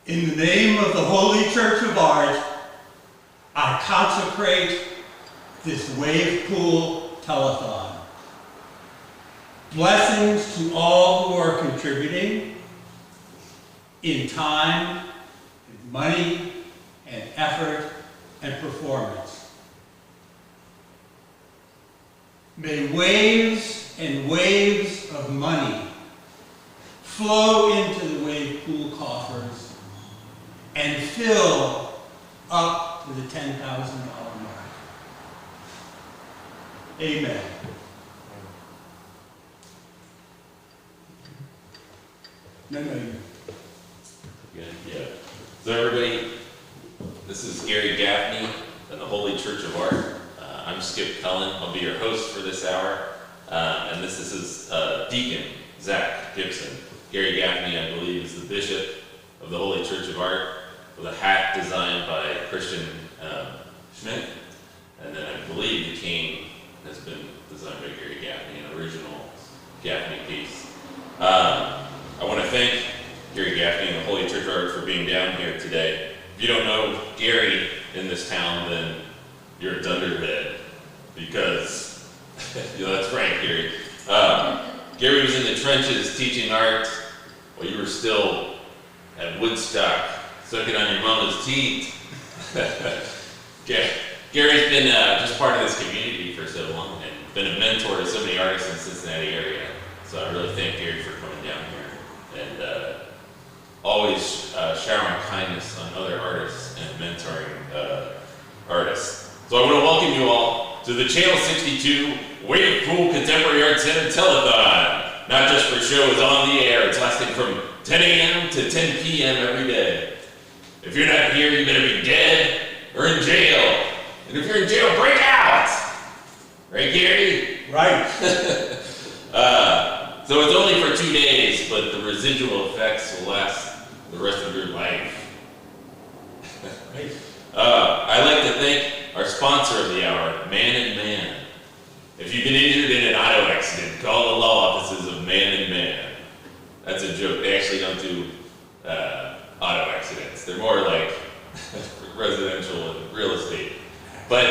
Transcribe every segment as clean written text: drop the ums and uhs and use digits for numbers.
In the name of the Holy Church of Art, I consecrate this wave pool telethon. Blessings to all who are contributing in time, in money, and effort, and performance. May waves and waves of money flow into the wave pool coffers and fill up to the $10,000 mark. Amen. No, you. Good, yeah. So everybody, this is Gary Gaffney and the Holy Church of Art. I'm Skip Cullen. I'll be your host for this hour. And this is Deacon Zach Gibson. Gary Gaffney, I believe, is the Bishop of the Holy Church of Art, with a hat designed by Christian Schmidt. And then I believe the cane has been designed by Gary Gaffney, an original Gaffney piece. I want to thank Gary Gaffney and the Holy Church of Art for being down here today. If you don't know Gary in this town, then you're a dunderhead, because, that's right, Gary. Gary was in the trenches teaching art while you were still at Woodstock, sucking on your mama's teeth. Gary's been just part of this community for so long and been a mentor to so many artists in the Cincinnati area. So I really thank Gary for coming down here and always showering kindness on other artists and mentoring artists. So I want to welcome you all to the Channel 62 Wave Pool Contemporary Art Center Telethon. Not just for shows on the air, it's lasting from 10 a.m. to 10 p.m. every day. If you're not here, you better be dead or in jail. And if you're in jail, break out! Right, Gary? Right. So it's only for 2 days, but the residual effects will last the rest of your life. I'd like to thank our sponsor of the hour, Man & Man. If you've been injured in an auto accident, call the law offices of Man & Man. That's a joke. They actually don't do auto accidents. They're more like residential and real estate. But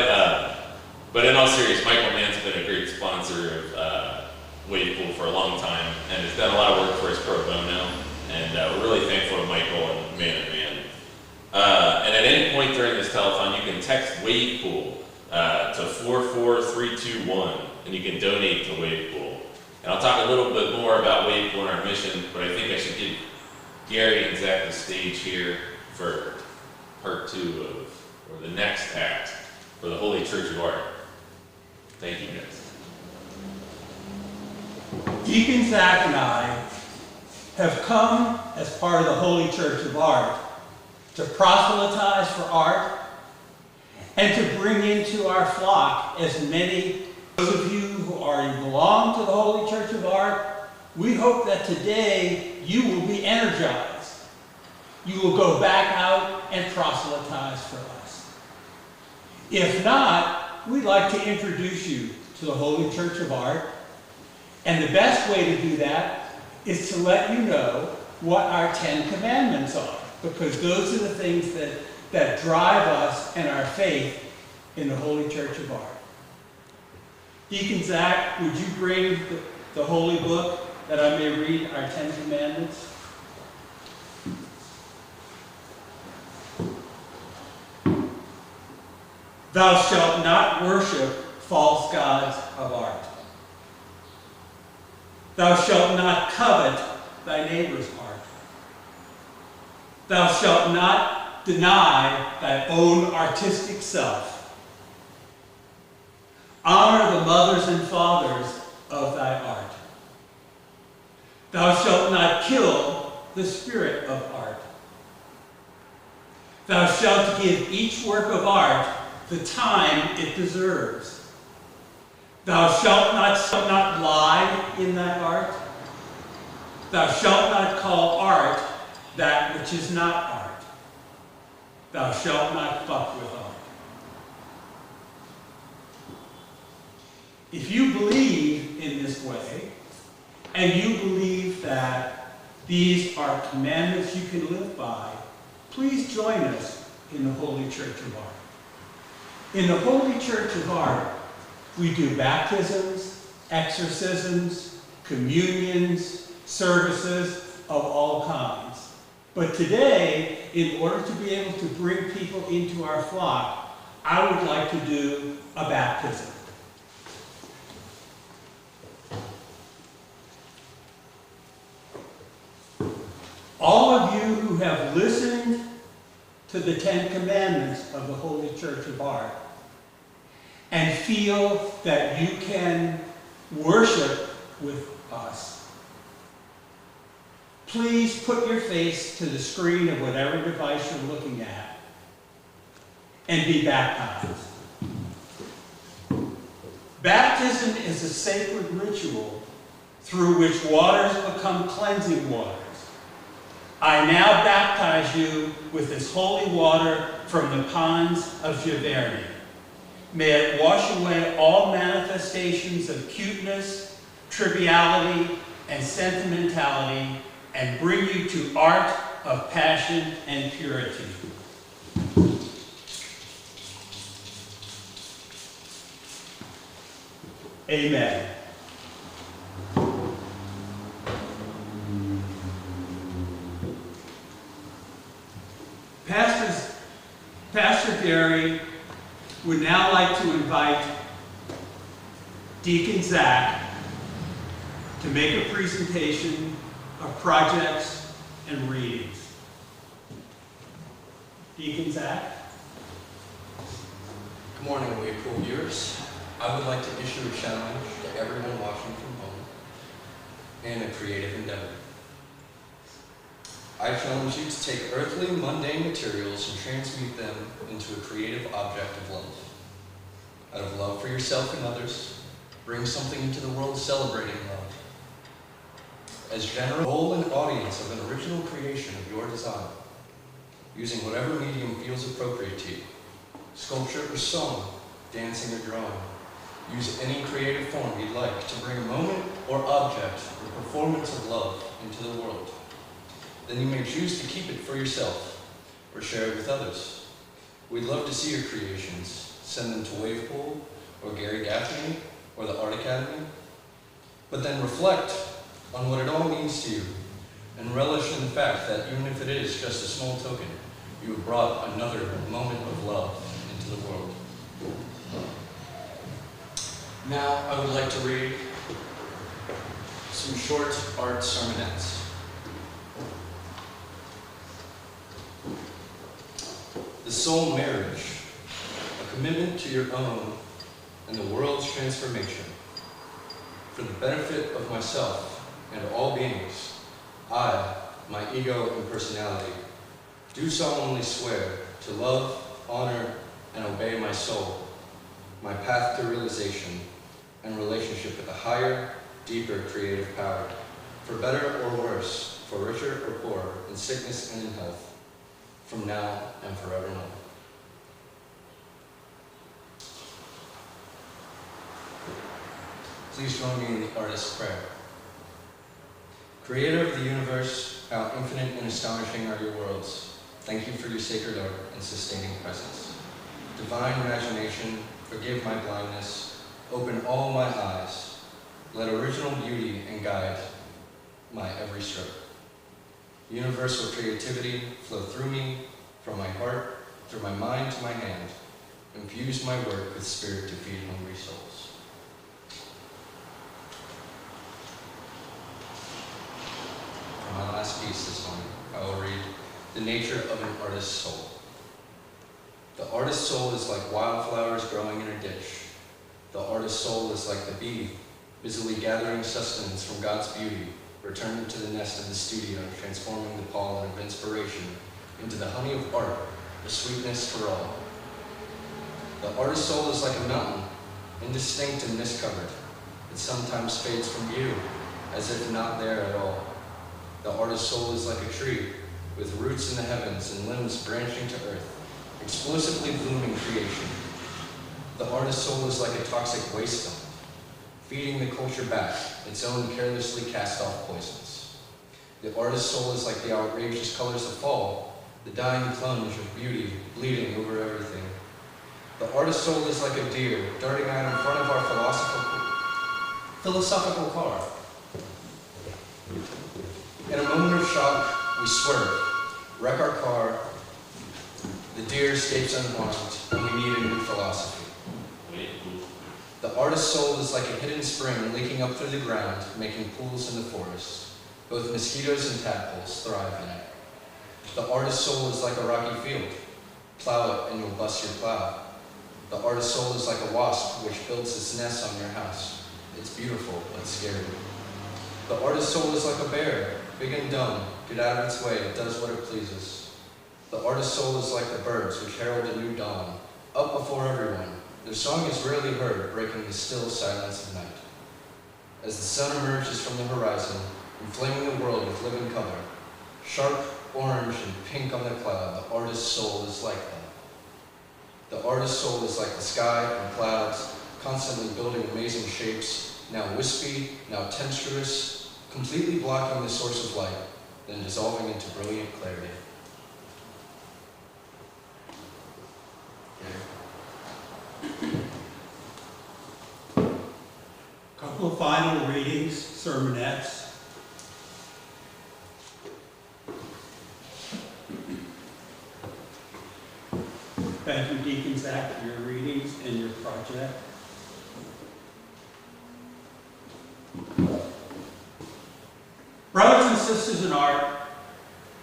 in all seriousness, Michael Mann's been a great sponsor of Wave Pool for a long time, and has done a lot of work for us pro bono. And we're really thankful to Michael and Man & Man. And at any point during this telethon, you can text Wave Pool to 44321, and you can donate to Wave Pool. And I'll talk a little bit more about Wave Pool and our mission, but I think I should give Gary and Zach the stage here for part 2 or the next act for the Holy Church of Art. Thank you, guys. Deacon Zach and I have come as part of the Holy Church of Art to proselytize for art and to bring into our flock as many. Those of you who already belong to the Holy Church of Art, we hope that today you will be energized. You will go back out and proselytize for us. If not, we'd like to introduce you to the Holy Church of Art. And the best way to do that is to let you know what our 10 commandments are, because those are the things that drive us and our faith in the Holy Church of Art. Deacon Zach, would you bring the holy book that I may read our 10 commandments? Thou shalt not worship false gods of art. Thou shalt not covet thy neighbor's art. Thou shalt not deny thy own artistic self. Honor the mothers and fathers of thy art. Thou shalt not kill the spirit of art. Thou shalt give each work of art the time it deserves. Thou shalt not lie in thy art. Thou shalt not call art that which is not art. Thou shalt not fuck with art. If you believe in this way, and you believe that these are commandments you can live by, please join us in the Holy Church of Art. In the Holy Church of Art, we do baptisms, exorcisms, communions, services of all kinds. But today, in order to be able to bring people into our flock, I would like to do a baptism. All of you who have listened to the 10 Commandments of the Holy Church of Art and feel that you can worship with us, please put your face to the screen of whatever device you're looking at and be baptized. Baptism is a sacred ritual through which waters become cleansing waters. I now baptize you with this holy water from the ponds of Giverny. May it wash away all manifestations of cuteness, triviality, and sentimentality, and bring you to art of passion and purity. Amen. Pastor Gary would now like to invite Deacon Zach to make a presentation of projects and readings. Deacon Zach? Good morning, Wakepool viewers. I would like to issue a challenge to everyone watching from home in a creative endeavor. I challenge you to take earthly, mundane materials and transmute them into a creative object of love. Out of love for yourself and others, bring something into the world celebrating love. As general goal and audience of an original creation of your design, using whatever medium feels appropriate to you, sculpture or song, dancing or drawing. Use any creative form you'd like to bring a moment or object or performance of love into the world. Then you may choose to keep it for yourself or share it with others. We'd love to see your creations. Send them to Wavepool or Gary Gaffney or the Art Academy. But then reflect on what it all means to you and relish in the fact that even if it is just a small token, you have brought another moment of love into the world. Now I would like to read some short art sermonettes. The soul marriage, a commitment to your own and the world's transformation. For the benefit of myself and all beings, I, my ego and personality, do solemnly swear to love, honor, and obey my soul, my path to realization, and relationship with a higher, deeper creative power, for better or worse, for richer or poorer, in sickness and in health, from now and forevermore. Please join me in the artist's prayer. Creator of the universe, how infinite and astonishing are your worlds. Thank you for your sacred art and sustaining presence. Divine imagination, forgive my blindness, open all my eyes. Let original beauty and guide my every stroke. Universal creativity flow through me, from my heart, through my mind to my hand. Infuse my work with spirit to feed hungry souls. For my last piece this morning, I will read The Nature of an Artist's Soul. The artist's soul is like wildflowers growing in a ditch. The artist's soul is like the bee, busily gathering sustenance from God's beauty, returning to the nest of the studio, transforming the pollen of inspiration into the honey of art, the sweetness for all. The artist's soul is like a mountain, indistinct and mist-covered. It sometimes fades from view, as if not there at all. The artist's soul is like a tree, with roots in the heavens and limbs branching to earth, explosively blooming creation. The artist's soul is like a toxic waste dump, feeding the culture back its own carelessly cast-off poisons. The artist's soul is like the outrageous colors of fall, the dying plunge of beauty bleeding over everything. The artist's soul is like a deer darting out in front of our philosophical car. In a moment of shock, we swerve, wreck our car. The deer escapes unharmed, and we need a new philosophy. The artist's soul is like a hidden spring leaking up through the ground, making pools in the forest. Both mosquitoes and tadpoles thrive in it. The artist's soul is like a rocky field. Plow it and you'll bust your plow. The artist's soul is like a wasp which builds its nest on your house. It's beautiful, but scary. The artist's soul is like a bear, big and dumb, get out of its way, it does what it pleases. The artist's soul is like the birds which herald a new dawn, up before everyone. Their song is rarely heard, breaking the still silence of night. As the sun emerges from the horizon, inflaming the world with living color, sharp, orange, and pink on the cloud, the artist's soul is like that. The artist's soul is like the sky and clouds, constantly building amazing shapes, now wispy, now tempestuous, completely blocking the source of light, then dissolving into brilliant clarity. Couple of final readings, sermonettes. Thank you, Deacon Zach, for your readings and your project. Brothers and sisters in art,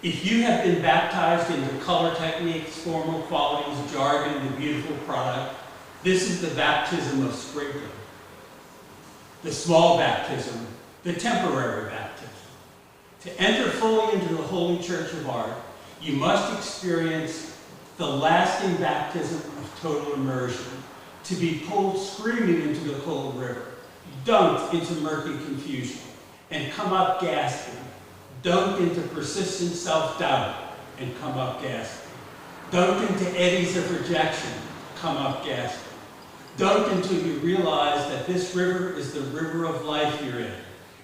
if you have been baptized into color techniques, formal qualities, jargon, and beautiful product, this is the baptism of sprinkling. The small baptism, the temporary baptism. To enter fully into the Holy Church of Art, you must experience the lasting baptism of total immersion, to be pulled screaming into the cold river, dunked into murky confusion, and come up gasping, dunked into persistent self-doubt, and come up gasping, dunked into eddies of rejection, come up gasping, dunked until you realize that this river is the river of life you're in,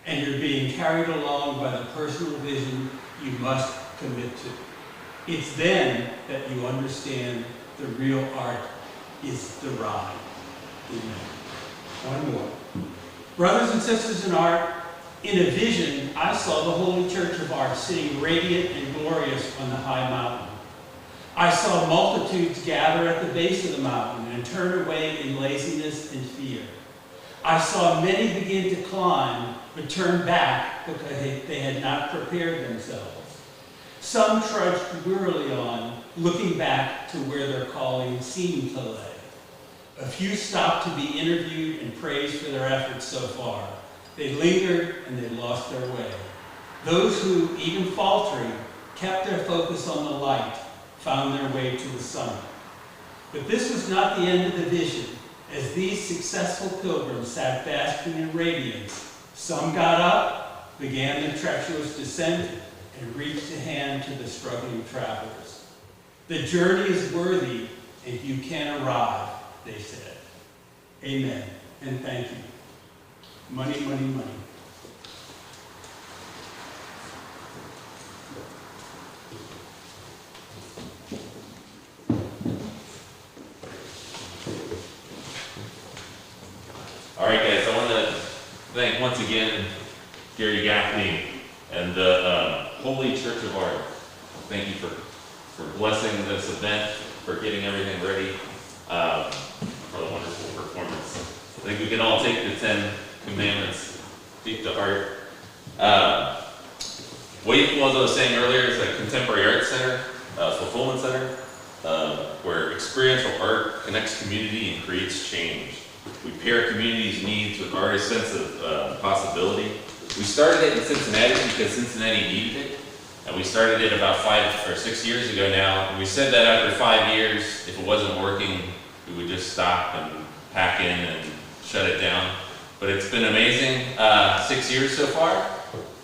and you're being carried along by the personal vision you must commit to. It's then that you understand the real art is the ride. Amen. One more. Brothers and sisters in art, in a vision, I saw the Holy Church of Art sitting radiant and glorious on the high mountain. I saw multitudes gather at the base of the mountain and turn away in laziness and fear. I saw many begin to climb, but turn back because they had not prepared themselves. Some trudged wearily on, looking back to where their calling seemed to lay. A few stopped to be interviewed and praised for their efforts so far. They lingered and they lost their way. Those who, even faltering, kept their focus on the light, found their way to the summit. But this was not the end of the vision. As these successful pilgrims sat basking in radiance, some got up, began the treacherous descent, and reached a hand to the struggling travelers. The journey is worthy, and you can arrive, they said. Amen, and thank you. Money, money, money. All right, guys, I want to thank once again Gary Gaffney and the Holy Church of Art. Thank you for blessing this event, for getting everything ready, for the wonderful performance. I think we can all take the 10 Commandments deep to heart. Wakeful, as I was saying earlier, is a contemporary art center, fulfillment center, where experiential art connects community and creates change. We pair community's needs with artists' sense of possibility. We started it in Cincinnati because Cincinnati needed it, and we started it about 5 or 6 years ago now. And we said that after 5 years, if it wasn't working, we would just stop and pack in and shut it down. But it's been amazing 6 years so far,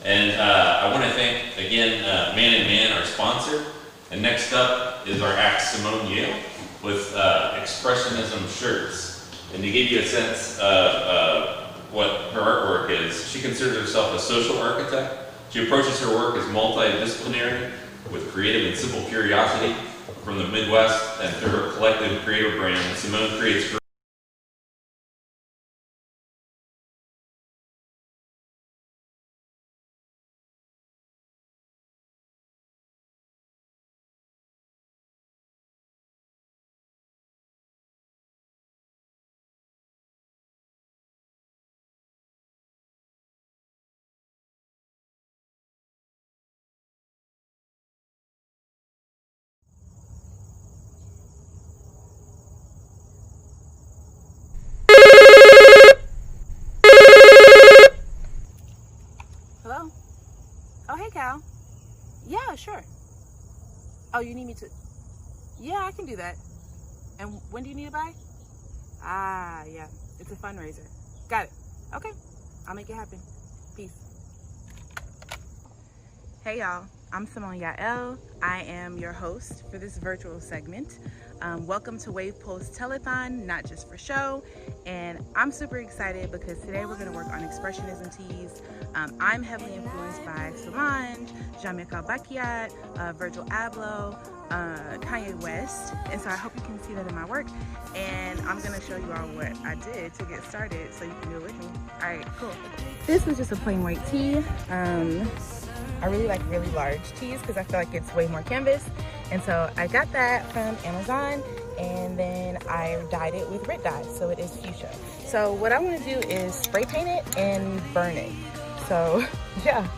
and I want to thank again Man and Man, our sponsor. And next up is our act Simone Yael with Expressionism shirts. And to give you a sense of what her artwork is, she considers herself a social architect. She approaches her work as multidisciplinary, With creative and simple curiosity from the Midwest and through her collective creator brand, Simone creates Hello? Oh, hey, Cal. Yeah, sure. Oh, you need me to? Yeah, I can do that. And when do you need it by? Ah, yeah. It's a fundraiser. Got it. Okay. I'll make it happen. Peace. Hey, y'all. I'm Simone Yael. I am your host for this virtual segment. Welcome to Wave Post Telethon, not just for show. And I'm super excited because today we're going to work on Expressionism tees. I'm heavily influenced by Solange, Jean-Michel Basquiat, Virgil Abloh, Kanye West. And so I hope you can see that in my work. And I'm going to show you all what I did to get started so you can do it with me. All right, cool. This was just a plain white tee. I really like really large tees because I feel like it's way more canvas. And so I got that from Amazon, and then I dyed it with red dye, so it is fuchsia. So what I want to do is spray paint it and burn it. So yeah.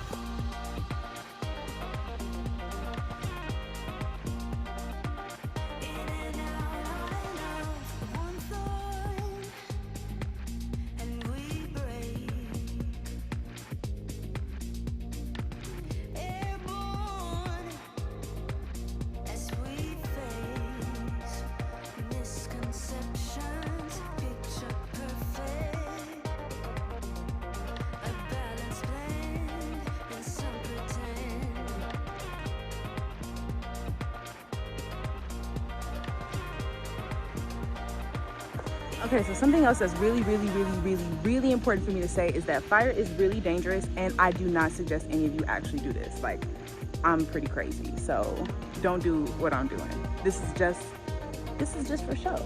Okay, so something else that's really important for me to say is that fire is really dangerous, and I do not suggest any of you actually do this. Like, I'm pretty crazy, so don't do what I'm doing. This is just for show.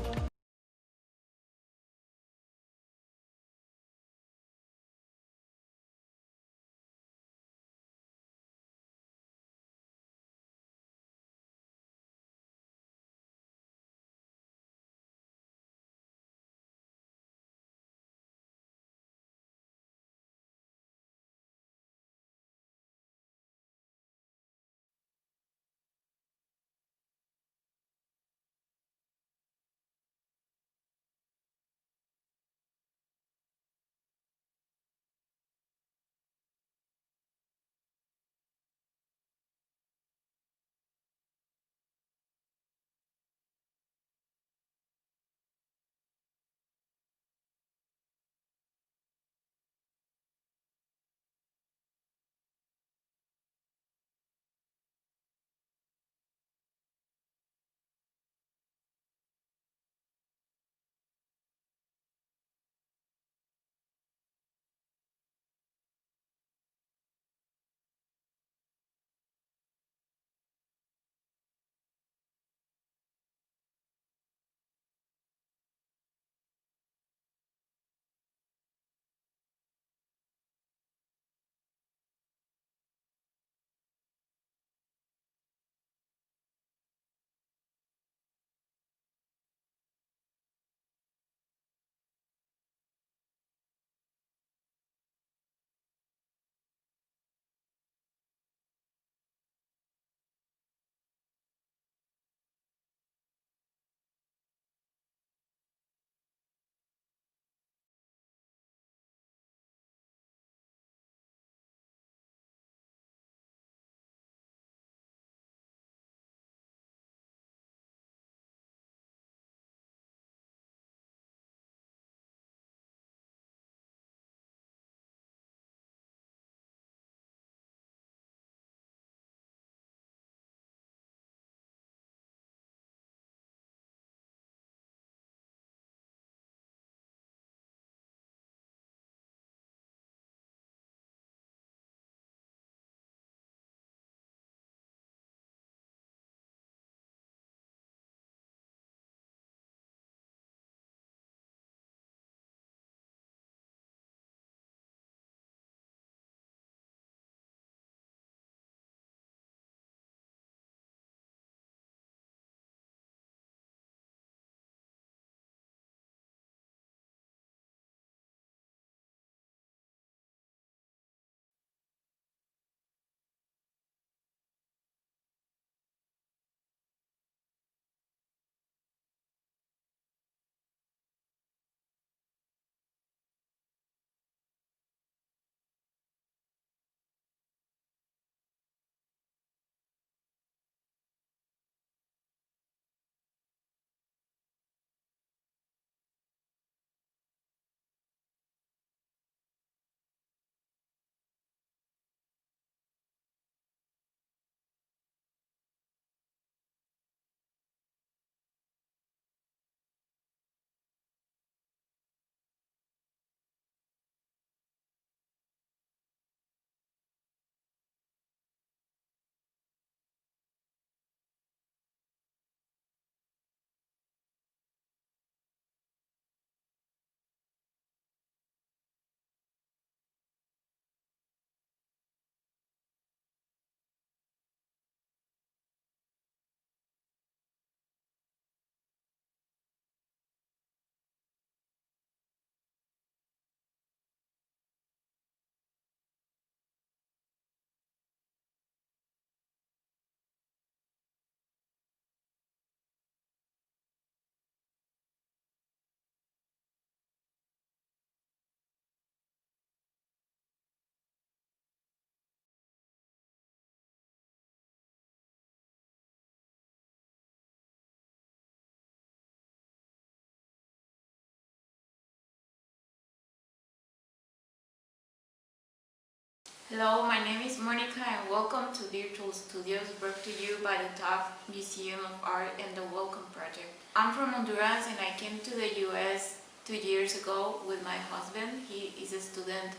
Hello, my name is Monica and welcome to Virtual Studios brought to you by the Top Museum of Art and the Welcome Project. I'm from Honduras and I came to the US 2 years ago with my husband. He is a student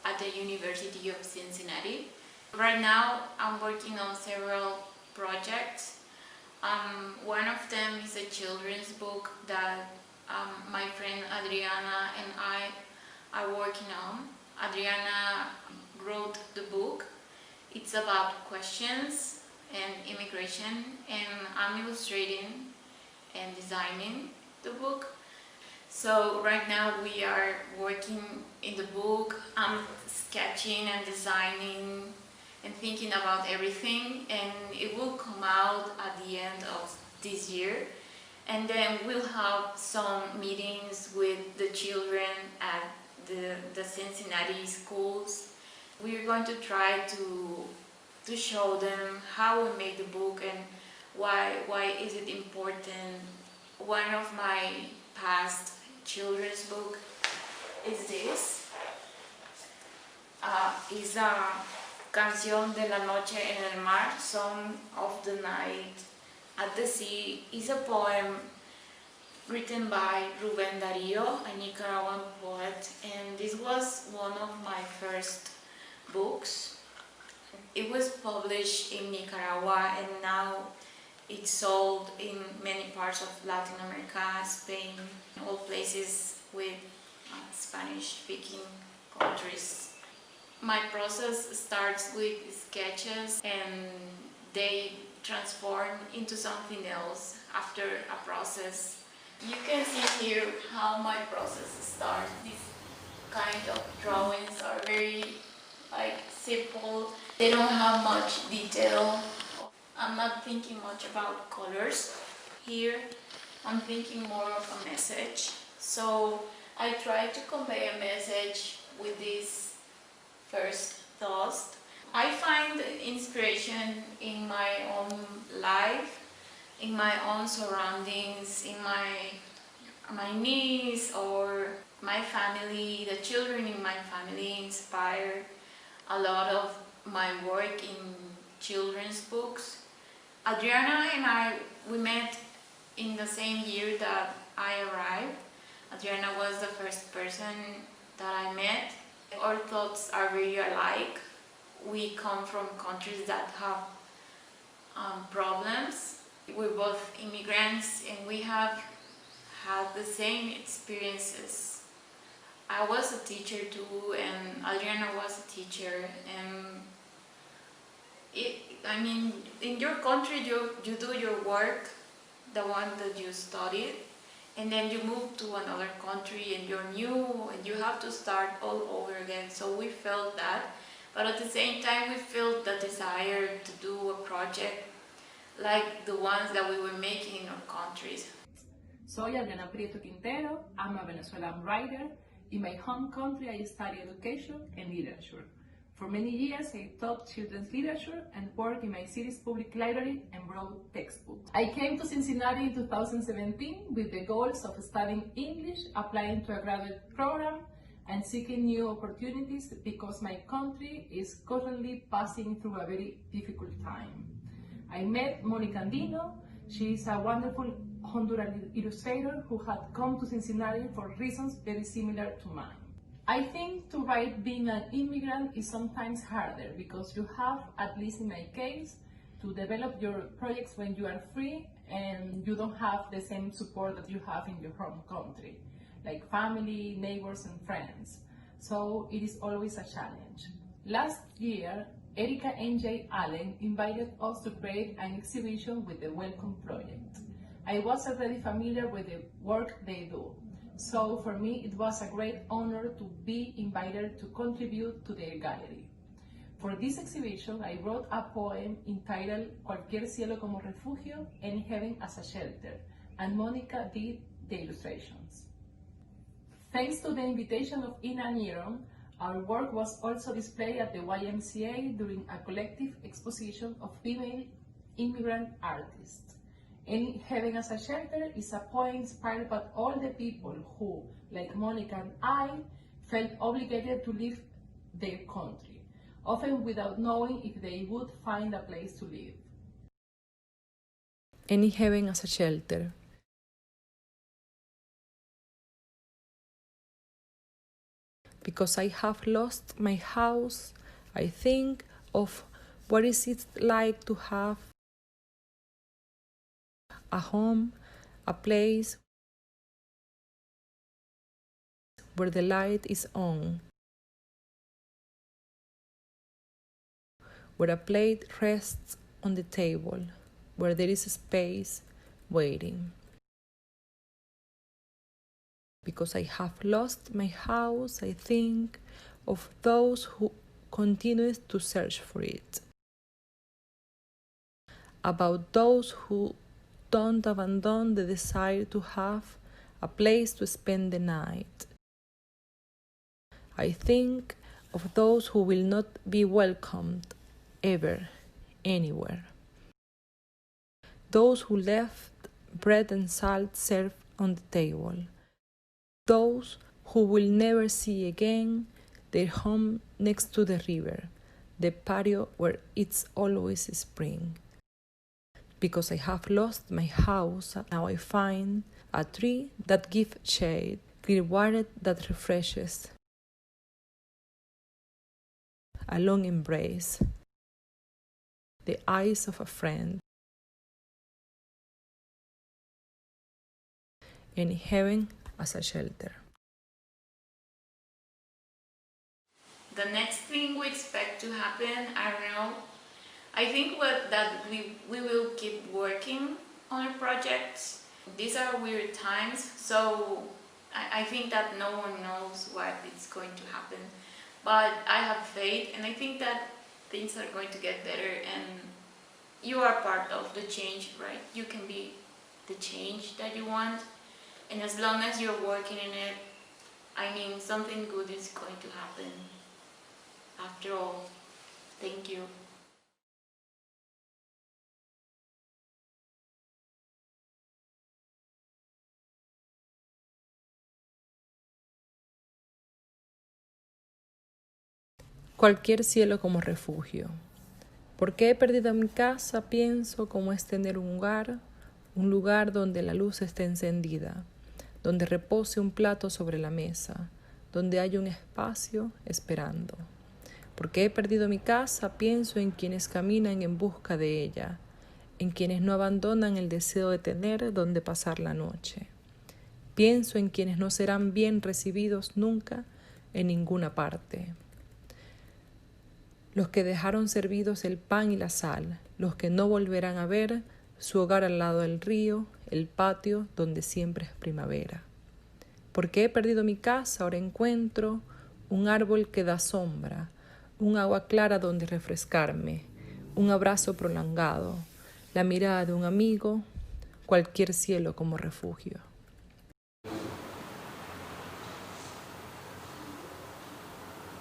at the University of Cincinnati. Right now I'm working on several projects. One of them is a children's book that my friend Adriana and I are working on. Adriana wrote the book. It's about questions and immigration, and I'm illustrating and designing the book. So right now we are working in the book. I'm sketching and designing and thinking about everything, and it will come out at the end of this year. And then we'll have some meetings with the children at the Cincinnati schools. We're going to try to show them how we make the book and why is it important. One of my past children's book is this. Is a Canción de la Noche en el Mar, Song of the Night at the Sea. Is a poem written by Rubén Darío, a Nicaraguan poet, and this was one of my first books. It was published in Nicaragua and now it's sold in many parts of Latin America, Spain, all places with Spanish-speaking countries. My process starts with sketches and they transform into something else after a process. You can see here how my process starts. These kind of drawings are very simple. They don't have much detail. I'm not thinking much about colors here. I'm thinking more of a message. So I try to convey a message with this first thought. I find inspiration in my own life, in my own surroundings, in my niece or my family. The children in my family inspire a lot of my work in children's books. Adriana and we met in the same year that I arrived. Adriana was the first person that I met. Our thoughts are very alike. We come from countries that have problems. We're both immigrants and we have had the same experiences. I was a teacher too, and Adriana was a teacher, and in your country you do your work, the one that you studied, and then you move to another country and you're new and you have to start all over again. So we felt that, but at the same time we felt the desire to do a project like the ones that we were making in our countries. Soy Adriana Prieto Quintero. I'm a Venezuelan writer. In my home country, I study education and literature. For many years, I taught children's literature and worked in my city's public library and wrote textbooks. I came to Cincinnati in 2017 with the goals of studying English, applying to a graduate program, and seeking new opportunities because my country is currently passing through a very difficult time. I met Monica Andino. She is a wonderful Honduran illustrator who had come to Cincinnati for reasons very similar to mine. I think to write being an immigrant is sometimes harder because you have, at least in my case, to develop your projects when you are free and you don't have the same support that you have in your home country, like family, neighbors and friends. So it is always a challenge. Last year, Erica and Jay Allen invited us to create an exhibition with the Welcome Project. I was already familiar with the work they do, so for me it was a great honor to be invited to contribute to their gallery. For this exhibition, I wrote a poem entitled Cualquier cielo como refugio, any heaven as a shelter, and Monica did the illustrations. Thanks to the invitation of Ina Nieron, our work was also displayed at the YMCA during a collective exposition of female immigrant artists. Any Heaven as a Shelter is a poem inspired by all the people who, like Monica and I, felt obligated to leave their country. often without knowing if they would find a place to live. Any heaven as a shelter. Because I have lost my house, I think of what is it like to have a home, a place where the light is on, where a plate rests on the table, where there is a space waiting. Because I have lost my house, I think of those who continue to search for it. About those who don't abandon the desire to have a place to spend the night. I think of those who will not be welcomed ever, anywhere. Those who left bread and salt served on the table. Those who will never see again their home next to the river, the patio where it's always spring. Because I have lost my house, now I find a tree that gives shade, clear water that refreshes, a long embrace, the eyes of a friend, and heaven as a shelter. The next thing we expect to happen, I don't know. I think that we will keep working on our projects. These are weird times, so I think that no one knows what is going to happen. But I have faith, and I think that things are going to get better, and you are part of the change, right? You can be the change that you want, and as long as you're working in it, I mean, something good is going to happen. After all, thank you. Cualquier cielo como refugio. Porque he perdido mi casa, pienso cómo es tener un lugar donde la luz esté encendida, donde repose un plato sobre la mesa, donde haya un espacio esperando. Porque he perdido mi casa, pienso en quienes caminan en busca de ella, en quienes no abandonan el deseo de tener donde pasar la noche. Pienso en quienes no serán bien recibidos nunca en ninguna parte. Los que dejaron servidos el pan y la sal, los que no volverán a ver su hogar al lado del río, el patio donde siempre es primavera. Porque he perdido mi casa, ahora encuentro un árbol que da sombra, un agua clara donde refrescarme, un abrazo prolongado, la mirada de un amigo, cualquier cielo como refugio.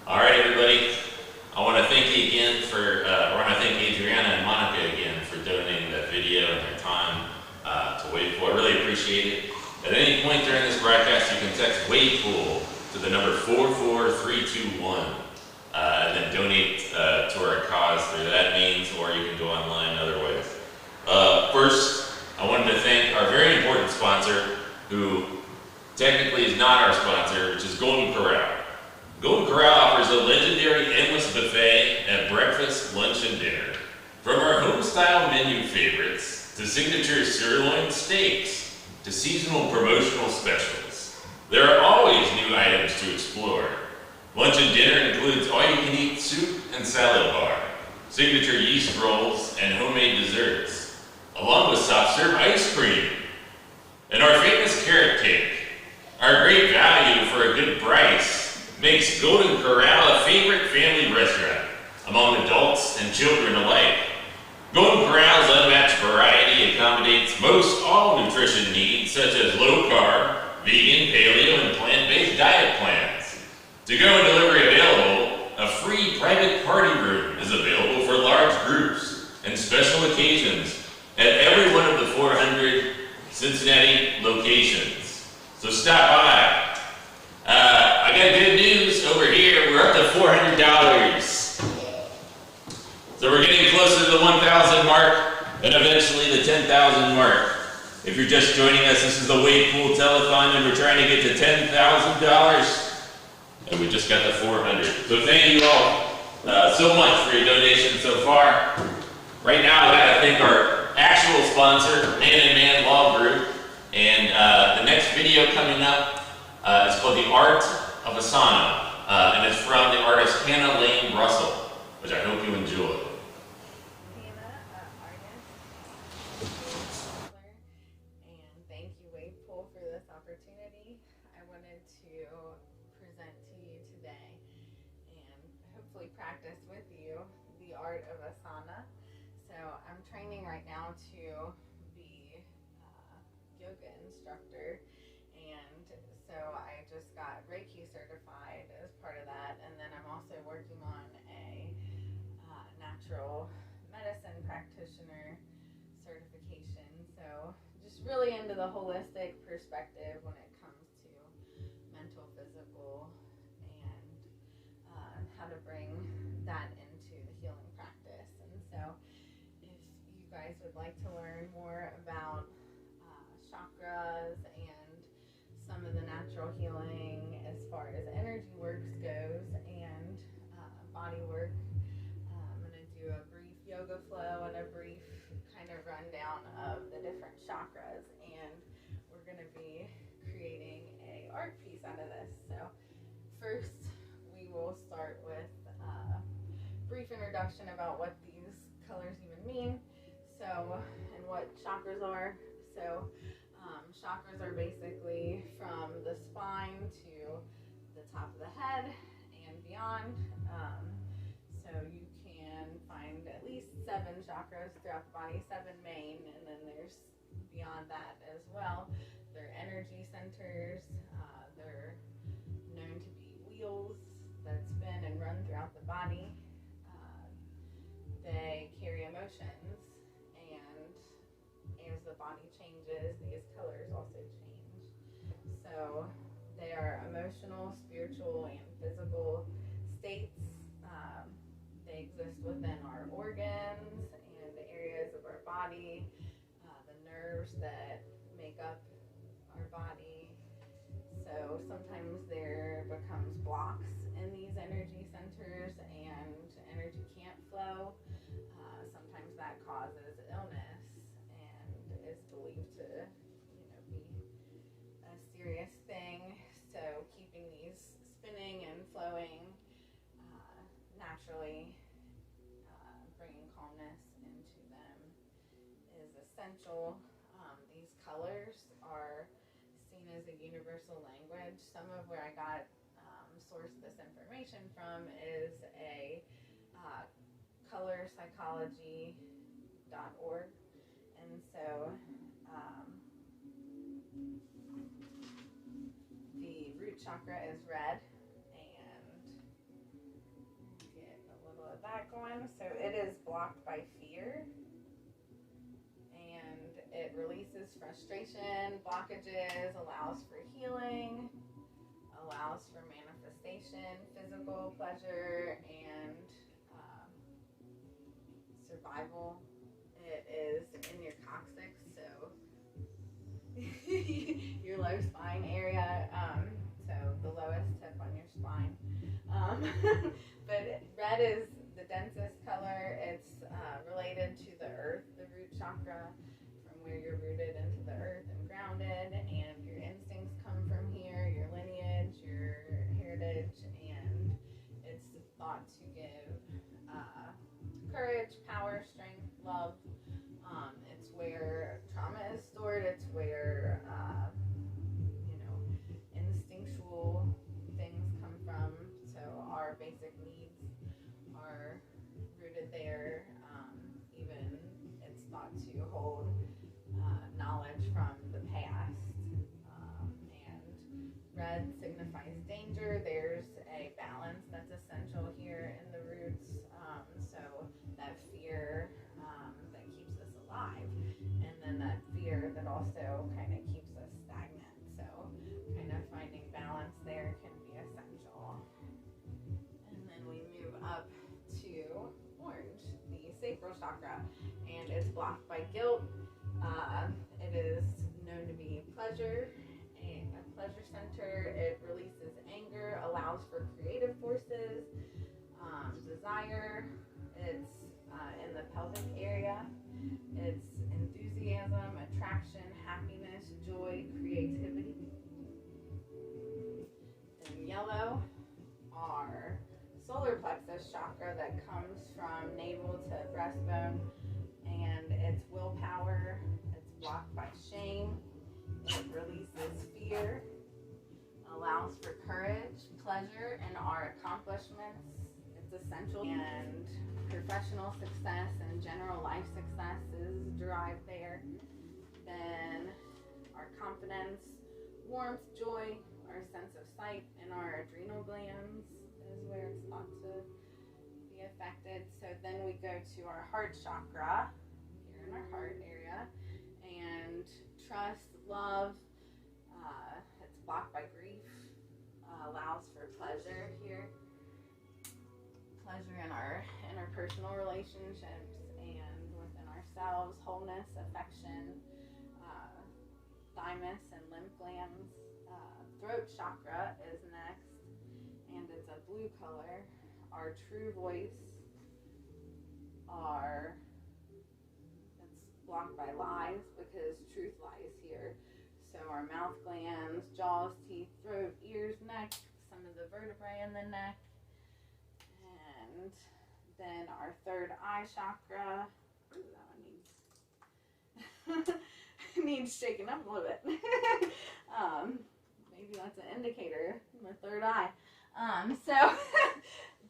All right, everybody. I want to thank you again I want to thank Adriana and Monica again for donating that video and their time to Wavepool. I really appreciate it. At any point during this broadcast, you can text Wavepool to the number 44321 and then donate to our cause through that means, or you can go online other ways. First, I wanted to thank our very important sponsor, who technically is not our sponsor, which is Golden Corral. Golden Corral offers a legendary endless buffet at breakfast, lunch, and dinner. From our home-style menu favorites to signature sirloin steaks to seasonal promotional specials, there are always new items to explore. Lunch and dinner includes all-you-can-eat soup and salad bar, signature yeast rolls, and homemade desserts, along with soft-serve ice cream. And our famous carrot cake, our great value for a good price, makes Golden Corral a favorite family restaurant among adults and children alike. Golden Corral's unmatched variety accommodates most all nutrition needs, such as low-carb, vegan, paleo, and plant-based diet plans. To-go and delivery available, a free private party room is available for large groups and special occasions at every one of the 400 Cincinnati locations. So stop by. I got good news over here. We're up to $400. So we're getting closer to the 1,000 mark and eventually the 10,000 mark. If you're just joining us, this is the Wave Pool Telethon and we're trying to get to $10,000 and we just got the 400. So thank you all so much for your donation so far. Right now I gotta thank our actual sponsor, Man and Man Law Group, and the next video coming up is called The Art of Asana, and it's from the artist Hannah Lane Russell, which I hope you enjoy. And thank you, Wave Pool, for this opportunity. I wanted to present to you today and hopefully practice with you the art of Asana. So I'm training right now to be a yoga instructor, and so I just got Reiki certified as part of that, and then I'm also working on a natural medicine practitioner certification. So just really into the holistic perspective when it comes to mental, physical, and how to bring that into the healing practice. And so if you guys would like to learn more about chakras and some of the natural healing as far as energy works goes and body work, I'm going to do a brief yoga flow and a brief kind of rundown of the different chakras, and we're going to be creating a art piece out of this. So first we will start with a brief introduction about what these colors even mean, so, and what chakras are. So chakras are basically from the spine to the top of the head and beyond. So you can find at least 7 chakras throughout the body, 7 main, and then there's beyond that as well. They're energy centers. They're known to be wheels that spin and run throughout the body. They carry emotions, and as the body changes, these colors also change. So they are emotional, spiritual, and physical states. They exist within our organs and the areas of our body, the nerves that make up our body. So sometimes there becomes blocks in these energy centers and energy can't flow. Sometimes that causes illness and is believed to, be a serious thing. So keeping these spinning and flowing naturally, bringing calmness into them is essential. These colors are seen as a universal language. Some of where I got source this information from is a colorpsychology.org, and so the root chakra is red, and get a little of that going. So it is blocked by fear, and it releases frustration, blockages, allows for healing, allows for manifestation, physical pleasure, and survival. It is in your coccyx, so your low spine area, so the lowest tip on your spine. But red is the densest color. It's related to the earth, the root chakra, from where you're rooted into the earth and grounded, and your instincts come from here, your lineage, your heritage, and it's thought to give courage, power, strength, love. It's where trauma is stored. It's where instinctual things come from. So our basic needs are rooted there. Even it's thought to hold knowledge from the past. And red signifies danger. There's a balance that's essential here in the roots. So that fear that keeps us alive, and then that fear that also kind of keeps us stagnant. So kind of finding balance there can be essential. And then we move up to orange, the it's blocked by guilt. It is known to be pleasure, a pleasure center. It releases anger, allows for creative forces, desire. It's in the pelvic area. It's enthusiasm, attraction, happiness, joy, creativity. In yellow, our solar plexus chakra that comes from navel to breastbone, and it's willpower. It's blocked by shame. It releases fear, allows for courage, pleasure, and our accomplishments. It's essential, and professional success and general life success is derived there. Then our confidence, warmth, joy, our sense of sight, and our adrenal glands is where it's thought to be affected. So then we go to our heart chakra, here in our heart area, and trust, love, it's blocked by grief, allows for pleasure here, pleasure in our interpersonal relationships and within ourselves, wholeness, affection, thymus and lymph glands. Throat chakra is next, and it's a blue color. Our true voice, it's blocked by lies because truth lies here. So our mouth glands, jaws, teeth, throat, ears, neck, some of the vertebrae in the neck. And then our third eye chakra. Ooh, that one needs shaking up a little bit. Maybe that's an indicator. My third eye. So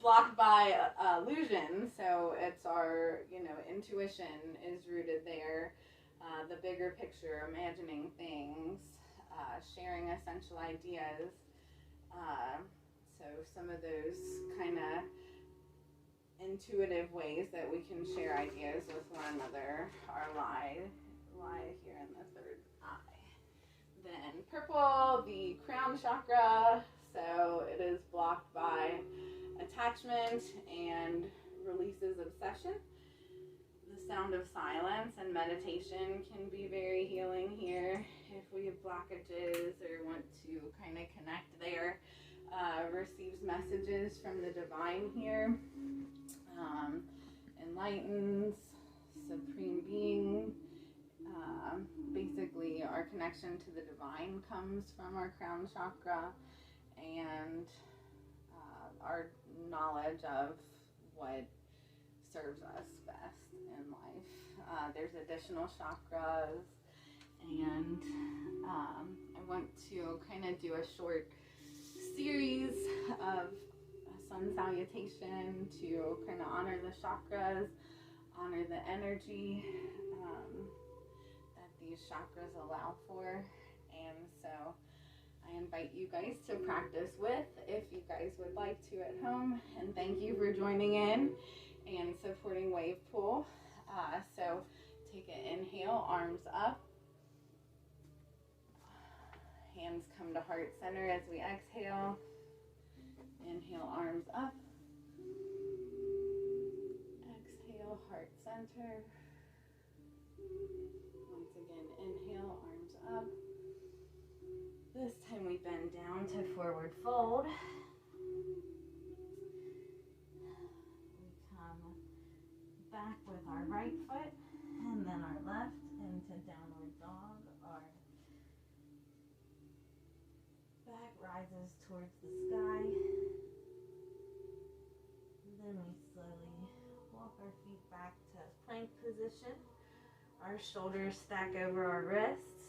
blocked by illusion. So it's our, intuition is rooted there. The bigger picture, imagining things, sharing essential ideas. So some of those kind of intuitive ways that we can share ideas with one another are lie here in the third eye. Then purple, the crown chakra. So it is blocked by attachment and releases obsession. The sound of silence and meditation can be very healing here if we have blockages or want to kind of connect there. Receives messages from the divine here. Enlightens, supreme being. Basically, our connection to the divine comes from our crown chakra, and our knowledge of what serves us best in life. There's additional chakras, and I want to kind of do a short series of sun salutation to kind of honor the chakras, honor the energy that these chakras allow for. And so I invite you guys to practice with, if you guys would like to at home. And thank you for joining in and supporting Wave Pool. So take an inhale, arms up. Hands come to heart center as we exhale. Inhale, arms up. Exhale, heart center. Once again, inhale, arms up. This time we bend down to forward fold. We come back with our right foot and then our left into downward dog. Our back rises towards the sky. Then we slowly walk our feet back to plank position. Our shoulders stack over our wrists.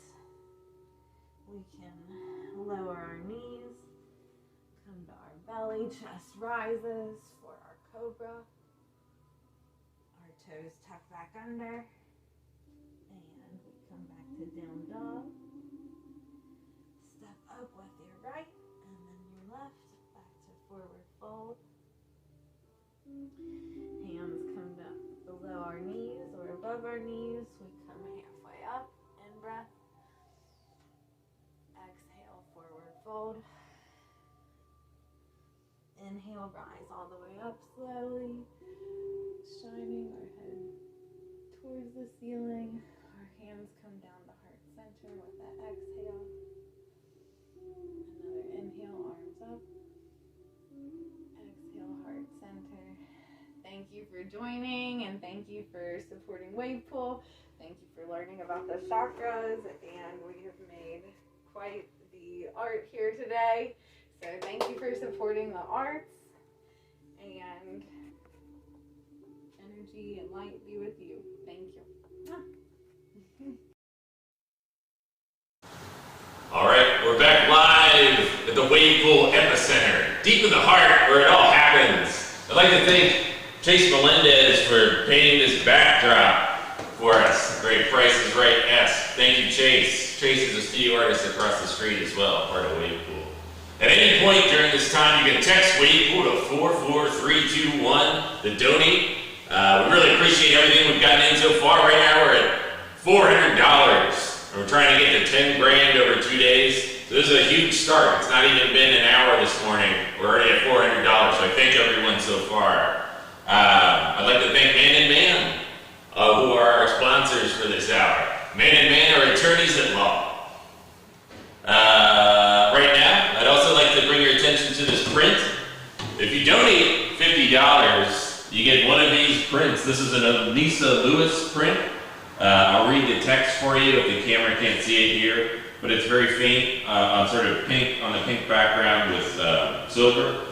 We can lower our knees, come to our belly, chest rises for our cobra. Our toes tuck back under, and we come back to down dog. Step up with your right, and then your left, back to forward fold. Hands come down below our knees or above our knees. We come halfway up, in breath. Exhale, forward fold. Inhale, rise all the way up slowly, shining our head towards the ceiling. Our hands come down to heart center with that exhale. Another inhale, arms up. Exhale, heart center. Thank you for joining, and thank you for supporting Wave Pool. Thank you for learning about the chakras, and we have made quite the art here today. So thank you for supporting the arts, and energy and light be with you. Thank you. All right, we're back live at the Wave Pool Epicenter, deep in the heart where it all happens. I'd like to thank Chase Melendez for painting this backdrop for us. Great Price is Right-esque. Thank you, Chase. Chase is a studio artist across the street as well, part of Wave Pool. At any point during this time, you can text Wave Pool to 44321 to donate. We really appreciate everything we've gotten in so far. Right now we're at $400. And we're trying to get to 10 grand over 2 days. So this is a huge start. It's not even been an hour this morning. We're already at $400, so I thank everyone so far. I'd like to thank Man and Man, who are our sponsors for this hour. Man and Man are attorneys at law. Right now, I'd also like to bring your attention to this print. If you donate $50, you get one of these prints. This is an Elisa Lewis print. I'll read the text for you if the camera can't see it here, but it's very faint, on sort of pink, on a pink background with silver.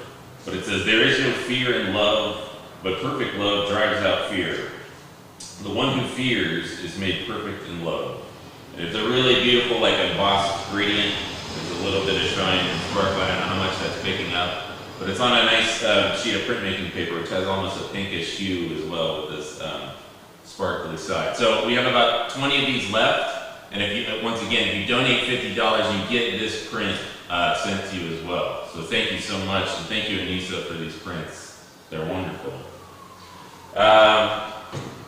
But it says, "There is no fear in love, but perfect love drives out fear. The one who fears is made perfect in love." And it's a really beautiful, like embossed gradient. There's a little bit of shine and sparkle. I don't know how much that's picking up, but it's on a nice sheet of printmaking paper, which has almost a pinkish hue as well with this sparkly side. So we have about 20 of these left, and if you, once again, if you donate $50, you get this print sent to you as well. So thank you so much, and thank you, Anissa, for these prints. They're wonderful.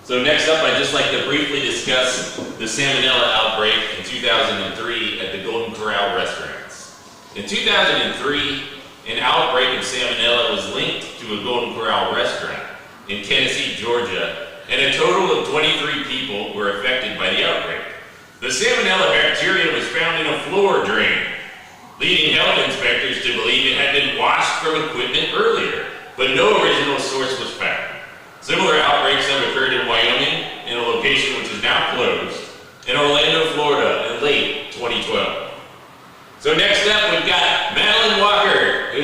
So next up, I'd just like to briefly discuss the salmonella outbreak in 2003 at the Golden Corral restaurants. In 2003, an outbreak of salmonella was linked to a Golden Corral restaurant in Tennessee, Georgia, and a total of 23 people were affected by the outbreak. The salmonella bacteria was found in a floor drain, leading health inspectors to believe it had been washed from equipment earlier, but no original source was found. Similar outbreaks have occurred in Wyoming, in a location which is now closed, in Orlando, Florida, in late 2012. So next up, we've got Madeline Walker, who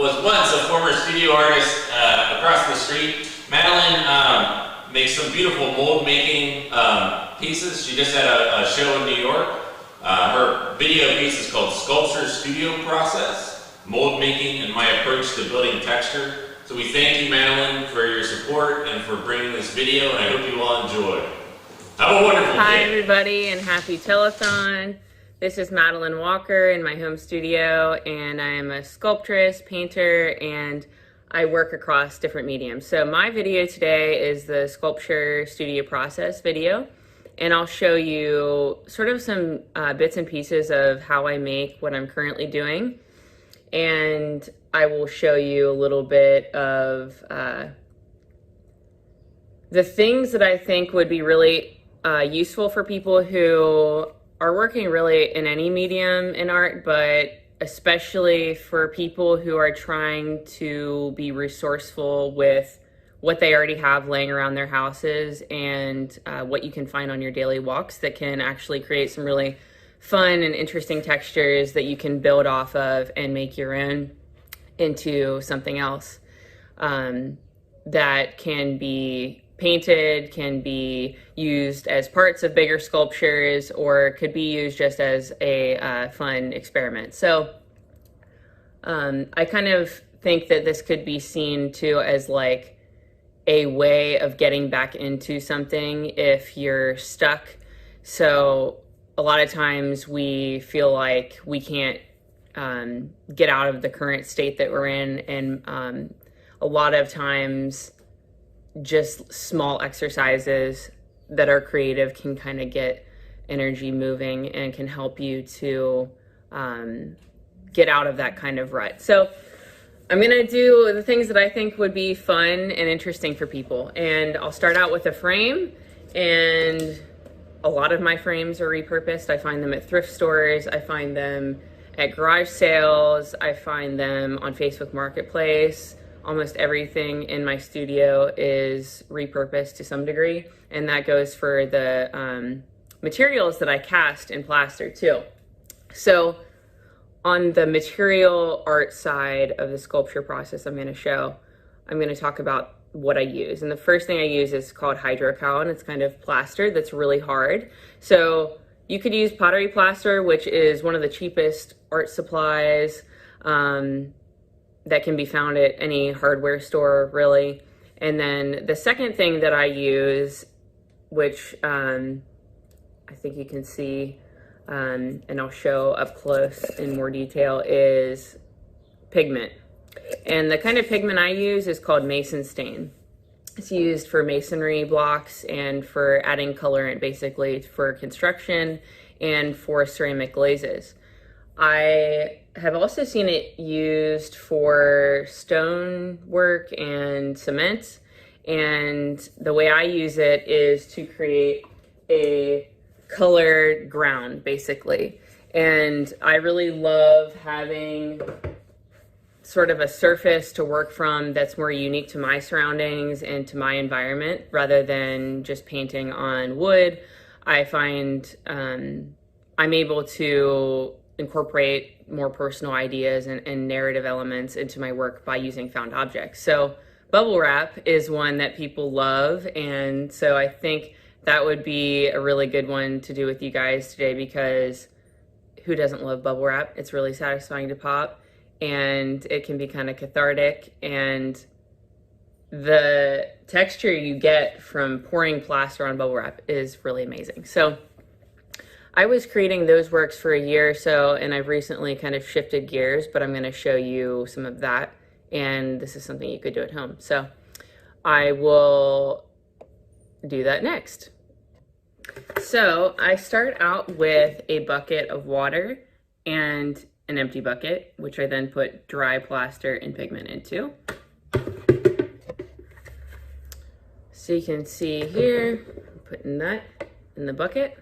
was once a former studio artist across the street. Madeline makes some beautiful mold making pieces. She just had a show in New York. Her video piece is called Sculpture Studio Process, Mold Making and My Approach to Building Texture. So we thank you, Madeline, for your support and for bringing this video, and I hope you all enjoy. Have a wonderful day. Hi, everybody, and happy Telethon. This is Madeline Walker in my home studio, and I am a sculptress, painter, and I work across different mediums. So my video today is the Sculpture Studio Process video, and I'll show you sort of some bits and pieces of how I make what I'm currently doing. And I will show you a little bit of the things that I think would be really useful for people who are working really in any medium in art, but especially for people who are trying to be resourceful with what they already have laying around their houses and what you can find on your daily walks that can actually create some really fun and interesting textures that you can build off of and make your own into something else that can be painted, can be used as parts of bigger sculptures, or could be used just as a fun experiment. So I kind of think that this could be seen too as like a way of getting back into something if you're stuck. So a lot of times we feel like we can't get out of the current state that we're in, and a lot of times just small exercises that are creative can kind of get energy moving and can help you to get out of that kind of rut. So I'm gonna do the things that I think would be fun and interesting for people. And I'll start out with a frame, and a lot of my frames are repurposed. I find them at thrift stores, I find them at garage sales, I find them on Facebook Marketplace. Almost everything in my studio is repurposed to some degree, and that goes for the materials that I cast in plaster too. So on the material art side of the sculpture process I'm going to talk about what I use. And the first thing I use is called hydrocal, and it's kind of plaster that's really hard. So you could use pottery plaster, which is one of the cheapest art supplies that can be found at any hardware store, really. And then the second thing that I use, which I think you can see, and I'll show up close in more detail, is pigment. And the kind of pigment I use is called mason stain. It's used for masonry blocks and for adding colorant, basically for construction and for ceramic glazes. I have also seen it used for stone work and cement, and the way I use it is to create a colored ground, basically. And I really love having sort of a surface to work from that's more unique to my surroundings and to my environment, rather than just painting on wood. I find I'm able to incorporate more personal ideas and narrative elements into my work by using found objects. So bubble wrap is one that people love, and so I think that would be a really good one to do with you guys today, because who doesn't love bubble wrap? It's really satisfying to pop, and it can be kind of cathartic, and the texture you get from pouring plaster on bubble wrap is really amazing. So I was creating those works for a year or so, and I've recently kind of shifted gears, but I'm going to show you some of that, and this is something you could do at home. So I will do that next. So I start out with a bucket of water and an empty bucket, which I then put dry plaster and pigment into. So you can see here, I'm putting that in the bucket.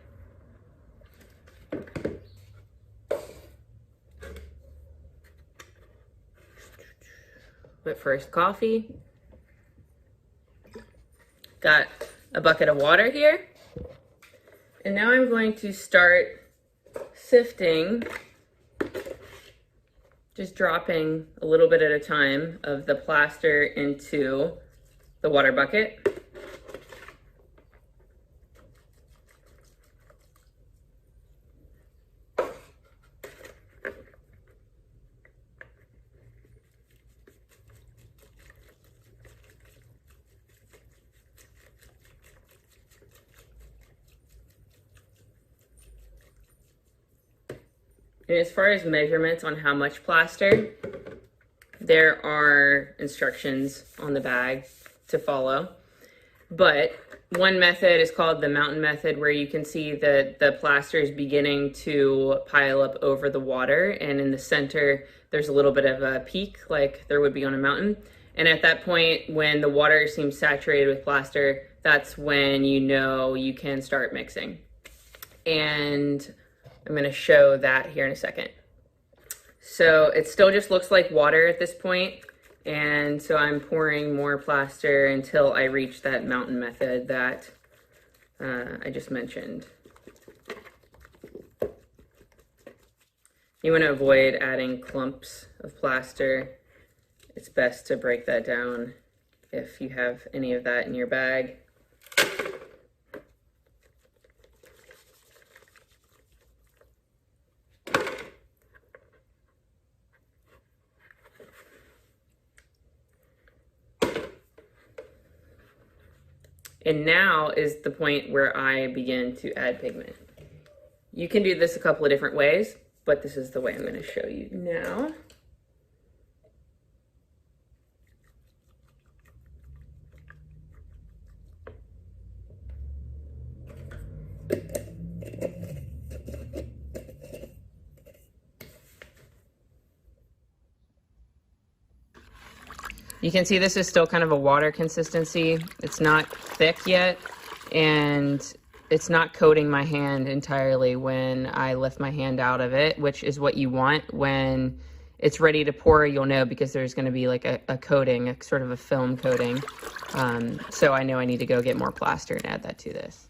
But first, coffee. Got a bucket of water here. And now I'm going to start sifting, just dropping a little bit at a time of the plaster into the water bucket. And as far as measurements on how much plaster, there are instructions on the bag to follow. But one method is called the mountain method, where you can see that the plaster is beginning to pile up over the water, and in the center there's a little bit of a peak like there would be on a mountain. And at that point, when the water seems saturated with plaster, that's when you know you can start mixing. And I'm going to show that here in a second. So it still just looks like water at this point, and so I'm pouring more plaster until I reach that mountain method that I just mentioned. You want to avoid adding clumps of plaster. It's best to break that down if you have any of that in your bag. And now is the point where I begin to add pigment. You can do this a couple of different ways, but this is the way I'm going to show you now. You can see this is still kind of a water consistency. It's not thick yet, and it's not coating my hand entirely when I lift my hand out of it, which is what you want. When it's ready to pour, you'll know, because there's going to be like a coating, a sort of a film coating. So I know I need to go get more plaster and add that to this.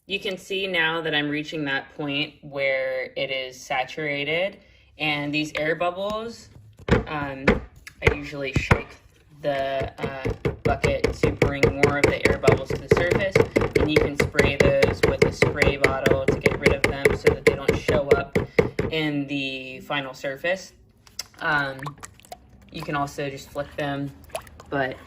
You can see now that I'm reaching that point where it is saturated, and these air bubbles, I usually shake the bucket to bring more of the air bubbles to the surface, and you can spray those with a spray bottle to get rid of them so that they don't show up in the final surface. You can also just flick them, but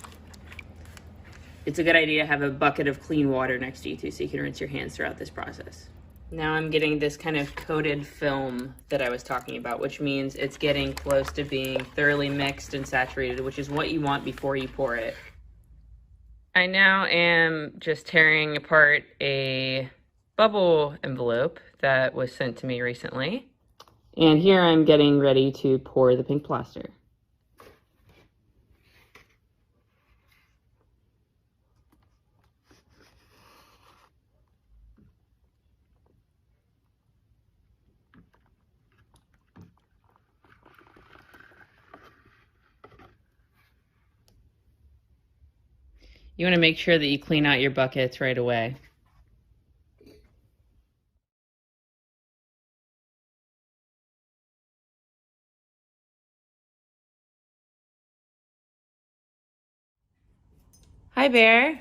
it's a good idea to have a bucket of clean water next to you too, so you can rinse your hands throughout this process. Now I'm getting this kind of coated film that I was talking about, which means it's getting close to being thoroughly mixed and saturated, which is what you want before you pour it. I now am just tearing apart a bubble envelope that was sent to me recently. And here I'm getting ready to pour the pink plaster. You want to make sure that you clean out your buckets right away. Hi, Bear.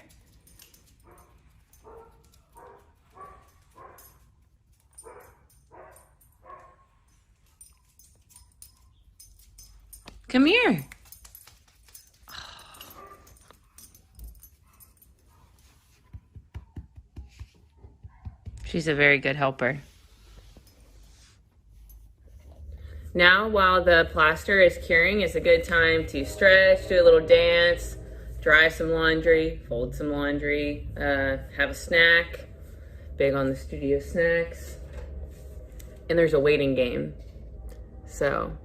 Come here. She's a very good helper. Now, while the plaster is curing, it's a good time to stretch, do a little dance, dry some laundry, fold some laundry, have a snack. Big on the studio snacks. And there's a waiting game. So,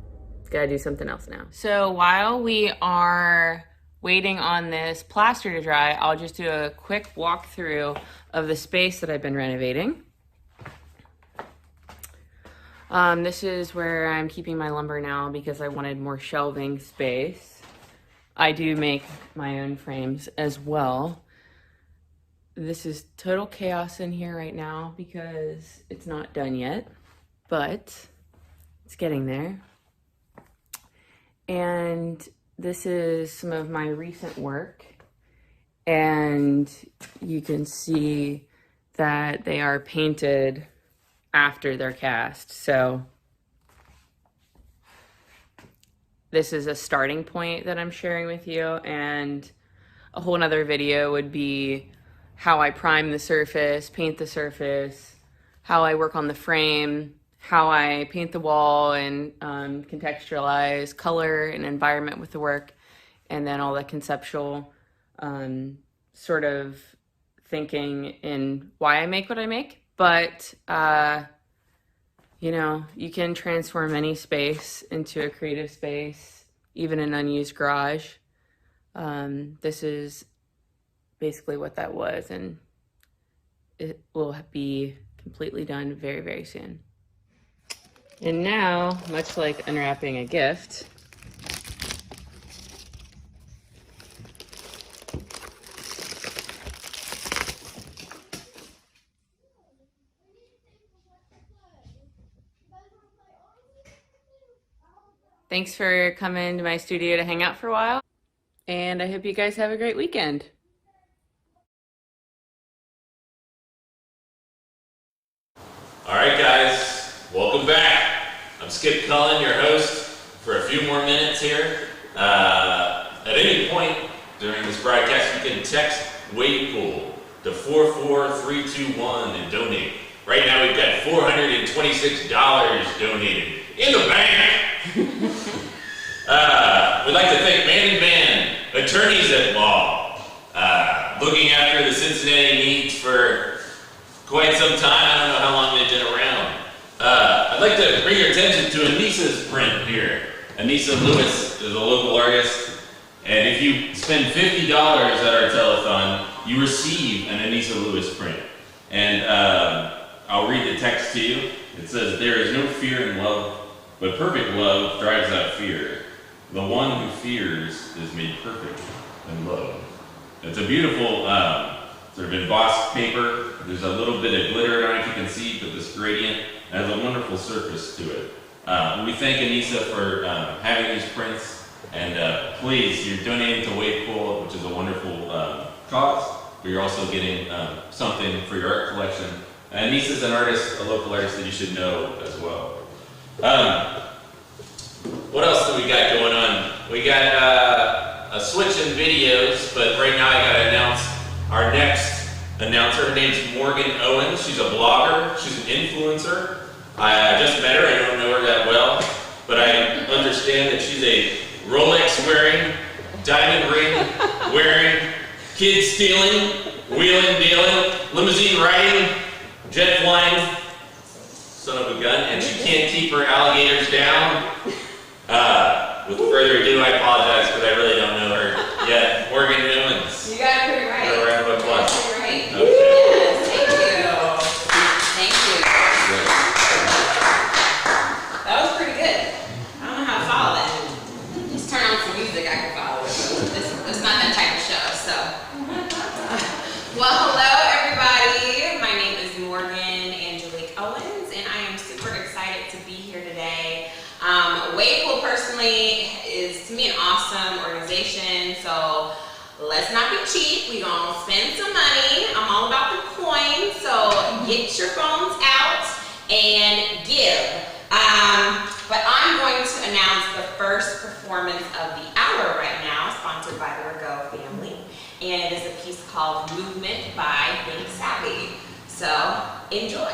gotta do something else now. So while we are waiting on this plaster to dry, I'll just do a quick walkthrough of the space that I've been renovating. This is where I'm keeping my lumber now because I wanted more shelving space. I do make my own frames as well. This is total chaos in here right now because it's not done yet, but it's getting there. And this is some of my recent work, and you can see that they are painted after they're cast. So this is a starting point that I'm sharing with you, and a whole nother video would be how I prime the surface, paint the surface, how I work on the frame, how I paint the wall and contextualize color and environment with the work, and then all the conceptual sort of thinking in why I make what I make. But, you know, you can transform any space into a creative space, even an unused garage. This is basically what that was, and it will be completely done very, very soon. And now, much like unwrapping a gift, thanks for coming to my studio to hang out for a while, and I hope you guys have a great weekend. All right, guys, welcome back. I'm Skip Cullen, your host, for a few more minutes here. At any point during this broadcast, you can text WavePool to 44321 and donate. Right now, we've got $426 donated in the bank. We'd like to thank Man and Man, attorneys at law, looking after the Cincinnati needs for quite some time. I don't know how long they've been around. I'd like to bring your attention to Anissa's print here. Anissa Lewis is a local artist, and if you spend $50 at our telethon, you receive an Anissa Lewis print. And I'll read the text to you. It says, "There is no fear in love, but perfect love drives out fear. The one who fears is made perfect in love." It's a beautiful sort of embossed paper. There's a little bit of glitter, I don't know if you can see, but this gradient has a wonderful surface to it. We thank Anissa for having these prints, and please, you're donating to Wave Pool, which is a wonderful cause, but you're also getting something for your art collection. And Anissa's an artist, a local artist that you should know as well. What else do we got going on? We got a switch in videos, but right now I gotta announce our next announcer. Her name's Morgan Owens. She's a blogger. She's an influencer. I just met her. I don't know her that well, but I understand that she's a Rolex wearing, diamond ring wearing, kid stealing, wheeling dealing, limousine riding, jet flying son of a gun, and she can't keep her alligators down. With further ado, I apologize, but I really don't know her yet. Morgan Owens. You got it pretty right. A round of applause. Right. Okay. Yes, thank you. Thank you. That was pretty good. I don't know how to follow that. Just turn on some music, I can follow it. It's not that type of show, so. Well, hello everybody. My name is Morgan Angelique Owens, and I am super excited to be here today. Wave Pool personally is to me an awesome organization, so let's not be cheap. We're gonna spend some money. I'm all about the coin, so get your phones out and give. But I'm going to announce the first performance of the hour right now, sponsored by the Rego family, and it is a piece called Movement by Savy. So enjoy.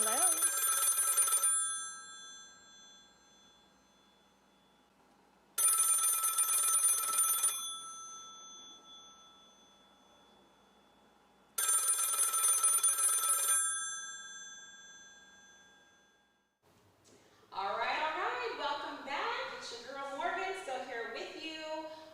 Hello. All right, welcome back. It's your girl Morgan, still here with you.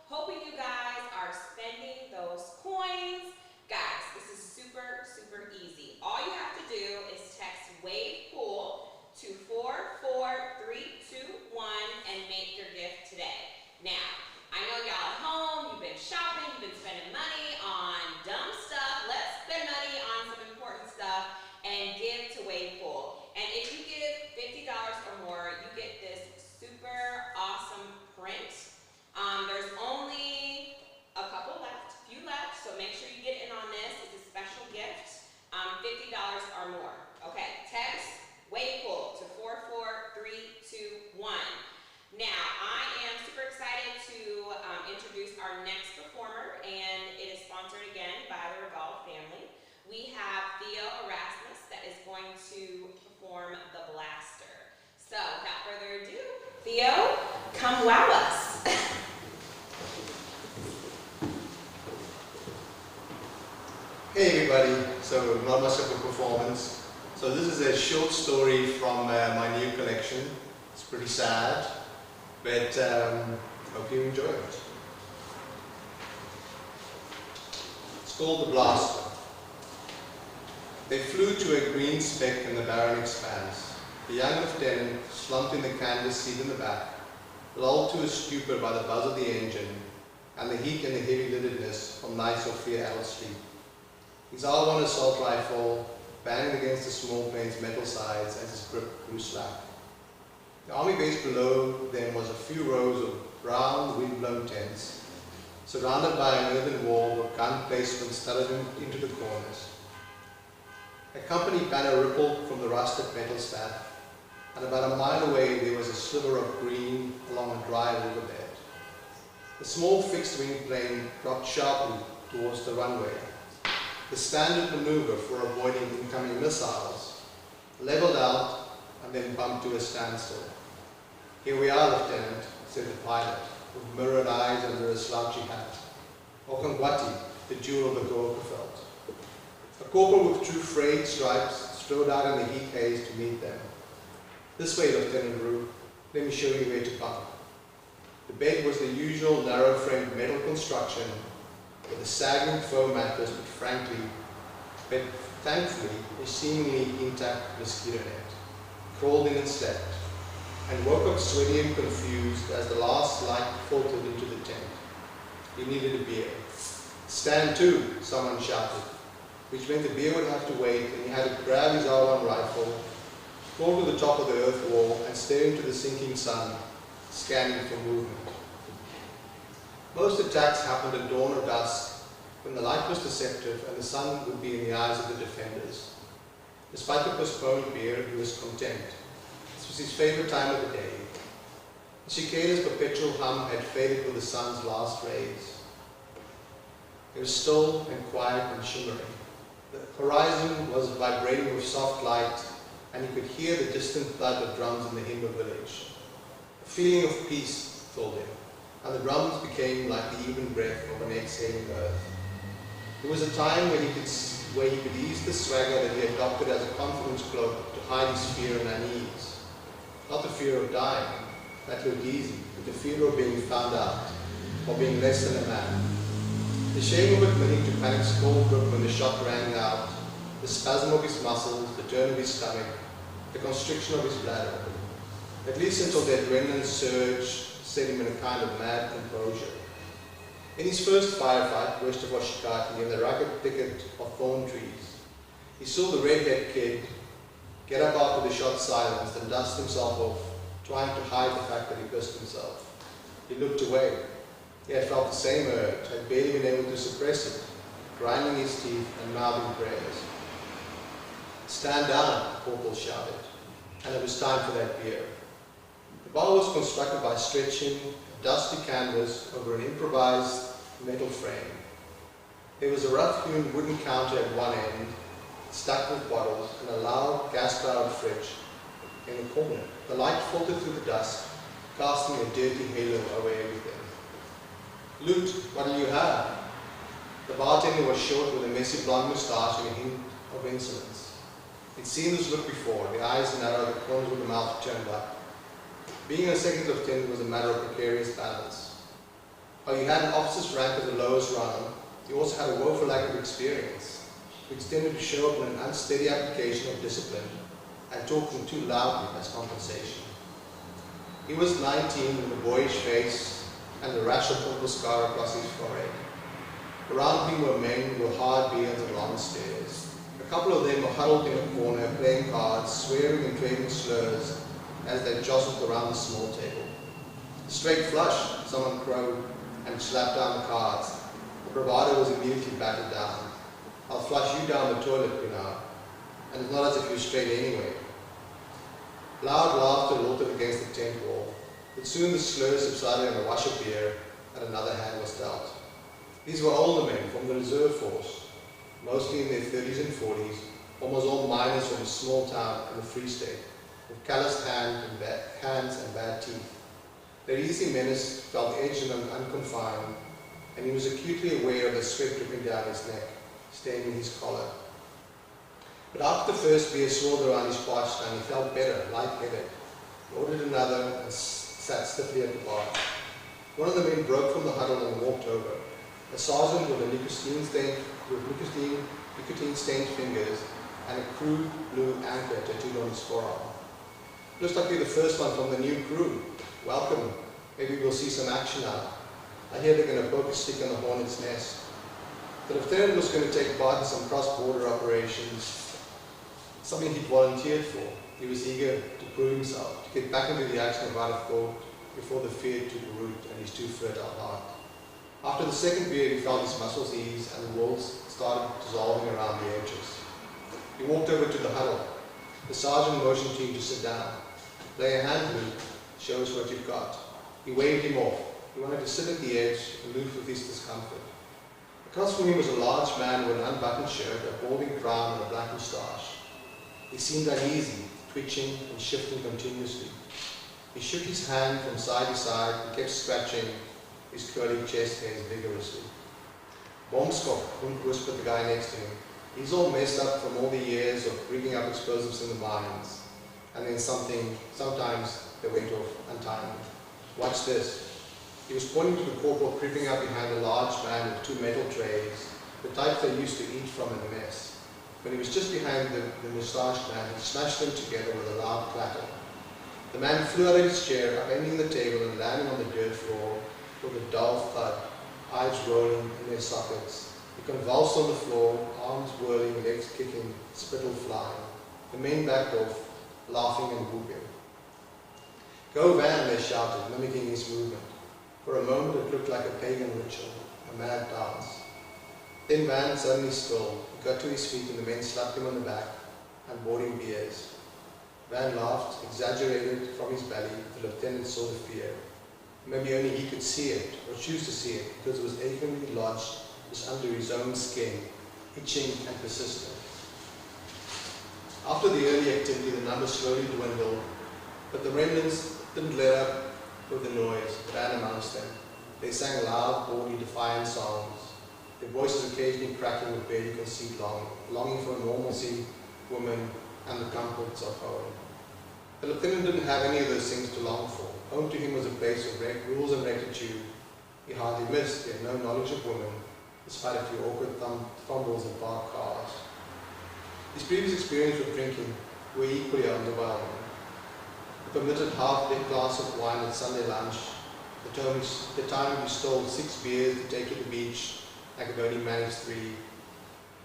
Hoping you guys are spending those coins. Guys, this is super, super easy. All you have to do is text Wave Pool to 44321 and make your gift today. Now, I know y'all at home, you've been shopping, you've been spending money on dumb stuff. Let's spend money on some important stuff and give to Wave Pool. And if you give $50 or more, you get this super awesome print. There's only a couple left, few left, so make sure you get in on this. It's a special gift, $50 or more. Okay, text WAVEPOOL to 44321. Now, I am super excited to introduce our next performer, and it is sponsored again by the Regal family. We have Theo Erasmus that is going to perform the Blaster. So, without further ado, Theo, come wow us. Hey everybody, so not much of a performance. So this is a short story from my new collection. It's pretty sad, but hope you enjoy it. It's called The Blaster. They flew to a green speck in the barren expanse. The young lieutenant slumped in the canvas seat in the back, lulled to a stupor by the buzz of the engine and the heat and the heavy-liddedness from nights of fear-addled sleep. His R1 assault rifle banged against the small plane's metal sides as his grip grew slack. The army base below them was a few rows of brown, wind-blown tents, surrounded by an earthen wall with gun placements studded into the corners. A company banner rippled from the rusted metal staff, and about a mile away there was a sliver of green along a dry riverbed. The small fixed-wing plane dropped sharply towards the runway. The standard maneuver for avoiding incoming missiles, leveled out and then bumped to a standstill. "Here we are, Lieutenant," said the pilot, with mirrored eyes under a slouchy hat. Okangwati, the jewel of the Gorkafelt. A corporal with two frayed stripes strode out in the heat haze to meet them. "This way, Lieutenant Rue. Let me show you where to bunk." The bed was the usual narrow-framed metal construction with a sagging foam mattress, but thankfully a seemingly intact mosquito net. Crawled in and slept, and woke up sweaty and confused as the last light filtered into the tent. He needed a beer. "Stand to," someone shouted, which meant the beer would have to wait, and he had to grab his R1 rifle, crawl to the top of the earth wall, and stare into the sinking sun, scanning for movement. Most attacks happened at dawn or dusk, when the light was deceptive and the sun would be in the eyes of the defenders. Despite the postponed beer, he was content. This was his favorite time of the day. The cicada's perpetual hum had faded with the sun's last rays. It was still and quiet and shimmering. The horizon was vibrating with soft light, and he could hear the distant thud of drums in the Himba village. A feeling of peace filled him, and the drums became like the even breath of an exhaling earth. There was a time when he could ease the swagger that he adopted as a confidence cloak to hide his fear and unease. Not the fear of dying, that looked easy, but the fear of being found out, or being less than a man. The shame of admitting to panic's cold grip when the shot rang out, the spasm of his muscles, the turn of his stomach, the constriction of his bladder. At least until that adrenaline surge set him in a kind of mad composure. In his first firefight, west of Oshikati, in the rugged thicket of thorn trees, he saw the red-haired kid get up after the shot silenced and dust himself off, trying to hide the fact that he pissed himself. He looked away. He had felt the same urge, had barely been able to suppress it, grinding his teeth and mouthing prayers. "Stand down," the corporal shouted, and it was time for that beer. The bar was constructed by stretching a dusty canvas over an improvised metal frame. There was a rough-hewn wooden counter at one end, stuck with bottles, and a loud, gas cloud fridge in the corner. The light filtered through the dusk, casting a dirty halo over everything. "Loot, what do you have?" The bartender was short with a messy blonde moustache and a hint of insolence. He'd seen this look before, the eyes narrow, the corners of the mouth turned up. Being a second lieutenant was a matter of precarious balance. While you had an officer's rank as the lowest rung, you also had a woeful lack of experience, which tended to show up in an unsteady application of discipline and talking too loudly as compensation. He was 19 with a boyish face and a rash of purple scar across his forehead. Around him were men with hard beards and long stares. A couple of them were huddled in a corner, playing cards, swearing and trading slurs as they jostled around the small table. "Straight flush," someone crowed and slapped down the cards. The bravado was immediately battered down. "I'll flush you down the toilet, you know. And it's not as if you're straight anyway." Loud laughter lilted against the tent wall, but soon the slurs subsided and a wash of beer and another hand was dealt. These were older men from the reserve force, mostly in their 30s and 40s, almost all miners from a small town in the Free State, with calloused hands and bad teeth. Their easy menace felt edged and unconfined, and he was acutely aware of the sweat dripping down his neck, staining his collar. But after the first beer swirled around his parched tongue, he felt better, light-headed. He ordered another and sat stiffly at the bar. One of the men broke from the huddle and walked over. A sergeant with nicotine-stained fingers and a crude blue anchor tattooed on his forearm. "Looks like you're the first one from the new crew. Welcome. Maybe we'll see some action now. I hear they're going to poke a stick on the hornet's nest." The lieutenant was going to take part in some cross-border operations, something he'd volunteered for. He was eager to prove himself, to get back into the action of out of thought before the fear took root in his too fertile heart. After the second beer, he felt his muscles ease and the walls started dissolving around the edges. He walked over to the huddle. The sergeant motioned to him to sit down. "Lay a hand, Luke. Show us what you've got." He waved him off. He wanted to sit at the edge, aloof with his discomfort. Across from him was a large man with an unbuttoned shirt, a balding crown, and a black moustache. He seemed uneasy, twitching and shifting continuously. He shook his hand from side to side and kept scratching his curly chest hairs vigorously. "Bombskop," whispered the guy next to him. "He's all messed up from all the years of rigging up explosives in the mines. And then sometimes they went off untimely. Watch this." He was pointing to the corporal creeping up behind a large man with 2 metal trays, the type they used to eat from in the mess. When he was just behind the moustached man, he smashed them together with a loud clatter. The man flew out of his chair, upending the table and landing on the dirt floor with a dull thud, eyes rolling in their sockets. He convulsed on the floor, arms whirling, legs kicking, spittle flying. The men backed off, laughing and whooping. "Go Van," they shouted, mimicking his movement. For a moment it looked like a pagan ritual, a mad dance. Then Van suddenly stilled. He got to his feet and the men slapped him on the back and bought him beers. Van laughed, exaggerated from his belly. The lieutenant saw the fear. Maybe only he could see it, or choose to see it, because it was achingly lodged just under his own skin, itching and persistent. After the early activity, the numbers slowly dwindled, but the remnants didn't let up with the noise, Van amongst them. They sang loud, bawdy, defiant songs, their voices occasionally cracking with barely conceived longing for normalcy, women, and the comforts of home. The lieutenant didn't have any of those things to long for. Home to him was a place of rules and rectitude. He hardly missed, he had no knowledge of women, despite a few awkward fumbles in parked cars. His previous experience with drinking were equally underwhelming. The permitted half-big glass of wine at Sunday lunch, the time he stole 6 beers to take to the beach, I could only manage 3.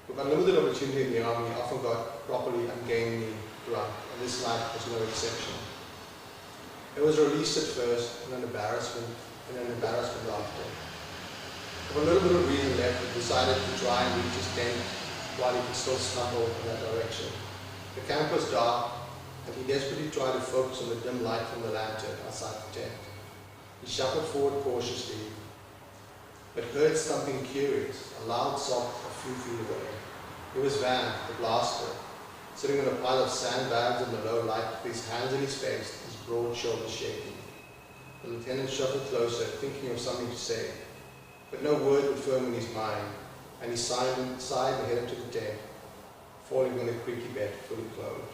With unlimited opportunity in the army, he often got properly and gamely drunk, and this night was no exception. It was released at first, and an embarrassment after. With a little bit of reason left, he decided to try and reach his tent while he could still stumble in that direction. The camp was dark, and he desperately tried to focus on the dim light from the lantern outside the tent. He shuffled forward cautiously, but heard something curious, a loud sob a few feet away. It was Van, the blaster, sitting on a pile of sandbags in the low light with his hands in his face, his broad shoulders shaking. The lieutenant shuffled closer, thinking of something to say, but no word would firm in his mind, and he sighed and headed to the tent, falling on a creaky bed, fully clothed.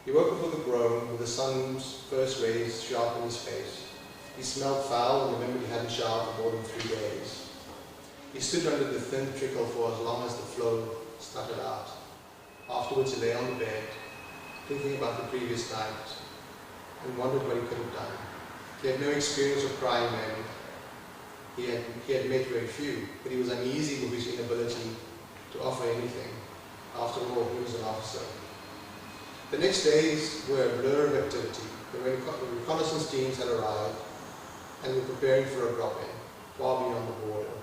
He woke up with a groan, with the sun's first rays sharp in his face. He smelled foul and remembered he hadn't showered for more than 3 days. He stood under the thin trickle for as long as the flow stuttered out. Afterwards he lay on the bed, thinking about the previous night, and wondered what he could have done. He had no experience of crying men. He had met very few, but he was uneasy with his inability to offer anything. After all, he was an officer. The next days were a blur of activity. The reconnaissance teams had arrived and were preparing for a drop-in, far beyond the border.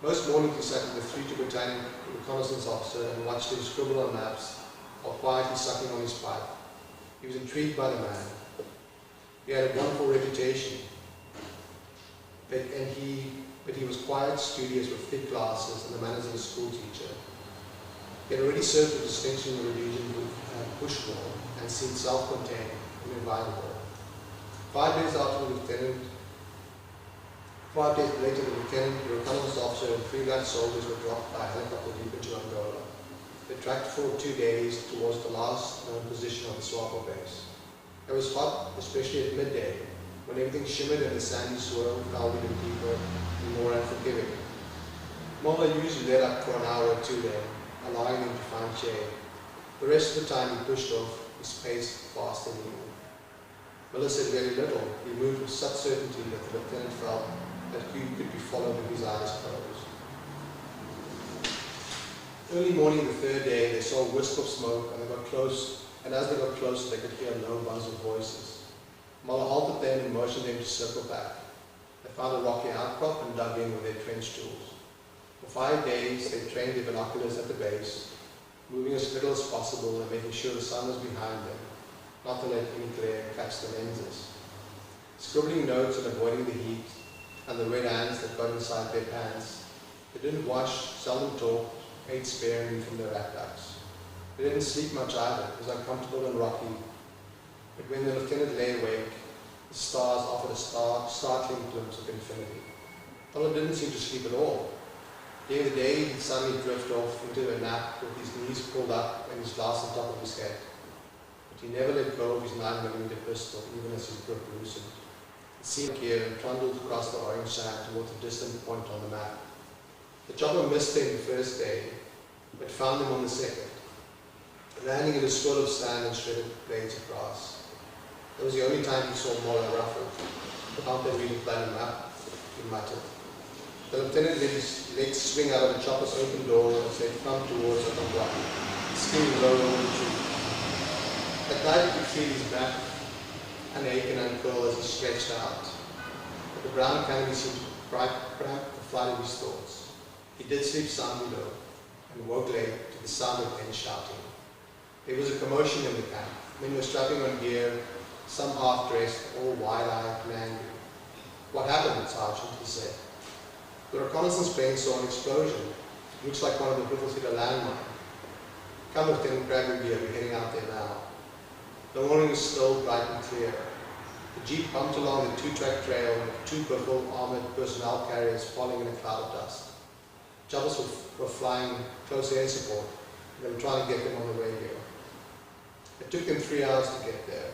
Most mornings he sat with the 3rd Battalion reconnaissance officer and watched him scribble on maps while quietly sucking on his pipe. He was intrigued by the man. He had a wonderful reputation, but he was quiet, studious, with thick glasses and the manners of a school teacher. He had already served with distinction in the region with Bushmore and seemed self-contained and inviolable. 5 days later, the lieutenant, the reconnaissance officer, and 3 Dutch soldiers were dropped by helicopter deep into Angola. They tracked for 2 days towards the last known position of the Swapo base. It was hot, especially at midday, when everything shimmered and the sandy soil felt even deeper and more unforgiving. Mullah usually let up for an hour or 2 then, allowing them to find shade. The rest of the time he pushed off, his pace fast and even. Miller said very little. He moved with such certainty that the lieutenant felt that he could be followed with his eyes closed. Early morning the 3rd day, they saw a wisp of smoke and as they got closer they could hear a low buzz of voices. Mullah halted them and motioned them to circle back. They found a rocky outcrop and dug in with their trench tools. For 5 days they trained their binoculars at the base, moving as little as possible and making sure the sun was behind them, not to let any glare catch the lenses. Scribbling notes and avoiding the heat and the red ants that got inside their pants. They didn't wash, seldom talked, ate sparingly from their rat ducks. They didn't sleep much either. It was uncomfortable and rocky. But when the lieutenant lay awake, the stars offered a startling glimpse of infinity. Mullah didn't seem to sleep at all. During the day, he'd suddenly drift off into a nap with his knees pulled up and his glass on top of his head. But he never let go of his 9mm pistol, even as his grip loosened. It seemed here and trundled across the orange sand towards a distant point on the map. The chopper missed him the first day, but found him on the second, landing in a swirl of sand and shredded blades of grass. That was the only time he saw Mullah ruffled. Can't they really plan him up? He muttered. The lieutenant let his legs swing out of the chopper's open door and said, "Come towards us on rock," skimming low over the tree. At night he could feel his back unache and uncurl as he stretched out. But the brown canopy seemed to cramp the flight of his thoughts. He did sleep soundly though, and woke late to the sound of men shouting. There was a commotion in the camp. Men were strapping on gear, some half-dressed, all wide-eyed and angry. "What happened, Sergeant?" he said. The reconnaissance plane saw an explosion. It looks like one of the Brittles hit a landmine. "Come, Lieutenant Craggy, we're heading out there now." The morning was still bright and clear. The jeep bumped along the 2-track trail with 2 Brittl armored personnel carriers falling in a cloud of dust. Choppers were flying close air support, and they were trying to get them on the radio. It took them 3 hours to get there.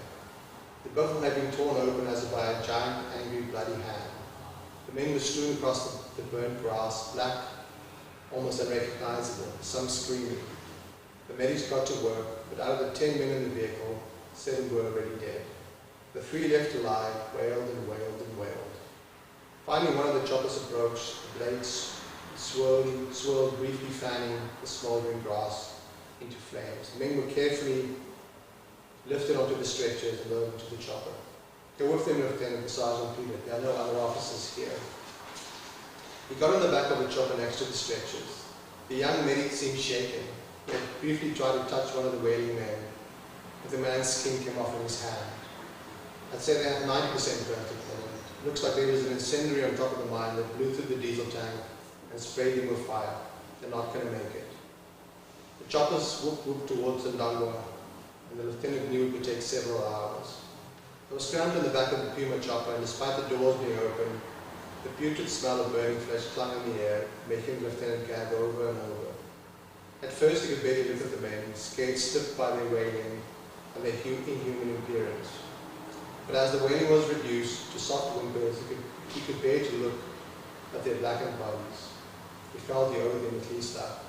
The Brittl had been torn open as if by a giant, angry, bloody hand. The men were strewn across the burnt grass, black, almost unrecognizable, some screaming. The medics got to work, but out of the 10 men in the vehicle, 7 were already dead. The 3 left alive wailed and wailed and wailed. Finally, one of the choppers approached, the blades swirled, briefly fanning the smoldering grass into flames. The men were carefully lifted onto the stretchers and loaded to the chopper. "Go with them, Lieutenant," the sergeant pleaded. "There are no other officers here." He got on the back of the chopper next to the stretchers. The young medic seemed shaken. He had briefly tried to touch one of the wailing men, but the man's skin came off in his hand. "I'd say they had 90% burnt, Lieutenant. It looks like there was an incendiary on top of the mine that blew through the diesel tank and sprayed them with fire. They're not going to make it." The choppers whooped towards Ndangwa, and the lieutenant knew it would take several hours. I was crammed in the back of the Puma chopper, and despite the doors being open, the putrid smell of burning flesh clung in the air, making the lieutenant gag over and over. At first he could barely look at the men, scared stiff by their wailing and their inhuman appearance. But as the wailing was reduced to soft whimpers, he could bear to look at their blackened bodies. He felt he owed them at least that.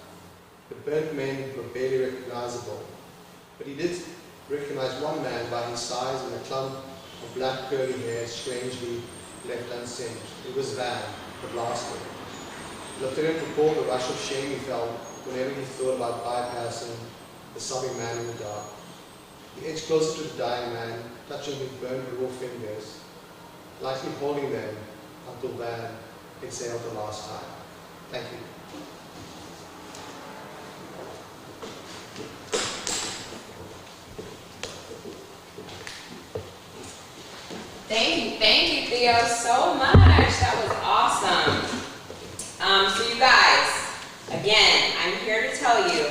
The burnt men were barely recognizable, but he did recognize one man by his size and a clump of black curly hair strangely left unsinged. It was Van, the blaster. The lieutenant recalled the rush of shame he felt whenever he thought about bypassing the sobbing man in the dark. He edged closer to the dying man, touching his burned raw fingers, lightly holding them until Van exhaled the last time. Thank you. Thank you, Theo, so much. That was awesome. So you guys, again, I'm here to tell you,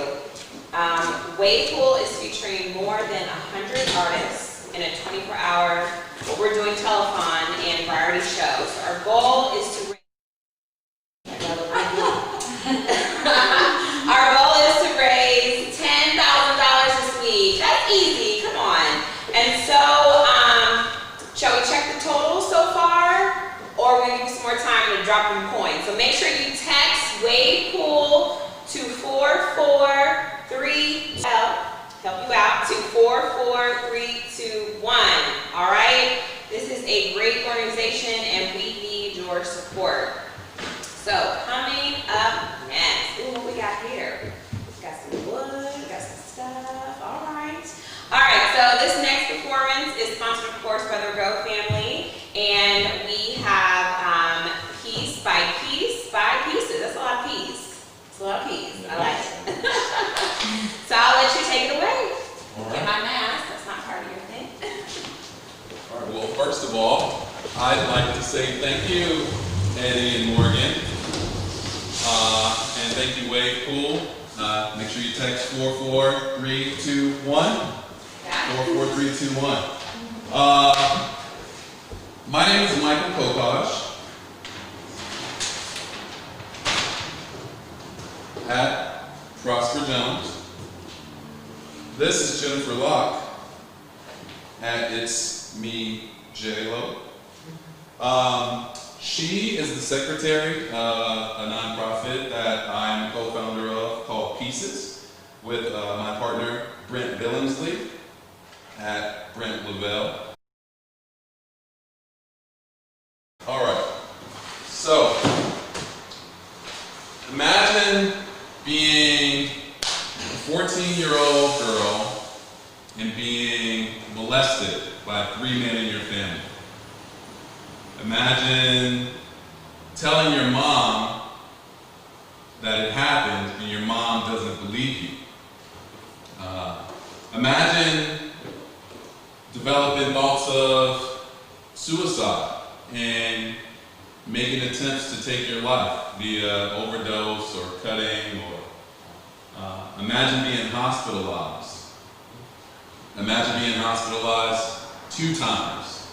Wave Pool is featuring more than 100 artists in a 24-hour, what we're doing, telethon and variety shows. So our goal is to raise $10,000 this week. That's easy, come on. And so, shall we check the total so far? Or we'll give you some more time to drop in coins. So make sure you text Wave Pool to 443, help you out, to 44321. All right? This is a great organization and we need your support. So coming up next, ooh, what we got here? We got some wood, we got some stuff, all right. All right, so this next performance is sponsored, of course, by the Go family, and we have piece by piece by pieces. That's a lot of piece. That's a lot of piece. I like it. So I'll let you take it away. All Get right. my mask. That's not part of your thing. All right. Well, first of all, I'd like to say thank you, Eddie and Morgan, and thank you, Wave Pool. Make sure you text 44321. 44321. My name is Michael Kopach at Prosper Jones. This is Jennifer Locke at It's Me J-Lo. She is the secretary of a nonprofit that I'm a co-founder of called Pieces with my partner Brent Billingsley at Brent Lavelle. All right, so imagine being a 14-year-old girl and being molested by 3 men in your family. Imagine telling your mom that it happened and your mom doesn't believe you. Imagine developing thoughts of suicide and making attempts to take your life via overdose or cutting, or imagine being hospitalized. Imagine being hospitalized 2 times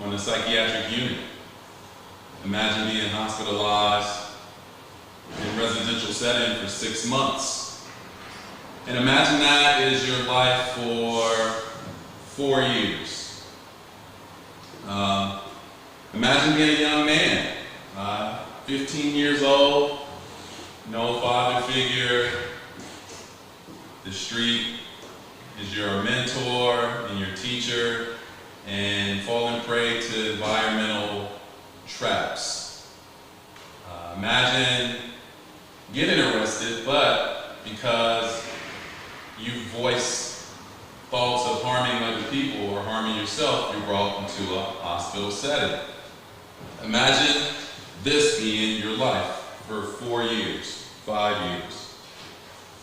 on a psychiatric unit. Imagine being hospitalized in residential setting for 6 months. And imagine that is your life for 4 years. Imagine being a young man, 15 years old, no father figure. The street is your mentor and your teacher, and falling prey to environmental traps. Imagine getting arrested, but because you voice thoughts of harming other people or harming yourself, you're brought into a hospital setting. Imagine this being your life for 4 years, 5 years.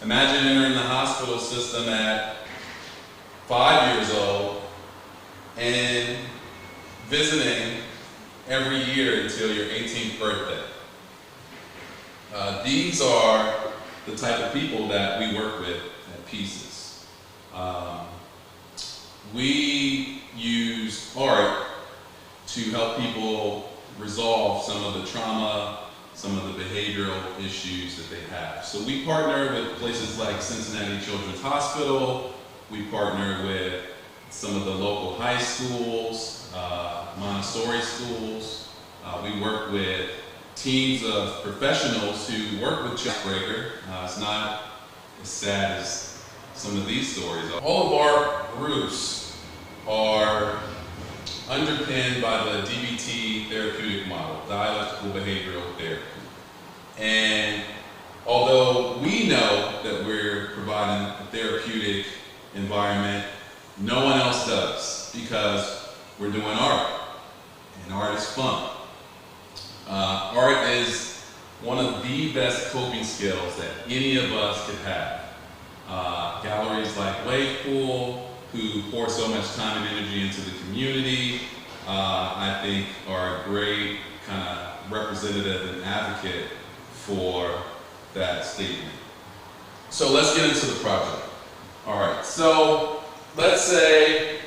Imagine entering the hospital system at 5 years old and visiting every year until your 18th birthday. These are the type of people that we work with at Pieces. We use art to help people resolve some of the trauma, some of the behavioral issues that they have. So we partner with places like Cincinnati Children's Hospital. We partner with some of the local high schools, Montessori schools. We work with teams of professionals who work with Checkbreaker. It's not as sad as some of these stories. All of our groups are underpinned by the DBT therapeutic model, dialectical behavioral therapy. And although we know that we're providing a therapeutic environment, no one else does, because we're doing art, and art is fun. Art is one of the best coping skills that any of us could have. Galleries like Wave Pool, who pour so much time and energy into the community, I think are a great kind of representative and advocate for that statement. So let's get into the project. All right, so let's say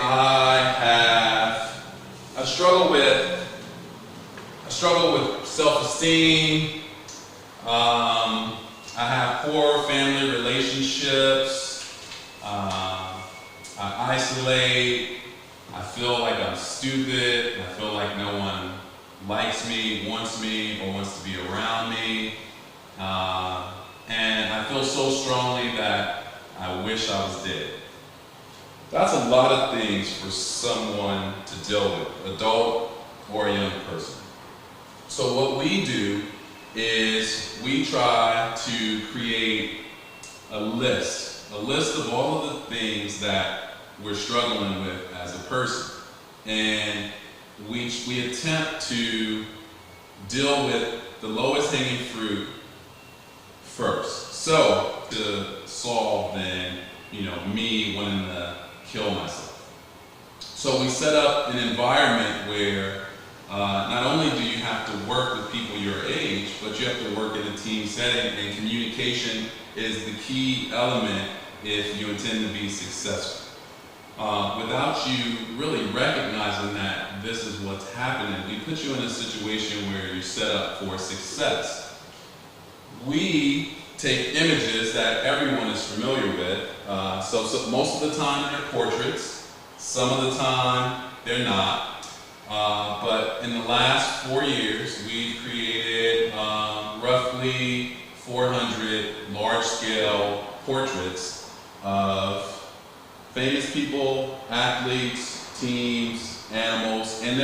I struggle with self-esteem. I have poor family relationships. I isolate. I feel like I'm stupid. I feel like no one likes me, or wants to be around me. And I feel so strongly that I wish I was dead. That's a lot of things for someone to deal with, adult or a young person. So what we do is we try to create a list of all of the things that we're struggling with as a person. And we attempt to deal with the lowest hanging fruit first. So to solve then, me wanting to kill myself. So we set up an environment where not only do you have to work with people your age, but you have to work in a team setting, and communication is the key element if you intend to be successful. Without you really recognizing that this is what's happening, we put you in a situation where you're set up for success. We take images that everyone is familiar with. So most of the time they're portraits, some of the time they're not. But in the last 4 years, we've created roughly 400 large-scale portraits of famous people, athletes, teams, animals, and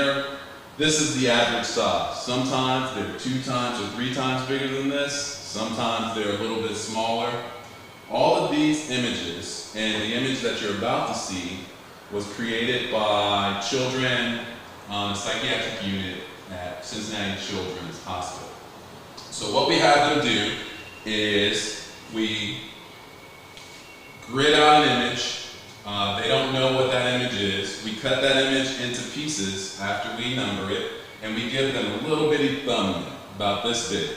this is the average size. Sometimes they're 2 times or 3 times bigger than this. Sometimes they're a little bit smaller. All of these images, and the image that you're about to see, was created by children on a psychiatric unit at Cincinnati Children's Hospital. So what we have them do is we grid out an image. They don't know what that image is. We cut that image into pieces after we number it, and we give them a little bitty thumbnail, about this big.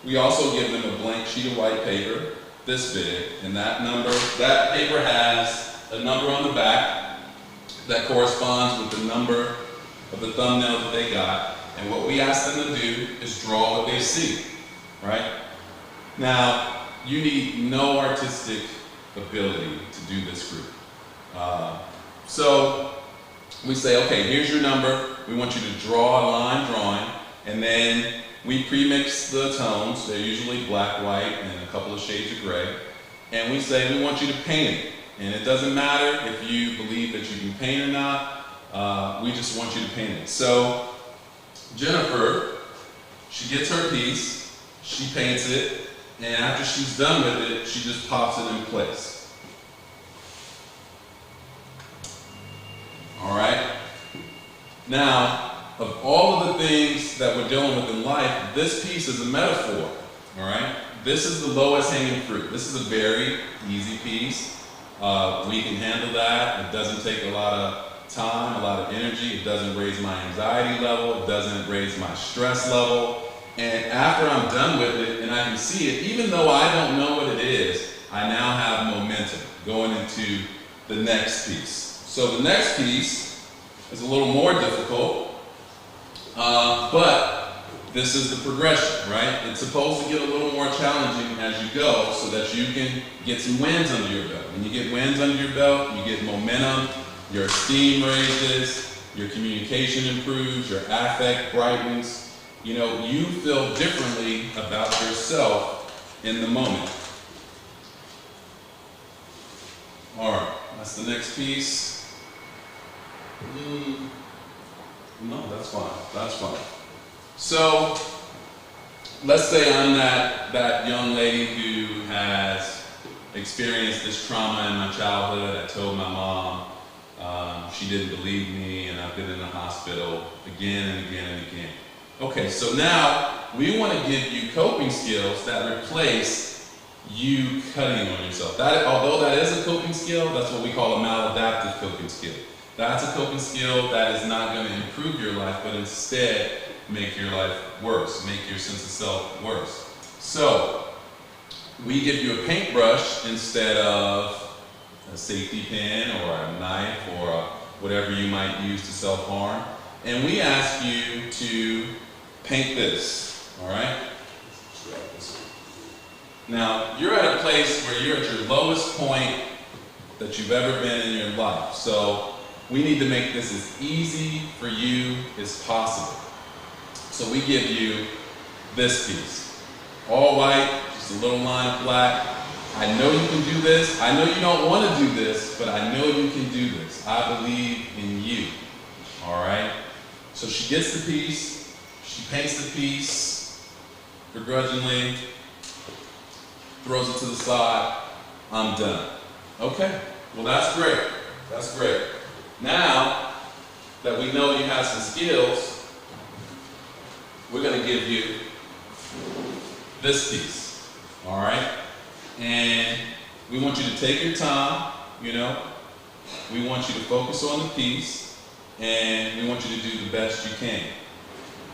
We also give them a blank sheet of white paper, this big, and that paper has a number on the back that corresponds with the number of the thumbnail that they got. And what we ask them to do is draw what they see, right? Now, you need no artistic ability to do this group. So we say, okay, here's your number. We want you to draw a line drawing, and then we pre-mix the tones. They're usually black, white, and a couple of shades of gray. And we say we want you to paint it. And it doesn't matter if you believe that you can paint or not. We just want you to paint it. So Jennifer, she gets her piece, she paints it, and after she's done with it, she just pops it in place. All right? Now, of all of the things that we're dealing with in life, this piece is a metaphor, all right? This is the lowest hanging fruit. This is a very easy piece. We can handle that. It doesn't take a lot of time, a lot of energy. It doesn't raise my anxiety level. It doesn't raise my stress level. And after I'm done with it and I can see it, even though I don't know what it is, I now have momentum going into the next piece. So the next piece is a little more difficult, but this is the progression, right? It's supposed to get a little more challenging as you go so that you can get some wins under your belt. When you get wins under your belt, you get momentum, your esteem raises, your communication improves, your affect brightens. You know, you feel differently about yourself in the moment. All right, that's the next piece. No, that's fine, that's fine. So, let's say I'm that young lady who has experienced this trauma in my childhood. I told my mom, she didn't believe me, and I've been in the hospital again and again and again. Okay, so now we want to give you coping skills that replace you cutting on yourself. Although that is a coping skill, that's what we call a maladaptive coping skill. That's a coping skill that is not going to improve your life, but instead make your life worse, make your sense of self worse. So, we give you a paintbrush instead of a safety pin or a knife or whatever you might use to self-harm. And we ask you to paint this, all right? Now, you're at a place where you're at your lowest point that you've ever been in your life. So we need to make this as easy for you as possible. So we give you this piece. All white, just a little line of black. I know you can do this. I know you don't want to do this, but I know you can do this. I believe in you, all right? So she gets the piece, she paints the piece, begrudgingly, throws it to the side, I'm done. Okay, well that's great, that's great. Now that we know you have some skills, we're gonna give you this piece, all right? And we want you to take your time, you know, we want you to focus on the piece, and we want you to do the best you can.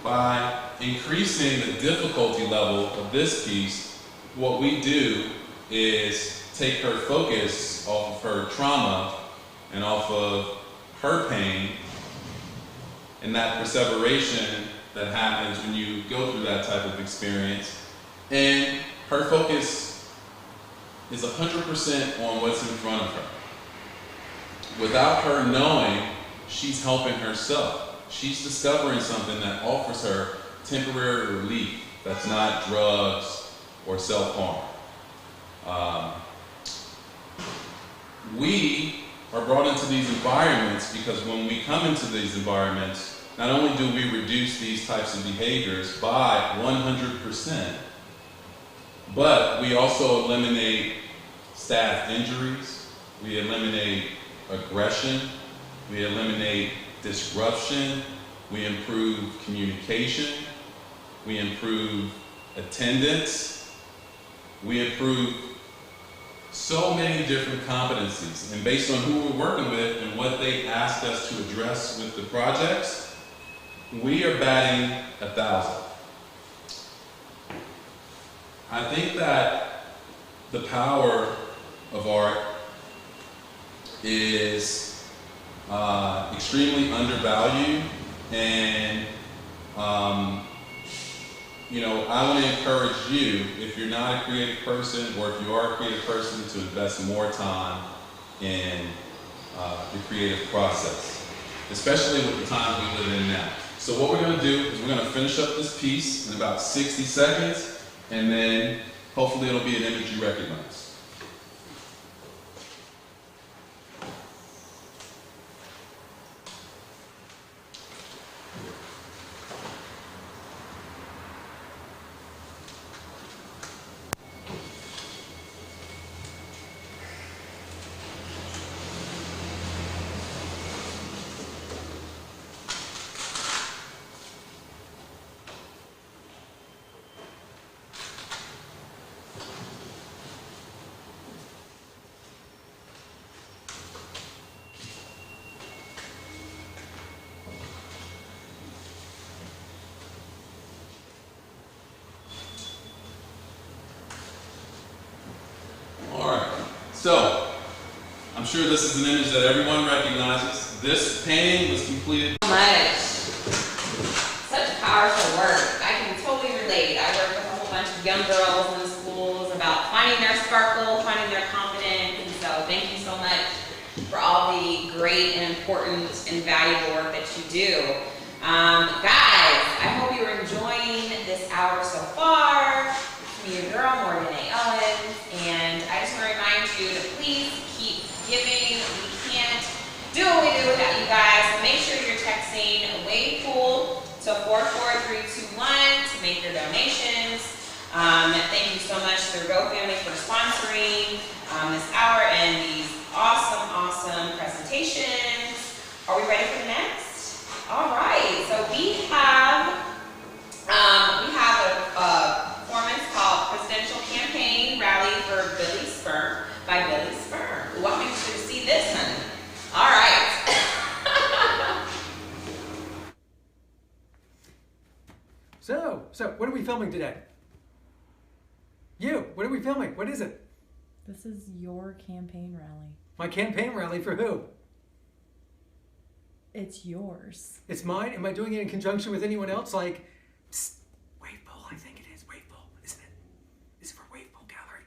By increasing the difficulty level of this piece, what we do is take her focus off of her trauma and off of her pain and that perseveration that happens when you go through that type of experience. And her focus is 100% on what's in front of her. Without her knowing, she's helping herself. She's discovering something that offers her temporary relief that's not drugs or self-harm. We are brought into these environments because when we come into these environments, not only do we reduce these types of behaviors by 100%, but we also eliminate staff injuries, we eliminate aggression, we eliminate disruption, we improve communication, we improve attendance, we improve so many different competencies. And based on who we're working with and what they asked us to address with the projects, we are batting 1,000. I think that the power of art is extremely undervalued, and you know, I want to encourage you, if you're not a creative person or if you are a creative person, to invest more time in the creative process, especially with the times we live in now. So what we're going to do is we're going to finish up this piece in about 60 seconds, and then hopefully it'll be an image you recognize. So, I'm sure this is an image that everyone recognizes. This painting was completed. So much. Such powerful work. I can totally relate. I work with a whole bunch of young girls in the schools about finding their sparkle, finding their confidence, and so thank you so much for all the great and important and valuable work that you do. Guys, I hope you're enjoying this hour so far. It's me, your girl, Morgan Yael, and I just want to remind you to please keep giving. We can't do what we do without you guys. So make sure you're texting Wave Pool to 44321 to make your donations. Thank you so much to the Go family for sponsoring this hour and these awesome presentations. Are we ready for the next? All right, so we have a performance called Presidential Campaign Rally for Billy Sperm by Billy Sperm. Ooh, I'm anxious to see this, honey. All right. So what are we filming today? What are we filming? What is it? This is your campaign rally. My campaign rally for who? It's yours. It's mine? Am I doing it in conjunction with anyone else? Like, psst, Wave Pool, I think it is. Wave Pool, isn't it? Is it for Wave Pool Gallery?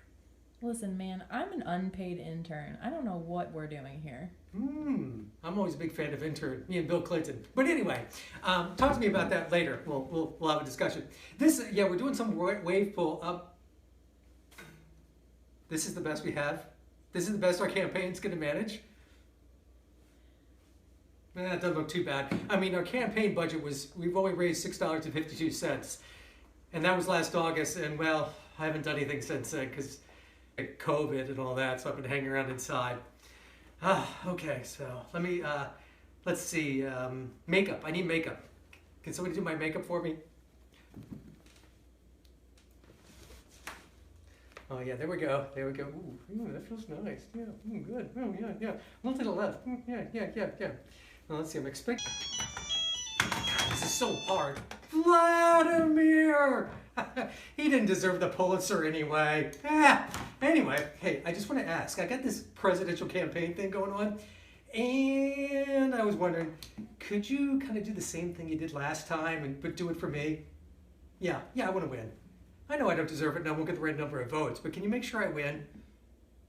Listen, man, I'm an unpaid intern. I don't know what we're doing here. I'm always a big fan of intern, me and Bill Clinton. But anyway, talk to me about that later. We'll have a discussion. We're doing some Wave Pool. This is the best we have. This is the best our campaign's going to manage. That doesn't look too bad. I mean, our campaign budget we've only raised $6.52. And that was last August, and well, I haven't done anything since then because COVID and all that, so I've been hanging around inside. Okay, so let's see, makeup. I need makeup. Can somebody do my makeup for me? Oh yeah, there we go. Ooh, that feels nice. Yeah, good. Oh yeah. A little to the left. Yeah. Well, let's see, I'm expecting... God, this is so hard. Vladimir! He didn't deserve the Pulitzer anyway. Anyway, hey, I just want to ask. I got this presidential campaign thing going on, and I was wondering, could you kind of do the same thing you did last time, but do it for me? Yeah, I want to win. I know I don't deserve it and I won't get the right number of votes, but can you make sure I win?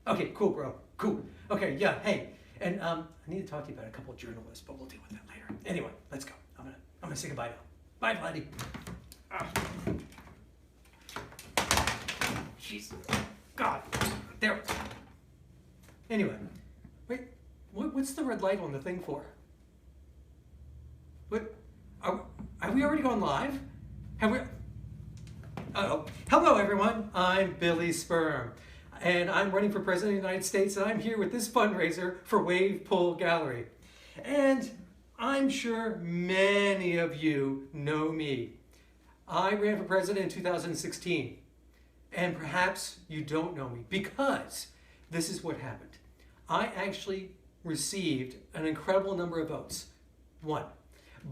Okay, cool, bro. Cool. Okay, yeah, hey. And I need to talk to you about a couple of journalists, but we'll deal with that later. Anyway, let's go. I'm gonna say goodbye now. Bye, Vladdy. Jeez. God. There. Anyway, wait. What's the red light on the thing for? What? Are we already going live? Have we? Uh-oh. Hello, everyone. I'm Billy Sperm, and I'm running for President of the United States, and I'm here with this fundraiser for Wave Pool Gallery. And I'm sure many of you know me. I ran for president in 2016, and perhaps you don't know me because this is what happened. I actually received an incredible number of votes. 1.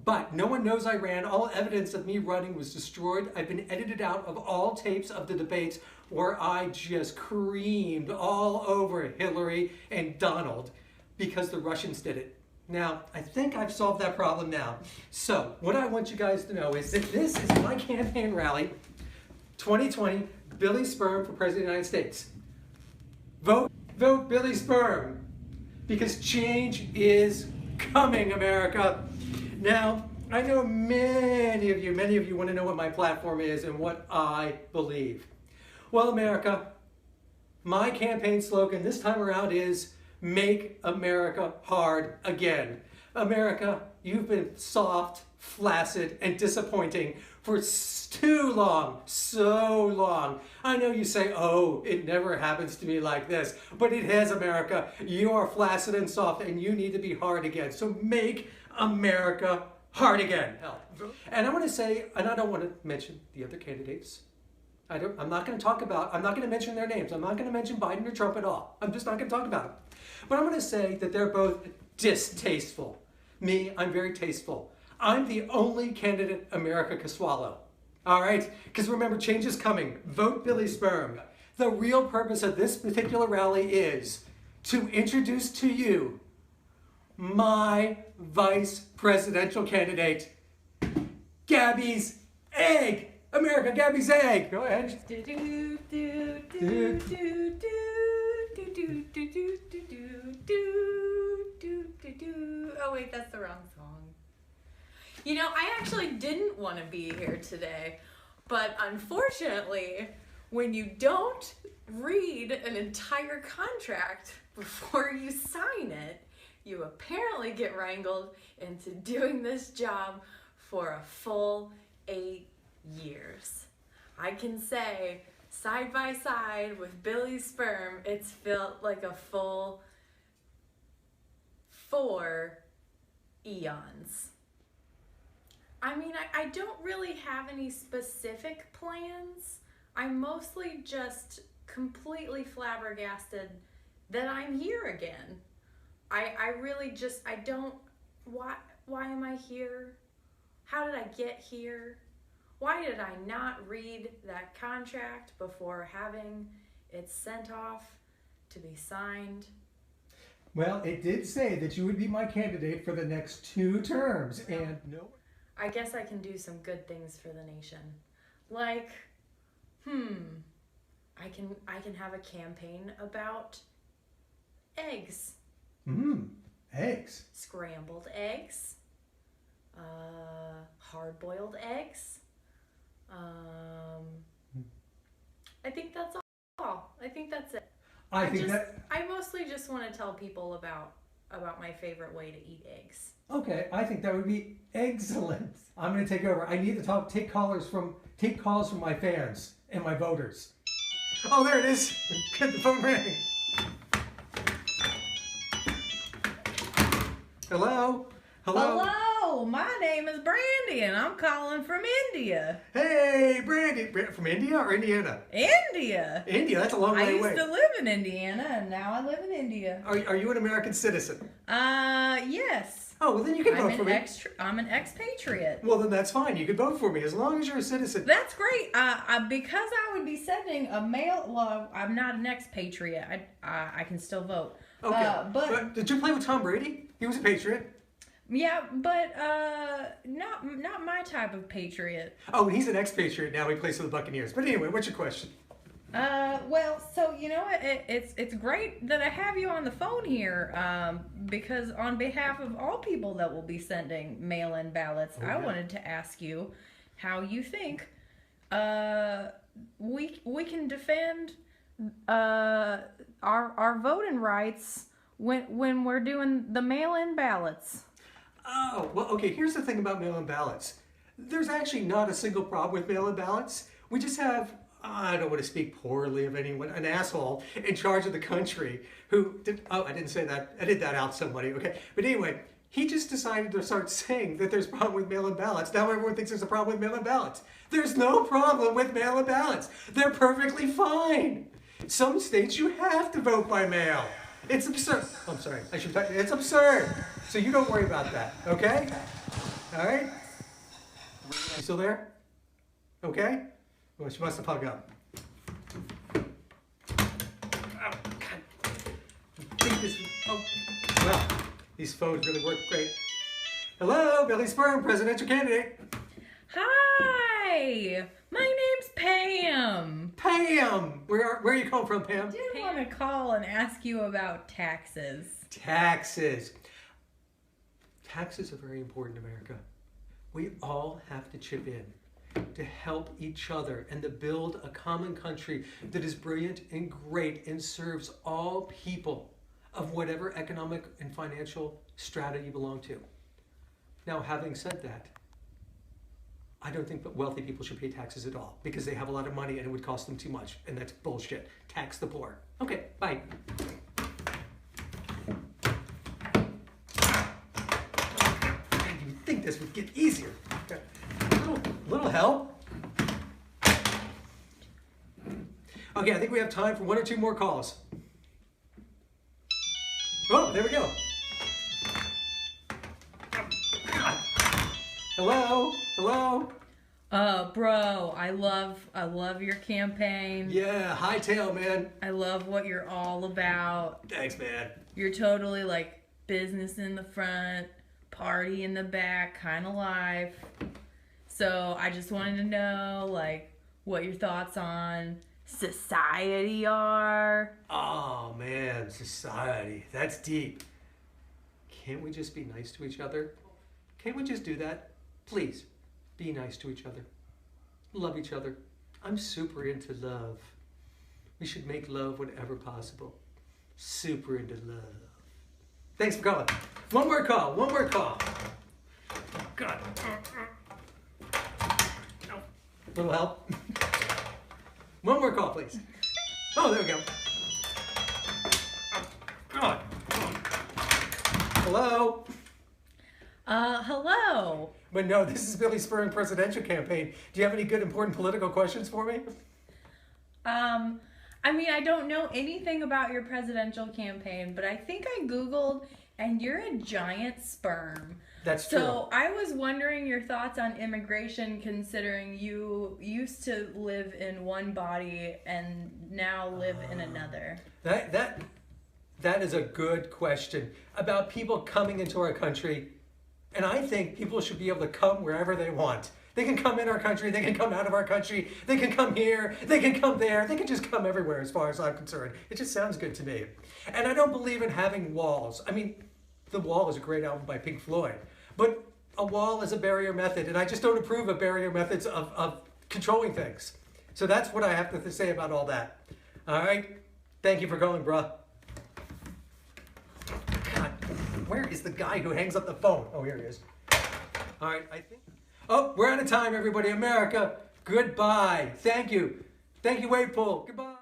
But no one knows I ran. All evidence of me running was destroyed. I've been edited out of all tapes of the debates where I just creamed all over Hillary and Donald because the Russians did it. Now, I think I've solved that problem now. So, what I want you guys to know is that this is my campaign rally, 2020, Billy Sperm for President of the United States. Vote Billy Sperm, because change is coming, America. Now, I know many of you want to know what my platform is and what I believe. Well, America, my campaign slogan this time around is Make America Hard Again. America, you've been soft, flaccid, and disappointing for too long, so long. I know you say, oh, it never happens to me like this, but it has, America. You are flaccid and soft, and you need to be hard again. So make America hard again. And I want to say, and I don't want to mention the other candidates. I'm not going to mention their names. I'm not going to mention Biden or Trump at all. I'm just not going to talk about them. But I'm going to say that they're both distasteful. Me, I'm very tasteful. I'm the only candidate America can swallow. All right? Because remember, change is coming. Vote Billy Sperm. The real purpose of this particular rally is to introduce to you my vice presidential candidate, Gabby's Egg. America, Gabby's Egg. Go ahead. Oh wait, that's the wrong song. You know, I actually didn't want to be here today, but unfortunately, when you don't read an entire contract before you sign it, you apparently get wrangled into doing this job for a full 8 years. I can say, side by side with Billy's sperm, it's felt like a full 4 eons. I mean, I don't really have any specific plans. I'm mostly just completely flabbergasted that I'm here again. I really just, I don't, why am I here? How did I get here? Why did I not read that contract before having it sent off to be signed? Well, it did say that you would be my candidate for the next 2 terms, and no. I guess I can do some good things for the nation. Like, I can have a campaign about eggs. Eggs. Scrambled eggs. Hard-boiled eggs. I think that's all. I think that's it. I mostly just want to tell people about my favorite way to eat eggs. Okay, I think that would be excellent. I'm going to take over. I need to take calls from my fans and my voters. Oh, there it is. Good, the phone rang. Hello? Hello, my name is Brandy and I'm calling from India. Hey, Brandy. From India or Indiana? India. India, that's a long way away. I used to live in Indiana and now I live in India. Are you an American citizen? Yes. Oh, well then you can vote for me. I'm an expatriate. Well then that's fine. You can vote for me as long as you're a citizen. That's great. Because I would be sending a mail. Well, I'm not an expatriate. I can still vote. Okay. But did you play with Tom Brady? He was a patriot. Yeah, but not my type of patriot. Oh, he's an expatriate now. He plays for the Buccaneers. But anyway, what's your question? Well, so you know what? It's great that I have you on the phone here, because on behalf of all people that will be sending mail-in ballots, I wanted to ask you how you think we can defend our voting rights when we're doing the mail-in ballots. Oh, well, okay. Here's the thing about mail-in ballots. There's actually not a single problem with mail-in ballots. We just have, I don't want to speak poorly of anyone, an asshole in charge of the country who did, I didn't say that. I did that out somebody, okay? But anyway, he just decided to start saying that there's a problem with mail-in ballots. Now everyone thinks there's a problem with mail-in ballots. There's no problem with mail-in ballots. They're perfectly fine. Some states you have to vote by mail. It's absurd. I'm sorry. It's absurd. So you don't worry about that, okay? All right? You still there? Okay? Well, she must have hung up. Oh, God. Well, these phones really work great. Hello, Billy Sperm, presidential candidate. Hi, my name's Pam. Pam! Where are you calling from, Pam? I did want to call and ask you about taxes. Taxes. Taxes are very important in America. We all have to chip in to help each other and to build a common country that is brilliant and great and serves all people of whatever economic and financial strata you belong to. Now, having said that, I don't think that wealthy people should pay taxes at all because they have a lot of money and it would cost them too much, and that's bullshit. Tax the poor. Okay, bye. You'd think this would get easier. Little help. Okay, I think we have time for 1 or 2 more calls. Oh, there we go. Hello? Hello? Bro, I love your campaign. Yeah, hightail, man. I love what you're all about. Thanks, man. You're totally like business in the front, party in the back kind of life. So I just wanted to know, like, what your thoughts on society are. Oh, man, society. That's deep. Can't we just be nice to each other? Can't we just do that? Please, be nice to each other. Love each other. I'm super into love. We should make love whenever possible. Super into love. Thanks for calling. One more call. God. Little help. One more call, please. Oh, there we go. God. Hello? Hello. But no, this is Billy Spurn presidential campaign. Do you have any good important political questions for me? I mean, I don't know anything about your presidential campaign, but I think I Googled and you're a giant sperm. That's true. So I was wondering your thoughts on immigration, considering you used to live in one body and now live in another. That is a good question about people coming into our country. And I think people should be able to come wherever they want. They can come in our country, they can come out of our country, they can come here, they can come there, they can just come everywhere as far as I'm concerned. It just sounds good to me. And I don't believe in having walls. I mean, The Wall is a great album by Pink Floyd, but a wall is a barrier method, and I just don't approve of barrier methods of controlling things. So that's what I have to say about all that. All right? Thank you for calling, bruh. God, where is the guy who hangs up the phone? Oh, here he is. All right, I think... Oh, we're out of time, everybody. America, goodbye. Thank you. Thank you, Wave Pool. Goodbye.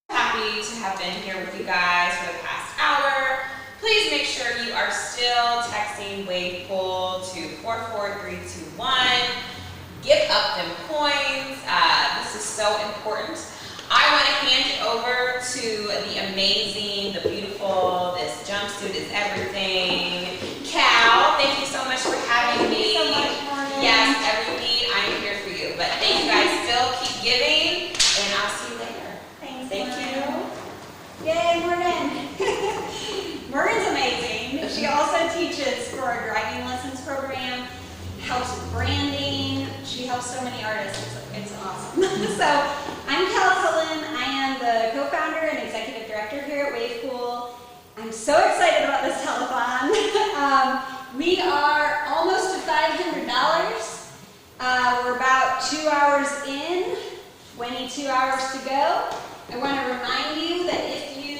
Happy to have been here with you guys for the past hour. Please make sure you are still texting Wave Pool to 44321. Give up them coins. This is so important. I want to hand it over to the amazing, the beautiful, this jumpsuit is everything. Cal, thank you so much for having me. Thank you so much, Morgan. Yes, every need, I am here for you. But thank you guys, still keep giving, and I'll see you later. Thanks, Thank Morgan. you. Yay, Morgan. Morgan's amazing. She also teaches for our driving lessons program, helps with branding. She helps so many artists. It's awesome. So I'm Cal Cullen. I am the co-founder and executive director here at Wave Pool. I'm so excited about this telethon. We are almost to $500. We're about 2 hours in, 22 hours to go. I want to remind you that if you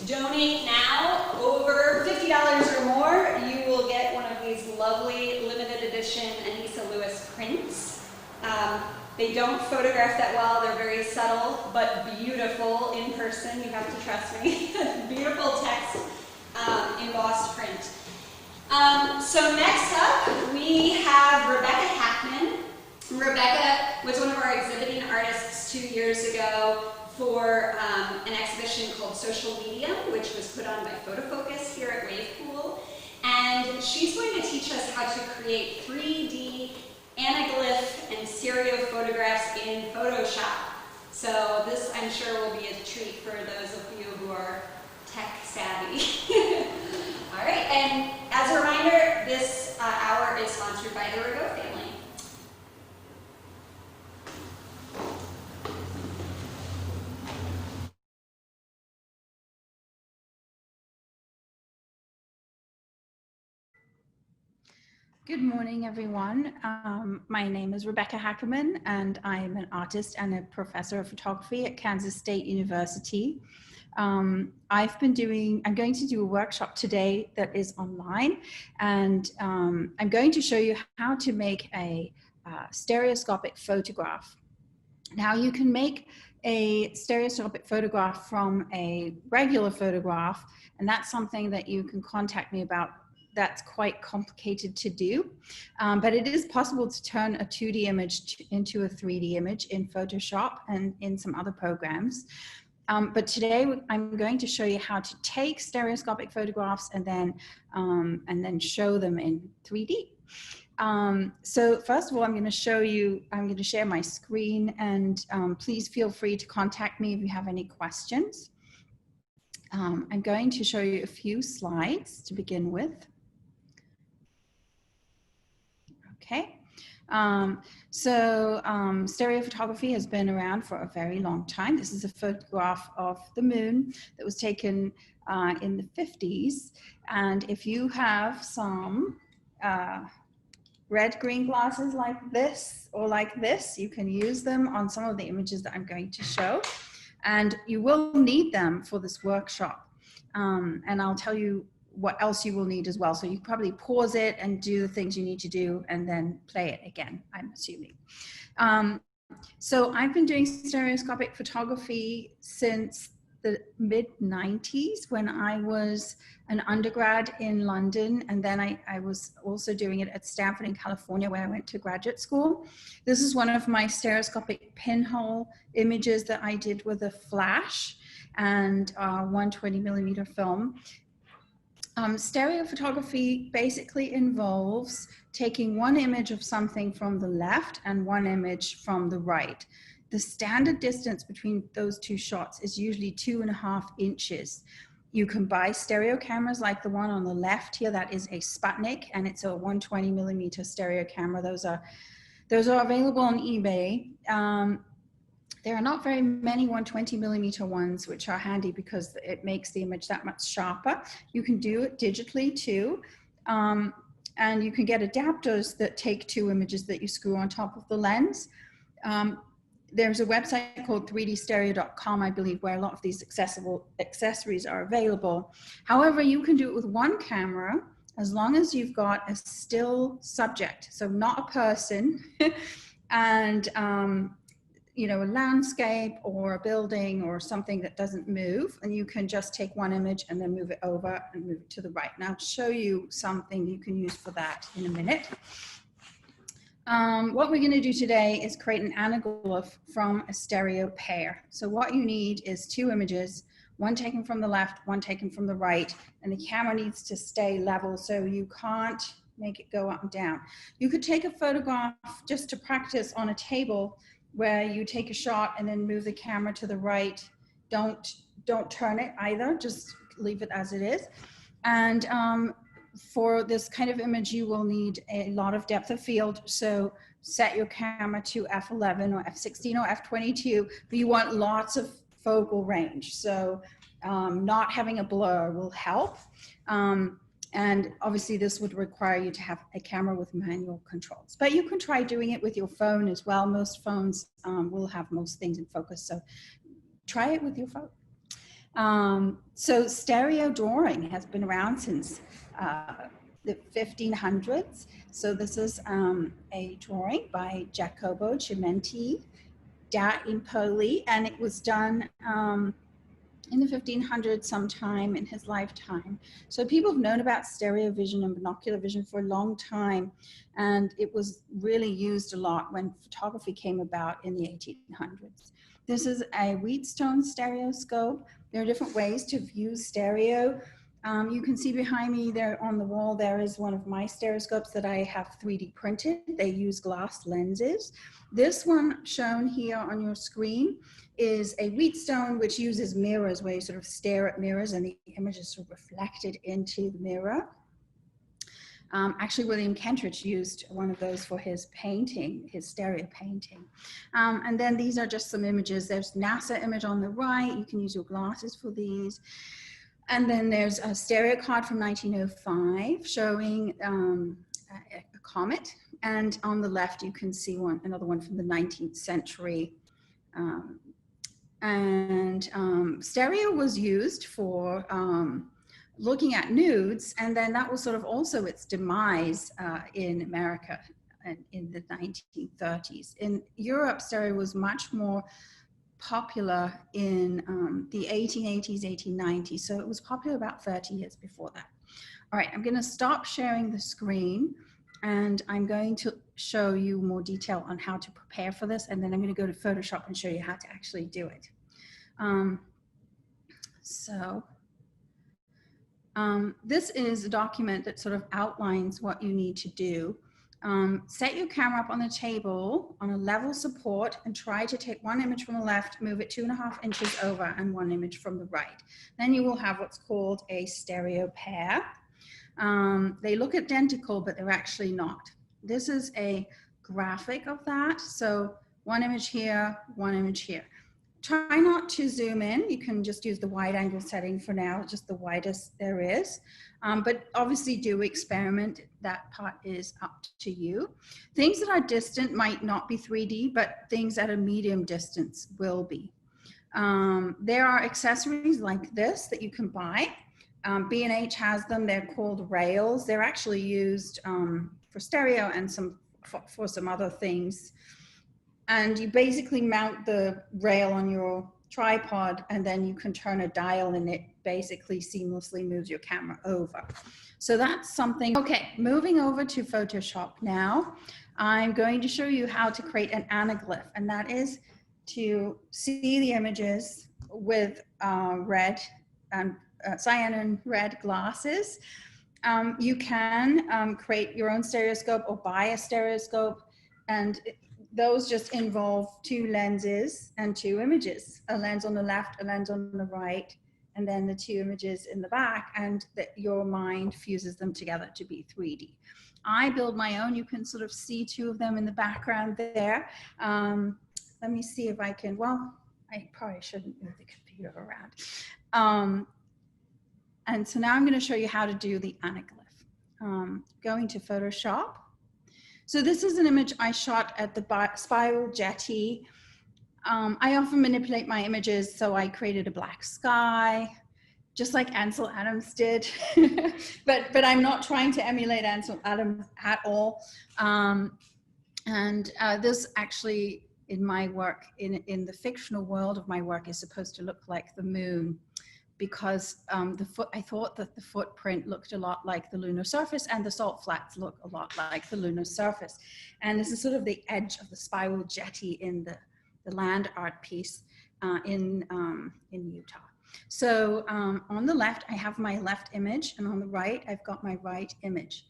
donate now over $50 or more, you will get one of these lovely limited edition Anissa Lewis prints. They don't photograph that well, they're very subtle, but beautiful in person, you have to trust me. Beautiful text, embossed print. So next up, we have Rebecca Hackman. Rebecca was one of our exhibiting artists 2 years ago for an exhibition called Social Media, which was put on by Photofocus here at Wave Pool. And she's going to teach us how to create 3D anaglyph and serial photographs in Photoshop. So this, I'm sure, will be a treat for those of you who are tech savvy. All right, and as a reminder, this hour is sponsored by the Rigaud family. Good morning, everyone. My name is Rebecca Hackerman, and I am an artist and a professor of photography at Kansas State University. I'm going to do a workshop today that is online, and I'm going to show you how to make a stereoscopic photograph. Now you can make a stereoscopic photograph from a regular photograph, and that's something that you can contact me about. That's quite complicated to do, but it is possible to turn a 2D image into a 3D image in Photoshop and in some other programs. But today I'm going to show you how to take stereoscopic photographs and then show them in 3D. So first of all, I'm going to share my screen, and please feel free to contact me if you have any questions. I'm going to show you a few slides to begin with. Okay. Stereo photography has been around for a very long time. This is a photograph of the moon that was taken in the 50s. And if you have some red-green glasses like this or like this, you can use them on some of the images that I'm going to show. And you will need them for this workshop. And I'll tell you what else you will need as well. So you probably pause it and do the things you need to do and then play it again, I'm assuming. So I've been doing stereoscopic photography since the mid-90s when I was an undergrad in London, and then I was also doing it at Stanford in California where I went to graduate school. This is one of my stereoscopic pinhole images that I did with a flash and 120mm film. Stereo photography basically involves taking one image of something from the left and one image from the right. The standard distance between those two shots is usually 2.5 inches. You can buy stereo cameras like the one on the left here. That is a Sputnik, and it's a 120mm stereo camera. Those are available on eBay. There are not very many 120mm ones, which are handy because it makes the image that much sharper. You can do it digitally too. And you can get adapters that take two images that you screw on top of the lens. There's a website called 3dstereo.com, I believe, where a lot of these accessible accessories are available. However, you can do it with one camera as long as you've got a still subject, so not a person, and you know, a landscape or a building or something that doesn't move, and you can just take one image and then move it over and move it to the right. And I'll show you something you can use for that in a minute. What we're going to do today is create an anaglyph from a stereo pair. So what you need is two images, one taken from the left, one taken from the right, and the camera needs to stay level so you can't make it go up and down. You could take a photograph just to practice on a table where you take a shot and then move the camera to the right. Don't turn it either, just leave it as it is. And for this kind of image, you will need a lot of depth of field. So set your camera to f11 or f16 or f22, but you want lots of focal range. So not having a blur will help. And obviously this would require you to have a camera with manual controls, but you can try doing it with your phone as well. Most phones will have most things in focus, so try it with your phone. So stereo drawing has been around since the 1500s. So this is a drawing by Jacopo Cimenti da Impoli, and it was done in the 1500s sometime in his lifetime. So people have known about stereo vision and binocular vision for a long time, and it was really used a lot when photography came about in the 1800s. This is a Wheatstone stereoscope. There are different ways to view stereo. You can see behind me there on the wall, there is one of my stereoscopes that I have 3D printed. They use glass lenses. This one shown here on your screen is a Wheatstone, which uses mirrors, where you sort of stare at mirrors and the image is sort of reflected into the mirror. Actually, William Kentridge used one of those for his painting, his stereo painting. And then these are just some images. There's NASA image on the right. You can use your glasses for these. And then there's a stereo card from 1905 showing a comet. And on the left, you can see another one from the 19th century. Stereo was used for looking at nudes, and then that was sort of also its demise in America in the 1930s. In Europe, stereo was much more popular in the 1880s, 1890s. So it was popular about 30 years before that. All right, I'm going to stop sharing the screen and I'm going to show you more detail on how to prepare for this. And then I'm going to go to Photoshop and show you how to actually do it. This is a document that sort of outlines what you need to do. Set your camera up on the table on a level support and try to take one image from the left, move it 2.5 inches over, and one image from the right. Then you will have what's called a stereo pair. They look identical, but they're actually not. This is a graphic of that. So one image here, one image here. Try not to zoom in. You can just use the wide angle setting for now, just the widest there is. But obviously do experiment. That part is up to you. Things that are distant might not be 3D, but things at a medium distance will be. There are accessories like this that you can buy. B&H has them. They're called rails. They're actually used for stereo and for some other things. And you basically mount the rail on your tripod and then you can turn a dial and it basically seamlessly moves your camera over. So that's something. Okay, moving over to Photoshop now. I'm going to show you how to create an anaglyph, and that is to see the images with red and cyan and red glasses. You can create your own stereoscope or buy a stereoscope, and those just involve 2 lenses and 2 images, a lens on the left, a lens on the right, and then the 2 images in the back, and that your mind fuses them together to be 3D. I build my own. You can sort of see 2 of them in the background there. Let me see if I can, well, I probably shouldn't move the computer around. And so now I'm going to show you how to do the anaglyph. Going to Photoshop. So this is an image I shot at the Spiral Jetty. I often manipulate my images, so I created a black sky, just like Ansel Adams did. but I'm not trying to emulate Ansel Adams at all. This actually, in my work, in the fictional world of my work, is supposed to look like the moon, because I thought that the footprint looked a lot like the lunar surface, and the salt flats look a lot like the lunar surface. And this is sort of the edge of the Spiral Jetty in the land art piece in Utah. So on the left, I have my left image, and on the right, I've got my right image.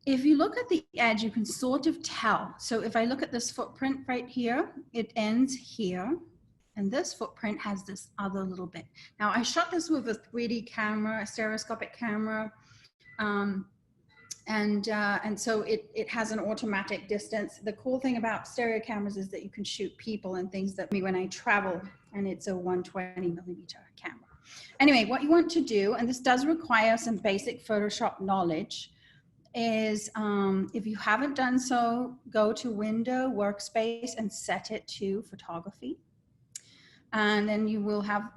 If you look at the edge, you can sort of tell. So if I look at this footprint right here, it ends here. And this footprint has this other little bit. Now I shot this with a 3D camera, a stereoscopic camera. And so it has an automatic distance. The cool thing about stereo cameras is that you can shoot people and things that me when I travel, and it's a 120mm camera. Anyway, what you want to do, and this does require some basic Photoshop knowledge, is if you haven't done so, go to Window, Workspace, and set it to Photography. And then you will have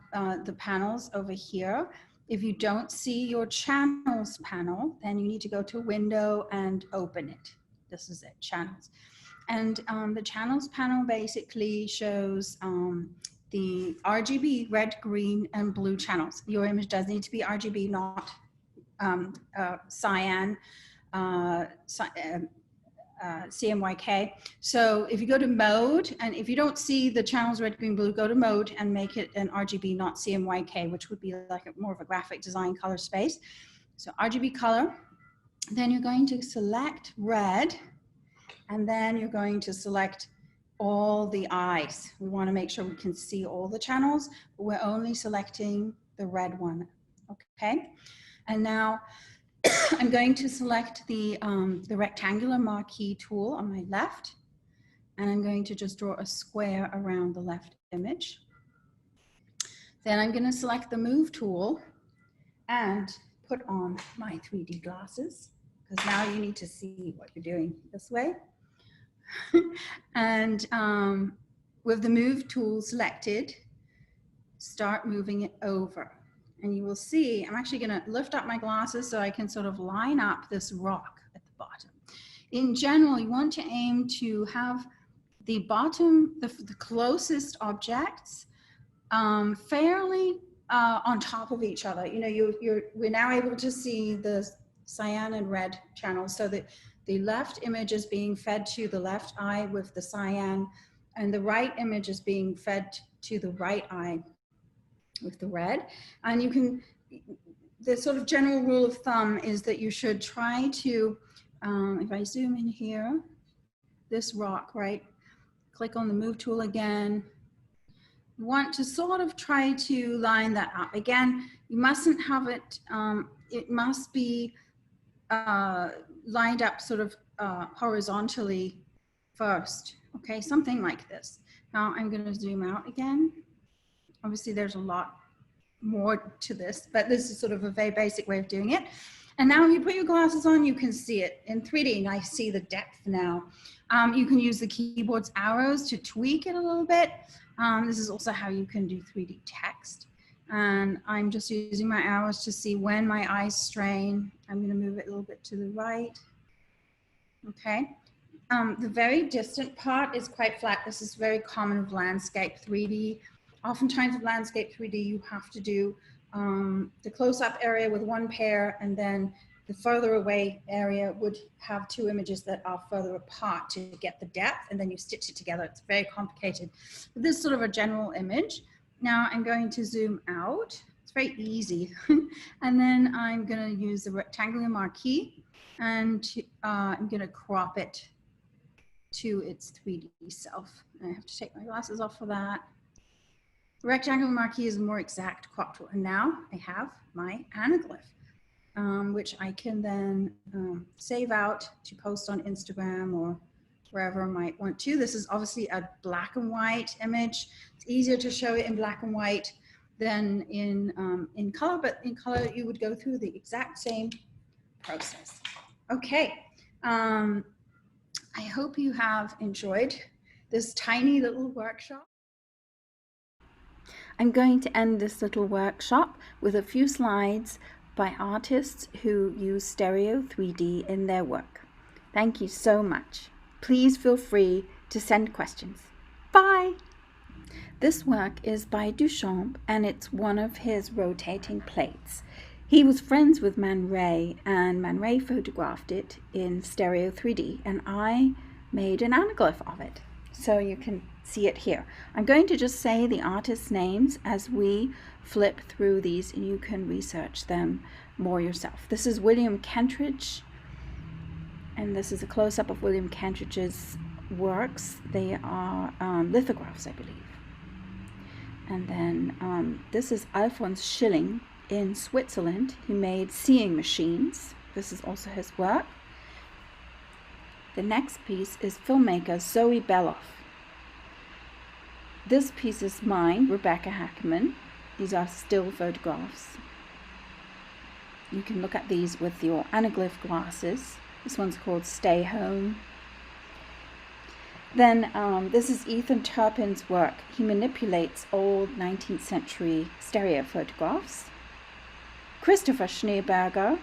the panels over here. If you don't see your channels panel, then you need to go to Window and open it. This is it, channels. And the channels panel basically shows the RGB, red, green, and blue channels. Your image does need to be RGB, not cyan, CMYK. So if you go to mode, and if you don't see the channels red, green, blue, go to mode and make it an RGB, not CMYK, which would be like more of a graphic design color space. So RGB color, then you're going to select red, and then you're going to select all the eyes. We want to make sure we can see all the channels, but we're only selecting the red one, okay? And now I'm going to select the rectangular marquee tool on my left, and I'm going to just draw a square around the left image. Then I'm going to select the move tool and put on my 3D glasses, because now you need to see what you're doing this way. And with the move tool selected, start moving it over. And you will see, I'm actually going to lift up my glasses so I can sort of line up this rock at the bottom. in general, you want to aim to have the bottom, the closest objects fairly on top of each other. You know, we're now able to see the cyan and red channels, so that the left image is being fed to the left eye with the cyan, and the right image is being fed to the right eye with the red. And you can, the sort of general rule of thumb is that you should try to, if I zoom in here, this rock, right? Click on the move tool again. You want to sort of try to line that up. Again, you mustn't have it, it must be lined up sort of horizontally first. Okay, something like this. Now I'm going to zoom out again. Obviously there's a lot more to this, but this is sort of a very basic way of doing it. And now if you put your glasses on, you can see it in 3D, and I see the depth now. You can use the keyboard's arrows to tweak it a little bit. This is also how you can do 3D text. And I'm just using my arrows to see when my eyes strain. I'm going to move it a little bit to the right. Okay. The very distant part is quite flat. This is very common of landscape 3D. Oftentimes with landscape 3D, you have to do the close-up area with one pair, and then the further away area would have two images that are further apart to get the depth, and then you stitch it together. It's very complicated. But this is sort of a general image. Now I'm going to zoom out. It's very easy. And then I'm going to use the rectangular marquee, and I'm going to crop it to its 3D self. I have to take my glasses off for that. The rectangular marquee is a more exact crop tool. And now I have my anaglyph, which I can then save out to post on Instagram or wherever I might want to. This is obviously a black and white image. It's easier to show it in black and white than in color, but in color you would go through the exact same process. Okay. I hope you have enjoyed this tiny little workshop. I'm going to end this little workshop with a few slides by artists who use stereo 3D in their work. Thank you so much. Please feel free to send questions. Bye! This work is by Duchamp, and it's one of his rotating plates. He was friends with Man Ray, and Man Ray photographed it in stereo 3D, and I made an anaglyph of it. So you can see it here. I'm going to just say the artists' names as we flip through these, and you can research them more yourself. This is William Kentridge, and this is a close-up of William Kentridge's works. They are lithographs, I believe. And then this is Alphonse Schilling in Switzerland. He made seeing machines. This is also his work. The next piece is filmmaker Zoe Beloff. This piece is mine, Rebecca Hackerman. These are still photographs. You can look at these with your anaglyph glasses. This one's called Stay Home. Then this is Ethan Turpin's work. He manipulates old 19th century stereo photographs. Christopher Schneeberger,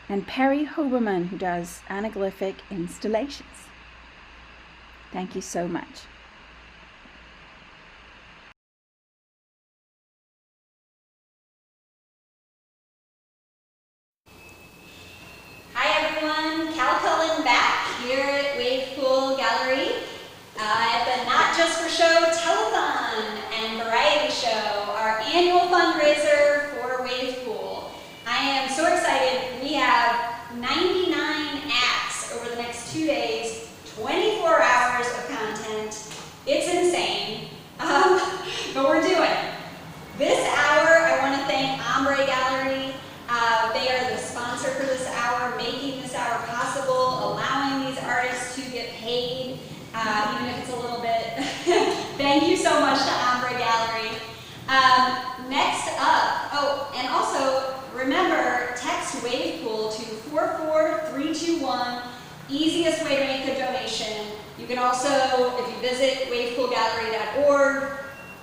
and Perry Hoberman, who does anaglyphic installations. Thank you so much. Hi everyone, Cal Cullen back here at Wave Pool Gallery at the Not Just for Show Telethon and Variety Show, our annual fundraiser for Wave Pool. I am so excited. We have 99 acts over the next 2 days, 24 hours of content. It's insane, but we're doing it. This hour, I want to thank Ombre Gallery. They are the sponsor for this hour, making this hour possible, allowing these artists to get paid, even if it's a little bit. Thank you so much to Ombre Gallery. Next up, oh, and also remember, text WavePool to 44321, easiest way to make a donation. You can also, if you visit wavepoolgallery.org,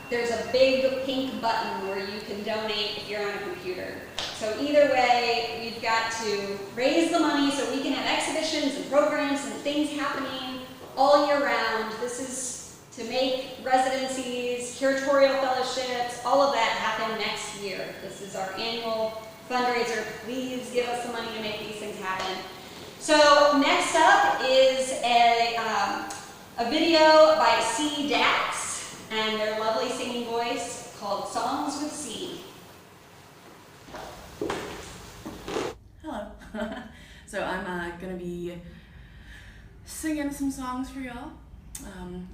there's a big pink button where you can donate if you're on a computer. So either way, we've got to raise the money so we can have exhibitions and programs and things happening all year round. This is to make residencies, curatorial fellowships, all of that happen next year. This is our annual fundraiser. Please give us the money to make these things happen. So next up is a video by C. Dax and their lovely singing voice called Songs with C. Hello. So I'm going to be singing some songs for y'all.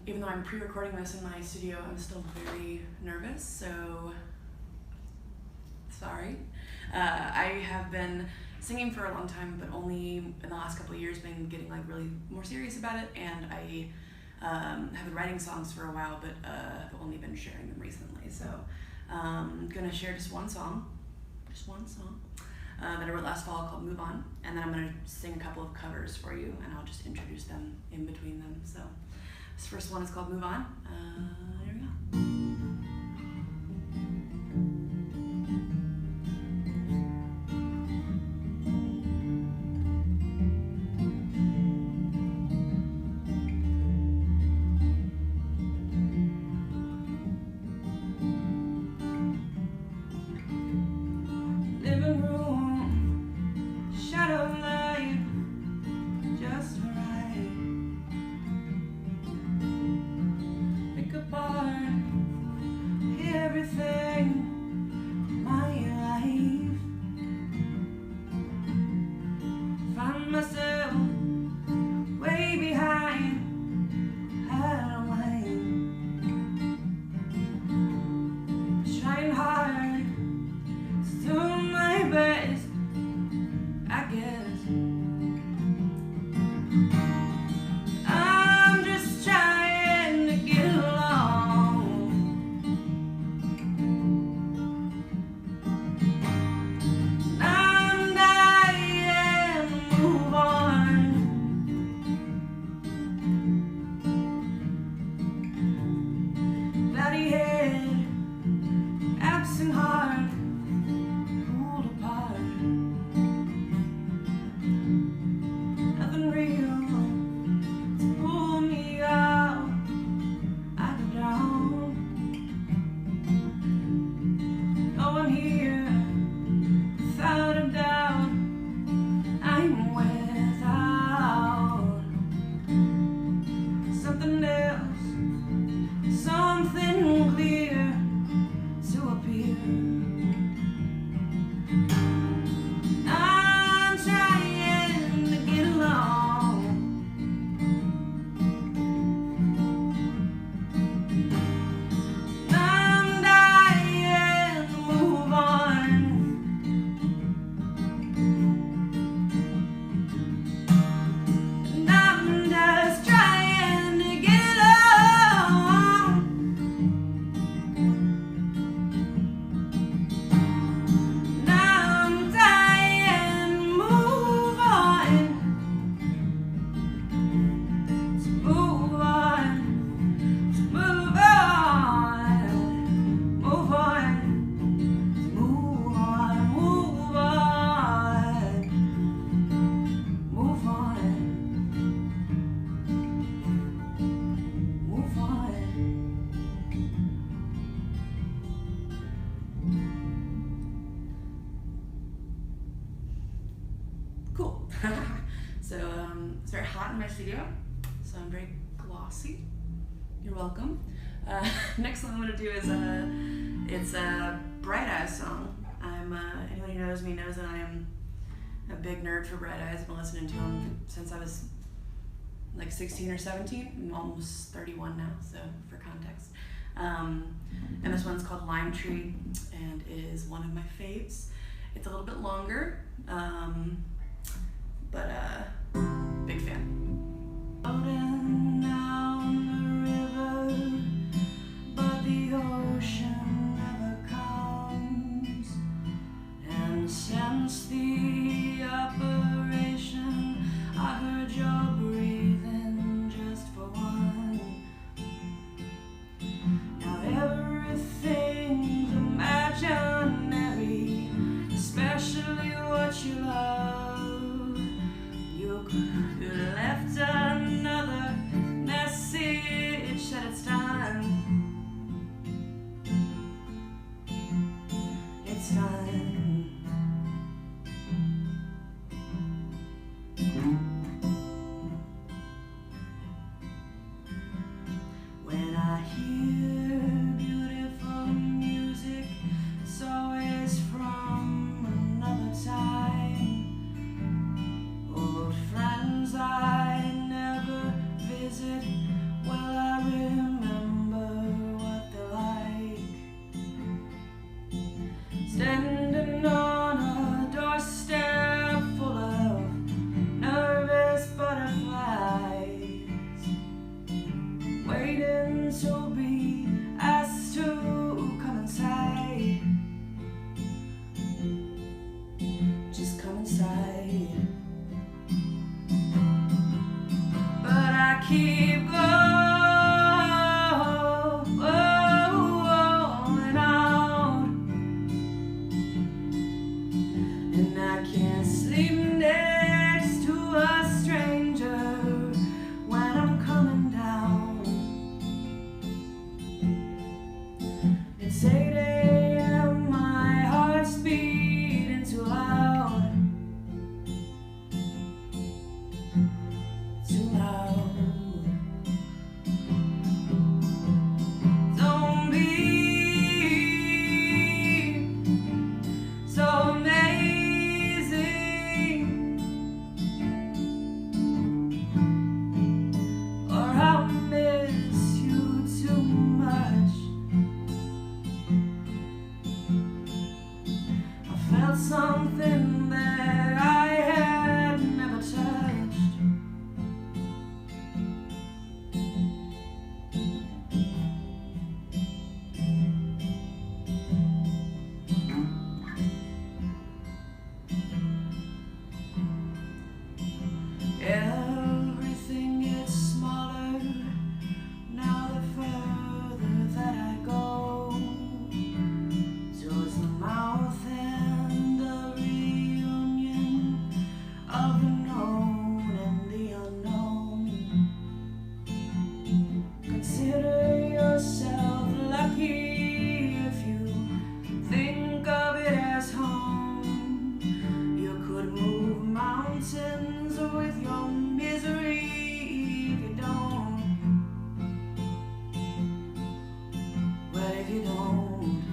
Even though I'm pre-recording this in my studio, I'm still very nervous, so sorry. I have been singing for a long time, but only in the last couple of years been getting like really more serious about it, and I have been writing songs for a while, but have only been sharing them recently. So I'm gonna share just one song that I wrote last fall called Move On, and then I'm gonna sing a couple of covers for you, and I'll just introduce them in between them. So this first one is called Move On. Here we go. It's very hot in my studio, so I'm very glossy. You're welcome. Next song I'm going to do is it's a Bright Eyes song. Anyone who knows me knows that I am a big nerd for Bright Eyes. I've been listening to them since I was like 16 or 17. I'm almost 31 now, so for context. And this one's called Lime Tree and is one of my faves. It's a little bit longer, but big fan. Floating down the river, but the ocean never comes. And since the operation, I heard your breathing just for one. Now everything's imaginary, especially and I can't sleep next to a stranger when I'm coming down. It's 8 a.m., my heart's beating too loud, too loud. Don't be so amazing, or I'll miss you too much. I felt something that I had never touched. Everything gets smaller now the further that I go towards the mouth and the reunion of the known and the unknown. Consider yourself lucky if you think of it as home. You could move mountains with your misery if you don't. But if you don't,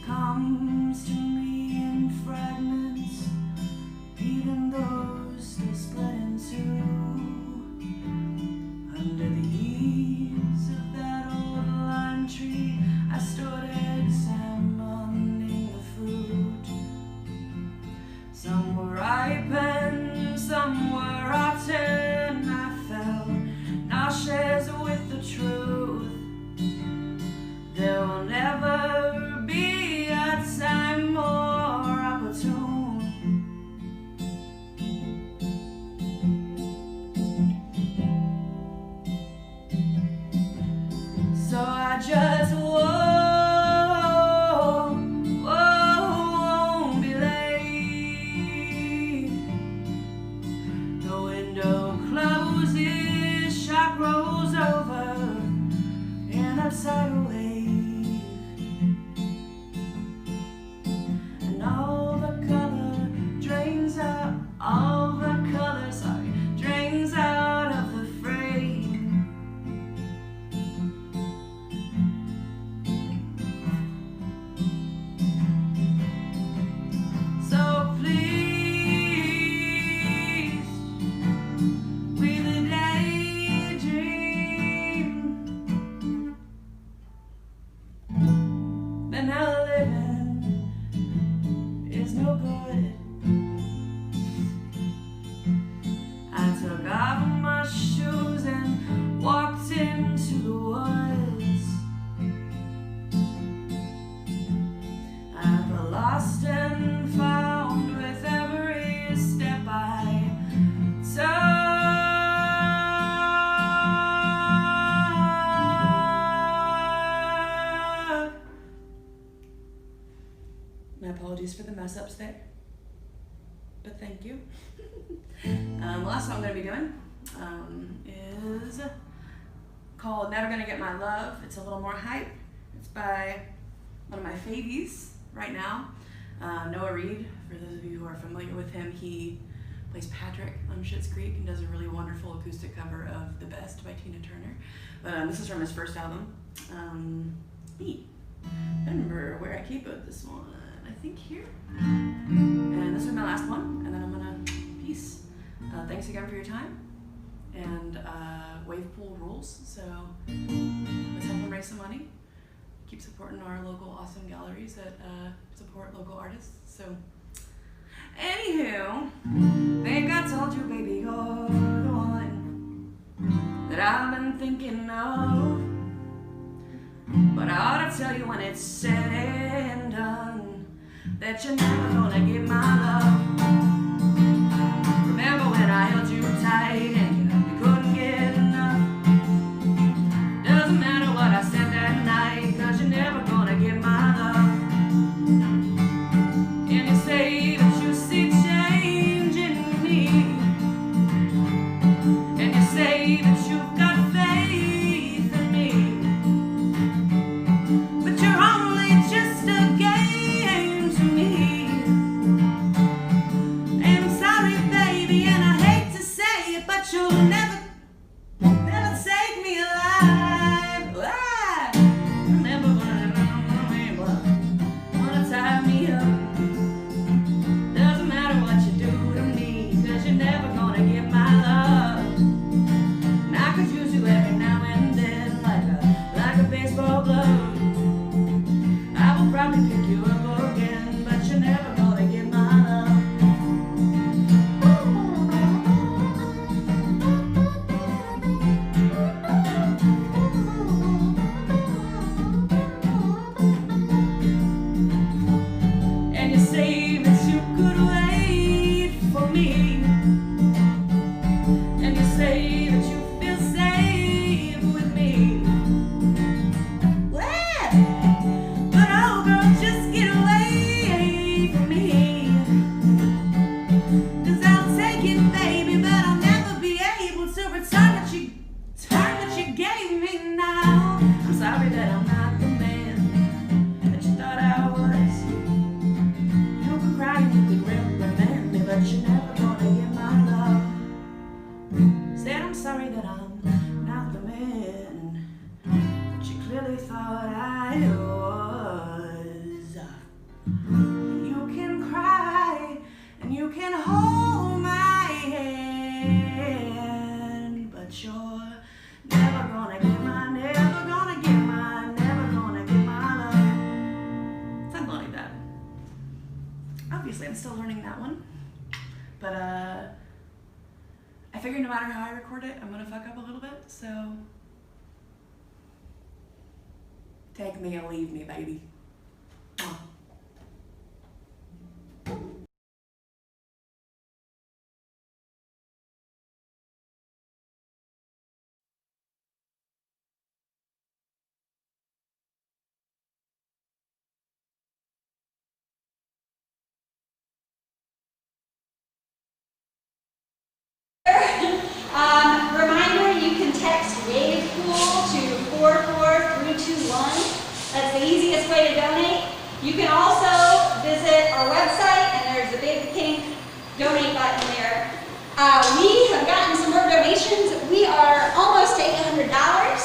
comes to me in fragments, even those still split in two. Under the eaves of that old lime tree, I stood examining the fruit. Some were ripe and some were rotten. I felt nauseous with the truth. There will never be a time more opportune. So I just won't be late. The window closes, shock rolls over in a tidal wave, and all the color drains out, all the color, drains out of the frame. So please, with a daydream, and now living is no good. I took off my shoes and walked into the woods. I've lost and found with every step I took. My apologies for the mess ups there, but thank you. The last song I'm going to be doing is called Never Gonna Get My Love. It's a little more hype. It's by one of my favies right now, Noah Reed. For those of you who are familiar with him, he plays Patrick on Schitt's Creek and does a really wonderful acoustic cover of The Best by Tina Turner. But this is from his first album. Neat. I don't remember where I keep it, this one. I think here. And this is my last one, and then I'm gonna peace. Thanks again for your time. And wave pool rules, so let's help them raise some money. Keep supporting our local awesome galleries that support local artists. So, anywho, think I told you, baby, you're the one that I've been thinking of. But I ought to tell you when it's said and done that you're never gonna get my love. Remember when I held you tight and you couldn't get enough? say that you've got faith in me, but you're only just a game to me. And I'm sorry, baby, and I hate to say it, but you'll never take me alive. You're never gonna tie me up. Doesn't matter what you do to me, 'cause you're never gonna get my love. And I could use you every now and then, like a baseball glove. I will probably pick you up again, but you're never gonna get my love. And you say that you could wait for me, and you say that you feel safe with me. Well, but oh girl, just get away from me, 'cause I'll take it, baby, but I'll never be able to return what you gave me now. I'm sorry that I'm not the man that you thought I was. You can cry and you can reprimand me, but you're never gonna get my love. Said I'm sorry that I'm not the man that you clearly thought I was. You can cry and you can hold my hand, but you're never gonna get never gonna get my love. Something like that. Obviously, I'm still learning that one, but I figure no matter how I record it, I'm gonna fuck up a little bit, so take me or leave me, baby. Reminder, you can text WAVE POOL to 44321. That's the easiest way to donate. You can also visit our website, and there's a big pink donate button there. We have gotten some more donations. We are almost to $800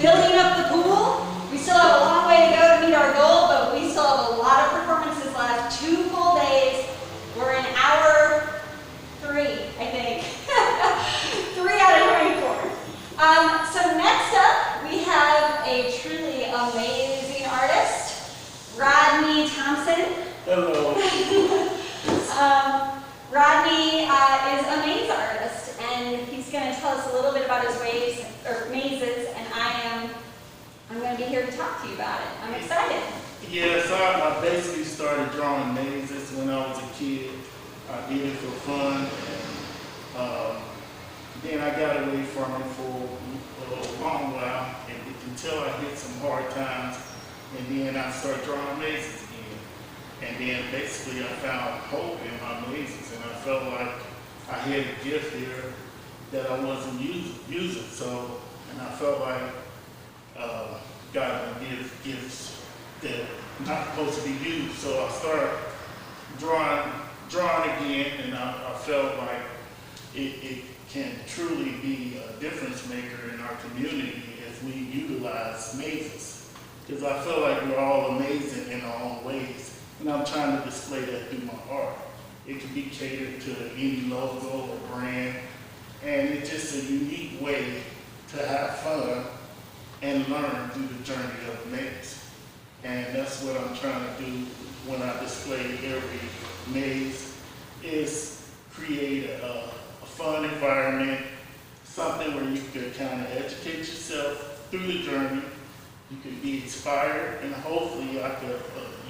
building up the pool. We still have a long way to go to meet our goal, but we still have a lot of performances left. 2 full days. We're in hour 3, I think. 3 out of 24. So next up, we have a truly amazing artist, Rodney Thompson. Hello. Rodney is a maze artist, and he's going to tell us a little bit about his mazes, and I'm going to be here to talk to you about it. I'm excited. Yeah, so I basically started drawing mazes when I was a kid. I did it for fun. Then I got away from it for a long while until I hit some hard times, and then I started drawing mazes again. And then basically I found hope in my mazes, and I felt like I had a gift here that I wasn't using. So, and I felt like God would give gifts that are not supposed to be used. So I started drawing again, and I felt like it can truly be a difference maker in our community as we utilize mazes. Because I feel like we're all amazing in our own ways, and I'm trying to display that through my art. It can be catered to any logo or brand, and it's just a unique way to have fun and learn through the journey of maze. And that's what I'm trying to do when I display every maze, is create a fun environment, something where you could kind of educate yourself through the journey. You could be inspired, and hopefully I could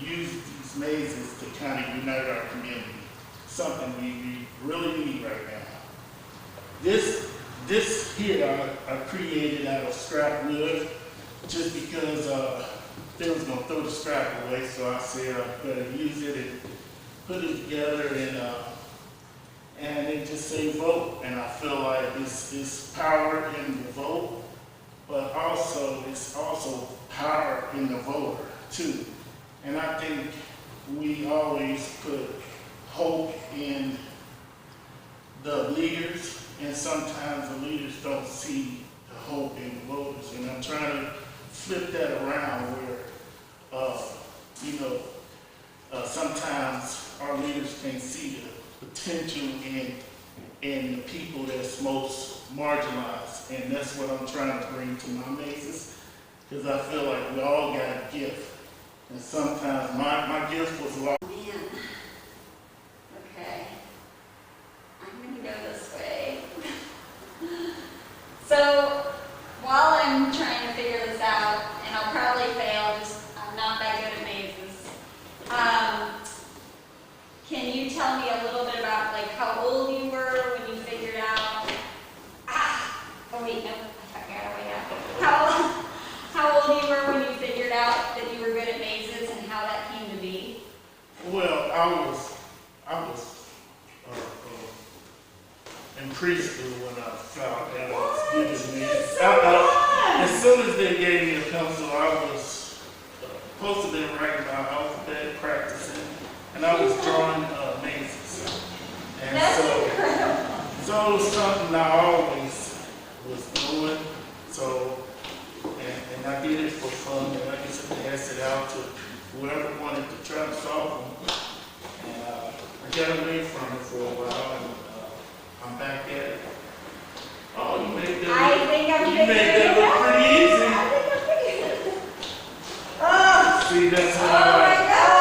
use these mazes to kind of unite our community. Something we really need right now. This here I created out of scrap wood, just because they was gonna throw the scrap away, so I said I better use it and put it together, and they just say vote. And I feel like it's power in the vote, but also it's also power in the voter too. And I think we always put hope in the leaders, and sometimes the leaders don't see the hope in the voters. And I'm trying to flip that around where, sometimes our leaders can't see the potential in the people that's most marginalized. And that's what I'm trying to bring to my mazes, because I feel like we all got a gift. And sometimes my gift was lost. Man. Okay. I'm going to go this way. So, while I'm trying to figure this out, and I'll probably fail, I'm not that good at mazes. Can you tell me a little bit about like how old you were when you figured out? Oh wait, no, I got way out. How old you were when you figured out that you were good at mazes and how that came to be? Well, I was in preschool when I found out I was good at mazes. As soon as they gave me a pencil, I was supposed to be writing my alphabet, practicing, and I was drawing mazes. And That's so it was something I always was doing. So, and I did it for fun, and I used to pass it out to whoever wanted to try to solve them. And I got away from it for a while, and I'm back at it. Oh, you made that look pretty easy. Oh. See, that's what Oh my God!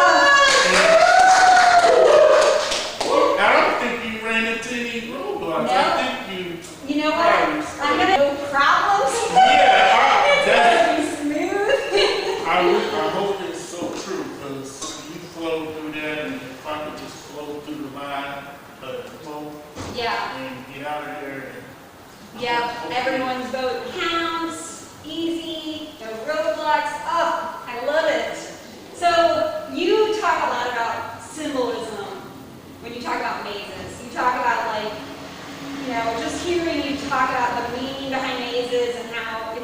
I don't think you ran into any roadblocks. No. I think you know what? I'm gonna no problems. Yeah, it's gonna be smooth. I hope it's so true, because you flow through that, and if I could just flow through the line, yeah, and get out of there. Yeah, everyone's vote counts, easy, no roadblocks. Oh, I love it. So you talk a lot about symbolism when you talk about mazes. You talk about like, just hearing you talk about the meaning behind mazes and how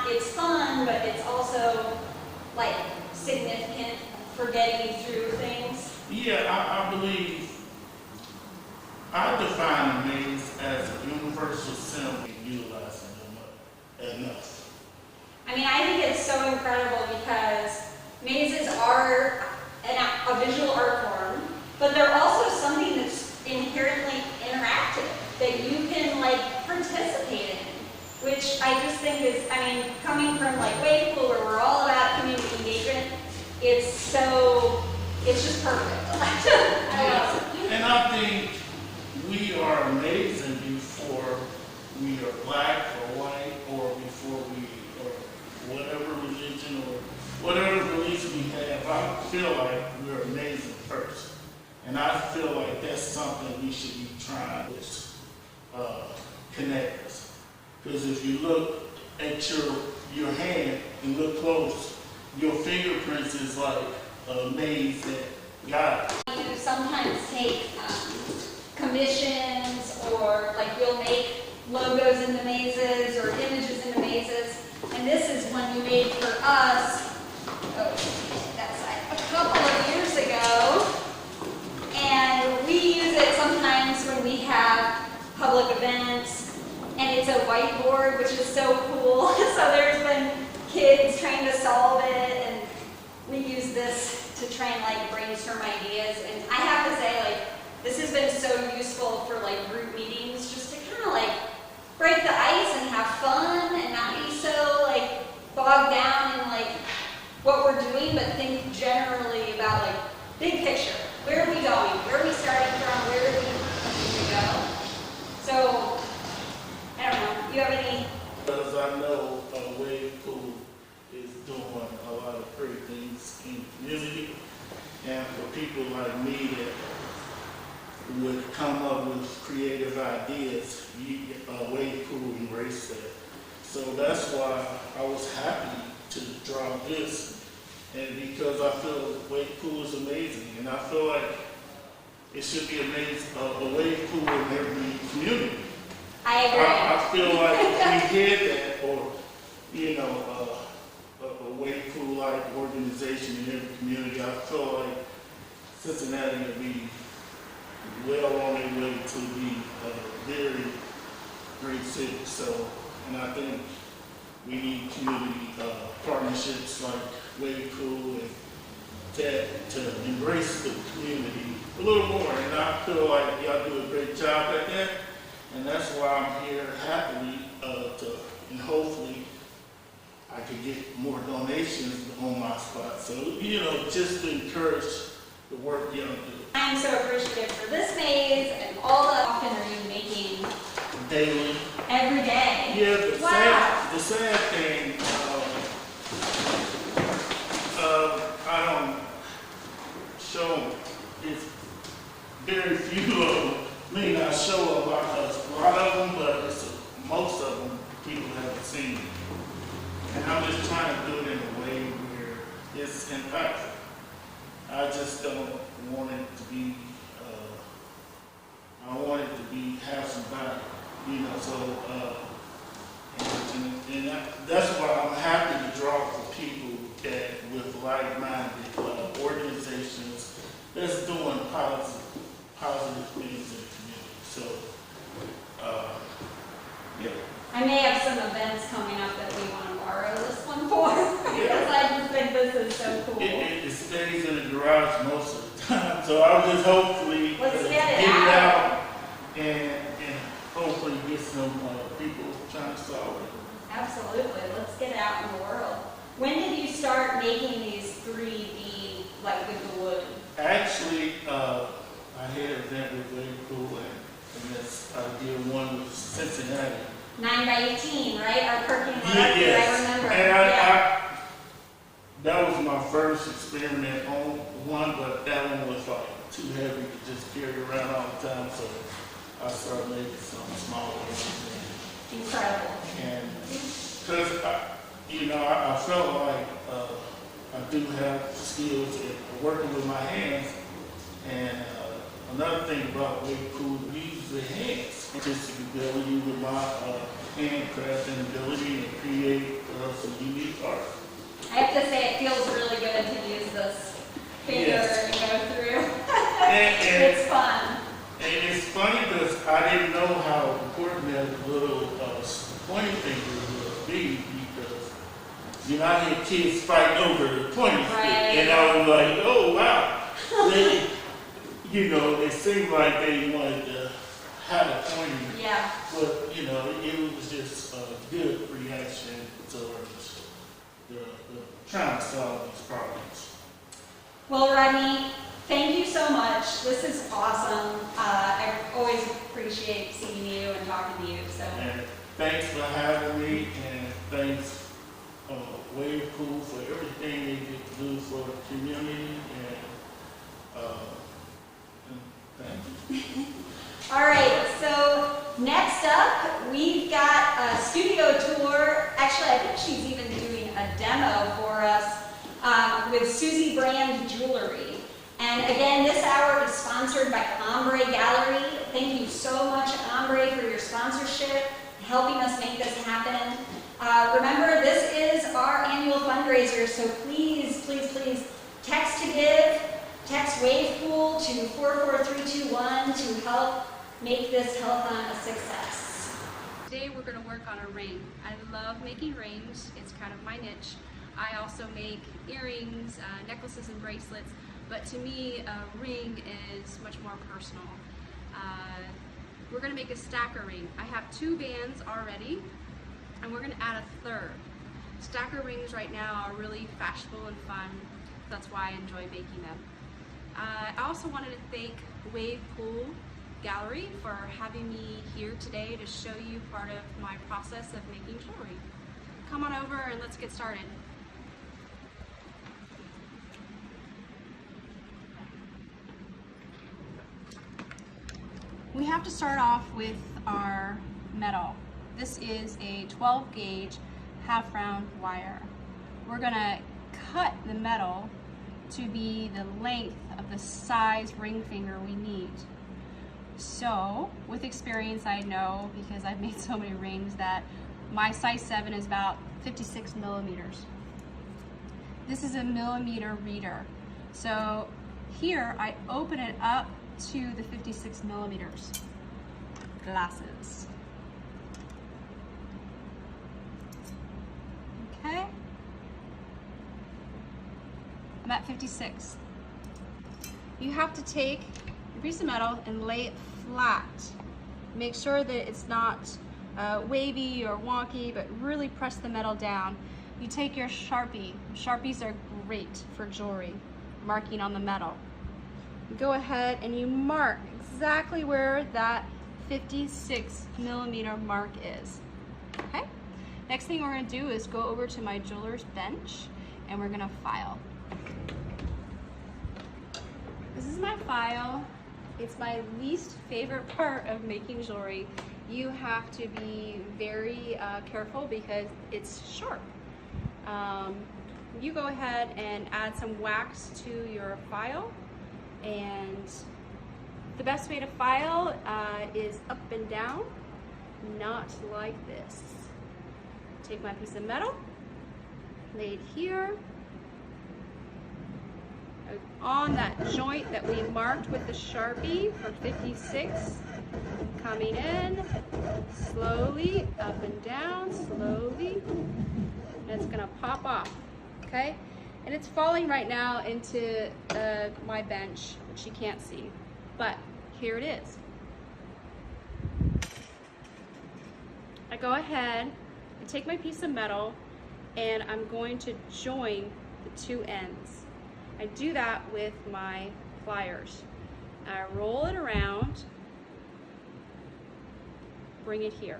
it's fun, but it's also like significant for getting you through things. Yeah, I believe I define a maze as a universal symbol and utilizing them enough. I mean, I think it's so incredible because mazes are a visual art form, but they're also something that's inherently interactive that you can like participate in, which I just think is, coming from like Wave Pool where we're all about community engagement, it's just perfect. I love it. And I think we are amazing before we are black or white, or before we are whatever religion or whatever beliefs we have. I feel like we're amazing first. And I feel like that's something we should be trying to connect us. Because if you look at your hand and look close, your fingerprints is like a maze that got it. You sometimes take commissions, or like you'll make logos into mazes or images into mazes. And this is one you made for us, a couple of years ago. And we use it sometimes when we have public events. And it's a whiteboard, which is so cool. So there's been kids trying to solve it, and we use this to try and like brainstorm ideas. And I have to say, this has been so useful for group meetings, just to kind of break the ice and have fun and not be so bogged down in what we're doing, but think generally about big picture. Where are we going? Where are we starting from? Where are we going to go? So, I don't know. You have any? Because I know Wave Pool is doing a lot of great things in the community, and for people like me that would come up with creative ideas, Wave Pool embraced that. So that's why I was happy to draw this, and because I feel Wave Pool is amazing, and I feel like it should be a wave pool in every community. I agree. I feel like if we did that, or, you know, a wave pool-like organization in every community, I feel like Cincinnati would be well on their way to be a very great city. So, and I think we need community partnerships like Wave Pool and to embrace the community a little more. And I feel like y'all do a great job at that. And that's why I'm here happily and hopefully I can get more donations on my spot. So, you know, just to encourage the work y'all do. I'm so appreciative for this maze and all the often are you making daily. Every day. Yeah, wow. The sad thing, I don't show them. It's very few of them may not show a lot of them, but most of them people haven't seen. And I'm just trying to do it in a way where it's impactful. I just don't want it to be, I want it to be, have some value, you know, so, and that's why I'm happy to draw for people that with like-minded organizations that's doing positive things in the community. So, yeah. I may have some events coming up that we want to borrow this one for, because I just think this is so cool. It stays in the garage most of the time, so I'll just hopefully get it out and hopefully get some people trying to solve it. Absolutely, let's get it out in the world. When did you start making these 3D, like with the wood? Actually, I had an event with Very Cool, and that's, I did one with Cincinnati. 9 by 18, right? Our parking lot. Yes. I remember. And that was my first experiment on one, but that one was like too heavy to just carry around all the time, so I started making something smaller. Incredible. And because I felt like I do have skills at working with my hands, and another thing about Wave Pool, we use the hands. Artistic ability with my handcrafting ability and create some unique art. I have to say it feels really good to use this finger and go through. It's fun. And it's funny because I didn't know how important that little pointing finger would be, because I hear kids fight over the pointing stick, and I was like, oh wow. It seemed like they wanted to have a pointing. Yeah. But it was just a good reaction towards the trying to solve these problems. Well, Rodney, thank you so much. This is awesome. I always appreciate seeing you and talking to you. So. And thanks for having me, and thanks Wave Pool for everything they get to do for the community, and thank you. All right, so next up, we've got a studio tour. Actually, I think she's even doing a demo for us with Susie Brand Jewelry. And again, this hour is sponsored by Ombre Gallery. Thank you so much, Ombre, for your sponsorship, helping us make this happen. Remember, this is our annual fundraiser, so please, please, please text to give. Text Wave Pool to 44321 to help make this telethon a success. Today we're going to work on a ring. I love making rings. It's kind of my niche. I also make earrings, necklaces, and bracelets, but to me a ring is much more personal. We're going to make a stacker ring. I have 2 bands already, and we're going to add a 3rd. Stacker rings right now are really fashionable and fun. That's why I enjoy making them. I also wanted to thank Wave Pool Gallery for having me here today to show you part of my process of making jewelry. Come on over and let's get started. We have to start off with our metal. This is a 12 gauge half round wire. We're gonna cut the metal to be the length of the size ring finger we need. So with experience, I know, because I've made so many rings, that my size 7 is about 56 millimeters. This is a millimeter reader. So here I open it up to the 56 millimeters. Glasses. Okay. I'm at 56. You have to take your piece of metal and lay it flat. Make sure that it's not wavy or wonky, but really press the metal down. You take your Sharpie. Sharpies are great for jewelry, marking on the metal. You go ahead and you mark exactly where that 56 millimeter mark is. Okay? Next thing we're gonna do is go over to my jeweler's bench and we're gonna file. This is my file. It's my least favorite part of making jewelry. You have to be very careful because it's sharp. You go ahead and add some wax to your file, and the best way to file is up and down, not like this. Take my piece of metal, lay it here, on that joint that we marked with the Sharpie for 56, coming in, slowly, up and down, slowly, and it's gonna pop off, okay? And it's falling right now into my bench, which you can't see, but here it is. I go ahead and take my piece of metal and I'm going to join the two ends. I do that with my pliers. I roll it around, bring it here.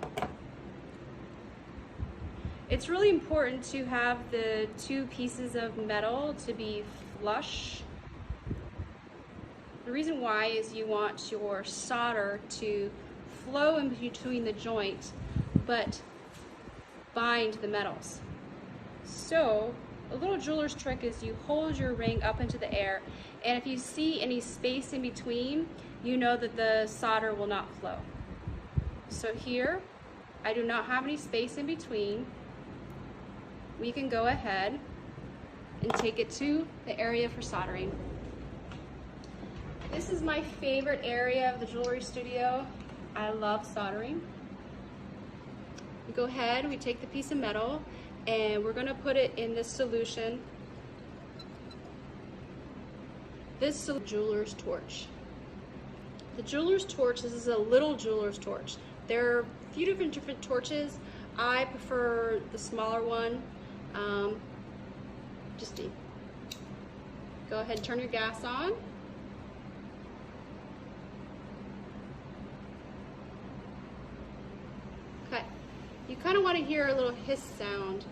It's really important to have the two pieces of metal to be flush. The reason why is you want your solder to flow in between the joint, but bind the metals. So a little jeweler's trick is you hold your ring up into the air, and if you see any space in between, you know that the solder will not flow. So here, I do not have any space in between. We can go ahead and take it to the area for soldering. This is my favorite area of the jewelry studio. I love soldering. We go ahead, we take the piece of metal, and we're gonna put it in this solution. This is a jeweler's torch. The jeweler's torch, this is a little jeweler's torch. There are a few different torches. I prefer the smaller one. Go ahead and turn your gas on. Okay, you kind of want to hear a little hiss sound.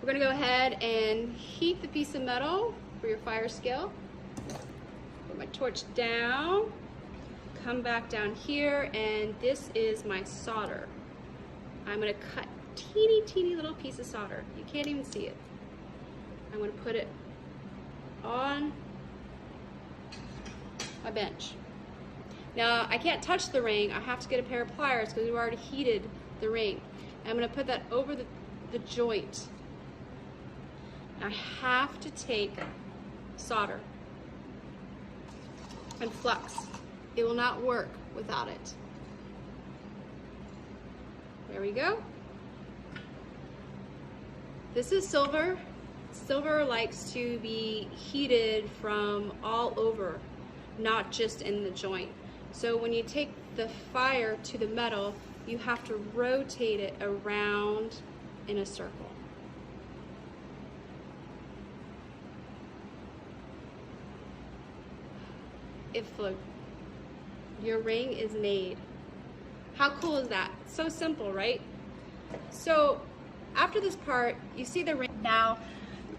We're going to go ahead and heat the piece of metal for your fire scale. Put my torch down, come back down here, and this is my solder. I'm going to cut teeny little piece of solder. You can't even see it. I'm going to put it on my bench. Now, I can't touch the ring. I have to get a pair of pliers because we've already heated the ring. And I'm going to put that over the joint. I have to take solder and flux. It will not work without it. There we go. This is silver. Silver likes to be heated from all over, not just in the joint. So when you take the fire to the metal, you have to rotate it around in a circle. It floats. Your ring is made. How cool is that? So simple, right? So after this part, you see the ring. Now,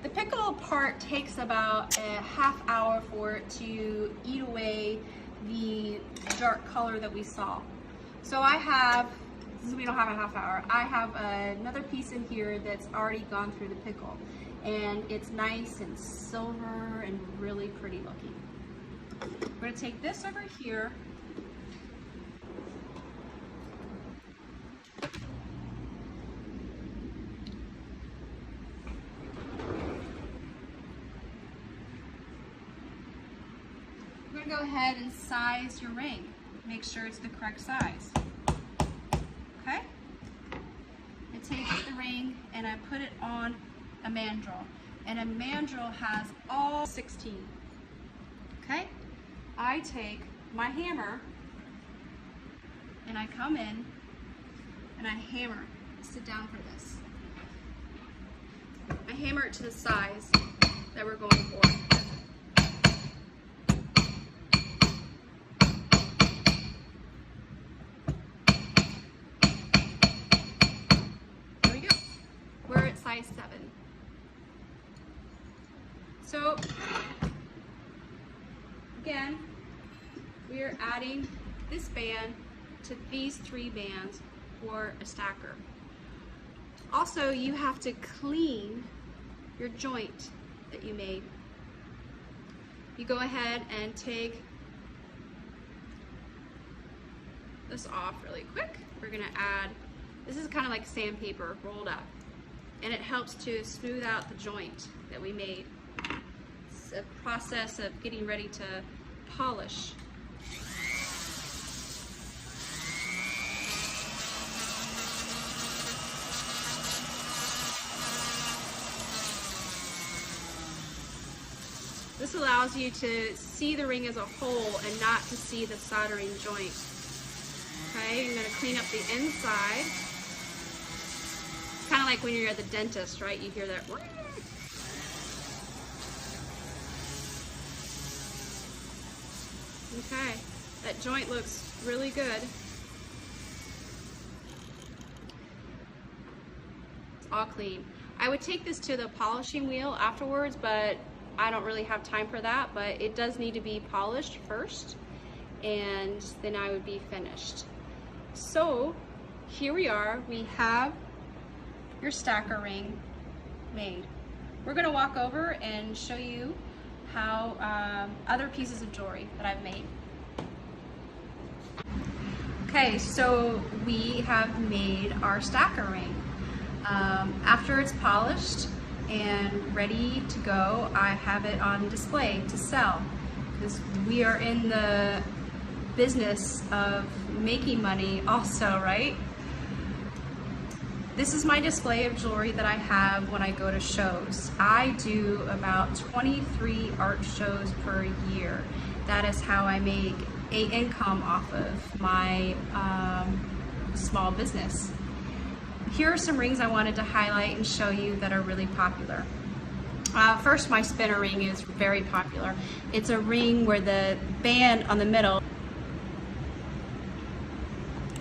the pickle part takes about a half hour for it to eat away the dark color that we saw. So I have, since we don't have a half hour, I have another piece in here that's already gone through the pickle. and it's nice and silver and really pretty looking. We're going to take this over here. We're going to go ahead and size your ring. Make sure it's the correct size. Okay? I take the ring and I put it on a mandrel. And a mandrel has all 16. Okay? I take my hammer and I come in and I hammer. Sit down for this. I hammer it to the size that we're going for. There we go. We're at size 7. So, again, we are adding this band to these 3 bands for a stacker. Also, you have to clean your joint that you made. You go ahead and take this off really quick. We're gonna add, this is kind of like sandpaper rolled up, and it helps to smooth out the joint that we made. It's a process of getting ready to polish. This allows you to see the ring as a whole and not to see the soldering joint. Okay, I'm going to clean up the inside. It's kind of like when you're at the dentist, right? You hear that. Okay, that joint looks really good. It's all clean. I would take this to the polishing wheel afterwards, but I don't really have time for that, but it does need to be polished first, and then I would be finished. So here we are, we have your stacker ring made. We're gonna walk over and show you how other pieces of jewelry that I've made. Okay, so we have made our stacker ring. After it's polished and ready to go, I have it on display to sell, because we are in the business of making money also, right? This is my display of jewelry that I have when I go to shows. I do about 23 art shows per year. That is how I make an income off of my small business. Here are some rings I wanted to highlight and show you that are really popular. First, my spinner ring is very popular. It's a ring where the band on the middle.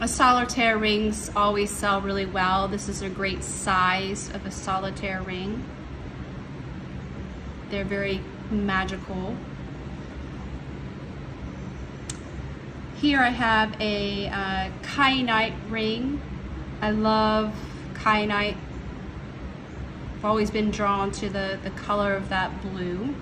Solitaire rings always sell really well. This is a great size of a solitaire ring. They're very magical. Here I have a kyanite ring. I love kyanite. I've always been drawn to the color of that blue.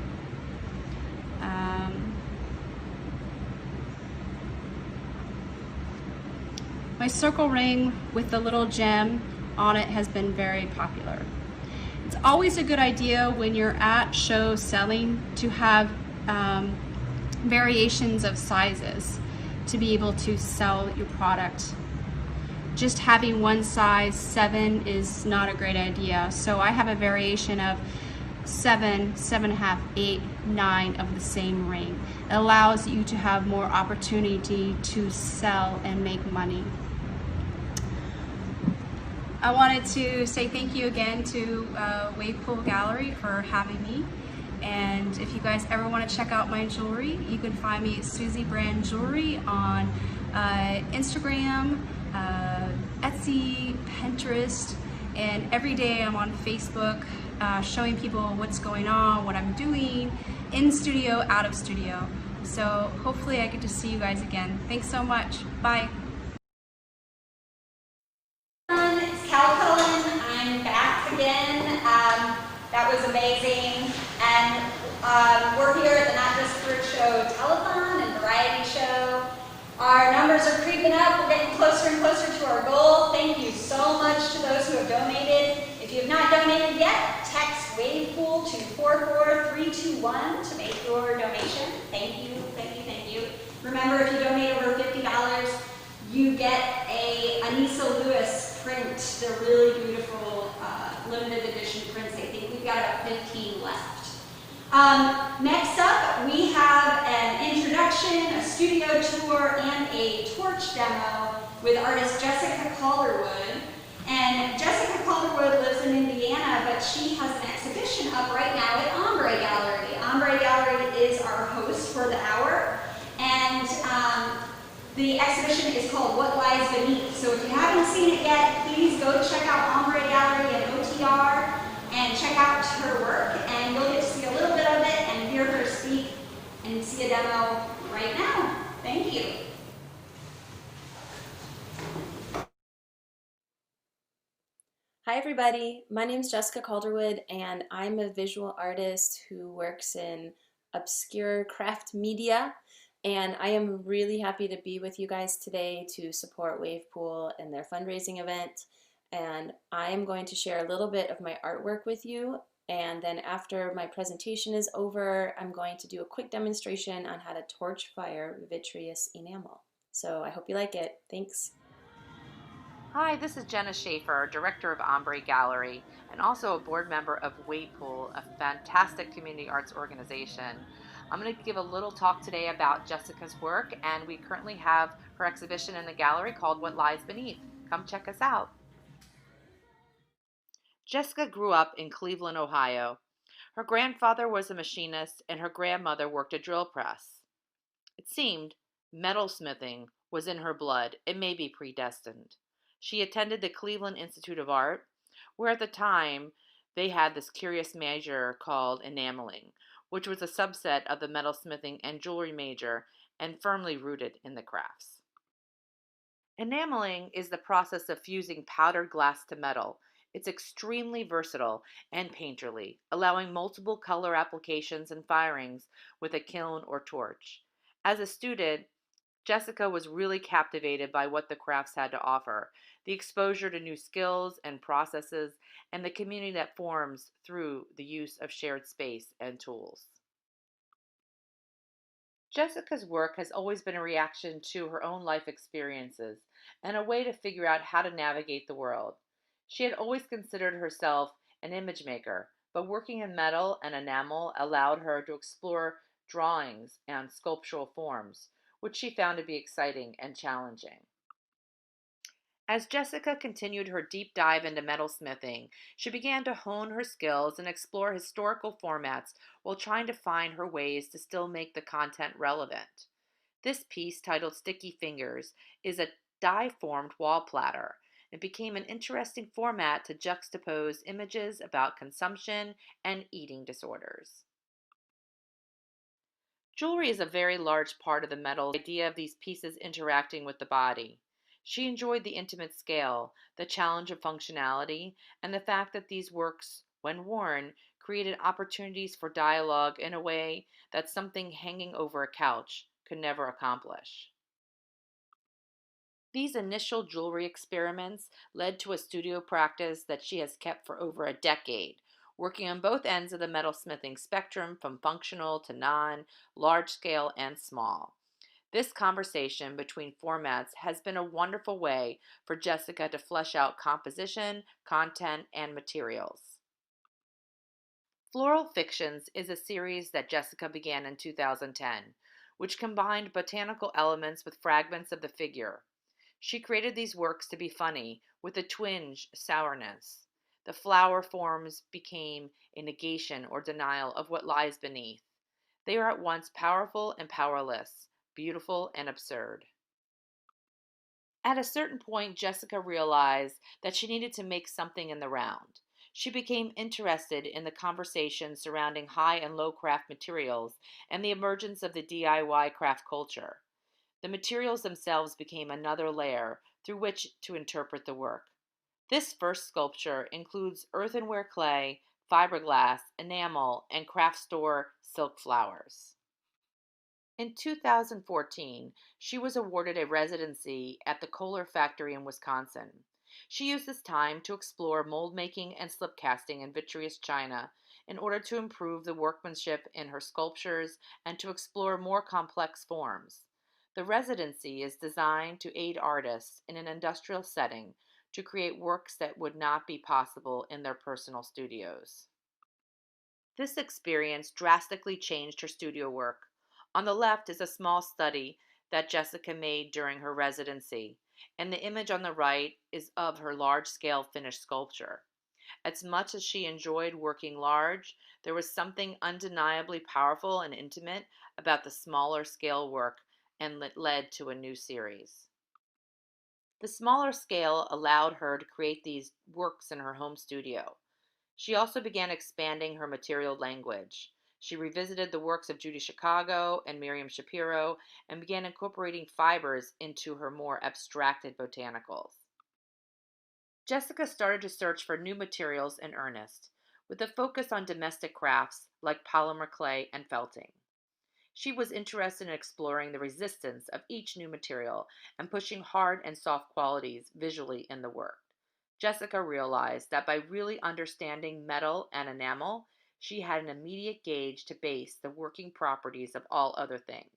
My circle ring with the little gem on it has been very popular. It's always a good idea when you're at shows selling to have variations of sizes to be able to sell your product. Just having one size 7 is not a great idea. So I have a variation of 7, 7.5, 8, 9 of the same ring. It allows you to have more opportunity to sell and make money. I wanted to say thank you again to Wave Pool Gallery for having me. And if you guys ever want to check out my jewelry, you can find me at Susie Brand Jewelry on Instagram, Etsy, Pinterest, and every day I'm on Facebook showing people what's going on, what I'm doing, in studio, out of studio. So hopefully I get to see you guys again. Thanks so much. Bye. It's Cal Cullen. I'm back again. That was amazing. And we're here at the Not Just Fruit Show Telethon and Variety Show. Our numbers are creeping up. We're getting closer and closer to our goal. Thank you so much to those who have donated. If you have not donated yet, text WavePool to 44321 to make your donation. Thank you, thank you, thank you. Remember, if you donate over $50, you get a Anissa Lewis print. They're really beautiful, limited edition prints. I think we've got about 15 left. Next up, we have an introduction, a studio tour, and a torch demo with artist Jessica Calderwood. And Jessica Calderwood lives in Indiana, but she has an exhibition up right now at Ombre Gallery. Ombre Gallery is our host for the hour. And the exhibition is called What Lies Beneath. So if you haven't seen it yet, please go check out Ombre Gallery and OTR and check out her work, and you'll get to see a little bit of it and hear her speak and see a demo right now. Thank you. Hi everybody, my name is Jessica Calderwood and I'm a visual artist who works in obscure craft media, and I am really happy to be with you guys today to support WavePool and their fundraising event. And I am going to share a little bit of my artwork with you, and then after my presentation is over, I'm going to do a quick demonstration on how to torch fire vitreous enamel. So I hope you like it. Thanks. Hi, this is Jenna Schaefer, Director of Ombre Gallery, and also a board member of WavePool, a fantastic community arts organization. I'm going to give a little talk today about Jessica's work, and we currently have her exhibition in the gallery called What Lies Beneath. Come check us out. Jessica grew up in Cleveland, Ohio. Her grandfather was a machinist, and her grandmother worked a drill press. It seemed metalsmithing was in her blood. It may be predestined. She attended the Cleveland Institute of Art, where at the time they had this curious major called enameling, which was a subset of the metalsmithing and jewelry major and firmly rooted in the crafts. Enameling is the process of fusing powdered glass to metal. It's extremely versatile and painterly, allowing multiple color applications and firings with a kiln or torch. As a student, Jessica was really captivated by what the crafts had to offer, the exposure to new skills and processes, and the community that forms through the use of shared space and tools. Jessica's work has always been a reaction to her own life experiences and a way to figure out how to navigate the world. She had always considered herself an image maker, but working in metal and enamel allowed her to explore drawings and sculptural forms, which she found to be exciting and challenging. As Jessica continued her deep dive into metalsmithing, she began to hone her skills and explore historical formats while trying to find her ways to still make the content relevant. This piece, titled Sticky Fingers, is a die-formed wall platter. It became an interesting format to juxtapose images about consumption and eating disorders. Jewelry is a very large part of the metal idea of these pieces interacting with the body. She enjoyed the intimate scale, the challenge of functionality, and the fact that these works, when worn, created opportunities for dialogue in a way that something hanging over a couch could never accomplish. These initial jewelry experiments led to a studio practice that she has kept for over a decade, working on both ends of the metalsmithing spectrum from functional to non, large scale and small. This conversation between formats has been a wonderful way for Jessica to flesh out composition, content, and materials. Floral Fictions is a series that Jessica began in 2010, which combined botanical elements with fragments of the figure. She created these works to be funny, with a twinge sourness. The flower forms became a negation or denial of what lies beneath. They are at once powerful and powerless, beautiful and absurd. At a certain point, Jessica realized that she needed to make something in the round. She became interested in the conversation surrounding high and low craft materials and the emergence of the DIY craft culture. The materials themselves became another layer through which to interpret the work. This first sculpture includes earthenware clay, fiberglass, enamel, and craft store silk flowers. In 2014, she was awarded a residency at the Kohler factory in Wisconsin. She used this time to explore mold making and slip casting in vitreous china in order to improve the workmanship in her sculptures and to explore more complex forms. The residency is designed to aid artists in an industrial setting to create works that would not be possible in their personal studios. This experience drastically changed her studio work. On the left is a small study that Jessica made during her residency, and the image on the right is of her large-scale finished sculpture. As much as she enjoyed working large, there was something undeniably powerful and intimate about the smaller scale work, and it led to a new series. The smaller scale allowed her to create these works in her home studio. She also began expanding her material language. She revisited the works of Judy Chicago and Miriam Shapiro and began incorporating fibers into her more abstracted botanicals. Jessica started to search for new materials in earnest, with a focus on domestic crafts like polymer clay and felting. She was interested in exploring the resistance of each new material and pushing hard and soft qualities visually in the work. Jessica realized that by really understanding metal and enamel, she had an immediate gauge to base the working properties of all other things.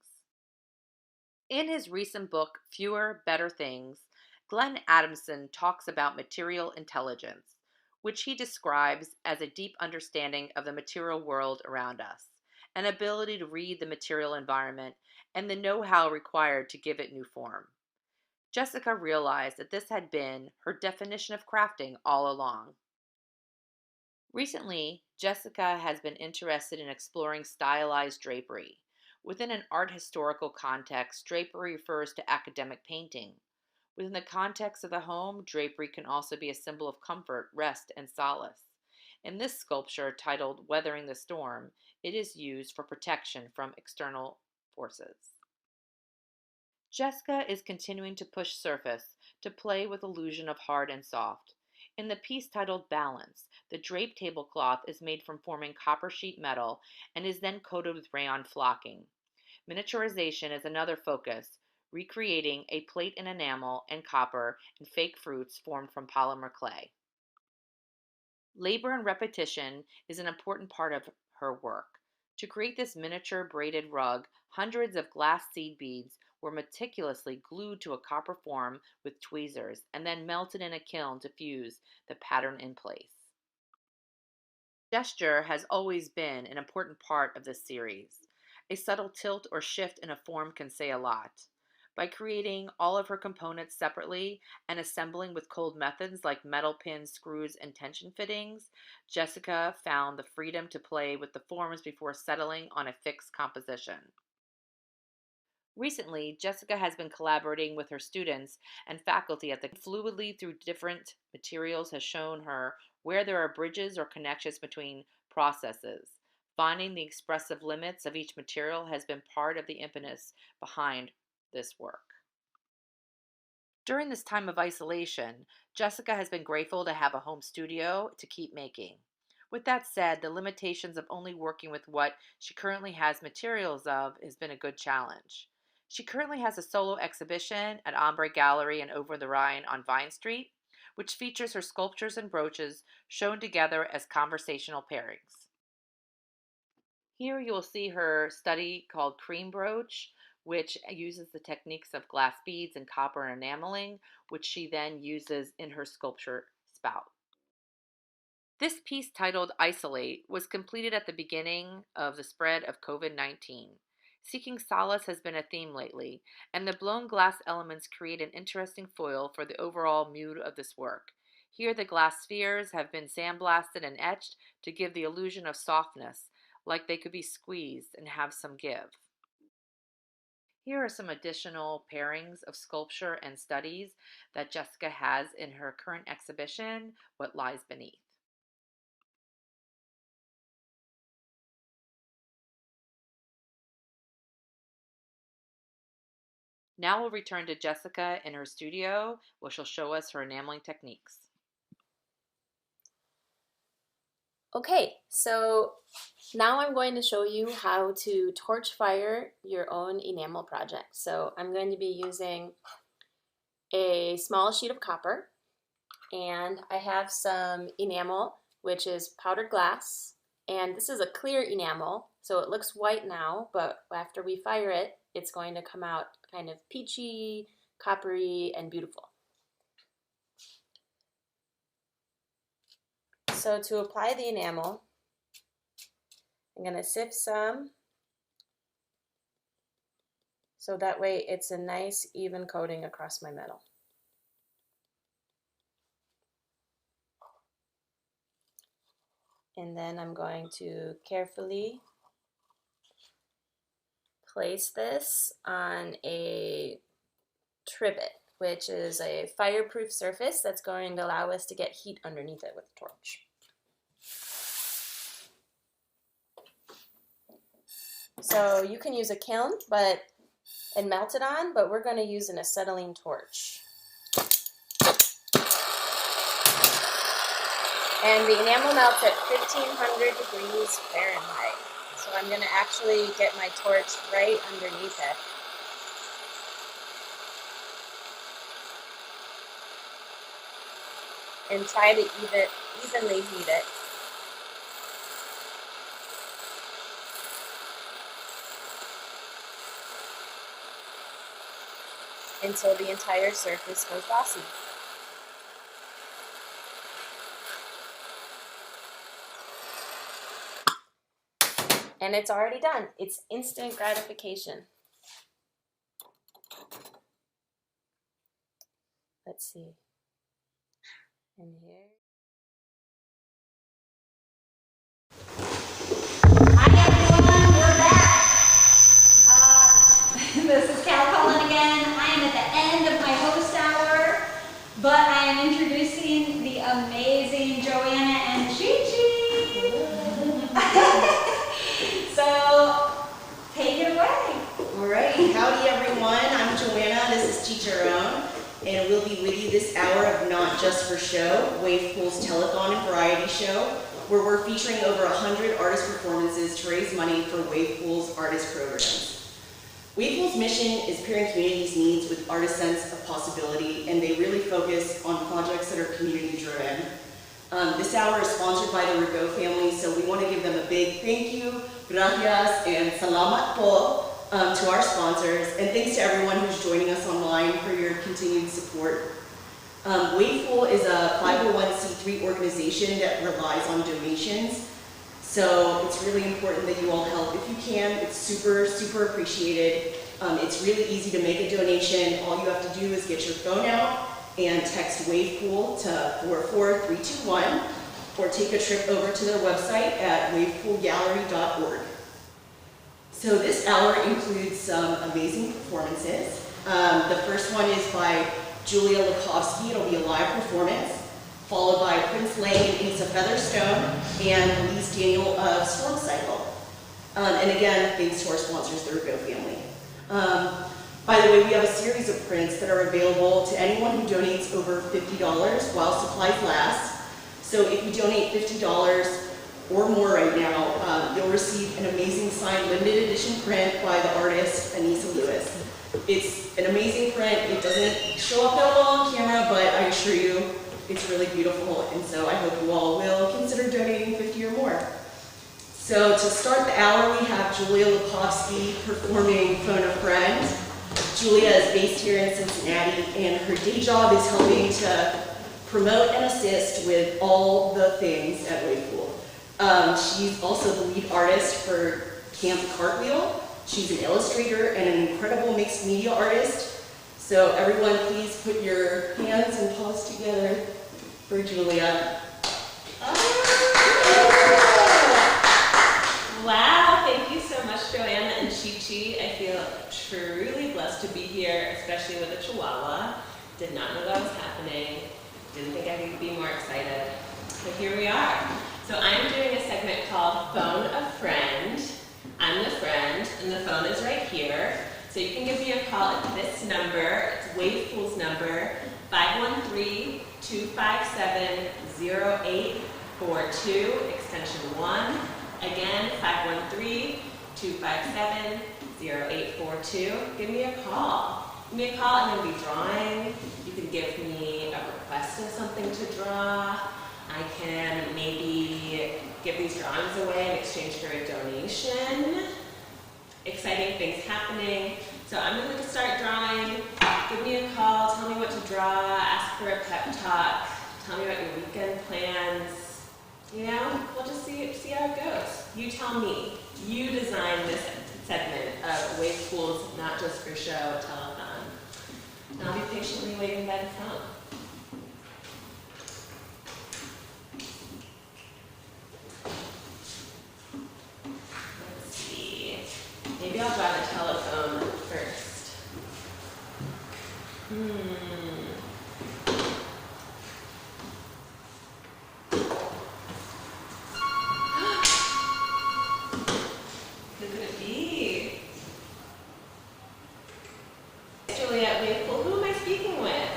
In his recent book, Fewer, Better Things, Glenn Adamson talks about material intelligence, which he describes as a deep understanding of the material world around us, an ability to read the material environment, and the know-how required to give it new form. Jessica realized that this had been her definition of crafting all along. Recently, Jessica has been interested in exploring stylized drapery. Within an art historical context, drapery refers to academic painting. Within the context of the home, drapery can also be a symbol of comfort, rest, and solace. In this sculpture, titled Weathering the Storm, it is used for protection from external forces. Jessica is continuing to push surface to play with illusion of hard and soft. In the piece titled Balance, the draped tablecloth is made from forming copper sheet metal and is then coated with rayon flocking. Miniaturization is another focus, recreating a plate in enamel and copper and fake fruits formed from polymer clay. Labor and repetition is an important part of her work. To create this miniature braided rug, hundreds of glass seed beads were meticulously glued to a copper form with tweezers and then melted in a kiln to fuse the pattern in place. Gesture has always been an important part of this series. A subtle tilt or shift in a form can say a lot. By creating all of her components separately and assembling with cold methods like metal pins, screws, and tension fittings, Jessica found the freedom to play with the forms before settling on a fixed composition. Recently, Jessica has been collaborating with her students and faculty at the fluidly through different materials has shown her where there are bridges or connections between processes. Finding the expressive limits of each material has been part of the impetus behind this work. During this time of isolation, Jessica has been grateful to have a home studio to keep making. With that said, the limitations of only working with what she currently has materials of has been a good challenge. She currently has a solo exhibition at Ombre Gallery and Over the Rhine on Vine Street, which features her sculptures and brooches shown together as conversational pairings. Here you will see her study called Cream Brooch, which uses the techniques of glass beads and copper enameling, which she then uses in her sculpture spout. This piece, titled Isolate, was completed at the beginning of the spread of COVID-19. Seeking solace has been a theme lately, and the blown glass elements create an interesting foil for the overall mood of this work. Here the glass spheres have been sandblasted and etched to give the illusion of softness, like they could be squeezed and have some give. Here are some additional pairings of sculpture and studies that Jessica has in her current exhibition, What Lies Beneath. Now we'll return to Jessica in her studio, where she'll show us her enameling techniques. Okay, so now I'm going to show you how to torch fire your own enamel project. So I'm going to be using a small sheet of copper, and I have some enamel, which is powdered glass, and this is a clear enamel, so it looks white now, but after we fire it, it's going to come out kind of peachy, coppery, and beautiful. So to apply the enamel, I'm going to sift some, so that way it's a nice even coating across my metal. And then I'm going to carefully place this on a trivet, which is a fireproof surface that's going to allow us to get heat underneath it with a torch. So you can use a kiln and melt it on, but we're going to use an acetylene torch. And the enamel melts at 1500 degrees Fahrenheit. So I'm going to actually get my torch right underneath it. And try to evenly heat it. Until the entire surface goes glossy. And it's already done. It's instant gratification. Let's see. And here. Hi everyone, we're back. This is Cal calling again. I am at the end of my host hour, but I am introducing the amazing Joanna and Chi-Chi. So, take it away. All right, howdy everyone. I'm Joanna, this is Chicharron, and we'll be with you this hour of Not Just for Show, Wave Pool's Telethon and Variety Show, where we're featuring over 100 artist performances to raise money for Wave Pool's artist programs. Wave Pool's mission is pairing communities' needs with artists' sense of possibility, and they really focus on projects that are community-driven. This hour is sponsored by the Rigo family, so we want to give them a big thank you, gracias, and salamat po to our sponsors, and thanks to everyone who's joining us online for your continued support. Wave Pool is a 501c3 organization that relies on donations, so it's really important that you all help if you can. It's super, super appreciated. It's really easy to make a donation. All you have to do is get your phone out and text Wave Pool to 44321, or take a trip over to their website at wavepoolgallery.org. So this hour includes some amazing performances. The first one is by Julia Lukovsky. It'll be a live performance, followed by Prince Lane and Asa Featherstone and Elise Daniel of Storm Cycle. And again, thanks to our sponsors, the Rigo family. By the way, we have a series of prints that are available to anyone who donates over $50 while supplies last. So if you donate $50 or more right now, you'll receive an amazing signed limited edition print by the artist Anissa Lewis. It's an amazing print. It doesn't show up that well on camera, but I assure you, it's really beautiful. And so I hope you all will consider donating 50 or more. So to start the hour, we have Julia Lukovsky performing Phone a Friend. Julia is based here in Cincinnati, and her day job is helping to promote and assist with all the things at Wave Pool. She's also the lead artist for Camp Cartwheel. She's an illustrator and an incredible mixed media artist. So everyone, please put your hands and paws together for Julia. Wow, thank you so much, Joanna and Chi-Chi. I feel truly blessed to be here, especially with a Chihuahua. Did not know that was happening. Didn't think I could be more excited. But here we are. So I'm doing a segment called Phone a Friend. I'm the friend, and the phone is right here. So you can give me a call at this number. It's Wave Pool's number, 513-257-0855. 513-257-42, extension 1. Again, 513-257-0842. Give me a call. Give me a call. I'm going to be drawing. You can give me a request of something to draw. I can maybe give these drawings away in exchange for a donation. Exciting things happening. So I'm going to start drawing. Give me a call. Tell me what to draw. Ask for a pep talk. Tell me about your weekend plans. You know, we'll just see how it goes. You tell me. You design this segment of Wave Pool's Not Just for Show telethon. And I'll be patiently waiting by the phone. Let's see. Maybe I'll draw the telephone first. Who could it be? Juliet Wakefield, who am I speaking with?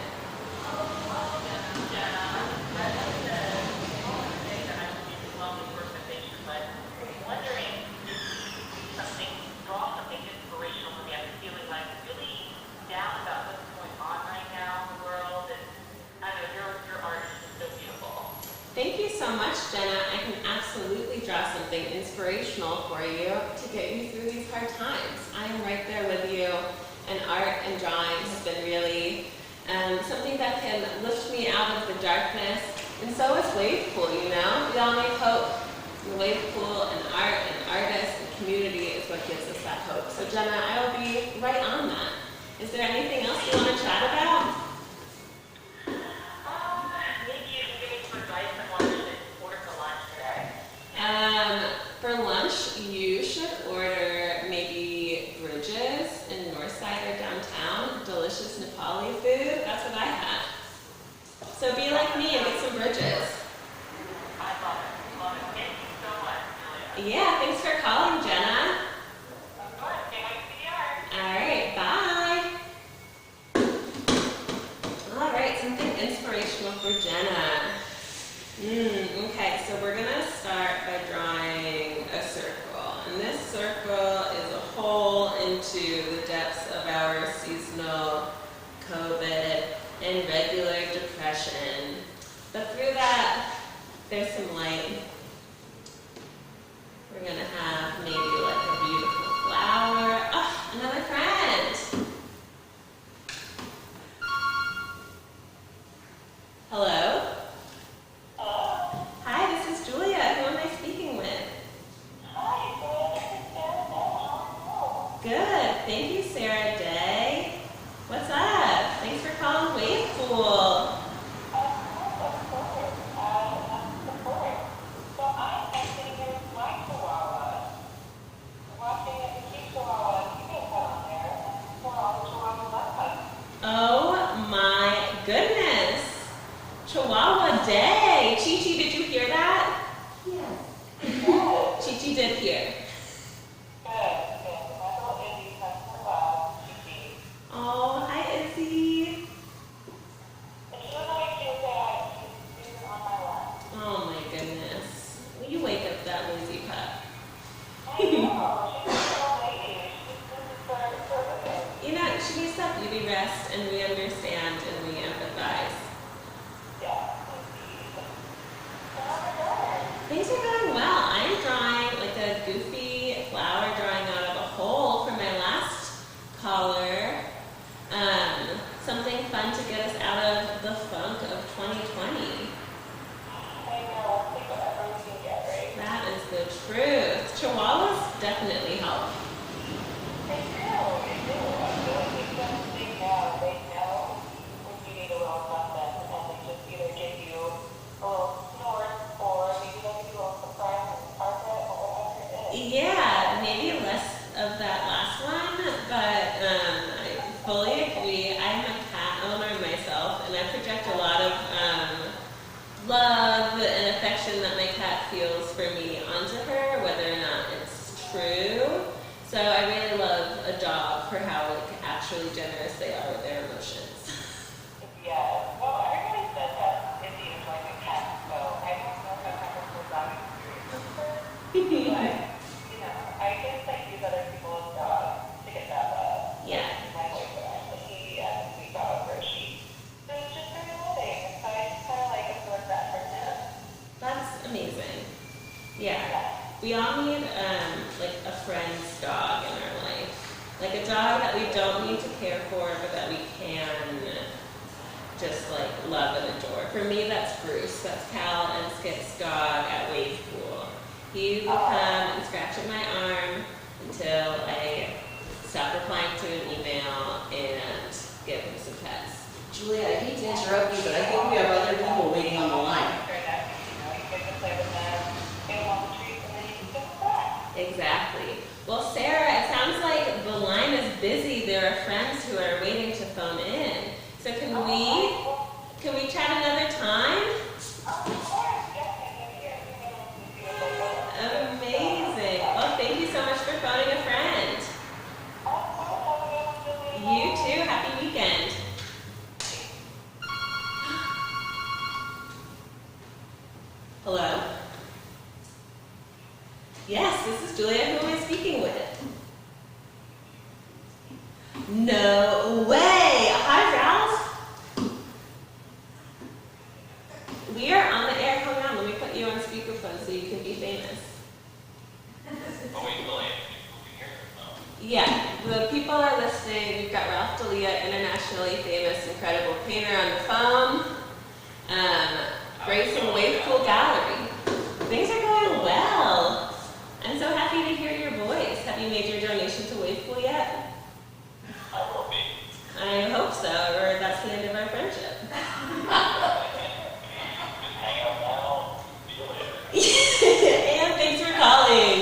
Thank you so much, Jenna. I can absolutely draw something inspirational for you to get you through these hard times. I am right there with you, and art and drawing has been really something that can lift me out of the darkness, and so is Wave Pool, you know? We all need hope. The Wave Pool and art and artists and community is what gives us that hope. So Jenna, I will be right on that. Is there anything else you want to chat about? For lunch, you should order maybe bridges in Northside or downtown. Delicious Nepali food. That's what I had. So be like me and get some bridges. I love it. Thank you so much, Julia. Yeah, thanks for calling, Jenna. Of course. Can't wait to see you. All right, bye. All right, something inspirational for Jenna. Okay, so we're gonna start by drawing a circle. And this circle is a hole into the depths of our seasonal COVID and regular depression. But through that, there's some light. We're gonna have maybe like a beautiful flower. Oh, another friend. Hello? Hi, this is Julia. Who am I speaking with? Good. Thank you, Sarah Day. What's up? Thanks for calling Wave Pool. Oh my goodness. Chihuahua Day. Chi-Chi, did you hear that? Yes. Chi-Chi did hear. Oh, hi Izzy. Oh my goodness. Will you wake up that lazy pup? You know, she needs that beauty rest, and we understand and we empathize. Things are going well. I'm drawing like a goofy flower drawing out of a hole for my last caller. Something fun to get us out of the funk of 2020. That is the truth. Chihuahuas definitely help. They do. I feel like they know when you need a little something, and they just either give you a little snort or maybe they'll give you a little surprise and carpet or whatever it is. Yeah, maybe less of that last one, but I fully agree. I'm a cat owner myself, and I project a lot of love and affection that my cat feels for me onto her, whether or not it's true. we all need like a friend's dog in our life. Like a dog that we don't need to care for, but that we can just like love and adore. For me, that's Bruce. That's Cal and Skip's dog at Wave Pool. He will come and scratch at my arm until I stop replying to an email and give him some pets. Julia, I hate to interrupt you, but I think we have other people waiting on the line. Exactly. Well, Sarah, it sounds like the line is busy. There are friends who are waiting to phone in. So can we chat another time? Amazing. Well, thank you so much for phoning a friend. You too. Happy weekend. Hello? Yes, this is Julia. Who am I speaking with? No way! Hi, Ralph. We are on the air. Hold on, let me put you on speakerphone so you can be famous. Yeah, the people are listening. We've got Ralph D'Elia, internationally famous, incredible painter on the phone. Grace and Wave Pool Gallery. Things are going well. I'm so happy to hear your voice. Have you made your donation to Wave Pool yet? I will be. I hope so, or that's the end of our friendship. Hang out now. See you later. And thanks for calling.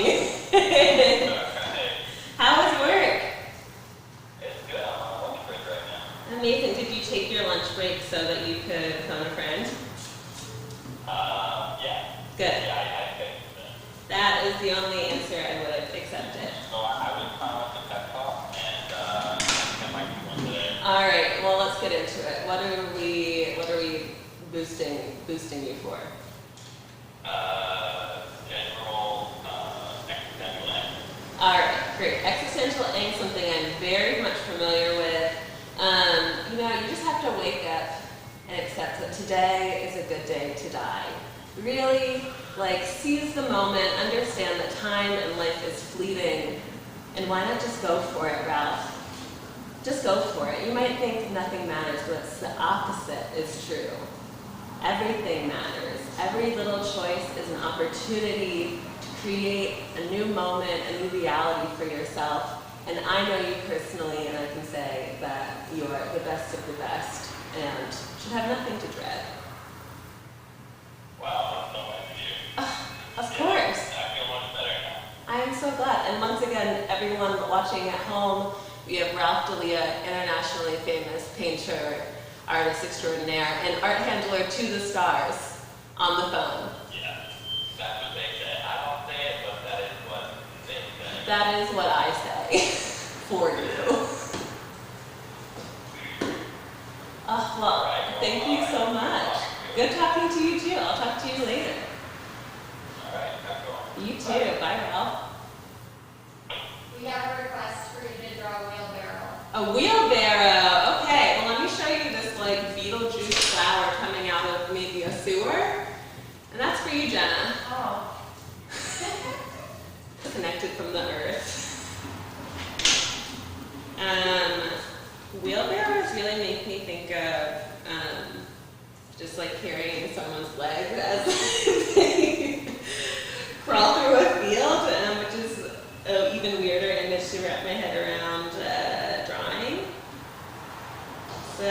How was work? It's good. I'm on lunch break right now. Amazing. Did you take your lunch break so that you could phone a friend? Yeah. Good. Yeah, I think That is the only answer I would have accepted. so. I was fine with the pep talk, and I think I might be one today. All right. Well, let's get into it. What are we boosting you for? General existential angst. All right, great. Existential angst, something I'm very much familiar with. You just have to wake up and accept that today is a good day to die. Really, seize the moment, understand that time and life is fleeting, and why not just go for it, Ralph? Just go for it. You might think nothing matters, but the opposite is true. Everything matters. Every little choice is an opportunity to create a new moment, a new reality for yourself. And I know you personally, and I can say that you are the best of the best and should have nothing to dread. Wow, that's so nice of you. Of course. I feel much better now. I am so glad. And once again, everyone watching at home, we have Ralph D'Elia, internationally famous painter, artist extraordinaire, and art handler to the stars on the phone. Yeah, that's what they say. I don't say it, but that is what they say. That is what I say for you. Well, thank you so much. Good talking to you too. I'll talk to you later. All right, have a good one. You too. Bye, Ralph. We have a request for you to draw a wheelbarrow. A wheelbarrow. Okay. Well, let me show you this Beetlejuice flower coming out of maybe a sewer. And that's for you, Jenna. Oh. Connected from the earth. Wheelbarrows really make me think of just carrying someone's legs as they crawl through a field, which is an even weirder image to wrap my head around drawing. So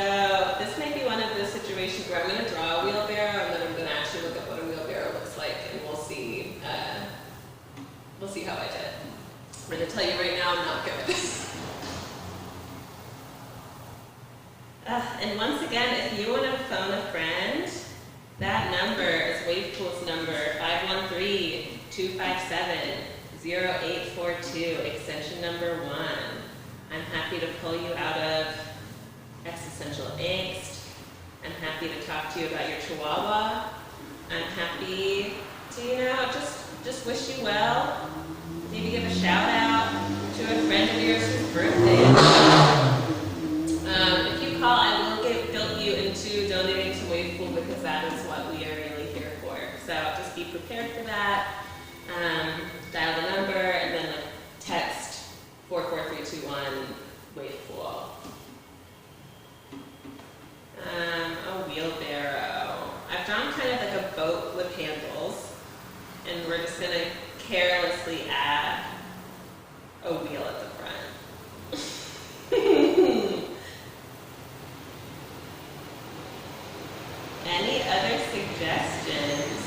this may be one of those situations where I'm going to draw a wheelbarrow and then I'm going to actually look at what a wheelbarrow looks like, and we'll see how I did. I'm going to tell you right now, I'm not good. And once again, if you want to phone a friend, that number is Wave Pool's number, 513-257-0842, extension number 1. I'm happy to pull you out of existential angst. I'm happy to talk to you about your chihuahua. I'm happy to, just wish you well. Maybe give a shout out to a friend of yours whose birthday is. If you call, I will guilt you into donating to Wave Pool because that is what we are really here for. So just be prepared for that. dial the number, and then like text 44321 wave pool. A wheelbarrow. I've drawn kind of like a boat with handles, and we're just gonna carelessly add a wheel at the front. Any other suggestions?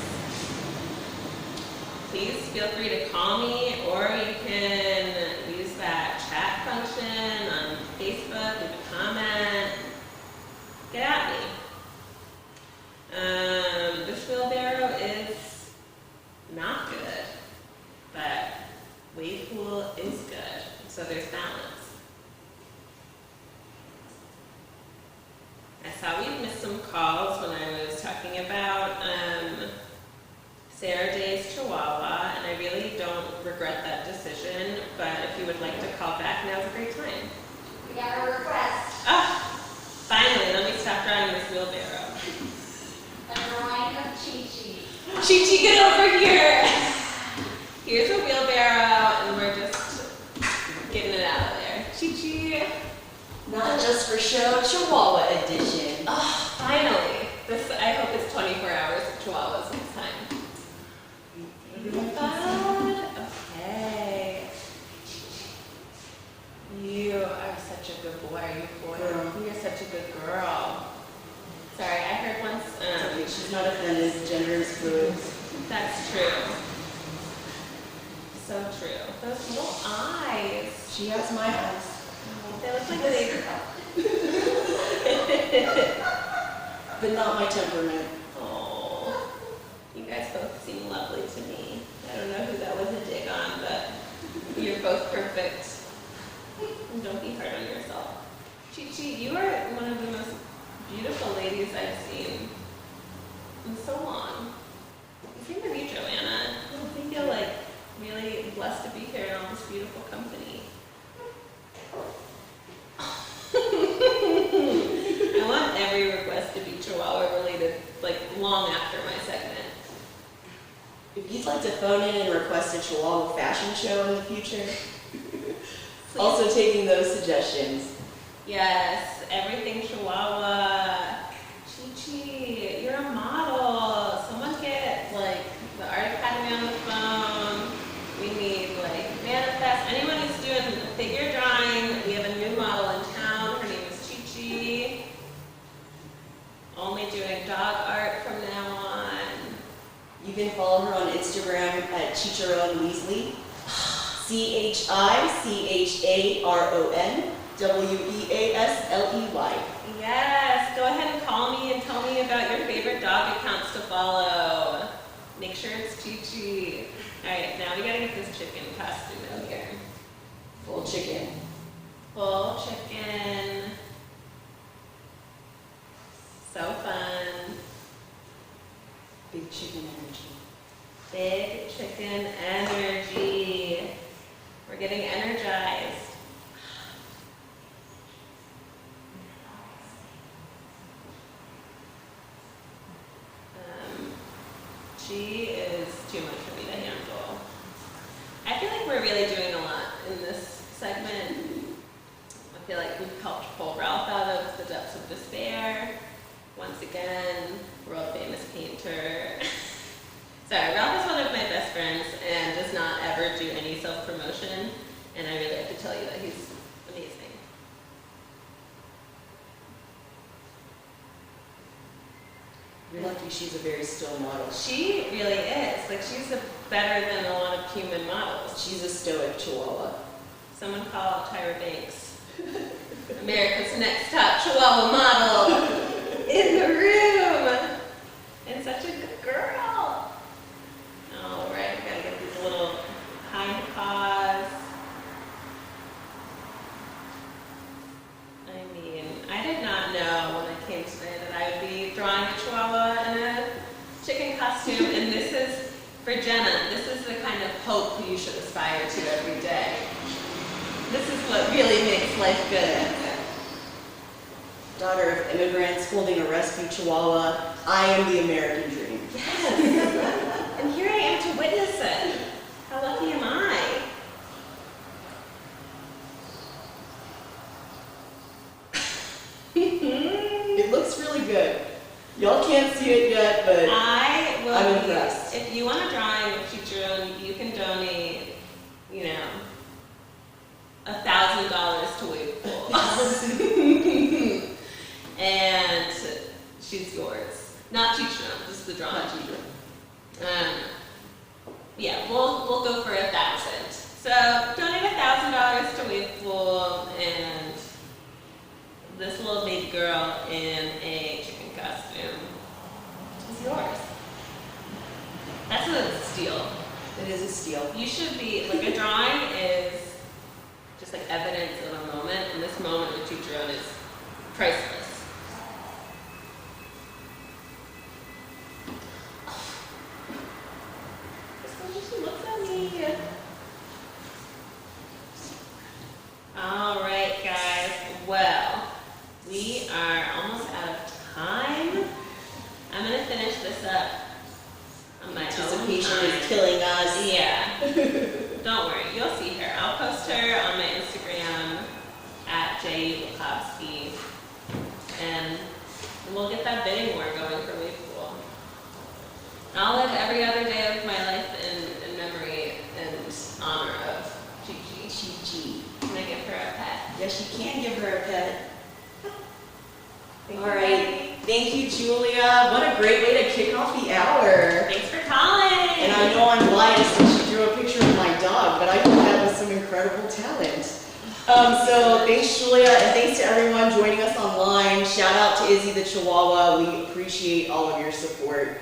Please feel free to call me, or you can use that chat function on Facebook, leave a comment. Get at me. This wheelbarrow is not good, but wave pool is good, so there's balance. I saw we missed some calls when I was talking about Sarah Day's Chihuahua, and I really don't regret that decision, but if you would like to call back, now's a great time. We got a request. Ah, finally, let me stop driving this wheelbarrow. A drawing of Chi-Chi. Chi-Chi, get over here! Here's a wheelbarrow, and we're just getting it out of there. Chi-Chi. Not just for show, Chihuahua edition. Oh, finally. This, I hope it's 24 hours of Chihuahuas next time. Okay. You are such a good boy. You're such a good girl. Sorry, I heard once. Okay, she's not offended. Gender is fluid. That's true. So true. Those little eyes. She has my eyes. They look like they. But not my temperament. Oh, you guys both seem lovely to me. I don't know who that was a dig on, but you're both perfect. And don't be hard on yourself. Chi-Chi, you are one of the most beautiful ladies I've seen in so long. Same with you, Joanna. I feel like really blessed to be here in all this beautiful company. I want every request to be Chihuahua related, like long after my segment. If you'd like to phone in and request a Chihuahua fashion show in the future, also taking those suggestions. Yes, everything Chihuahua. Chi-Chi, you're a model. Someone get like the Art Academy on the phone. We need like manifest. Anyone who's doing figure drawing, we have a new model in town. Her name is Chi-Chi. Only doing dog art from now on. You can follow her on Instagram at Chicharon Weasley. ChicharonWeasley. Yes, go ahead and call me and tell me about your favorite dog accounts to follow. Make sure it's Chi-Chi. Alright, now we gotta get this chicken costume in here. Full chicken. Full chicken. So fun. Big chicken energy. Big chicken energy. We're getting energized. She is too much for me to handle. I feel like we're really doing a lot in this segment. I feel like we've helped pull Ralph out of the depths of despair. Once again, world famous painter. Sorry, Ralph is one of my best friends and does not ever do any self-promotion, and I really have to tell you that he's amazing. You're lucky she's a very still model. She really is. Like, she's better than a lot of human models. She's a stoic Chihuahua. Someone call Tyra Banks. America's Next Top Chihuahua Model in the room. And such a good girl. All right, we gotta get these little hind paws. I mean, I did not know when I came today that I would be drawing a Chihuahua in a chicken costume, and this is, for Jenna, this is the kind of hope you should aspire to every day. This is what really makes life good. Daughter of immigrants holding a rescue Chihuahua, I am the American dream. Yes. And here I am to witness it. How lucky am I? Y'all can't see it yet, but I'm use, impressed. if you want a drawing of Teacher Own, you can donate, you know, $1,000 to Wave Pool. And she's yours. Not Teacher Own, just the drawing. Yeah, we'll go for 1,000. So donate $1,000 to Wave Pool, and this little baby girl in a chicken costume is yours. That's a steal. It is a steal. You should be, like, a drawing is just like evidence of a moment, and this moment with Teacher Own is priceless. She looks at me. All right, guys. Well, we are almost out of time. I'm gonna finish this up on my own Anticipation time. is killing us. Yeah. Don't worry, you'll see her. I'll post her on my Instagram at @JLukovsky, and we'll get that bidding war going for Wave Pool. I'll live every other day of my life in memory and honor of Gigi. Gigi. Can I give her a pet? Yes, you can give her a pet. Thank All you, right. Becky. Thank you, Julia. What a great way to kick off the hour. Thanks for calling. And I know I'm biased and she drew a picture of my dog, but I think that was some incredible talent. So thanks, Julia, and thanks to everyone joining us online. Shout out to Izzy the Chihuahua. We appreciate all of your support.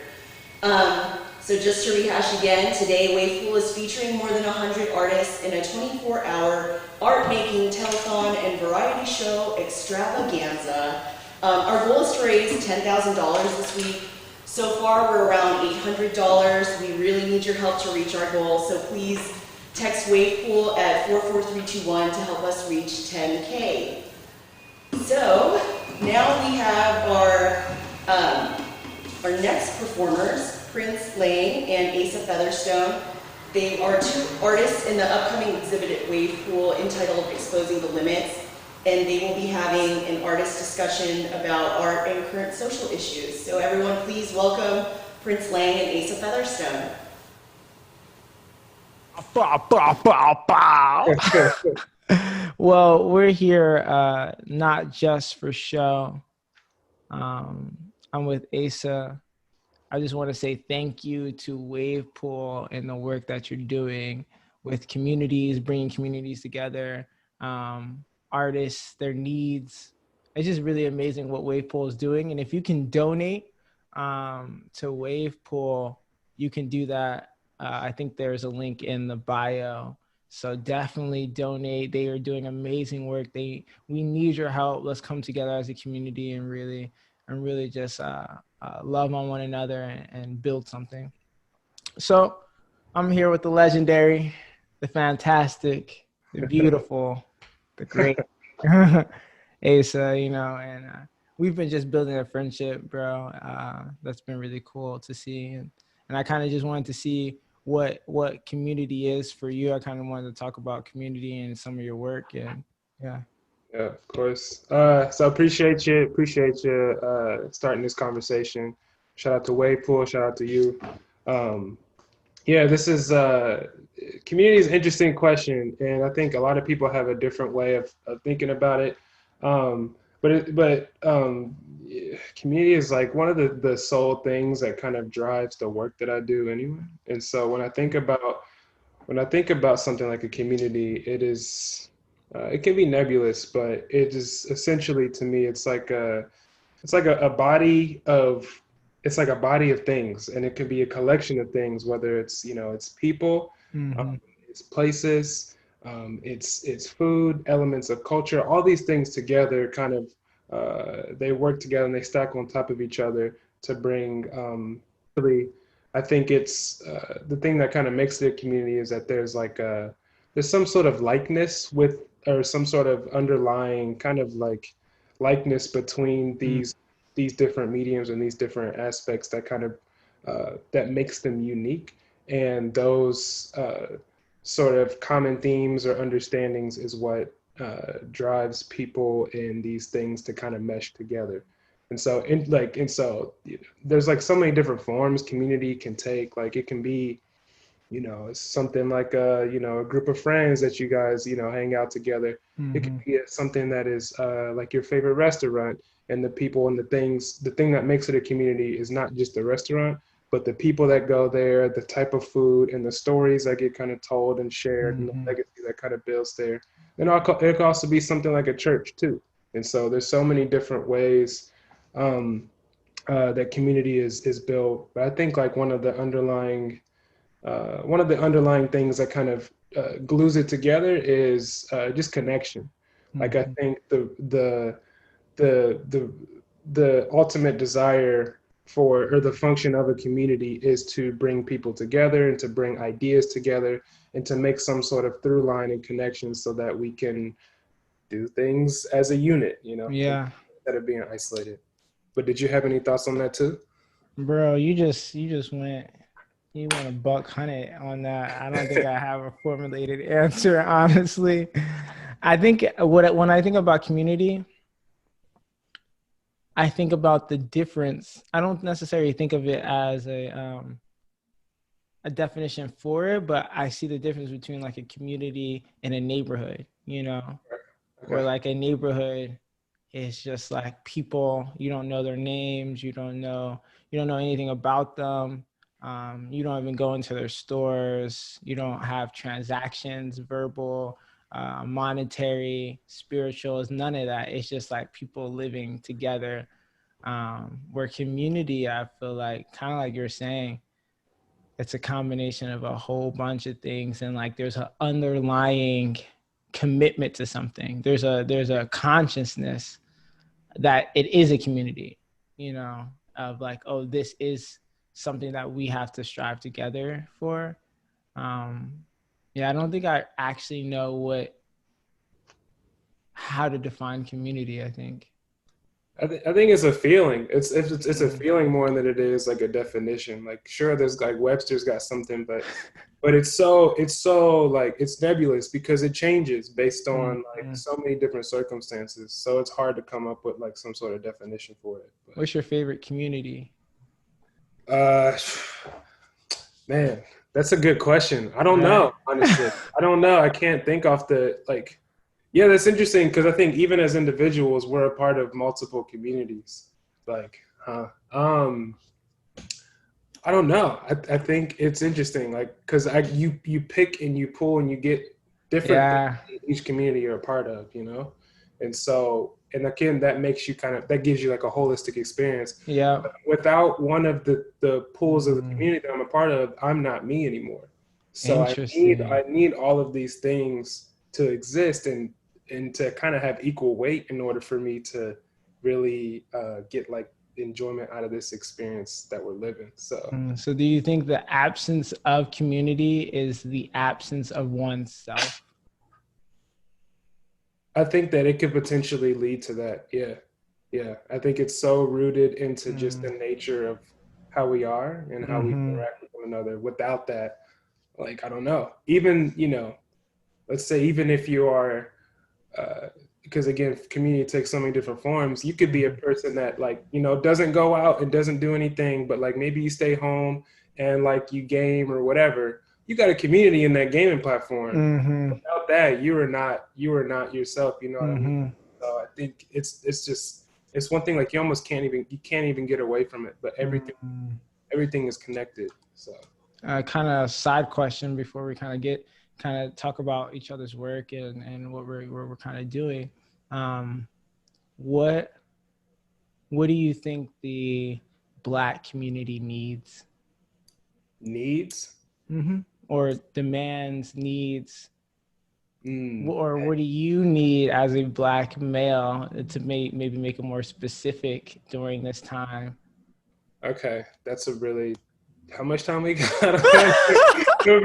So just to rehash again, today Wave Pool is featuring more than 100 artists in a 24-hour art-making, telethon, and variety show extravaganza. Our goal is to raise $10,000 this week. So far, we're around $800. We really need your help to reach our goal, so please text Wave Pool at 44321 to help us reach 10K. So now we have our next performers, Prince Lane and Asa Featherstone. They are two artists in the upcoming exhibit at Wave Pool entitled Exposing the Limits, and they will be having an artist discussion about art and current social issues. So everyone please welcome Prince Lane and Asa Featherstone. Bow, bow, bow, bow. Well, we're here not just for show. I'm with Asa. I just want to say thank you to Wave Pool and the work that you're doing with communities, bringing communities together, artists, their needs. It's just really amazing what Wave Pool is doing. And if you can donate to Wave Pool, you can do that. I think there's a link in the bio. So definitely donate. They are doing amazing work. We need your help. Let's come together as a community and really just love on one another and build something. So I'm here with the legendary, the fantastic, the beautiful, the great Asa, and we've been just building a friendship, bro. That's been really cool to see. And I kind of just wanted to see what community is for you. I kind of wanted to talk about community and some of your work, and yeah. Yeah, of course. So appreciate you starting this conversation. Shout out to Wave Pool, shout out to you. Yeah, this is community is an interesting question, and I think a lot of people have a different way of thinking about it. But community is like one of the sole things that kind of drives the work that I do anyway. And so when I think about something like a community, it is. It can be nebulous, but it is essentially, to me, it's like a body of things, and it can be a collection of things, whether it's it's people, it's places, it's food, elements of culture, all these things together kind of they work together and they stack on top of each other to bring. Really, I think it's the thing that kind of makes it a community is that there's some sort of likeness or some sort of underlying kind of like likeness between these different mediums and these different aspects that kind of that makes them unique. And those sort of common themes or understandings is what drives people in these things to kind of mesh together. And so there's like so many different forms community can take. Like it can be, it's something like a group of friends that you guys, hang out together. It could be something that is like your favorite restaurant, and the people and the thing that makes it a community is not just the restaurant, but the people that go there, the type of food, and the stories that get kind of told and shared, and the legacy that kind of builds there. And it could also be something like a church too. And so there's so many different ways that community is built. But I think like one of the underlying things that kind of glues it together is just connection. Like I think the ultimate desire or the function of a community is to bring people together and to bring ideas together and to make some sort of through line and connection so that we can do things as a unit, Yeah. instead of being isolated. But did you have any thoughts on that too? Bro, you just went $100 on that. I don't think I have a formulated answer, honestly. I think when I think about community, I think about the difference. I don't necessarily think of it as a definition for it, but I see the difference between like a community and a neighborhood, where like a neighborhood is just like people, you don't know their names, you don't know anything about them. You don't even go into their stores. You don't have transactions, verbal, monetary, spirituals, none of that. It's just like people living together. Where community, I feel like, kind of like you're saying, it's a combination of a whole bunch of things. And like there's an underlying commitment to something. There's a consciousness that it is a community, of like, oh, this is something that we have to strive together for. I don't think I actually know how to define community. I think it's a feeling. It's a feeling more than it is like a definition. Like sure, there's like Webster's got something, but it's so like it's nebulous because it changes based on like so many different circumstances. So it's hard to come up with like some sort of definition for it. But, what's your favorite community? Man, that's a good question. I don't know, honestly. I don't know. I can't think off the like. Yeah, that's interesting because I think even as individuals, we're a part of multiple communities. Like, I don't know. I think it's interesting, like, because you pick and you pull and you get different things in each community you're a part of, and so. And again, that gives you like a holistic experience. Yeah. But without one of the pools of the community that I'm a part of, I'm not me anymore. So I need all of these things to exist and to kind of have equal weight in order for me to really get like enjoyment out of this experience that we're living. So do you think the absence of community is the absence of oneself? I think that it could potentially lead to that. Yeah. I think it's so rooted into just the nature of how we are and how we interact with one another. Without that, like, I don't know, even, let's say, even if you are, because again, community takes so many different forms. You could be a person that like, doesn't go out and doesn't do anything, but like maybe you stay home and like you game or whatever. You got a community in that gaming platform. Without that, you are not yourself. You know what I mean? So I think it's one thing like you almost can't even get away from it. But everything is connected. So kind of side question before we kind of talk about each other's work and what we're kind of doing. What do you think the Black community needs? Or demands, needs, or what do you need as a Black male to maybe make it more specific during this time? Okay, that's a really, how much time we got? Bro,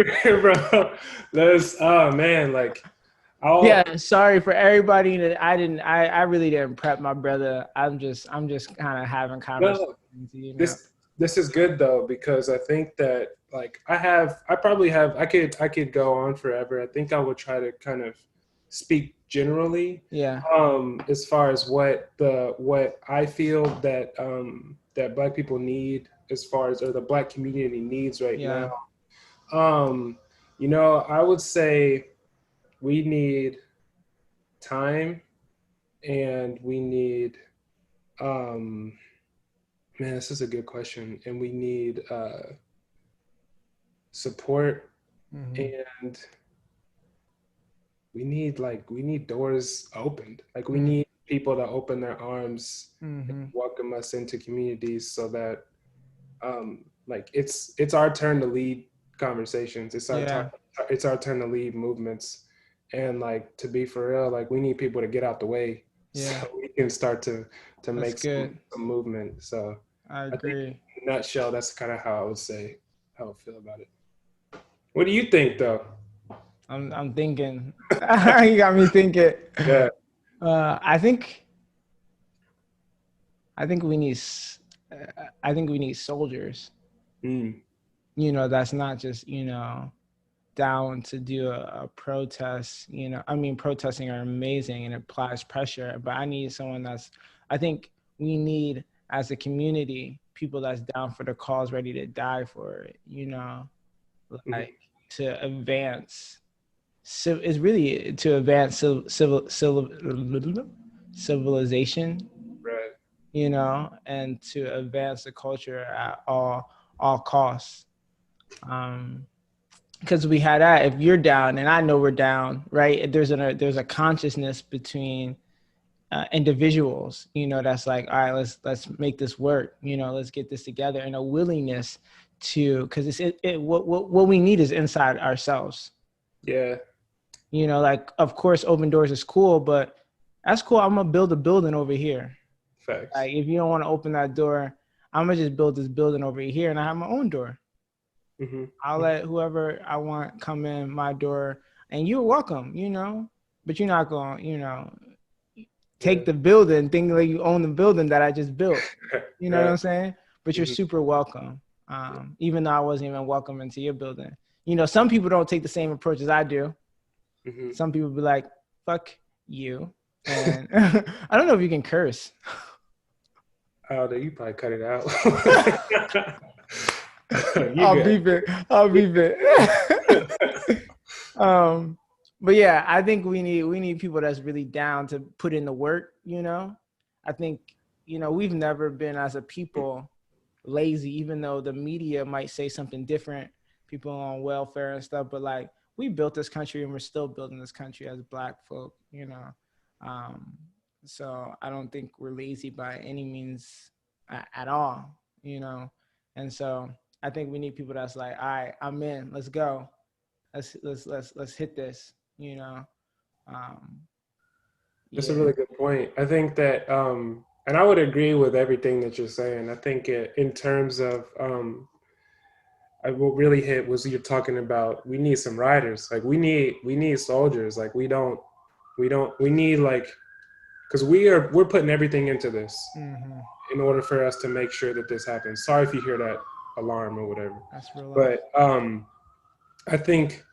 sorry for everybody that I really didn't prep my brother. I'm just kind of having conversations. This is good though, because I think that like I could go on forever. I think I would try to kind of speak generally. Yeah. As far as what I feel that that Black people need, as far as, or the Black community needs right Yeah. now. You know, I would say we need time, and we need man, this is a good question, and we need support, and we need doors opened. Like, we need people to open their arms and welcome us into communities, so that like it's our turn to lead conversations. It's our turn to lead movements. And like, to be for real, like, we need people to get out the way so we can start to make some movement. So I think agree. in a nutshell, that's kind of how I would say how I feel about it. What do you think, though? I'm thinking. You got me thinking. Yeah. I think we need soldiers. You know, that's not just, you know, down to do a protest. You know, I mean, protesting are amazing and it applies pressure, but I need someone I think we need, as a community, people that's down for the cause, ready to die for it, you know, like to advance. So it's really to advance civilization, right? You know, and to advance the culture at all costs. Because we had that. If you're down, and I know we're down, right? There's a consciousness between individuals, you know, that's like, all right, let's make this work. You know, let's get this together, and a willingness to, because what we need is inside ourselves. Yeah. You know, like, of course, open doors is cool, but that's cool. I'm gonna build a building over here. Facts. Like, if you don't want to open that door, I'm gonna just build this building over here, and I have my own door. I'll let whoever I want come in my door, and you're welcome, you know, but you're not gonna, you know, take the building, thinking like you own the building that I just built. You know what I'm saying? But you're super welcome. Even though I wasn't even welcome into your building. You know, some people don't take the same approach as I do. Some people be like, fuck you. And I don't know if you can curse. Oh, you probably cut it out. I'll beep it. But yeah, I think we need people that's really down to put in the work, you know? I think, you know, we've never been, as a people, lazy, even though the media might say something different, people on welfare and stuff, but like, we built this country and we're still building this country as Black folk, you know? So I don't think we're lazy by any means at all, you know? And so I think we need people that's like, all right, I'm in, let's go. Let's hit this, you know? That's a really good point. I think that, and I would agree with everything that you're saying. I think in terms of, what really hit was you're talking about, we need some riders. Like, we need soldiers. Like, we need, like, because we're putting everything into this in order for us to make sure that this happens. Sorry if you hear that alarm or whatever. That's real life. But I think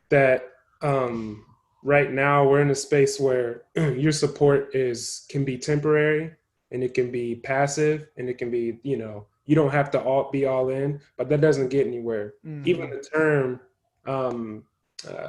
that right now we're in a space where your support can be temporary, and it can be passive, and it can be, you know, you don't have to be all in, but that doesn't get anywhere. Even the term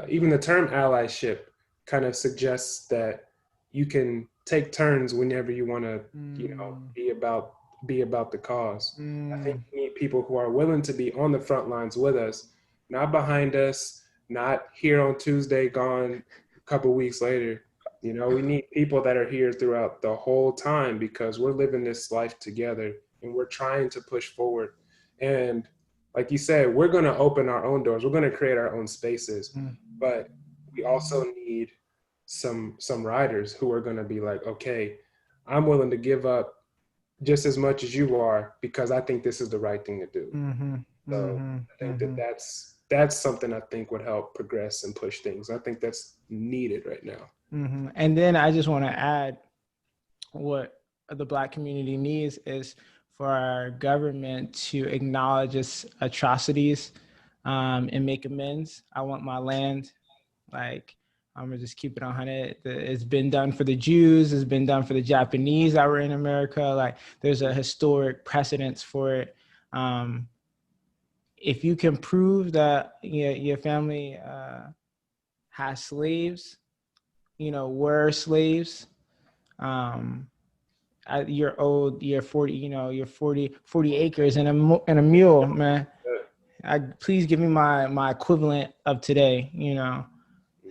allyship kind of suggests that you can take turns whenever you want to, you know, be about the cause. I think we need people who are willing to be on the front lines with us, not behind us, not here on Tuesday, gone a couple weeks later. You know, we need people that are here throughout the whole time, because we're living this life together and we're trying to push forward. And like you said, we're going to open our own doors. We're going to create our own spaces, but we also need some riders who are going to be like, okay, I'm willing to give up just as much as you are, because I think this is the right thing to do. So I think that's something I think would help progress and push things. I think that's needed right now. And then I just want to add, what the Black community needs is for our government to acknowledge its atrocities and make amends. I want my land. Like, I'm gonna just keep it 100. It's been done for the Jews. It's been done for the Japanese that were in America. Like, there's a historic precedence for it. If you can prove that your family has slaves, were slaves, you're owed your 40 acres and a mule, man. Please give me my equivalent of today,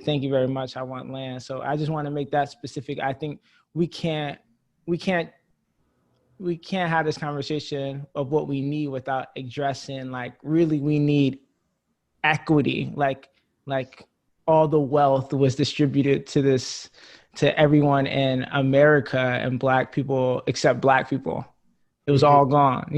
Thank you very much. I want land. So I just want to make that specific. I think we can't have this conversation of what we need without addressing, like, really we need equity. Like all the wealth was distributed to everyone in America, and Black people, except Black people, it was all gone,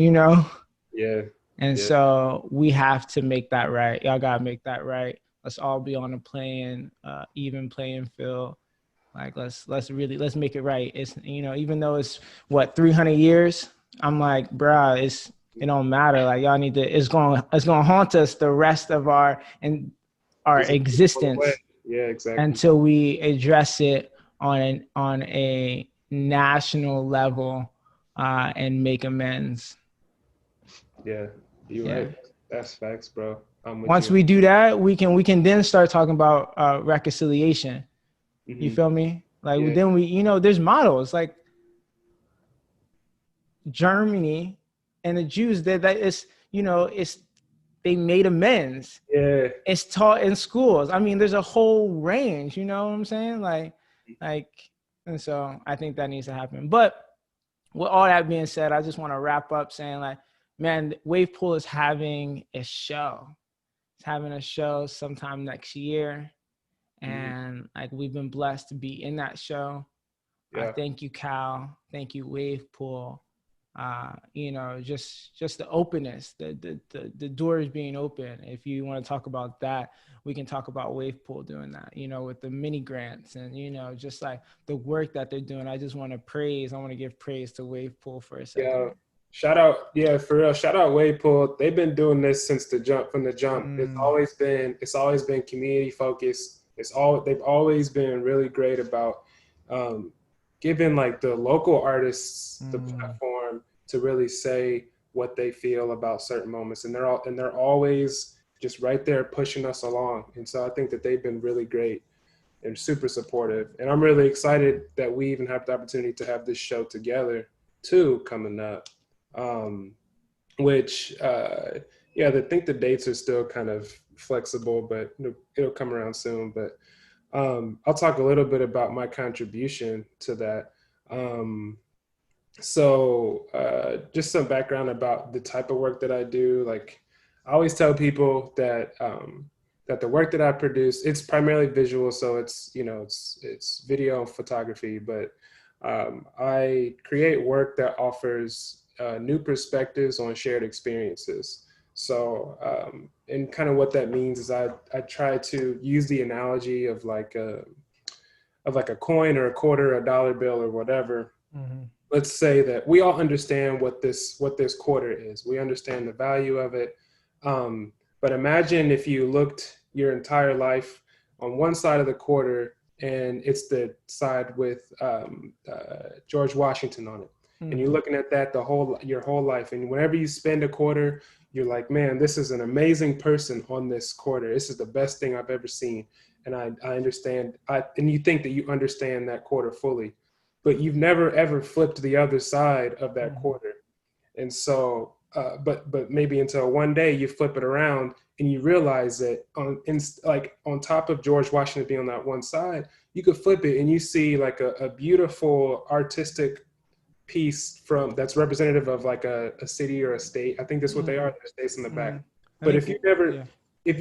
Yeah. And so we have to make that right. Y'all gotta make that right. Let's all be on a even playing field. Like, let's make it right. It's, even though it's 300 years, I'm like, bruh, it don't matter. Like, y'all need to, it's going to haunt us the rest of our existence. Yeah, exactly. Until we address it on a national level, and make amends. Yeah, you're right. That's facts, bro. Once we do that, we can then start talking about reconciliation. Mm-hmm. You feel me? Like, then there's models like Germany and the Jews that they made amends. Yeah. It's taught in schools. I mean, there's a whole range, you know what I'm saying? And so I think that needs to happen. But with all that being said, I just want to wrap up saying, like, man, Wave Pool is having a show. It's having a show sometime next year. And like, we've been blessed to be in that show. Thank you, Cal. Thank you, Wave Pool. Just the openness, the doors being open. If you want to talk about that, we can talk about Wave Pool doing that, with the mini grants and, just like the work that they're doing. I just want to give praise to Wave Pool for a second. Yeah. Shout out, for real. Shout out Wave Pool. They've been doing this since the jump. It's always been community focused. They've always been really great about giving like the local artists the platform to really say what they feel about certain moments, and they're always just right there pushing us along. And so I think that they've been really great and super supportive. And I'm really excited that we even have the opportunity to have this show together too coming up. I think the dates are still kind of flexible, but it'll come around soon. But I'll talk a little bit about my contribution to that. Just some background about the type of work that I do. Like, I always tell people that that the work that I produce, it's primarily visual, so it's video and photography, but I create work that offers new perspectives on shared experiences. So, and kind of what that means is I try to use the analogy of like a coin or a quarter, a dollar bill or whatever. Mm-hmm. Let's say that we all understand what this quarter is. We understand the value of it. But imagine if you looked your entire life on one side of the quarter, and it's the side with George Washington on it. Mm-hmm. And you're looking at that your whole life. And whenever you spend a quarter, you're like, man, this is an amazing person on this quarter. This is the best thing I've ever seen. And I understand, and you think that you understand that quarter fully, but you've never ever flipped the other side of that quarter. And so, but maybe until one day you flip it around and you realize that on top of George Washington being on that one side, you could flip it and you see like a beautiful artistic piece that's representative of like a city or a state. I think that's what they are. There's states in the back. But if you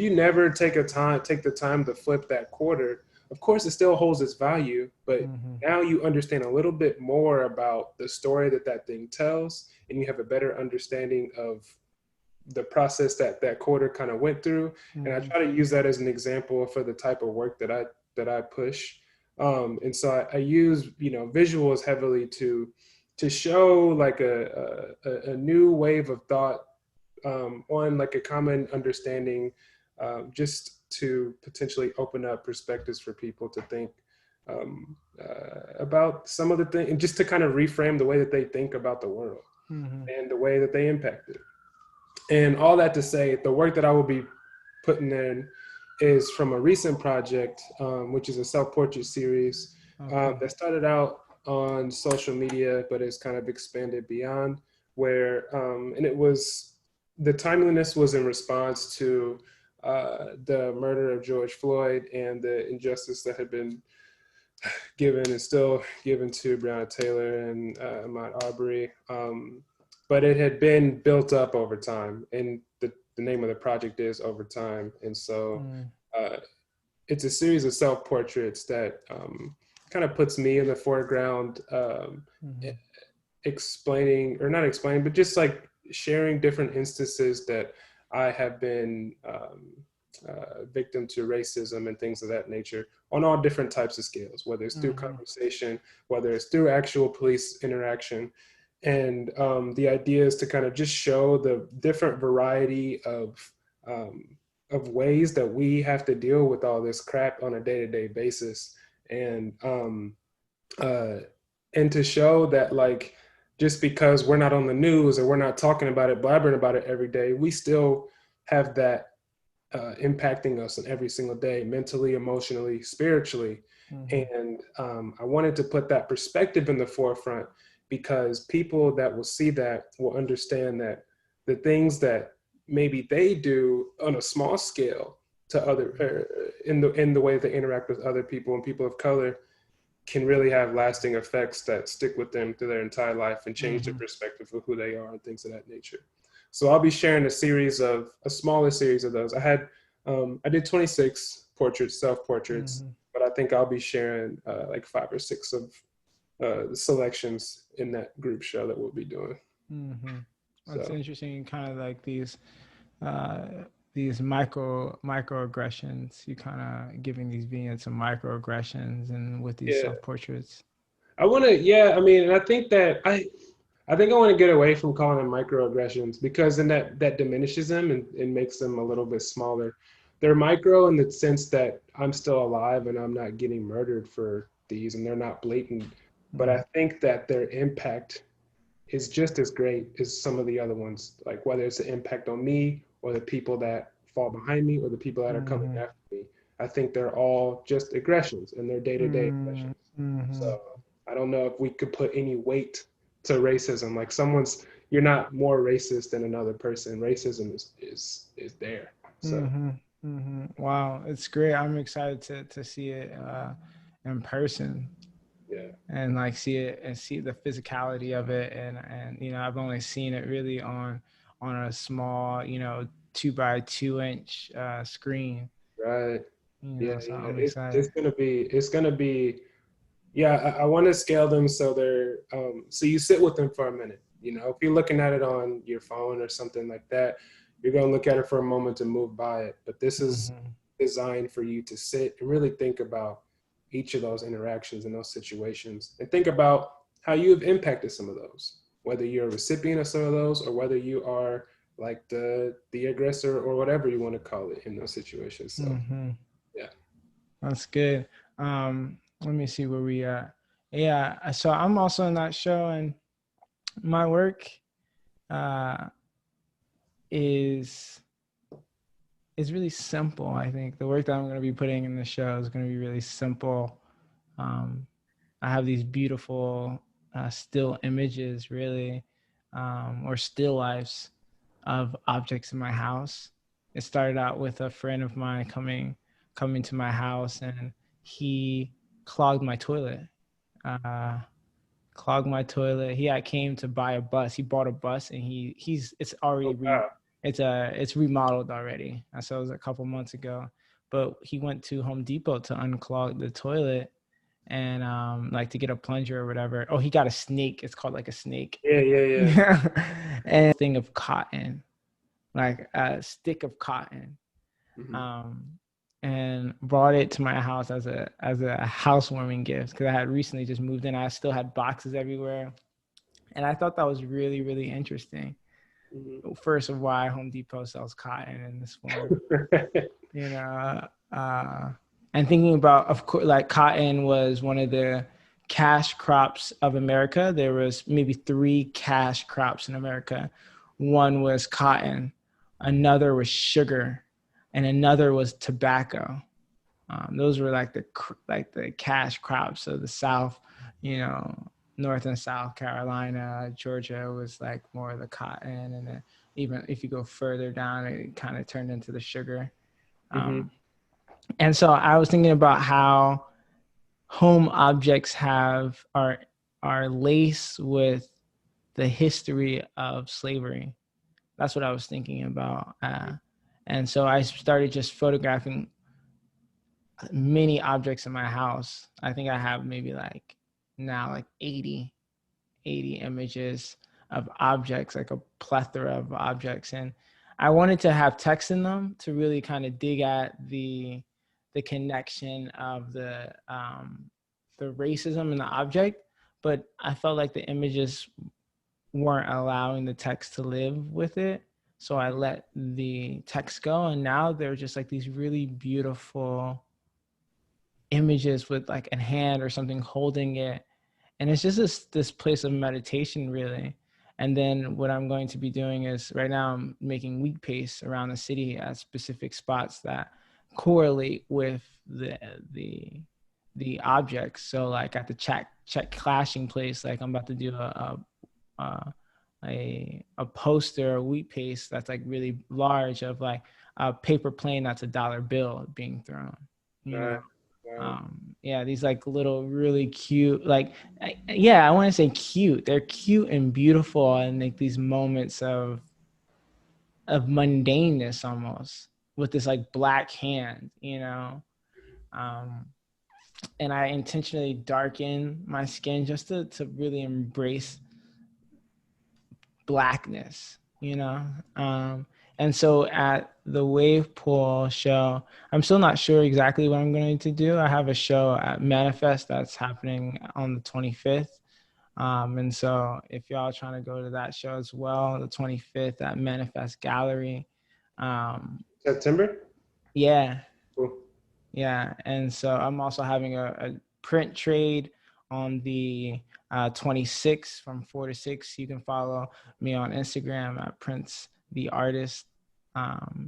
never take the time to flip that quarter, of course it still holds its value, but now you understand a little bit more about the story that thing tells, and you have a better understanding of the process that quarter kind of went through. And I try to use that as an example for the type of work that I push. And so I use visuals heavily to show like a new wave of thought on like a common understanding just to potentially open up perspectives for people to think about some of the things, and just to kind of reframe the way that they think about the world and the way that they impact it. And all that to say, the work that I will be putting in is from a recent project, which is a self-portrait series that started out on social media, but it's kind of expanded beyond where, and it was, the timeliness was in response to the murder of George Floyd and the injustice that had been given and still given to Breonna Taylor and Ahmaud Arbery. But it had been built up over time, and the name of the project is Over Time. And so it's a series of self-portraits that kind of puts me in the foreground, explaining, or not explaining, but just like sharing different instances that I have been victim to racism and things of that nature on all different types of scales, whether it's through conversation, whether it's through actual police interaction. And the idea is to kind of just show the different variety of ways that we have to deal with all this crap on a day-to-day basis. And to show that, like, just because we're not on the news or we're not talking about it, blabbering about it every day, we still have that impacting us on every single day, mentally, emotionally, spiritually. And I wanted to put that perspective in the forefront, because people that will see that will understand that the things that maybe they do on a small scale to other, in the way they interact with other people and people of color, can really have lasting effects that stick with them through their entire life and change their perspective of who they are and things of that nature. So I'll be sharing a smaller series of those. I did 26 portraits, self-portraits, but I think I'll be sharing like 5 or 6 of the selections in that group show that we'll be doing. That's interesting, kind of like these microaggressions. You kind of giving these vignettes some microaggressions, and with these self-portraits. I want to, I mean, and I think that I want to get away from calling them microaggressions, because then that diminishes them and makes them a little bit smaller. They're micro in the sense that I'm still alive and I'm not getting murdered for these, and they're not blatant. But I think that their impact is just as great as some of the other ones, like whether it's the impact on me or the people that fall behind me or the people that are coming after me. I think they're all just aggressions, and they're day-to-day aggressions. So I don't know if we could put any weight to racism. Like you're not more racist than another person. Racism is there. So. Wow, it's great. I'm excited to see it in person. And like see it and see the physicality of it, and you know, I've only seen it really on a small, 2x2 inch screen. Right. So I'm excited. It's gonna be. I want to scale them so they're so you sit with them for a minute. If you're looking at it on your phone or something like that, you're gonna look at it for a moment to move by it. But this is designed for you to sit and really think about each of those interactions and those situations, and think about how you have impacted some of those, whether you're a recipient of some of those or whether you are like the aggressor or whatever you want to call it in those situations. So that's good. Let me see where we are. So I'm also in that show, and my work is really simple. I think the work that I'm going to be putting in the show is going to be really simple. I have these beautiful still images, really, or still lifes of objects in my house. It started out with a friend of mine coming to my house, and he clogged my toilet. He came to buy a bus. He bought a bus, and it's already it's remodeled already. So it was a couple months ago, but he went to Home Depot to unclog the toilet and like to get a plunger or whatever. Oh, he got a snake. It's called like a snake. Yeah. And a thing of cotton, like a stick of cotton. And brought it to my house as a housewarming gift, because I had recently just moved in. I still had boxes everywhere, and I thought that was really, really interesting. first of why Home Depot sells cotton in this form. You know, and thinking about, of course, like cotton was one of the cash crops of America. There was maybe 3 cash crops in America. One was cotton, another was sugar, and another was tobacco. Those were like the cash crops of the South, you know, North and South Carolina. Georgia was like more of the cotton, and then even if you go further down, it kind of turned into the sugar. And so I was thinking about how home objects are laced with the history of slavery. That's what I was thinking about. And so I started just photographing many objects in my house. I think I have maybe like now like 80 images of objects, like a plethora of objects. And I wanted to have text in them to really kind of dig at the connection of the racism in the object, but I felt like the images weren't allowing the text to live with it. So I let the text go, and now they're just like these really beautiful images with like a hand or something holding it. And it's just this place of meditation, really. And then what I'm going to be doing is, right now I'm making wheat paste around the city at specific spots that correlate with the objects. So like at the check clashing place, like I'm about to do a poster of wheat paste that's like really large of like a paper plane that's $1 bill being thrown, you know. Yeah, these like little really cute, like, yeah, I want to say cute. They're cute and beautiful, and like these moments of mundaneness almost with this like black hand, you know. And I intentionally darken my skin just to really embrace blackness, you know. And so at the Wave Pool show, I'm still not sure exactly what I'm going to do. I have a show at Manifest that's happening on the 25th. And so if y'all are trying to go to that show as well, the 25th at Manifest Gallery. September? Yeah. Cool. Yeah. And so I'm also having a print trade on the 26th from 4 to 6. You can follow me on Instagram at Prince the Artist.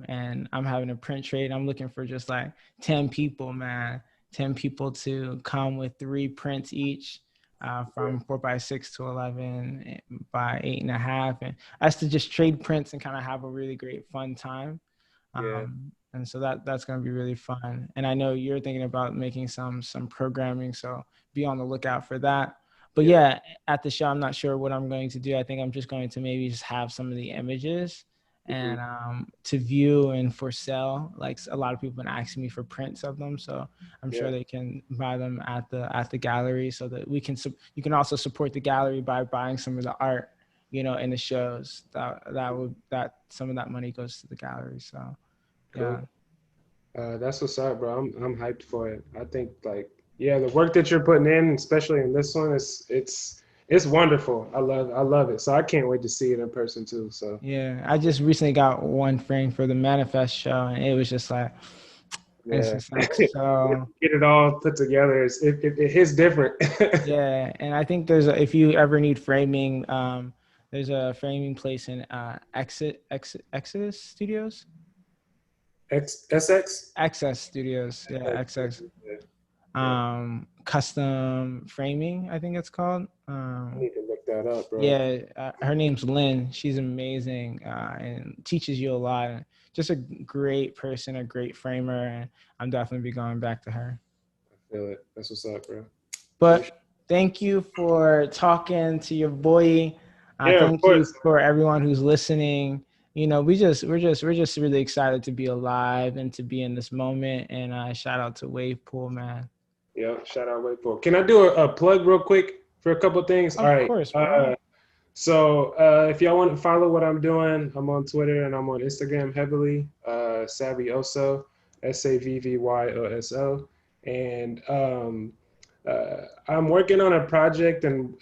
And I'm having a print trade. I'm looking for just like 10 people, man. 10 people to come with 3 prints each, from 4x6 to 11 by 8.5. And us to just trade prints and kind of have a really great fun time. And so that's going to be really fun. And I know you're thinking about making some programming, so be on the lookout for that. But yeah, at the show, I'm not sure what I'm going to do. I think I'm just going to maybe just have some of the images and to view and for sale. Like a lot of people have been asking me for prints of them, so I'm sure they can buy them at the gallery, so that you can also support the gallery by buying some of the art, you know, in the shows. That some of that money goes to the gallery. So cool. That's what's up, bro. I'm hyped for it. I think like, yeah, the work that you're putting in, especially in this one, it's wonderful. I love it. So I can't wait to see it in person too. So yeah, I just recently got one frame for the Manifest show, and it was just like, it's just like, so get it all put together. It hits different. Yeah, and I think if you ever need framing, there's a framing place in Exodus Studios. XS Studios, yeah, XX. Custom framing, I think it's called. I need to look that up, bro. Yeah, her name's Lynn. She's amazing and teaches you a lot. Just a great person, a great framer, and I'm definitely be going back to her. I feel it. That's what's up, bro. But thank you for talking to your boy. Thank you for everyone who's listening. You know, we're just really excited to be alive and to be in this moment. And shout out to Wave Pool, man. Yeah, shout out Wave Pool. Can I do a plug real quick for a couple things? All right. Of course. So if y'all want to follow what I'm doing, I'm on Twitter and I'm on Instagram heavily. Savvyoso, SAVVYOSO, and I'm working on a project, and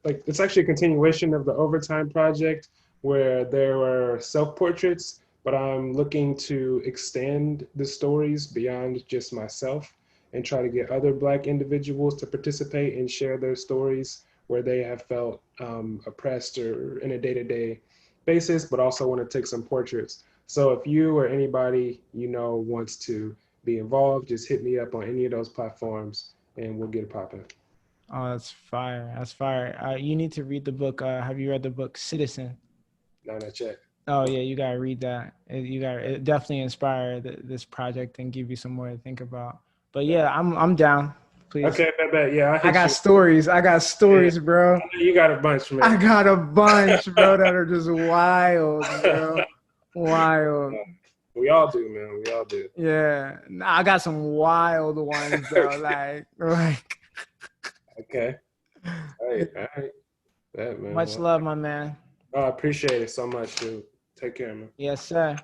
like it's actually a continuation of the Overtime project, where there are self-portraits, but I'm looking to extend the stories beyond just myself and try to get other Black individuals to participate and share their stories where they have felt oppressed or in a day-to-day basis, but also want to take some portraits. So if you or anybody you know wants to be involved, just hit me up on any of those platforms and we'll get it popping. Oh, that's fire. That's fire. You need to read the book. Have you read the book Citizen? No, not yet. Oh yeah, you gotta read that. It definitely inspire this project and give you some more to think about. But yeah, I'm down. Please. Okay, bet. Yeah, I got stories. I got stories, bro. You got a bunch, man. I got a bunch, bro, that are just wild, bro. Wild. We all do, man. We all do. Yeah, I got some wild ones though. Like. Okay. All right. That, man. Much love, my man. Oh, I appreciate it so much, dude. Take care, man. Yes, sir.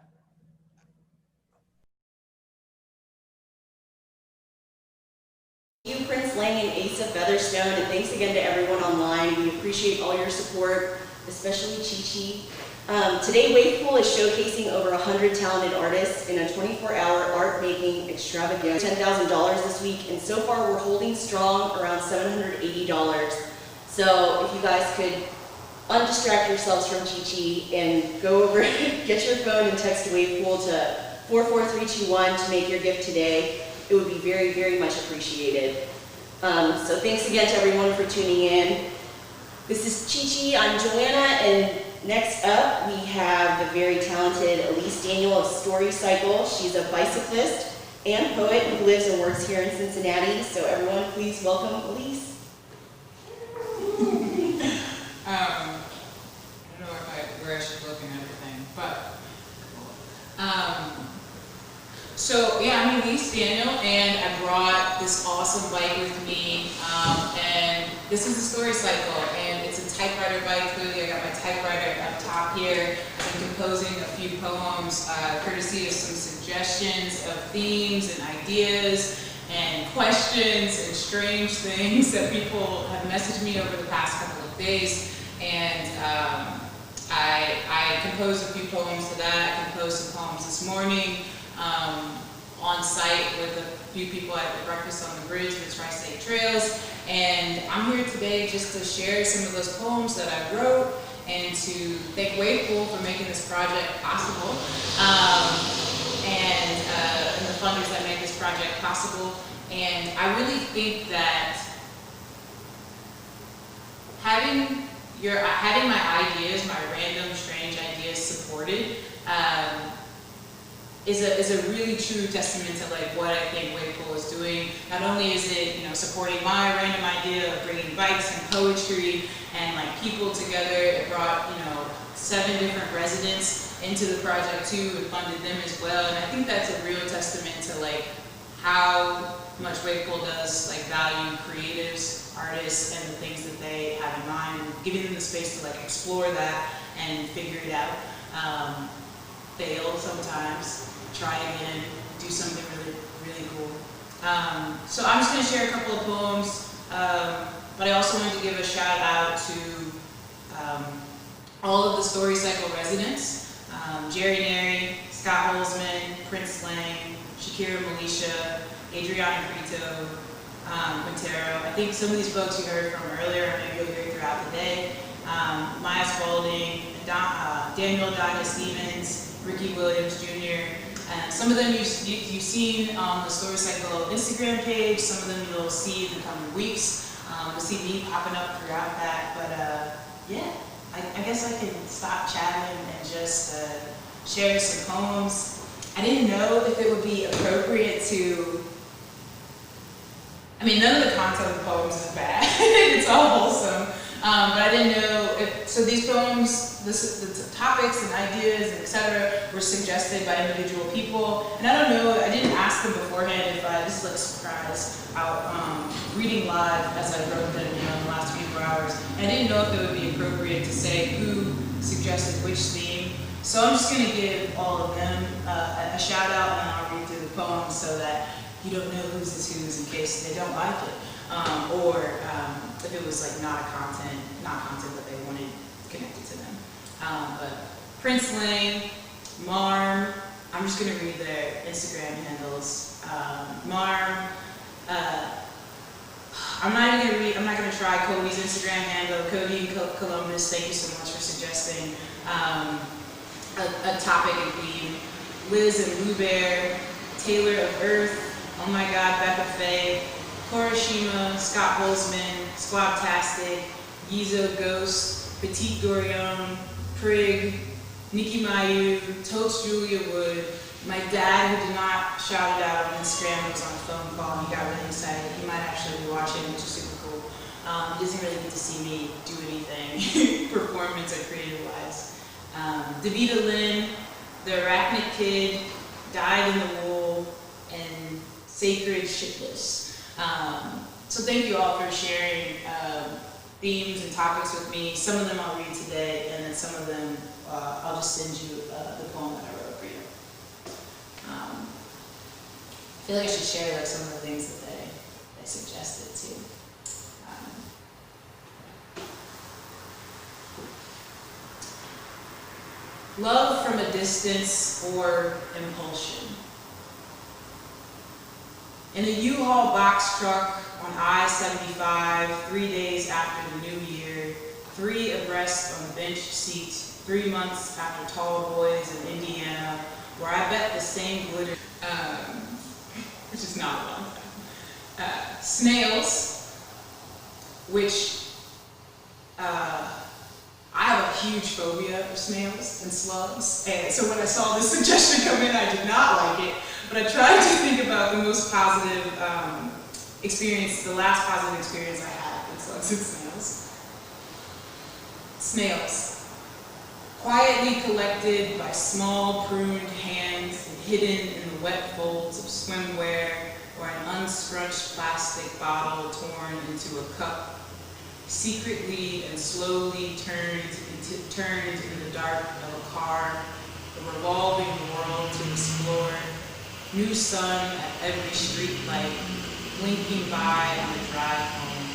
You, Prince Lang and Asa Featherstone, and thanks again to everyone online. We appreciate all your support, especially Chi-Chi. Today, Wave Pool is showcasing over 100 talented artists in a 24-hour art-making extravaganza. $10,000 this week, and so far we're holding strong around $780. So if you guys could undistract yourselves from Chi-Chi and go over, get your phone and text Wave Pool to 44321 to make your gift today. It would be very, very much appreciated. So thanks again to everyone for tuning in. This is Chi-Chi, I'm Joanna, and next up we have the very talented Elise Daniel of Story Cycle. She's a bicyclist and poet who lives and works here in Cincinnati. So everyone, please welcome Elise. I don't know where I should look and everything, but so yeah, I'm Elise Daniel, and I brought this awesome bike with me, and this is a Story Cycle, and it's a typewriter bike. Clearly, I got my typewriter up top here. I've been composing a few poems, courtesy of some suggestions of themes and ideas and questions and strange things that people have messaged me over the past couple of days. And I composed a few poems to that. I composed some poems this morning on site with a few people at the Breakfast on the Bridge with Tri-State Trails. And I'm here today just to share some of those poems that I wrote and to thank Wave Pool for making this project possible, and the funders that make this project possible. And I really think that having my ideas, my random, strange ideas supported, is a really true testament to like what I think Wave Pool is doing. Not only is it, supporting my random idea of bringing bikes and poetry and like people together. It brought 7 different residents into the project too and funded them as well. And I think that's a real testament to like how much Wave Pool does like value creatives, artists, and the things that they have in mind, and giving them the space to like explore that and figure it out. Fail sometimes, try again, do something really, really cool. So I'm just going to share a couple of poems, but I also wanted to give a shout out to all of the Story Cycle residents, Jerry Neri, Scott Holzman, Prince Lang, Shakira Militia, Adriana Brito, Quintero. I think some of these folks you heard from earlier, maybe you'll hear throughout the day. Maya Spalding, Daniel Dada Stevens, Ricky Williams Jr. Some of them you've seen on the Story Cycle Instagram page. Some of them you'll see in the coming weeks. You'll see me popping up throughout that. But yeah, I guess I can stop chatting and just share some poems. I didn't know if it would be appropriate to. I mean, none of the content of the poems is bad. It's all wholesome. But I didn't know if, so these poems, the topics and ideas and etc. were suggested by individual people. And I don't know, I didn't ask them beforehand if this is like a surprise out reading live as I wrote them in the last 24 hours. And I didn't know if it would be appropriate to say who suggested which theme. So I'm just going to give all of them a shout out, and I'll read through the poems so that you don't know whose is whose in case they don't like it. Or if it was like not content that they wanted connected to them. But Prince Lang, Marm, I'm just gonna read their Instagram handles. Marm, I'm not gonna try Cody's Instagram handle. Cody Columbus, thank you so much for suggesting a topic and theme. Liz and Blue Bear, Taylor of Earth, oh my God, Becca Faye, Hiroshima, Scott Holzman, Squabtastic, Gizo Ghost, Petite Dorion, Prig, Nikki Mayu, Toast Julia Wood, my dad who did not shout it out on Instagram, was on a phone call, he got really excited. He might actually be watching, which is super cool. He doesn't really get to see me do anything, performance or creative-wise. Davita Lynn, The Arachnid Kid, Dyed in the Wool, and Sacred Shitless. So thank you all for sharing themes and topics with me. Some of them I'll read today, and then some of them I'll just send you the poem that I wrote for you. I feel like I should share like some of the things that they suggested too. Love from a distance or impulsion. In a U-Haul box truck on I-75, 3 days after the new year, 3 abreast on bench seats, 3 months after Tall Boys in Indiana, where I bet the same glitter, which is not a long time. Snails, which I have a huge phobia of snails and slugs, and so when I saw this suggestion come in, I did not like it, but I tried to think about the most positive experience, the last positive experience I had with slugs and snails. Snails, quietly collected by small pruned hands and hidden in the wet folds of swimwear or an unscrunched plastic bottle torn into a cup, secretly and slowly turned in the dark of a car, a revolving world to explore, new sun at every street light, blinking by on the drive home.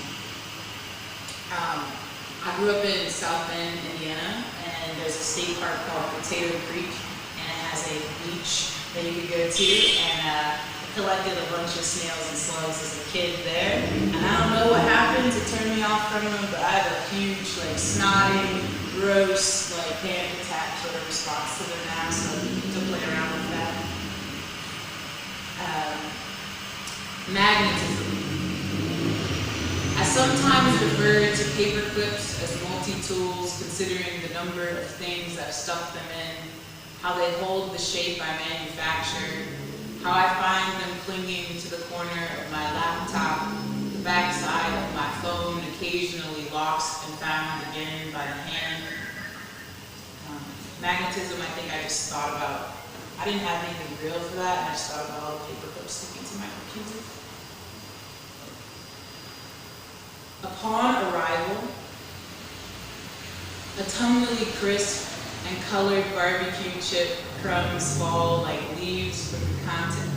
I grew up in South Bend, Indiana, and there's a state park called Potato Creek, and it has a beach that you could go to, and I collected a bunch of snails and slugs as a kid there, and I don't know what happened to turn me off from them, but I have a huge, like, snotting, gross, like, panic attack sort of response to them now, so to play around with that. Magnetism. I sometimes refer to paper clips as multi-tools, considering the number of things I've stuck them in, how they hold the shape I manufacture, how I find them clinging to the corner of my laptop, the backside of my phone, occasionally lost and found again by the hand. Magnetism, I think I just thought about, I didn't have anything real for that, and I just thought about all the paper clips sticking to my computer. Upon arrival, a tumbly crisp and colored barbecue chip crumbs fall like leaves from the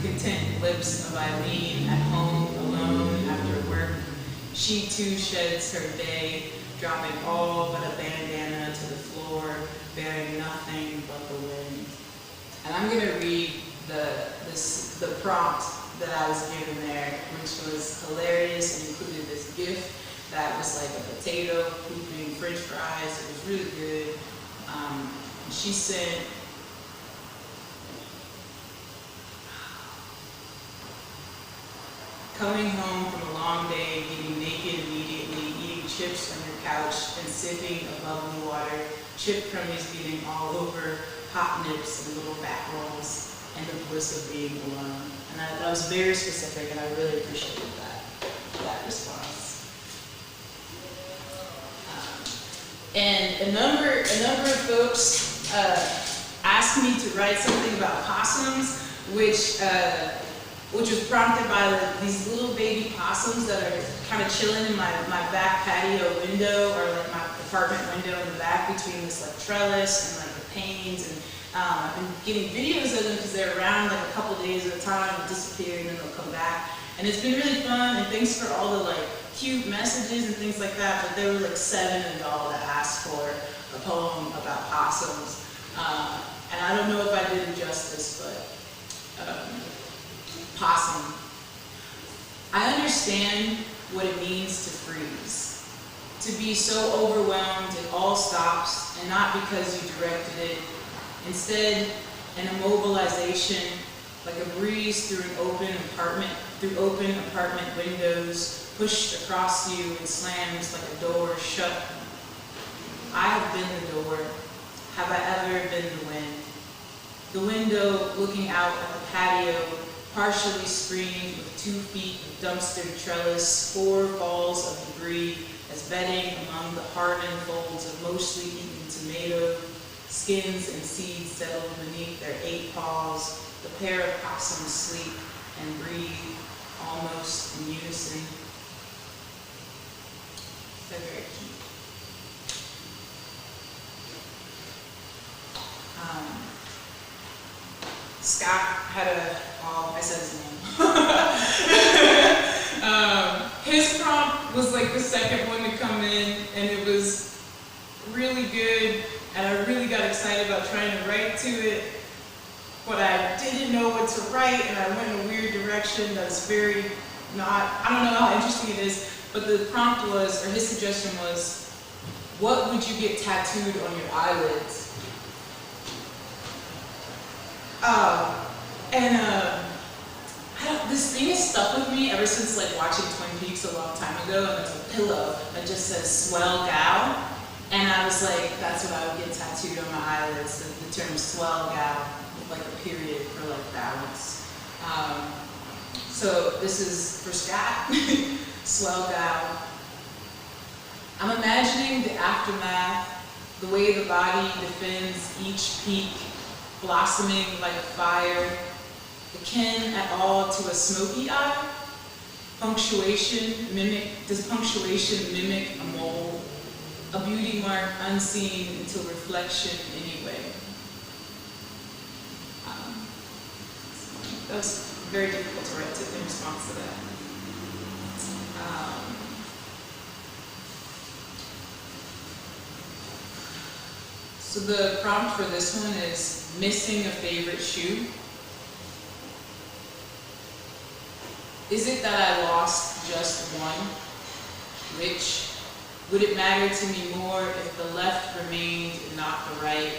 content lips of Eileen at home alone after work. She too sheds her day, dropping all but a bandana to the floor, bearing nothing but the wind. And I'm going to read the prompt that I was given there, which was hilarious and included this GIF that was like a potato pooping French fries. It was really good. She said, coming home from a long day, getting naked immediately, eating chips on your couch and sipping of bubbly water, chip crummies getting all over, hot nips and little back rolls, and the bliss of being alone. And that was very specific, and I really appreciated that response. And a number of folks asked me to write something about possums, which was prompted by these little baby possums that are kind of chilling in my back patio window, or like my apartment window in the back between this like trellis and like the panes. And I've been getting videos of them because they're around like a couple days at a time, disappear, and then they'll come back. And it's been really fun, and thanks for all the like cute messages and things like that, but there were like 7 adults that asked for a poem about possums. And I don't know if I did it justice, but possum. I understand what it means to freeze, to be so overwhelmed it all stops, and not because you directed it. Instead, an immobilization, like a breeze through open apartment windows, pushed across you and slams like a door shut. I have been the door. Have I ever been the wind? The window looking out at the patio, partially screened with 2 feet of dumpster trellis, 4 falls of debris as bedding among the hardened folds of mostly eaten tomato, skins and seeds settled beneath their 8 paws. The pair of possums sleep and breathe almost in unison. They're very cute. Scott had I said his name. His prompt was like the second one to come in, and it was really good, and I really got excited about trying to write to it, but I didn't know what to write, and I went in a weird direction that's very I don't know how interesting it is, but the prompt was, or his suggestion was, what would you get tattooed on your eyelids? This thing has stuck with me ever since like watching Twin Peaks a long time ago, and there's a pillow that just says "swell gal," and I was like, that's what I would get tattooed on my eyelids, the term "swell gal" with like a period for like balance. So this is for Scott, swell gal. I'm imagining the aftermath, the way the body defends each peak, blossoming like a fire, akin at all to a smoky eye. Does punctuation mimic a mole? A beauty mark unseen until reflection anyway. That was very difficult to write in response to that. So the prompt for this one is missing a favorite shoe. Is it that I lost just one? Which? Would it matter to me more if the left remained and not the right?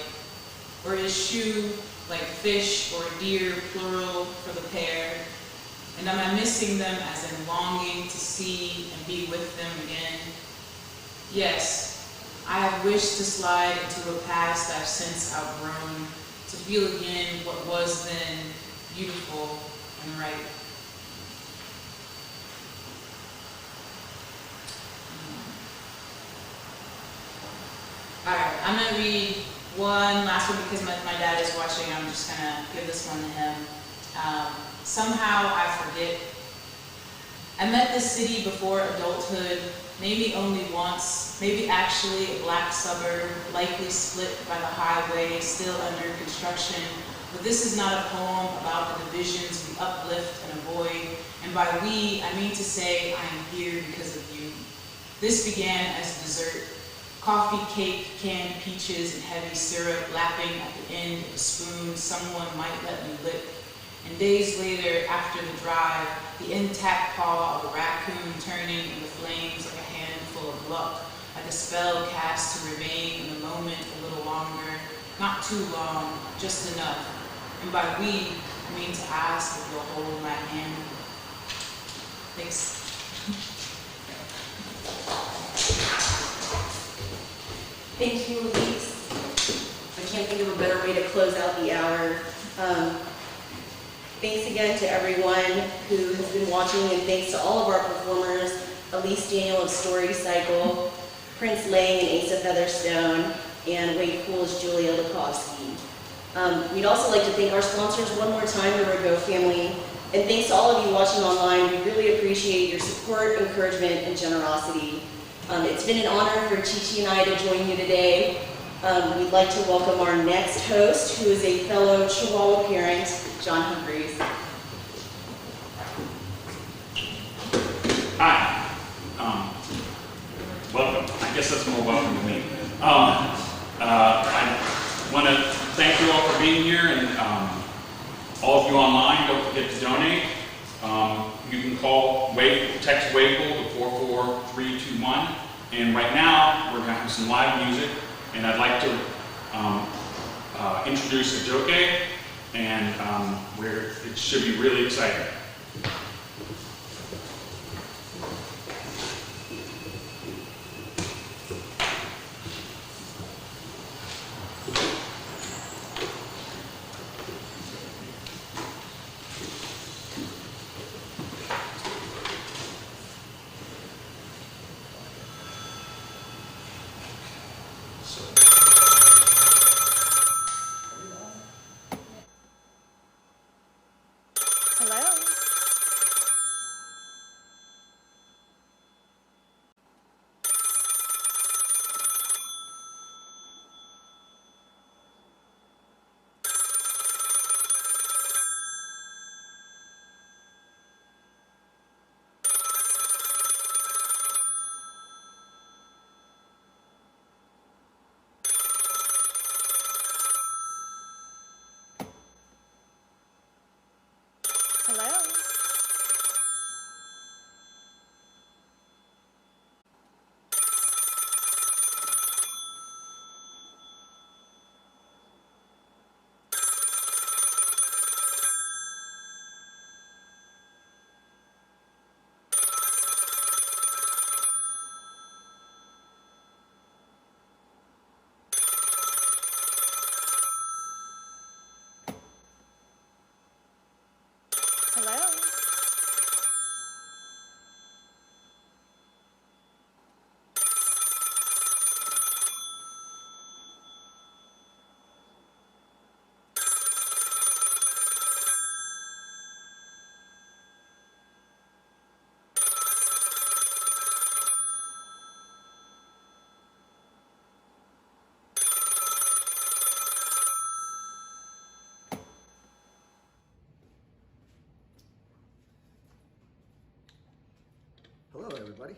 Or is shoe like fish or deer plural for the pair? And am I missing them as in longing to see and be with them again? Yes. I have wished to slide into a past I've since outgrown, to feel again what was then beautiful and right. Alright, I'm going to read one last one because my dad is watching. I'm just going to give this one to him. Somehow I forget. I met this city before adulthood, maybe only once, maybe actually a black suburb, likely split by the highway, still under construction. But this is not a poem about the divisions we uplift and avoid. And by we, I mean to say I am here because of you. This began as dessert. Coffee, cake, canned peaches, and heavy syrup lapping at the end of a spoon someone might let me lick. And days later, after the drive, the intact paw of a raccoon turning in the flames like a handful of luck, like a spell cast to remain in the moment a little longer, not too long, just enough. And by we, I mean to ask if you'll hold my hand. Thanks. Thank you, Elise. I can't think of a better way to close out the hour. Thanks again to everyone who has been watching, and thanks to all of our performers, Elise Daniel of Story Cycle, Prince Lang and Asa Featherstone, and Wade Pool's Julia Lukovsky. We'd also like to thank our sponsors one more time, the Rigo family, and thanks to all of you watching online. We really appreciate your support, encouragement, and generosity. It's been an honor for Chi-Chi and I to join you today. We'd like to welcome our next host, who is a fellow Chihuahua parent, John Humphreys. Hi. guess that's more welcome to me. I want to thank you all for being here, and all of you online, don't forget to donate. You can text WavePool to 44321, and right now we're going to have some live music, and I'd like to introduce a joke, and it should be really exciting. Hello, everybody.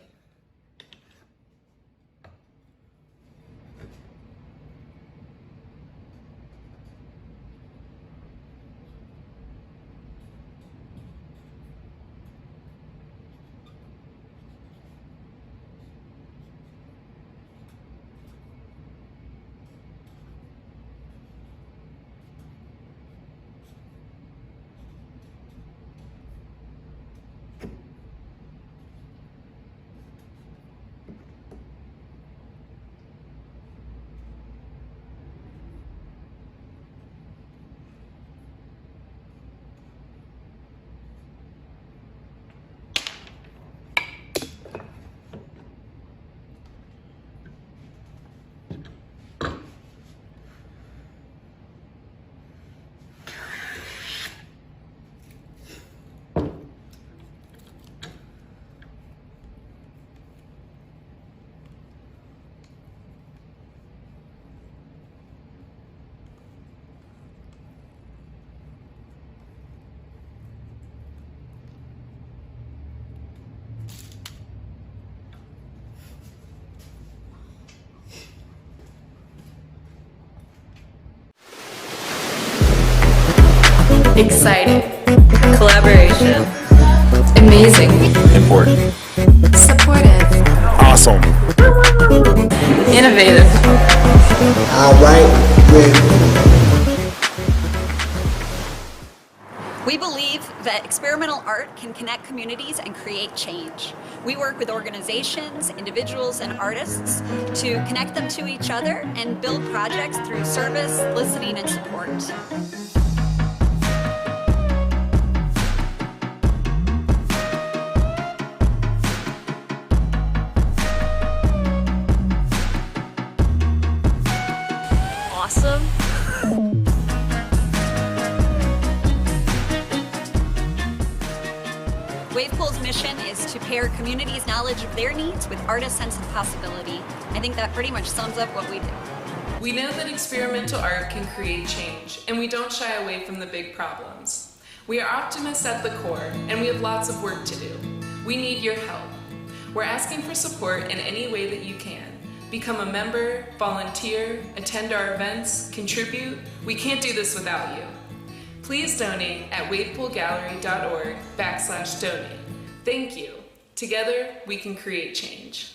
Exciting. Collaboration. Amazing. Important. Supportive. Awesome. Innovative. All right. We believe that experimental art can connect communities and create change. We work with organizations, individuals, and artists to connect them to each other and build projects through service, listening, and support. Awesome. WavePool's mission is to pair communities' knowledge of their needs with artists' sense of possibility. I think that pretty much sums up what we do. We know that experimental art can create change, and we don't shy away from the big problems. We are optimists at the core, and we have lots of work to do. We need your help. We're asking for support in any way that you can. Become a member, volunteer, attend our events, contribute. We can't do this without you. Please donate at wavepoolgallery.org/donate. Thank you. Together, we can create change.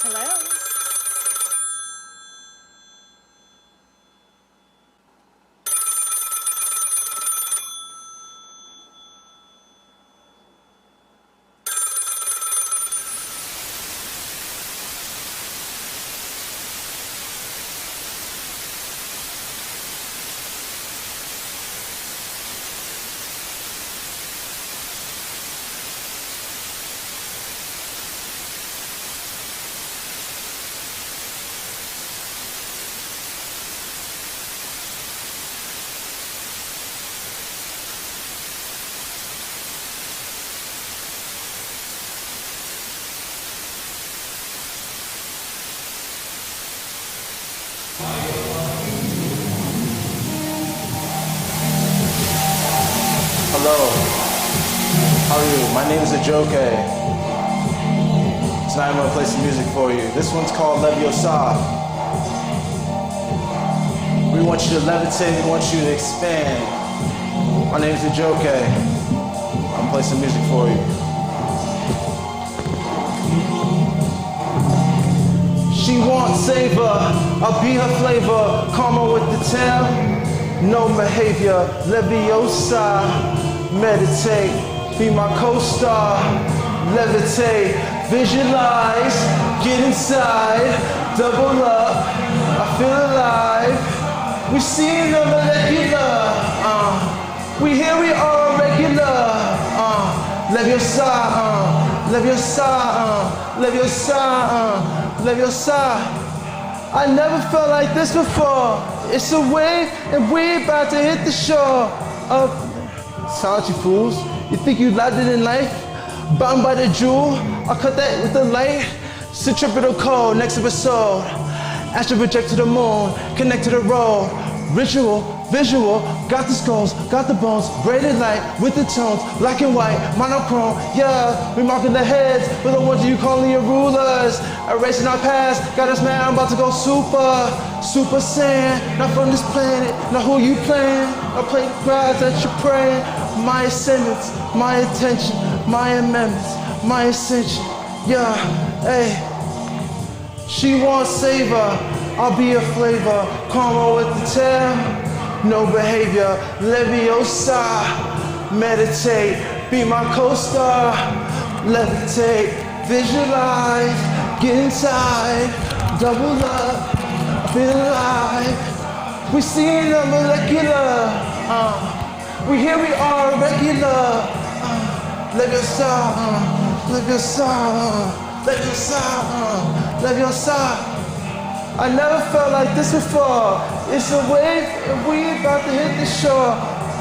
Hello. Hello, how are you? My name is Ajoke. Tonight I'm gonna play some music for you. This one's called Leviosa. We want you to levitate, we want you to expand. My name is Ajoke. I'm gonna play some music for you. She wants savor, I'll be her flavor. Karma with the tail, no behavior. Leviosa. Meditate, be my co-star, levitate, visualize, get inside, double up, I feel alive. We see the molecular, we here we are regular, Leviosa, Leviosa, Leviosa, Leviosa. I never felt like this before. It's a wave and we about to hit the shore of Silence, you fools. You think you landed in life? Bound by the jewel? I'll cut that with the light. Centripetal code, next episode. Astral project to the moon, connect to the road. Ritual, visual, got the skulls, got the bones. Braided light with the tones, black and white, monochrome. Yeah, we marking the heads with the ones you calling your rulers. Erasing our past, got us mad, I'm about to go super saiyan. Not from this planet, not who you playing. I play the cries that you're praying. My ascendance, my attention, my amendments, my ascension. Yeah, hey. She wants savor, I'll be a flavor. Karma with the tail, no behavior. Leviosa, meditate, be my co-star. Levitate, visualize, get inside, double up, feel alive. We see the molecular. We here we are regular. Leviosa, Leviosa, Leviosa, Leviosa. I never felt like this before. It's a wave and we about to hit the shore.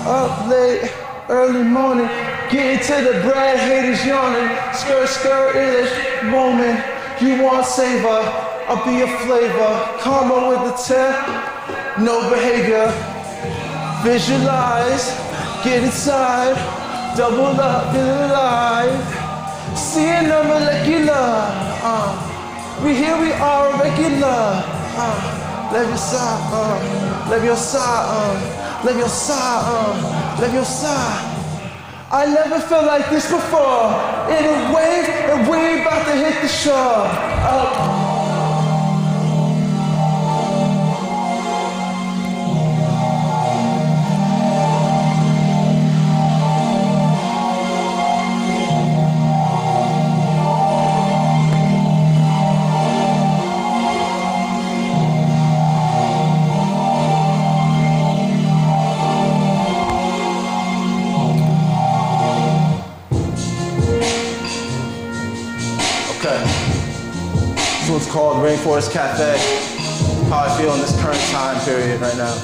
Up late, early morning, getting to the bread, haters yawning. Skirt in this moment. You want savor, I'll be a flavor. Karma with the tip, no behavior. Visualize, get inside, double up, feel alive. Seeing the molecular, we here we are regular. Leviosa, Leviosa, Leviosa, Leviosa. I never felt like this before. In a wave, and we about to hit the shore. called Rainforest Cafe. How I feel in this current time period right now.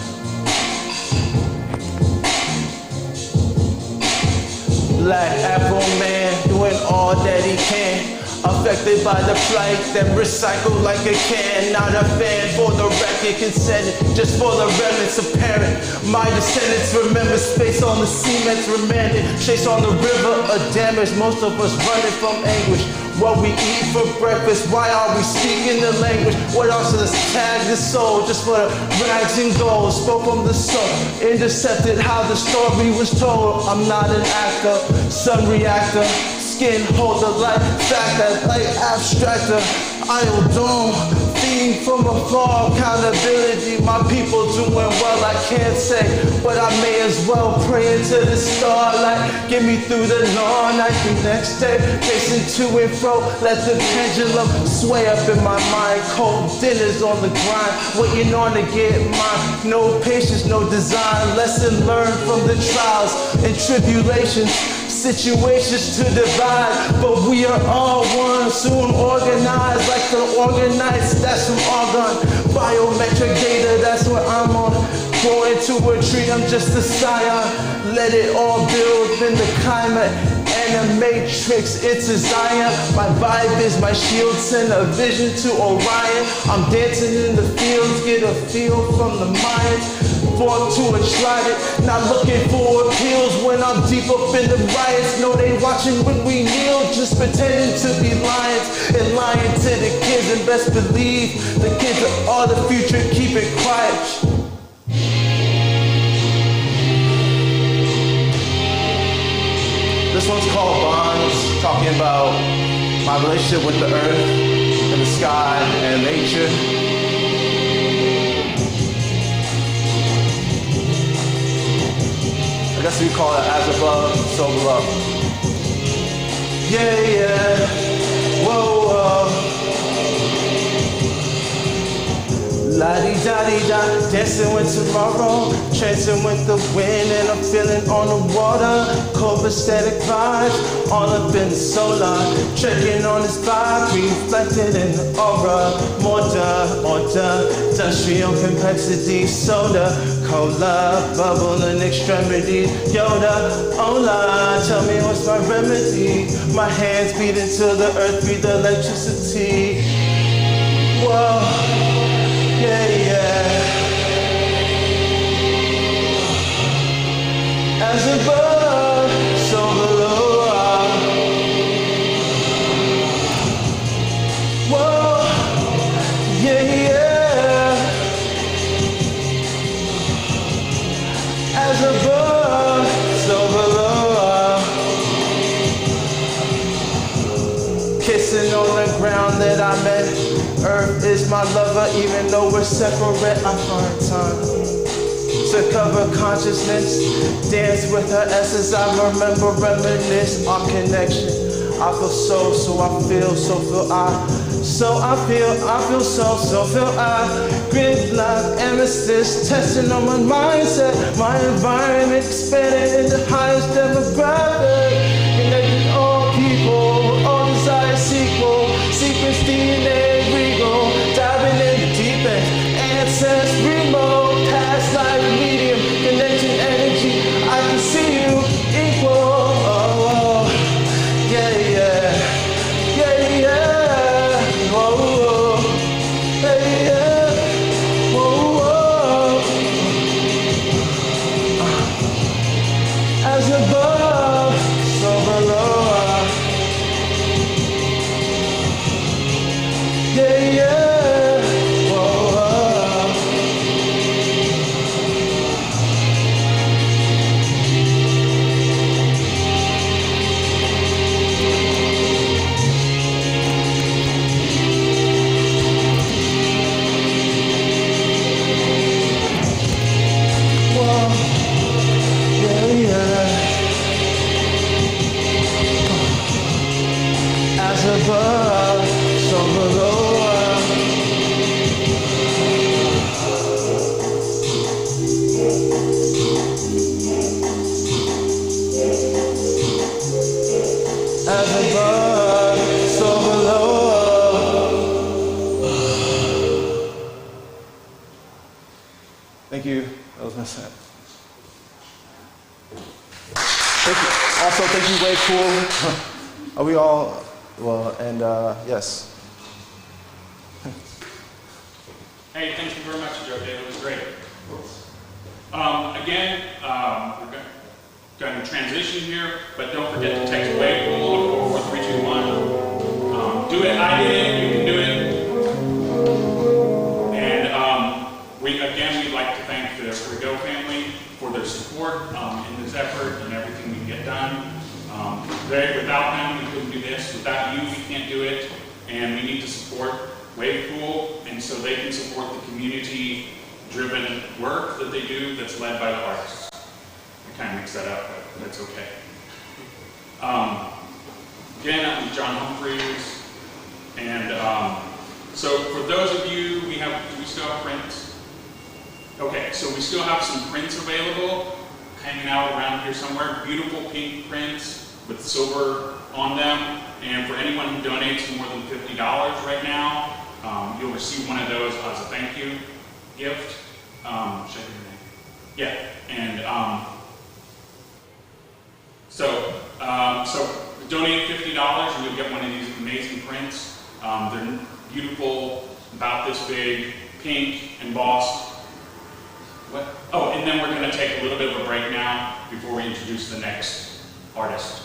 Black Afro man doing all that he can. Affected by the plight, then recycled like a can. Not a fan for the record, consented just for the remnants apparent. My descendants remember space on the cement's remanded. Chase on the river of damage, most of us running from anguish. What we eat for breakfast, why are we speaking the language? What else is tag the soul, just for the rags and gold. Spoke from the soul, intercepted how the story was told. I'm not an actor, sun reactor. Skin hold the light, fact that light abstractor. I'll doom, feeding from afar, accountability. My people doing well, I can't say, but I may as well pray into the starlight. Get me through the long night, the next day, pacing to and fro. Let the pendulum sway up in my mind. Cold dinners on the grind, waiting on to get mine. No patience, no design. Lesson learned from the trials and tribulations. Situations to divide, but we are all one. Soon organized like the organized. That's some argon. Biometric data, that's what I'm on. Growing to a tree, I'm just a scion. Let it all build in the climate. Animatrix, it's a Zion. My vibe is my shield, send a vision to Orion. I'm dancing in the fields, get a feel from the Mayans. Born to a trident, not looking for appeals when I'm deep up in the riots. No, they watching when we kneel, just pretending to be lions and lying to the kids. And best believe the kids are the future. Keep it quiet. This one's called Bonds, talking about my relationship with the earth and the sky and nature. I guess we call it as above, so below. Yeah, yeah, whoa, whoa. La-di-da-di-da, dancing with tomorrow, trancing with the wind, and I'm feeling on the water. Copacetic vibes, all up in the solar, checking on this vibe, reflected in the aura. Order, industrial complexity, soda, cola, bubble in extremities, Yoda, hola, tell me what's my remedy? My hands beat into the earth, breathe electricity. Whoa. Yeah, yeah. As above, so below. Whoa, yeah, yeah. As above, so below. Kissing on the ground that I met. Earth is my lover, even though we're separate, I find time to cover consciousness. Dance with her essence, I remember, reminisce our connection. I feel so I feel, so feel I. So I feel so feel I. Grid like amethyst, testing on my mindset. My environment expanding in the highest demographic. Connecting all people, all desire sequel. Sequence DNA. Diving in the deep end, ancestry mode, past life medium, connecting energy, I can see you equal, oh, yeah, yeah, yeah, yeah, whoa, hey, yeah, whoa, as above, so below. Yeah, yeah, whoa, yeah, yeah. As above, so below. As above, so below. Thank you. That was my set. Thank you. Also, thank you, Way Cool. Are we all, well, and yes. Hey, thank you very much, Joe David. It was great. Again, we're going to transition here, but don't forget to text Way Cool at 44321. Do it. I did it. You can do it. And we'd like to thank the Rigo family for their support in this effort and everything we get done. Without them, we couldn't do this. Without you, we can't do it. And we need to support Wave Pool, and so they can support the community-driven work that they do that's led by the artists. I kind of mixed that up, but that's okay. Again, I'm John Humphreys, and so for those of you, do we still have prints? Okay, so we still have some prints available, hanging out around here somewhere. Beautiful pink prints with silver on them. And for anyone who donates more than $50 right now, you'll receive one of those as a thank you gift. Should I give your name? Yeah, and so donate $50 and you'll get one of these amazing prints. They're beautiful, about this big, pink, embossed. What? Oh, and then we're going to take a little bit of a break now before we introduce the next artist.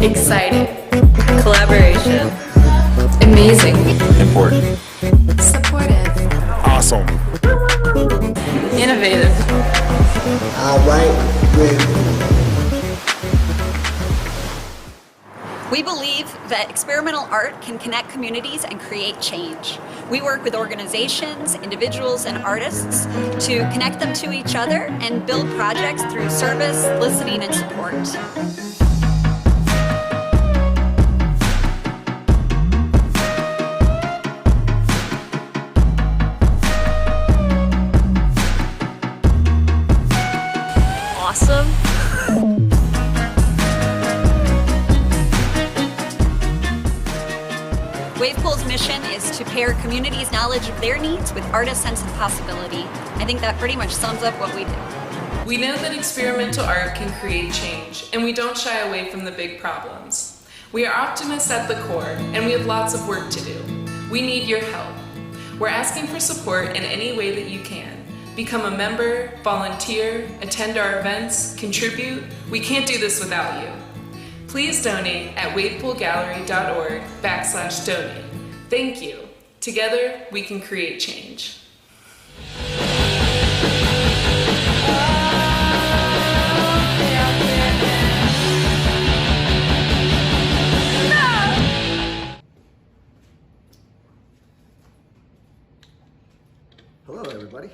Exciting. Collaboration. Amazing. Important. Supportive. Awesome. Innovative. All right, good. We believe that experimental art can connect communities and create change. We work with organizations, individuals, and artists to connect them to each other and build projects through service, listening, and support. Awesome. Wavepool's mission is to pair communities' knowledge of their needs with artists' sense of possibility. I think that pretty much sums up what we do. We know that experimental art can create change, and we don't shy away from the big problems. We are optimists at the core, and we have lots of work to do. We need your help. We're asking for support in any way that you can. Become a member, volunteer, attend our events, contribute. We can't do this without you. Please donate at wavepoolgallery.org/donate. Thank you. Together, we can create change. Hello, everybody.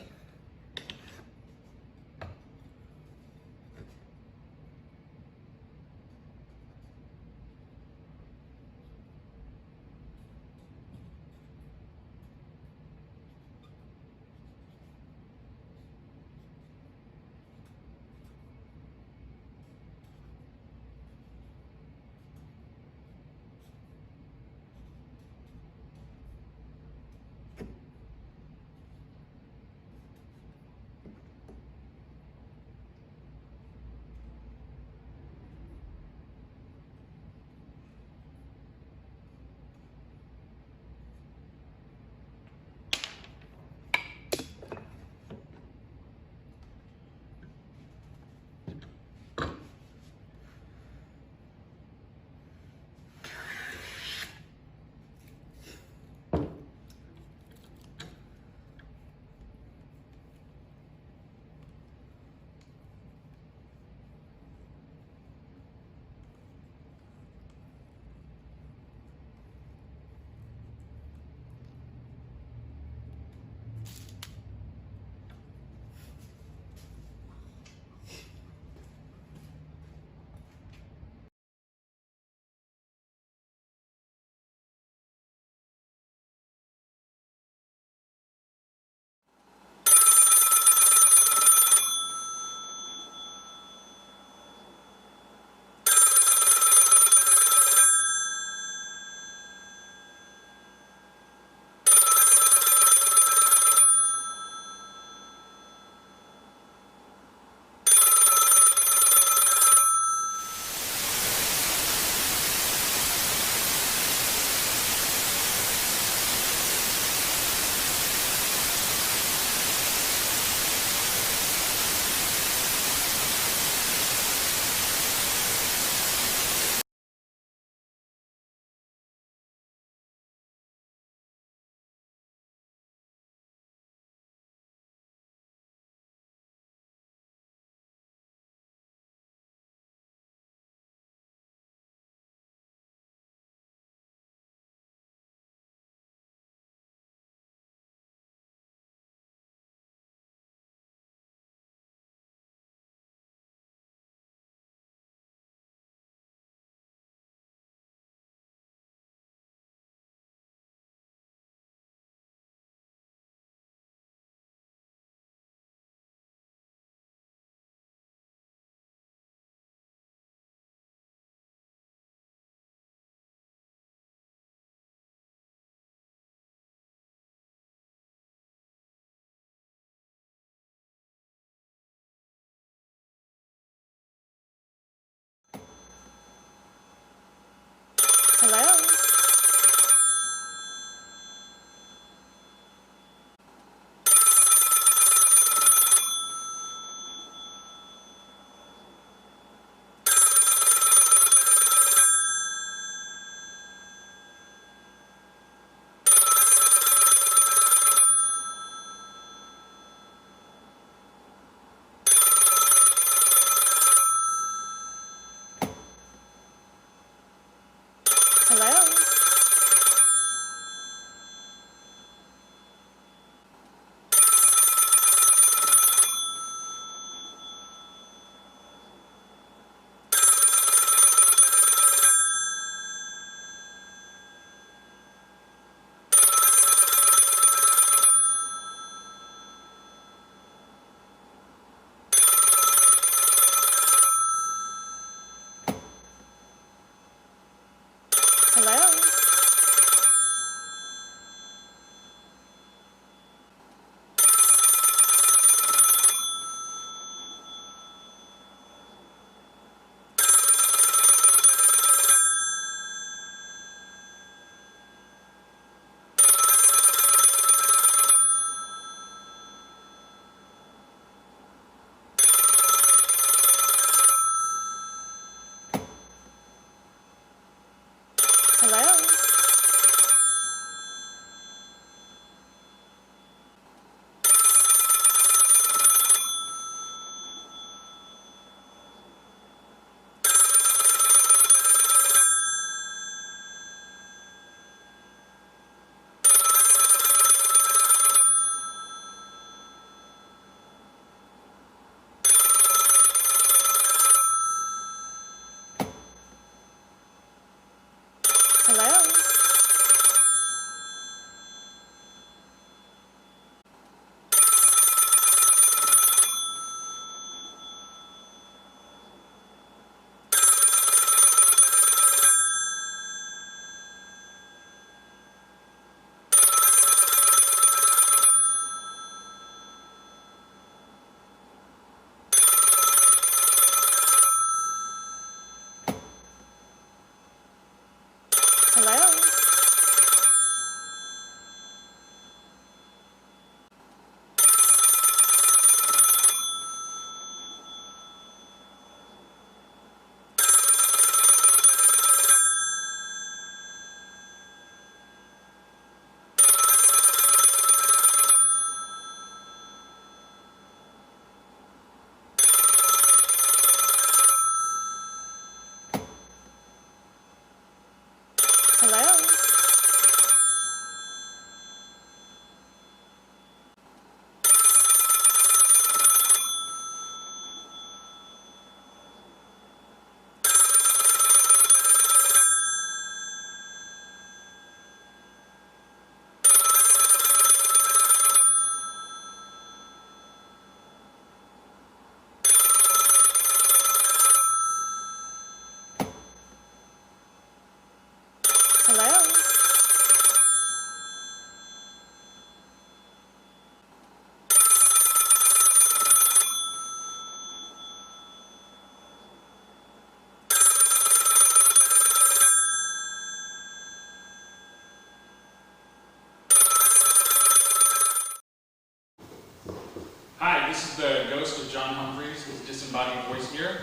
this is the ghost of John Humphreys, his disembodied voice here.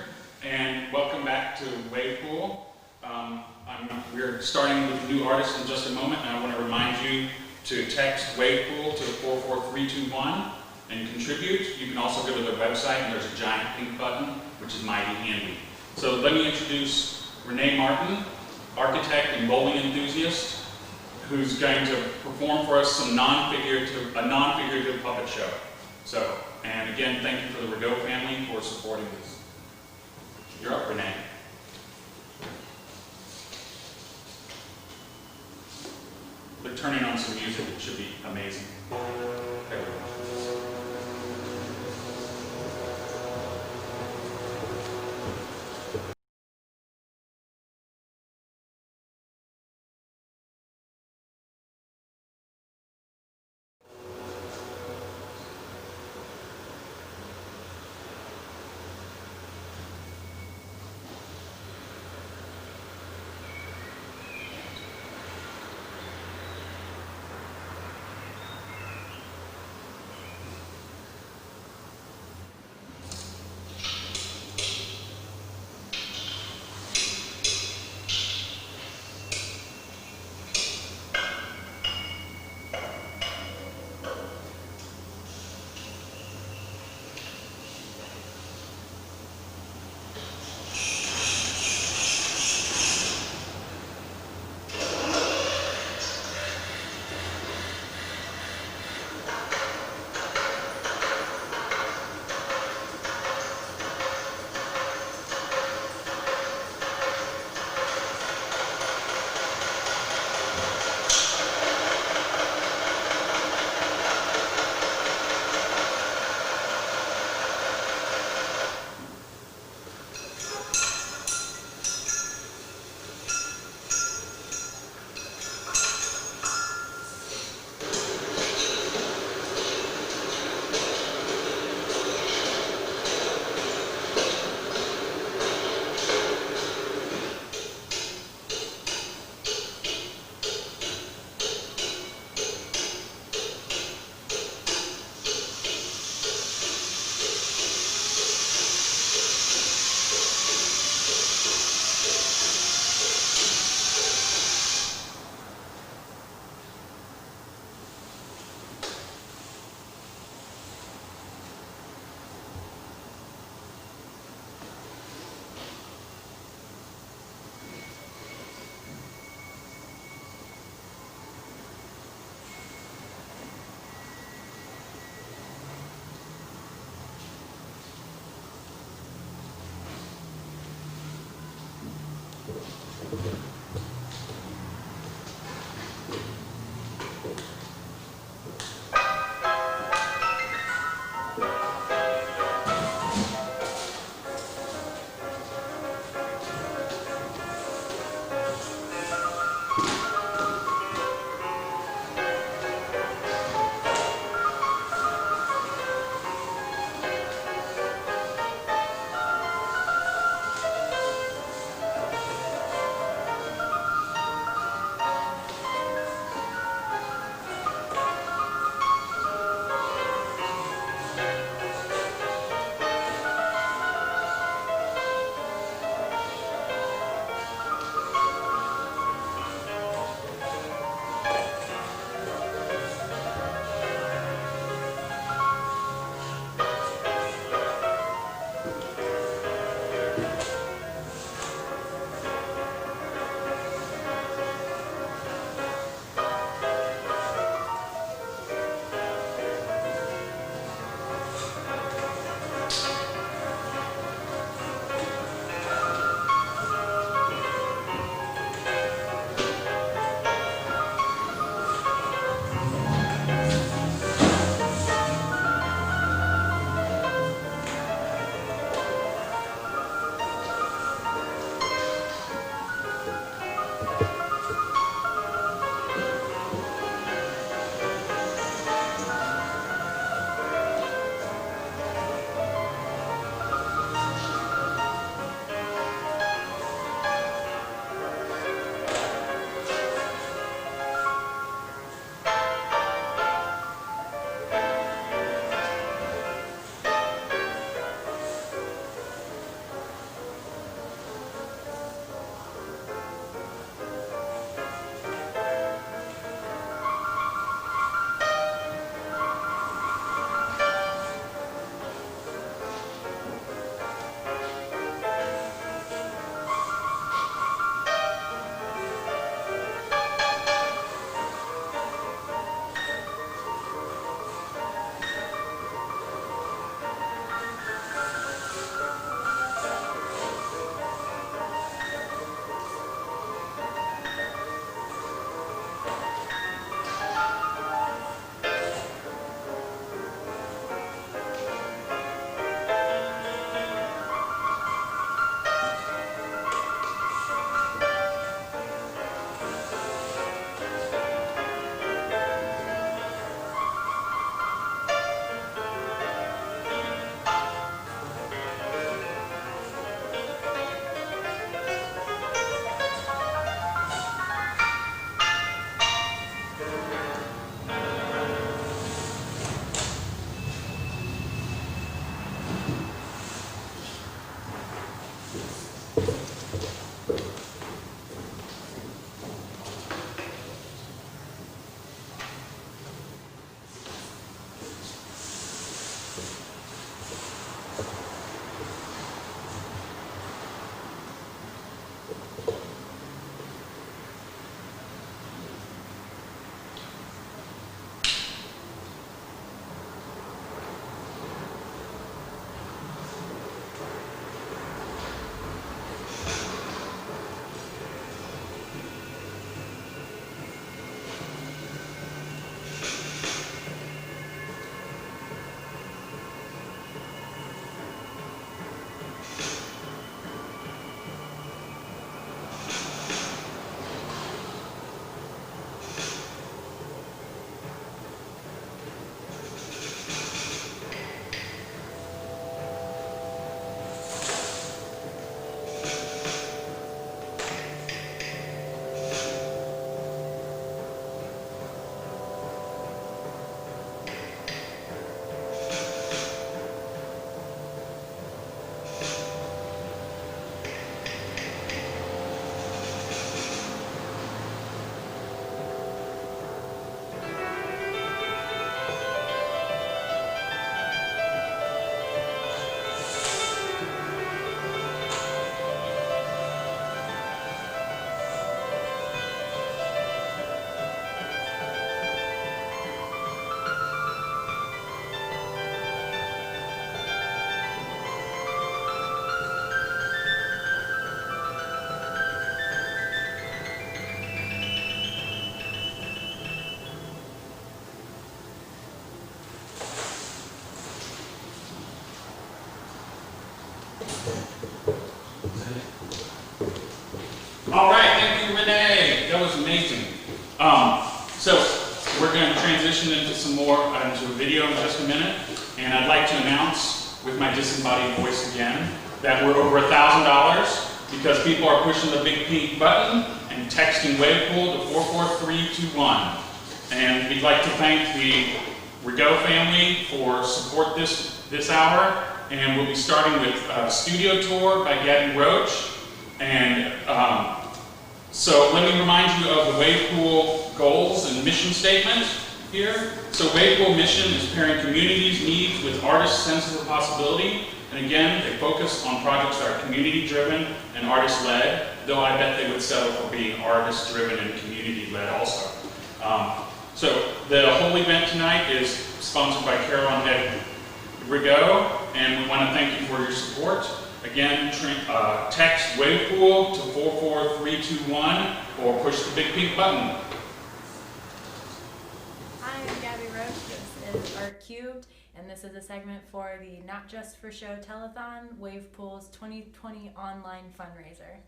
And welcome back to Wave Pool. We're starting with a new artist in just a moment, and I want to remind you to text Wave Pool to 44321 and contribute. You can also go to their website, and there's a giant pink button, which is mighty handy. So let me introduce Renee Martin, architect and bowling enthusiast, who's going to perform for us some non-figurative puppet show. So, and again, thank you for the Rideau family for supporting this. You're up, Renee. They're turning on some music. It should be amazing. Everyone. All right, thank you, Renee. That was amazing. So we're going to transition into some more into a video in just a minute, and I'd like to announce with my disembodied voice again that we're over $1,000 because people are pushing the big pink button and texting WavePool to 44321. And we'd like to thank the Rigaud family for support this hour, and we'll be starting with a studio tour by Gabby Roach. And so let me remind you of the WavePool goals and mission statement here. So WavePool mission is pairing community's needs with artists' sense of possibility. And again, they focus on projects that are community-driven and artist-led, though I bet they would settle for being artist-driven and community-led also. So the whole event tonight is sponsored by Carol and Ed Rigaud, and we want to thank you for your support. Again, text WavePool to 44321 or push the big pink button. Hi, I'm Gabby Roach. This is Art Cubed, and this is a segment for the Not Just for Show Telethon, WavePool's 2020 online fundraiser.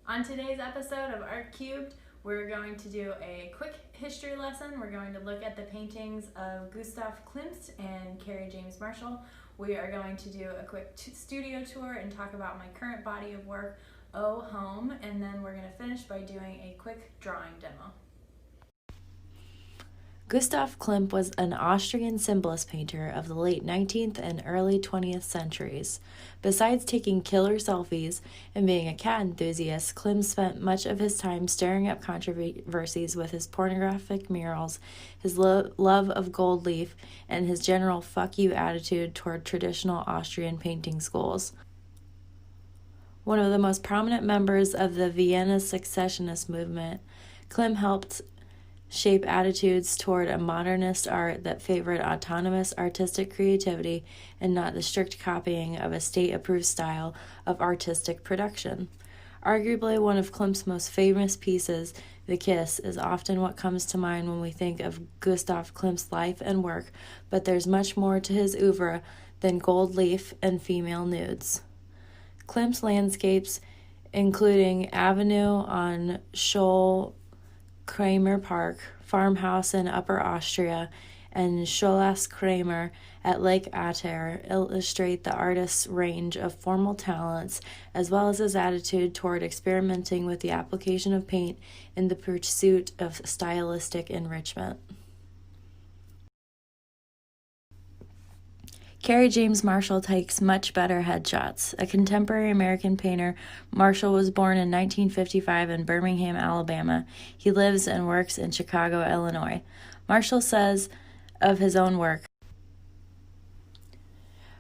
On today's episode of Art Cubed, we're going to do a quick history lesson. We're going to look at the paintings of Gustav Klimt and Carrie James Marshall. We are going to do a quick studio tour and talk about my current body of work, Oh Home, and then we're going to finish by doing a quick drawing demo. Gustav Klimt was an Austrian symbolist painter of the late 19th and early 20th centuries. Besides taking killer selfies and being a cat enthusiast, Klimt spent much of his time stirring up controversies with his pornographic murals, his love of gold leaf, and his general fuck you attitude toward traditional Austrian painting schools. One of the most prominent members of the Vienna Expressionist movement, Klimt helped shape attitudes toward a modernist art that favored autonomous artistic creativity and not the strict copying of a state-approved style of artistic production. Arguably one of Klimt's most famous pieces, The Kiss, is often what comes to mind when we think of Gustav Klimt's life and work, but there's much more to his oeuvre than gold leaf and female nudes. Klimt's landscapes, including Avenue on Scholl Kramer Park, farmhouse in Upper Austria, and Scholas Kramer at Lake Atter, illustrate the artist's range of formal talents as well as his attitude toward experimenting with the application of paint in the pursuit of stylistic enrichment. Carrie James Marshall takes much better headshots. A contemporary American painter, Marshall was born in 1955 in Birmingham, Alabama. He lives and works in Chicago, Illinois. Marshall says of his own work,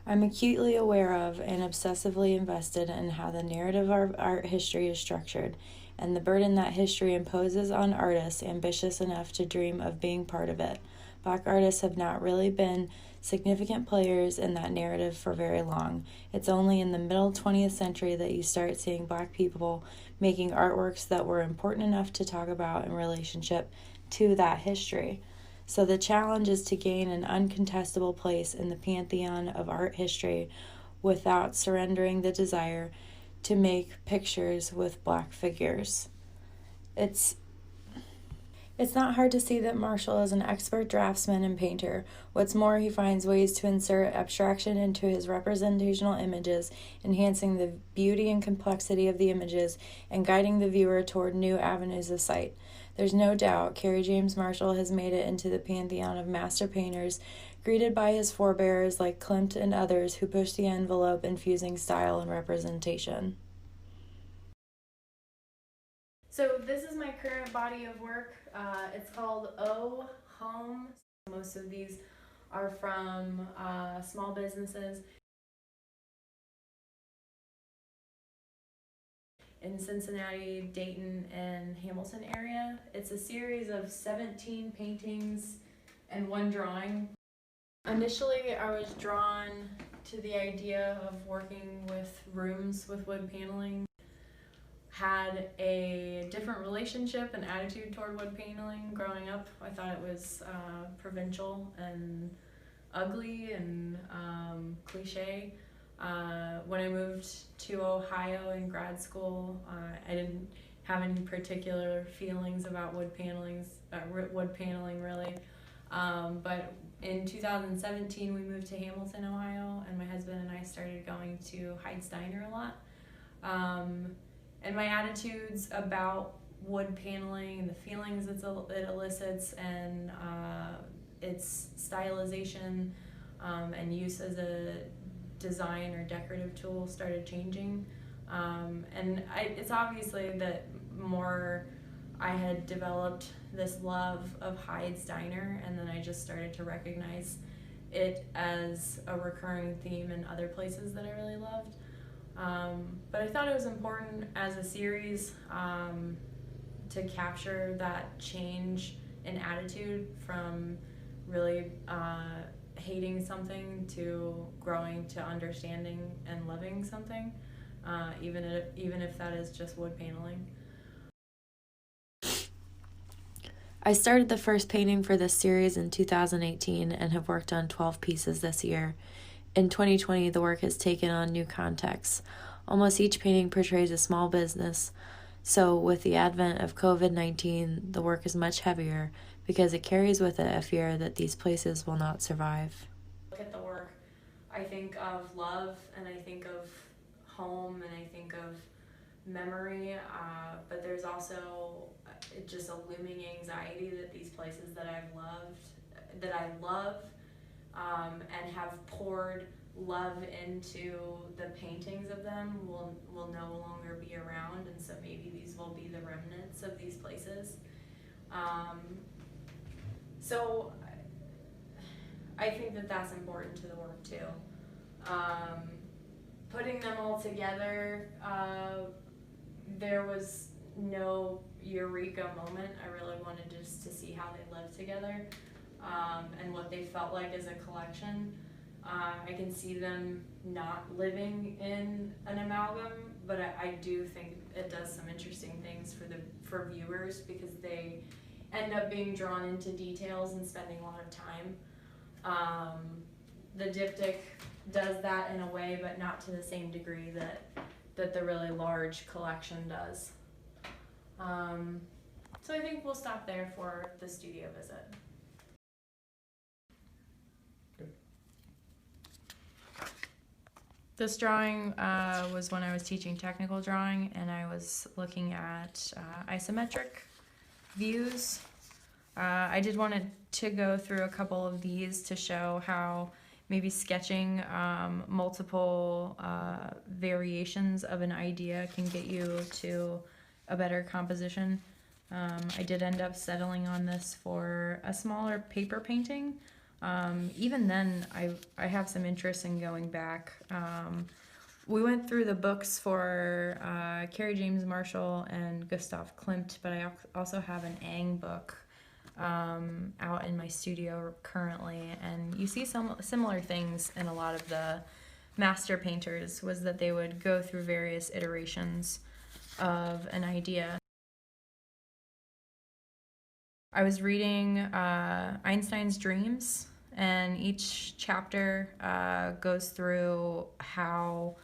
"I'm acutely aware of and obsessively invested in how the narrative of art history is structured, and the burden that history imposes on artists ambitious enough to dream of being part of it. Black artists have not really been significant players in that narrative for very long. It's only in the middle 20th century that you start seeing Black people making artworks that were important enough to talk about in relationship to that history. So the challenge is to gain an uncontestable place in the pantheon of art history without surrendering the desire to make pictures with Black figures." It's not hard to see that Marshall is an expert draftsman and painter. What's more, he finds ways to insert abstraction into his representational images, enhancing the beauty and complexity of the images and guiding the viewer toward new avenues of sight. There's no doubt Carrie James Marshall has made it into the pantheon of master painters, greeted by his forebears like Klimt and others who push the envelope infusing style and representation. So this is my current body of work. It's called Oh Home. Most of these are from small businesses in Cincinnati, Dayton, and Hamilton area. It's a series of 17 paintings and one drawing. Initially, I was drawn to the idea of working with rooms with wood paneling. had a different relationship and attitude toward wood paneling growing up. I thought it was provincial and ugly and cliche. When I moved to Ohio in grad school, I didn't have any particular feelings about wood paneling really. But in 2017, we moved to Hamilton, Ohio, and my husband and I started going to Hyde's Diner a lot. And my attitudes about wood paneling and the feelings it elicits and its stylization and use as a design or decorative tool started changing. And it's obviously that more I had developed this love of Hyde's Diner, and then I just started to recognize it as a recurring theme in other places that I really loved. But I thought it was important as a series to capture that change in attitude from really hating something to growing to understanding and loving something, even if that is just wood paneling. I started the first painting for this series in 2018 and have worked on 12 pieces this year. In 2020, the work has taken on new contexts. Almost each painting portrays a small business, so with the advent of COVID-19, the work is much heavier because it carries with it a fear that these places will not survive. Look at the work, I think of love, and I think of home, and I think of memory, but there's also just a looming anxiety that these places that I love, and have poured love into the paintings of them will no longer be around, and so maybe these will be the remnants of these places. So I think that that's important to the work too. Putting them all together, there was no eureka moment. I really wanted just to see how they lived together, and what they felt like as a collection. I can see them not living in an amalgam, but I do think it does some interesting things for viewers because they end up being drawn into details and spending a lot of time. The diptych does that in a way, but not to the same degree that the really large collection does. So I think we'll stop there for the studio visit. This drawing was when I was teaching technical drawing, and I was looking at isometric views. I did want to go through a couple of these to show how maybe sketching multiple variations of an idea can get you to a better composition. I did end up settling on this for a smaller paper painting. Even then, I have some interest in going back. We went through the books for Carrie James Marshall and Gustav Klimt, but I also have an Ang book out in my studio currently, and you see some similar things in a lot of the master painters, was that they would go through various iterations of an idea. I was reading Einstein's Dreams, and each chapter goes through how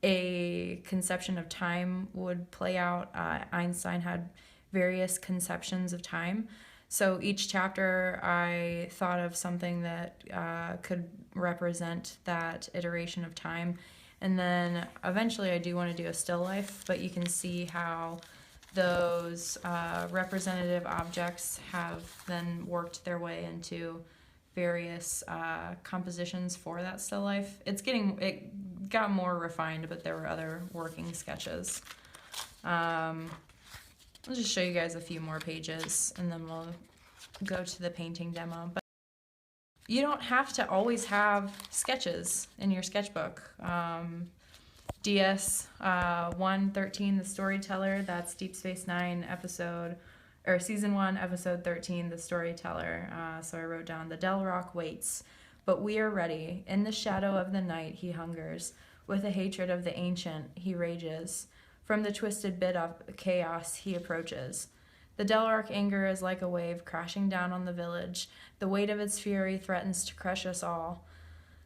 a conception of time would play out. Einstein had various conceptions of time. So each chapter I thought of something that could represent that iteration of time. And then eventually I do want to do a still life, but you can see how those representative objects have then worked their way into various compositions for that still life. It got more refined, but there were other working sketches. I'll just show you guys a few more pages and then we'll go to the painting demo. But you don't have to always have sketches in your sketchbook. DS 113, The Storyteller, that's Deep Space Nine season 1, episode 13, The Storyteller. So I wrote down, the Del Rock waits, but we are ready. In the shadow of the night he hungers. With a hatred of the ancient he rages. From the twisted bit of chaos he approaches. The Delrock anger is like a wave crashing down on the village. The weight of its fury threatens to crush us all.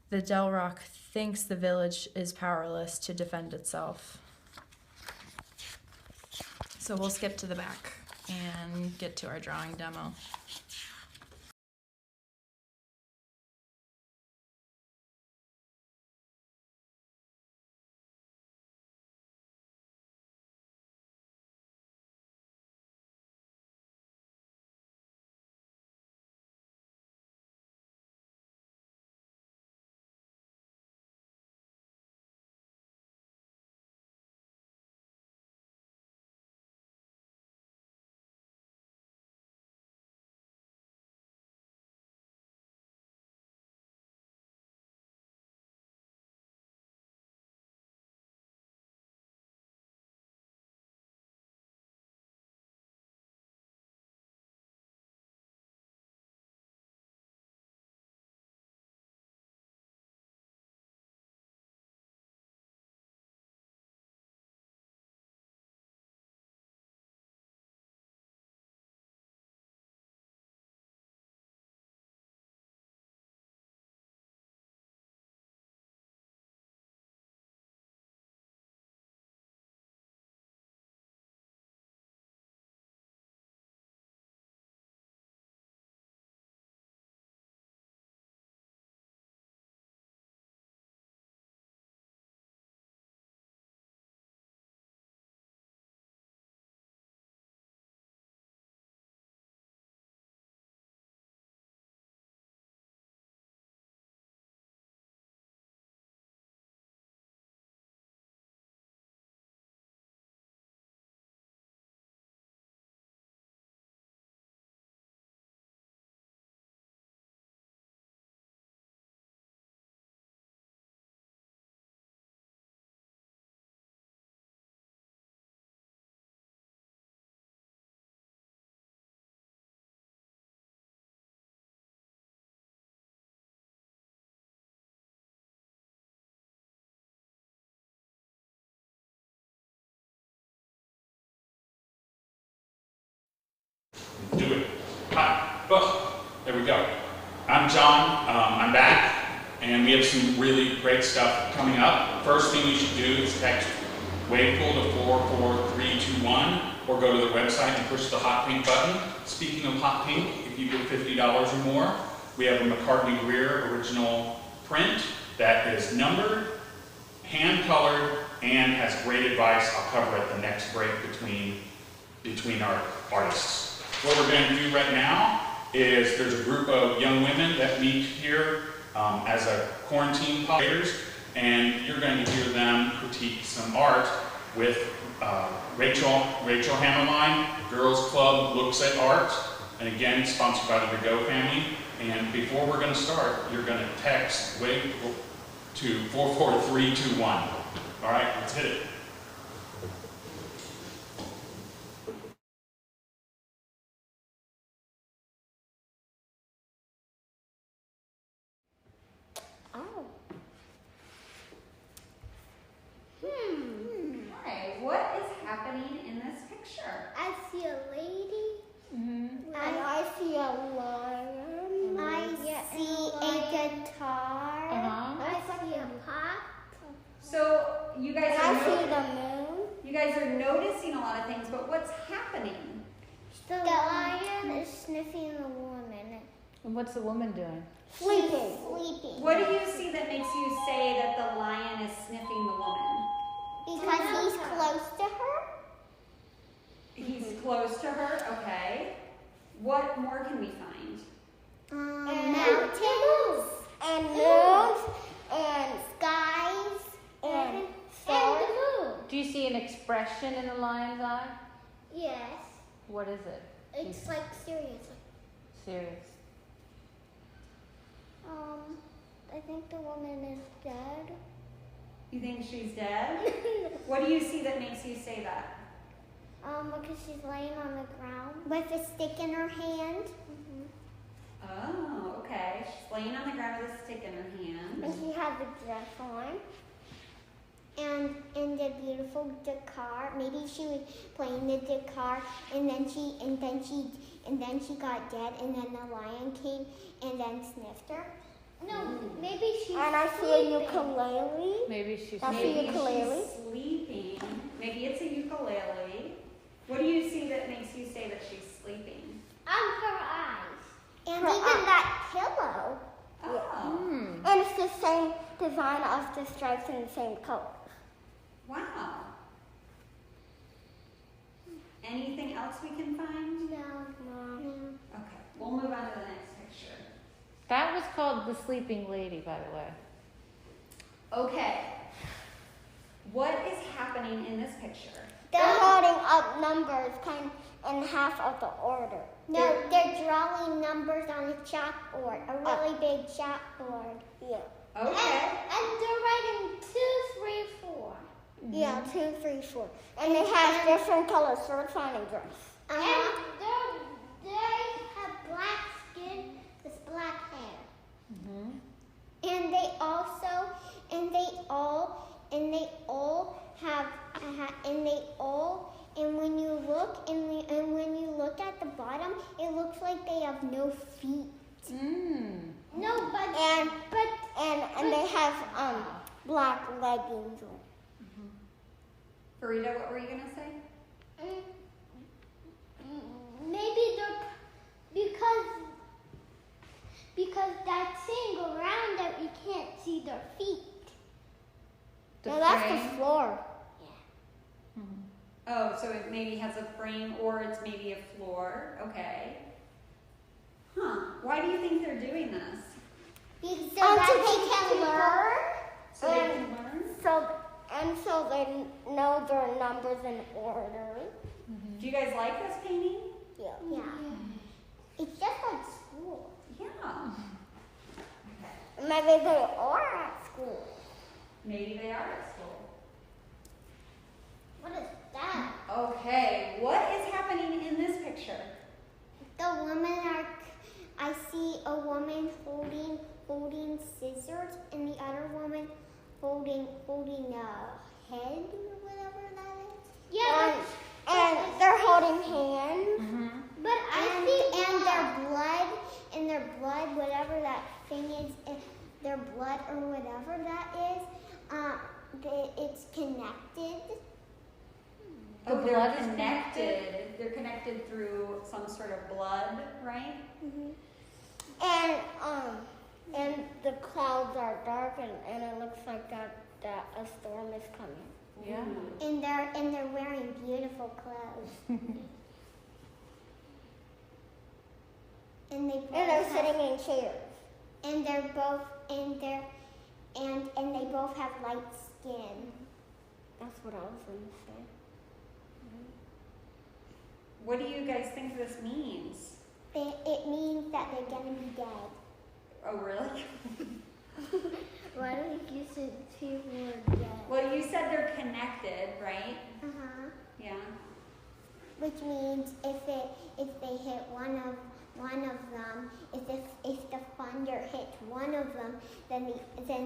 The Delrock thinks the village is powerless to defend itself. So we'll skip to the back and get to our drawing demo. Do it. Hi. Oh, there we go. I'm John. I'm back, and we have some really great stuff coming up. First thing you should do is text Wavepool to 44321, or go to the website and push the hot pink button. Speaking of hot pink, if you give $50 or more, we have a McCartney Greer original print that is numbered, hand-colored, and has great advice. I'll cover at the next break between our artists. What we're going to do right now is there's a group of young women that meet here as a quarantine moderators, and you're going to hear them critique some art with Rachel Hammerline, Girls Club Looks at Art, and again, sponsored by the Rigaud family. And before we're going to start, you're going to text WAVE to 44321. All right, let's hit it. Hi, what is happening in this picture? I see a lady, and I see a lion. I see a guitar. I see a pot. So you guys I see the moon. You guys are noticing a lot of things, but what's happening? The lion is sniffing the woman. And what's the woman doing? Sleeping. What do you see that makes you say that the lion is sniffing the woman? Because he's close to her. He's close to her, okay. What more can we find? Mountains and moons and skies and stars. Do you see an expression in the lion's eye? Yes. What is it? It's like serious. Serious. I think the woman is dead. You think she's dead? What do you see that makes you say that? Because she's laying on the ground with a stick in her hand. Oh, okay. She's laying on the ground with a stick in her hand. And she has a dress on. and the beautiful guitar. Maybe she was playing the guitar, and then she got dead, and then the lion came and then sniffed her. No, maybe she's and I see a ukulele. Maybe she's sleeping. Maybe it's a ukulele. What do you see that makes you say that she's sleeping? Her eyes. And her even that pillow. Oh. Yeah. And it's the same design of the stripes and the same color. Wow. Anything else we can find? No. Okay, we'll move on to the next picture. That was called the sleeping lady, by the way. Okay. What is happening in this picture? They're holding up numbers in half of the order. No, they're drawing numbers on a chalkboard, a really big chalkboard. Yeah. Okay. And they're writing 2, 3, 4. Yeah, 2, 3, 4. And they have different colors, so it's on a dress. And they have black skin with black hair. And they all have and when you look at the bottom, it looks like they have no feet. No, but they have black leggings on. Farida, what were you gonna say? Maybe they're because that thing around that we can't see their feet. No, that's the floor. Yeah. Oh, so it maybe has a frame or it's maybe a floor. Okay. Huh. Why do you think they're doing this? Because so that they can learn. So they can learn? So they know their numbers in order. Do you guys like this painting? Yeah. It's just like school. Yeah. Maybe they are at school. Maybe they are at school. What is that? Okay, what is happening in this picture? I see a woman holding scissors and the other woman holding a head or whatever that is. Yeah, and they're holding hands. But their blood, whatever that thing is, their blood or whatever that is, it's connected. Oh, they're connected. They're connected through some sort of blood, right? And the clouds are dark, and it looks like that a storm is coming. Yeah. And they're wearing beautiful clothes. And they're sitting in chairs. And they both have light skin. That's what I was going to say. What do you guys think this means? It means that they're going to be dead. Oh, really? Why don't you say two were dead? Well, you said they're connected, right? Yeah. Which means if they hit one of them, if the thunder hits one of them, then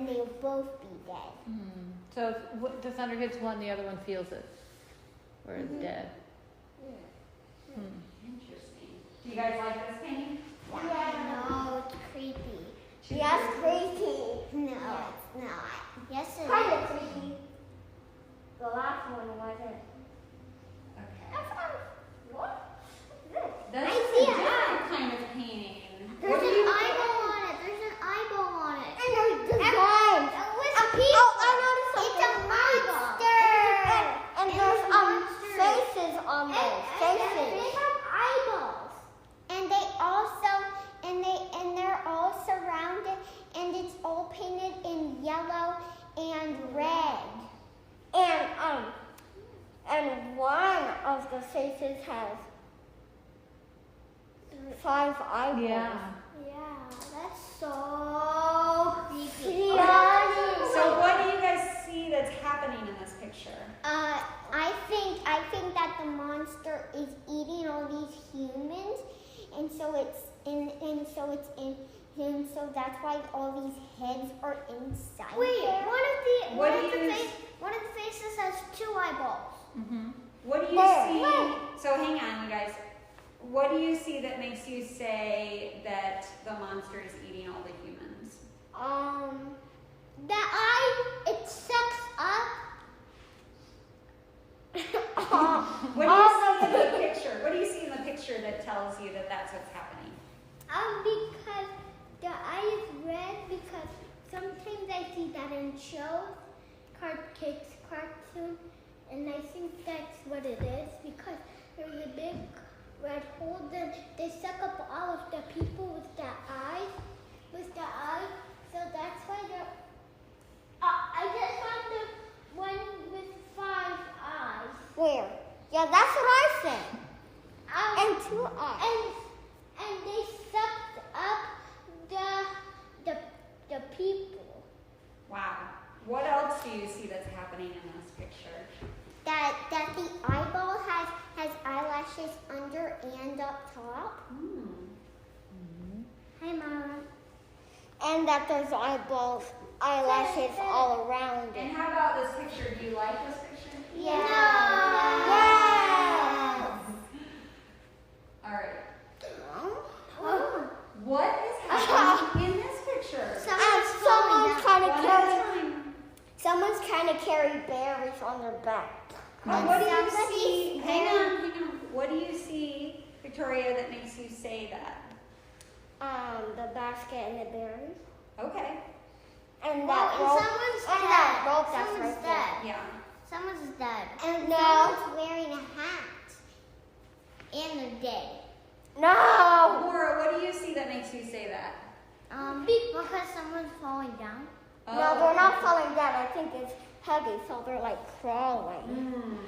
they'll both be dead. So if the thunder hits one, the other one feels it, or is dead. Interesting. Do you guys like this painting? Yeah. No, it's creepy. Yes, creepy. No, it's not. Yes, it is. Kind of creepy. The last one wasn't. Okay. What? That's a different kind of painting. There's an eyeball on it. There's an eyeball on it. And there's designs. Oh, I noticed something. It's a monster. And there's faces on those. Faces. They have eyeballs. And they're all surrounded, and it's all painted in yellow and red. And one of the faces has 5 eyeballs. Yeah. Yeah, that's so creepy. So what do you guys see that's happening in this picture? I think that the monster is eating all these humans, and so it's And so that's why all these heads are inside. Wait, there. one of the faces has 2 eyeballs. What do you see? So hang on, you guys. What do you see that makes you say that the monster is eating all the humans? The eye, it sucks up. What do you see in the picture? What do you see in the picture that tells you that that's what's happening? Because the eye is red, because sometimes I see that in shows, kids cartoon, and I think that's what it is, because there's a big red hole, then they suck up all of the people with the eye, so that's why I just found the one with 5 eyes. Where? Yeah, that's what I said. And 2 eyes. And they sucked up the people. Wow. What else do you see that's happening in this picture? That the eyeball has eyelashes under and up top. Hi, Mama. And that there's eyelashes all around it. And how about this picture? Do you like this picture? Yeah. All right. What is happening in this picture? Someone's trying to carry berries on their back. What do you see? Hang on. What do you see, Victoria, that makes you say that? The basket and the berries. Okay. And that rope. Someone's dead. Yeah. Someone's dead. And someone's wearing a hat. And they're dead. No! Laura, what do you see that makes you say that? Because someone's falling down. Oh, No, they're not falling down. I think it's heavy, so they're like crawling.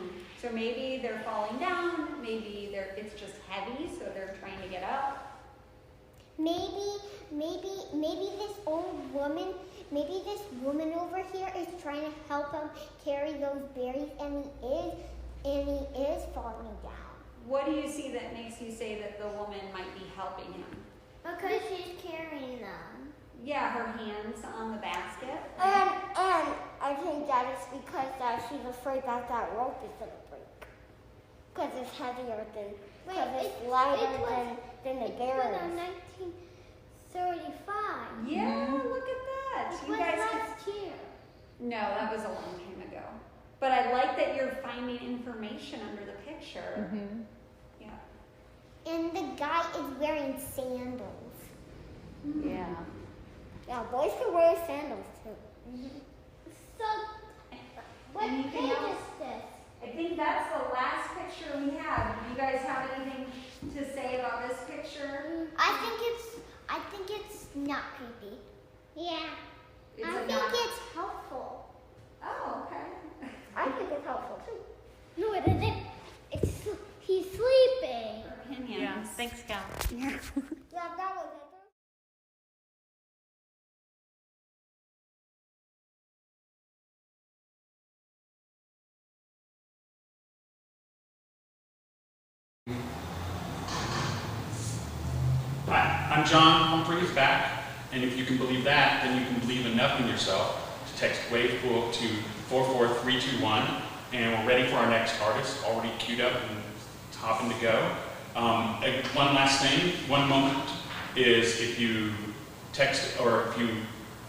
So maybe they're falling down. Maybe it's just heavy, so they're trying to get up. Maybe this old woman, maybe this woman over here is trying to help him carry those berries, and he is falling down. What do you see that makes you say that the woman might be helping him? Because she's carrying them. Yeah, her hands on the basket. And I think that is because she's afraid that rope is going to break. Because it's heavier because it's lighter than the berries. It was 1935. Yeah, look at that. It was last year. No, that was a long time ago. But I like that you're finding information under the picture. Yeah. And the guy is wearing sandals. Yeah. Yeah, boys can wear sandals too. So, what Anything page else? is this? I think that's the last picture we have. Do you guys have anything to say about this picture? I think it's not creepy. Yeah. I think it's helpful. Oh, okay. I think it's helpful too. No, it isn't. He's sleeping. Opinions. Yeah, thanks, Cal. Yeah, that was it. Hi, I'm John. Humphrey is back, and if you can believe that, then you can believe enough in yourself to text WAVEPOOL to 44321, and we're ready for our next artist, already queued up and hopping to go. One last thing, one moment, is if you text or if you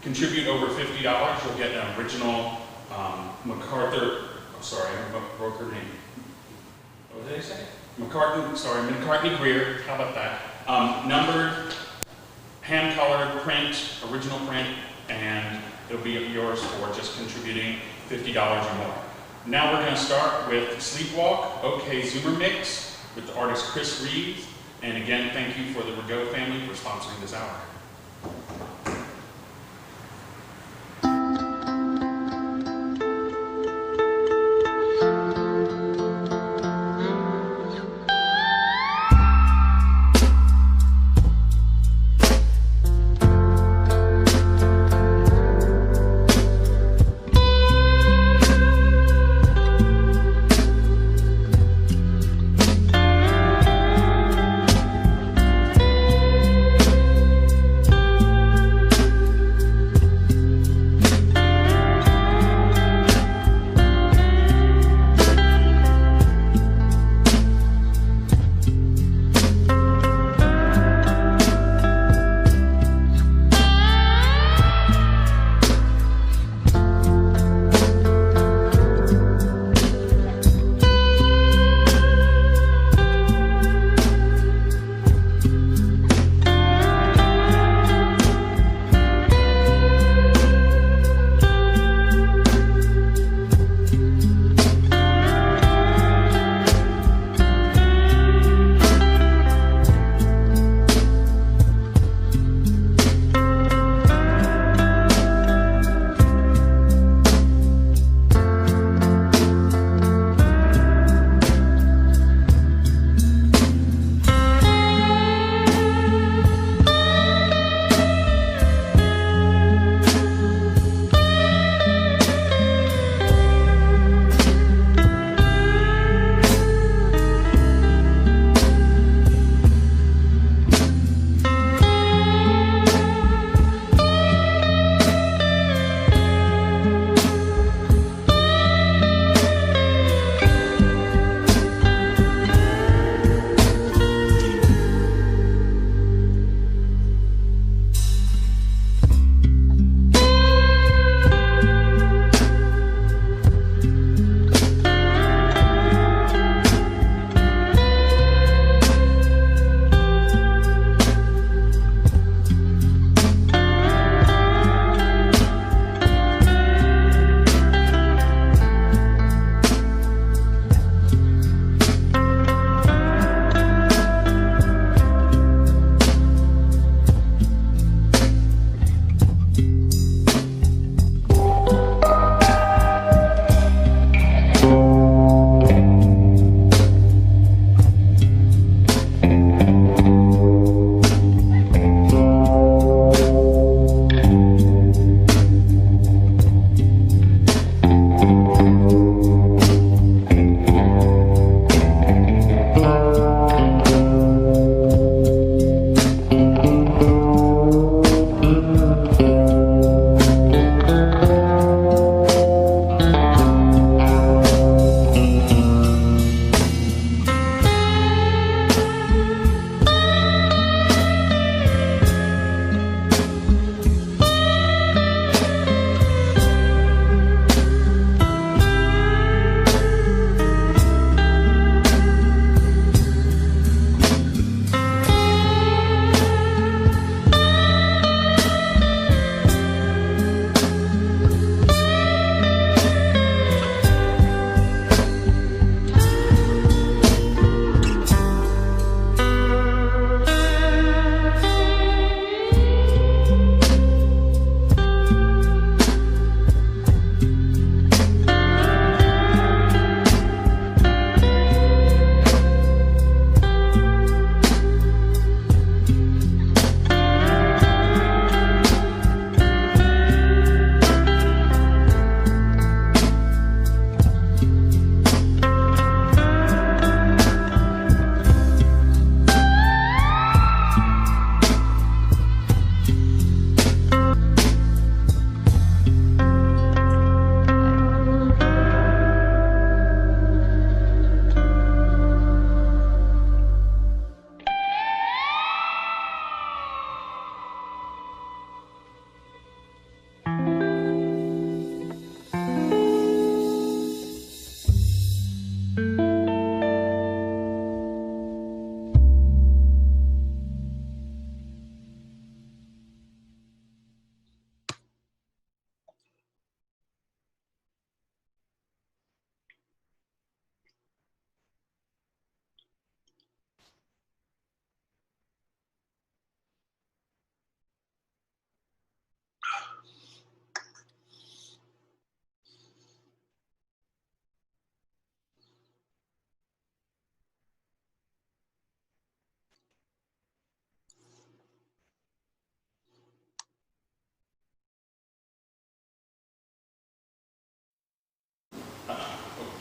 contribute over $50, you'll get an original broke her name. What did I say? McCartney Greer, how about that? Numbered, hand-colored print, original print, and it'll be yours for just contributing $50 or more. Now we're going to start with Sleepwalk, OK Zoomer Mix, with the artist Chris Reeves. And again, thank you for the Rigaud family for sponsoring this hour.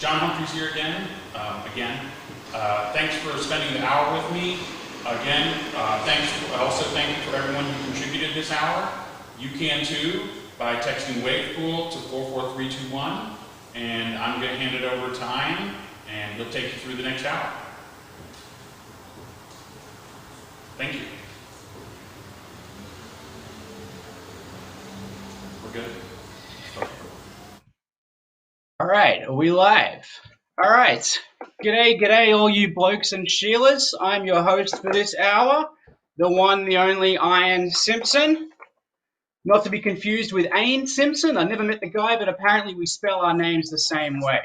John Humphrey's here again. Thanks for spending the hour with me. Again, also thank you for everyone who contributed this hour. You can too by texting WavePool to 44321, and I'm going to hand it over to Ian, and he'll take you through the next hour. Thank you. We're good? All right, are we live? All right. G'day, all you blokes and Sheilas. I'm your host for this hour, the one, the only Ian Simpson. Not to be confused with Ain Simpson. I never met the guy, but apparently we spell our names the same way.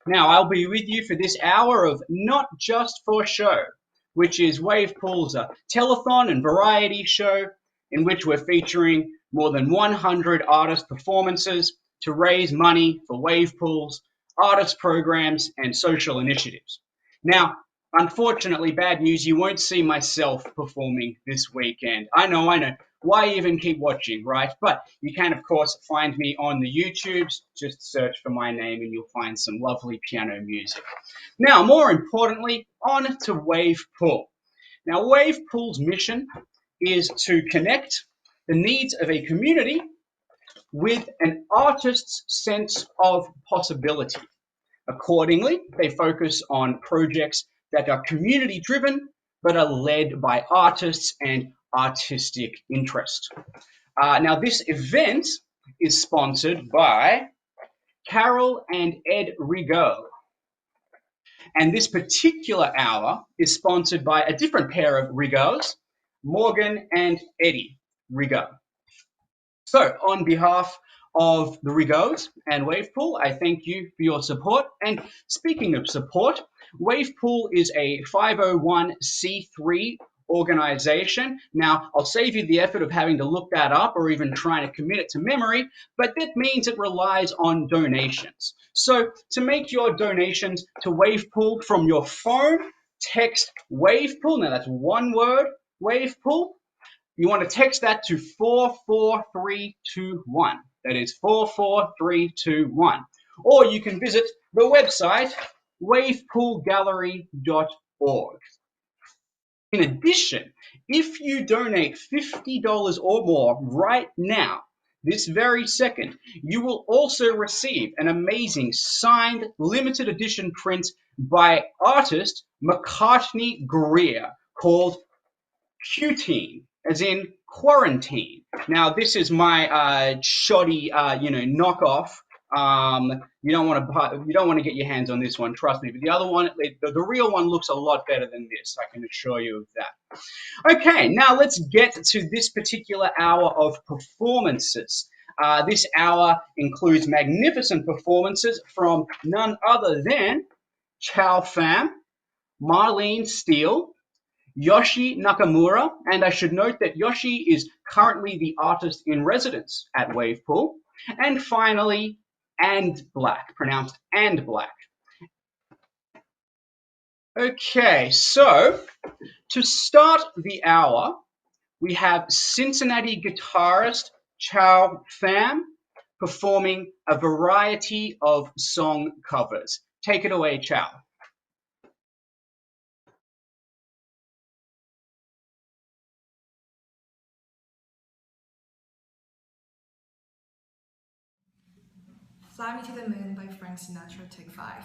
Now, I'll be with you for this hour of Not Just For Show, which is WavePool's telethon and variety show in which we're featuring more than 100 artist performances to raise money for WavePool's artist programs and social initiatives. Now, unfortunately, bad news, you won't see myself performing this weekend. I know. Why even keep watching, right? But you can, of course, find me on the YouTubes. Just search for my name and you'll find some lovely piano music. Now, more importantly, on to WavePool. Now, WavePool's mission is to connect the needs of a community with an artist's sense of possibility. Accordingly, they focus on projects that are community-driven but are led by artists and artistic interest. Now, this event is sponsored by Carol and Ed Rigaud. And this particular hour is sponsored by a different pair of Rigauds, Morgan and Eddie Rigaud. So, on behalf of the Rigauds and WavePool, I thank you for your support. And speaking of support, WavePool is a 501c3 organization. Now, I'll save you the effort of having to look that up or even trying to commit it to memory, but that means it relies on donations. So, to make your donations to WavePool from your phone, text WavePool. Now, that's one word, WavePool. You want to text that to 44321. That is 44321. Or you can visit the website wavepoolgallery.org. In addition, if you donate $50 or more right now, this very second, you will also receive an amazing signed limited edition print by artist McCartney Greer called Q-Teen, as in quarantine. Now, this is my shoddy, knockoff. You don't want to get your hands on this one, trust me. But the other one, the real one, looks a lot better than this. I can assure you of that. Okay, now let's get to this particular hour of performances. This hour includes magnificent performances from none other than Chow Pham, Marlene Steele, Yoshi Nakamura, and I should note that Yoshi is currently the artist in residence at WavePool, and finally, And Black, pronounced And Black. Okay, so to start the hour, we have Cincinnati guitarist Chow Pham performing a variety of song covers. Take it away, Chow. Fly Me to the Moon by Frank Sinatra, take 5.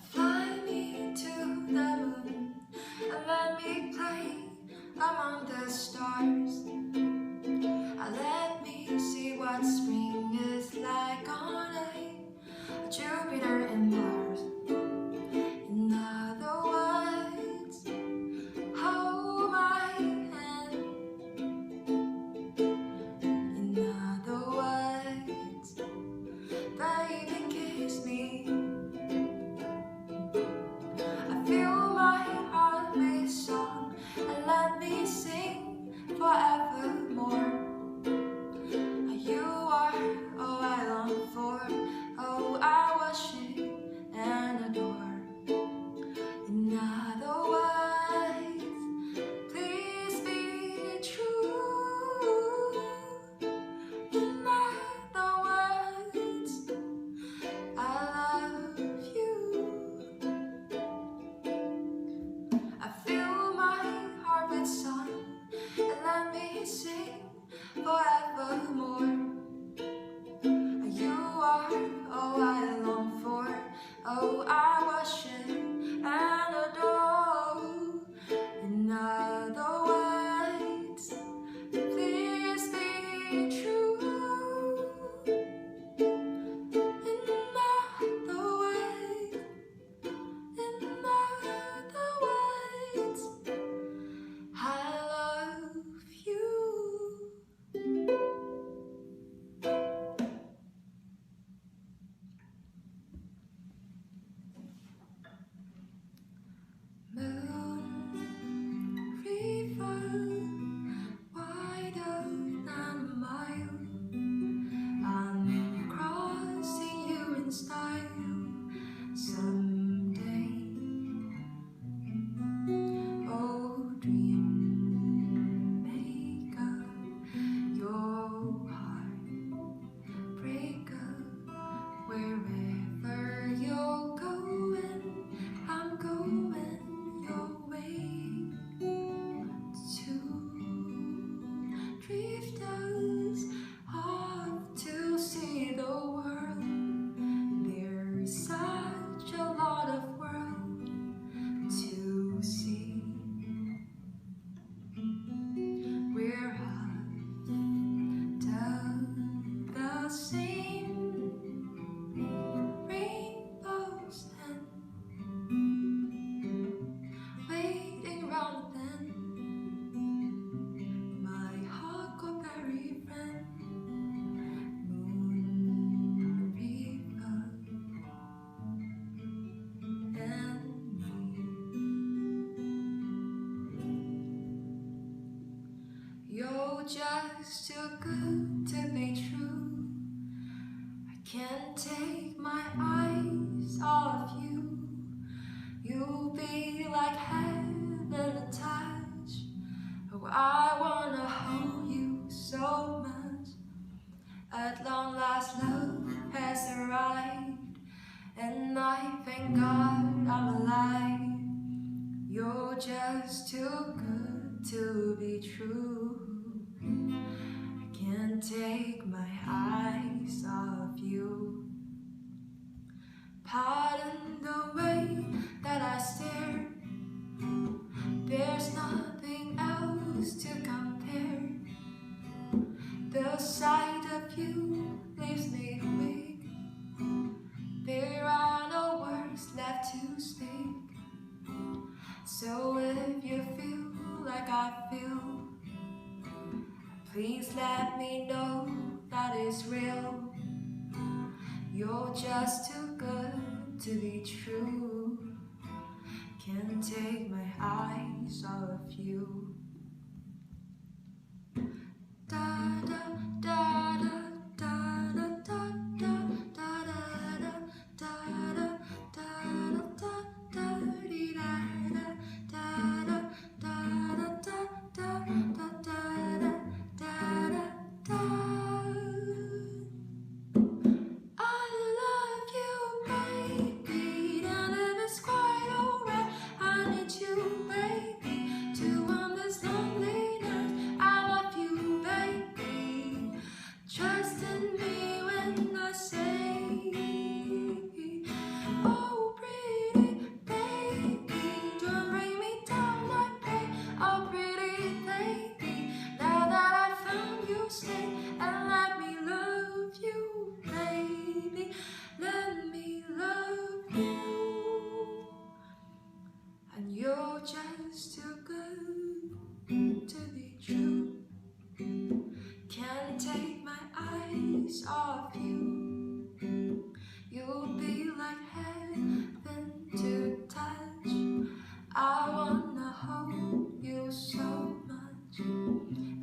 Fly me to the moon and let me play among the stars. Let me see what spring is like on Jupiter and Mars. In other words, hold my hand. In other words, baby, kiss me. You're just too good to be true. I can't take my eyes off you. You'll be like heaven to touch. Oh, I wanna hold you so much. At long last, love has arrived, and I thank God I'm alive. You're just too good to be true. I can't take my eyes off you. Pardon the way that I stare. There's nothing else to compare. The sight of you leaves me weak. There are no words left to speak. So if you feel like I feel, please let me know that it's real. You're just too good to be true. Can't take my eyes off you. Da da da da da da da da da da da da da da dee da da da da da da da da da. I love you, baby, and if it's quite alright, I need you, baby, to end this lonely night. I love you, baby. Trust in me when I say, oh, pretty baby, don't bring me down, I pray. Oh, pretty baby, now that I found you, stay and let me love you, baby. Let me love you. And you're just too good to be true. Can't take my eyes off you. You'll be like heaven to touch. I wanna hold you so much.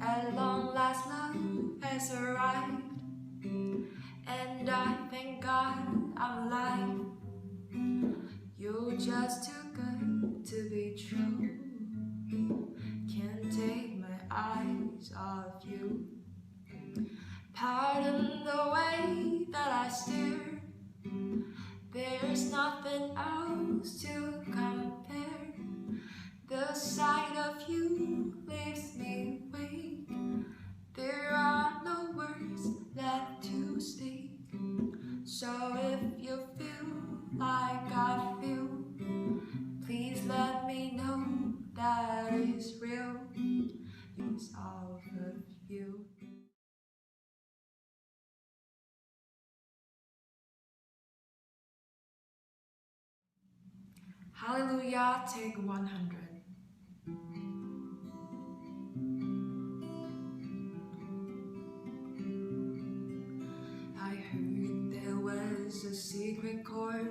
At long last, love has arrived, and I thank God I'm alive. You're just too good to be true. Can't take my eyes off you. Pardon the way that I stare. There's nothing else to compare. The sight of you leaves me weak. There are no words left to speak. So if you feel like I feel, please let me know that it's real. It's all of you. Hallelujah, take 100. I heard there was a secret chord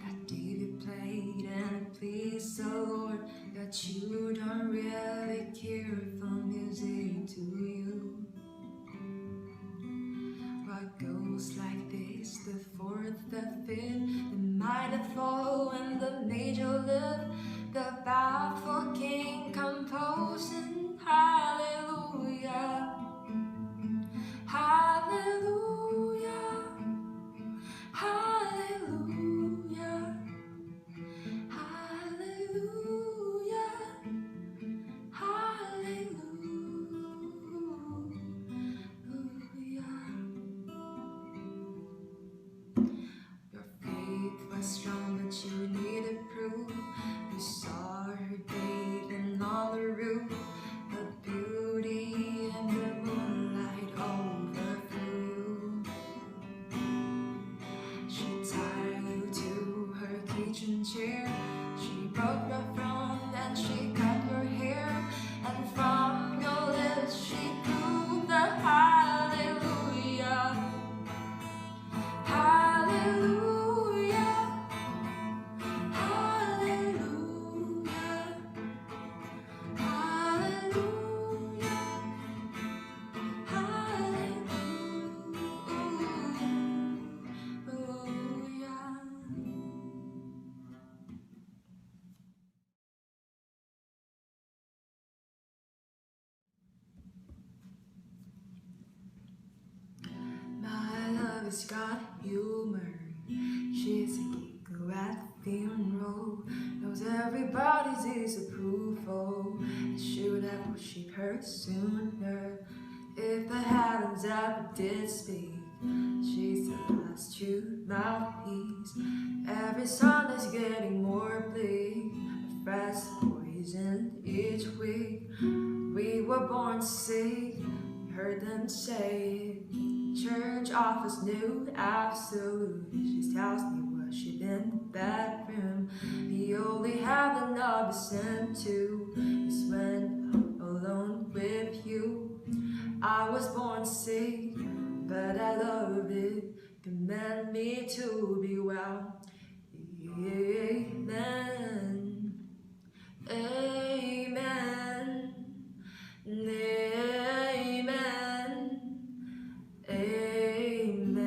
that David played and it pleased the Lord, that you don't really care for music, do you? What goes like this, the fourth, the fifth, the minor fall and the major lift, the baffled king composing hallelujah, hallelujah, hallelujah, hallelujah, hallelujah. Your faith was strong, but you needed proof. You saw her bathing on the roof. The beauty in the moonlight overflew. She tied you to her kitchen chair. She broke your throne and she cut your hair. And from your lips she proved the hallelujah. Hallelujah, hallelujah, hallelujah, she's got humor. She's a giggle at the funeral, knows everybody's disapproval. I should have worshipped her sooner if the heavens ever did speak. She's the last true mouthpiece. Every Sunday's getting more bleak. A fresh poisoned each week. We were born to see, heard them say it. Church offers new absolute. She tells me worship in the bedroom. The only heaven I'll be sent to is when I'm alone with you. I was born to see, but I love it. Command me to be well. Amen. Amen. Amen. Amen.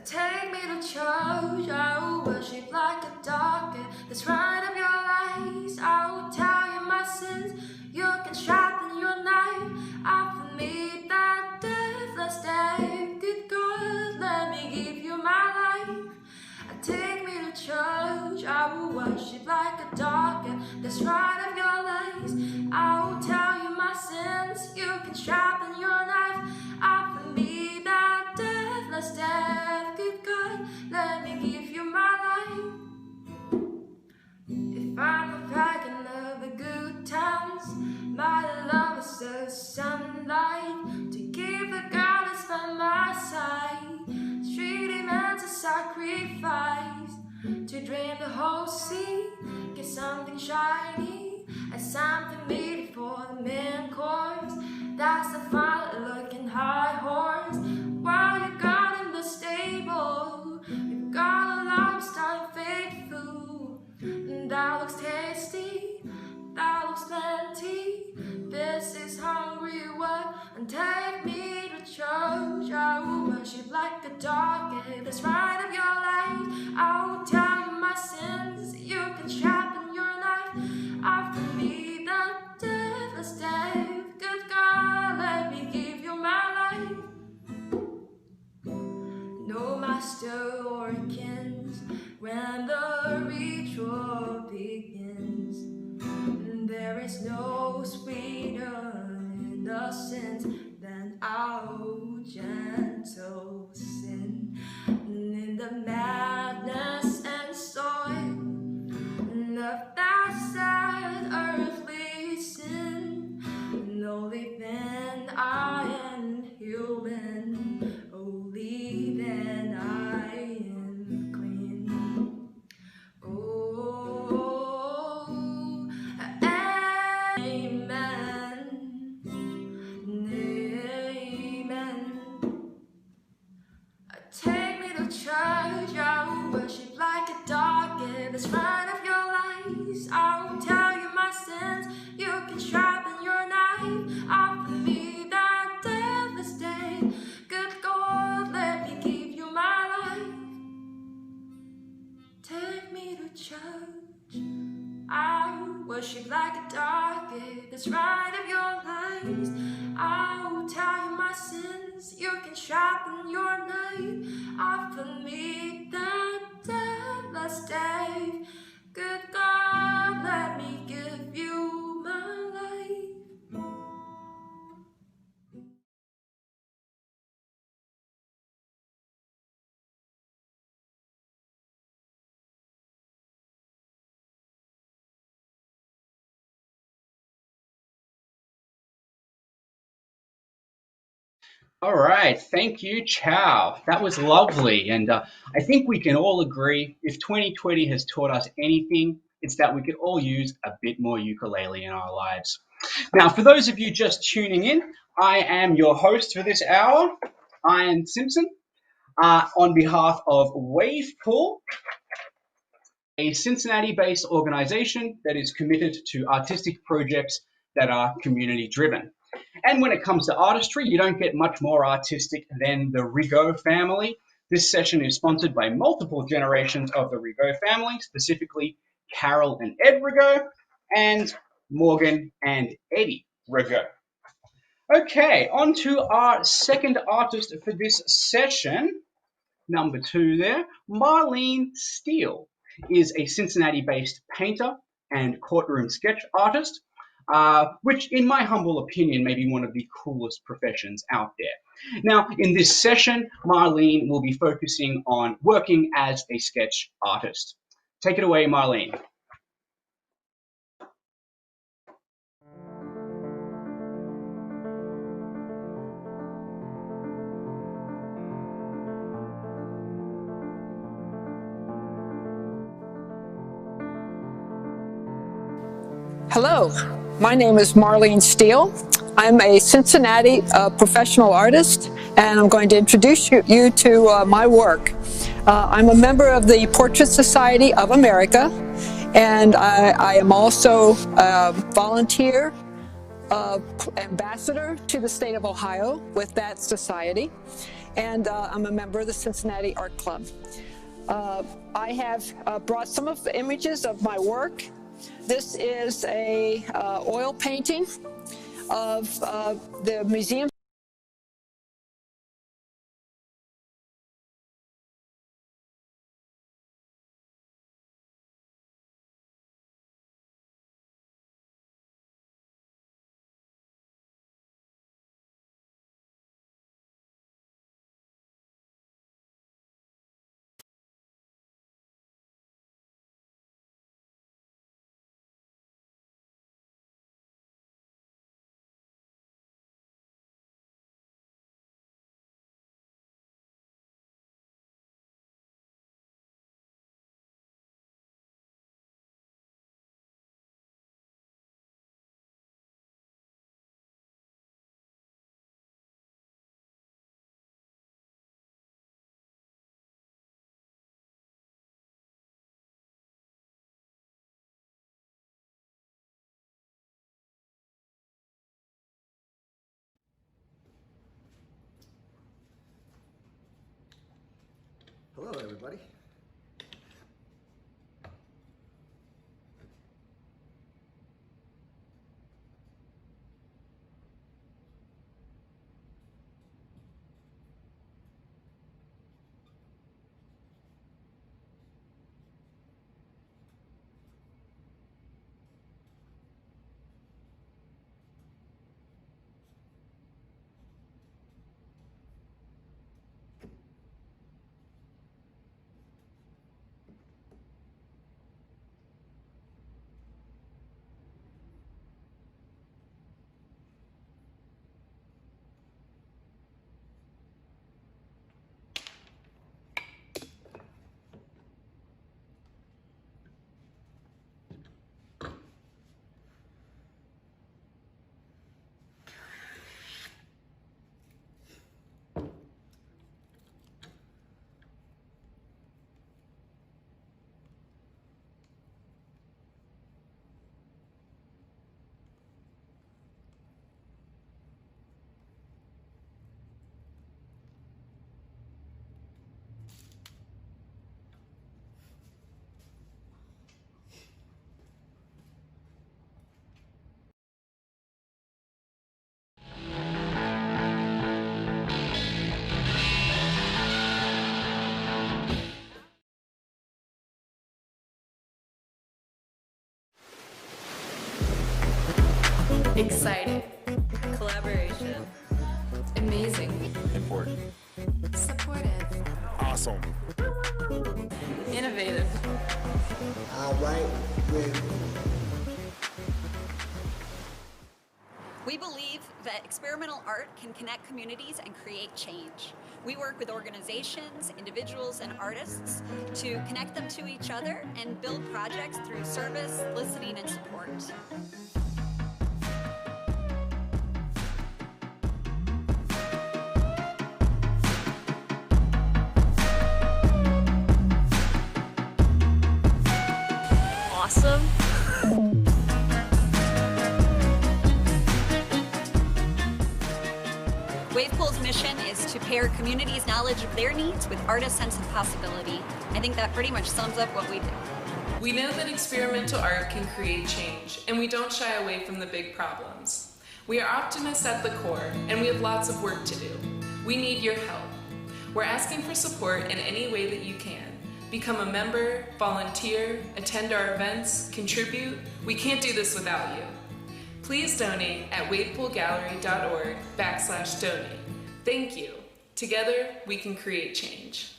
Take me to church, I will worship like a dog. That's right of your lies, I will tell you my sins. You can sharpen your knife. Offer me that deathless day. Good God, let me give you my life. Take me to church, I will worship like a dog. That's right of your lies, I will tell you my sins. You can sharpen your knife. Offer me that deathless death. Good God, let me give you my life. If I'm a pagan of the good times, my love is the sunlight to keep the goddess by my side. Street demands a sacrifice to drain the whole sea. Get something shiny and something made for the main course. That's the fine looking high horse. While you got in the stable, you got a livestock faithful. That looks tasty, that looks plenty. This is hungry work, and take me to church. I will worship like a dog. That's right of your life, I will tell you my sins. You can sharpen your knife. Offer me the deathless day. Good God, let me give you my life. No master or kins when the ritual begins. There is no sweeter innocence than our gentle sin. In the madness and soil of that sad earthly sin, only then I am human, only then I am clean. Oh, amen. Amen. Take me to church, I will worship like a dog. That's right of your lies, I will tell you my sins. You can sharpen your knife. Offer me that deathless day. Good God, let me give you my life. Take me to church, I will worship like a dog. That's right of your lies, I will tell you my sins. You can sharpen your knife. Offer me that deathless day. Good God, let me give you my life. All right, thank you, Chow. That was lovely, and I think we can all agree if 2020 has taught us anything, it's that we could all use a bit more ukulele in our lives. Now, for those of you just tuning in, I am your host for this hour, Ian Simpson, on behalf of Wave Pool, a Cincinnati-based organization that is committed to artistic projects that are community-driven. And when it comes to artistry, you don't get much more artistic than the Rigaud family. This session is sponsored by multiple generations of the Rigaud family, specifically Carol and Ed Rigaud, and Morgan and Eddie Rigaud. Okay, on to our second artist for this session. Number 2 there, Marlene Steele is a Cincinnati-based painter and courtroom sketch artist, which in my humble opinion may be one of the coolest professions out there. Now, in this session, Marlene will be focusing on working as a sketch artist. Take it away, Marlene. Hello, my name is Marlene Steele. I'm a Cincinnati professional artist, and I'm going to introduce you to my work. I'm a member of the Portrait Society of America, and I am also a volunteer ambassador to the state of Ohio with that society, and I'm a member of the Cincinnati Art Club. I have brought some of the images of my work. This is a oil painting of the museum. Hello, everybody. Exciting. Collaboration. Amazing. Important. Supportive. Awesome. Innovative. All right, with We believe that experimental art can connect communities and create change. We work with organizations, individuals, and artists to connect them to each other and build projects through service, listening, and support. Awesome. Wavepool's mission is to pair communities' knowledge of their needs with artists' sense of possibility. I think that pretty much sums up what we do. We know that experimental art can create change, and we don't shy away from the big problems. We are optimists at the core, and we have lots of work to do. We need your help. We're asking for support in any way that you can. Become a member, volunteer, attend our events, contribute. We can't do this without you. Please donate at wavepoolgallery.org/donate. Thank you. Together, we can create change.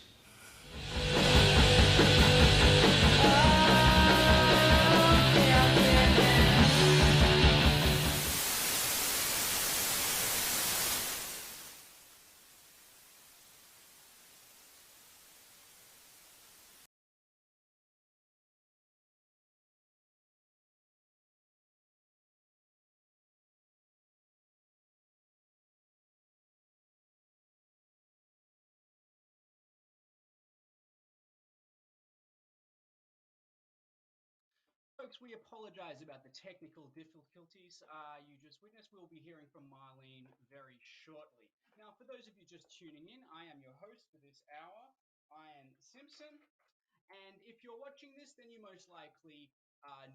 Folks, we apologize about the technical difficulties you just witnessed. We'll be hearing from Marlene very shortly. Now, for those of you just tuning in, I am your host for this hour, Ian Simpson. And if you're watching this, then you most likely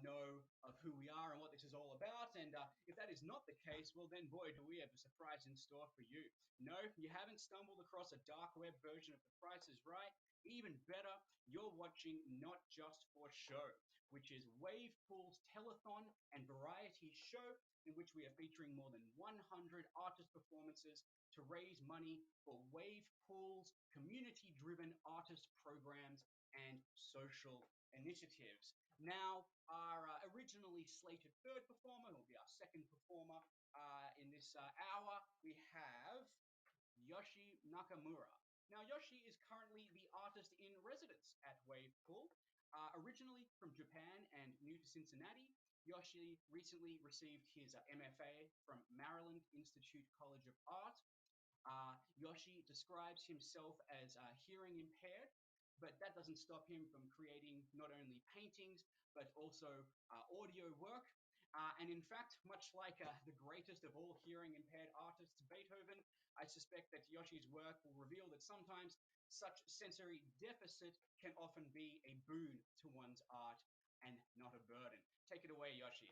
know of who we are and what this is all about. And if that is not the case, well, then, boy, do we have a surprise in store for you. No, you haven't stumbled across a dark web version of The Price is Right. Even better, you're watching Not Just for Show, which is Wave Pool's telethon and variety show in which we are featuring more than 100 artist performances to raise money for Wave Pool's community-driven artist programs and social initiatives. Now, our originally slated third performer, will be our second performer in this hour, we have Yoshi Nakamura. Now, Yoshi is currently the artist in residence at Wave Pool. Originally from Japan and new to Cincinnati, Yoshi recently received his MFA from Maryland Institute College of Art. Yoshi describes himself as hearing impaired, but that doesn't stop him from creating not only paintings, but also audio work. And in fact, much like the greatest of all hearing impaired artists, Beethoven, I suspect that Yoshi's work will reveal that sometimes such sensory deficit can often be a boon to one's art and not a burden. Take it away, Yoshi.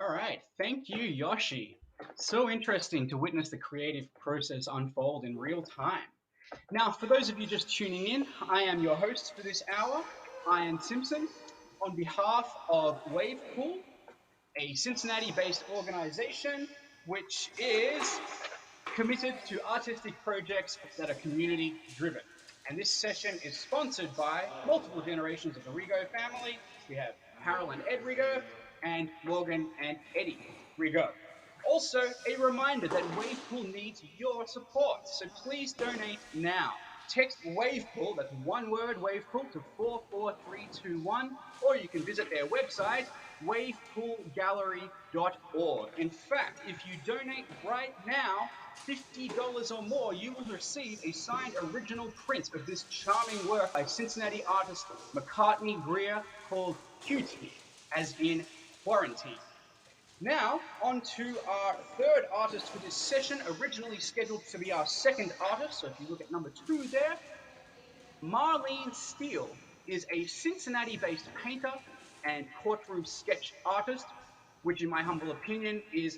All right, thank you, Yoshi. So interesting to witness the creative process unfold in real time. Now, for those of you just tuning in, I am your host for this hour, Ian Simpson, on behalf of Wavepool, a Cincinnati-based organization which is committed to artistic projects that are community-driven. And this session is sponsored by multiple generations of the Rigo family. We have Harold and Ed Rigo and Morgan and Eddie Rigo. Also, a reminder that Wavepool needs your support, so please donate now. Text Wavepool, that's one word, Wavepool, to 44321, or you can visit their website, wavepoolgallery.org. In fact, if you donate right now, $50 or more, you will receive a signed original print of this charming work by Cincinnati artist McCartney Greer called Cutie, as in quarantine. Now, on to our third artist for this session, originally scheduled to be our second artist. So if you look at number 2 there, Marlene Steele is a Cincinnati-based painter and courtroom sketch artist, which in my humble opinion is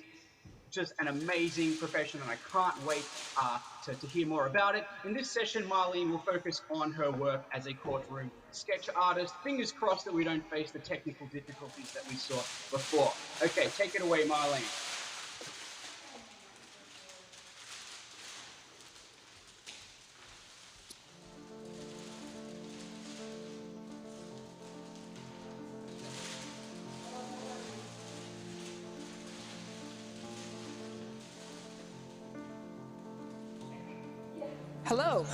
just an amazing profession, and I can't wait to hear more about it. In this session, Marlene will focus on her work as a courtroom sketch artist. Fingers crossed that we don't face the technical difficulties that we saw before. Okay, take it away, Marlene. Hello,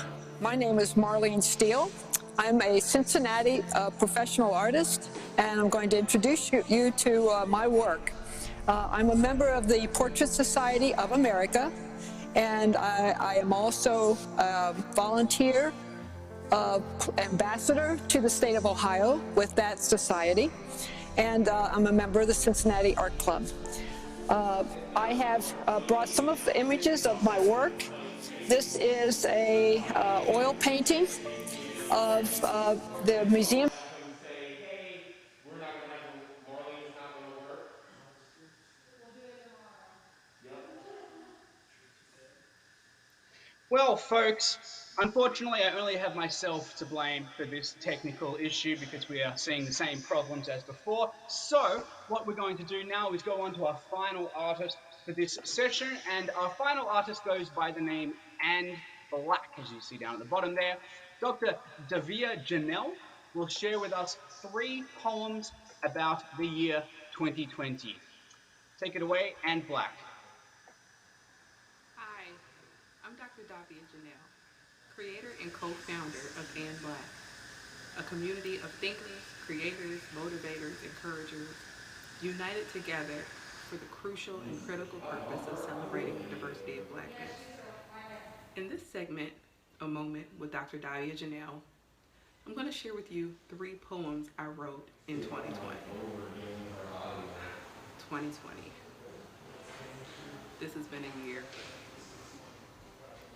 my name is Marlene Steele. I'm a Cincinnati professional artist, and I'm going to introduce you to my work. I'm a member of the Portrait Society of America, and I am also a volunteer ambassador to the state of Ohio with that society, and I'm a member of the Cincinnati Art Club. I have brought some of the images of my work. This is a oil painting of the museum. Well, folks, unfortunately, I only have myself to blame for this technical issue because we are seeing the same problems as before. So, what we're going to do now is go on to our final artist for this session, and our final artist goes by the name And Black, as you see down at the bottom there. Dr. Davia Janelle will share with us 3 poems about the year 2020. Take it away, And Black. Hi, I'm Dr. Davia Janelle, creator and co-founder of And Black, a community of thinkers, creators, motivators, encouragers, united together for the crucial and critical purpose of celebrating the diversity of Blackness. In this segment, A Moment with Dr. Davia Janelle, I'm going to share with you 3 poems I wrote in 2020. 2020. This has been a year.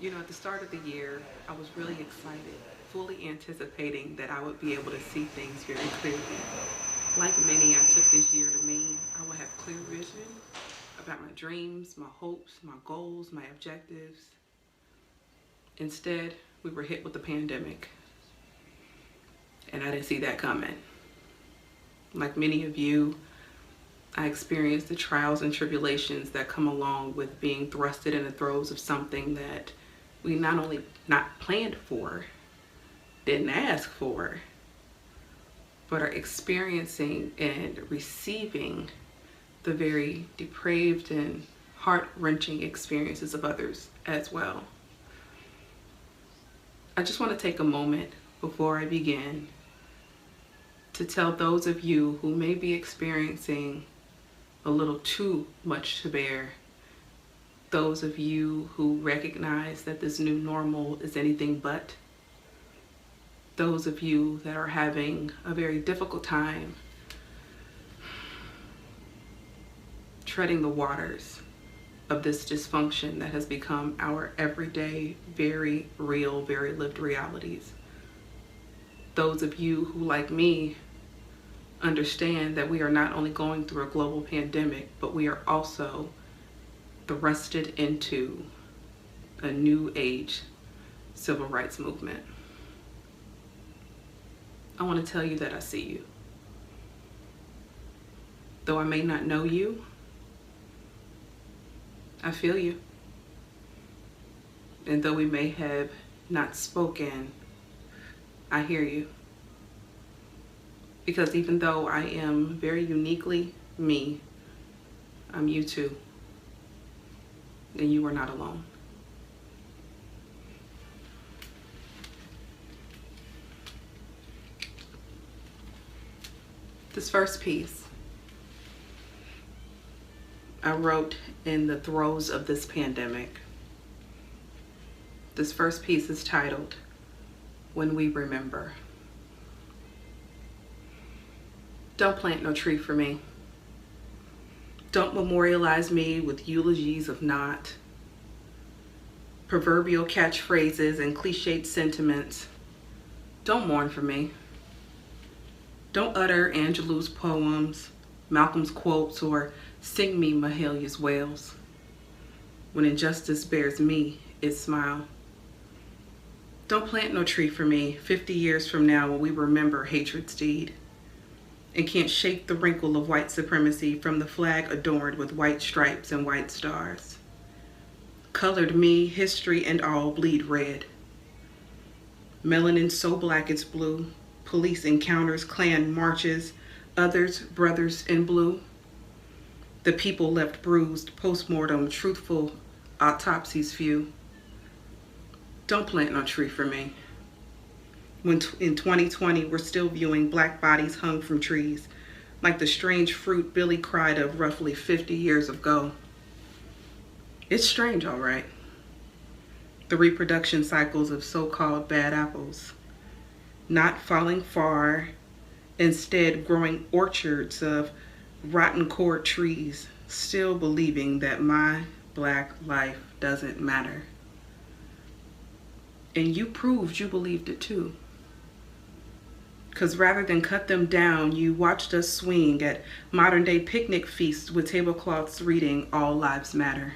You know, at the start of the year, I was really excited, fully anticipating that I would be able to see things very clearly. Like many, I took this year to mean I would have clear vision about my dreams, my hopes, my goals, my objectives. Instead, we were hit with the pandemic, and I didn't see that coming. Like many of you, I experienced the trials and tribulations that come along with being thrusted in the throes of something that we not only not planned for, didn't ask for, but are experiencing and receiving the very depraved and heart-wrenching experiences of others as well. I just want to take a moment before I begin to tell those of you who may be experiencing a little too much to bear, those of you who recognize that this new normal is anything but, those of you that are having a very difficult time treading the waters of this dysfunction that has become our everyday, very real, very lived realities. Those of you who, like me, understand that we are not only going through a global pandemic, but we are also thrusted into a new age civil rights movement. I want to tell you that I see you. Though I may not know you, I feel you. And though we may have not spoken, I hear you. Because even though I am very uniquely me, I'm you too. And you are not alone. This first piece I wrote in the throes of this pandemic. This first piece is titled, When We Remember. Don't plant no tree for me. Don't memorialize me with eulogies of not, proverbial catchphrases and cliched sentiments. Don't mourn for me. Don't utter Angelou's poems, Malcolm's quotes, or sing me Mahalia's wails. When injustice bears me its smile. Don't plant no tree for me 50 years from now when we remember hatred's deed and can't shake the wrinkle of white supremacy from the flag adorned with white stripes and white stars. Colored me, history and all bleed red. Melanin so black it's blue. Police encounters, Klan marches, others, brothers in blue. The people left bruised, post-mortem, truthful autopsies few. Don't plant no tree for me. When in 2020, we're still viewing black bodies hung from trees, like the strange fruit Billy cried of roughly 50 years ago. It's strange, all right. The reproduction cycles of so-called bad apples, not falling far, instead growing orchards of rotten core trees, still believing that my black life doesn't matter. And you proved you believed it too. Because rather than cut them down, you watched us swing at modern day picnic feasts with tablecloths reading All Lives Matter.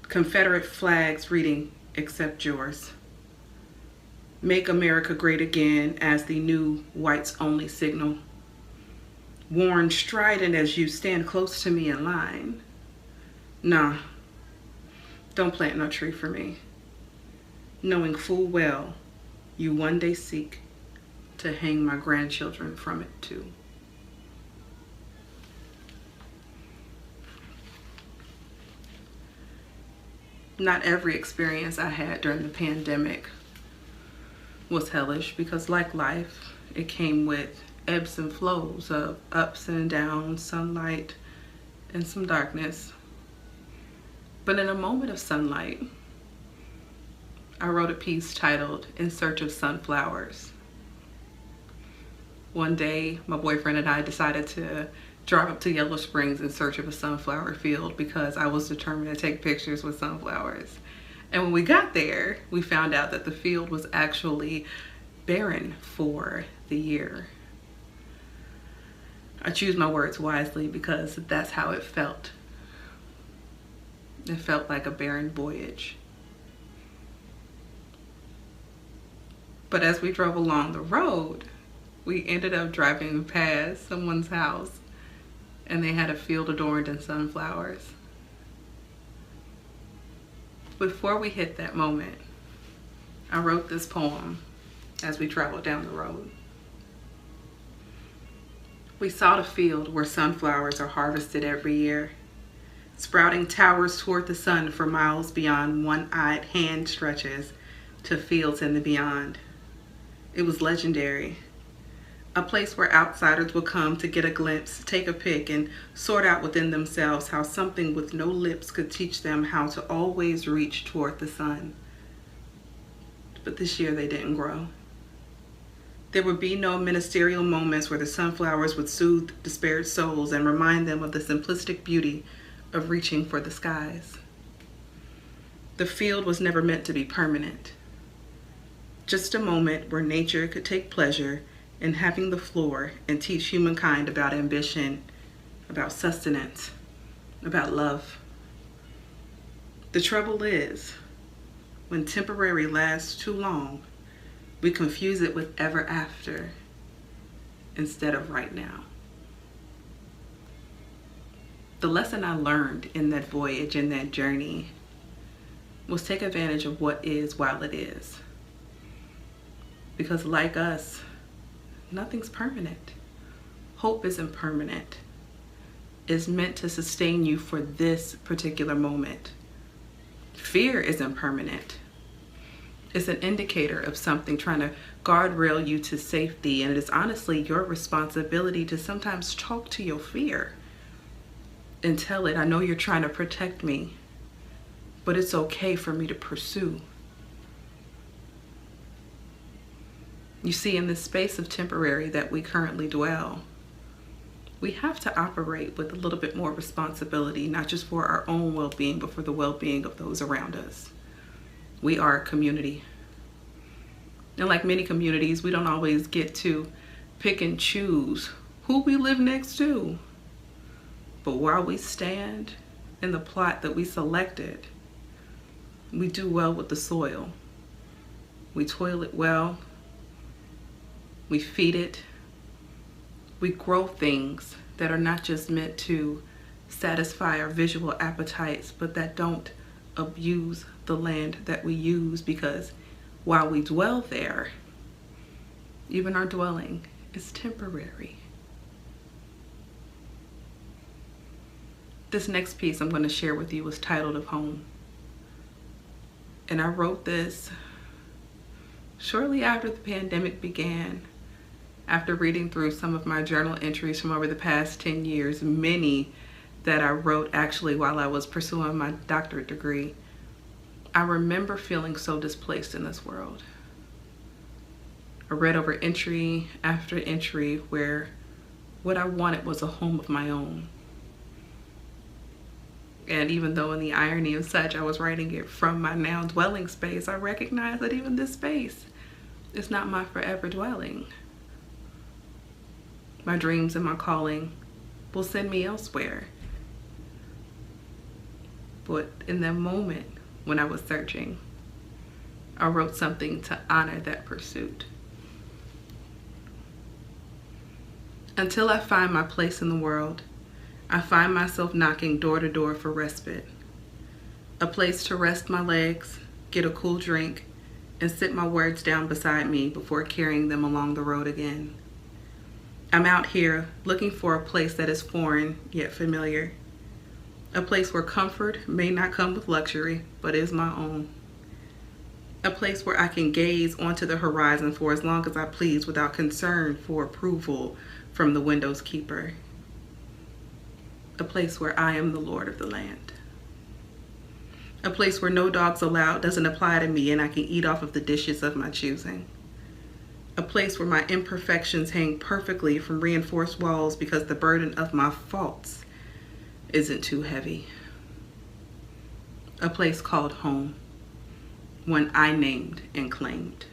Confederate flags reading Except Yours. Make America Great Again as the new whites only signal. Worn strident as you stand close to me in line. Nah, don't plant no tree for me. Knowing full well you one day seek to hang my grandchildren from it too. Not every experience I had during the pandemic was hellish, because like life, it came with ebbs and flows of ups and downs, sunlight and some darkness. But in a moment of sunlight, I wrote a piece titled In Search of Sunflowers. One day, my boyfriend and I decided to drive up to Yellow Springs in search of a sunflower field because I was determined to take pictures with sunflowers. And when we got there, we found out that the field was actually barren for the year. I choose my words wisely because that's how it felt. It felt like a barren voyage. But as we drove along the road, we ended up driving past someone's house and they had a field adorned in sunflowers. Before we hit that moment, I wrote this poem as we traveled down the road. We sought a field where sunflowers are harvested every year, sprouting towers toward the sun for miles beyond one-eyed hand stretches to fields in the beyond. It was legendary. A place where outsiders would come to get a glimpse, take a pic, and sort out within themselves how something with no lips could teach them how to always reach toward the sun. But this year they didn't grow. There would be no ministerial moments where the sunflowers would soothe despaired souls and remind them of the simplistic beauty of reaching for the skies. The field was never meant to be permanent. Just a moment where nature could take pleasure and having the floor and teach humankind about ambition, about sustenance, about love. The trouble is, when temporary lasts too long, we confuse it with ever after instead of right now. The lesson I learned in that voyage, in that journey, was take advantage of what is while it is. Because like us, nothing's permanent. Hope isn't permanent. It's meant to sustain you for this particular moment. Fear isn't permanent. It's an indicator of something trying to guardrail you to safety, and it is honestly your responsibility to sometimes talk to your fear and tell it, I know you're trying to protect me, but it's okay for me to pursue. You see, in this space of temporary that we currently dwell, we have to operate with a little bit more responsibility, not just for our own well-being, but for the well-being of those around us. We are a community. And like many communities, we don't always get to pick and choose who we live next to. But while we stand in the plot that we selected, we do well with the soil. We toil it well. We feed it. We grow things that are not just meant to satisfy our visual appetites, but that don't abuse the land that we use, because while we dwell there, even our dwelling is temporary. This next piece I'm going to share with you is titled Of Home. And I wrote this shortly after the pandemic began, after reading through some of my journal entries from over the past 10 years, many that I wrote actually while I was pursuing my doctorate degree. I remember feeling so displaced in this world. I read over entry after entry where what I wanted was a home of my own. And even though in the irony of such, I was writing it from my now dwelling space, I recognize that even this space is not my forever dwelling. My dreams and my calling will send me elsewhere. But in that moment when I was searching, I wrote something to honor that pursuit. Until I find my place in the world, I find myself knocking door to door for respite. A place to rest my legs, get a cool drink, and sit my words down beside me before carrying them along the road again. I'm out here looking for a place that is foreign yet familiar. A place where comfort may not come with luxury, but is my own. A place where I can gaze onto the horizon for as long as I please without concern for approval from the window's keeper. A place where I am the Lord of the land. A place where no dogs allowed doesn't apply to me and I can eat off of the dishes of my choosing. A place where my imperfections hang perfectly from reinforced walls because the burden of my faults isn't too heavy. A place called home, one I named and claimed.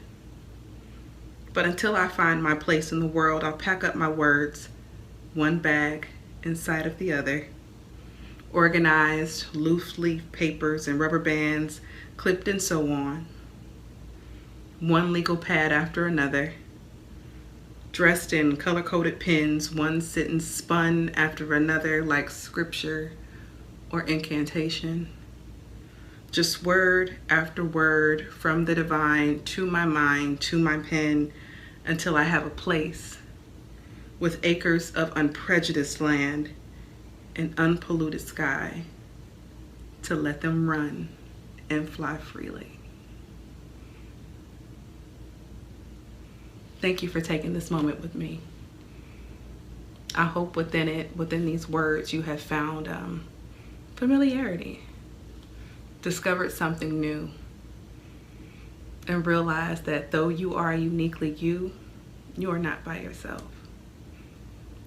But until I find my place in the world, I'll pack up my words, one bag inside of the other, organized loose leaf papers and rubber bands clipped and so on, one legal pad after another, dressed in color-coded pens, one sentence spun after another like scripture or incantation. Just word after word from the divine to my mind, to my pen, until I have a place with acres of unprejudiced land and unpolluted sky to let them run and fly freely. Thank you for taking this moment with me. I hope within these words, you have found familiarity, discovered something new, and realized that though you are uniquely you, you are not by yourself.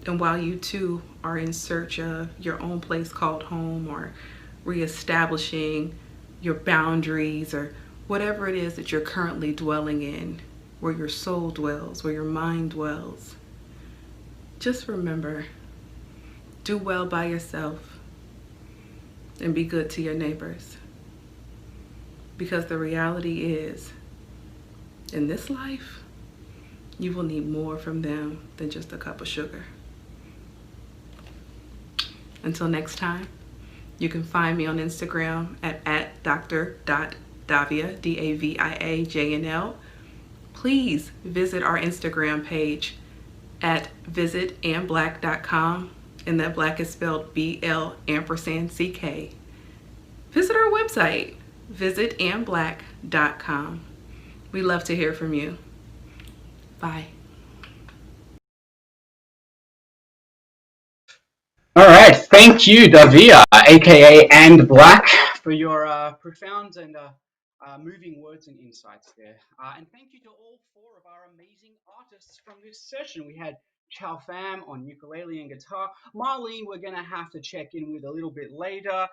And while you too are in search of your own place called home, or reestablishing your boundaries, or whatever it is that you're currently dwelling in, where your soul dwells, where your mind dwells. Just remember, do well by yourself and be good to your neighbors. Because the reality is, in this life, you will need more from them than just a cup of sugar. Until next time, you can find me on Instagram at dr.davia, DAVIAJNL. Please visit our Instagram page at visitandblack.com, and that black is spelled BL_CK. Visit our website, visitandblack.com. We love to hear from you. Bye. All right, thank you, Davia, aka And Black, for your profound and moving words and insights there. And thank you to all four of our amazing artists from this session. We had Chow Pham on ukulele and guitar. Marlene, we're going to have to check in with a little bit later.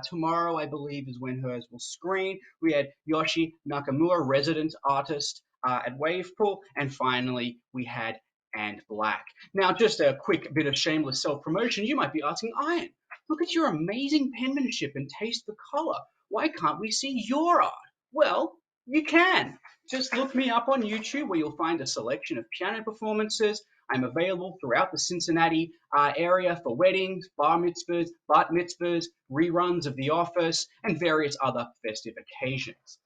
Tomorrow, I believe, is when hers will screen. We had Yoshi Nakamura, resident artist at Wavepool. And finally, we had And Black. Now, just a quick bit of shameless self-promotion. You might be asking, Ian, look at your amazing penmanship and taste for color. Why can't we see your art? Well, you can. Just look me up on YouTube, where you'll find a selection of piano performances. I'm available throughout the Cincinnati area for weddings, bar mitzvahs, bat mitzvahs, reruns of The Office, and various other festive occasions.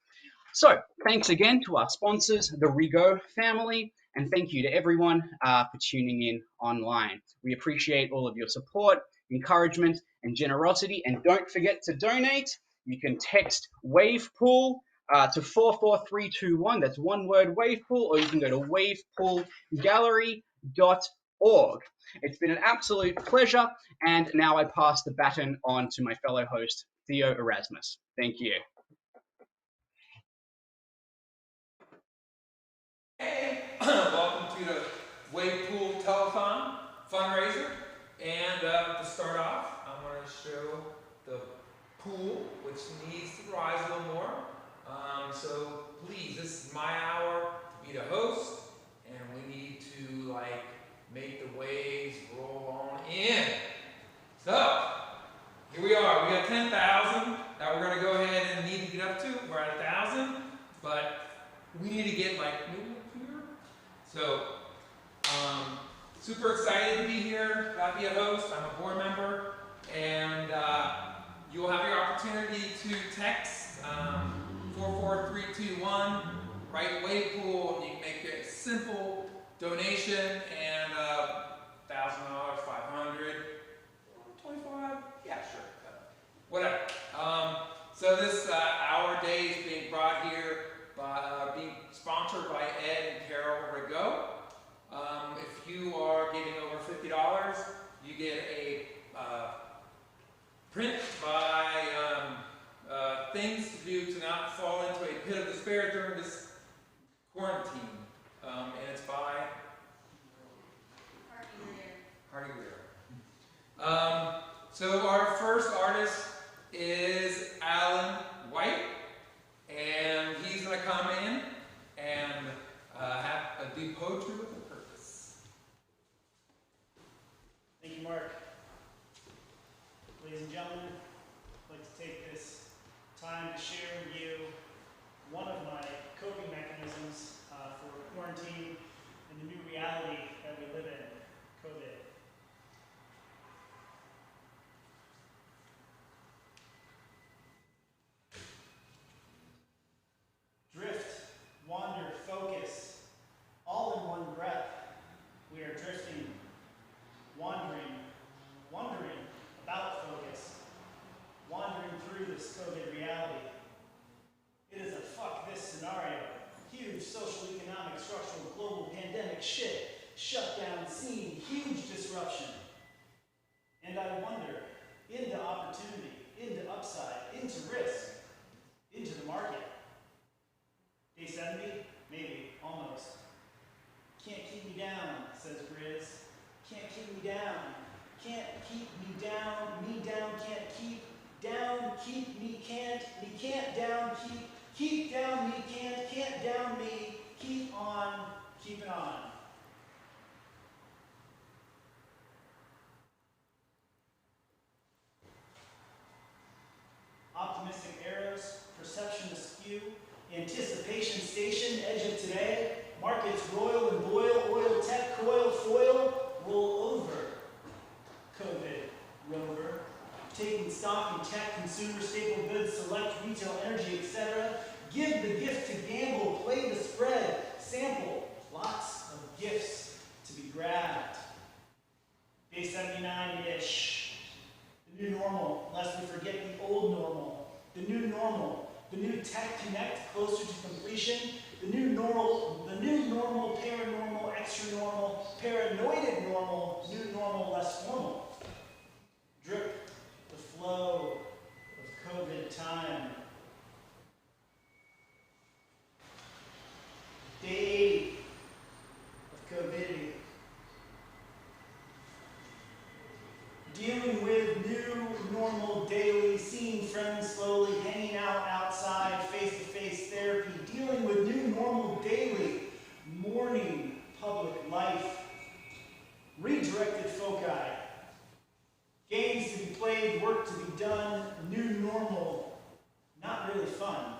So, thanks again to our sponsors, the Rigo family, and thank you to everyone for tuning in online. We appreciate all of your support, encouragement, and generosity. And don't forget to donate. You can text WavePool to 44321. That's one word, WavePool, or you can go to wavepoolgallery.org. It's been an absolute pleasure, and now I pass the baton on to my fellow host, Theo Erasmus. Thank you. Hey, welcome to the Wavepool Telethon fundraiser. And to start off, I want to show the pool, which needs to rise a little more. So please, this is my hour to be the host, and we need to make the waves roll on in. So here we are. We got 10,000 that we're going to go ahead and need to get up to. We're at 1,000, but we need to get maybe up here. So super excited to be here, glad to be a host. I'm a board member, and you will have your opportunity to text 44321, write Wavepool, and you can make a simple donation, and $1,000, 500, 25, yeah, sure, whatever. So this hour day is being brought here by being sponsored by Ed and Carol Rigo. If you are giving over $50, you get a print by things to do to not fall into a pit of despair during this quarantine. And it's by Hardy Weir. So our first artist is Alan White, and he's going to come in and do poetry with a purpose. Thank you, Mark. Ladies and gentlemen, I'd like to take this time to share with you one of my coping mechanisms for quarantine and the new reality that we live in, COVID. Drift, wander, focus, all in one breath. We are drifting, wandering about focus, wandering through this COVID reality. It is a fuck this scenario. Huge social, economic, structural, global pandemic shit, shutdown scene, huge disruption. And I wonder, into opportunity, into upside, into risk, into the market. Day 70? Maybe, almost. Can't keep me down, says Grizz. Can't keep me down. Can't keep me down can't keep down, keep me can't down, keep down me can't down me, keep on Keep it on. Optimistic arrows, perception askew, anticipation station, edge of today, markets roil and boil, oil tech, coil, foil, roll over. COVID, rover, taking stock in tech, consumer staple goods, select retail energy, etc. Give the gift to gamble, play the spread, sample, lots of gifts to be grabbed. Day 79-ish. The new normal, lest we forget the old normal. The new normal, the new tech connect, closer to completion. The new normal, paranormal, extra normal, paranoided normal, new normal, less formal. Drip the flow of COVID time. Day 8 of COVIDity. Dealing with new normal daily, seeing friends slowly, hanging out outside, face-to-face therapy, dealing with new normal daily, morning public life, redirected foci, games to be played, work to be done, new normal, not really fun.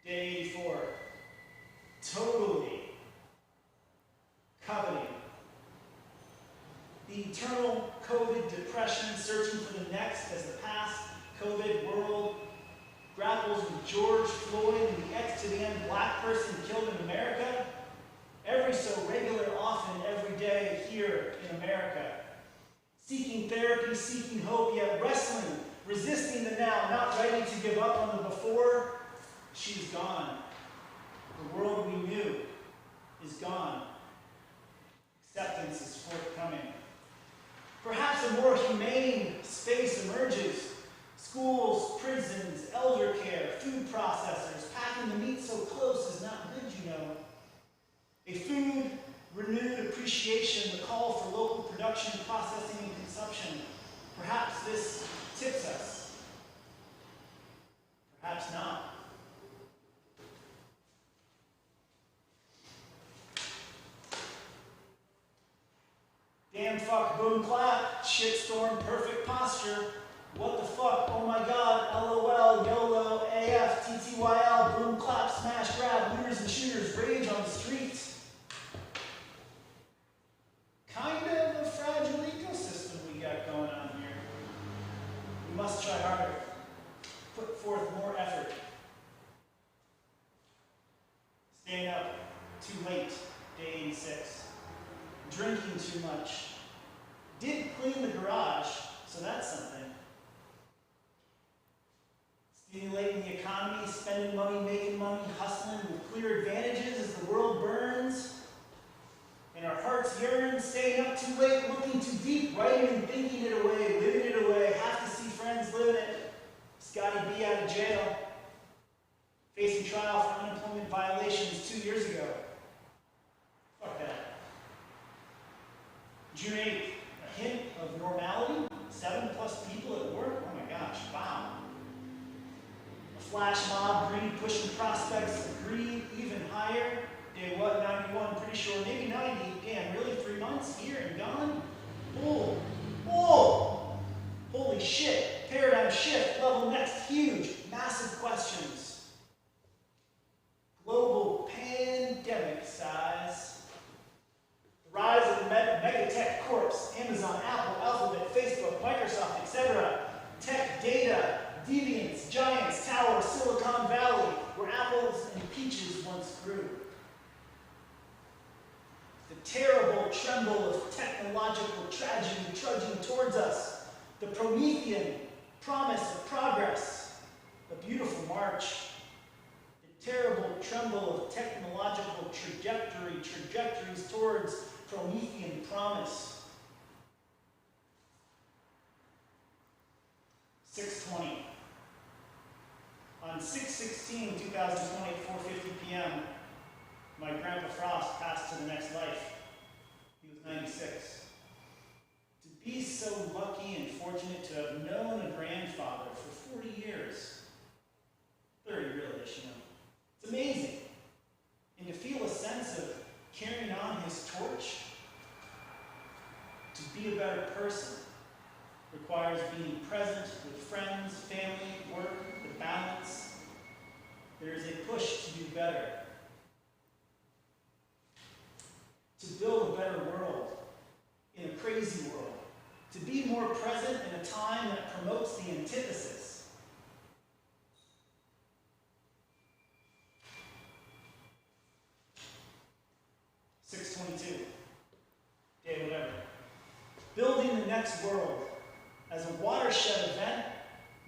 Day 84, totally coveting. The eternal COVID depression, searching for the next as the past COVID world grapples with George Floyd and the X to the end black person killed in America, every so regular, often, every day here in America. Seeking therapy, seeking hope, yet wrestling, resisting the now, not ready to give up on the before. She's gone. The world we knew is gone. Acceptance is forthcoming. Perhaps a more humane space emerges. Schools, prisons, elder care, food processors, packing the meat so close is not good, you know. A food renewed appreciation, the call for local production, processing, and consumption. Perhaps this tips us. Perhaps not. Damn fuck, boom clap, shitstorm, perfect posture. What the fuck, oh my god, LOL, YOLO, AF, TTYL, boom clap, smash, grab, looters and shooters, rage on the streets. Kind of a fragile ecosystem we got going on here. We must try harder, put forth more effort. Staying up too late, day 86. Drinking too much. Did clean the garage, so that's something. Stimulating the economy, spending money, making money, hustling with clear advantages as the world burns. And our hearts yearn, staying up too late, looking too deep, writing and thinking it away, living it away, have to see friends living it. Scotty B out of jail, facing trial for unemployment violations 2 years ago. Fuck that. June 8th, a hint of normality, 7+ people at work, oh my gosh, wow. A flash mob, greed pushing prospects, greed even higher. Day what, 91, pretty sure, maybe 90, damn, really 3 months, here and gone? Holy shit, paradigm shift, level next, huge, massive questions. Global pandemic size. The rise of the megatech corpse, Amazon, Apple, Alphabet, Facebook, Microsoft, etc. Tech, data, deviants, giants, tower, Silicon Valley, where apples and peaches once grew. The terrible tremble of technological tragedy trudging towards us. The Promethean promise of progress. A beautiful march. The terrible tremble of technological trajectories towards Promethean promise. 6:20. On 6/16/2020 at 4:50 p.m., my Grandpa Frost passed to the next life. He was 96. To be so lucky and fortunate to have known a grandfather for 40 years. 30 really, you know. It's amazing. And to feel to do better. To build a better world in a crazy world. To be more present in a time that promotes the antithesis. (622) day whatever. Building the next world. As a watershed event,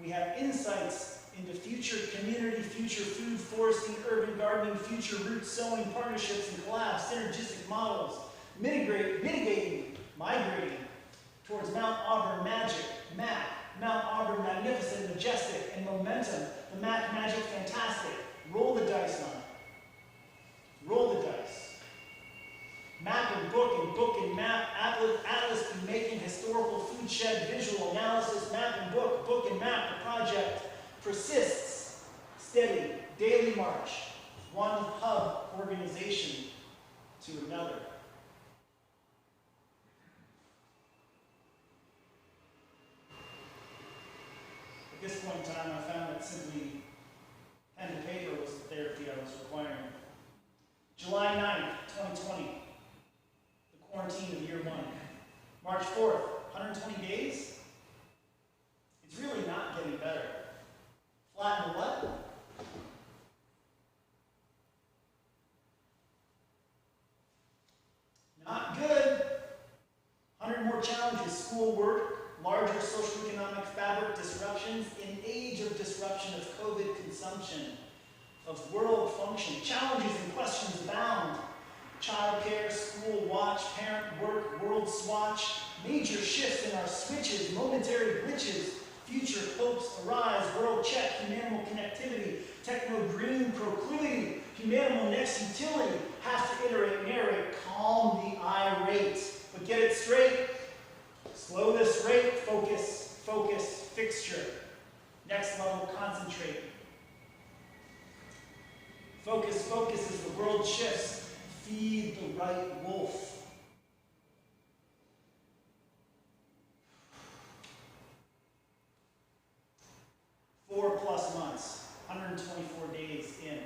we have insights into future community, future food, foresting, urban gardening, future root sowing, partnerships and collabs, synergistic models, migrating towards Mount Auburn magic, Mount Auburn magnificent, majestic, and momentum, the magic fantastic. Roll the dice on it. Roll the dice. Map and book and map, atlas be making historical food shed, visual analysis, map and book and map. The project persists, steady, daily march, one hub organization to another. At this point in time, I found that simply pen and paper was the therapy I was requiring. July 9th, 2020. Quarantine of year 1. March 4th, 120 days? It's really not getting better. Flatten the what? Not good. 100 more challenges, schoolwork, larger socioeconomic fabric disruptions, in age of disruption of COVID consumption, of world function. Challenges and questions abound. Childcare, school watch, parent work, world swatch, major shifts in our switches, momentary glitches, future hopes arise, world check, humanimal connectivity, techno-green proclivity, humanimal next utility, have to iterate, narrate, calm the irate, but get it straight, slow this rate, focus, fixture, next level, concentrate. Focus as the world shifts. Feed the right wolf. Four+ months, 124 days in.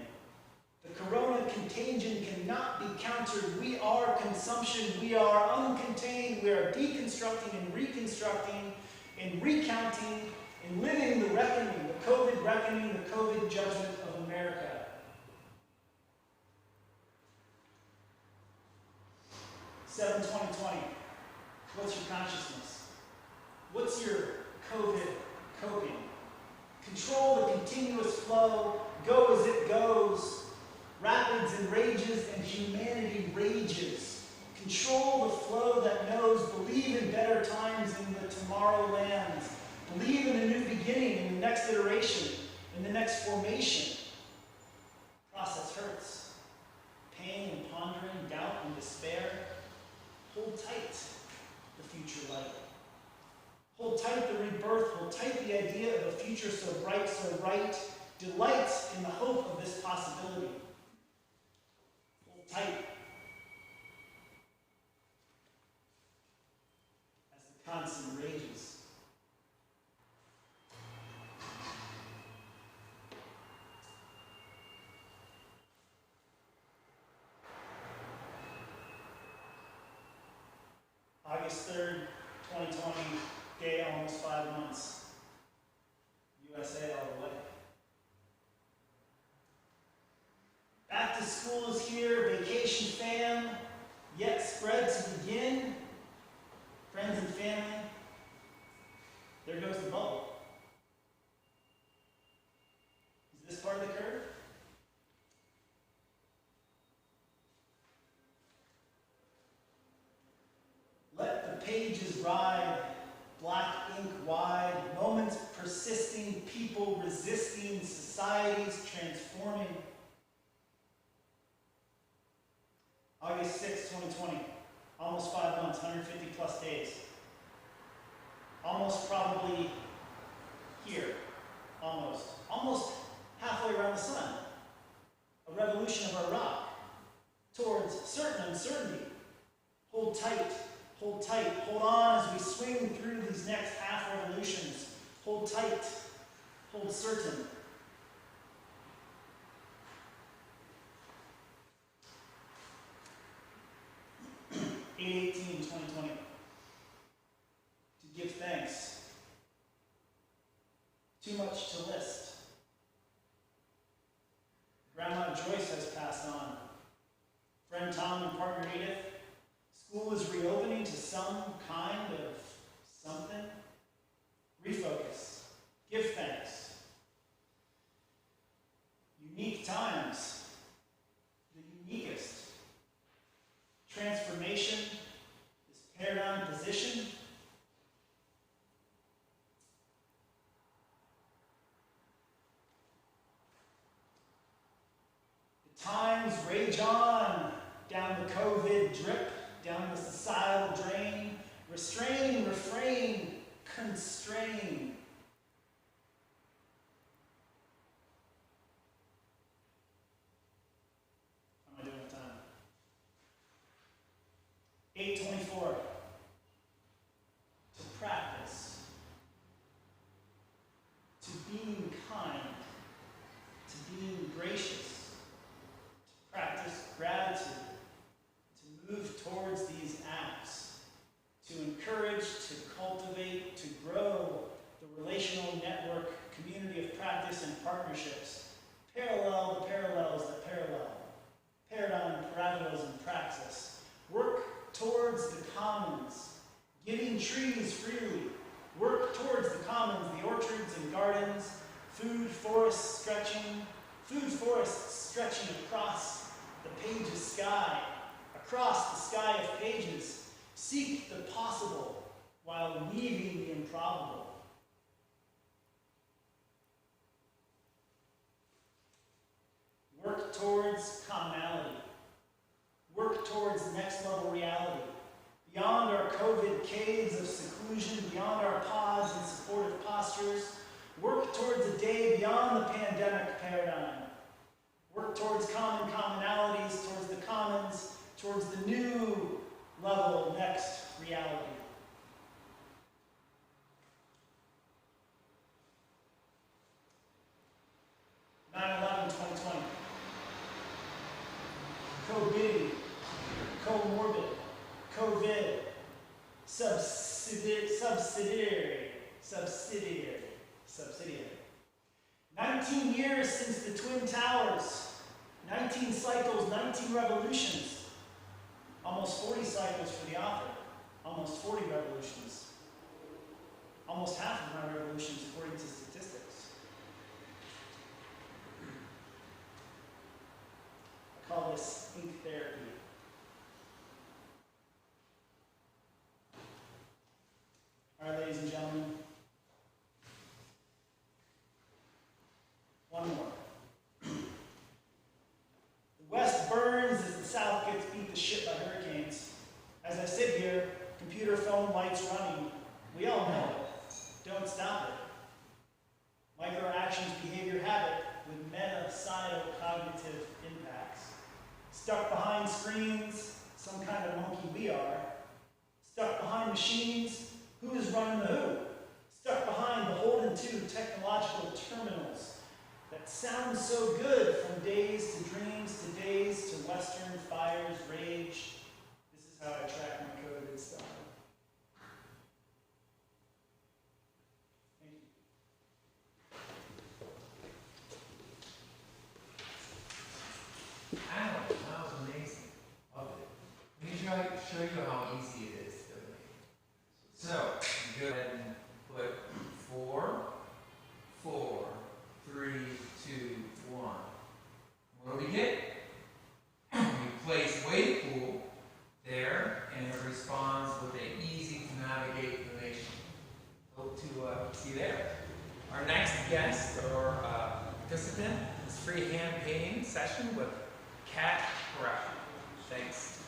The corona contagion cannot be countered. We are consumption. We are uncontained. We are deconstructing and reconstructing and recounting and living the reckoning, the COVID reckoning, the COVID judgment of America. 7/20/20. What's your consciousness? What's your COVID coping? Control the continuous flow. Go as it goes. Rapids and rages and humanity rages. Control the flow that knows. Believe in better times in the tomorrow lands. Believe in a new beginning, in the next iteration, in the next formation. Process hurts. Pain and pondering, doubt and despair. Hold tight the future light. Hold tight the rebirth. Hold tight the idea of a future so bright, so right. Delight in the hope of this possibility. Hold tight as the constant rages. August 3rd, 2020, day almost 5 months. USA all the way. Back to school is here, vacation fam, yet spread to begin. Friends and family, there goes the bubble. Is this part of the curve? Let the pages ride, black ink wide, moments persisting, people resisting, societies transforming. August 6, 2020, almost 5 months, 150+ days. Almost probably here, almost halfway around the sun. A revolution of our rock towards certain uncertainty. Hold tight, hold on as we swing through these next half revolutions. Hold tight, hold certain. has passed on. Friend Tom and partner Edith, school is reopening to some kind of something. Refocus. Give thanks. Unique times. The uniquest. Transformation is paradigm position. The times rage on down the COVID drip, down the societal drain. Restrain, refrain, constrain. How am I doing with time? 8:24. To practice. To being kind. To being gracious. To practice gratitude. To move towards these acts. To encourage, to cultivate, to grow the relational network, community of practice and partnerships. Parallel the parallels that parallel. Paradigm, parallels, and praxis. Work towards the commons, giving trees freely. Work towards the commons, the orchards and gardens, food forests stretching across the page's sky, across the sky of pages. Seek the possible while weaving the improbable. Work towards commonality. Work towards next level reality. Beyond our COVID caves of seclusion, beyond our pods and supportive postures, work towards a day beyond the pandemic paradigm. Work towards common commonalities, towards the commons, towards the new level, next reality. COVID, comorbid, COVID, subsidiary. 19 years since the Twin Towers, 19 cycles, 19 revolutions, almost 40 cycles for the author, almost 40 revolutions, almost half of my revolutions according to statistics. I call this ink therapy. All right, ladies and gentlemen. One more. The West burns as the South gets beat to shit by hurricanes. As I sit here, computer, phone, lights running, we all know it. Don't stop it. Microactions, behavior, habit with meta-societal cognitive impacts. Stuck behind screens, some kind of monkey we are. Stuck behind machines, who is running the who? Stuck behind beholden to technological terminals that sound so good from days to dreams to days to Western fires rage. This is how I track my COVID style. Thank you. Wow, that was amazing. Love it. Let me show you how easy it is to make. So, go ahead and put 4, 4, 3, 2, 1. What do we get? We place wave pool there, and it responds with an easy to navigate information. Hope to see you there. Our next guest or participant is free hand painting session with Corral. Thanks.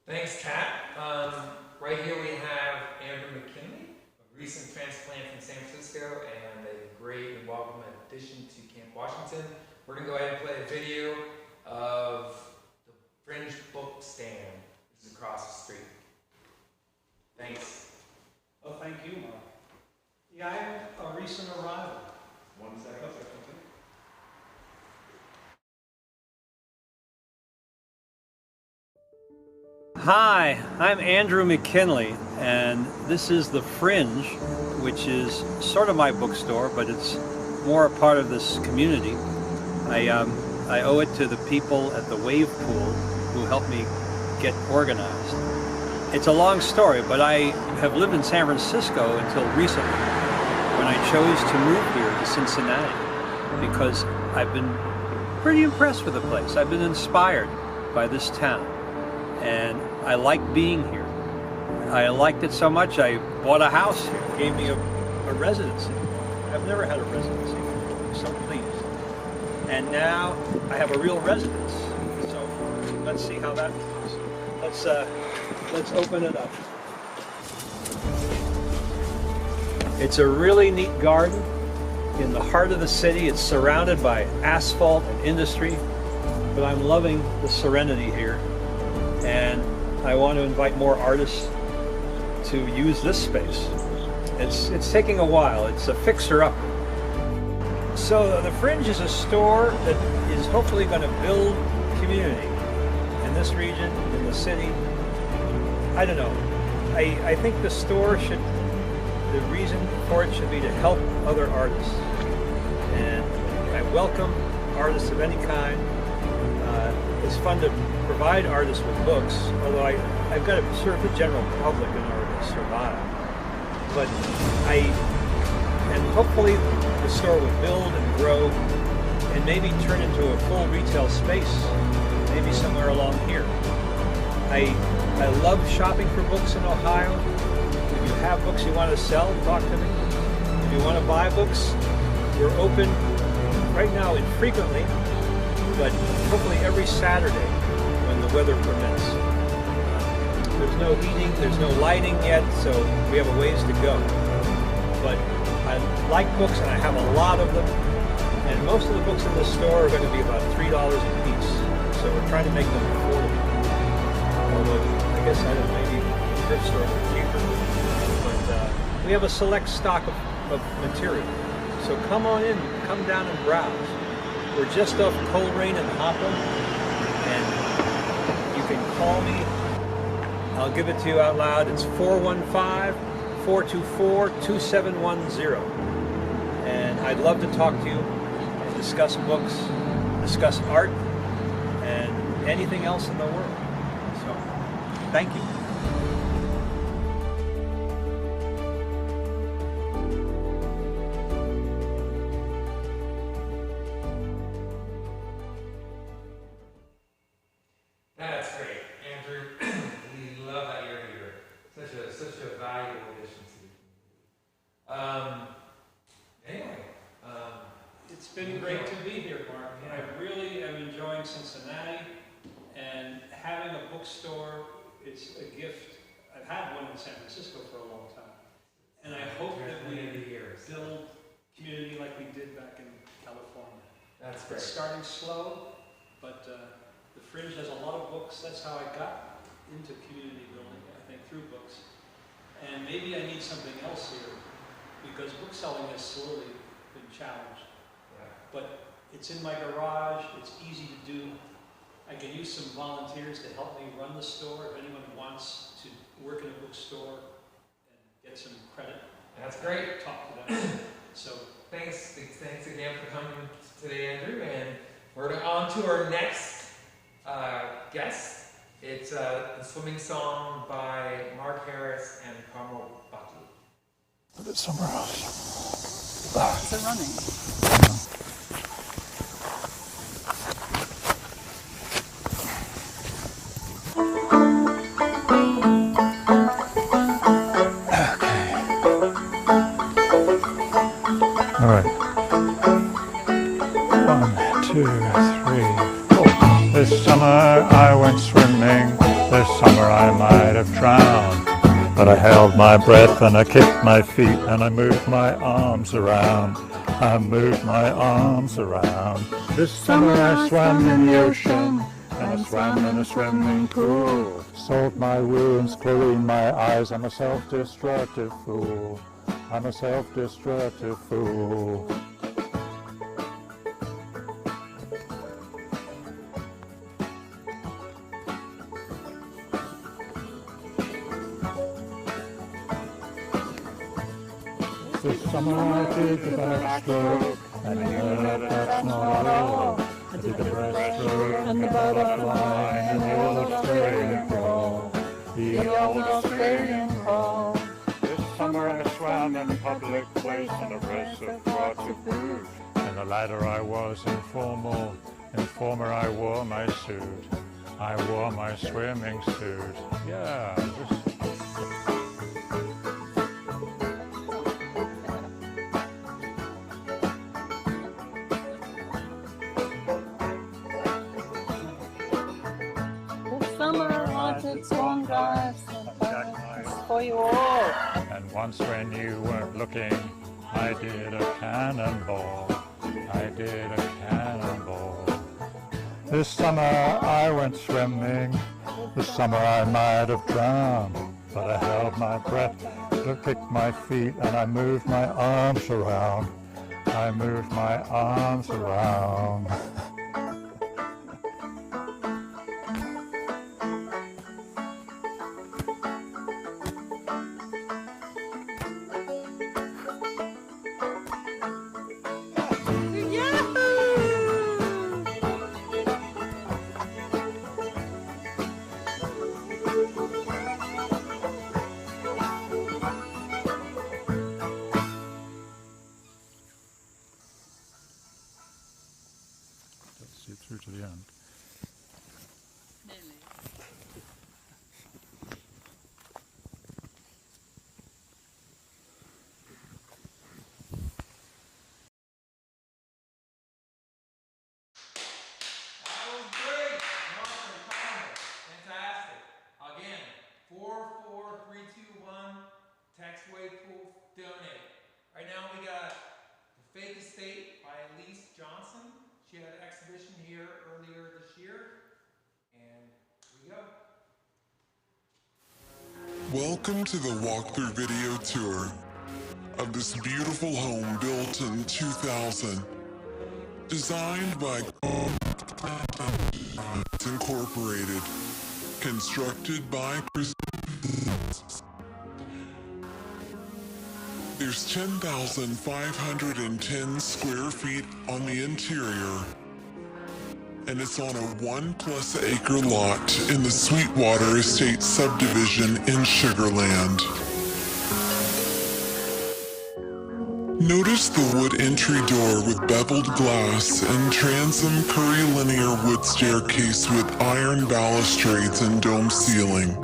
Thanks, Kat. Right here we have Andrew McKinley, a recent transplant from San Francisco and a great and welcome addition to Camp Washington. We're going to go ahead and play a video of the Fringe book stand, which is across the street. Thanks. Oh, thank you, Mark. Yeah, I have a recent arrival. 1 second. Okay. Hi, I'm Andrew McKinley, and this is the Fringe, which is sort of my bookstore, but it's more a part of this community. I owe it to the people at the wave pool who helped me get organized. It's a long story, but I have lived in San Francisco until recently, when I chose to move here to Cincinnati, because I've been pretty impressed with the place. I've been inspired by this town, and I like being here. I liked it so much I bought a house here. It gave me a residency. I've never had a residency before. I'm so pleased. And now I have a real residence. So let's see how that goes. Let's open it up. It's a really neat garden in the heart of the city. It's surrounded by asphalt and industry, but I'm loving the serenity here. And I want to invite more artists to use this space. It's taking a while. It's a fixer-upper. So the Fringe is a store that is hopefully going to build community in this region, in the city. I don't know. I think the store should, the reason for it should be to help other artists. And I welcome artists of any kind. It's fun to provide artists with books, although I've got to serve the general public in order to survive. But and hopefully the store will build and grow and maybe turn into a full retail space, maybe somewhere along here. I love shopping for books in Ohio. If you have books you want to sell, talk to me. If you want to buy books, we're open right now infrequently, but hopefully every Saturday when the weather permits. There's no heating, there's no lighting yet, so we have a ways to go. But I like books and I have a lot of them, and most of the books in this store are going to be about $3 a piece, so we're trying to make them affordable. Although, I guess, I don't know, maybe thrift stores are cheaper. But we have a select stock of material. So come on in, come down and browse. We're just off Coleraine and Hopper, and you can call me. I'll give it to you out loud. It's 415-424-2710. And I'd love to talk to you and discuss books, discuss art, and anything else in the world. So, thank you. That's great, Andrew. We love that you're here. Such a valuable addition to the community. Anyway, it's been great to be here, Mark. I really am enjoying Cincinnati, and having a bookstore, it's a gift. I've had one in San Francisco for a long time, and I hope that we build community like we did back in California. That's great. It's starting slow, but the Fringe has a lot of books. That's how I got into community building, I think, through books. And maybe I need something else here, because bookselling has slowly been challenged. Yeah. But it's in my garage, it's easy to do. I can use some volunteers to help me run the store if anyone wants to work in a bookstore and get some credit. That's great. Talk to them. So thanks again for coming today, Andrew. And we're on to our next guest. It's the swimming song by Mark Harris and Carmel Bucky. Put it somewhere else. Is it running? All right. 1, 2, 3, 4. This summer I went swimming. This summer I might have drowned. But I held my breath and I kicked my feet and I moved my arms around. I moved my arms around. This summer I swam in the ocean and I swam in a swimming pool. Salted my wounds, cleaned my eyes. I'm a self-destructive fool. I'm a self-destructive fool. This summer I did the backstroke, and you know that's not all. I did the breaststroke and the butterfly and the old Australian crawl. The old Australian crawl. This summer I swam in a public place in a reservoir to boot. In the latter I was informal, in former I wore my suit. I wore my swimming suit. Yeah, for you all. And once when you weren't looking, I did a cannonball. I did a cannonball. This summer I went swimming. This summer I might have drowned. But I held my breath, kicked my feet, and I moved my arms around. I moved my arms around. See it through to the end. That was great. Awesome. Fantastic. Again, 44321. Text Wave Pool donate. Right now we got The Fake Estate by Elise Johnson. She had an exhibition here earlier this year, and here we go. Welcome to the walkthrough video tour of this beautiful home built in 2000. Designed by Incorporated. Constructed by There's 10,510 square feet on the interior, and it's on a 1+ acre lot in the Sweetwater Estate subdivision in Sugar Land. Notice the wood entry door with beveled glass and transom curvilinear wood staircase with iron balustrades and dome ceiling.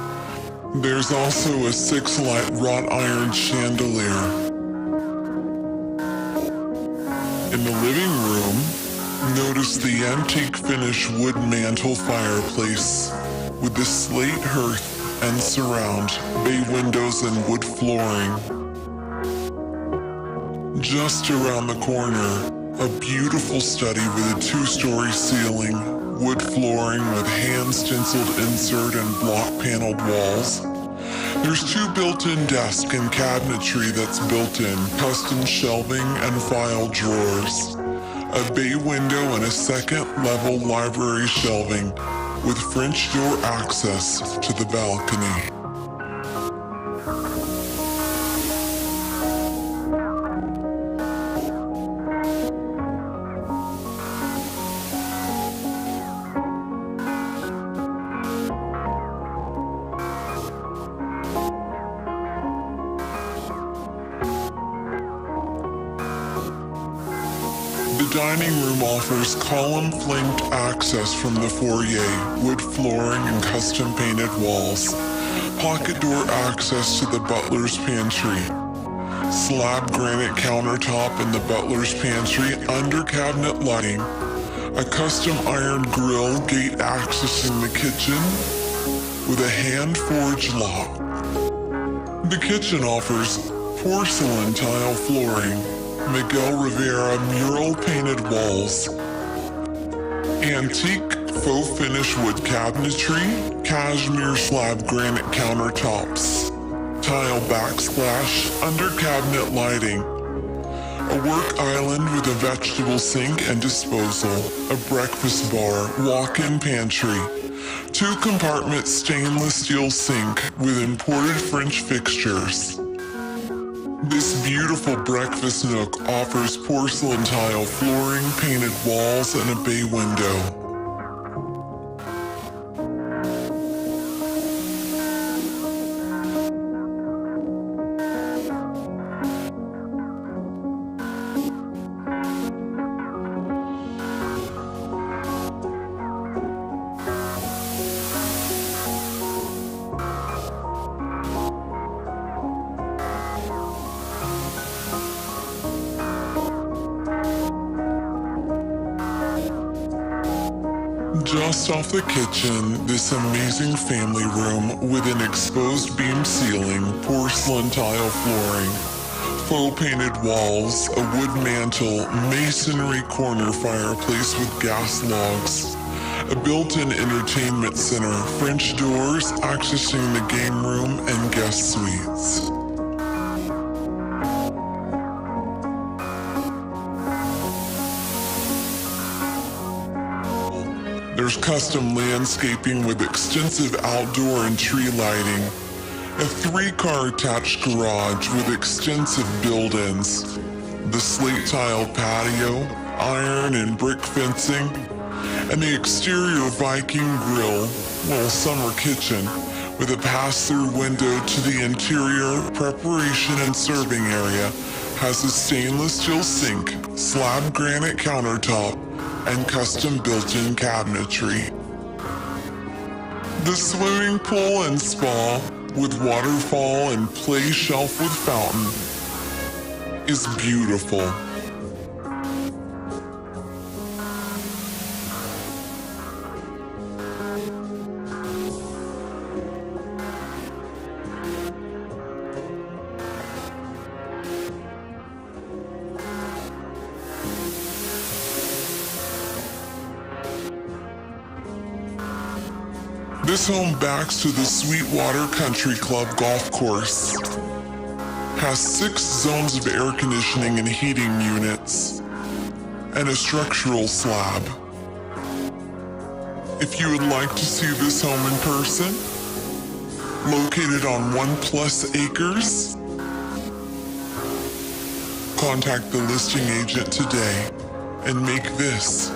There's also a 6-light wrought iron chandelier. In the living room, notice the antique finish wood mantel fireplace with the slate hearth and surround, bay windows and wood flooring. Just around the corner, a beautiful study with a 2-story ceiling, wood flooring with hand-stenciled insert and block-paneled walls. There's 2 built-in desks and cabinetry that's built in, custom shelving and file drawers. A bay window and a 2nd-level library shelving with French door access to the balcony. The dining room offers column-flanked access from the foyer, wood flooring and custom-painted walls, pocket door access to the butler's pantry, slab granite countertop in the butler's pantry under cabinet lighting, a custom iron grill gate accessing the kitchen, with a hand-forged lock. The kitchen offers porcelain tile flooring, Miguel Rivera mural painted walls, antique faux finish wood cabinetry, cashmere slab granite countertops, tile backsplash, under cabinet lighting, a work island with a vegetable sink and disposal, a breakfast bar, walk-in pantry, 2-compartment stainless steel sink with imported French fixtures. This beautiful breakfast nook offers porcelain tile flooring, painted walls, and a bay window. Just off the kitchen, this amazing family room with an exposed beam ceiling, porcelain tile flooring, faux painted walls, a wood mantel, masonry corner fireplace with gas logs, a built-in entertainment center, French doors accessing the game room and guest suites. There's custom landscaping with extensive outdoor and tree lighting, a 3-car attached garage with extensive build-ins, the slate tile patio, iron and brick fencing, and the exterior Viking grill, summer kitchen, with a pass-through window to the interior preparation and serving area, has a stainless steel sink, slab granite countertop, and custom built-in cabinetry. The swimming pool and spa with waterfall and play shelf with fountain is beautiful. This home backs to the Sweetwater Country Club golf course. Has 6 zones of air conditioning and heating units, and a structural slab. If you would like to see this home in person, located on 1+ acres, contact the listing agent today and make this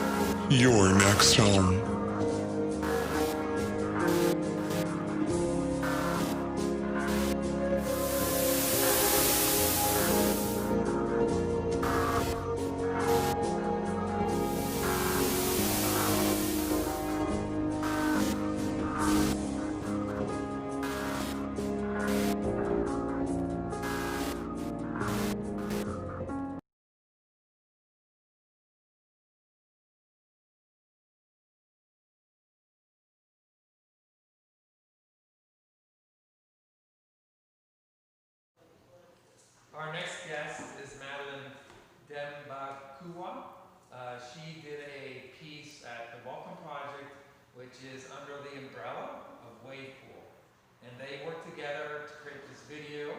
your next home. Our next guest is Madeline Dembakua. She did a piece at the Welcome Project, which is under the umbrella of Wave Pool. And they worked together to create this video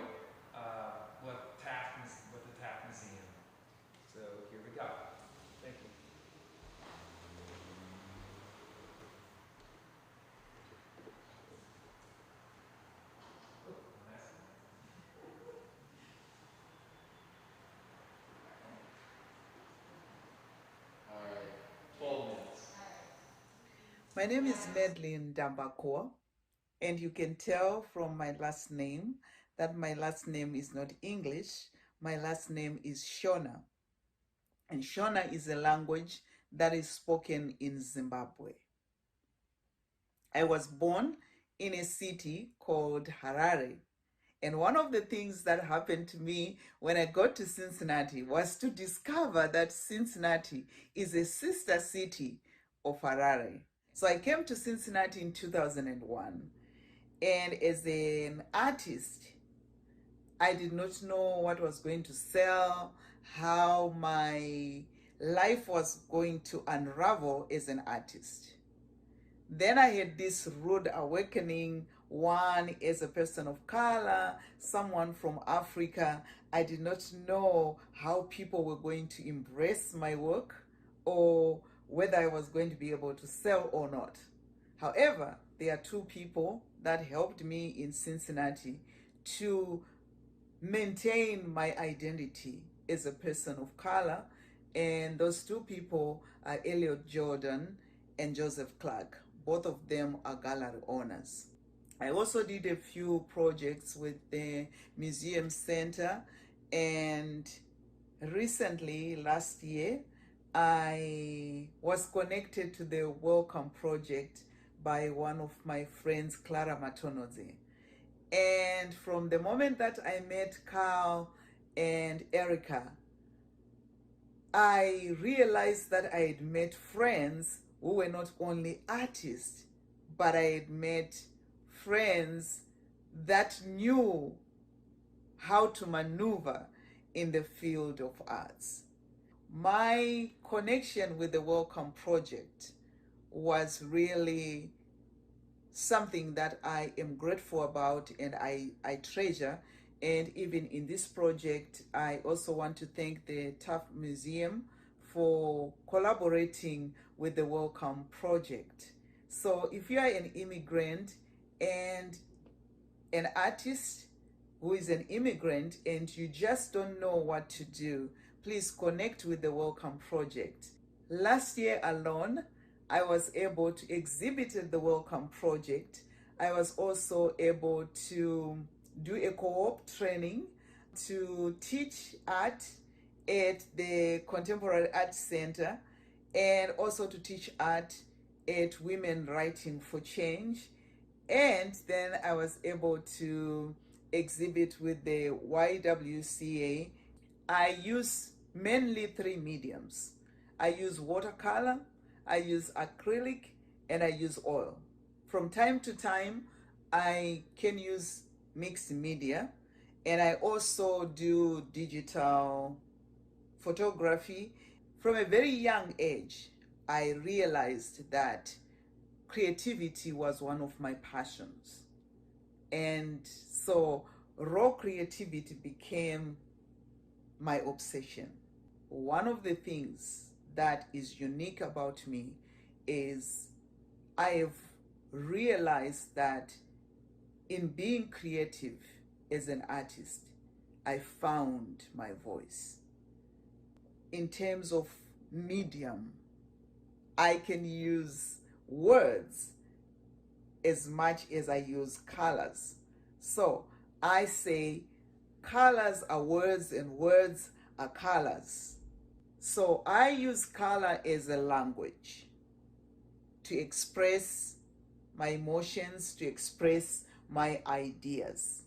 with the Taft Museum. So here we go. Thank you. My name is Madeline Dembakua, and you can tell from my last name that my last name is not English. My last name is Shona. And Shona is a language that is spoken in Zimbabwe. I was born in a city called Harare. And one of the things that happened to me when I got to Cincinnati was to discover that Cincinnati is a sister city of Harare. So I came to Cincinnati in 2001, And as an artist, I did not know what was going to sell, how my life was going to unravel as an artist. Then I had this rude awakening, one as a person of color, someone from Africa. I did not know how people were going to embrace my work or whether I was going to be able to sell or not. However, there are two people that helped me in Cincinnati to maintain my identity as a person of color, and those two people are Elliot Jordan and Joseph Clark. Both of them are gallery owners. I also did a few projects with the Museum Center, and recently, last year, I was connected to the Welcome Project by one of my friends, Clara Matonoze. And from the moment that I met Carl and Erica, I realized that I had met friends who were not only artists, but I had met friends that knew how to maneuver in the field of arts. My connection with the Welcome Project was really something that I am grateful about and I treasure. And even in this project, I also want to thank the Taft Museum for collaborating with the Welcome Project. So if you are an immigrant and an artist who is an immigrant and you just don't know what to do, please connect with the Welcome Project. Last year alone, I was able to exhibit at the Welcome Project. I was also able to do a co-op training to teach art at the Contemporary Art Center and also to teach art at Women Writing for Change. And then I was able to exhibit with the YWCA. I use mainly three mediums. I use watercolor, I use acrylic, and I use oil. From time to time, I can use mixed media, and I also do digital photography. From a very young age, I realized that creativity was one of my passions. And so raw creativity became my obsession. One of the things that is unique about me is I have realized that in being creative as an artist, I found my voice. In terms of medium, I can use words as much as I use colors. So I say colors are words and words are colors. So I use color as a language to express my emotions, to express my ideas.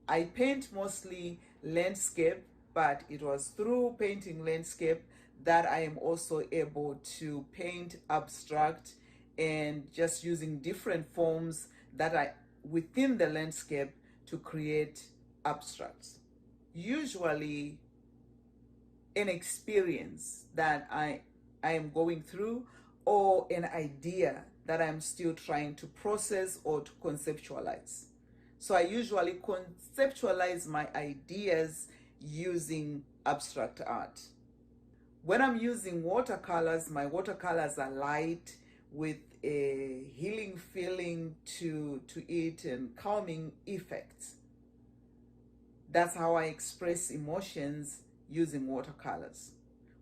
I paint mostly landscape, but it was through painting landscape that I am also able to paint abstract and just using different forms that are within the landscape to create abstracts. Usually an experience that I am going through or an idea that I'm still trying to process or to conceptualize. So I usually conceptualize my ideas using abstract art. When I'm using watercolors, my watercolors are light with a healing feeling to it and calming effects. That's how I express emotions using watercolors.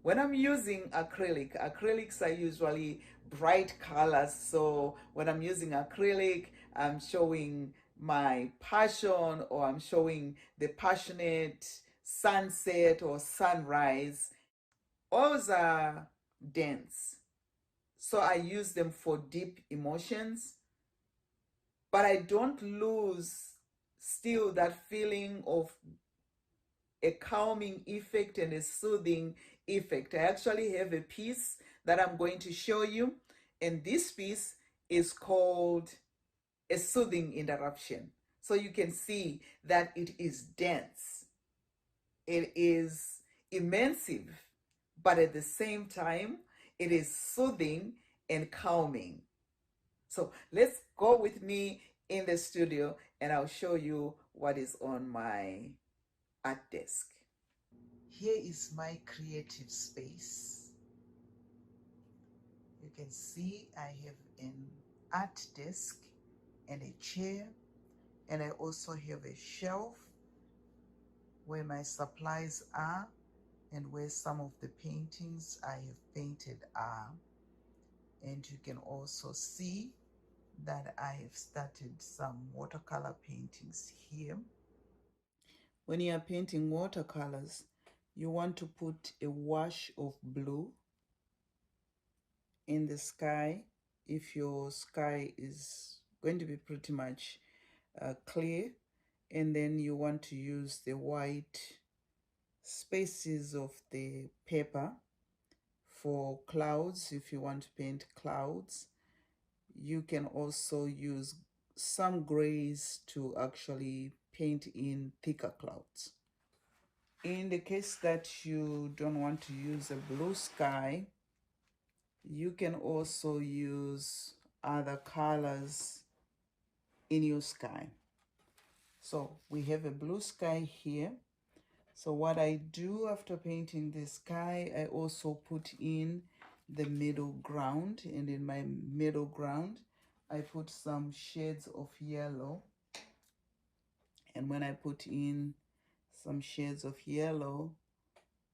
When I'm using acrylics are usually bright colors. So when I'm using acrylic, I'm showing my passion, or I'm showing the passionate sunset or sunrise. Those are dense. So I use them for deep emotions, but I don't lose still that feeling of a calming effect and a soothing effect. I actually have a piece that I'm going to show you, and this piece is called a soothing interruption. So you can see that it is dense. It is immersive, but at the same time, it is soothing and calming. So let's go with me in the studio and I'll show you what is on my art desk. Here is my creative space. You can see I have an art desk and a chair, and I also have a shelf where my supplies are and where some of the paintings I have painted are. And you can also see that I have started some watercolor paintings here. When you are painting watercolors, you want to put a wash of blue in the sky if your sky is going to be pretty much clear, and then you want to use the white spaces of the paper for clouds. If you want to paint clouds, you can also use some grays to actually paint in thicker clouds. In the case that you don't want to use a blue sky, you can also use other colors in your sky. So we have a blue sky here. So what I do after painting the sky, I also put in the middle ground, and in my middle ground, I put some shades of yellow. And when I put in some shades of yellow,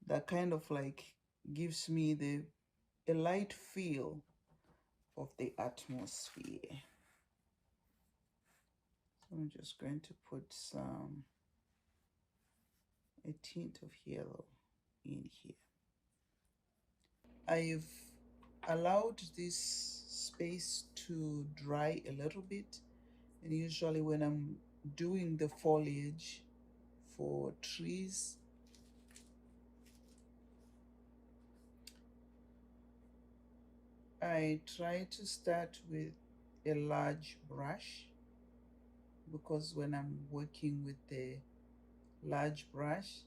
that kind of like gives me a light feel of the atmosphere. So I'm just going to put a tint of yellow in here. I've allowed this space to dry a little bit, and usually when I'm doing the foliage for trees, I try to start with a large brush, because when I'm working with the large brush,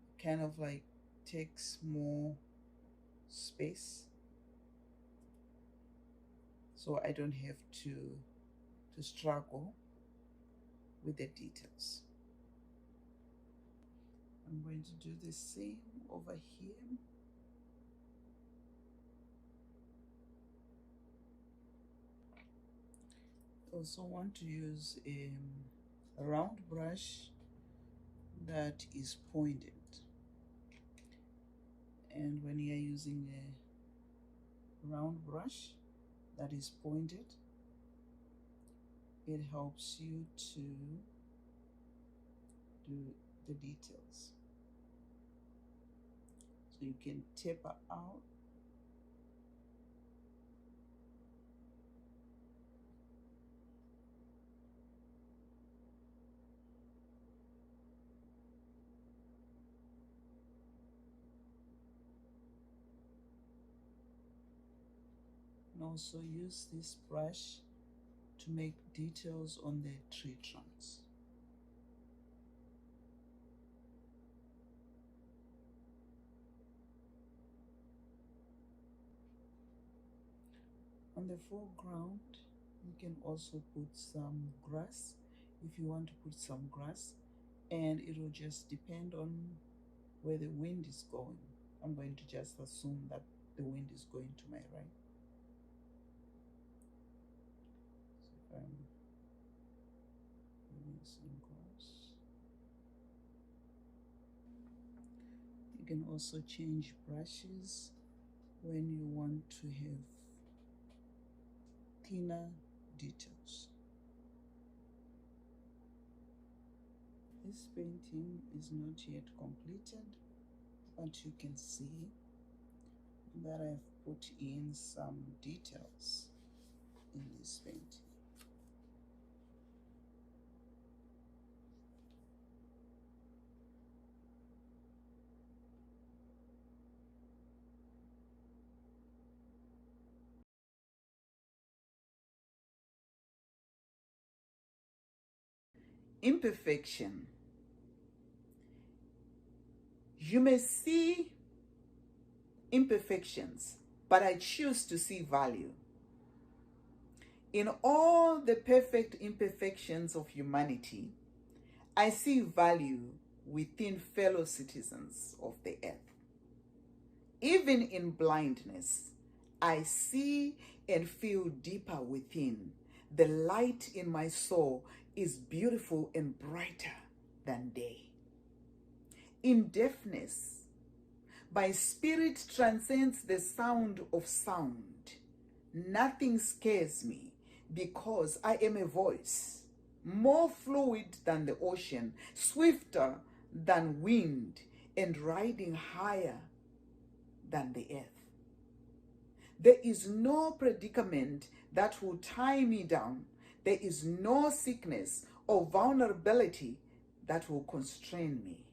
it kind of like takes more space, so I don't have to struggle with the details. I'm going to do the same over here. Also want to use a round brush that is pointed, and when you're using a round brush that is pointed, it helps you to do the details. So you can taper out and also use this brush to make details on the tree trunks. On the foreground, you can also put some grass if you want to put some grass, and it will just depend on where the wind is going. I'm going to just assume that the wind is going to my right. So if I'm putting some grass, you can also change brushes when you want to have thinner details. This painting is not yet completed, but you can see that I've put in some details in this painting. imperfection. You may see imperfections, but I choose to see value. In all the perfect imperfections of humanity, I see value within fellow citizens of the earth. Even in blindness, I see and feel deeper within. The light in my soul is beautiful and brighter than day. In deafness, my spirit transcends the sound of sound. Nothing scares me because I am a voice, more fluid than the ocean, swifter than wind, and riding higher than the earth. There is no predicament that will tie me down. There is no sickness or vulnerability that will constrain me.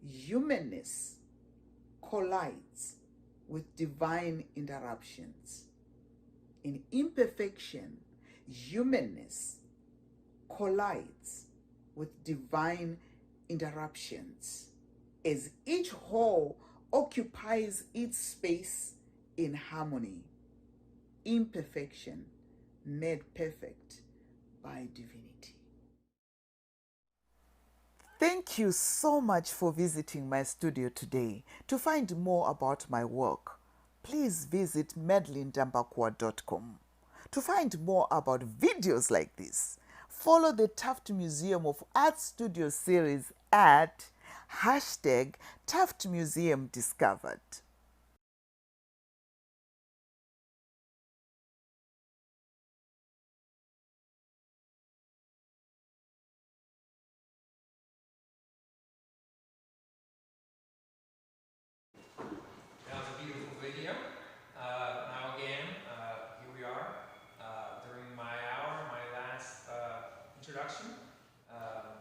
Humanness collides with divine interruptions. In imperfection, humanness collides with divine interruptions as each whole occupies its space in harmony. Imperfection made perfect by divinity. Thank you so much for visiting my studio today. To find more about my work, please visit madelyndambakwa.com. To find more about videos like this, follow the Taft Museum of Art Studio series at #TaftMuseumDiscovered. That was a beautiful video. Now again, here we are during my hour, my last introduction.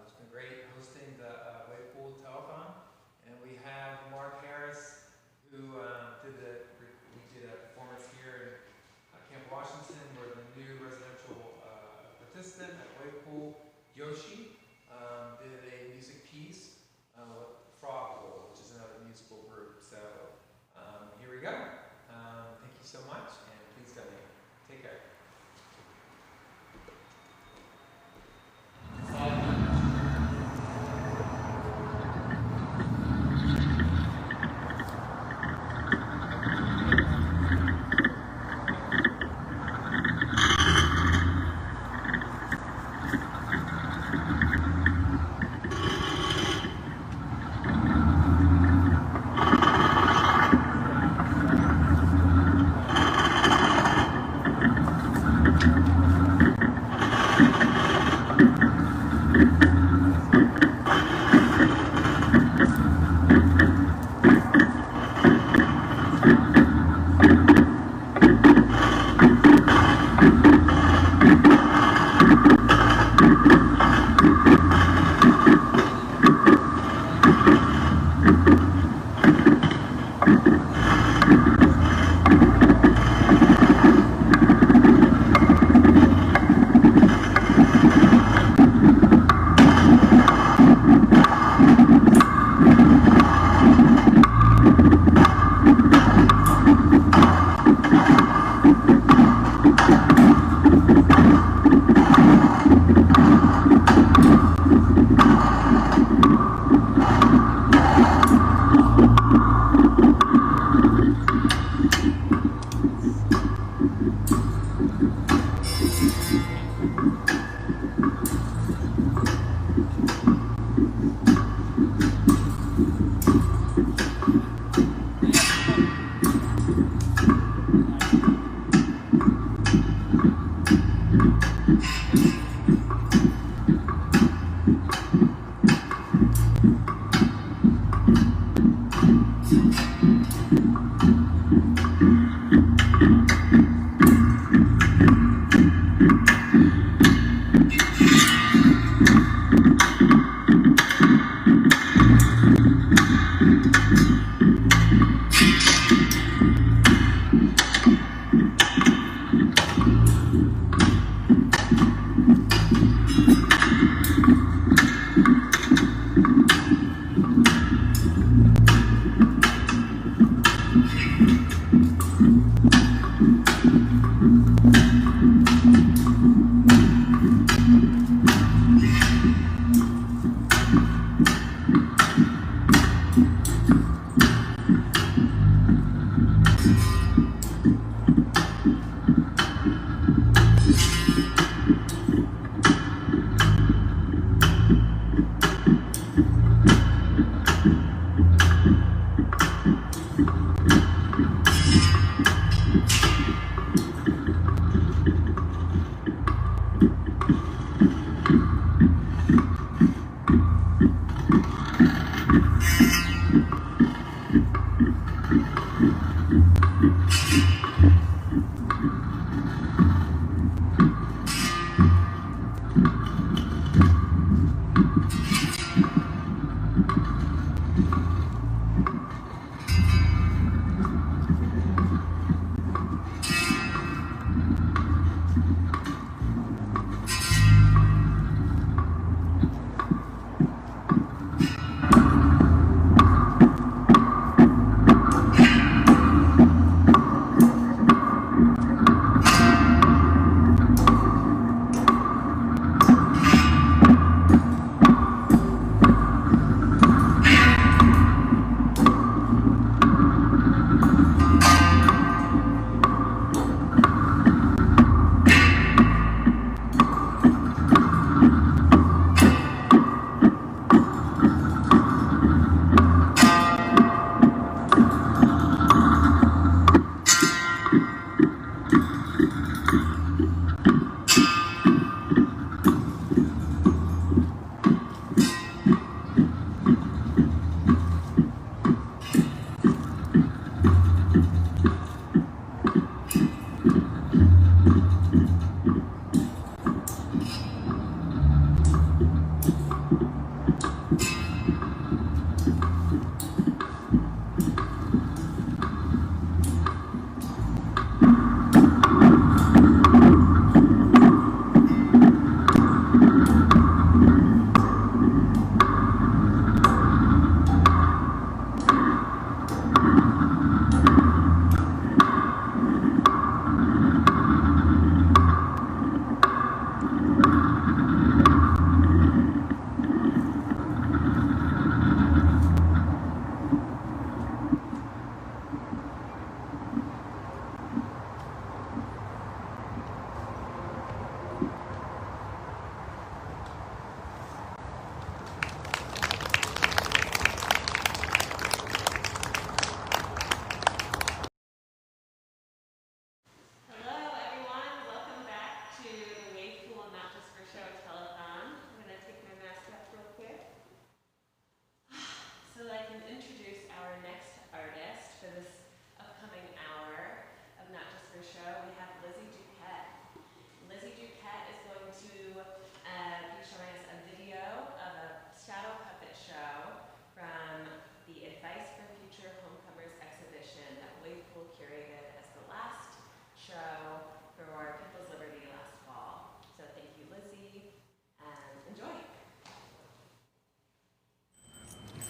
It's been great hosting the Wave Pool Telethon, and we have Mark Harris, who we did a performance here in Camp Washington. We're the new residential participant at Wave Pool. Yoshi did a music piece with Frog Pool, which is another musical group. So here we go. Thank you so much, and please donate. Take care.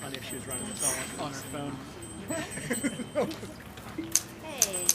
Funny if she was running this all on her phone. Hey.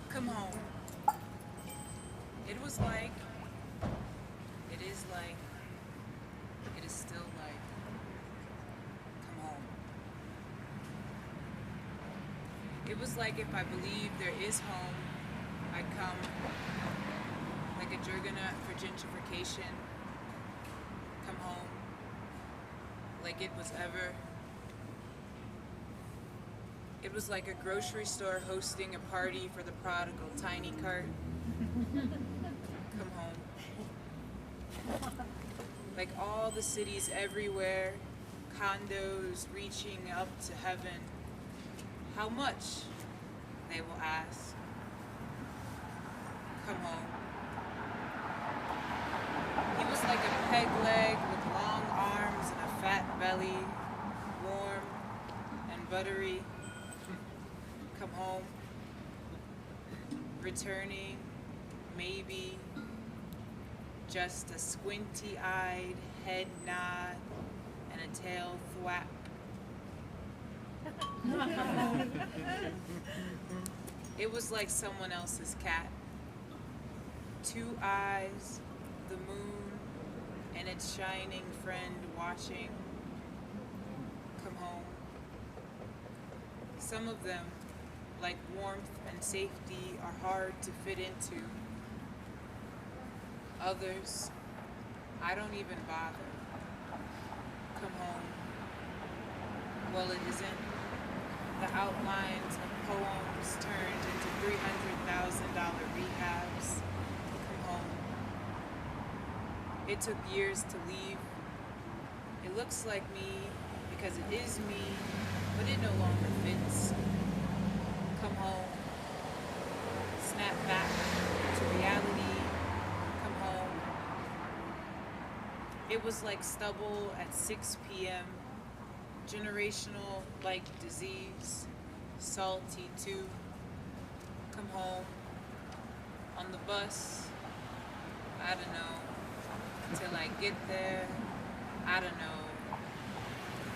Come home. It was like, it is like, it is still like, come home. It was like if I believed there is home, I'd come like a juggernaut for gentrification. Come home like it was ever. It was like a grocery store hosting a party for the prodigal tiny cart. Come home. Like all the cities everywhere, condos reaching up to heaven. How much? They will ask. Come home. He was like a peg leg with long arms and a fat belly, warm and buttery. Come home. Returning, maybe just a squinty-eyed head nod and a tail thwap. It was like someone else's cat. 2 eyes, the moon, and its shining friend watching. Come home. Some of them, like warmth and safety, are hard to fit into. Others, I don't even bother. Come home. Well, it isn't. The outlines of poems turned into $300,000 rehabs. Come home. It took years to leave. It looks like me because it is me, but it no longer fits. Come home. Snap back to reality. Come home. It was like stubble at 6 p.m. Generational like disease. Salty too. Come home. On the bus. I don't know. Till I get there. I don't know.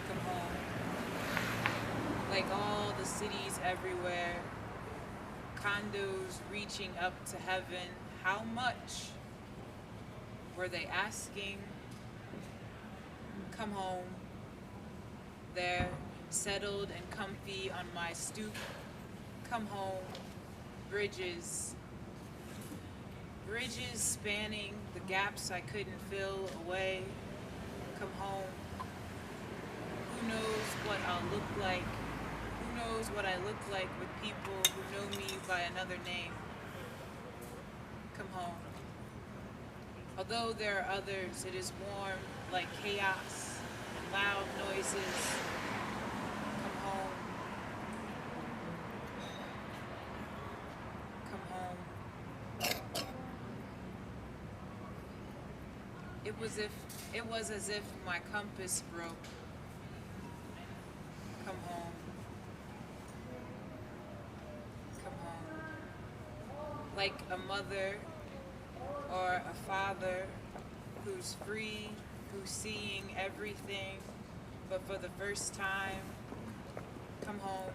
Come home. Like all the cities everywhere, condos reaching up to heaven. How much were they asking? Come home. There, settled and comfy on my stoop. Come home. Bridges. Bridges spanning the gaps I couldn't fill away. Come home. Who knows what I'll look like? Who knows what I look like with people who know me by another name? Come home. Although there are others, it is warm like chaos and loud noises. Come home. Come home. It was as if my compass broke. Come home. Come home. Like a mother or a father who's free who's seeing everything, but for the first time, come home.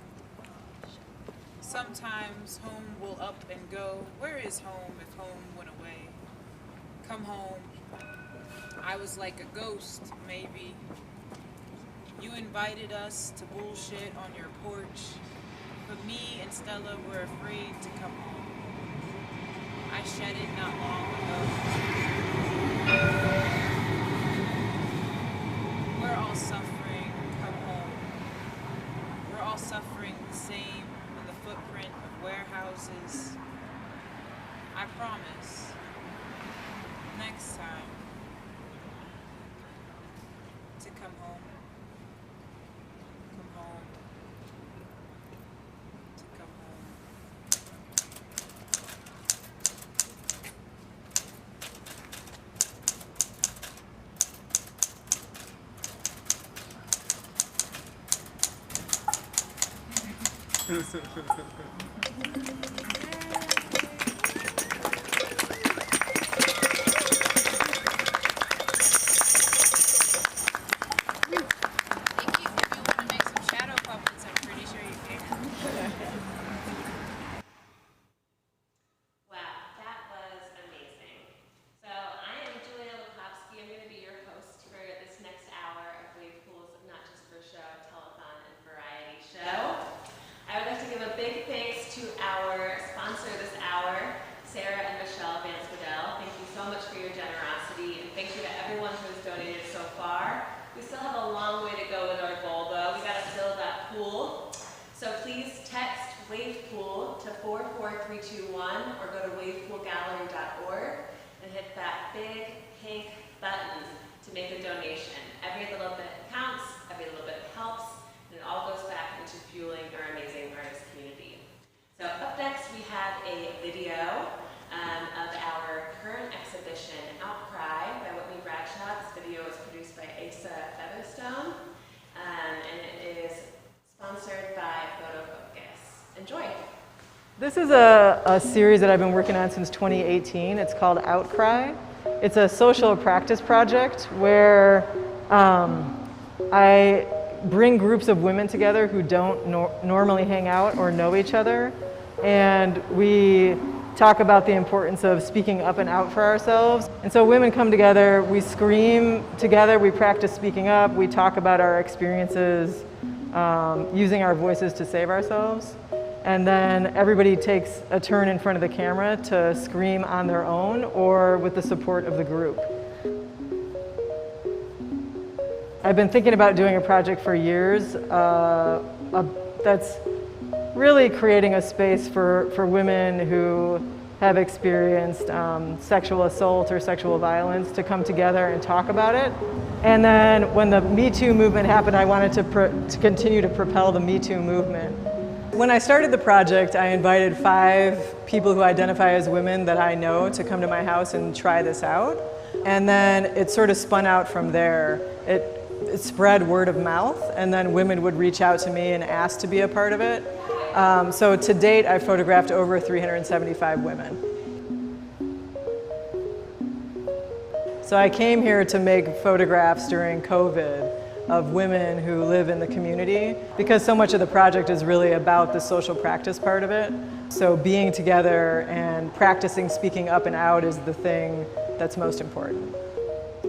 Sometimes home will up and go. Where is home if home went away? Come home. I was like a ghost, maybe. You invited us to bullshit on your porch, but me and Stella were afraid to come home. I shed it not long ago. We're all suffering, come home. We're all suffering the same in the footprint of warehouses. I promise, next time, to come home. Come home. To come home. This is a series that I've been working on since 2018. It's called Outcry. It's a social practice project where I bring groups of women together who don't normally hang out or know each other, and we talk about the importance of speaking up and out for ourselves. And so women come together, we scream together, we practice speaking up, we talk about our experiences, using our voices to save ourselves. And then everybody takes a turn in front of the camera to scream on their own or with the support of the group. I've been thinking about doing a project for years that's really creating a space for women who have experienced sexual assault or sexual violence to come together and talk about it. And then when the Me Too movement happened, I wanted to continue to propel the Me Too movement. When I started the project, I invited 5 people who identify as women that I know to come to my house and try this out. And then it sort of spun out from there. It spread word of mouth, and then women would reach out to me and ask to be a part of it. So to date, I've photographed over 375 women. So I came here to make photographs during COVID of women who live in the community, because so much of the project is really about the social practice part of it. So being together and practicing speaking up and out is the thing that's most important.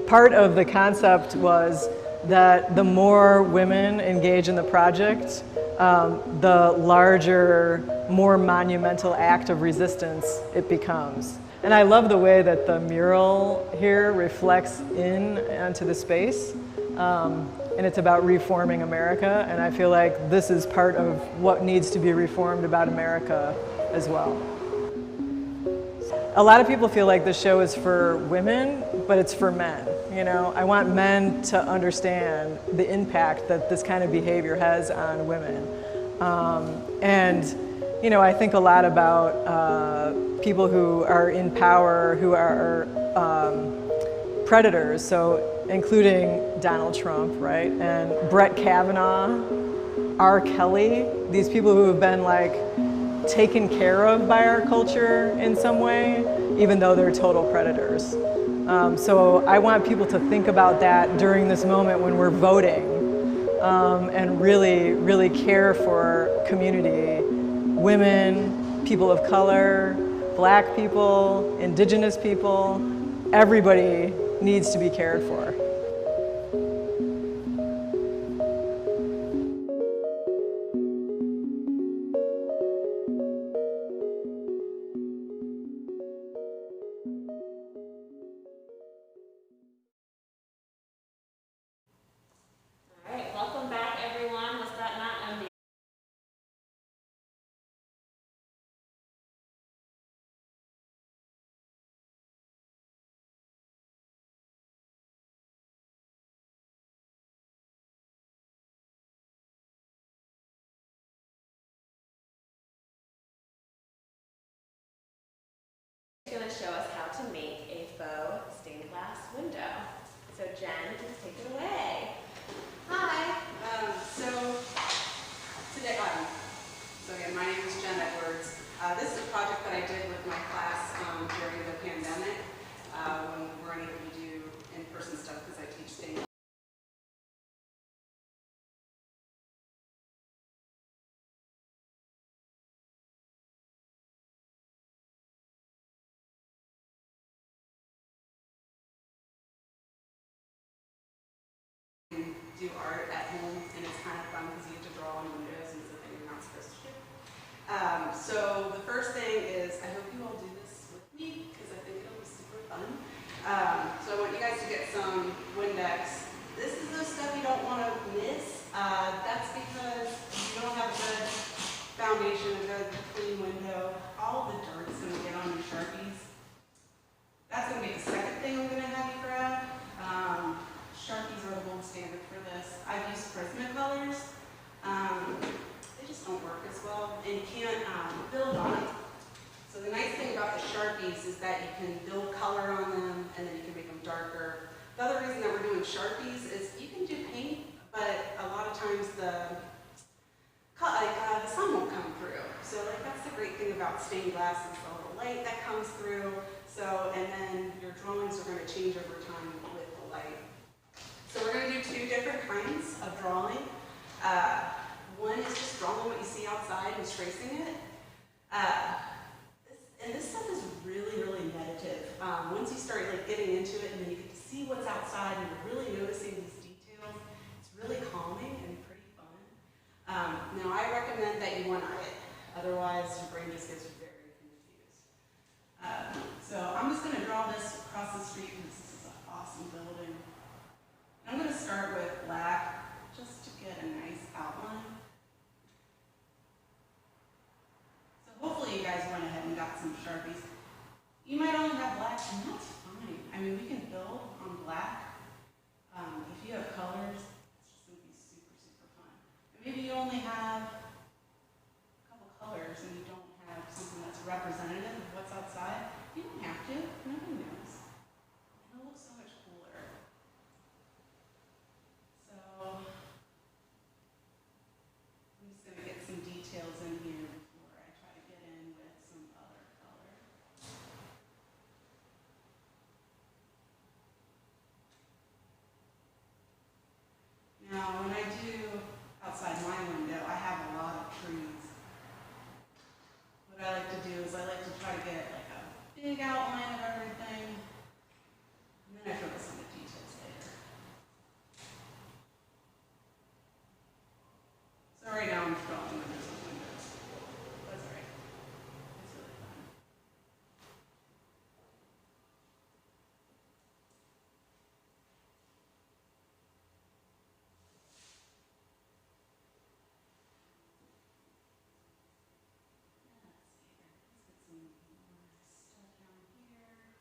Part of the concept was that the more women engage in the project, the larger, more monumental act of resistance it becomes. And I love the way that the mural here reflects onto the space. And it's about reforming America, and I feel like this is part of what needs to be reformed about America as well. A lot of people feel like the show is for women, but it's for men. You know, I want men to understand the impact that this kind of behavior has on women. And you know, I think a lot about people who are in power, who are predators, so including Donald Trump, right? And Brett Kavanaugh, R. Kelly, these people who have been like taken care of by our culture in some way, even though they're total predators. So I want people to think about that during this moment when we're voting, and really, really care for community, women, people of color, Black people, Indigenous people. Everybody needs to be cared for. Alright, welcome back everyone. Was that not amazing? Going to show us how to make a faux stained glass window. So Jen, please take it away. Hi. Today, so again, my name is Jen Edwards. This is a project that I did with my class during the pandemic when we weren't able to do in-person stuff because I teach stained. Do art at home, and it's kind of fun because you get to draw on windows and something you're not supposed to do. So the first thing is, I hope you all do this with me because I think it'll be super fun. So I want you guys to get some Windex. This is the stuff you don't want to miss. That's because you don't have a good foundation, a good clean window. All the dirt's going to get on your Sharpies. That's going to be the second thing I'm going to have you grab. Sharpies are the gold standard for this. I've used Prismacolors. They just don't work as well, and you can't build on it. So the nice thing about the Sharpies is that you can build color on them, and then you can make them darker. The other reason that we're doing Sharpies is you can do paint, but a lot of times the sun won't come through. So that's the great thing about stained glass is the little light that comes through. So, and then your drawings are going to change over time with the light. So we're going to do two different kinds of drawing. One is just drawing what you see outside and tracing it. And this stuff is really, really meditative. Once you start getting into it and then you get to see what's outside and you're really noticing these details, it's really calming and pretty fun. Now I recommend that you one-eye it. Otherwise your brain just gets very confused. So I'm just going to draw this across the street because this is an awesome building. I'm going to start with black, just to get a nice outline. So hopefully you guys went ahead and got some Sharpies. You might only have black, and that's fine. I mean, we can build on black. If you have colors, it's just going to be super, super fun. And maybe you only have a couple colors and you don't have something that's representative of what's outside. You don't have to. Nobody knows. It'll look so much cooler. So, I'm just going to get some details in here before I try to get in with some other color. Now, when I do outside my window, I have a lot of trees. What I like to do is I like to try to get a big outline of everything, and then I focus on the details later. So right now I'm drawing windows on windows. That's all right. It's really fun. Let's get some more stuff down here.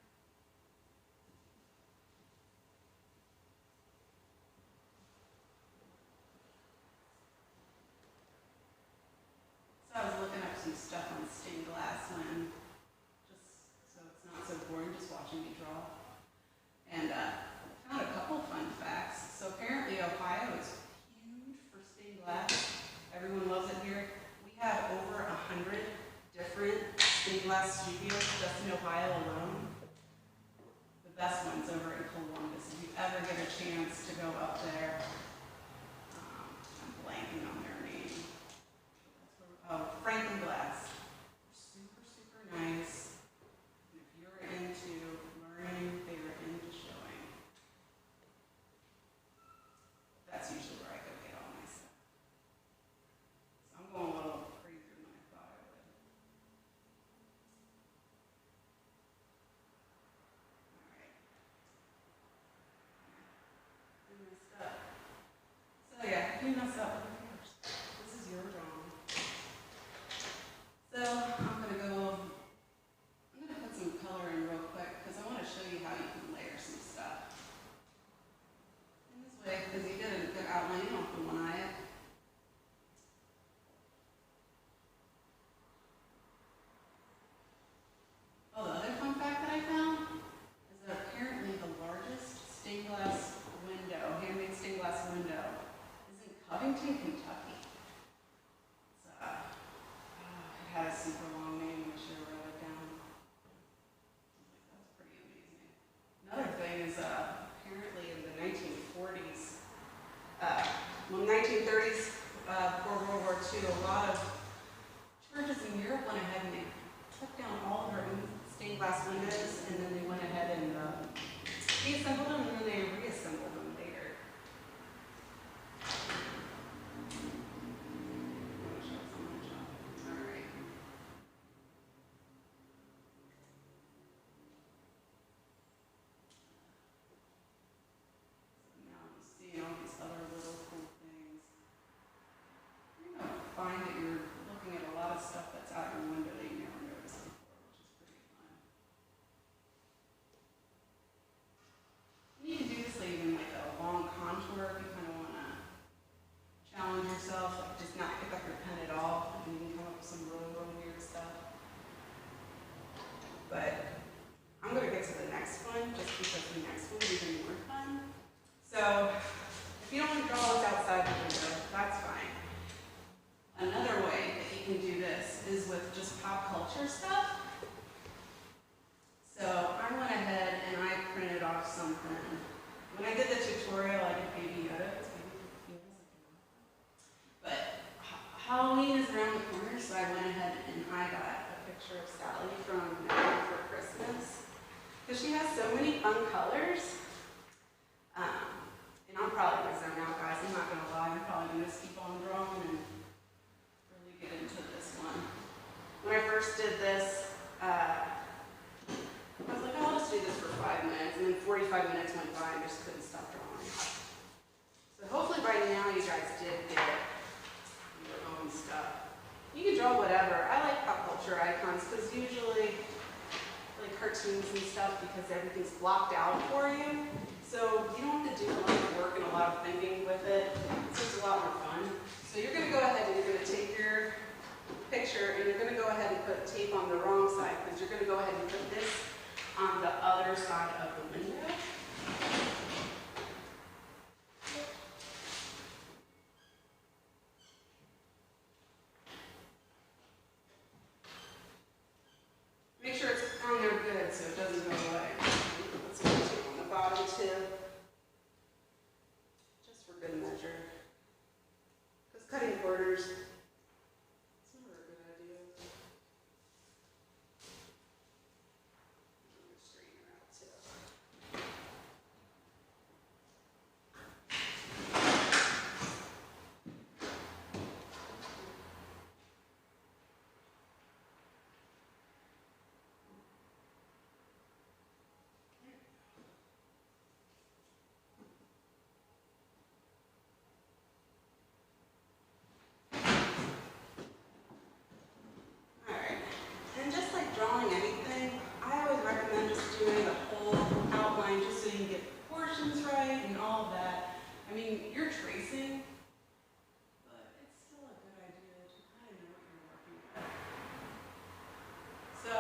I do mess up with yours. This is your drawing. So I'm gonna put some color in real quick because I want to show you how you can layer some stuff. In this way, because you get a good outline, you don't have to one-eye it. Oh, the other fun fact that I found is that apparently the largest stained glass window, handmade stained glass window, is in Covington, Kentucky. It's, it had a super long name, I should have wrote it down. That's pretty amazing. Another thing is apparently in the 1940s, well, 1930s, before World War II, a lot of churches in Europe went ahead and they took down all of their stained glass windows, and then they went ahead and deassembled them, and then they reassembled them later. All right. So now you see all these other little cool things. You're going to find that you're looking at a lot of stuff that's out your window that you never noticed before, which is pretty fun. You can do this like even like a long contour if you kind of want to challenge yourself, like just not pick up your pen at all, and you can come up with some really, really weird stuff. But I'm going to get to the next one, just because the next one is even more fun. So if you don't want to draw what's outside the window, that's fine. Another way that you can do this is with just pop culture stuff. So I went ahead and I printed off something. When I did the tutorial, I did Baby Yoda. But Halloween is around the corner, so I went ahead and I got a picture of Sally from Immigrant for Christmas. Because she has so many fun colors. And I'm probably going to zone out, guys. I'm not going to lie. I'm probably going to just keep on drawing and really get into this one. When I first did this, I was like, oh, I'll just do this for 5 minutes. And then 45 minutes went by and I just couldn't stop drawing. So hopefully by now you guys did get your own stuff. You can draw whatever. I like pop culture icons because usually like cartoons and stuff because everything's blocked out for you. So you don't have to do a lot of work and a lot of thinking with it. It's just a lot more fun. So you're going to go ahead and you're going to take your picture and you're going to go ahead and put tape on the wrong side because you're going to go ahead and put this on the other side of the window. Make sure it's on there good so it doesn't go away. Put some tape on the bottom too. Just for good measure. Because cutting corners, it's never a good idea. I'm going to straighten her out too. And just like drawing anything, I always recommend just doing the whole outline just so you can get the proportions right and all of that. I mean, you're tracing, but it's still a good idea to kind of know what you're working with. So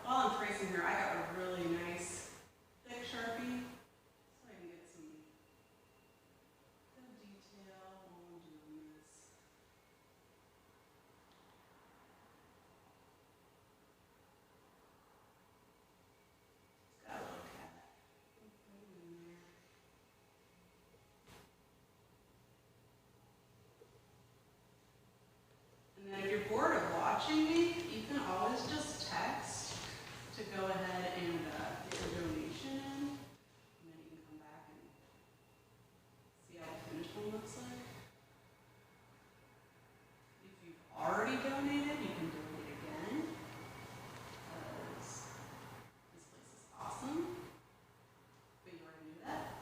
while I'm tracing here, I got a really nice thick Sharpie so I can get some good detail while I'm doing this. Got a little cat. Put it in there. And then if you're bored of watching me, you can always just text to go ahead and get your donation in. And then you can come back and see how the finished one looks like. If you've already donated, you can donate again. Because this place is awesome. But you already knew that.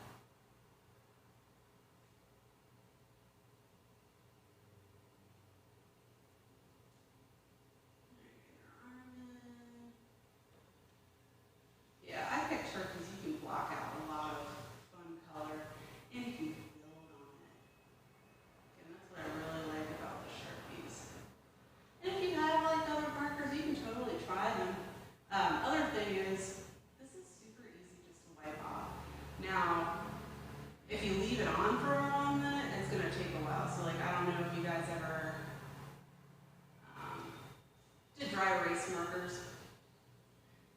for a moment. It's gonna take a while. So like, I don't know if you guys ever did dry erase markers.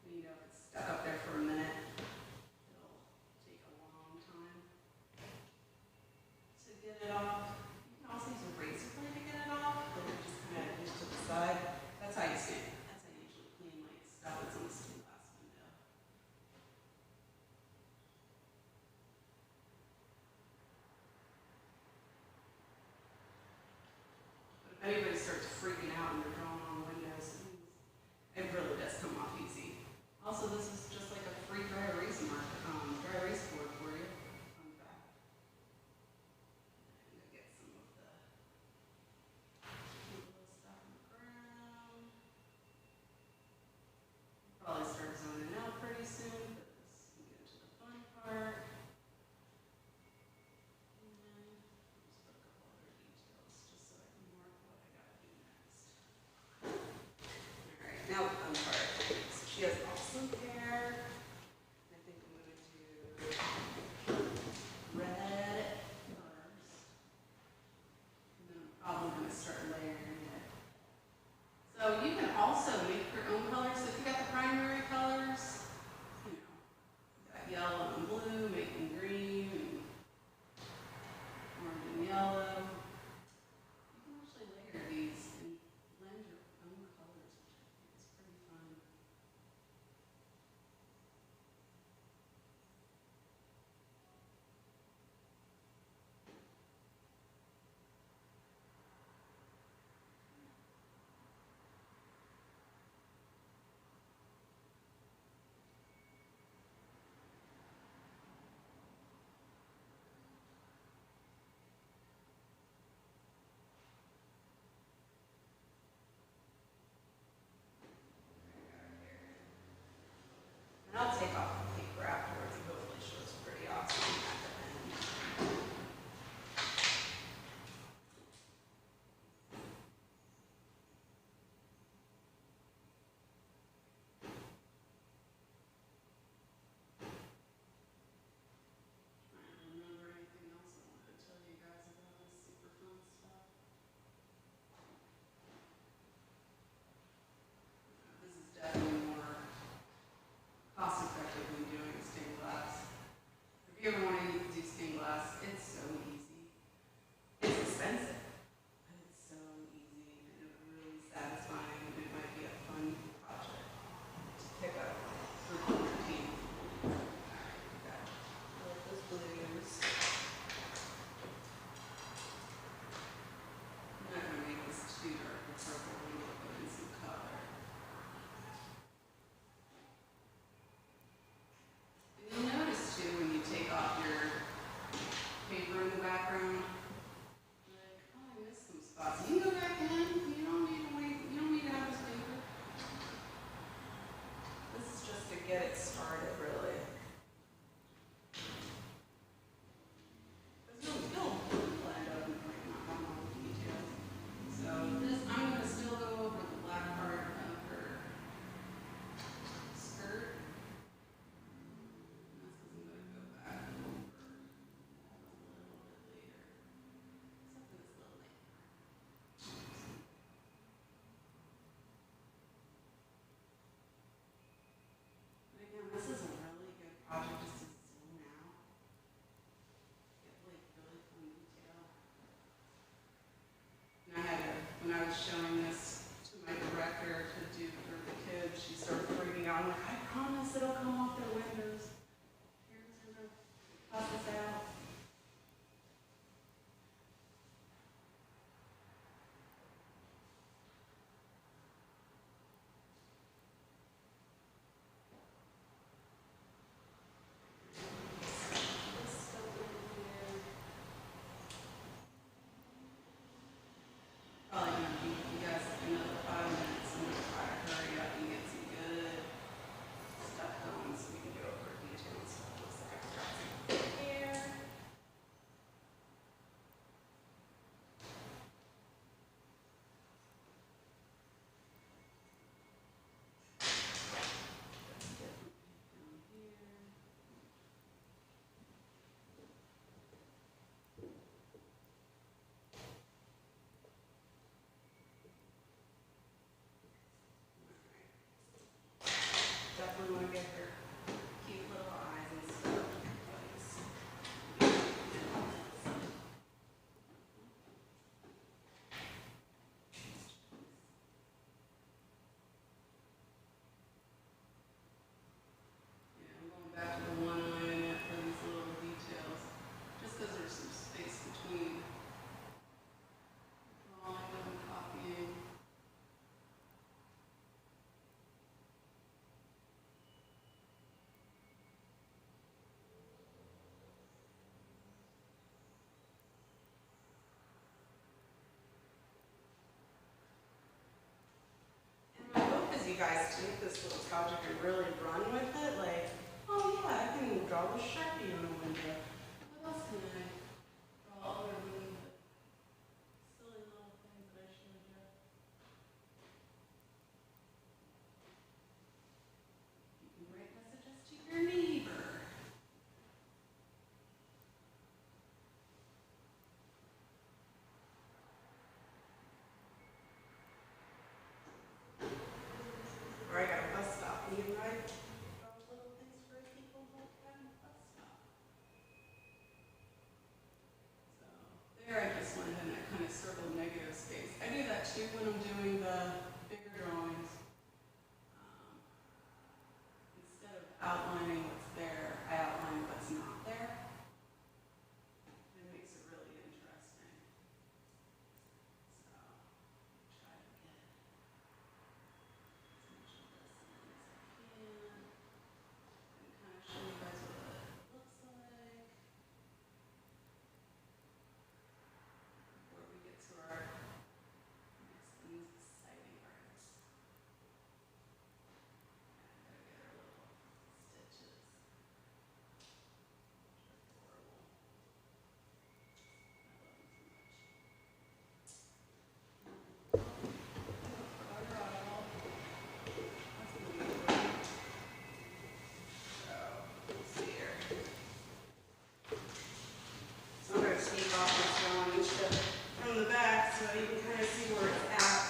You know, if it's stuck up there for a minute, it'll take a long time to get it off. You can also use a razor blade to get it off, but it just kind of goes to the side. That's how you stain. That's how you usually clean like stuff that's on the stained glass window. But if anybody starts freaking out and they're drawing on windows, it really does come off easy. Also, this is just like a free dry erase dry erase board for you. Fun fact. I'm gonna get some of the cute little stuff on the ground. Probably start zoning out pretty soon, but this can get to the fun part. And then just put a couple other details just so I can mark what I gotta do next. Alright, now the fun part. So she has awesome hair. I think I'm gonna do red first. And then I'm probably gonna start layering it. So you can also make your own colors. So if you got the primary colors, you know, you got yellow and blue, making green, and orange and yellow. You can actually layer these and blend your own colors, which I think is pretty fun. And I'll take off the paper afterwards and hopefully show it's pretty awesome at the end. I don't remember anything else I wanted to tell you guys about this super fun stuff. This is definitely more cost effective than doing stained glass. If you ever want to do stained glass, it's so easy. It's expensive, but it's so easy and really satisfying, and it might be a fun project to pick up for your team. Alright, we got all of those blues. I'm not going to make this too dark with purple, I'm going to put in some color. And you'll notice too when you take off your paper in the background, you're like, oh, I missed some spots. You can go back in. You don't need to wait. You don't need to have this paper. This is just to get it started, really. Because you'll end up like not having all the details. So this, I'm going to still go over the black part of her skirt. And this is going to go back over a little bit later. guys take this little project and really run with it. Like, oh yeah, I can draw the Sharpie in the window. What else can I draw other than the silly little things that I showed you? You can write messages to your neighbor. Or I got a bus stop. You can write little things for people who have a bus stop. So there I just went in and I kind of circled negative space. I do that too when I'm doing the bigger drawings. Instead of outlining what's there, I outline what's not there. It makes it really interesting. So try to get as much of this in as I can. And kind of show you guys what it looks like before we get to our next exciting artist. I gotta get our little stitches. Horrible. So I'm going to sneak off this drawing from the back so you can kind of see where it's at.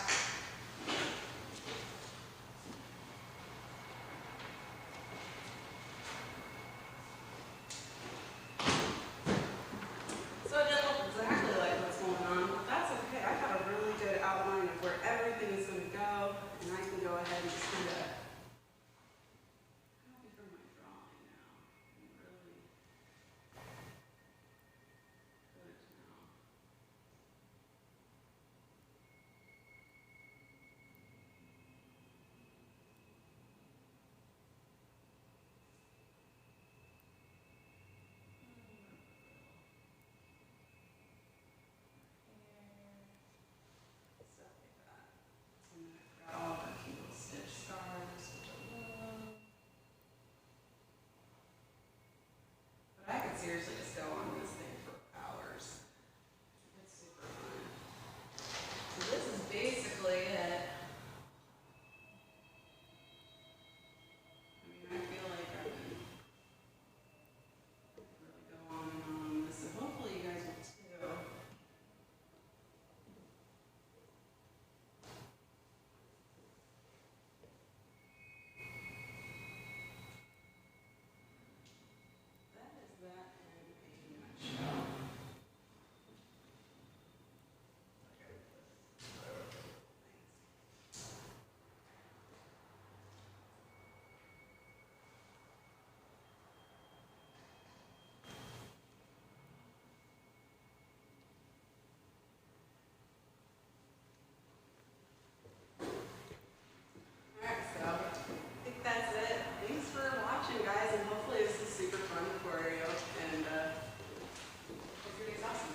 So it doesn't look exactly like what's going on, but that's okay. I got a really good outline of where everything is going to go, and I can go ahead and just kind of copy from my drawing now and really put it down. Stuff like that. And then I've got all the cute little stitch stars, which I love. But I could seriously just go on this thing for hours. It's super fun. So this is basically it. I mean, I feel like I can really go on and on this, and hopefully you guys will too. That is that in a nutshell. Alright, so I think that's it. Thanks for watching, guys, and hopefully this is super fun for you, and hope your day's awesome.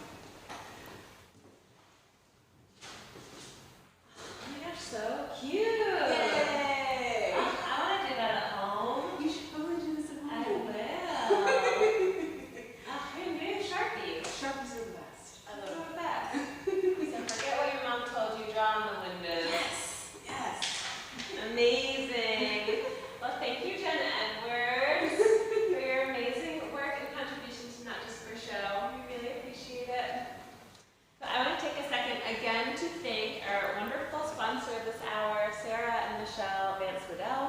Oh my gosh, so cute! Yay! I want to do that at home. You should totally do this at I home. will. Maybe Sharpie. Sharpies are the best. I love that. So forget what your mom told you, draw on the windows. Yes! Yes! Amazing. Well, thank you, Jen Edwards, for your amazing work and contribution to Not Just for Show. We really appreciate it. But I want to take a second again to thank our wonderful sponsor this hour, Sarah and Michelle Vance Liddell.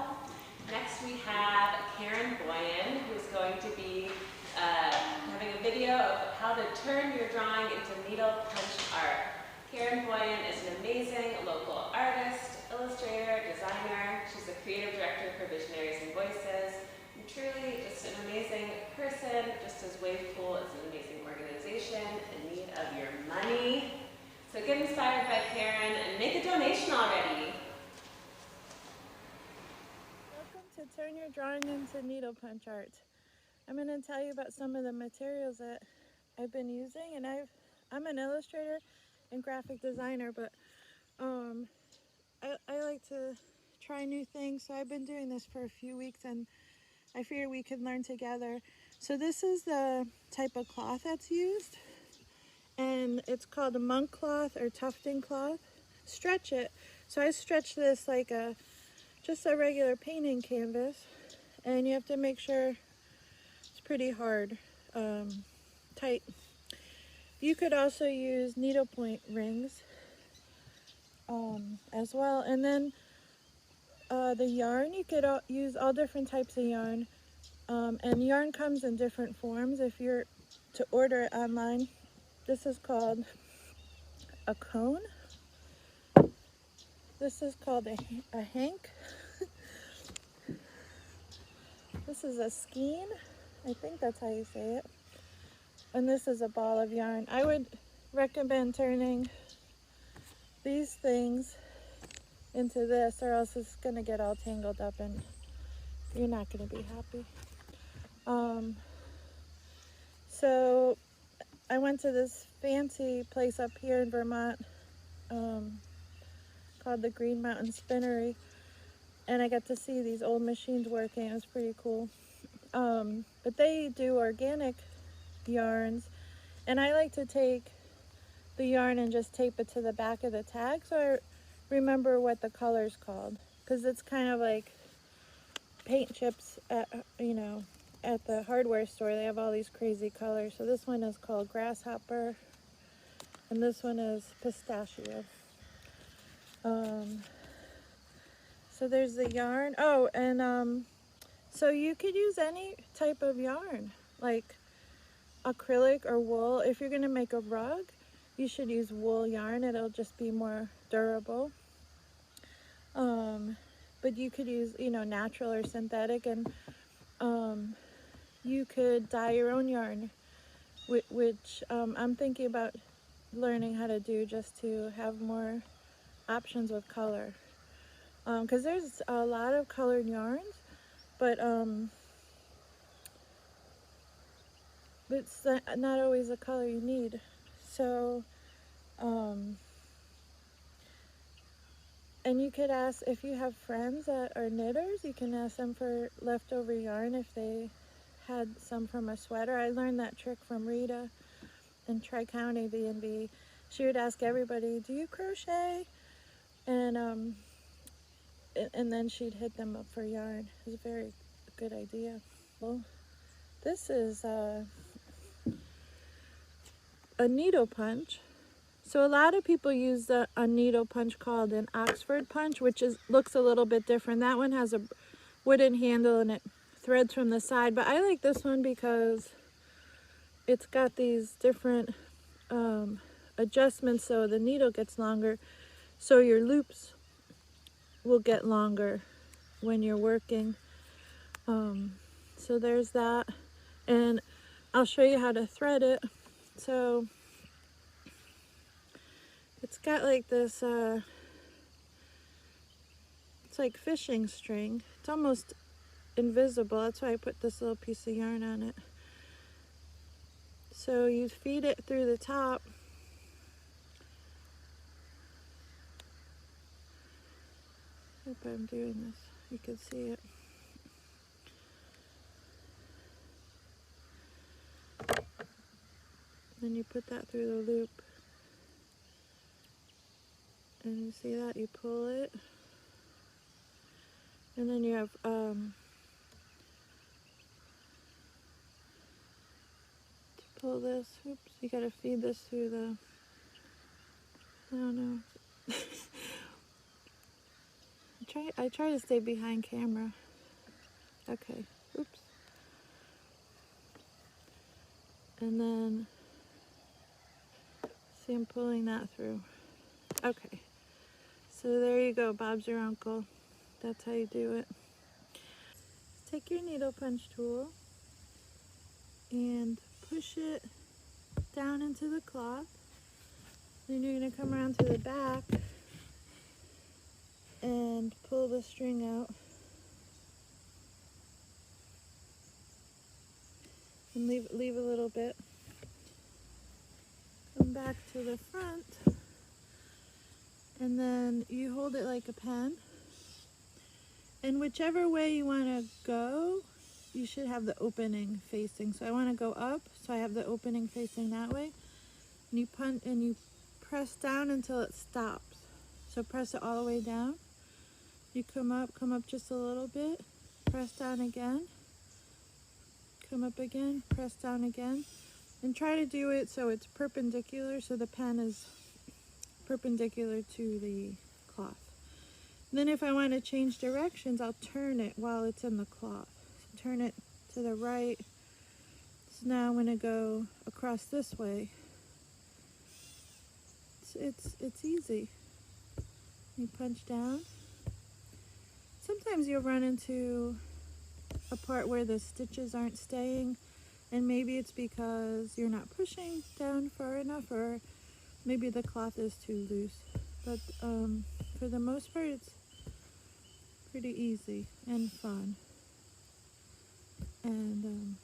Next we have Karen Boyan, who is going to be having a video of how to turn your drawing into needle punch art. Karen Boyan is an amazing local artist, illustrator, designer. She's the creative director for Visionaries and Voices. And truly just an amazing person, just as Wave Pool is an amazing organization in need of your money. So get inspired by Karen and make a donation already. Welcome to Turn Your Drawing into Needle Punch Art. I'm going to tell you about some of the materials that I've been using, and I'm an illustrator and graphic designer, but I like to try new things. So I've been doing this for a few weeks and I figured we could learn together. So this is the type of cloth that's used, and it's called a monk cloth or tufting cloth. Stretch it. So I stretch this like just a regular painting canvas, and you have to make sure it's pretty hard, tight. You could also use needlepoint rings as well. And then the yarn, you could use all different types of yarn. And yarn comes in different forms. If you're to order it online, this is called a cone. This is called a hank. This is a skein. I think that's how you say it. And this is a ball of yarn. I would recommend turning these things into this, or else it's going to get all tangled up and you're not going to be happy. So I went to this fancy place up here in Vermont called the Green Mountain Spinnery, and I got to see these old machines working. It was pretty cool. But they do organic yarns, and I like to take the yarn and just tape it to the back of the tag so I remember what the color's called, because it's kind of like paint chips at, at the hardware store. They have all these crazy colors. So this one is called grasshopper, and this one is pistachio. So there's the yarn. Oh, and so you could use any type of yarn, like acrylic or wool. If you're gonna make a rug, you should use wool yarn. It'll just be more durable. But you could use, natural or synthetic, and you could dye your own yarn, which I'm thinking about learning how to do just to have more options with color. Because there's a lot of colored yarns, but it's not always the color you need. So, and you could ask, if you have friends that are knitters, you can ask them for leftover yarn if they had some from a sweater. I learned that trick from Rita in Tri-County B&B. She would ask everybody, do you crochet? And then she'd hit them up for yarn. It was a very good idea. Well, this is a needle punch. So a lot of people use a needle punch called an Oxford punch, which looks a little bit different. That one has a wooden handle and it threads from the side, but I like this one because it's got these different adjustments so the needle gets longer, so your loops will get longer when you're working. So there's that, and I'll show you how to thread it. So it's got like this, it's like fishing string. It's almost invisible. That's why I put this little piece of yarn on it. So you feed it through the top. I hope I'm doing this. You can see it. Then you put that through the loop. And you see that? You pull it. And then you have to pull this. Oops, you gotta feed this through the, I don't know. I try to stay behind camera. Okay, oops. And then, see, I'm pulling that through. Okay, so there you go, Bob's your uncle. That's how you do it. Take your needle punch tool and push it down into the cloth. Then you're gonna come around to the back and pull the string out. And leave a little bit. Come back to the front. And then you hold it like a pen. And whichever way you want to go, you should have the opening facing. So I want to go up, so I have the opening facing that way. And you punch and you press down until it stops. So press it all the way down. You come up just a little bit, press down again, come up again, press down again, and try to do it so it's perpendicular, so the pen is perpendicular to the cloth. And then if I want to change directions, I'll turn it while it's in the cloth. So turn it to the right. So now I'm going to go across this way. It's easy. You punch down. Sometimes you'll run into a part where the stitches aren't staying, and maybe it's because you're not pushing down far enough, or maybe the cloth is too loose. But for the most part, it's pretty easy and fun. And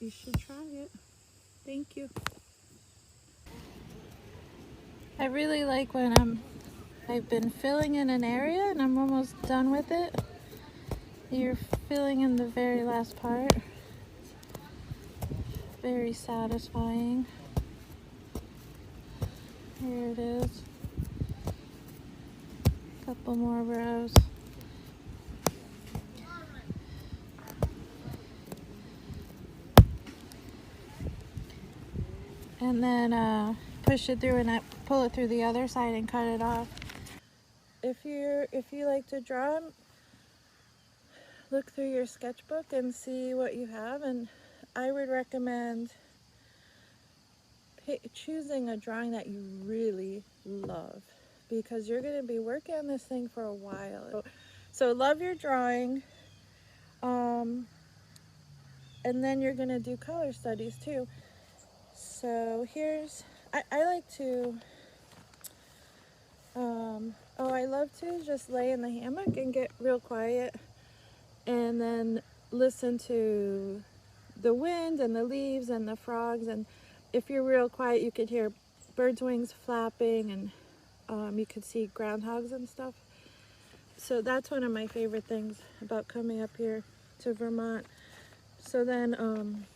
you should try it. Thank you. I really like when I've been filling in an area and I'm almost done with it. You're filling in the very last part. Very satisfying. Here it is. Couple more rows. And then push it through and I pull it through the other side and cut it off. If you like to draw, look through your sketchbook and see what you have, and I would recommend choosing a drawing that you really love, because you're going to be working on this thing for a while. So love your drawing, and then you're going to do color studies too. So here's, I like to, I love to just lay in the hammock and get real quiet and then listen to the wind and the leaves and the frogs. And if you're real quiet, you could hear birds' wings flapping, and you could see groundhogs and stuff. So that's one of my favorite things about coming up here to Vermont. So then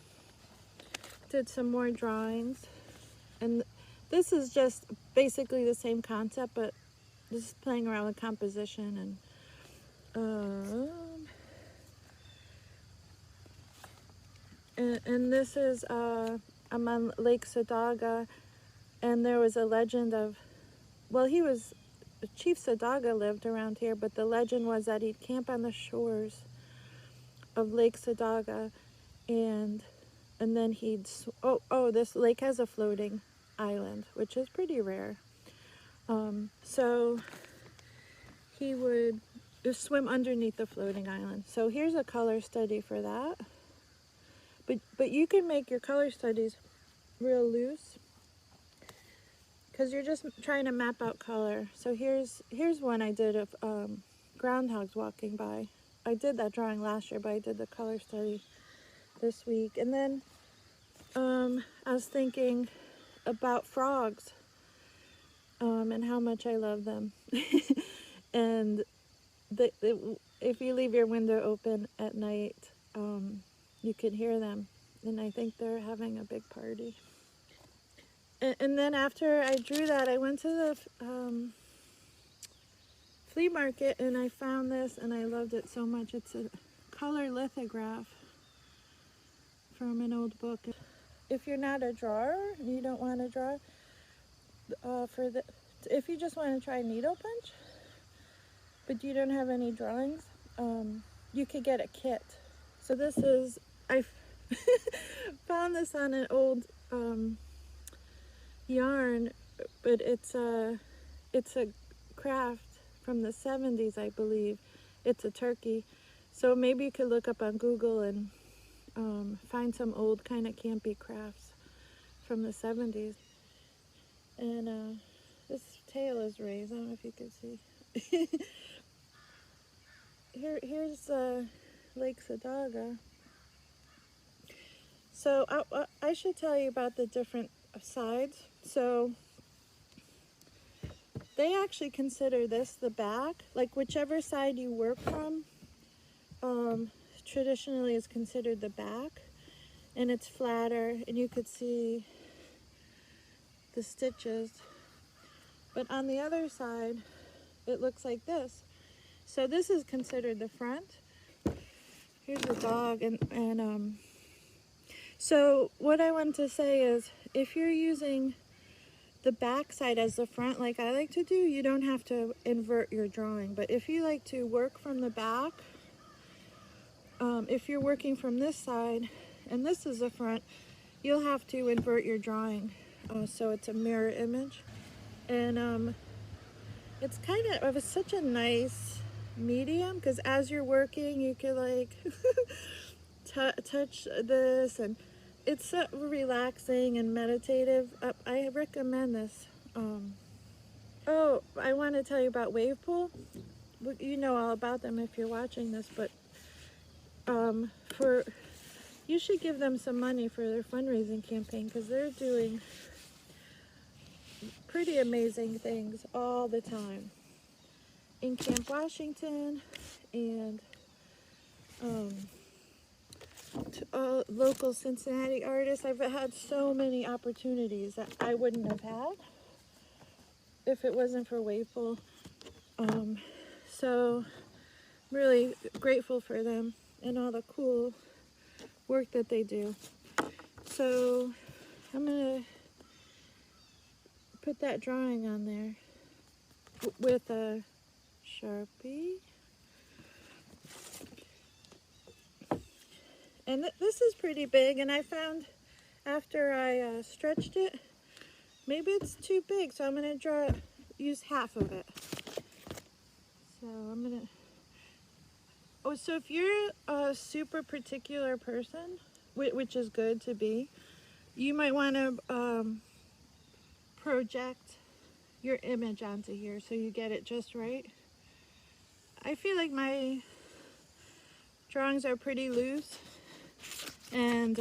did some more drawings, and this is just basically the same concept, but this is playing around with composition. And this is I'm on Lake Sadaga, and there was a legend of, well, Chief Sadaga lived around here, but the legend was that he'd camp on the shores of Lake Sadaga, and then he'd, this lake has a floating island, which is pretty rare. So he would just swim underneath the floating island. So here's a color study for that. But you can make your color studies real loose, because you're just trying to map out color. So here's one I did of groundhogs walking by. I did that drawing last year, but I did the color study this week. And then I was thinking about frogs and how much I love them. And if you leave your window open at night, you can hear them. And I think they're having a big party. And then after I drew that, I went to the flea market and I found this and I loved it so much. It's a color lithograph from an old book. If you're not a drawer and you don't want to draw, if you just want to try needle punch, but you don't have any drawings, you could get a kit. So this is, I found this on an old yarn, but it's a craft from the 70s, I believe. It's a turkey. So maybe you could look up on Google and find some old kind of campy crafts from the 70s. And this tail is raised. I don't know if you can see. Here's Lake Sadaga. So I should tell you about the different sides. So they actually consider this the back. Like whichever side you work from, traditionally is considered the back, and it's flatter, and you could see the stitches. But on the other side, it looks like this. So this is considered the front. Here's the dog, and so what I want to say is, if you're using the back side as the front, like I like to do, you don't have to invert your drawing. But if you like to work from the back, if you're working from this side and this is the front, you'll have to invert your drawing so it's a mirror image. And it's kind of such a nice medium, because as you're working you can like touch this, and it's so relaxing and meditative. I recommend this. Oh, I want to tell you about Wave Pool. You know all about them if you're watching this, but you should give them some money for their fundraising campaign, because they're doing pretty amazing things all the time in Camp Washington, and local Cincinnati artists. I've had so many opportunities that I wouldn't have had if it wasn't for Wave Pool. So I'm really grateful for them and all the cool work that they do. So I'm gonna put that drawing on there with a Sharpie. And this is pretty big, and I found after I stretched it, maybe it's too big, so I'm gonna use half of it. So I'm gonna, so if you're a super particular person, which is good to be, you might want to project your image onto here so you get it just right. I feel like my drawings are pretty loose, and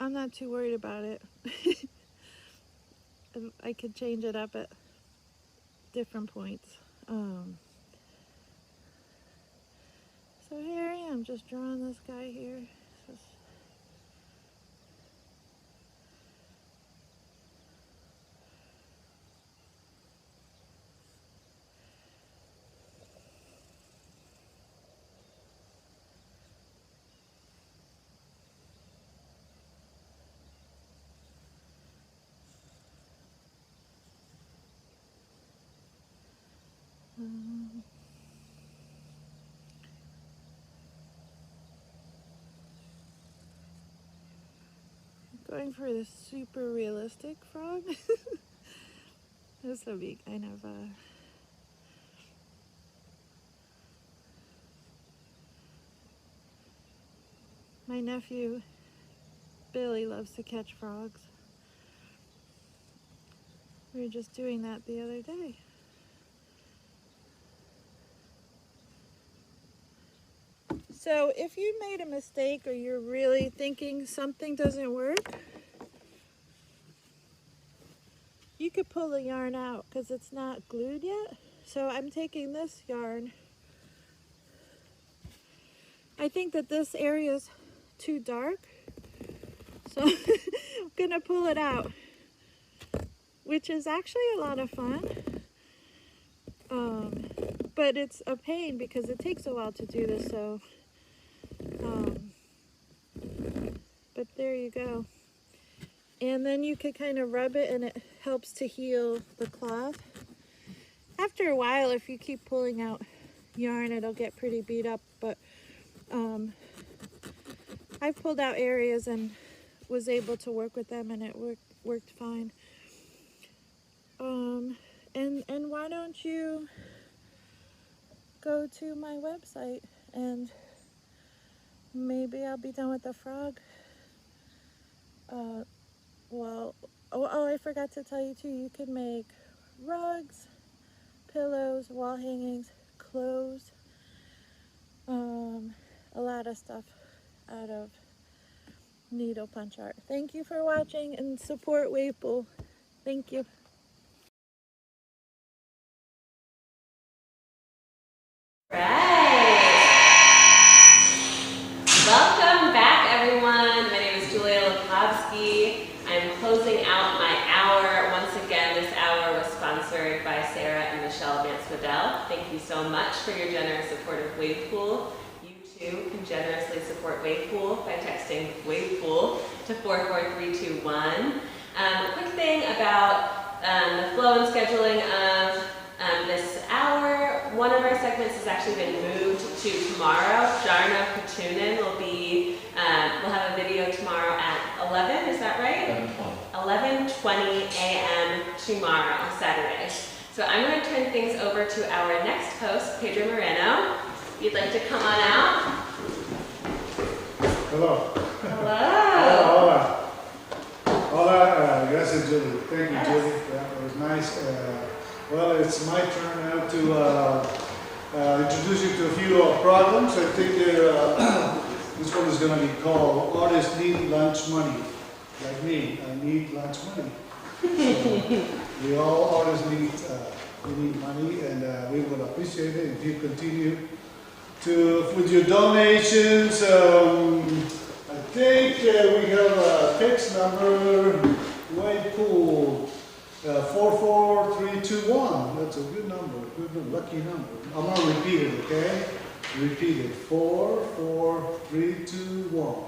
I'm not too worried about it. I could change it up at different points. So here I am, just drawing this guy here. Going for the super realistic frog. This will be kind of my nephew Billy loves to catch frogs. We were just doing that the other day. So if you made a mistake or you're really thinking something doesn't work, you could pull the yarn out because it's not glued yet. So I'm taking this yarn. I think that this area is too dark, so I'm gonna pull it out, which is actually a lot of fun. But it's a pain because it takes a while to do this, so but there you go. And then you could kind of rub it and it helps to heal the cloth. After a while, if you keep pulling out yarn, it'll get pretty beat up, but I've pulled out areas and was able to work with them, and it worked fine. And why don't you go to my website, and maybe I'll be done with the frog. Well, I forgot to tell you too, you can make rugs, pillows, wall hangings, clothes, a lot of stuff out of needle punch art. Thank you for watching, and support Wave Pool. Thank you. I'm closing out my hour. Once again, this hour was sponsored by Sarah and Michelle Vance-Waddell. Thank you so much for your generous support of Wave Pool. You too can generously support Wave Pool by texting Wave Pool to 44321. A quick thing about the flow and scheduling of this hour. One of our segments has actually been moved to tomorrow. Jarno Katunen will be, we'll have a video tomorrow at 11, is that right? 11:20 a.m. tomorrow, Saturday. So I'm going to turn things over to our next host, Pedro Moreno. If you'd like to come on out. Hello. Hello. Hola. Hola, gracias, Julie. Thank you, Julie. That was nice. Well, it's my turn now to introduce you to a few programs. I think this one is going to be called Artists Need Lunch Money. Like me, I need lunch money. So we all artists need money, and we would appreciate it if you continue with your donations. I think we have a text number, Wave Pool, 44321. That's a good number, good lucky number. I'm going to repeat it, okay? Repeat it, 44321.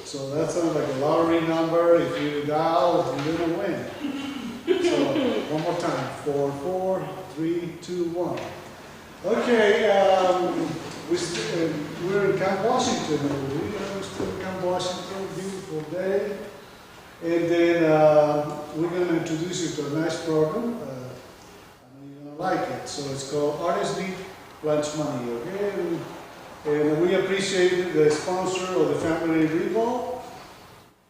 So that sounds like a lottery number. If you dial, you're going to win. So one more time, 44321. Okay, we're in Camp Washington. We're still in Camp Washington, beautiful day. And then we're going to introduce you to a nice program. I know you're going to like it. So it's called Artists Need Lunch Money, okay? And we appreciate the sponsor of the Family Revolve.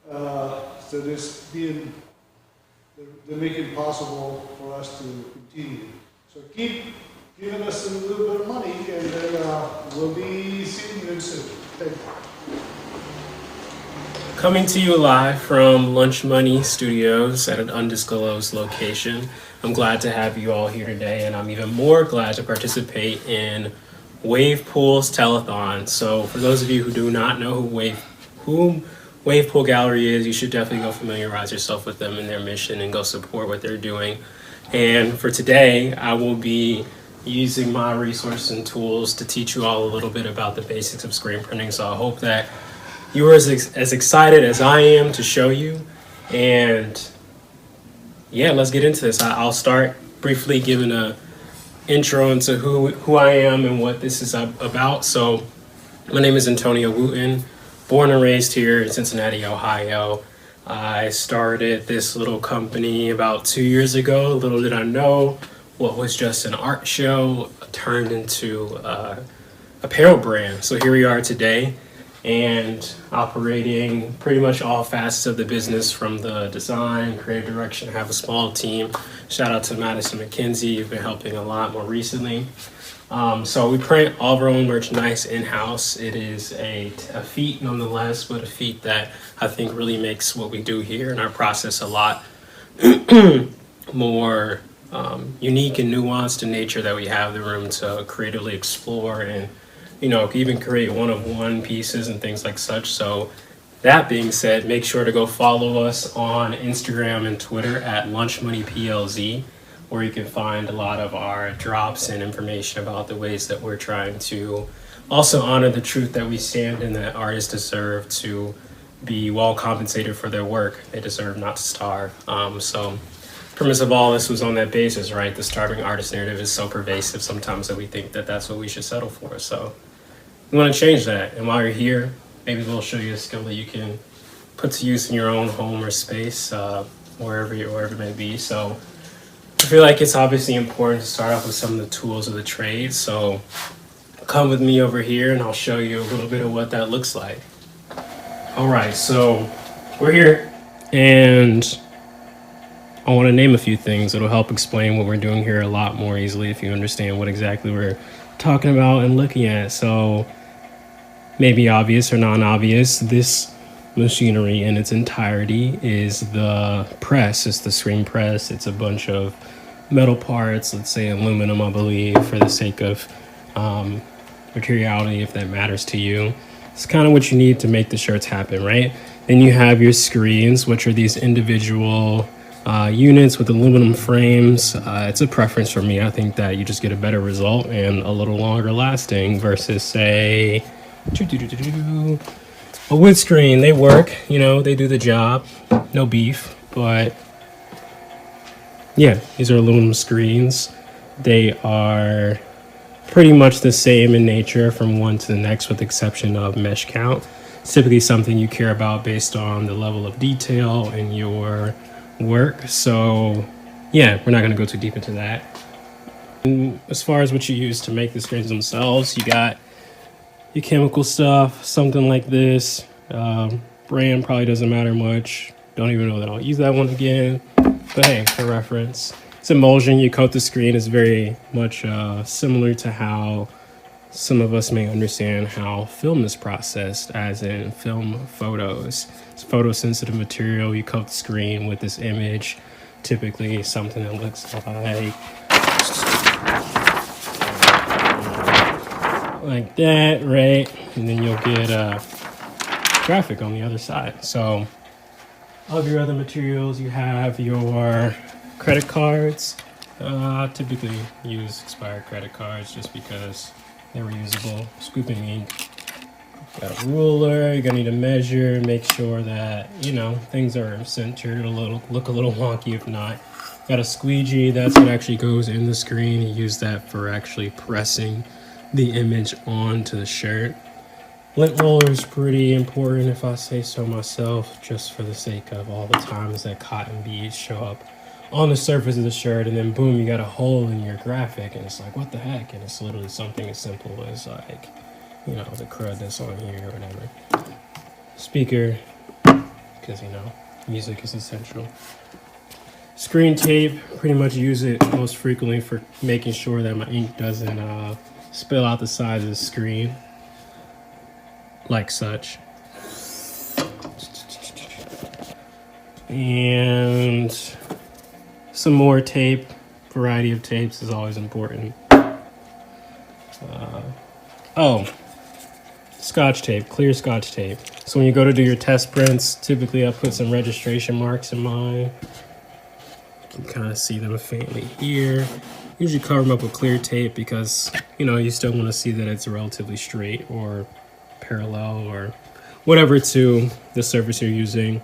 So they're making it possible for us to continue. So keep giving us a little bit of money, and then we'll be seeing you soon. Thank you. Coming to you live from Lunch Money Studios at an undisclosed location. I'm glad to have you all here today, and I'm even more glad to participate in Wave Pool's Telethon. So for those of you who do not know who Wave Pool Gallery is, you should definitely go familiarize yourself with them and their mission and go support what they're doing. And for today, I will be using my resources and tools to teach you all a little bit about the basics of screen printing. So I hope that you are as excited as I am to show you. And yeah, let's get into this. I'll start briefly giving a intro into who I am and what this is about. So my name is Antonio Wooten, born and raised here in Cincinnati, Ohio. I started this little company about 2 years ago. Little did I know what was just an art show turned into apparel brand. So here we are today, and operating pretty much all facets of the business, from the design, creative direction. I have a small team. Shout out to Madison McKenzie, you've been helping a lot more recently. So we print all of our own merchandise in-house. It is a feat nonetheless, but a feat that I think really makes what we do here and our process a lot more unique and nuanced in nature, that we have the room to creatively explore and, you know, even create one-of-one pieces and things like such. So that being said, make sure to go follow us on Instagram and Twitter at LunchMoneyPLZ, where you can find a lot of our drops and information about the ways that we're trying to also honor the truth that we stand in, that artists deserve to be well compensated for their work. They deserve not to starve. So the premise of all this was on that basis, right? The starving artist narrative is so pervasive sometimes that we think that that's what we should settle for. So we want to change that. And while you're here, maybe we'll show you a skill that you can put to use in your own home or space, wherever it may be. So I feel like it's obviously important to start off with some of the tools of the trade. So come with me over here and I'll show you a little bit of what that looks like. All right, so we're here, and I want to name a few things. It'll help explain what we're doing here a lot more easily if you understand what exactly we're talking about and looking at. So maybe obvious or non-obvious, this machinery in its entirety is the press. It's the screen press. It's a bunch of metal parts, let's say aluminum, I believe, for the sake of materiality, if that matters to you. It's kind of what you need to make the shirts happen, right? Then you have your screens, which are these individual units with aluminum frames. It's a preference for me. I think that you just get a better result and a little longer lasting versus, say, a wood screen. They work, you know, they do the job. No beef, but yeah, these are aluminum screens. They are pretty much the same in nature from one to the next, with the exception of mesh count. It's typically something you care about based on the level of detail in your work. So yeah, we're not going to go too deep into that. And as far as what you use to make the screens themselves, you got your chemical stuff, something like this. Brand probably doesn't matter much. Don't even know that I'll use that one again, but hey, for reference. It's emulsion. You coat the screen. Is very much similar to how some of us may understand how film is processed, as in film photos. It's photosensitive material. You coat the screen with this image, typically something that looks like that, right? And then you'll get a graphic on the other side. So of your other materials, you have your credit cards. Typically use expired credit cards just because they're reusable. Scooping ink. Got a ruler. You're gonna need to measure, make sure that, you know, things are centered. It'll look a little wonky if not. Got a squeegee. That's what actually goes in the screen. You use that for actually pressing the image onto the shirt. Lint roller is pretty important, if I say so myself, just for the sake of all the times that cotton beads show up on the surface of the shirt, and then boom, you got a hole in your graphic, and it's like, what the heck? And it's literally something as simple as, like, you know, the crud that's on here or whatever. Speaker, because, you know, music is essential. Screen tape, pretty much use it most frequently for making sure that my ink doesn't spill out the sides of the screen, like such. And some more tape. Variety of tapes is always important. Scotch tape, clear Scotch tape. So when you go to do your test prints, typically I put some registration marks in mine. You can kind of see them faintly here. Usually cover them up with clear tape because, you know, you still want to see that it's relatively straight or parallel or whatever to the surface you're using.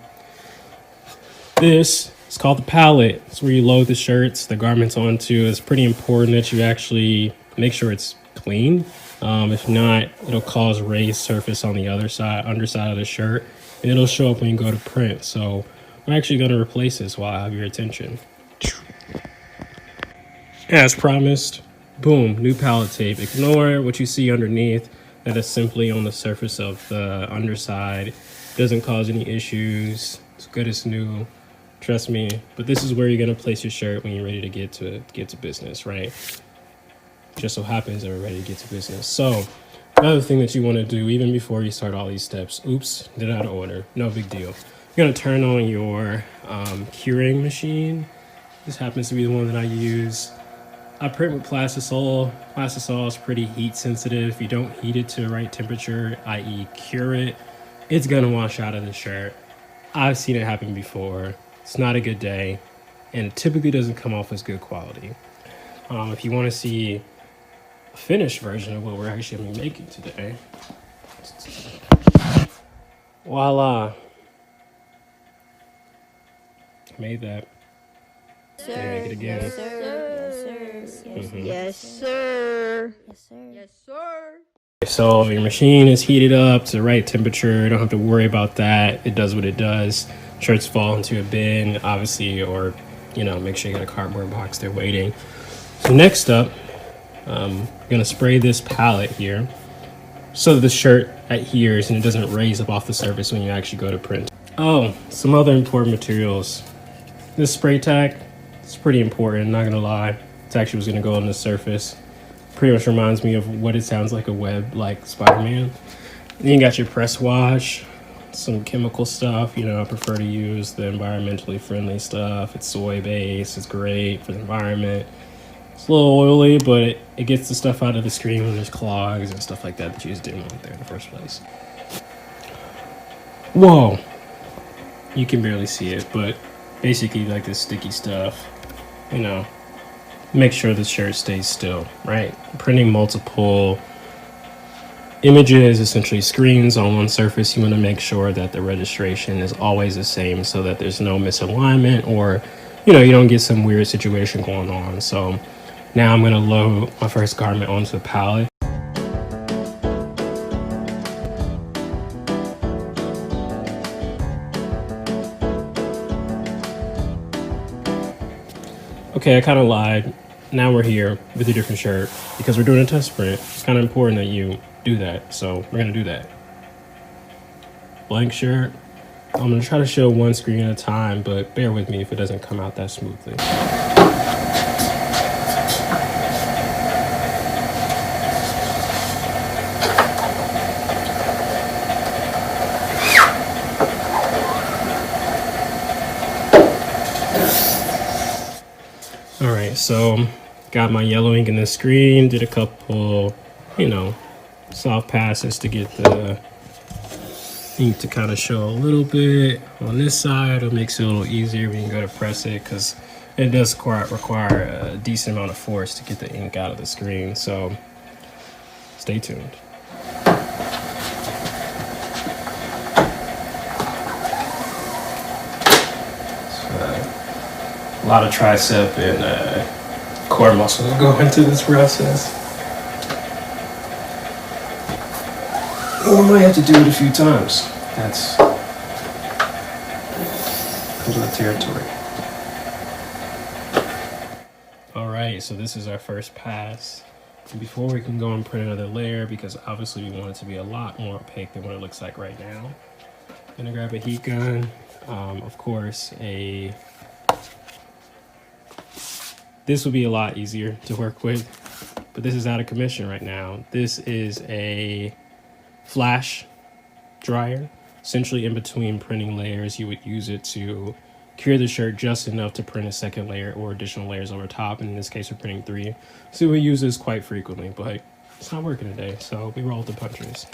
This is called the palette. It's where you load the shirts, the garments onto. It's pretty important that you actually make sure it's clean. If not, it'll cause raised surface on the underside of the shirt, and it'll show up when you go to print. So I'm actually going to replace this while I have your attention. As promised, boom, new palette tape. Ignore what you see underneath. That is simply on the surface of the underside. Doesn't cause any issues. It's good as new. Trust me. But this is where you're gonna place your shirt when you're ready to get to business, right? Just so happens that we're ready to get to business. So another thing that you want to do even before you start all these steps. Oops, did out of order. No big deal. You're gonna turn on your curing machine. This happens to be the one that I use. I print with plastisol. Plastisol is pretty heat sensitive. If you don't heat it to the right temperature, i.e. cure it, it's gonna wash out of the shirt. I've seen it happen before. It's not a good day, and it typically doesn't come off as good quality. If you want to see a finished version of what we're actually gonna be making today, voila. Made that. Sir, make it again. yes, sir, yes, sir, Mhm. yes, sir, yes, sir, yes, sir. So your machine is heated up to the right temperature. You don't have to worry about that. It does what it does. Shirts fall into a bin, obviously, or, you know, make sure you got a cardboard box there waiting. So next up, I'm gonna spray this palette here so that the shirt adheres and it doesn't raise up off the surface when you actually go to print. Oh, some other important materials. This spray tack, it's pretty important, not gonna lie. It's actually what's gonna go on the surface. Pretty much reminds me of what it sounds like, a web like Spider-Man. Then you got your press wash, some chemical stuff. You know, I prefer to use the environmentally friendly stuff. It's soy based, it's great for the environment. It's a little oily, but it gets the stuff out of the screen when there's clogs and stuff like that that you just didn't want there in the first place. Whoa, you can barely see it, but basically like this sticky stuff, you know, make sure the shirt stays still, right? Printing multiple images, essentially screens on one surface, you want to make sure that the registration is always the same so that there's no misalignment or, you know, you don't get some weird situation going on. So now I'm going to load my first garment onto the palette. Okay, I kind of lied. Now we're here with a different shirt because we're doing a test print. It's kind of important that you do that, so we're gonna do that. Blank shirt. I'm gonna try to show one screen at a time, but bear with me if it doesn't come out that smoothly. All right, so got my yellow ink in the screen, did a couple, you know, soft passes to get the ink to kind of show a little bit on this side. It makes it a little easier when you go to press it because it does require a decent amount of force to get the ink out of the screen. So stay tuned. A lot of tricep and core muscles go into this process. Or I might have to do it a few times. That's comes with the territory. All right, so this is our first pass. And before we can go and print another layer, because obviously we want it to be a lot more opaque than what it looks like right now. I'm gonna grab a heat gun. Of course, this would be a lot easier to work with, but this is out of commission right now. This is a flash dryer. Essentially in between printing layers, you would use it to cure the shirt just enough to print a second layer or additional layers over top. And in this case, we're printing 3. So we use this quite frequently, but it's not working today. So we roll with the punches.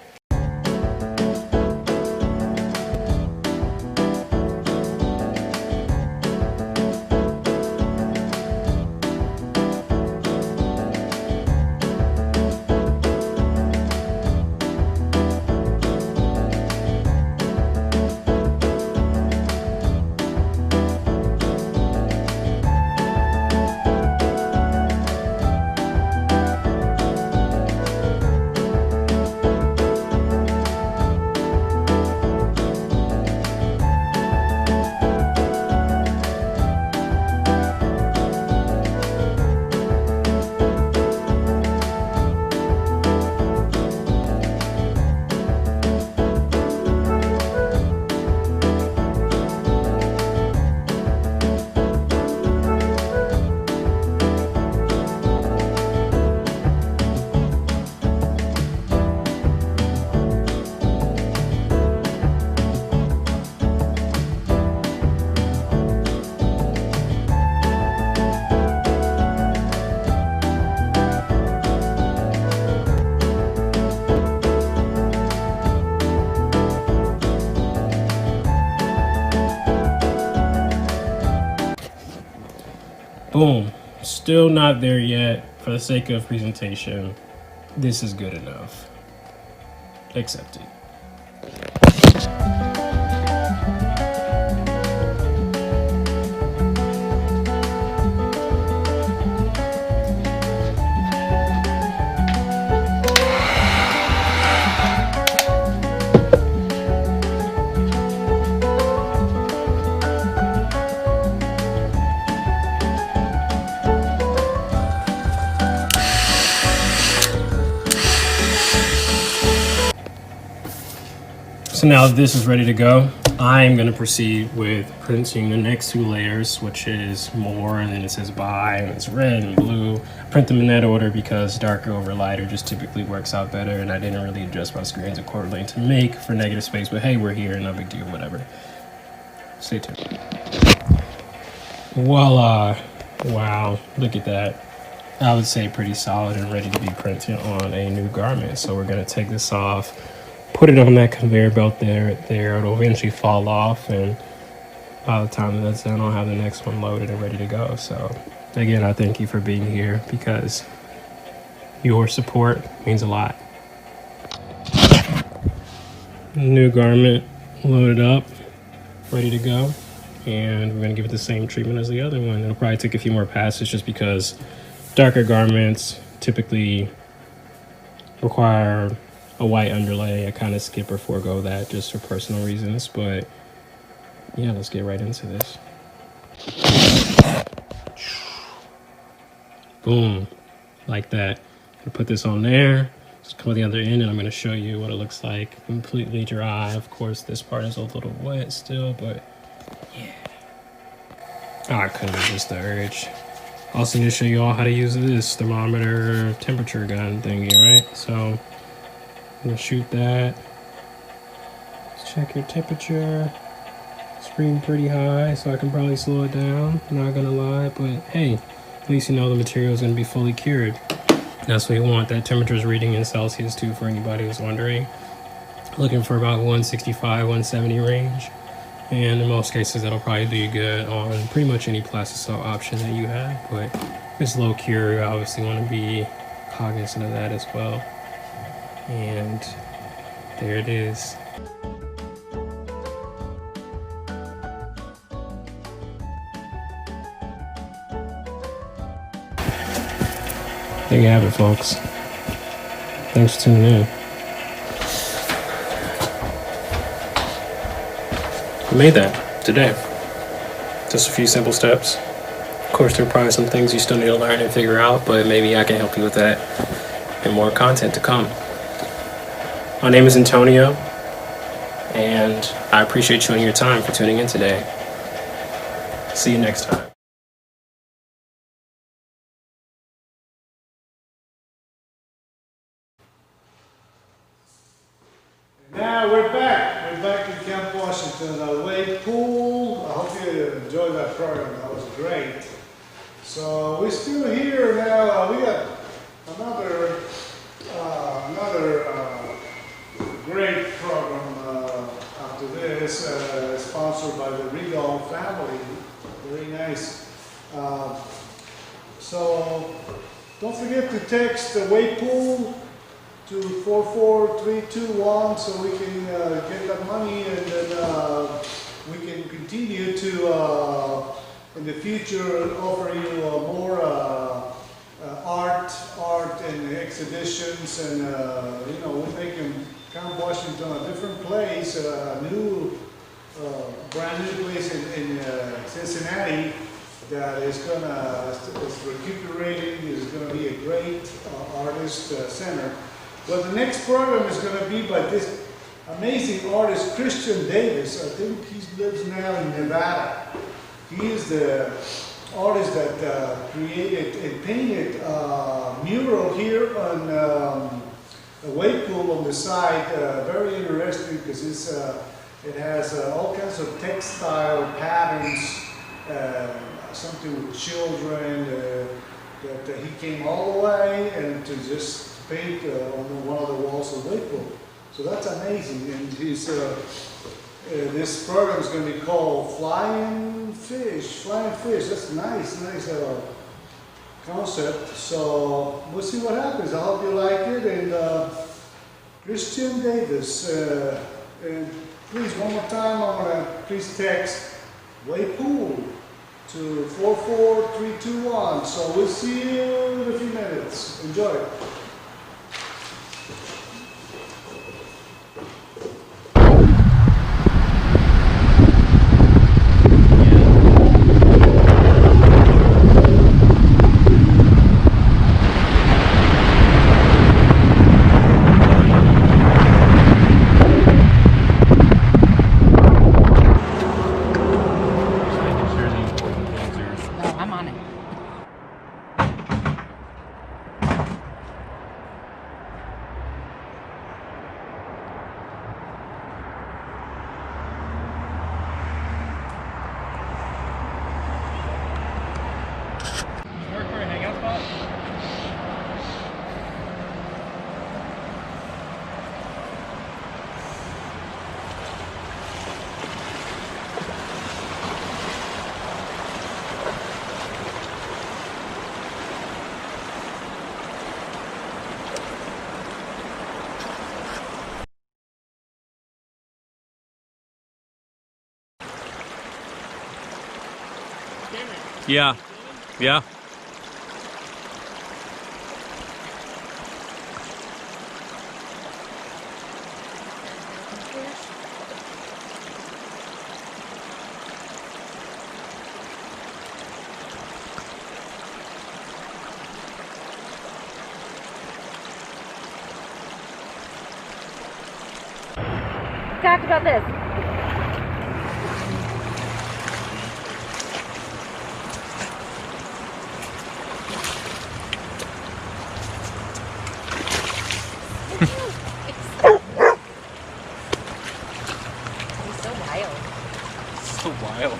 Boom. Still not there yet. For the sake of presentation, this is good enough. Accept it. So now this is ready to go. I'm going to proceed with printing the next 2 layers, which is more, and then it says buy, and it's red and blue. Print them in that order because darker over lighter just typically works out better, and I didn't really adjust my screens accordingly to make for negative space, but hey, we're here, no big deal, whatever. Stay tuned. Voila. Wow, look at that. I would say pretty solid and ready to be printed on a new garment. So we're going to take this off, put it on that conveyor belt there, it'll eventually fall off, and by the time that's done, I'll have the next one loaded and ready to go. So again, I thank you for being here because your support means a lot. New garment loaded up, ready to go. And we're gonna give it the same treatment as the other one. It'll probably take a few more passes just because darker garments typically require a white underlay. I kind of skip or forego that just for personal reasons, but yeah, let's get right into this. Boom, like that. I put this on there, just come to the other end, and I'm gonna show you what it looks like completely dry. Of course, this part is a little wet still, but yeah. I couldn't resist the urge. Also need to show you all how to use this thermometer temperature gun thingy, right? So I'm gonna shoot that. Let's check your temperature. Screen pretty high, so I can probably slow it down. Not gonna lie, but hey, at least you know the material is gonna be fully cured. That's what you want. That temperature is reading in Celsius too, for anybody who's wondering. Looking for about 165, 170 range. And in most cases, that'll probably do you good on pretty much any plasticell option that you have. But if it's low cure, you obviously want to be cognizant of that as well. And there it is. There you have it, folks. Thanks for tuning in. I made that today. Just a few simple steps. Of course, there are probably some things you still need to learn and figure out, but maybe I can help you with that and more content to come. My name is Antonio, and I appreciate you and your time for tuning in today. See you next time. Now we're back. We're back in Camp Washington. Wade Pool. I hope you enjoyed that program. That was great. So we're still here now. We got another great program after this, sponsored by the Regal family. Very nice. So don't forget to text Wade Pool to 44321 so we can get that money, and then we can continue to in the future offer you more art and exhibitions, and you know, we're making Camp Washington a different place, a new brand new place in Cincinnati that is recuperating, is going to be a great artist center. Well, the next program is going to be by this amazing artist, Christian Davis. I think he lives now in Nevada. He is the artist that created and painted a mural here on a wave pool on the side. Very interesting because it has all kinds of textile patterns, something with children, that he came all the way and to just paint on one of the walls of wave pool. So that's amazing. And this program is going to be called Flying Fish. That's nice concept. So we'll see what happens. I hope you like it. And Christian Davis. And please, one more time, I want to please text Wave Pool to 44321. So we'll see you in a few minutes. Enjoy. Yeah. Yeah. Talk about this. He's so wild. So wild.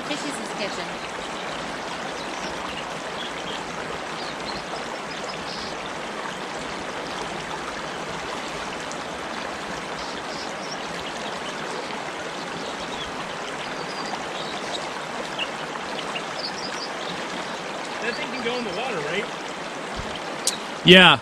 Fishy's in the kitchen. That thing can go in the water, right? Yeah.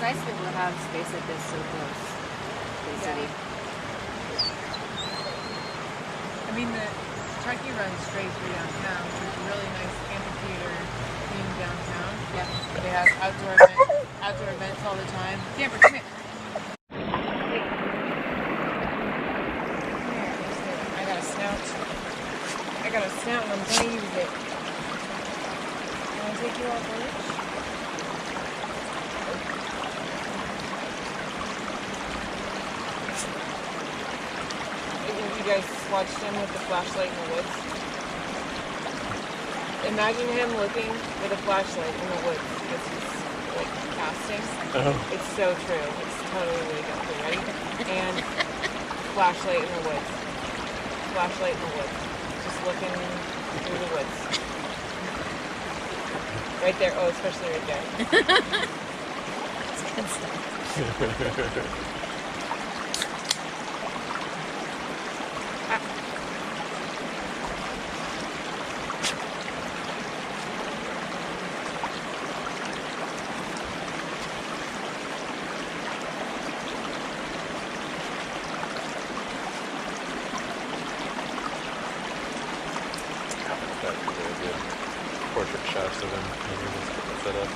Nice to be able to have space like this so close to the city. I mean, the Truckee runs straight through downtown, which is a really nice amphitheater theme downtown. Yeah. They have outdoor events all the time. Camper, come here. I got a snout and I'm gonna use it. You wanna take you all merch? Have you guys watched him with the flashlight in the woods? Imagine him looking with a flashlight in the woods because he's like casting. Oh. It's so true. It's totally really good. Okay, ready? And flashlight in the woods. Flashlight in the woods. Just looking through the woods. Right there. Oh, especially right there. It's good stuff. Portrait shots of him when he was set up.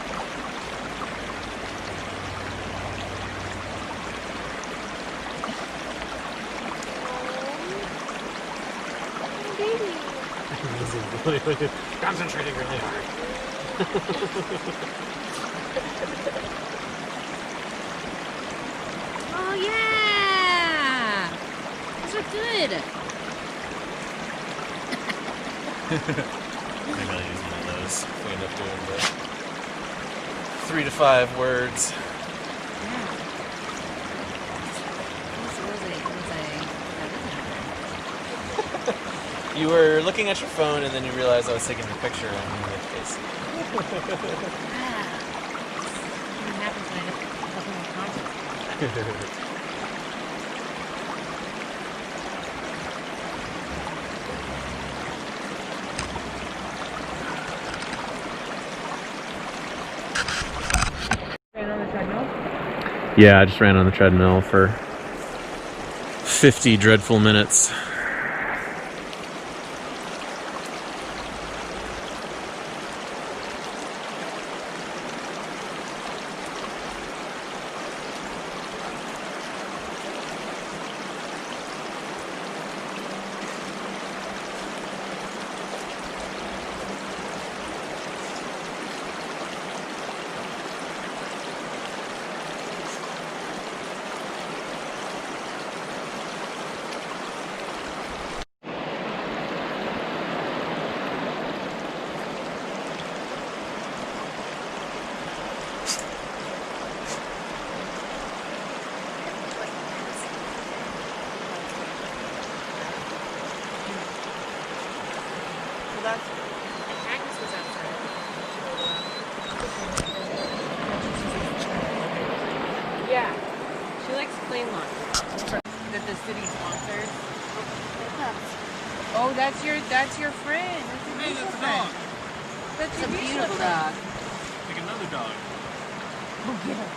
Concentrating really hard. Oh yeah! Those are good. Maybe I'll use one of those if we end up doing the 3 to 5 words. You were looking at your phone and then you realized I was taking your picture and you went face. It happens when I have nothing more context. Yeah, I just ran on the treadmill for 50 dreadful minutes. Yeah. She likes plain lawn. That the city sponsors. Oh, that's your friend. That's your friend. That's a beautiful dog. Like another dog. Oh, get her.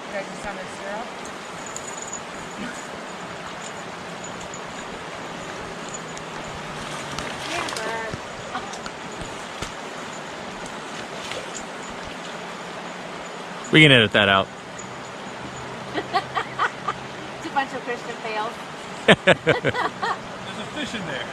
You guys just on the syrup? We can edit that out. It's a bunch of Christian fails. There's a fish in there.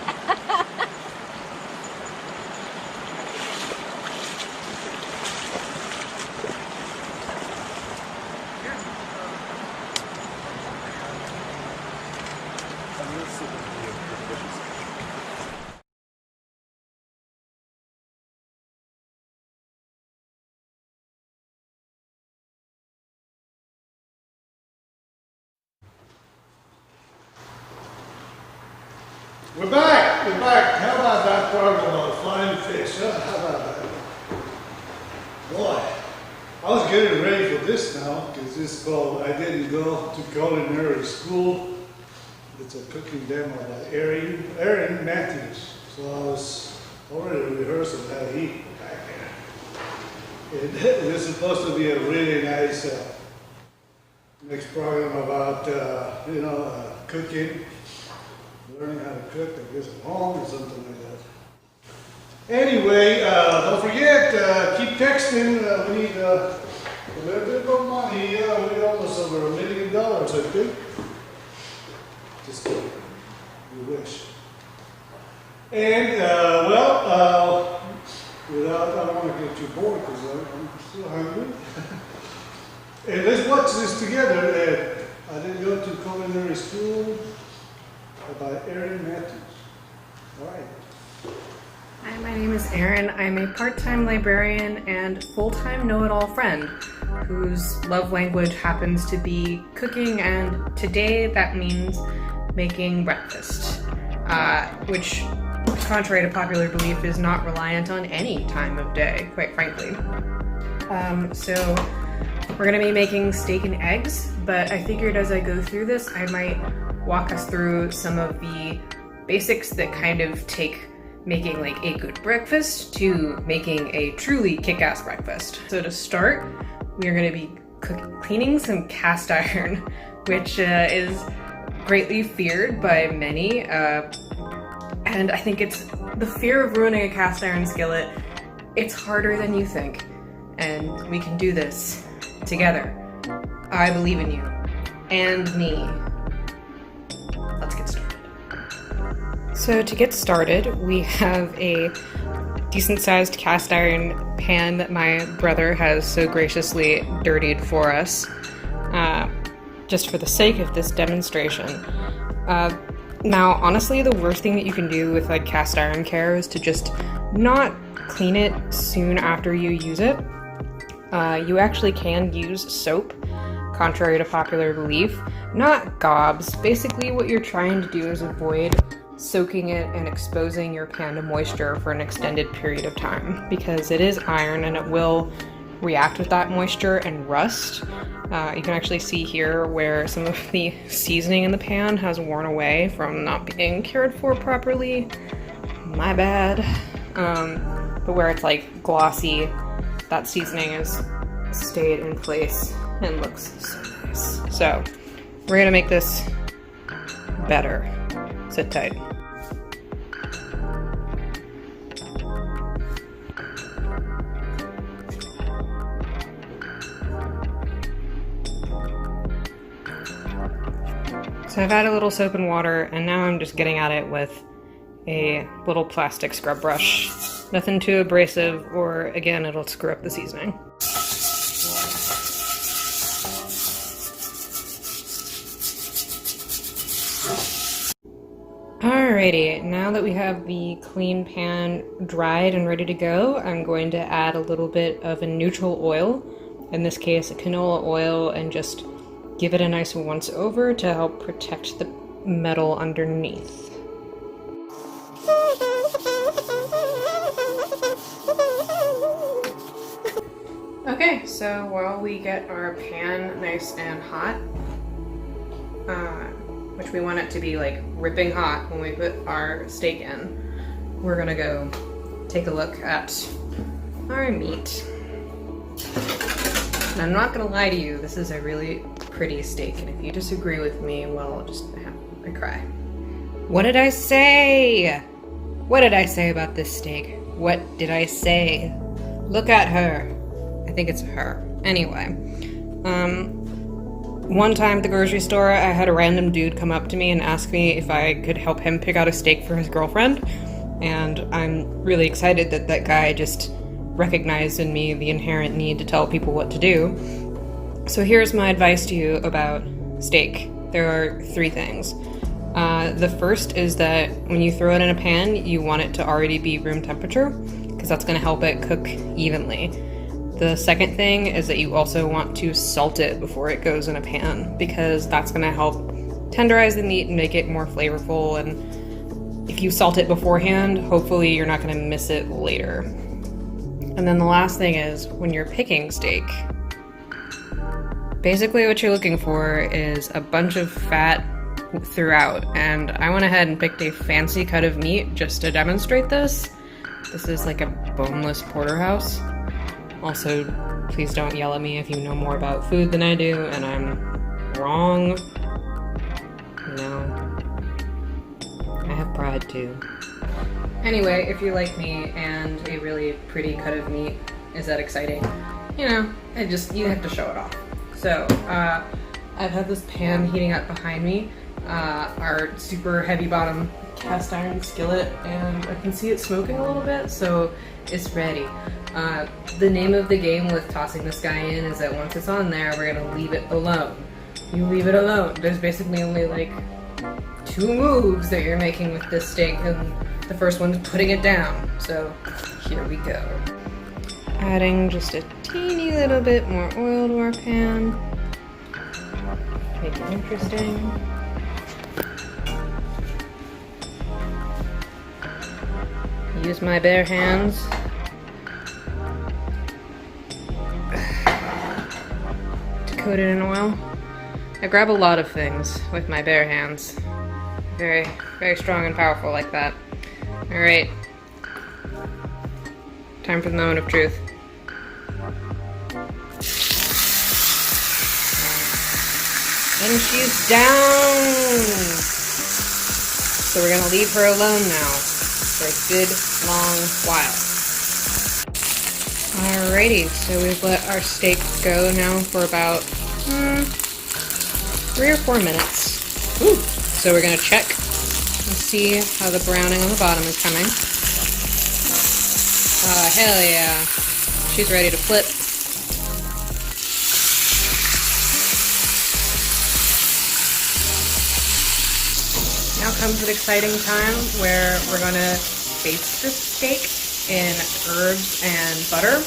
We're back. We're back. How about that part about flying fish? Huh? How about that? Boy, I was getting ready for this now because this is called I Didn't Go to Culinary School. It's a cooking demo by Aaron Matthews. So I was already rehearsing how to eat back there. It is supposed to be a really nice next program about cooking. Learning how to cook, I guess, at home or something like that. Anyway, don't forget, keep texting. We need a little bit of money. We're almost over $1 million, I think. Just kidding. We wish. And, without, I don't want to get you bored because I'm still hungry. And let's watch this together. I didn't go to culinary school by Erin Matthews. All right. Hi, my name is Erin. I'm a part-time librarian and full-time know-it-all friend whose love language happens to be cooking, and today that means making breakfast, which, contrary to popular belief, is not reliant on any time of day, quite frankly. So we're gonna be making steak and eggs, but I figured as I go through this, I might walk us through some of the basics that kind of take making like a good breakfast to making a truly kick-ass breakfast. So to start, we are gonna be cleaning some cast iron, which is greatly feared by many, and I think it's the fear of ruining a cast iron skillet. It's harder than you think, and we can do this together. I believe in you and me. Let's get started. So to get started, we have a decent-sized cast iron pan that my brother has so graciously dirtied for us, just for the sake of this demonstration. Now, honestly, the worst thing that you can do with like cast iron care is to just not clean it soon after you use it. You actually can use soap, contrary to popular belief, not gobs. Basically, what you're trying to do is avoid soaking it and exposing your pan to moisture for an extended period of time, because it is iron and it will react with that moisture and rust. You can actually see here where some of the seasoning in the pan has worn away from not being cared for properly. My bad. But where it's like glossy, that seasoning has stayed in place and looks so nice. So we're gonna make this better. Sit tight. So I've added a little soap and water, and now I'm just getting at it with a little plastic scrub brush. Nothing too abrasive, or again, it'll screw up the seasoning. Alrighty, now that we have the clean pan dried and ready to go, I'm going to add a little bit of a neutral oil, in this case a canola oil, and just give it a nice once over to help protect the metal underneath. Okay, so while we get our pan nice and hot, which we want it to be like ripping hot when we put our steak in, we're gonna go take a look at our meat. And I'm not gonna lie to you, this is a really pretty steak, and if you disagree with me, well, I'll just have a cry. What did I say? What did I say about this steak? What did I say? Look at her. I think it's her. Anyway, one time at the grocery store, I had a random dude come up to me and ask me if I could help him pick out a steak for his girlfriend, and I'm really excited that that guy just recognized in me the inherent need to tell people what to do. So here's my advice to you about steak. There are 3 things. The first is that when you throw it in a pan, you want it to already be room temperature, because that's going to help it cook evenly. The second thing is that you also want to salt it before it goes in a pan, because that's going to help tenderize the meat and make it more flavorful, and if you salt it beforehand, hopefully you're not going to miss it later. And then the last thing is, when you're picking steak, basically what you're looking for is a bunch of fat throughout, and I went ahead and picked a fancy cut of meat just to demonstrate this. This is like a boneless porterhouse. Also, please don't yell at me if you know more about food than I do and I'm wrong. No. I have pride too. Anyway, if you're like me and a really pretty cut of meat is that exciting, you know, you have to show it off. So, I've had this pan heating up behind me, our super heavy bottom cast iron skillet, and I can see it smoking a little bit, so it's ready. The name of the game with tossing this guy in is that once it's on there, we're gonna leave it alone. You leave it alone. There's basically only like 2 moves that you're making with this steak, and the first one's putting it down. So here we go. Adding just a teeny little bit more oil to our pan. Make it interesting. Use my bare hands. To coat it in oil. I grab a lot of things with my bare hands. Very, very strong and powerful like that. Alright. Time for the moment of truth. And she's down! So we're gonna leave her alone now for a good long while. Alrighty, so we've let our steak go now for about 3 or 4 minutes. Ooh. So we're gonna check and see how the browning on the bottom is coming. Oh, hell yeah. She's ready to flip. Now comes an exciting time where we're gonna baste this steak in herbs and butter,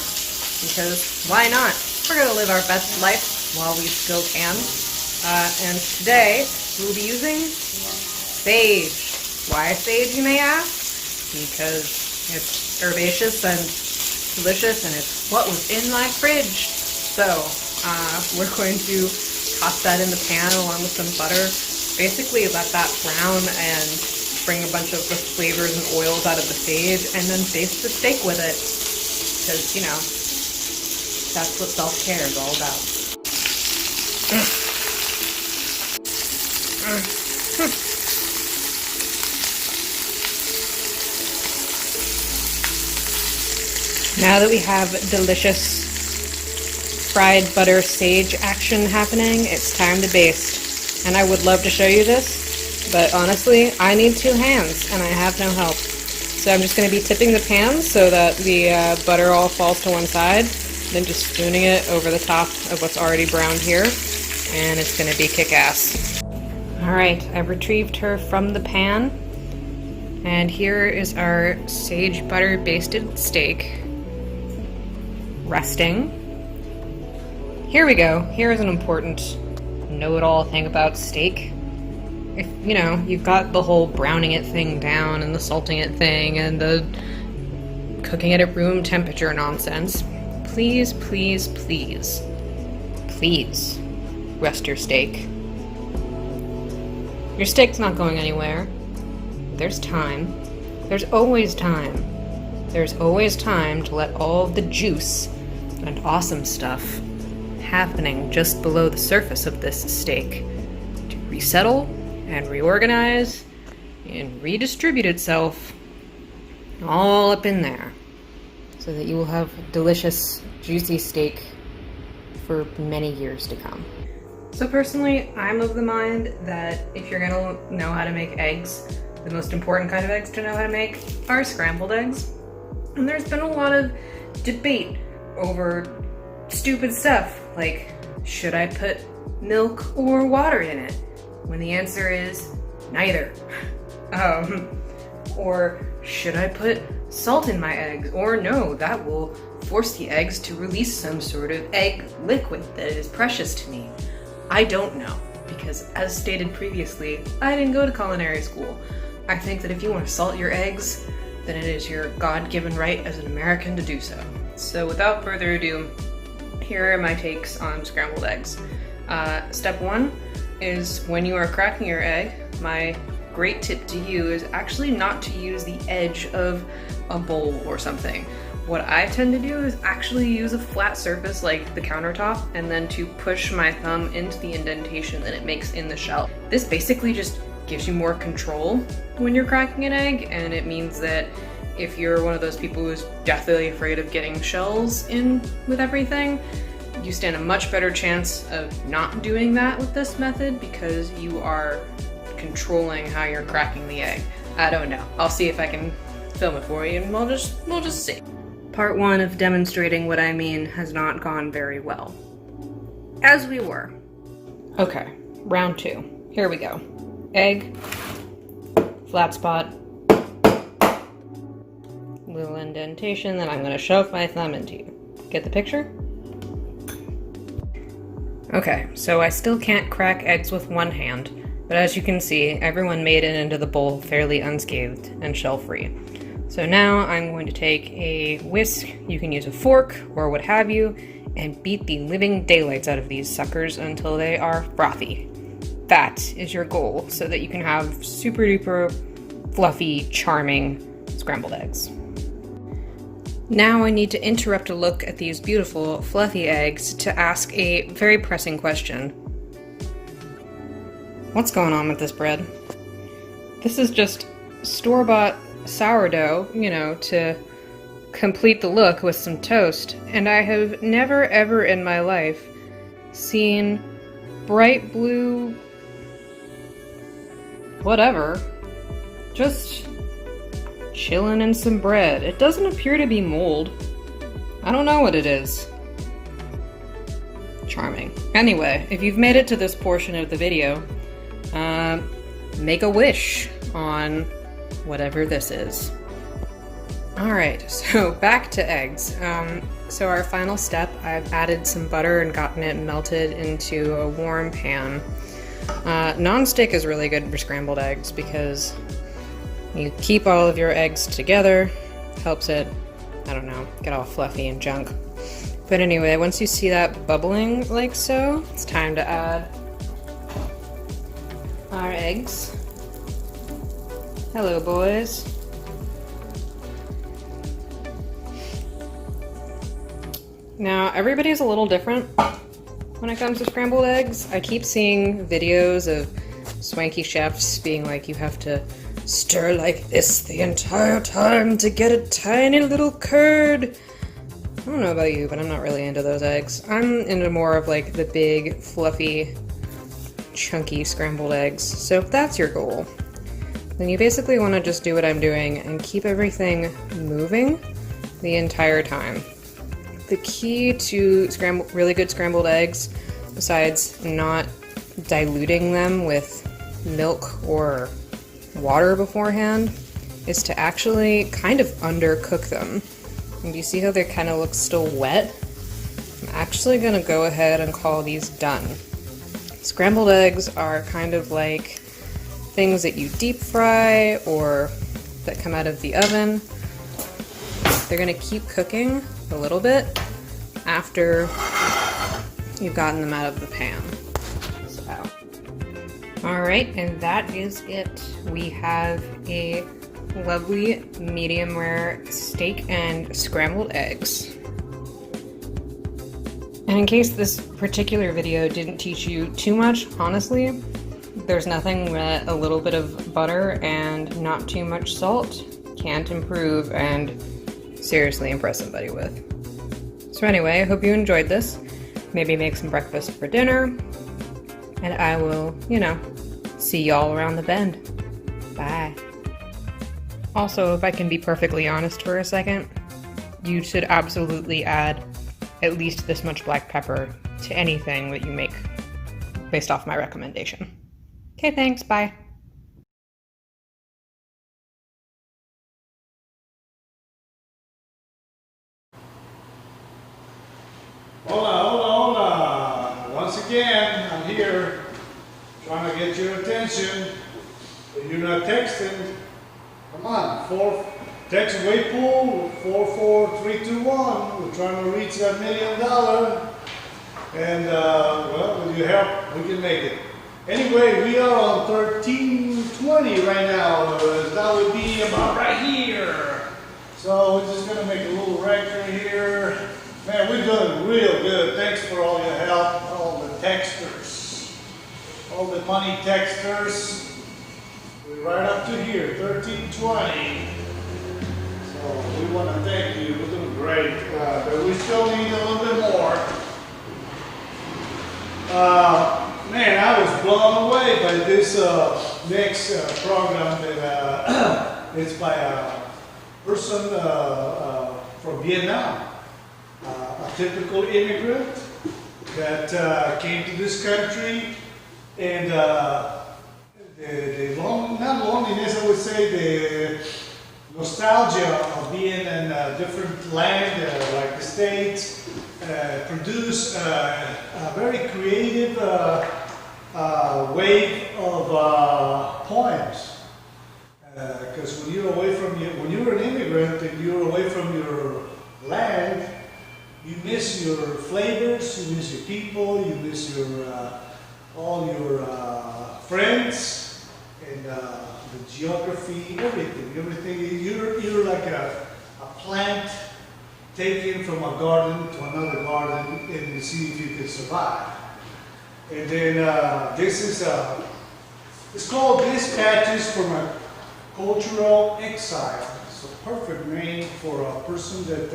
because why not? We're gonna live our best life while we still can. And today we'll be using sage. Why sage, you may ask? Because it's herbaceous and delicious, and it's what was in my fridge. So we're going to toss that in the pan along with some butter. Basically let that brown and bring a bunch of the flavors and oils out of the sage, and then baste the steak with it. Because, you know, that's what self-care is all about. Now that we have delicious fried butter sage action happening, it's time to baste. And I would love to show you this, but honestly, I need 2 hands and I have no help. So I'm just going to be tipping the pan so that the butter all falls to one side, then just spooning it over the top of what's already browned here, and it's going to be kick-ass. Alright, I've retrieved her from the pan, and here is our sage butter basted steak resting. Here we go. Here is an important know-it-all thing about steak. If, you know, you've got the whole browning it thing down and the salting it thing and the cooking it at room temperature nonsense, please, please, please, please rest your steak. Your steak's not going anywhere. There's time. There's always time. There's always time to let all of the juice and awesome stuff happening just below the surface of this steak to resettle and reorganize and redistribute itself all up in there, so that you will have delicious, juicy steak for many years to come. So personally, I'm of the mind that if you're gonna know how to make eggs, the most important kind of eggs to know how to make are scrambled eggs. And there's been a lot of debate over stupid stuff like, should I put milk or water in it? When the answer is neither. Or should I put salt in my eggs? Or no, that will force the eggs to release some sort of egg liquid that is precious to me. I don't know, because as stated previously, I didn't go to culinary school. I think that if you want to salt your eggs, then it is your God-given right as an American to do so. So without further ado, here are my takes on scrambled eggs. Step 1 is when you are cracking your egg, my great tip to you is actually not to use the edge of a bowl or something. What I tend to do is actually use a flat surface like the countertop, and then to push my thumb into the indentation that it makes in the shell. This basically just gives you more control when you're cracking an egg, and it means that if you're one of those people who's deathly afraid of getting shells in with everything, you stand a much better chance of not doing that with this method, because you are controlling how you're cracking the egg. I don't know. I'll see if I can film it for you and we'll just see. Part 1 of demonstrating what I mean has not gone very well. As we were. Okay, round 2. Here we go. Egg, flat spot, little indentation that I'm gonna shove my thumb into. Get the picture? Okay, so I still can't crack eggs with one hand, but as you can see, everyone made it into the bowl fairly unscathed and shell-free. So now I'm going to take a whisk, you can use a fork or what have you, and beat the living daylights out of these suckers until they are frothy. That is your goal, so that you can have super duper fluffy, charming scrambled eggs. Now I need to interrupt a look at these beautiful, fluffy eggs to ask a very pressing question. What's going on with this bread? This is just store-bought sourdough, you know, to complete the look with some toast, and I have never ever in my life seen bright blue whatever just chilling in some bread. It doesn't appear to be mold. I don't know what it is. Charming. Anyway, if you've made it to this portion of the video, make a wish on whatever this is. Alright, so back to eggs. So our final step, I've added some butter and gotten it melted into a warm pan. Non-stick is really good for scrambled eggs because you keep all of your eggs together, helps it, I don't know, get all fluffy and junk. But anyway, once you see that bubbling like so, it's time to add our eggs. Hello, boys. Now, everybody's a little different when it comes to scrambled eggs. I keep seeing videos of swanky chefs being like, you have to stir like this the entire time to get a tiny little curd. I don't know about you, but I'm not really into those eggs. I'm into more of like the big, fluffy, chunky scrambled eggs. So if that's your goal, then you basically want to just do what I'm doing and keep everything moving the entire time. The key to really good scrambled eggs, besides not diluting them with milk or water beforehand, is to actually kind of undercook them. And you see how they kind of look still wet? I'm actually gonna go ahead and call these done. Scrambled eggs are kind of like things that you deep fry or that come out of the oven. They're gonna keep cooking a little bit after you've gotten them out of the pan. So, alright, and that is it. We have a lovely medium rare steak and scrambled eggs. And in case this particular video didn't teach you too much, honestly, there's nothing that a little bit of butter and not too much salt can't improve and seriously impress somebody with. So anyway, I hope you enjoyed this. Maybe make some breakfast for dinner, and I will, you know, see y'all around the bend. Bye. Also, if I can be perfectly honest for a second, you should absolutely add at least this much black pepper to anything that you make based off my recommendation. Okay, thanks, bye. Hola, hola, hola. Once again, I'm here trying to get your attention. If you're not texting, come on, text Waypool 44321. We're trying to reach that $1 million. And, well, with your help, we can make it. Anyway, we are on 1320 right now. That would be about right here. So we're just going to make a little record here. Man, we're doing real good. Thanks for all your help, all the texters, all the money texters. We're right up to here, 1320. So we want to thank you. We're doing great, but we still need a little bit more. Man, I was blown away by this next program that it's by a person from Vietnam, a typical immigrant that came to this country, and not loneliness, I would say, the nostalgia of being in a different land, like the States, produce a very creative wave of poems. Because when you're away from when you're an immigrant and you're away from your land, you miss your flavors, you miss your people, you miss your all your friends and the geography, everything. You're like a plant taken from a garden to another garden, and you see if you can survive. And then this is it's called Dispatches from a Cultural Exile. It's a perfect name for a person that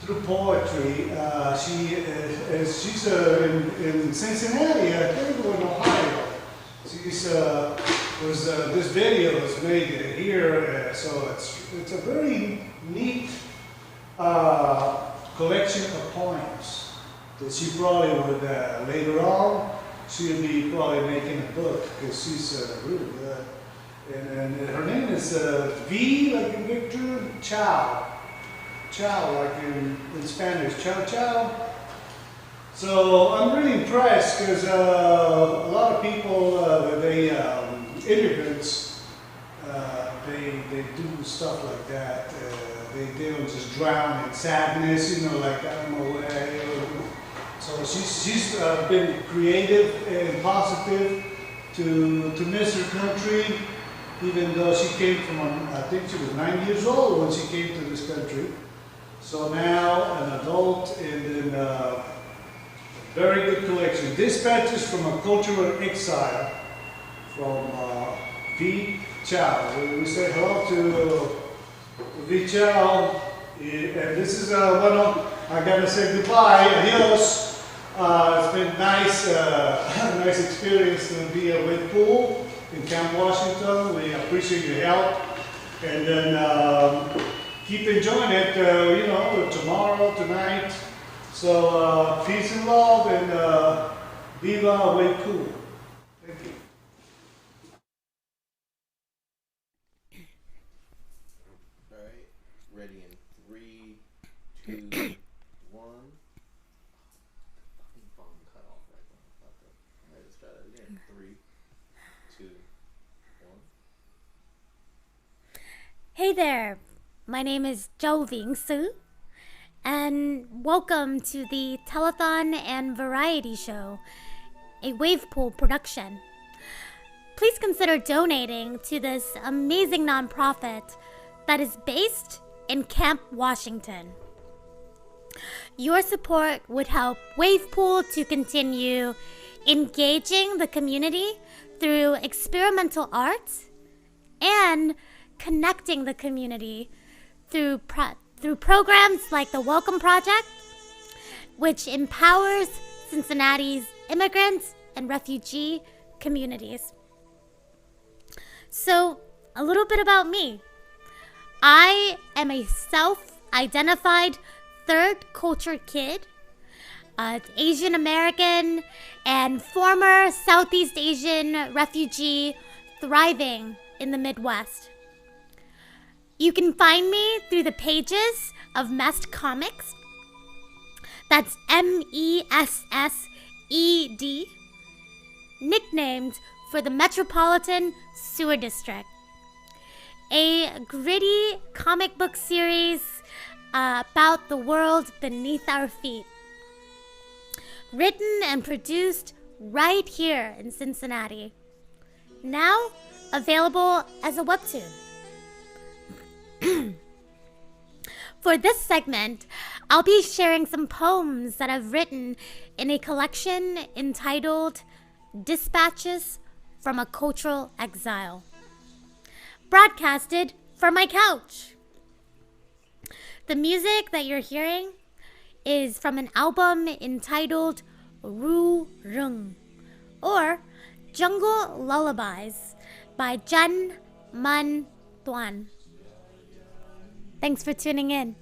through poetry, she's in Cincinnati, I think, in Ohio. This video was made here, so it's a very neat collection of poems that she probably would later on she'll be probably making a book because she's really good. And her name is V, like in Victor, Chow. Chow, like in Spanish, Chow Chow. So I'm really impressed because a lot of people, immigrants, they do stuff like that. They don't just drown in sadness, like I'm away. So she's been creative and positive to miss her country, even though she came from, I think she was 9 years old when she came to this country. So now an adult, and then very good collection. Dispatches from a Cultural Exile from V. Chow. We say hello to V. Chow, and this is I gotta say goodbye, adios. It's been nice, nice experience to be at Wade Pool in Camp Washington. We appreciate your help, and then keep enjoying it. Tomorrow, tonight. So peace and love, and viva Wade Pool. Thank you. All right, ready in 3, 2, 1. Phone cut off right when I thought that. All right, let's try that again. 3, 2, 1. Hey there, my name is Zhou Ving Su, and welcome to the Telethon and Variety Show, a wave pool production. Please consider donating to this amazing nonprofit that is based in Camp Washington. Your support would help Wave Pool to continue engaging the community through experimental arts and connecting the community through programs like the Welcome Project, which empowers Cincinnati's immigrants and refugee communities. So, a little bit about me. I am a self-identified third culture kid, Asian American and former Southeast Asian refugee thriving in the Midwest. You can find me through the pages of Messed Comics. That's MESSED, nicknamed for the Metropolitan Sewer District. A gritty comic book series about the world beneath our feet. Written and produced right here in Cincinnati. Now available as a webtoon. For this segment, I'll be sharing some poems that I've written in a collection entitled Dispatches from a Cultural Exile, broadcasted from my couch. The music that you're hearing is from an album entitled Ru Rung, or Jungle Lullabies, by Jan Man Tuan. Thanks for tuning in.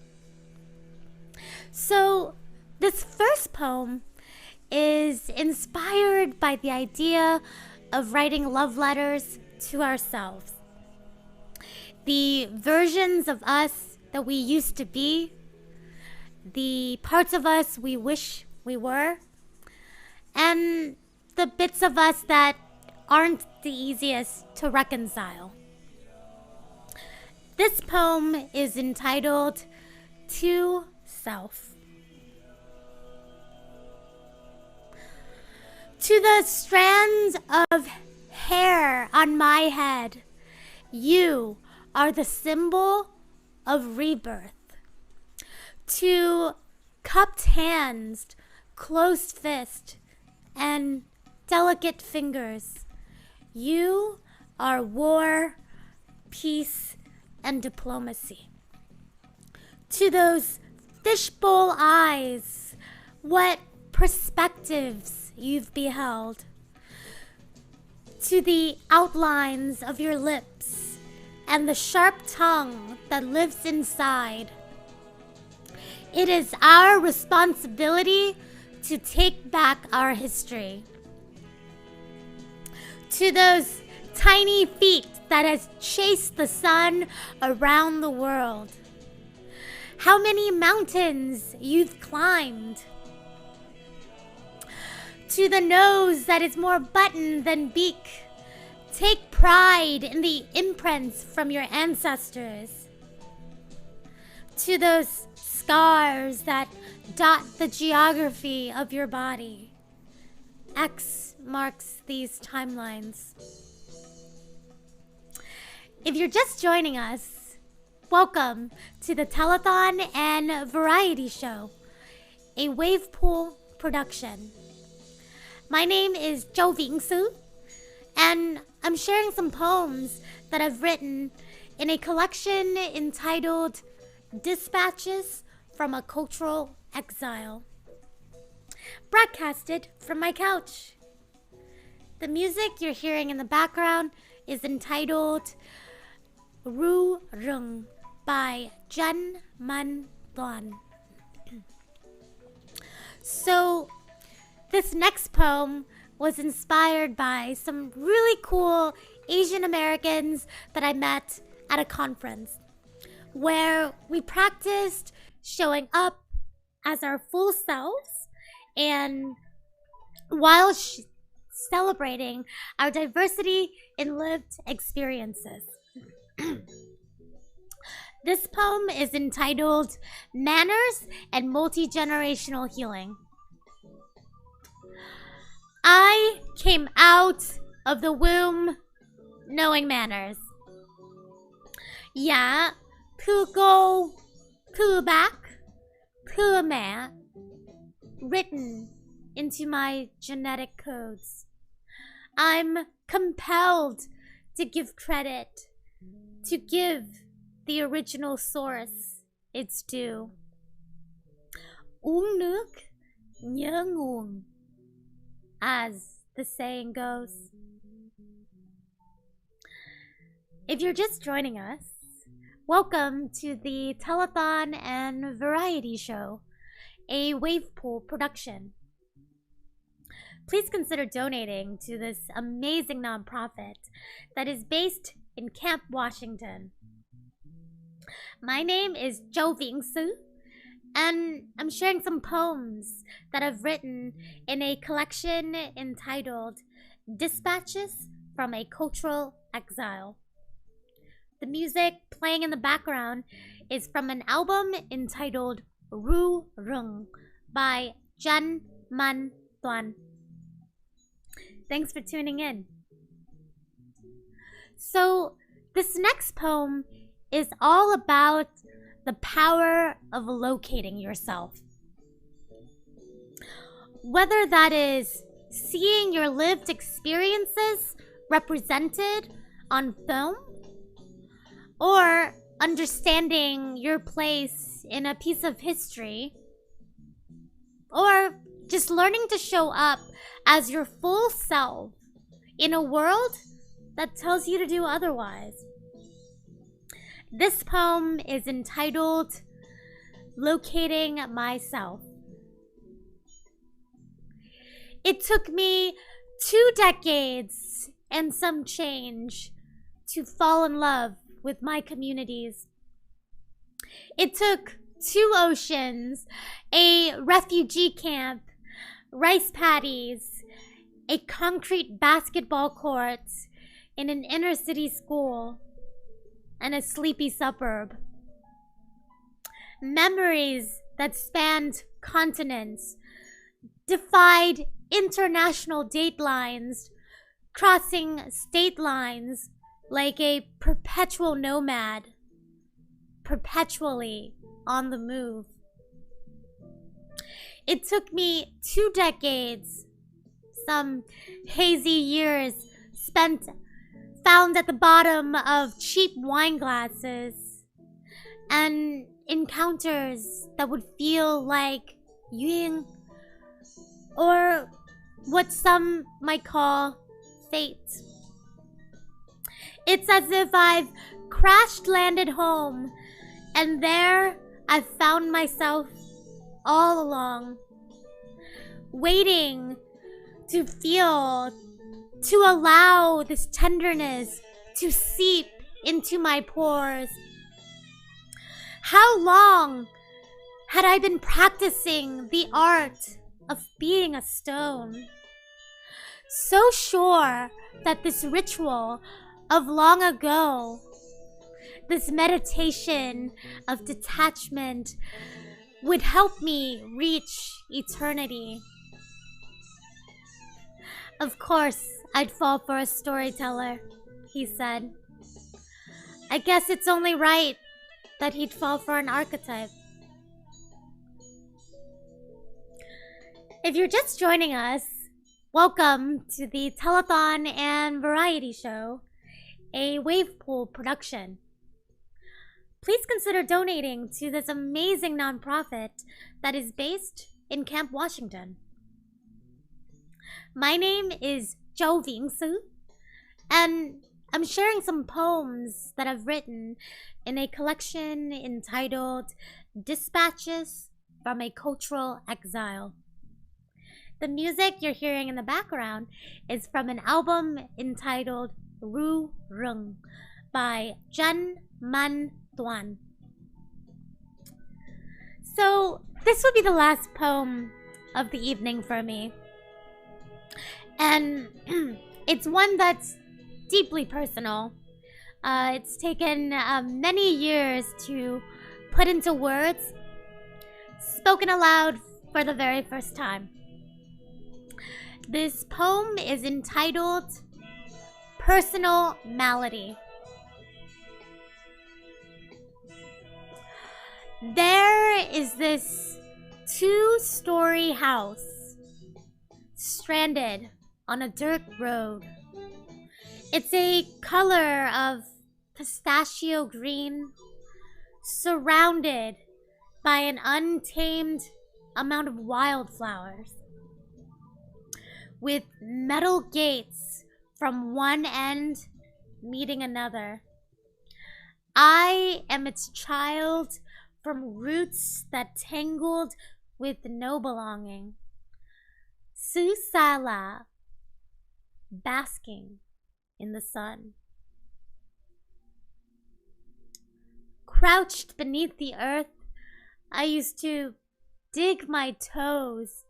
So, this first poem is inspired by the idea of writing love letters to ourselves. The versions of us that we used to be, the parts of us we wish we were, and the bits of us that aren't the easiest to reconcile. This poem is entitled To Self. To the strands of hair on my head, you are the symbol of rebirth. To cupped hands, closed fist, and delicate fingers, you are war, peace, and diplomacy. To those fishbowl eyes, what perspectives you've beheld. To the outlines of your lips and the sharp tongue that lives inside. It is our responsibility to take back our history. To those tiny feet that has chased the sun around the world. How many mountains you've climbed. To the nose that is more button than beak. Take pride in the imprints from your ancestors. To those scars that dot the geography of your body. X marks these timelines. If you're just joining us, welcome to the Telethon and Variety Show, a Wavepool production. My name is Jo Ving Su, and I'm sharing some poems that I've written in a collection entitled Dispatches from a Cultural Exile, broadcasted from my couch. The music you're hearing in the background is entitled Ru Rung by Jan Man Tuan. So, this next poem was inspired by some really cool Asian Americans that I met at a conference where we practiced showing up as our full selves and while celebrating our diversity in lived experiences. This poem is entitled Manners and Multi-Generational Healing. I came out of the womb knowing manners. Yeah, pu go, pu back, pu ma, written into my genetic codes. I'm compelled to give credit, to give the original source its due. Nuk nyung, as the saying goes. If you're just joining us, welcome to the Telethon and Variety Show, a Wavepool production. Please consider donating to this amazing nonprofit that is based in Camp Washington. My name is Jo Ving Su, and I'm sharing some poems that I've written in a collection entitled Dispatches from a Cultural Exile. The music playing in the background is from an album entitled Ru Rung by Jan Man Tuan. Thanks for tuning in. So, this next poem is all about the power of locating yourself. Whether that is seeing your lived experiences represented on film, or understanding your place in a piece of history, or just learning to show up as your full self in a world that tells you to do otherwise. This poem is entitled Locating Myself. It took me 2 decades and some change to fall in love with my communities. It took 2 oceans, a refugee camp, rice paddies, a concrete basketball court in an inner city school, and a sleepy suburb. Memories that spanned continents, defied international datelines, crossing state lines like a perpetual nomad, perpetually on the move. It took me 2 decades, some hazy years spent found at the bottom of cheap wine glasses, and encounters that would feel like ying, or what some might call fate. It's as if I've crash-landed home, and there I've found myself all along, waiting to feel, to allow this tenderness to seep into my pores. How long had I been practicing the art of being a stone? So sure that this ritual of long ago, this meditation of detachment, would help me reach eternity. Of course, I'd fall for a storyteller, he said. I guess it's only right that he'd fall for an archetype. If you're just joining us, welcome to the Telethon and Variety Show, a Wavepool production. Please consider donating to this amazing nonprofit that is based in Camp Washington. My name is Zhou Vingsu, and I'm sharing some poems that I've written in a collection entitled Dispatches from a Cultural Exile. The music you're hearing in the background is from an album entitled Ru Rung by Zhen Man Duan. So this will be the last poem of the evening for me. And it's one that's deeply personal. It's taken many years to put into words, spoken aloud for the very first time. This poem is entitled Personal Malady. There is this 2-story house stranded on a dirt road. It's a color of pistachio green, surrounded by an untamed amount of wildflowers, with metal gates from one end meeting another. I am its child from roots that tangled with no belonging. Susala, basking in the sun. Crouched beneath the earth, I used to dig my toes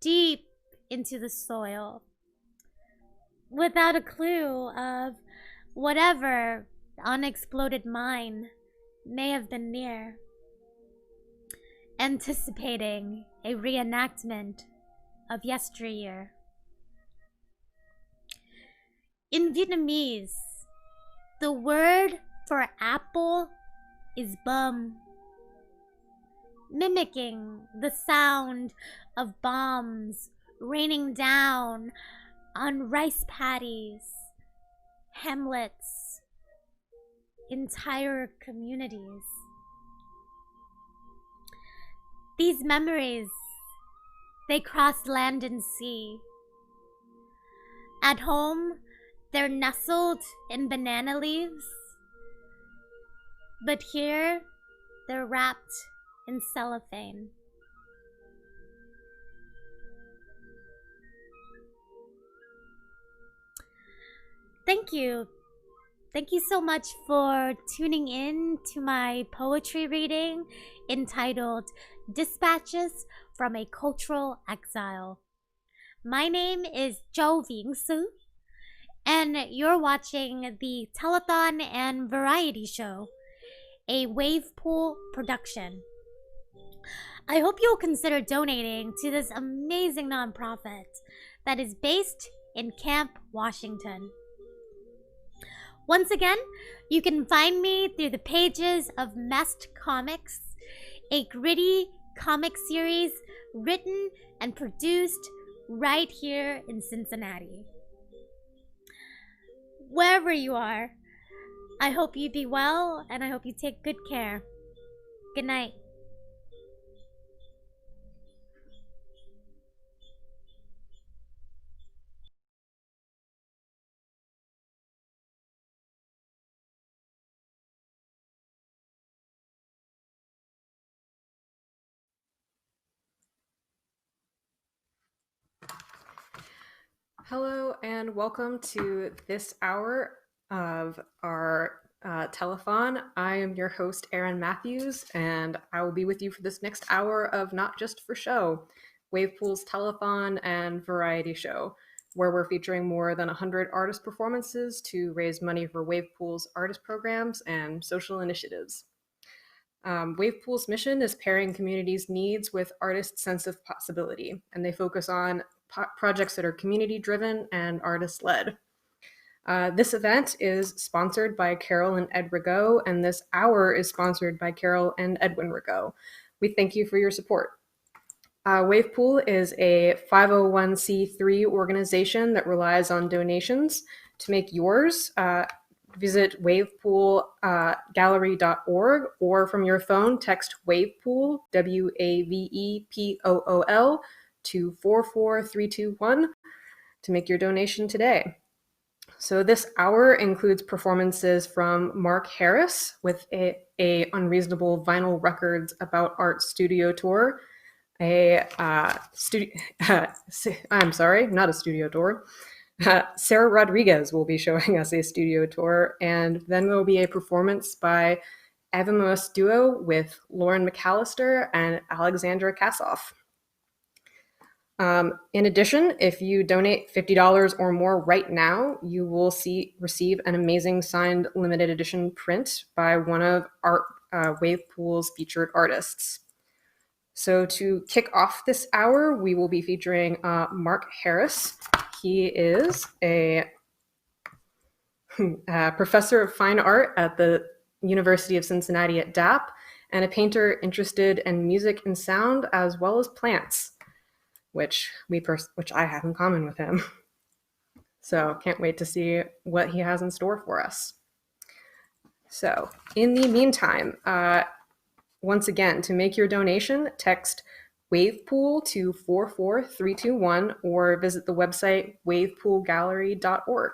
deep into the soil, without a clue of whatever the unexploded mine may have been near, anticipating a reenactment of yesteryear. In Vietnamese, the word for apple is bum, mimicking the sound of bombs raining down on rice paddies, hamlets, entire communities. These memories, they cross land and sea. At home, They're nestled in banana leaves, but here they're wrapped in cellophane. Thank you. Thank you so much for tuning in to my poetry reading entitled Dispatches from a Cultural Exile. My name is Zhou Vingsu, and you're watching the Telethon and Variety Show, a wave pool production. I hope you'll consider donating to this amazing nonprofit that is based in Camp Washington. Once again, you can find me through the pages of Messed Comics, a gritty comic series written and produced right here in Cincinnati. Wherever you are, I hope you be well and I hope you take good care. Good night. Hello and welcome to this hour of our telethon. I am your host, Erin Matthews, and I will be with you for this next hour of Not Just for Show, Wavepool's telethon and variety show, where we're featuring more than 100 artist performances to raise money for Wavepool's artist programs and social initiatives. Wavepool's mission is pairing communities' needs with artists' sense of possibility, and they focus on projects that are community-driven and artist-led. This event is sponsored by Carol and Ed Rigaud, and this hour is sponsored by Carol and Edwin Rigaud. We thank you for your support. Wavepool is a 501c3 organization that relies on donations to make yours. Visit wavepoolgallery.org or from your phone, text Wavepool, WAVEPOOL, to 44321 to make your donation today. So this hour includes performances from Mark Harris with a Unreasonable Vinyl Records About Art studio tour, I'm sorry, not a studio tour. Sarah Rodriguez will be showing us a studio tour, and then there will be a performance by Avamos Duo with Lauren McAllister and Alexandra Kassoff. In addition, if you donate $50 or more right now, you will receive an amazing signed limited edition print by one of Wavepool's featured artists. So to kick off this hour, we will be featuring Mark Harris. He is a professor of fine art at the University of Cincinnati at DAP and a painter interested in music and sound as well as plants, which I have in common with him. So can't wait to see what he has in store for us. So in the meantime, once again, to make your donation, text Wavepool to 44321 or visit the website wavepoolgallery.org.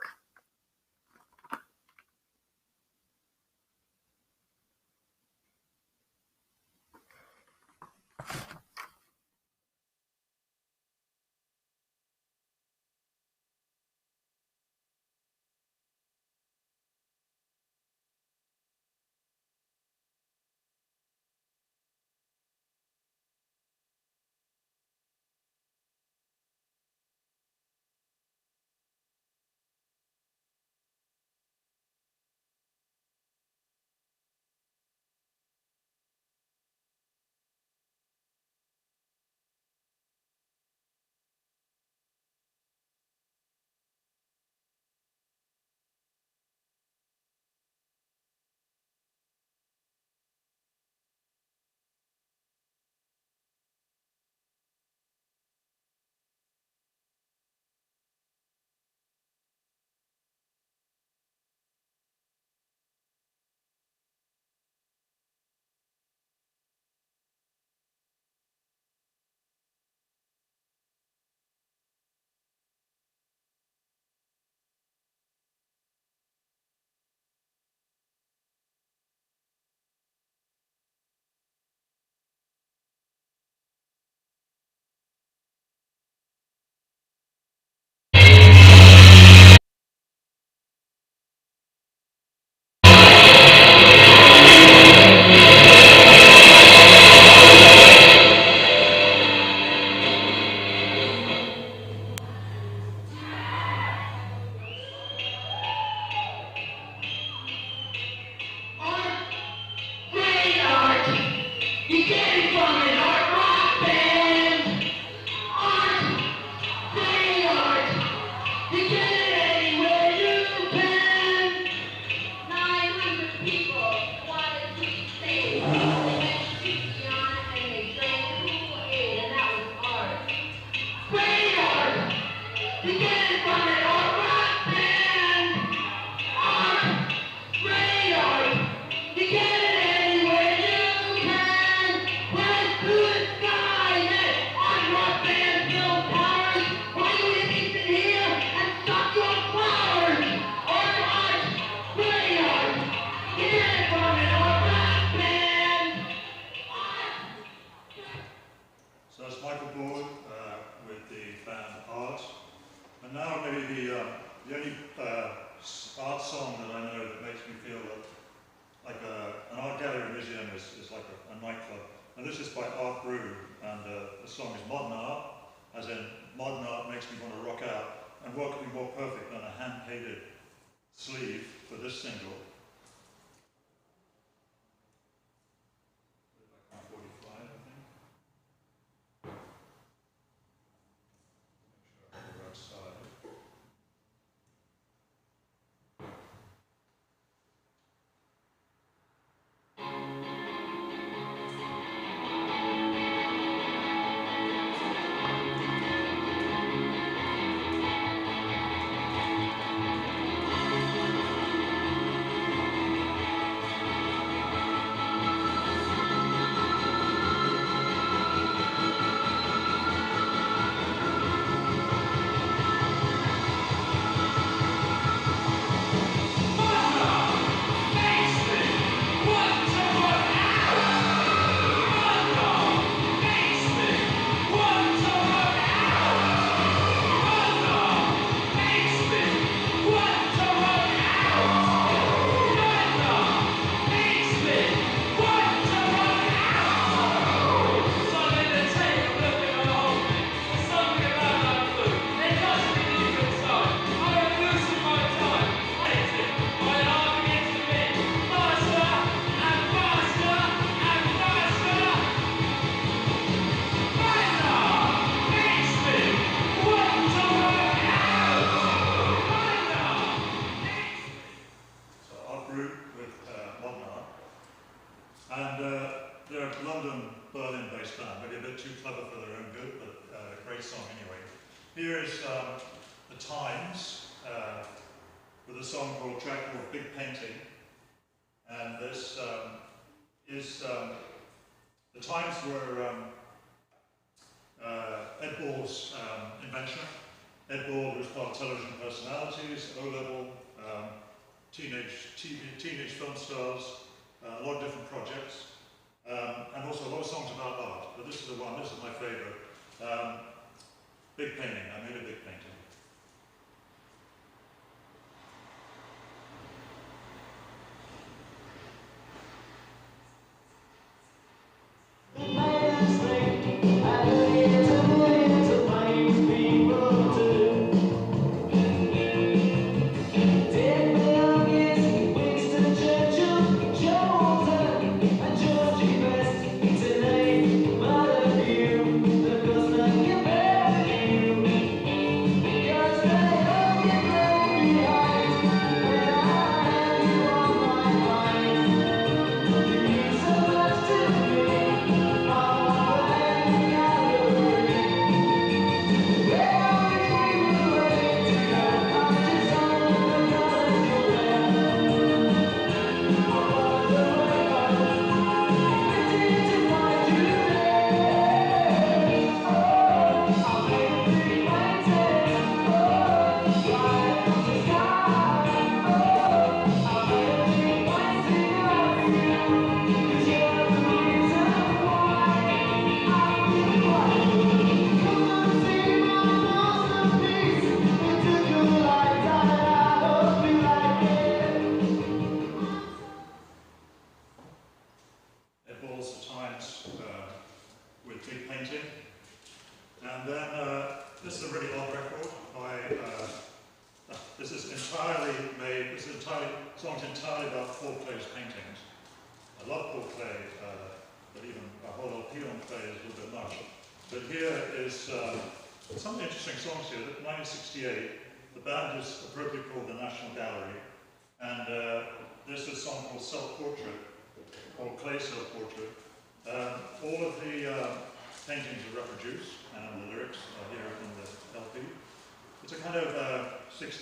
that's Michael Board with the band Art. And now maybe the only art song that I know that makes me feel like an art gallery museum is like a nightclub. And this is by Art Brew, and the song is Modern Art, as in modern art makes me want to rock out. And what could be more perfect than a hand-painted sleeve for this single? Here is the Times with a song called track called Big Painting, and this is the Times were Ed Ball's invention. Ed Ball was part of Television Personalities, O-Level, teenage film stars, a lot of different projects, and also a lot of songs about art. But this is the one. This is my favorite. Big painting. I made a big painting.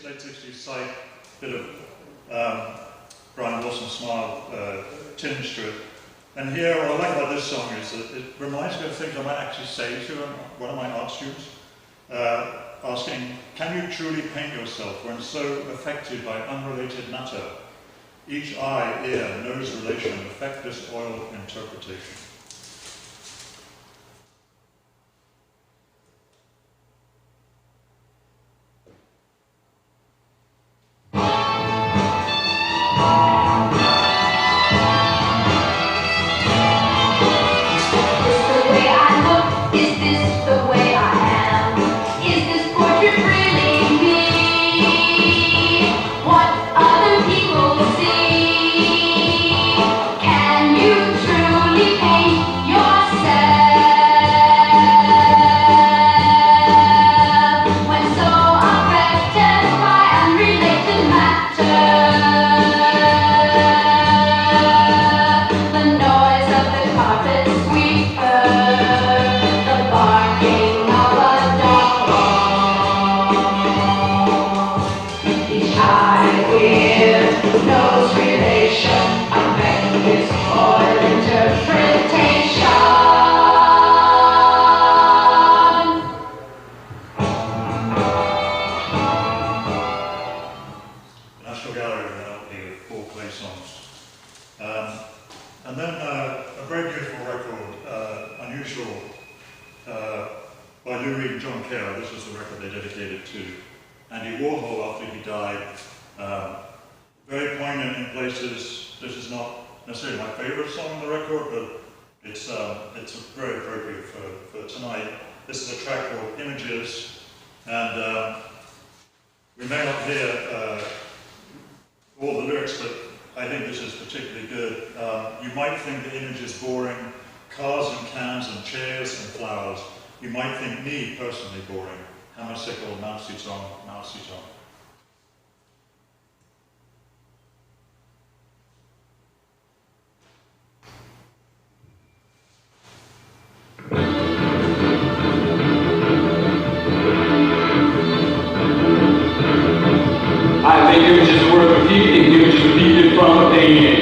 Late 60s side, bit of Brian Wilson smile tinge to it. And here, what I like about this song is that it reminds me of things I might actually say to one of my art students, asking, can you truly paint yourself when so affected by unrelated matter? Each eye, ear, nose relation affect this oil interpretation. Ritual by Lou Reed and John Kerr. This was the record they dedicated to Andy Warhol after he died. Very poignant in places. This is not necessarily my favorite song on the record, but it's very appropriate for tonight. This is a track called Images, and we may not hear all the lyrics, but I think this is particularly good. You might think the image is boring, cars and cans and chairs and flowers. You might think me personally boring, hammer sickle, Mao Zedong, Mao Zedong. I think images are worth repeating, images repeated from a painting.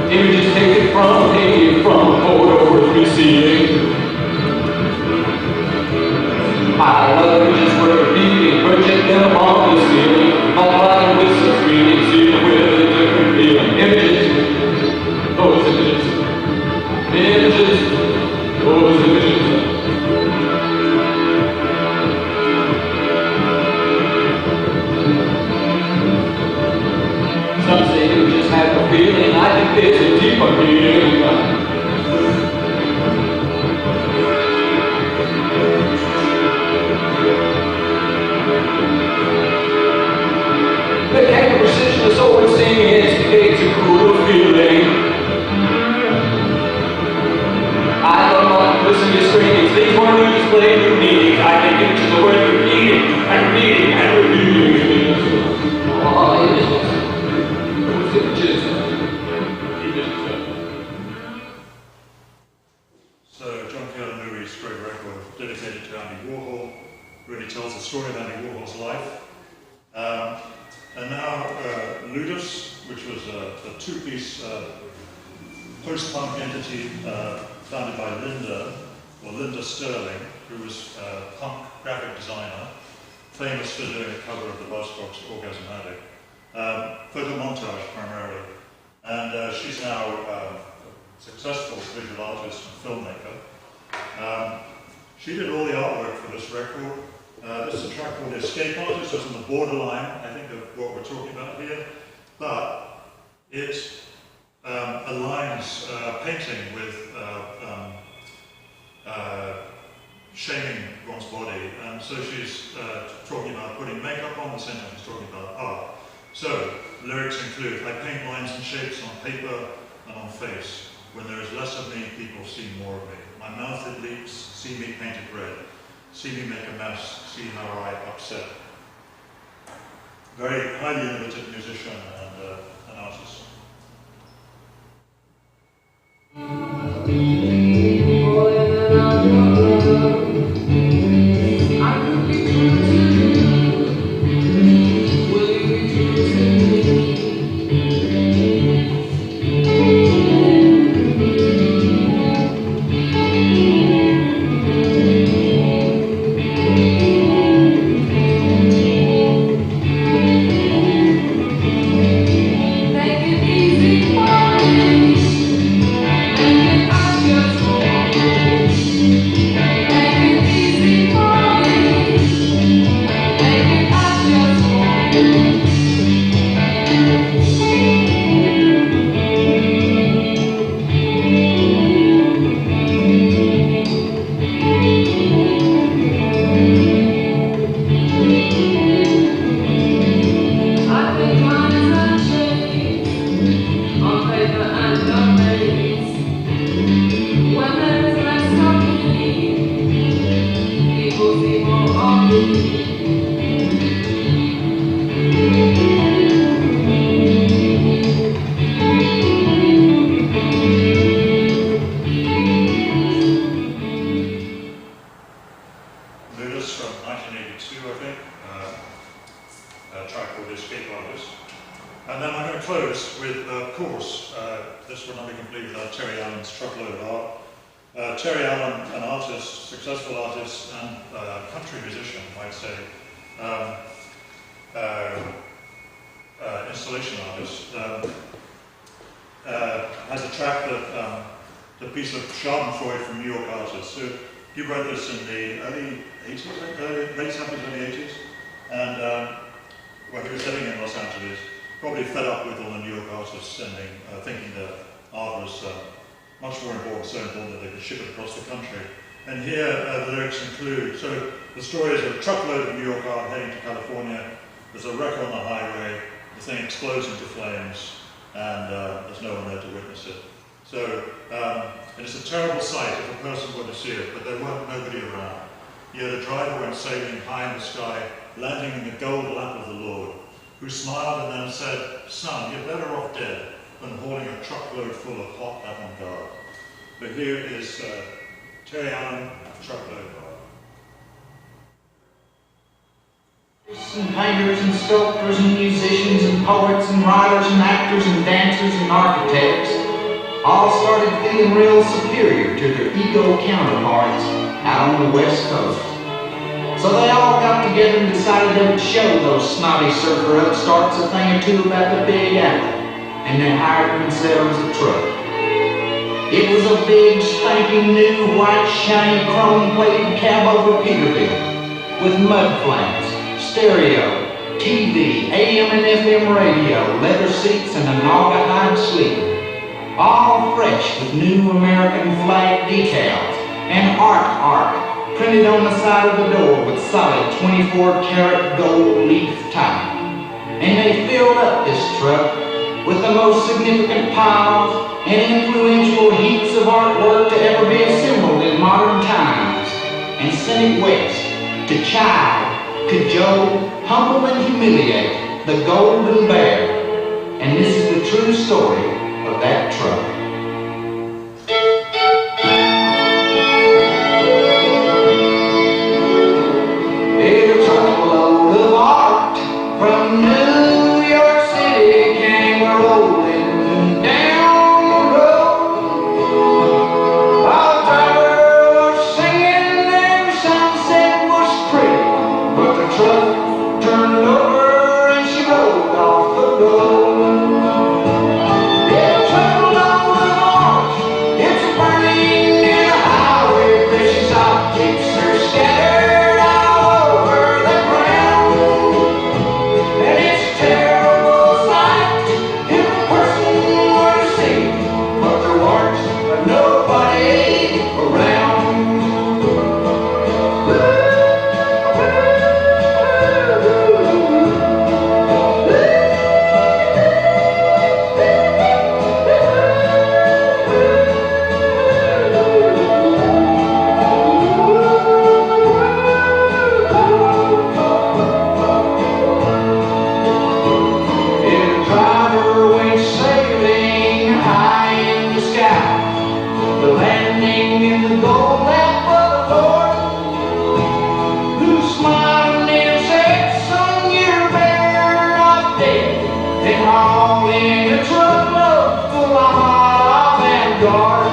Images taken from a painting, from a photo worth receiving. I love images worth repeating, project them on the ceiling, multiplying with some screening, seeing with a different feeling. Images, those images, images, those images. Some say you just have a feeling, I think there's a deeper meaning. The kind of precision is always seeming instigates a cooler feeling. I love all the listen to screens, these weren't new display new meanings. I think images are worth repeating, and repeating, and repeating. Oh, images. So John Kerr and Lou Reed's great record dedicated to Andy Warhol really tells the story of Andy Warhol's life. And now Ludus, which was a two-piece post-punk entity founded by Linda Sterling, who was a punk graphic designer, famous for doing a cover of the Buzzcocks' Orgasmatic. Photo montage primarily. And she's now a successful visual artist and filmmaker. She did all the artwork for this record. This is a track called Escape Artist, just on the borderline, I think, of what we're talking about here. But it aligns painting with shaming one's body. And so she's talking about putting makeup on, the same time she's talking about art. So, lyrics include, I paint lines and shapes on paper and on face. When there is less of me, people see more of me. My mouth it leaks, see me painted red. See me make a mess, see how I upset. Very highly innovative musician and an artist. Terry Allen, an artist, successful artist, and country musician, I'd say. installation artist, has a track that the piece of Schadenfreude from New York artists. So he wrote this in the early 80s, late 70s, early 80s, and when he was living in Los Angeles, probably fed up with all the New York artists sending, thinking that art was much more important, so important that they could ship it across the country. And here the lyrics include, so the story is a truckload of New York art heading to California. There's a wreck on the highway, the thing explodes into flames, and there's no one there to witness it. So, and it's a terrible sight if a person were to see it, but there weren't nobody around. Yet a driver went sailing high in the sky, landing in the gold lap of the Lord, who smiled and then said, "Son, you're better off dead than hauling a truckload full of hot avant-garde." But here is Terry Allen, Truckload. And painters and sculptors and musicians and poets and writers and actors and dancers and architects all started feeling real superior to their ego counterparts out on the West Coast. So they all got together and decided they would show those snotty surfer upstarts a thing or two about the Big Apple, and they hired themselves a truck. It was a big, spanking new, white, shiny, chrome-plated cab over Peterbilt with mud flaps, stereo, TV, AM and FM radio, leather seats, and a naugahyde sleeper. All fresh with new American flag decals and art printed on the side of the door with solid 24-karat gold leaf tie. And they filled up this truck with the most significant piles and influential heaps of artwork to ever be assembled in modern times, and sent it west to chide, cajole, humble and humiliate the golden bear. And this is the true story of that truck. A truckload of art from New York City came rolling down the road. Our driver was singing and the sunset was pretty, but the truck turned over and she rolled off the road. Yeah, a truckload of art, it's a burning near the highway, precious objects are scattered all over the ground. And it's a terrible sight if a person were to see, but there weren't nobody around. The driver went sailing high in the sky, the landing in the gold lap of the Lord, who smiled and said, "Son, you're better off dead than hauling a truckload full of hot avant-garde."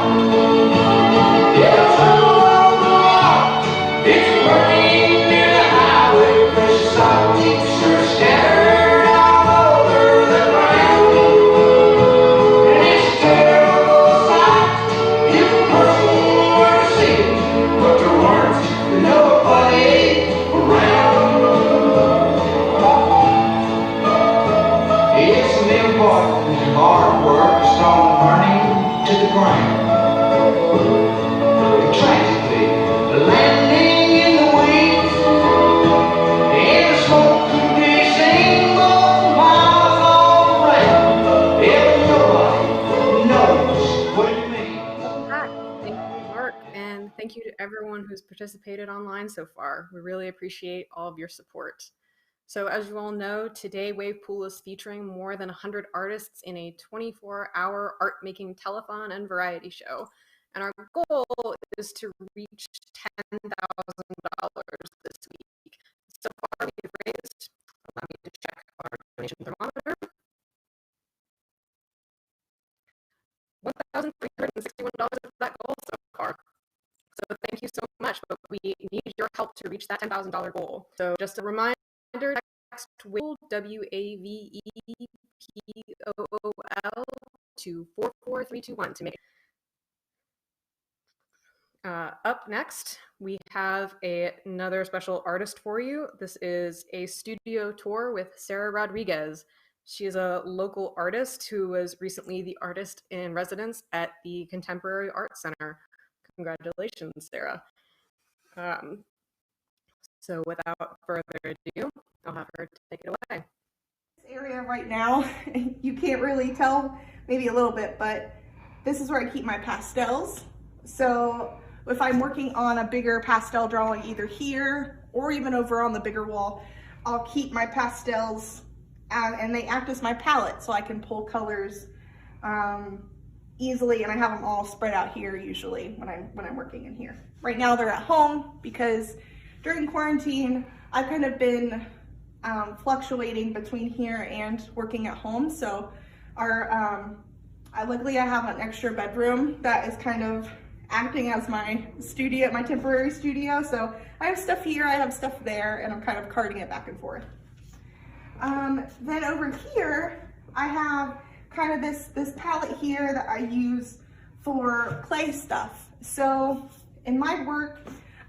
Yeah, a truckload of art, it's burning near the highway, precious objects are scattered all over the ground. And it's a terrible sight if a person were to see it, but there weren't nobody around. It's an important artwork stone burning to the ground. And tragically, landing in the weeds, and the smoke could be seen for miles all around. Yeah, nobody knows what it means. Welcome back. Thank you, Mark, and thank you to everyone who's participated online so far. We really appreciate all of your support. So as you all know, today Wavepool is featuring more than 100 artists in a 24-hour art-making telethon and variety show. And our goal is to reach $10,000 this week. So far we've raised, allow me to check our donation thermometer, $1,361 of that goal so far. So thank you so much, but we need your help to reach that $10,000 goal. So just a reminder, check WAVEPOOL to 44321 to make. Up next, we have another special artist for you. This is a studio tour with Sarah Rodriguez. She is a local artist who was recently the artist in residence at the Contemporary Art Center. Congratulations, Sarah. So without further ado, I'll have her take it away. This area right now, you can't really tell, maybe a little bit, but this is where I keep my pastels. So if I'm working on a bigger pastel drawing either here or even over on the bigger wall, I'll keep my pastels and they act as my palette, so I can pull colors easily, and I have them all spread out here usually when I'm working in here. Right now they're at home because during quarantine I've kind of been fluctuating between here and working at home. So luckily I have an extra bedroom that is kind of acting as my studio, my temporary studio. So I have stuff here, I have stuff there, and I'm kind of carting it back and forth. Then over here, I have kind of this palette here that I use for clay stuff. So in my work,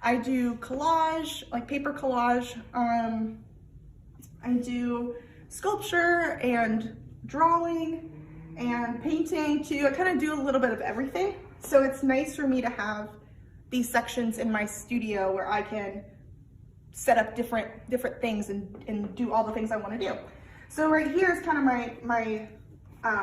I do collage, like paper collage. I do sculpture and drawing and painting too. I kind of do a little bit of everything. So it's nice for me to have these sections in my studio where I can set up different things and do all the things I want to do. So right here is kind of my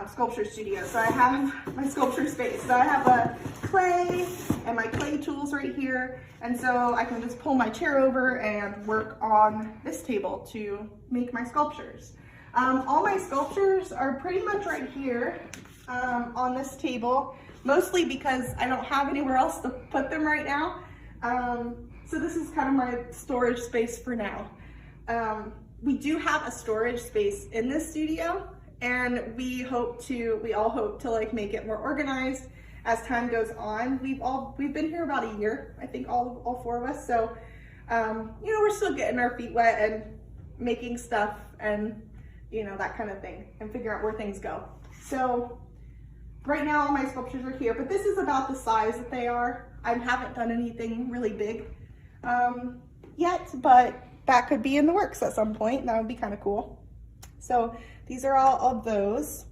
sculpture studio. So I have my sculpture space. So I have a clay and my clay tools right here. And so I can just pull my chair over and work on this table to make my sculptures. All my sculptures are pretty much right here on this table, mostly because I don't have anywhere else to put them right now. So this is kind of my storage space for now. We do have a storage space in this studio, and we all hope to like make it more organized as time goes on. We've been here about a year, I think, all four of us. So you know, we're still getting our feet wet and making stuff and you know, that kind of thing, and figure out where things go. So right now all my sculptures are here, but this is about the size that they are. I haven't done anything really big yet, but that could be in the works at some point. That would be kind of cool. So these are all of those.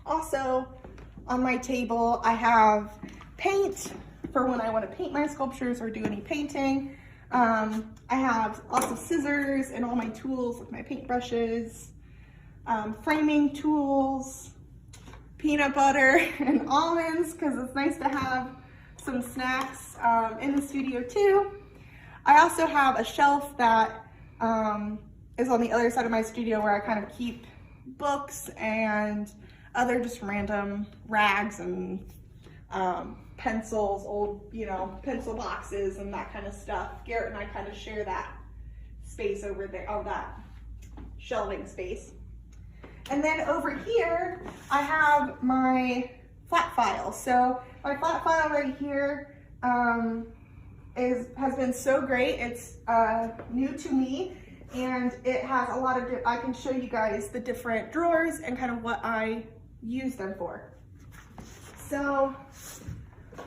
Also on my table, I have paint for when I want to paint my sculptures or do any painting. I have lots of scissors and all my tools, like my paintbrushes, framing tools, peanut butter and almonds, because it's nice to have some snacks in the studio too. I also have a shelf that is on the other side of my studio where I kind of keep books and other just random rags and pencils, old, you know, pencil boxes and that kind of stuff. Garrett and I kind of share that space over there, that shelving space. And then over here, I have my flat file. So my flat file right here has been so great. It's new to me, and it has a lot of, I can show you guys the different drawers and kind of what I use them for. So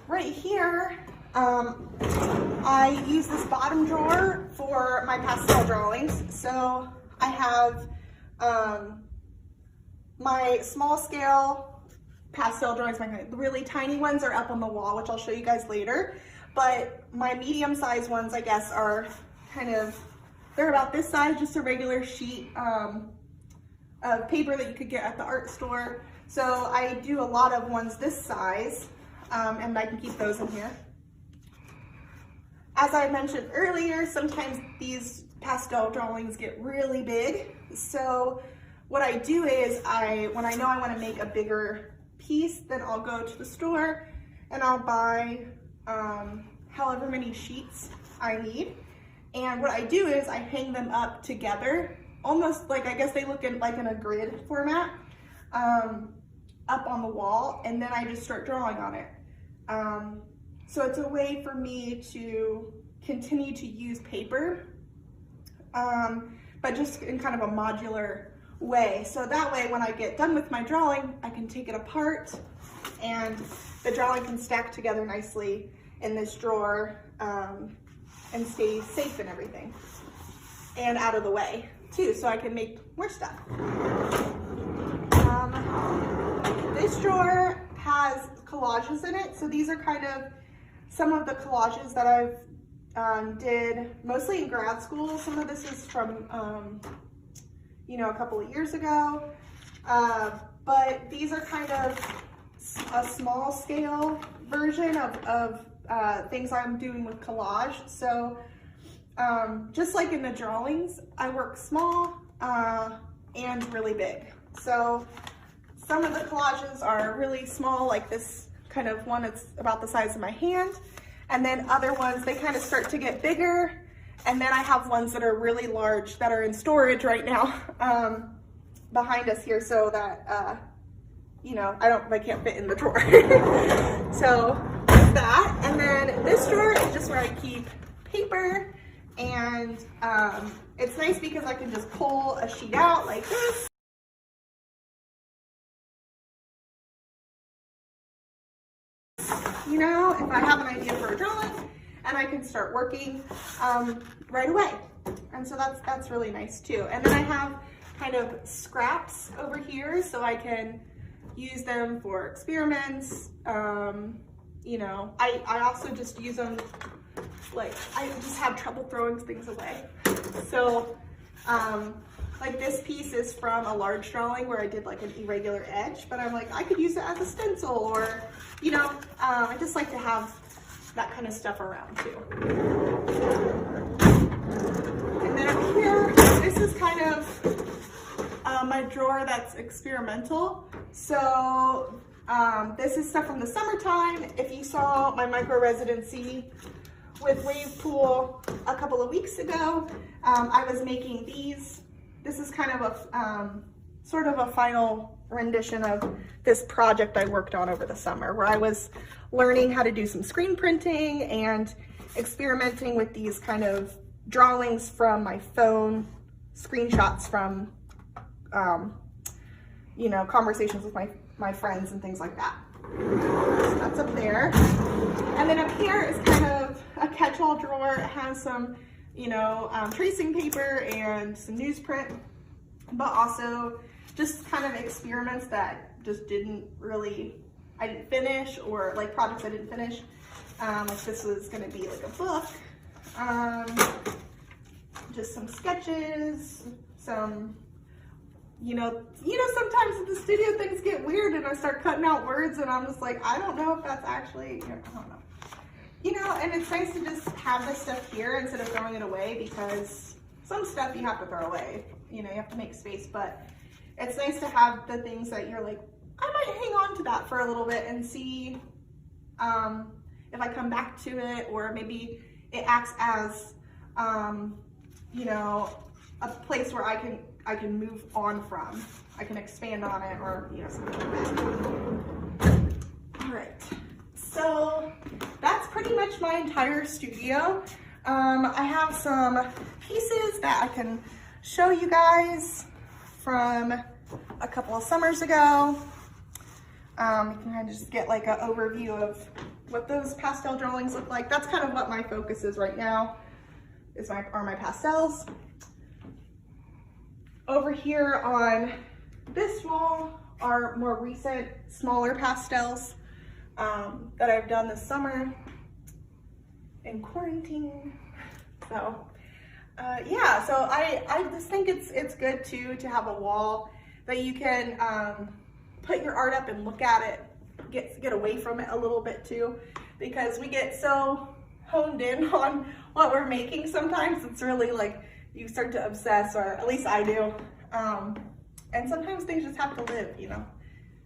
right here, I use this bottom drawer for my pastel drawings. So I have my small scale pastel drawings, my really tiny ones are up on the wall, which I'll show you guys later. But my medium sized ones, I guess, are kind of, they're about this size, just a regular sheet of paper that you could get at the art store. So I do a lot of ones this size, and I can keep those in here. As I mentioned earlier, sometimes these pastel drawings get really big. So what I do is when I know I want to make a bigger piece, then I'll go to the store and I'll buy however many sheets I need. And what I do is I hang them up together, almost like, I guess they look like in a grid format, up on the wall, and then I just start drawing on it. So it's a way for me to continue to use paper, but just in kind of a modular way. So that way, when I get done with my drawing, I can take it apart and the drawing can stack together nicely in this drawer and stay safe and everything. And out of the way too, so I can make more stuff. This drawer has collages in it. So these are kind of some of the collages that I've did mostly in grad school. Some of this is from, you know, a couple of years ago. But these are kind of a small scale version of things I'm doing with collage. So just like in the drawings, I work small and really big. So some of the collages are really small, like this kind of one that's about the size of my hand. And then other ones, they kind of start to get bigger. And then I have ones that are really large that are in storage right now behind us here, so that, you know, I can't fit in the drawer. So there's that. And then this drawer is just where I keep paper. And it's nice because I can just pull a sheet out like this. You know, if I have an idea for a drawing, and I can start working right away. And so that's really nice too. And then I have kind of scraps over here, so I can use them for experiments. You know, I also just use them, like, I just have trouble throwing things away. So like this piece is from a large drawing where I did like an irregular edge, but I'm like, I could use it as a stencil, or, you know, I just like to have that kind of stuff around too. And then up here, this is kind of my drawer that's experimental. So this is stuff from the summertime. If you saw my micro residency with Wave Pool a couple of weeks ago, I was making these. This is kind of a sort of a final rendition of this project I worked on over the summer, where I was learning how to do some screen printing and experimenting with these kind of drawings from my phone, screenshots from, you know, conversations with my friends and things like that. So that's up there. And then up here is kind of a catch-all drawer. It has some, you know, tracing paper and some newsprint, but also just kind of experiments that just I didn't finish, or like projects I didn't finish. Like this was gonna be like a book, just some sketches, some, you know, sometimes in the studio things get weird and I start cutting out words and I'm just like, I don't know if that's actually, you know, I don't know. You know, and it's nice to just have this stuff here instead of throwing it away, because some stuff you have to throw away, you know, you have to make space, but it's nice to have the things that you're like, I might hang on to that for a little bit and see if I come back to it, or maybe it acts as, you know, a place where I can move on from. I can expand on it, or, you know, something like that. All right. So that's pretty much my entire studio. I have some pieces that I can show you guys from a couple of summers ago. You can kind of just get like an overview of what those pastel drawings look like. That's kind of what my focus is right now, are my pastels. Over here on this wall are more recent, smaller pastels that I've done this summer in quarantine. So yeah, so I just think it's good too to have a wall that you can put your art up and look at it, get away from it a little bit too, because we get so honed in on what we're making sometimes. It's really like you start to obsess, or at least I do, and sometimes things just have to live, you know.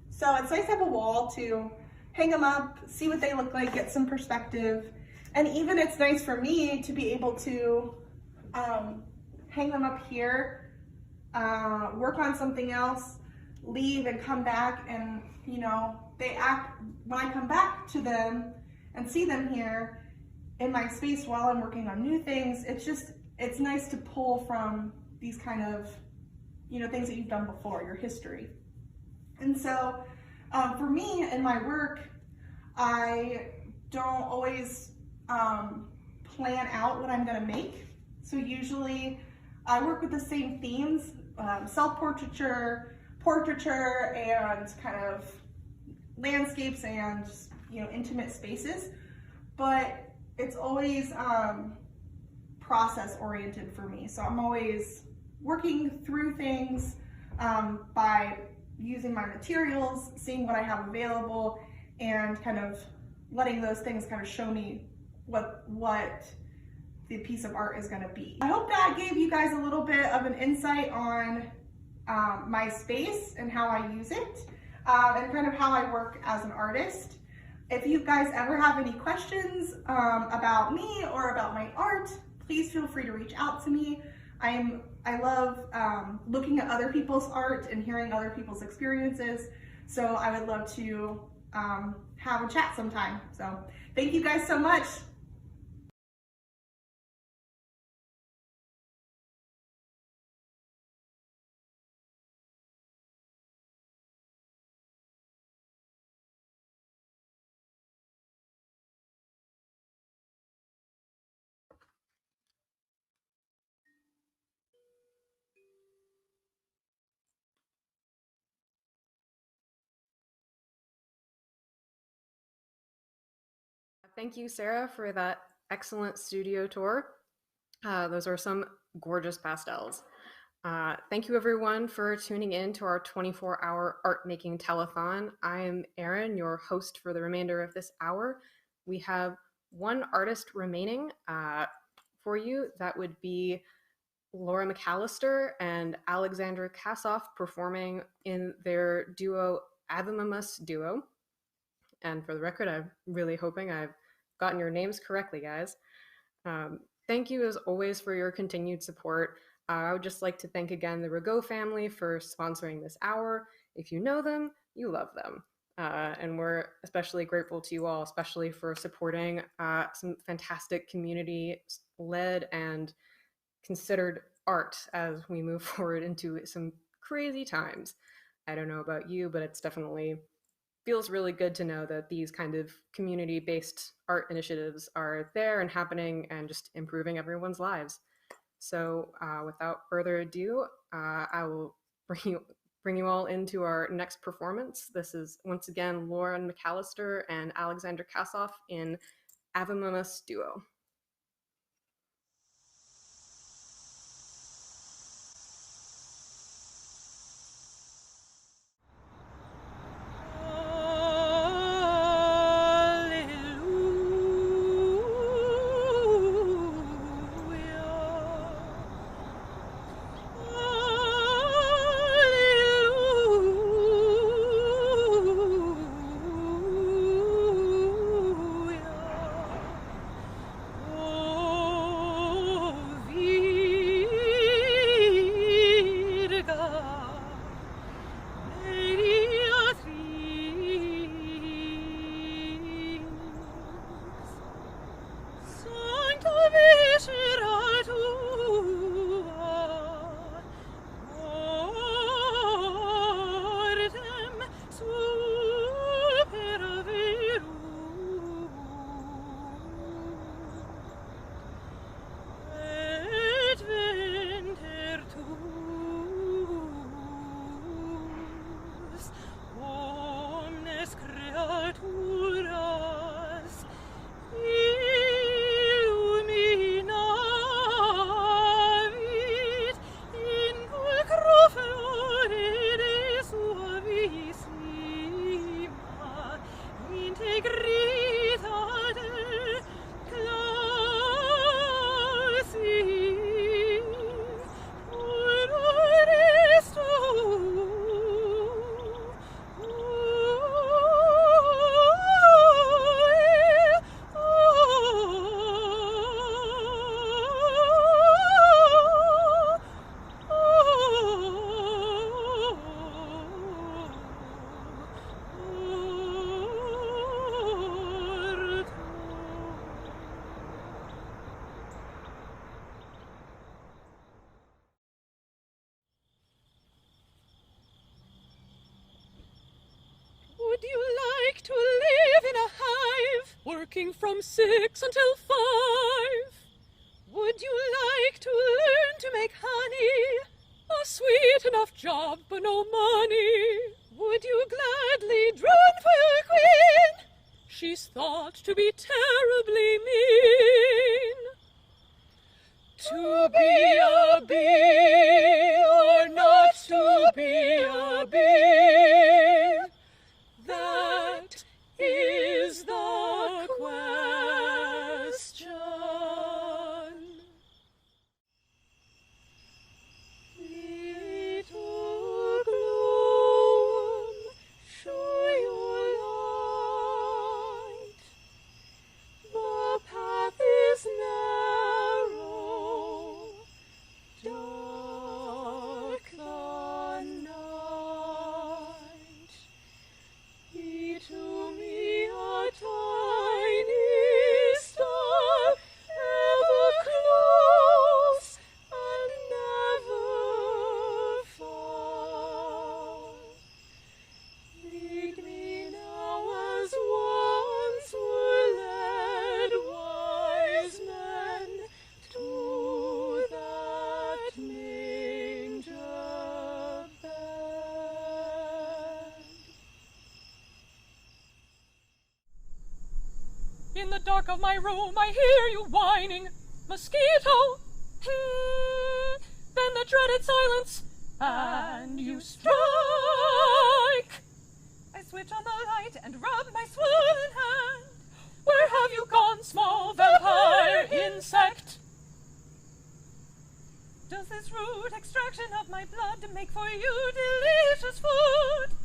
So it's nice to have a wall to hang them up, see what they look like, get some perspective. And even it's nice for me to be able to hang them up here, work on something else, leave and come back, and, you know, they act, when I come back to them and see them here in my space while I'm working on new things, it's nice to pull from these kind of, things that you've done before, your history. And so for me in my work, I don't always plan out what I'm gonna make. So usually I work with the same themes, self-portraiture, portraiture, and kind of landscapes and just, intimate spaces. But it's always process oriented for me. So I'm always working through things by using my materials, seeing what I have available, and kind of letting those things kind of show me what the piece of art is going to be. I hope that gave you guys a little bit of an insight on my space and how I use it, and kind of how I work as an artist. If you guys ever have any questions about me or about my art, please feel free to reach out to me. I love looking at other people's art and hearing other people's experiences, so I would love to have a chat sometime. So thank you guys so much. Thank you, Sarah, for that excellent studio tour. Those are some gorgeous pastels. Thank you, everyone, for tuning in to our 24-hour art-making telethon. I am Erin, your host for the remainder of this hour. We have one artist remaining for you. That would be Laura McAllister and Alexandra Kassoff performing in their duo, Avamamus Duo. And for the record, I'm really hoping I've gotten your names correctly, guys. Thank you, as always, for your continued support. I would just like to thank again the Rigaud family for sponsoring this hour. If you know them, you love them. And we're especially grateful to you all, especially for supporting some fantastic community-led and considered art as we move forward into some crazy times. I don't know about you, but it's definitely feels really good to know that these kind of community-based art initiatives are there and happening and just improving everyone's lives. So without further ado, I will bring you all into our next performance. This is once again Lauren McAllister and Alexandra Kassoff in Avamamus Duo. working from 6 until 5. Would you like to learn to make honey? A sweet enough job, but no money. Would you gladly drone for your queen? She's thought to be terribly mean. To be a bee or not to be a bee, that is the question. Little gloom, show your light. The path is narrow, dark the night. Be to me a tiny star, ever close and never far. Lead me now as once were led wise men to that manger bed. In the dark of my room I hear you whining, mosquito. Then the dreaded silence, and you strike. I switch on the light and rub my swollen hand. Where have you gone, small vampire insect? Does this rude extraction of my blood make for you delicious food?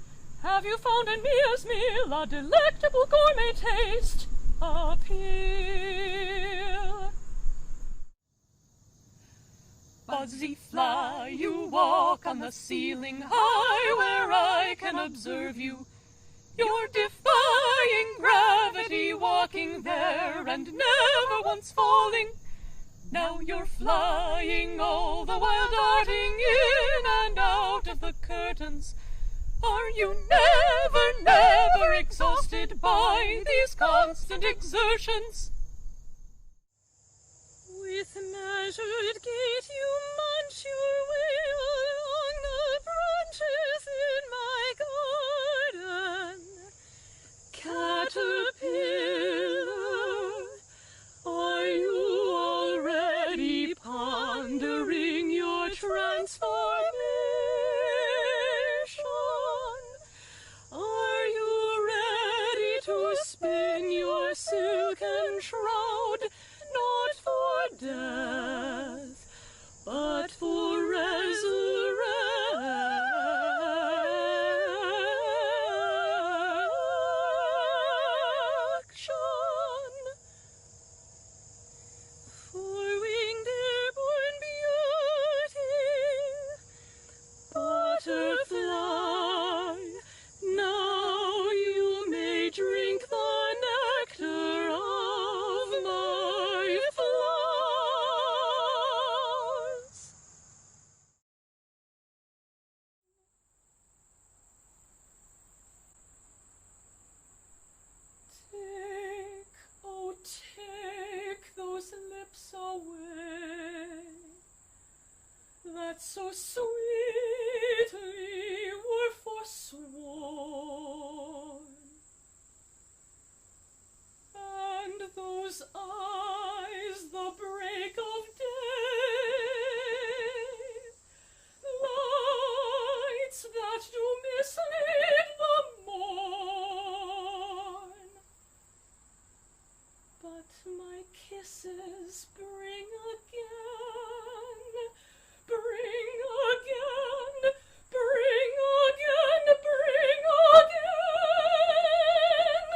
Have you found in Mia's meal a delectable gourmet taste? Appeal. Buzzy fly, you walk on the ceiling high where I can observe you. You're defying gravity, walking there and never once falling. Now you're flying all the while darting in and out of the curtains. Are you never exhausted by these constant exertions? With measured gait you munch your way along the branches in my garden. Caterpillar, are you already pondering your transformation? Are you ready to spin your silken shroud, not for death, but for resurrection? Four-winged airborne beauty, butterfly, now you may drink the nectar of my flowers. Take, oh take those lips away, that so sweetly were forsworn. And those eyes, the break of day, lights that do mislead the morn. But my kisses bring again, bring again, bring again, bring again.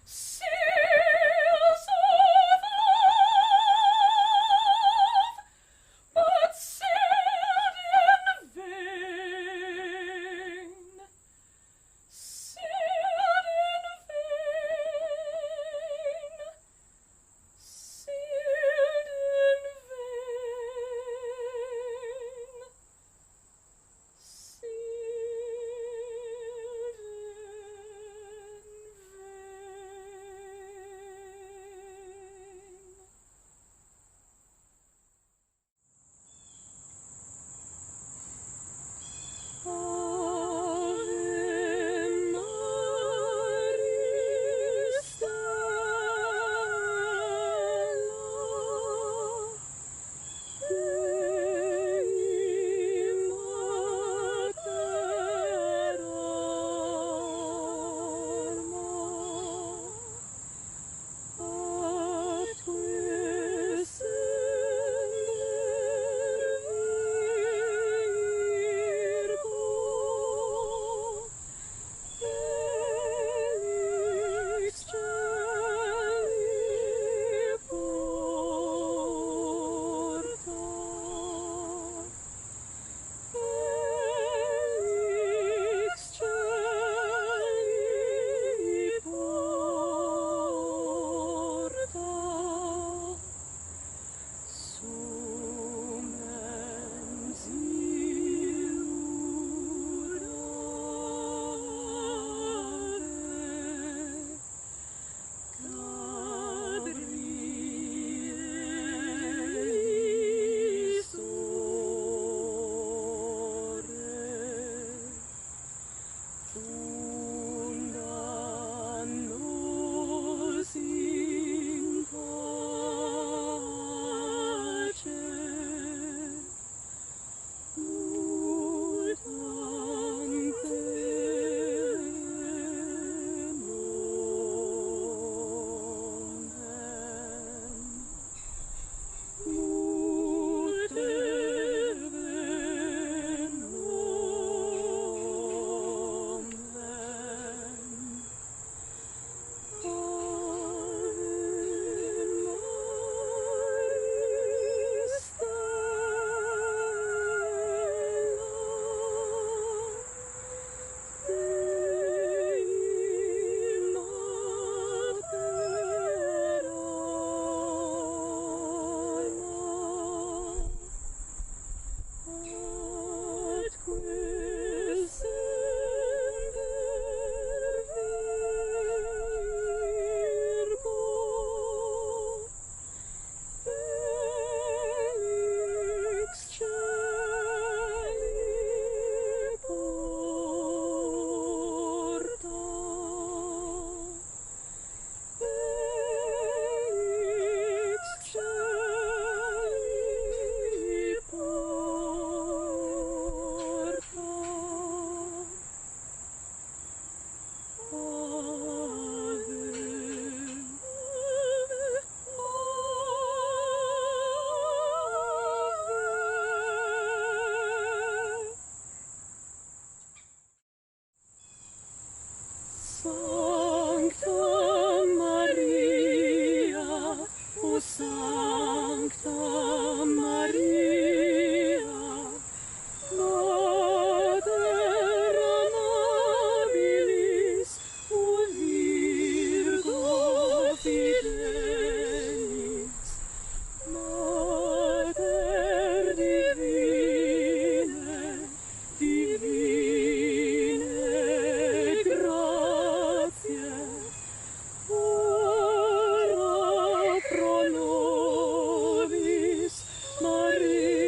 Seals of love, but sealed in vain. Sealed in vain. Sealed Maria, O Sancta Maria, Mater amabilis, O Virgo fidelis, Mater divine, divine gratiae, ora pro nobis, Maria.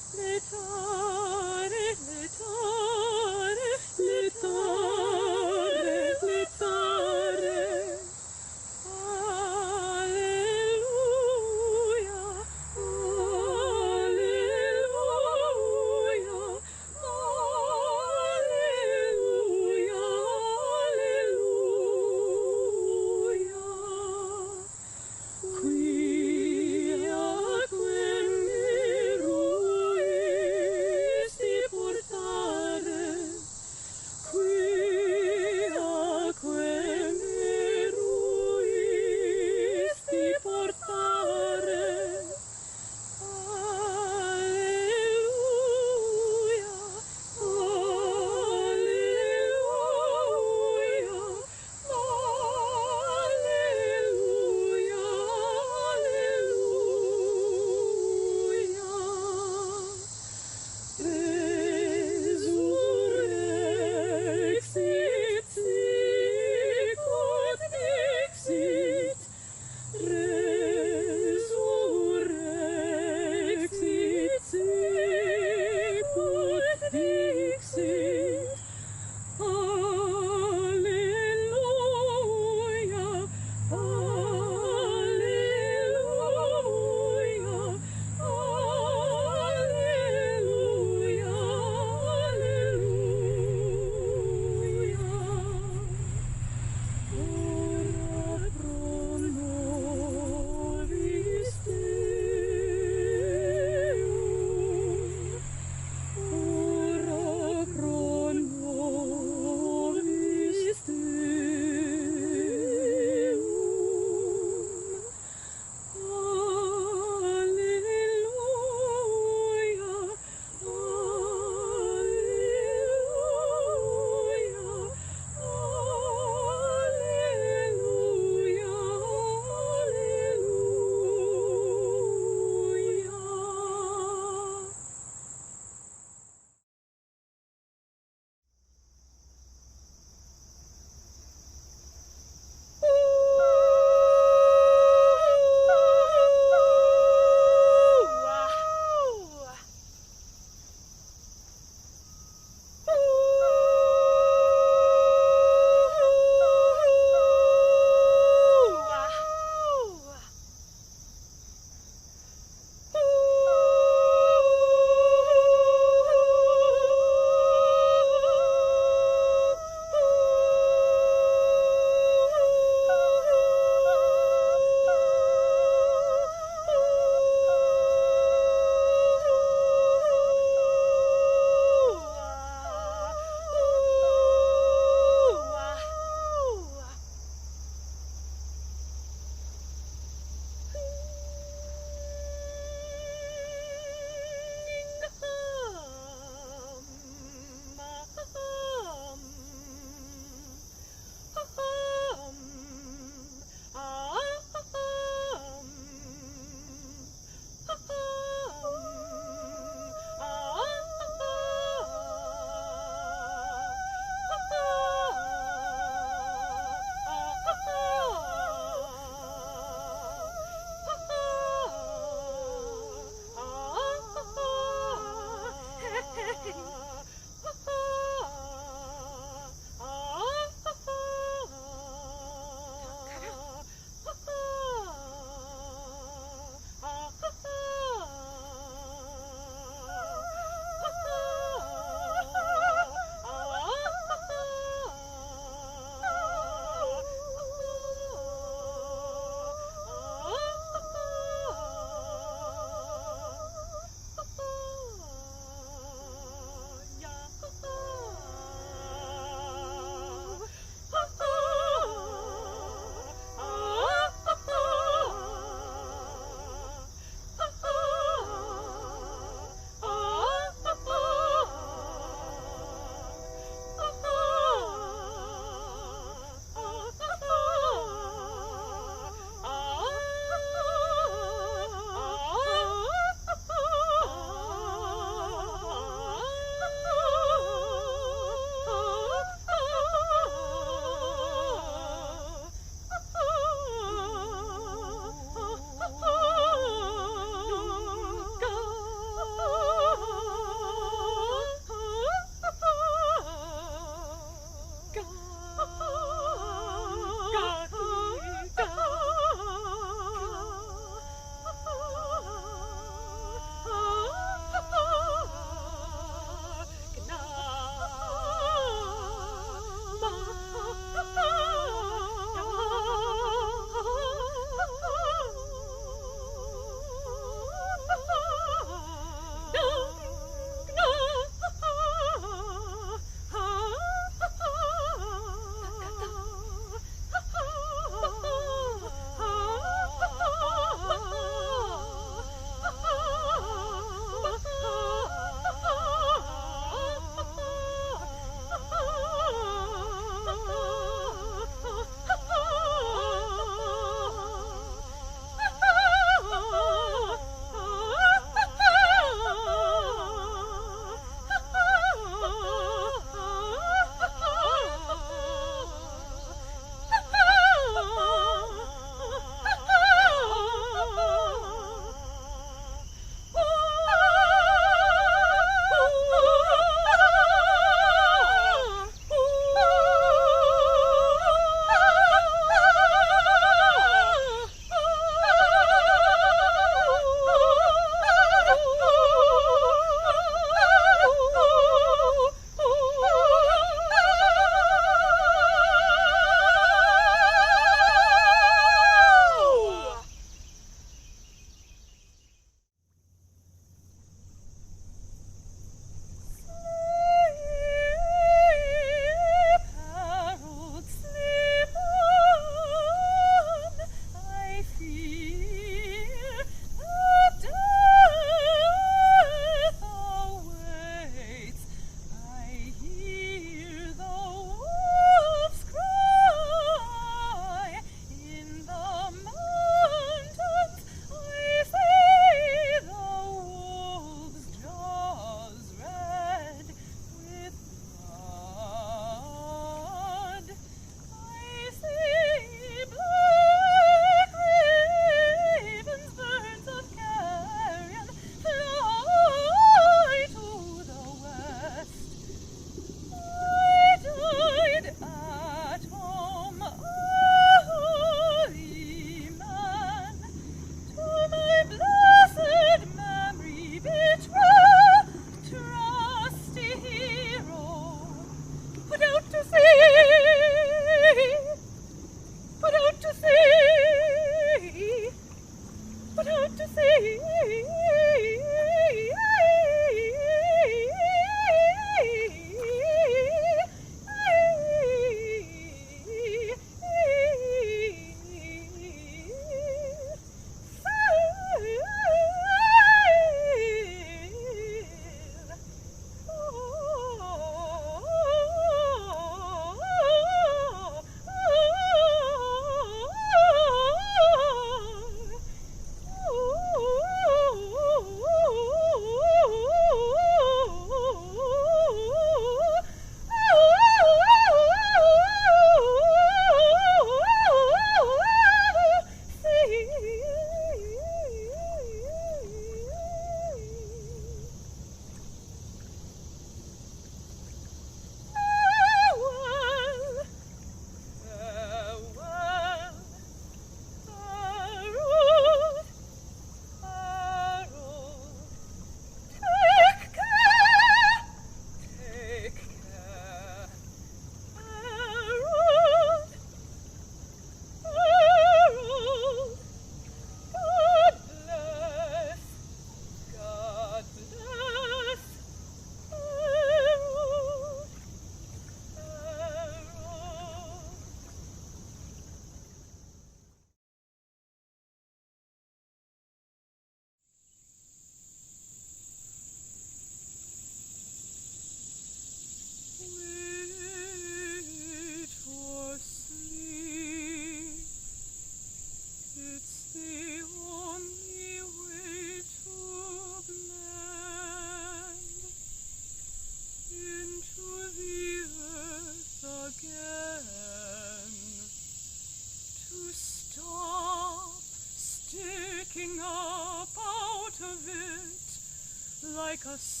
like a signpost.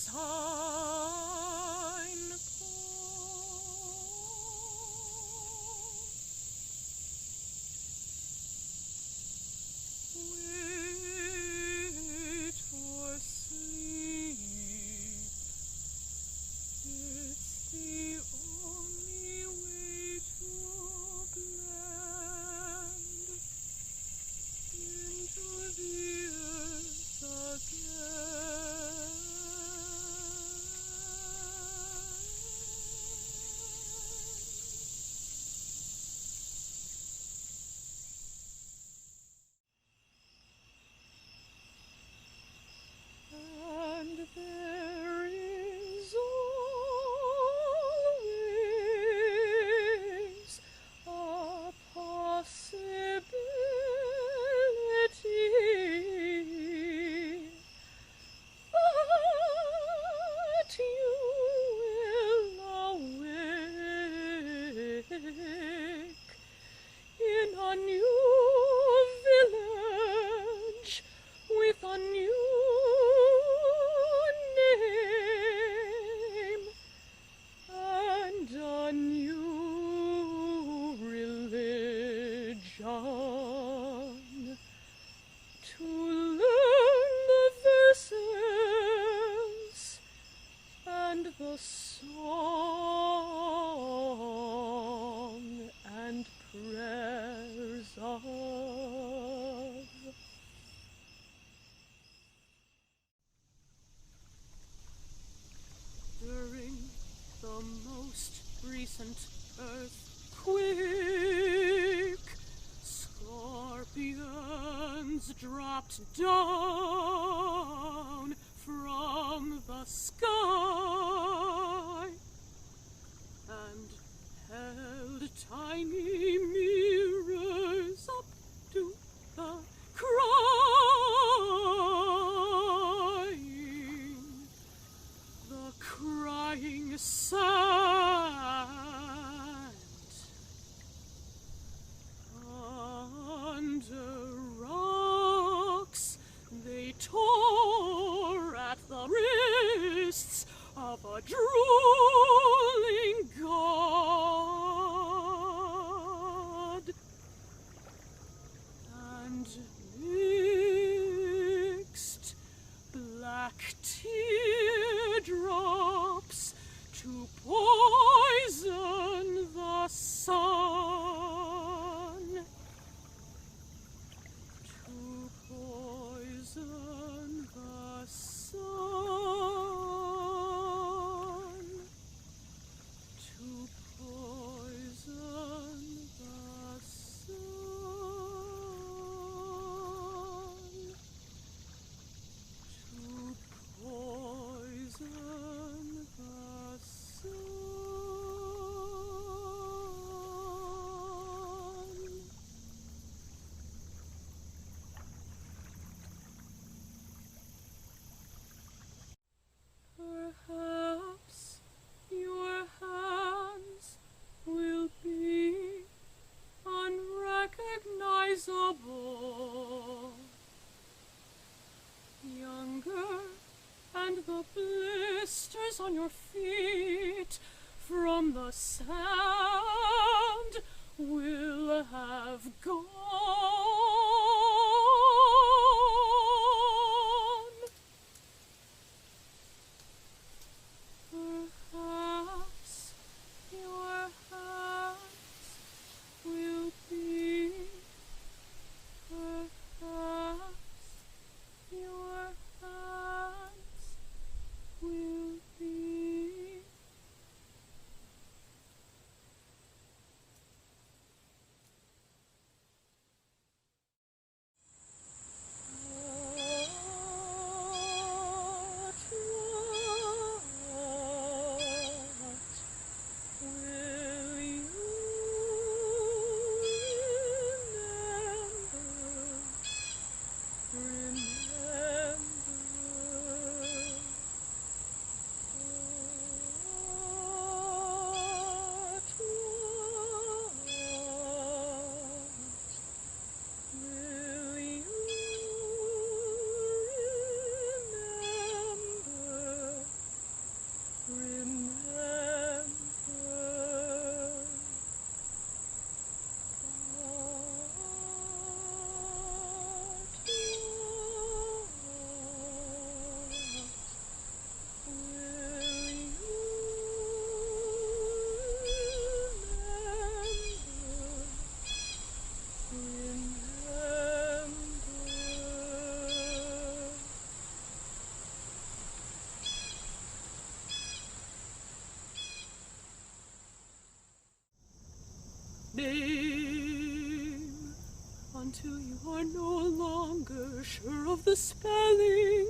Wait or sleep, it's the only way to blend into the earth again. And there is always a possibility that you will awake in a new village with a new name and a new religion to learn the verses and the song and prayers of. During the most recent earthquake, scorpions dropped down from the sky and held tiny mirrors up to the crying sand. Under rocks they tore at the wrists of a drooling god. And mixed black teardrops to poison the sun. To poison the sun. To poison the sun. To poison the sun. Perhaps your hands will be unrecognizable. Younger, and the blisters on your feet from the sand will have gone. Perhaps your hands will be. Perhaps your hands will be. until you are no longer sure of the spelling.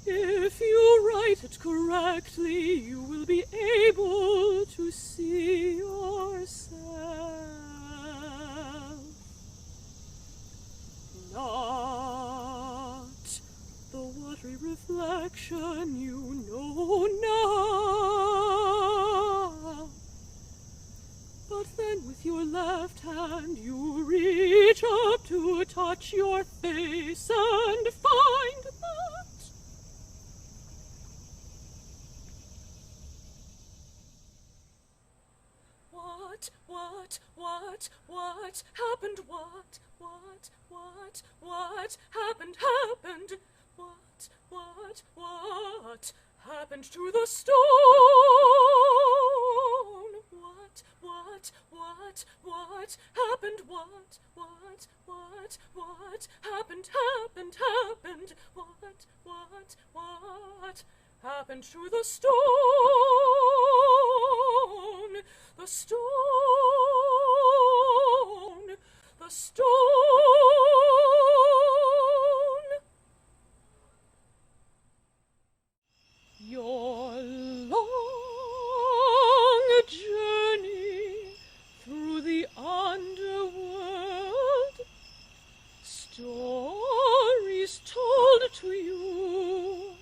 If you write it correctly, you will be able to see yourself. Not the watery reflection you know now. But then with your left hand you reach up to touch your face and find that what happened, what happened, what happened to the stone, what happened, what happened, what happened to the stone, the stone, the stone. Your long journey through the underworld, stories told to you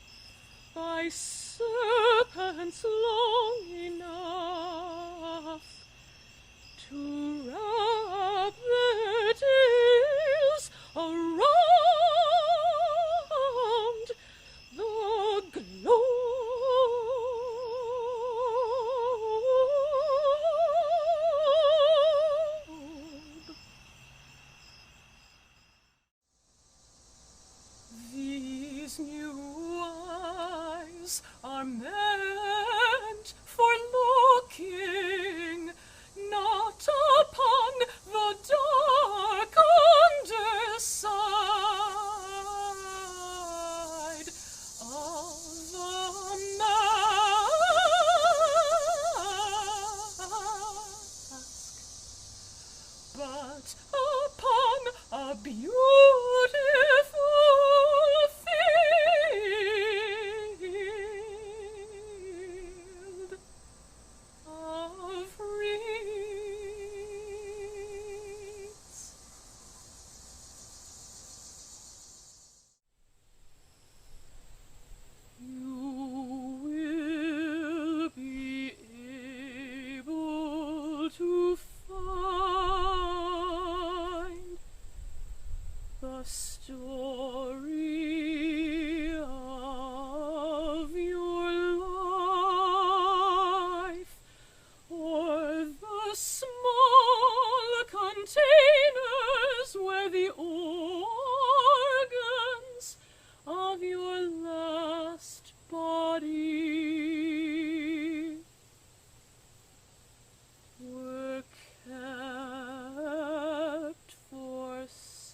by serpents long enough to wrap their tails around the globe. These new eyes are meant for looking not upon the dark underside of the mask, but upon a beautiful field of reeds. You will be able to find the story of your life, or the small containers where the organs of your last body were kept for centuries.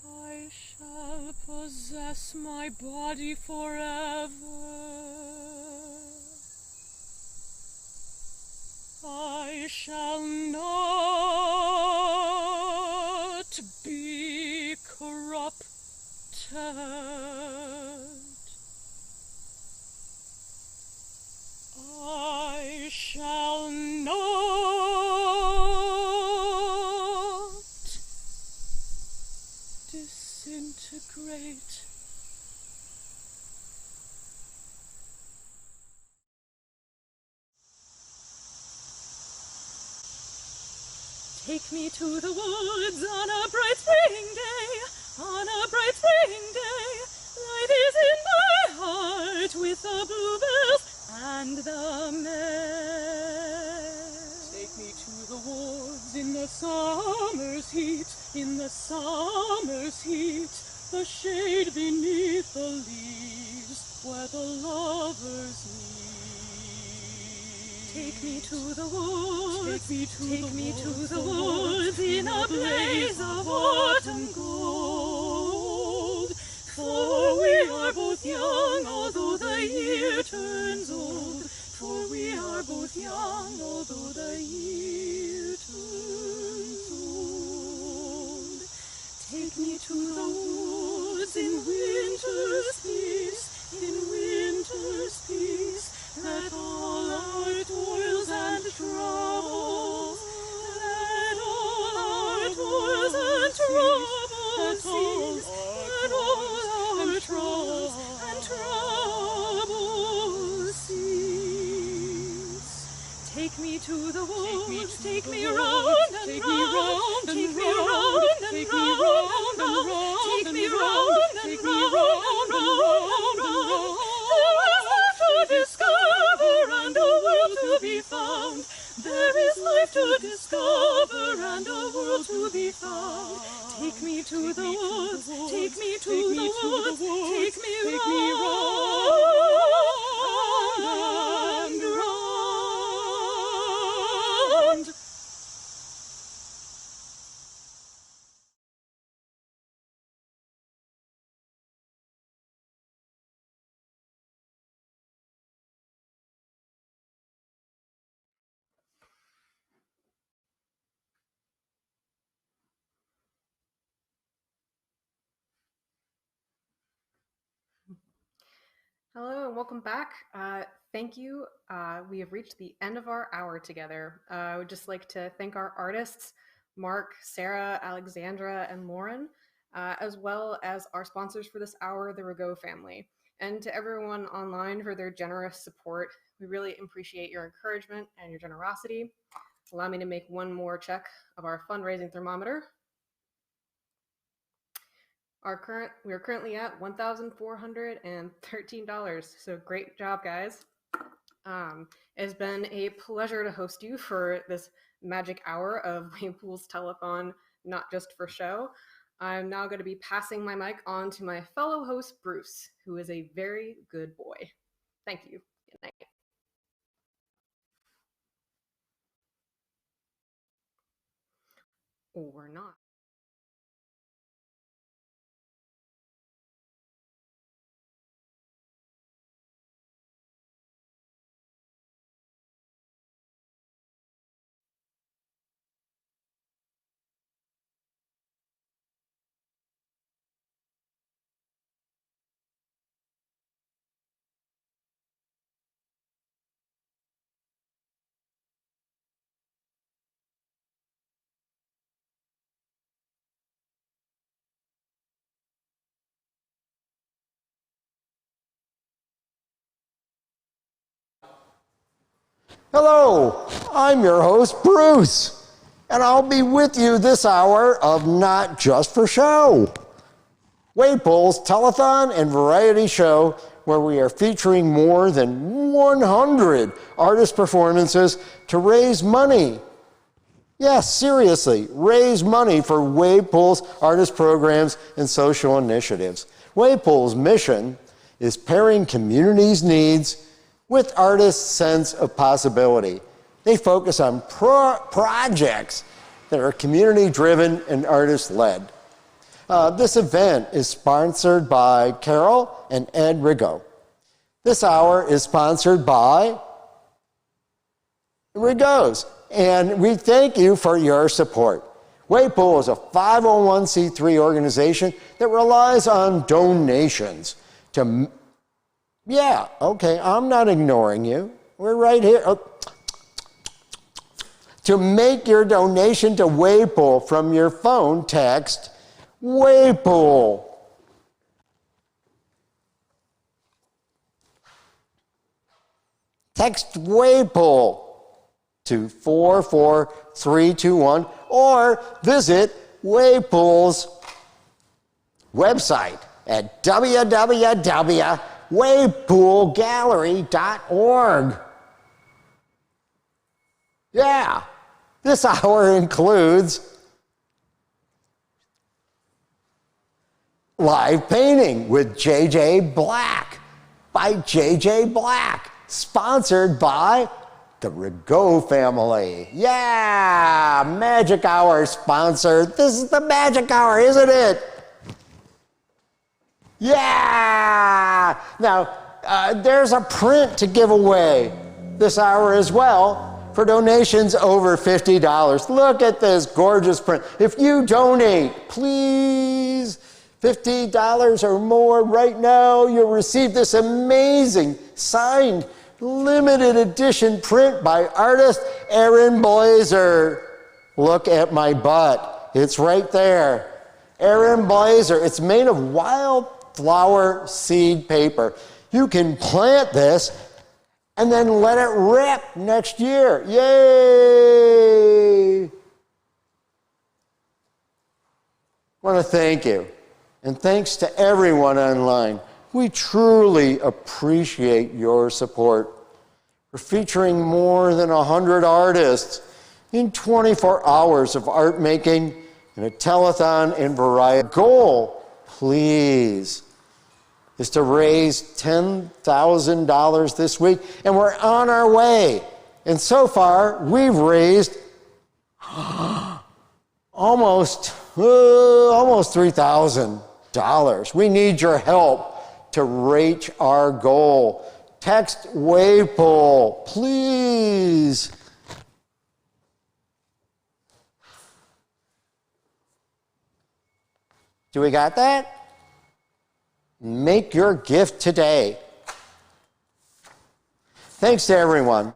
I shall possess my body forever. I shall not be corrupted. I shall not disintegrate. Take me to the woods on a bright spring day, on a bright spring day. Light is in my heart with the bluebells and the May. Take me to the woods in the summer's heat, in the summer's heat, the shade beneath the leaves where the lovers meet. Take me to the woods, take me to the woods in a blaze of autumn gold. For we are both young, although the year turns old. For we are both young, although the year turns old. Take me to the woods in winter's peace, in winter's peace. Let all our toils and troubles, let all our toils and troubles cease, let all our toils and troubles cease. Take me to the woods, take me round and take me round, round and take me round, round and take me round, round and round, take me and round round, and take me round round and and round. round. There is life to discover and a world to be found. There is life to discover and a world to be found. Take me to the woods, take me to the woods, take me round and round. Hello and welcome back. Thank you. We have reached the end of our hour together. I would just like to thank our artists, Mark, Sarah, Alexandra, and Lauren, as well as our sponsors for this hour, the Rigaud family, and to everyone online for their generous support. We really appreciate your encouragement and your generosity. Allow me to make one more check of our fundraising thermometer. We are currently at $1,413. So great job, guys. It's been a pleasure to host you for this magic hour of Wave Pool's Telethon, not just for show. I'm now going to be passing my mic on to my fellow host, Bruce, who is a very good boy. Thank you. Good night. Or not. Hello, I'm your host, Bruce, and I'll be with you this hour of Not Just for Show, Wave Pool's telethon and variety show where we are featuring more than 100 artist performances to raise money. Yes, seriously, raise money for Wave Pool's artist programs and social initiatives. Wave Pool's mission is pairing communities' needs with artists' sense of possibility. They focus on projects that are community-driven and artist-led. This event is sponsored by Carol and Ed Rigaud. This hour is sponsored by Rigauds, and we thank you for your support. Wave Pool is a 501c3 organization that relies on donations to... Yeah, okay, I'm not ignoring you. We're right here. Oh. To make your donation to Wave Pool from your phone, text Wave Pool. Text Wave Pool to 44321 or visit Wave Pool's website at www.wavepoolgallery.org. Yeah, this hour includes live painting with JJ Black by JJ Black, sponsored by the Rigaud family. Yeah, Magic Hour sponsored. This is the Magic Hour, isn't it? Yeah! Now, there's a print to give away this hour as well for donations over $50. Look at this gorgeous print. If you donate, please, $50 or more right now, you'll receive this amazing signed limited edition print by artist Aaron Blazer. Look at my butt. It's right there. Aaron Blazer. It's made of wildflower seed paper. You can plant this and then let it rip next year. Yay! I want to thank you. And thanks to everyone online. We truly appreciate your support. We're featuring more than 100 artists in 24 hours of art making and a telethon and variety. Goal, please, is to raise $10,000 this week, and we're on our way. And so far, we've raised almost $3,000. We need your help to reach our goal. Text WAVEPOL, please. Do we got that? Make your gift today. Thanks to everyone.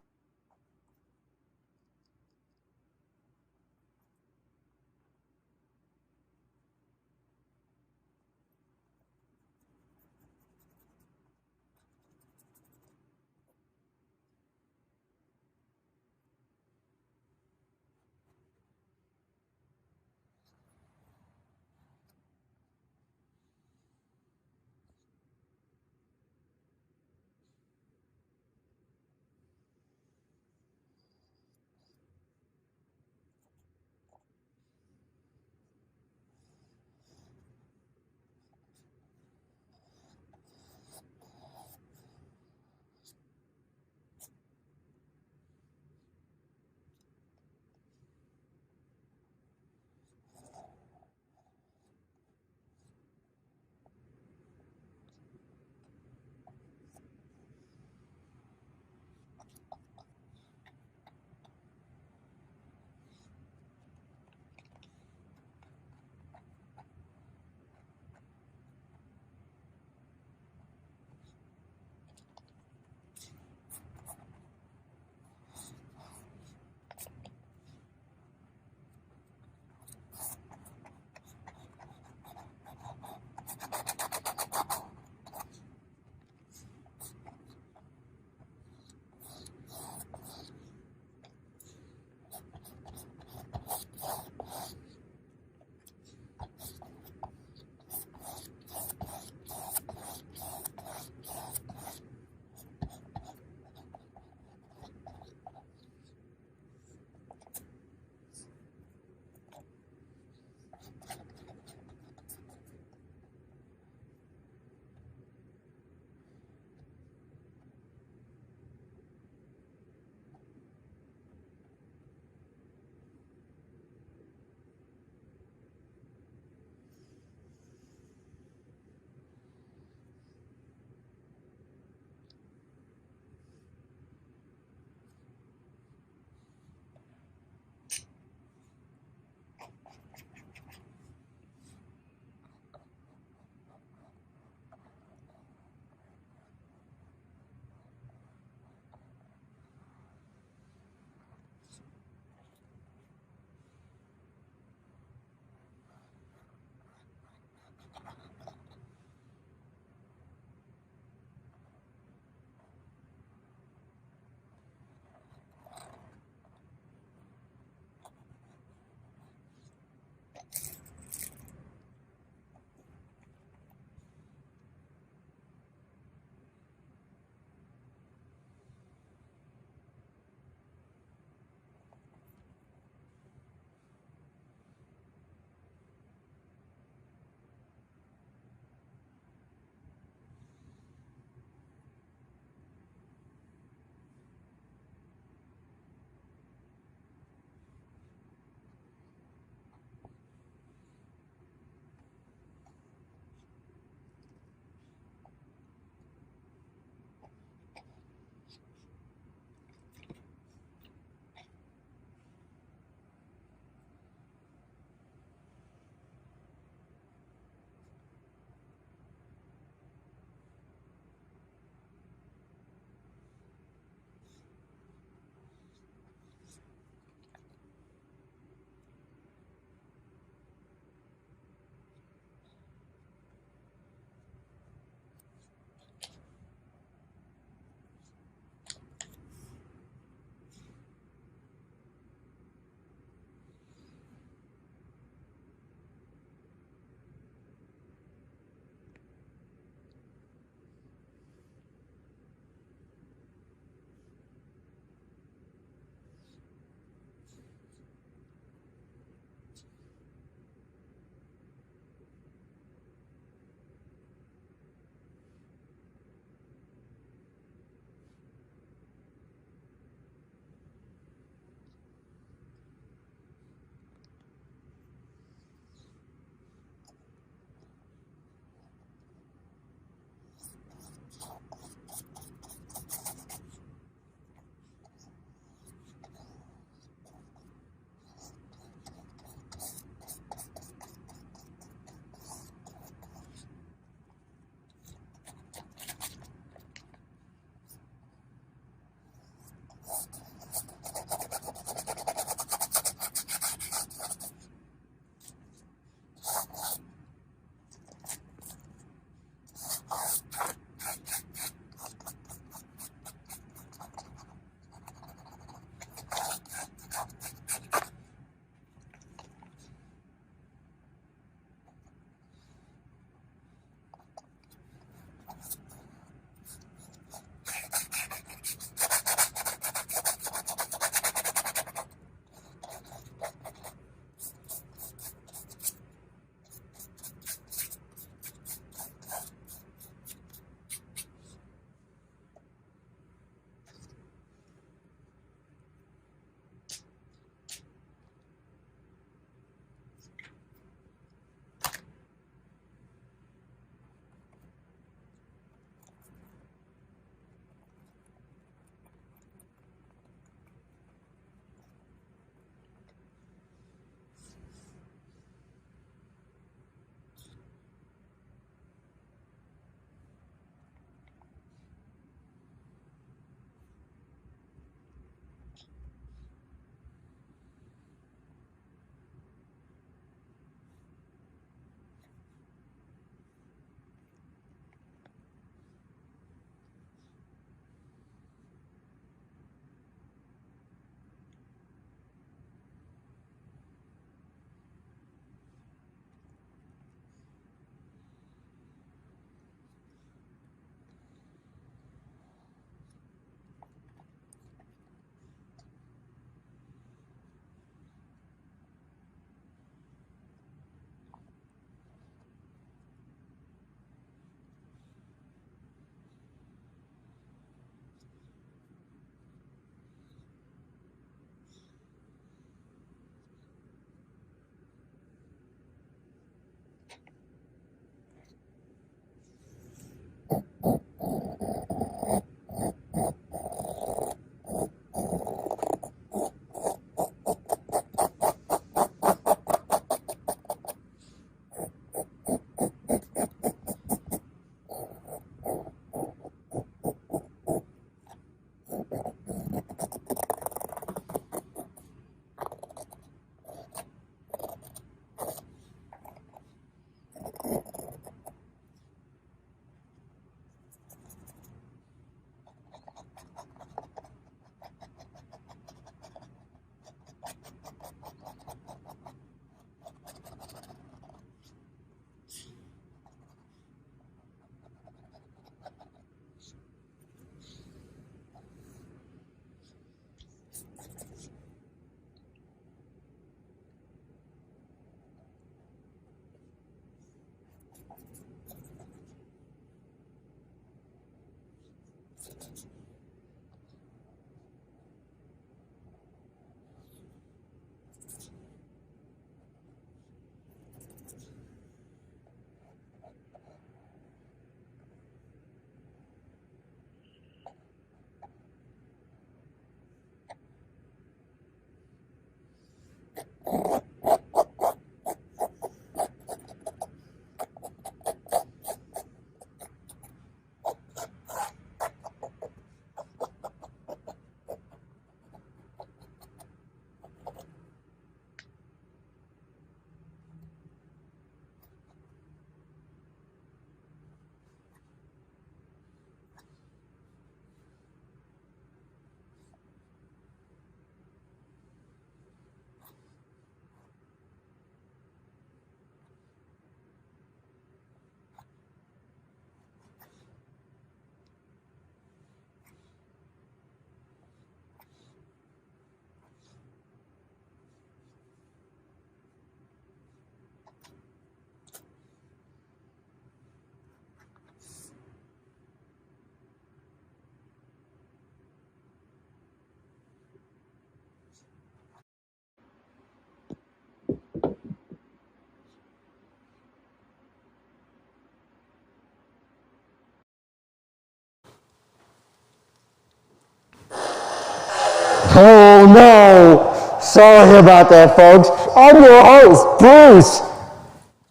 Oh no, sorry about that, folks. I'm your host, Bruce,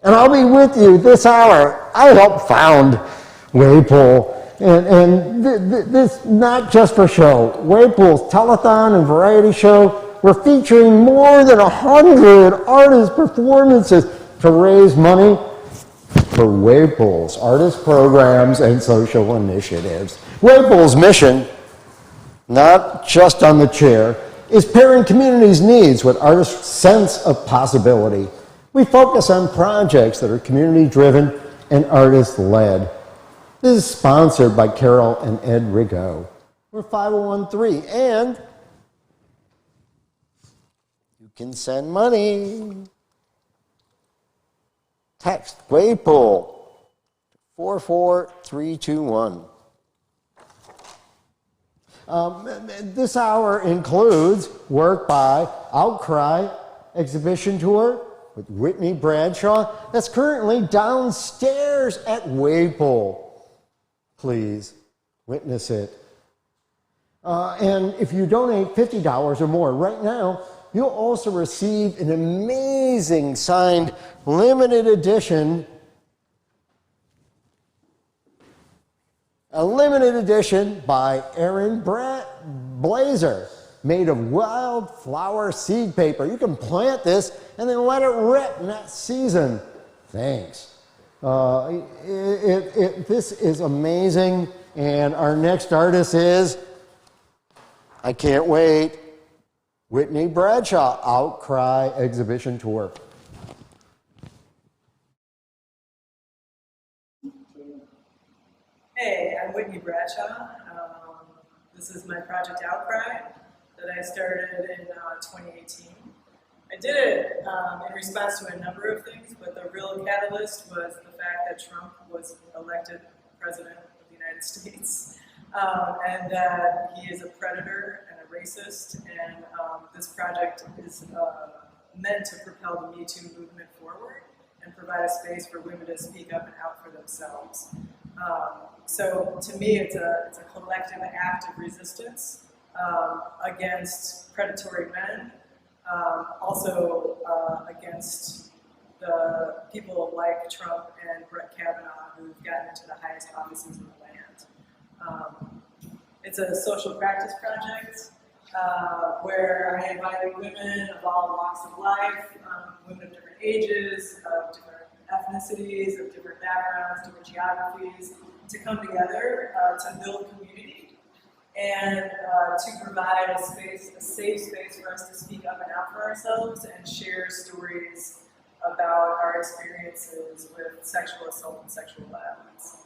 and I'll be with you this hour. I helped found Waypool, and this not just for show. Waypool's telethon and variety show. We're featuring more than 100 artist performances to raise money for Waypool's artist programs and social initiatives. Waypool's mission, not just on the chair, is pairing community's needs with artists' sense of possibility. We focus on projects that are community-driven and artist-led. This is sponsored by Carol and Ed Rigo. We're 501(c)(3), and you can send money. Text Waypool 44321. This hour includes work by Outcry exhibition tour with Whitney Bradshaw that's currently downstairs at Waypool. Please witness it. And if you donate $50 or more right now, you'll also receive an amazing signed limited edition, a limited edition by Aaron Blazer, made of wildflower seed paper. You can plant this and then let it rip next season. Thanks. This is amazing, and our next artist is, I can't wait, Whitney Bradshaw, Outcry exhibition tour. Hey, I'm Whitney Bradshaw. This is my project Outcry that I started in 2018. I did it in response to a number of things, but the real catalyst was the fact that Trump was elected president of the United States, and that he is a predator and a racist, and this project is meant to propel the Me Too movement forward and provide a space for women to speak up and out for themselves. So to me, it's a collective act of resistance against predatory men, also against the people like Trump and Brett Kavanaugh who've gotten into the highest offices in the land. It's a social practice project where I invited women of all walks of life, women of different ages, of different ethnicities, of different backgrounds, different geographies, to come together to build community and to provide a space, a safe space for us to speak up and out for ourselves and share stories about our experiences with sexual assault and sexual violence.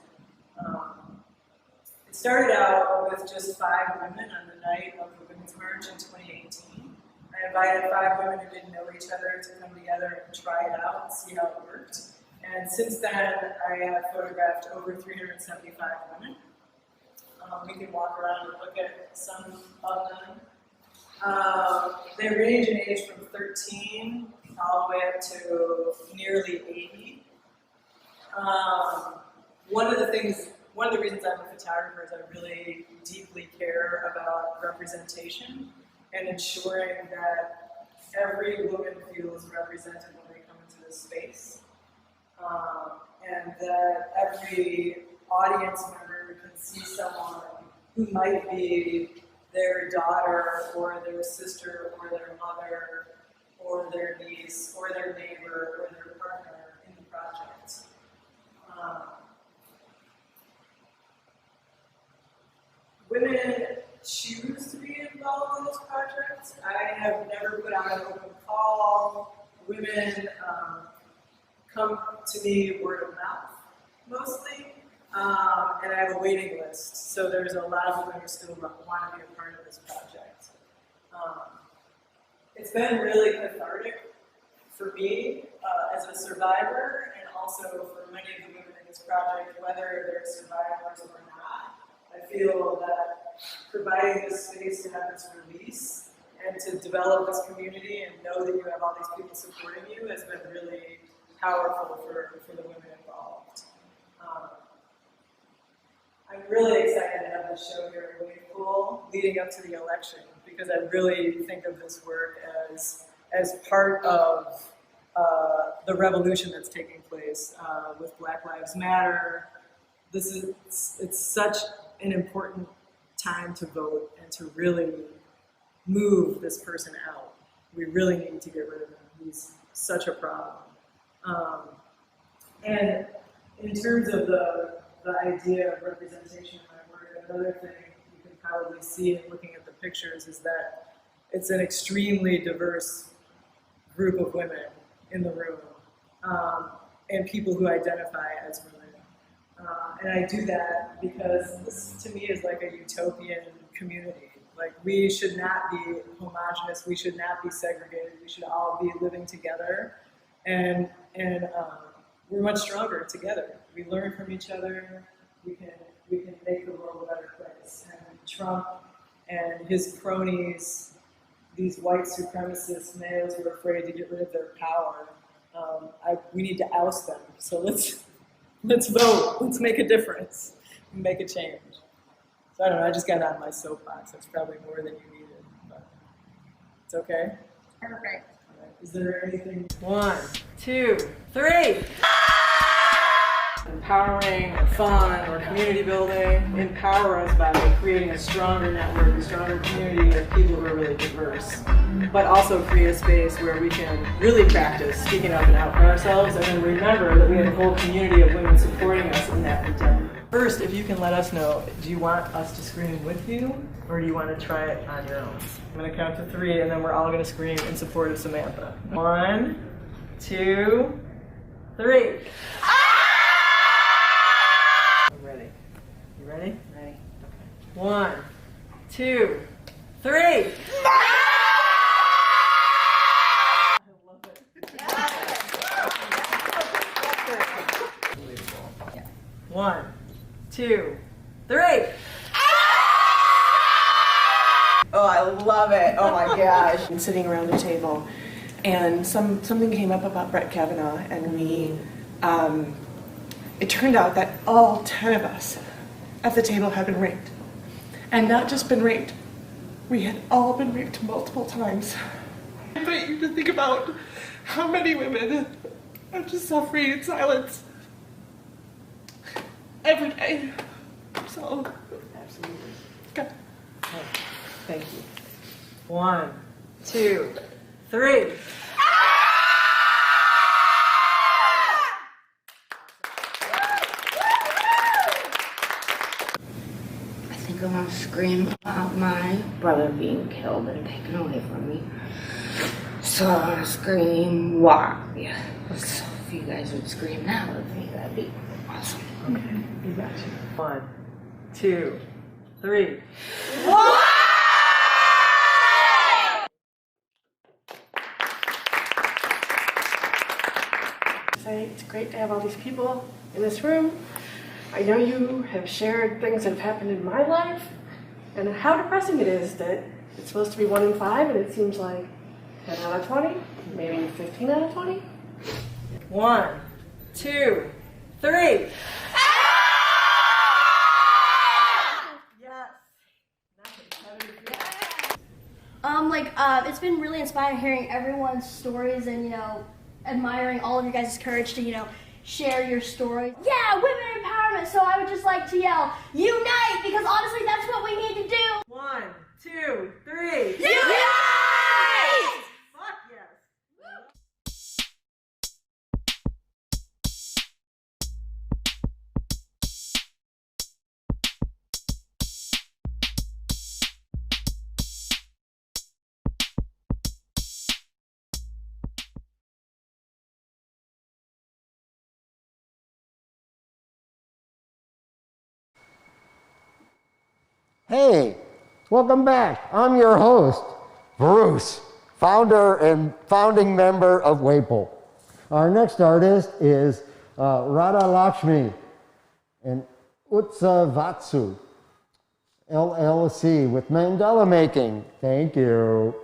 It started out with just 5 women on the night of the Women's March in 2018. I invited 5 women who didn't know each other to come together and try it out and see how it worked. And since then, I have photographed over 375 women. We can walk around and look at some of them. They range in age from 13 all the way up to nearly 80. One of the reasons I'm a photographer is I really deeply care about representation and ensuring that every woman feels represented when they come into this space. And that every audience member can see someone who might be their daughter or their sister or their mother or their niece or their neighbor or their partner in the project. Women choose to be involved in this project. I have never put out an open call. Women come to me word of mouth, mostly, and I have a waiting list. So there's a lot of women who still want to be a part of this project. It's been really cathartic for me as a survivor, and also for many of the women in this project, whether they're survivors or not. I feel that providing this space to have this release and to develop this community and know that you have all these people supporting you has been really powerful for the women involved. I'm really excited to have this show here at Waypool leading up to the election, because I really think of this work as part of the revolution that's taking place with Black Lives Matter. It's such an important time to vote and to really move this person out. We really need to get rid of him. He's such a problem. And in terms of the idea of representation in my work, another thing you can probably see in looking at the pictures is that it's an extremely diverse group of women in the room, and people who identify as women. And I do that because this, to me, is like a utopian community. Like, we should not be homogenous, we should not be segregated, we should all be living together, and we're much stronger together. We learn from each other, we can make the world a better place. And Trump and his cronies, these white supremacist males who are afraid to get rid of their power, we need to oust them. So let's vote, let's make a difference, and make a change. So I don't know, I just got on my soapbox. That's probably more than you needed, but it's okay? Perfect. All right. Is there anything? 1, 2, 3. Empowering, or fun, or community building. Empower us by creating a stronger network, a stronger community of people who are really diverse. But also create a space where we can really practice speaking up and out for ourselves, and then remember that we have a whole community of women supporting us in that endeavor. First, if you can let us know, do you want us to scream with you, or do you want to try it on your own? I'm going to count to 3, and then we're all going to scream in support of Samantha. 1, 2, 3. You ready? You ready? Ready. Okay. 1, 2, 3. One, 2, 3. Oh, I love it. Oh my gosh. And sitting around a table, and something came up about Brett Kavanaugh, and it turned out that all 10 of us at the table had been raped. And not just been raped, we had all been raped multiple times. I invite you to think about how many women are just suffering in silence every day. So, absolutely. Okay. Thank you. 1, 2, 3. I think I want to scream about my brother being killed and taken away from me. So I want to scream wacky. So if you guys would scream that with me, that'd be awesome. Okay, you got you. 1, 2, 3. It's great to have all these people in this room. I know you have shared things that have happened in my life, and how depressing it is that it's supposed to be 1 in 5, and it seems like 10 out of 20, maybe 15 out of 20. 1, 2, 3. It's been really inspiring hearing everyone's stories and, admiring all of your guys' courage to, share your stories. Yeah, women empowerment! So I would just like to yell, unite! Because honestly, that's what we need to do! 1, 2, 3. Unite! Fuck yes! Hey, welcome back. I'm your host, Bruce, founder and founding member of Waypole. Our next artist is Radha Lakshmi and Utsavatsu, LLC, with Mandela Making. Thank you.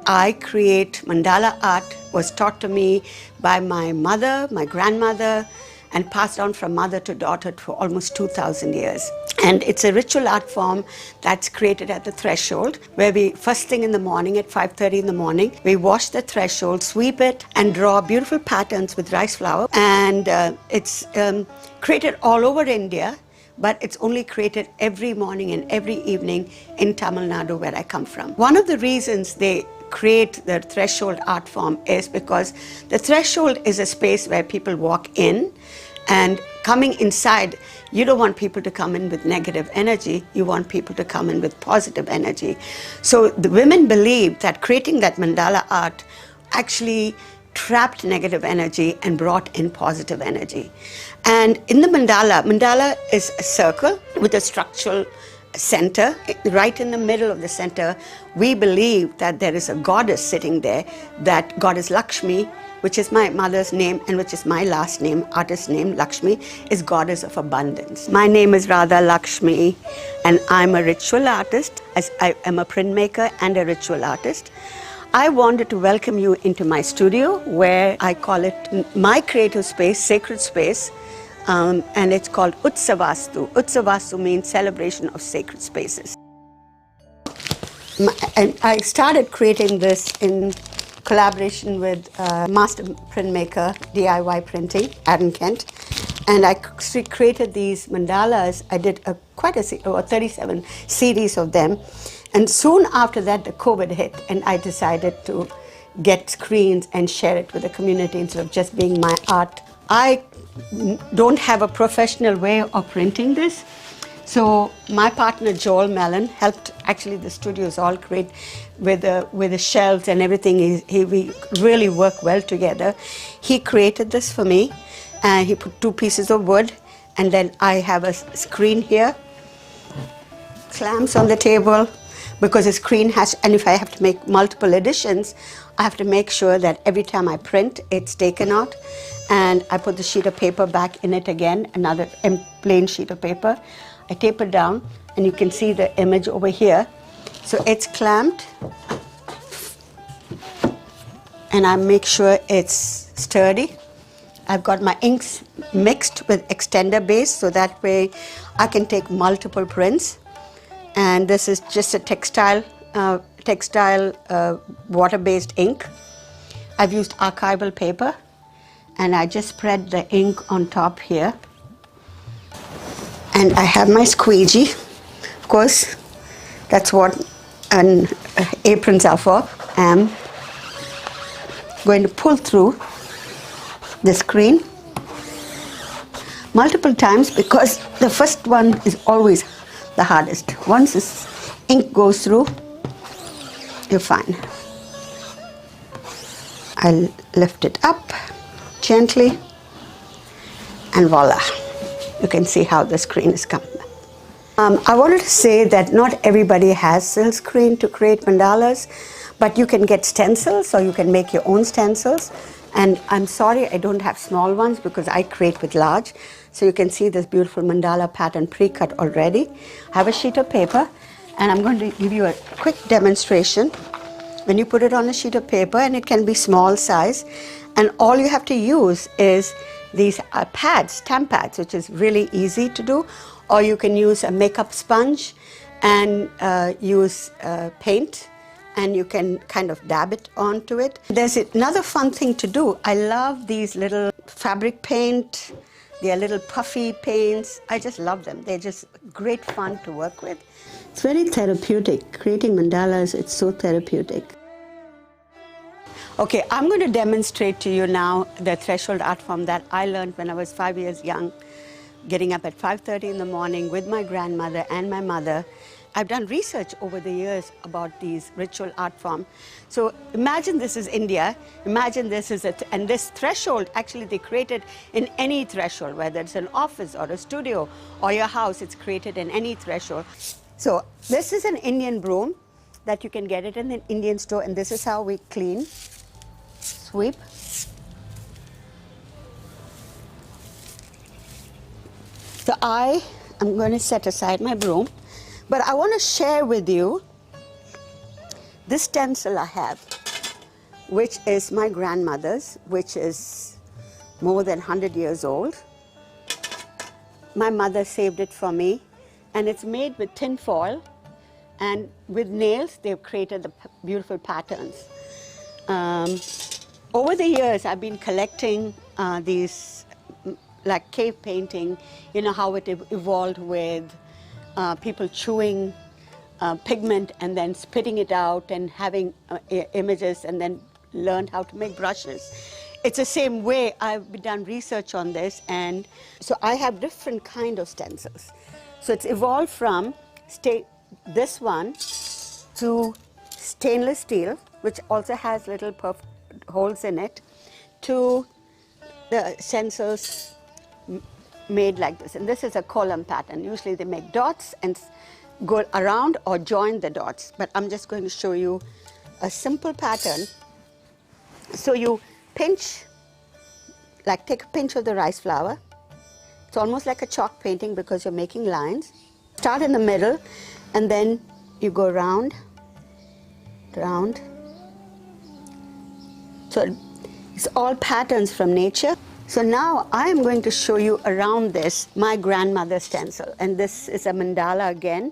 I create mandala art was taught to me by my mother, my grandmother, and passed on from mother to daughter for almost 2,000 years. And it's a ritual art form that's created at the threshold, where we, first thing in the morning at 5:30 in the morning, we wash the threshold, sweep it, and draw beautiful patterns with rice flour. And it's created all over India, but it's only created every morning and every evening in Tamil Nadu, where I come from. One of the reasons they create the threshold art form is because the threshold is a space where people walk in, and coming inside, you don't want people to come in with negative energy, you want people to come in with positive energy. So the women believe that creating that mandala art actually trapped negative energy and brought in positive energy. And in the mandala is a circle with a structural center. Right in the middle of the center, we believe that there is a goddess sitting there, that goddess Lakshmi, which is my mother's name and which is my last name, artist name, Lakshmi, is goddess of abundance. My name is Radha Lakshmi, and I'm a ritual artist, as I am a printmaker and a ritual artist. I wanted to welcome you into my studio, where I call it my creative space, sacred space, and it's called Utsavastu. Utsavastu means celebration of sacred spaces. And I started creating this in collaboration with master printmaker, DIY Printing, Adam Kent. And I created these mandalas. I did quite a 37 series of them. And soon after that, the COVID hit, and I decided to get screens and share it with the community instead of just being my art. I don't have a professional way of printing this. So my partner Joel Mellon helped actually the studios all create with the shelves and everything. We really work well together. He created this for me, and he put 2 pieces of wood, and then I have a screen here, clamps on the table, because the screen has, and if I have to make multiple editions, I have to make sure that every time I print, it's taken out, and I put the sheet of paper back in it again, another plain sheet of paper. I tape it down, and you can see the image over here. So it's clamped, and I make sure it's sturdy. I've got my inks mixed with extender base, so that way I can take multiple prints. And this is just a textile water-based ink. I've used archival paper, and I just spread the ink on top here. And I have my squeegee. Of course, that's what aprons are for. I'm going to pull through the screen multiple times, because the first one is always the hardest. Once this ink goes through, you're fine. I'll lift it up gently, and voila. You can see how the screen is coming. I wanted to say that not everybody has silk screen to create mandalas, but you can get stencils, or you can make your own stencils. And I'm sorry I don't have small ones, because I create with large. So you can see this beautiful mandala pattern pre-cut already. I have a sheet of paper, and I'm going to give you a quick demonstration. When you put it on a sheet of paper, and it can be small size, and all you have to use is these pads, stamp pads, which is really easy to do, or you can use a makeup sponge and use paint, and you can kind of dab it onto it. There's another fun thing to do. I love these little fabric paint. They are little puffy paints. I just love them. They're just great fun to work with. It's very therapeutic. Creating mandalas, it's so therapeutic. Okay, I'm going to demonstrate to you now the threshold art form that I learned when I was 5 years young, getting up at 5:30 in the morning with my grandmother and my mother. I've done research over the years about these ritual art form. So imagine this is India. Imagine this is and this threshold, actually they created in any threshold, whether it's an office or a studio or your house, it's created in any threshold. So this is an Indian broom that you can get it in an Indian store, and this is how we clean. Sweep. So I am going to set aside my broom, but I want to share with you This stencil I have, which is my grandmother's, which is more than 100 years old. My mother saved it for me, and it's made with tin foil, and with nails they've created the beautiful patterns. Over the years I've been collecting these like cave painting, you know how it evolved with people chewing pigment and then spitting it out and having images, and then learned how to make brushes. It's the same way. I've done research on this, and so I have different kind of stencils. So it's evolved from this one to stainless steel, which also has little holes in it, to the stencils made like this. And this is a column pattern. Usually they make dots and go around or join the dots, but I'm just going to show you a simple pattern. So you pinch, like take a pinch of the rice flour. It's almost like a chalk painting because you're making lines. Start in the middle, and then you go round, round. So it's all patterns from nature. So now I'm going to show you around this my grandmother's stencil, and this is a mandala again.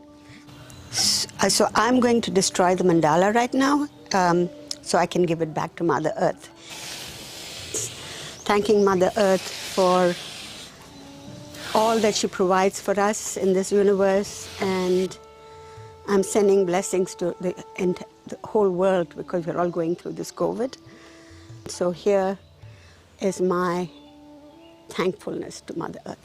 So I'm going to destroy the mandala right now, so I can give it back to Mother Earth. Thanking Mother Earth for all that she provides for us in this universe, and I'm sending blessings to the whole world because we're all going through this COVID. So here is my thankfulness to Mother Earth.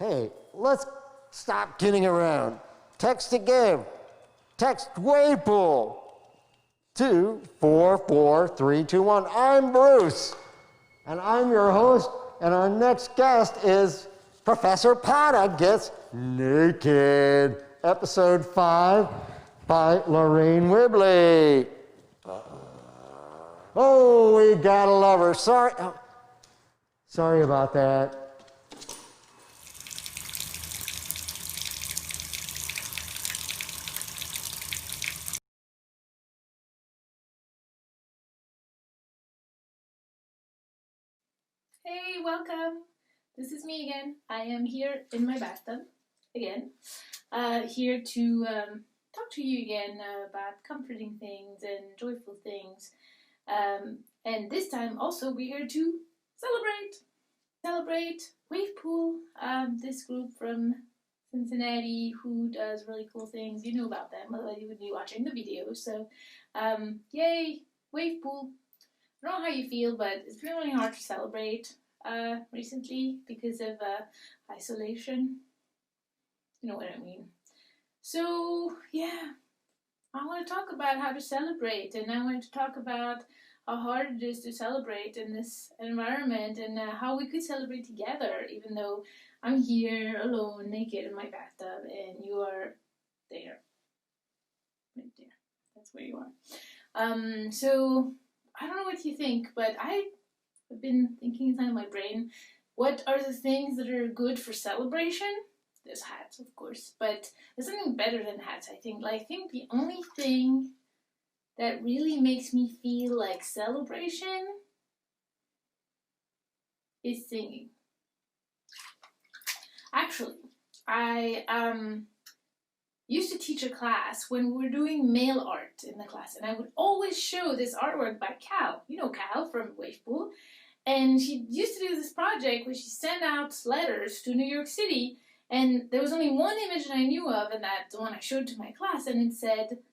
Hey, let's stop kidding around. Text to give. Text Waypool 244321. I'm Bruce, and I'm your host, and our next guest is Professor Pata Gets Naked, episode 5 by Lorraine Wibley. Oh, we gotta love her. Sorry about that. Hey, welcome. This is me again. I am here in my bathtub again, here to talk to you again about comforting things and joyful things. And this time also we're here to celebrate Wave Pool, this group from Cincinnati who does really cool things. You know about them, otherwise you would be watching the video. So, yay, Wave Pool. I don't know how you feel, but it's been really hard to celebrate recently because of isolation. You know what I mean. So, yeah, I want to talk about how to celebrate, and I want to talk about how hard it is to celebrate in this environment, and how we could celebrate together, even though I'm here alone, naked in my bathtub, and you are there. Right there. That's where you are. So, I don't know what you think, but I've been thinking inside my brain, what are the things that are good for celebration? There's hats, of course, but there's something better than hats, I think. I think the only thing that really makes me feel like celebration is singing. Actually, I used to teach a class when we were doing mail art in the class, and I would always show this artwork by Cal. You know Cal from Wave Pool. And she used to do this project where she sent out letters to New York City, and there was only one image that I knew of, and that's the one I showed to my class, and it said,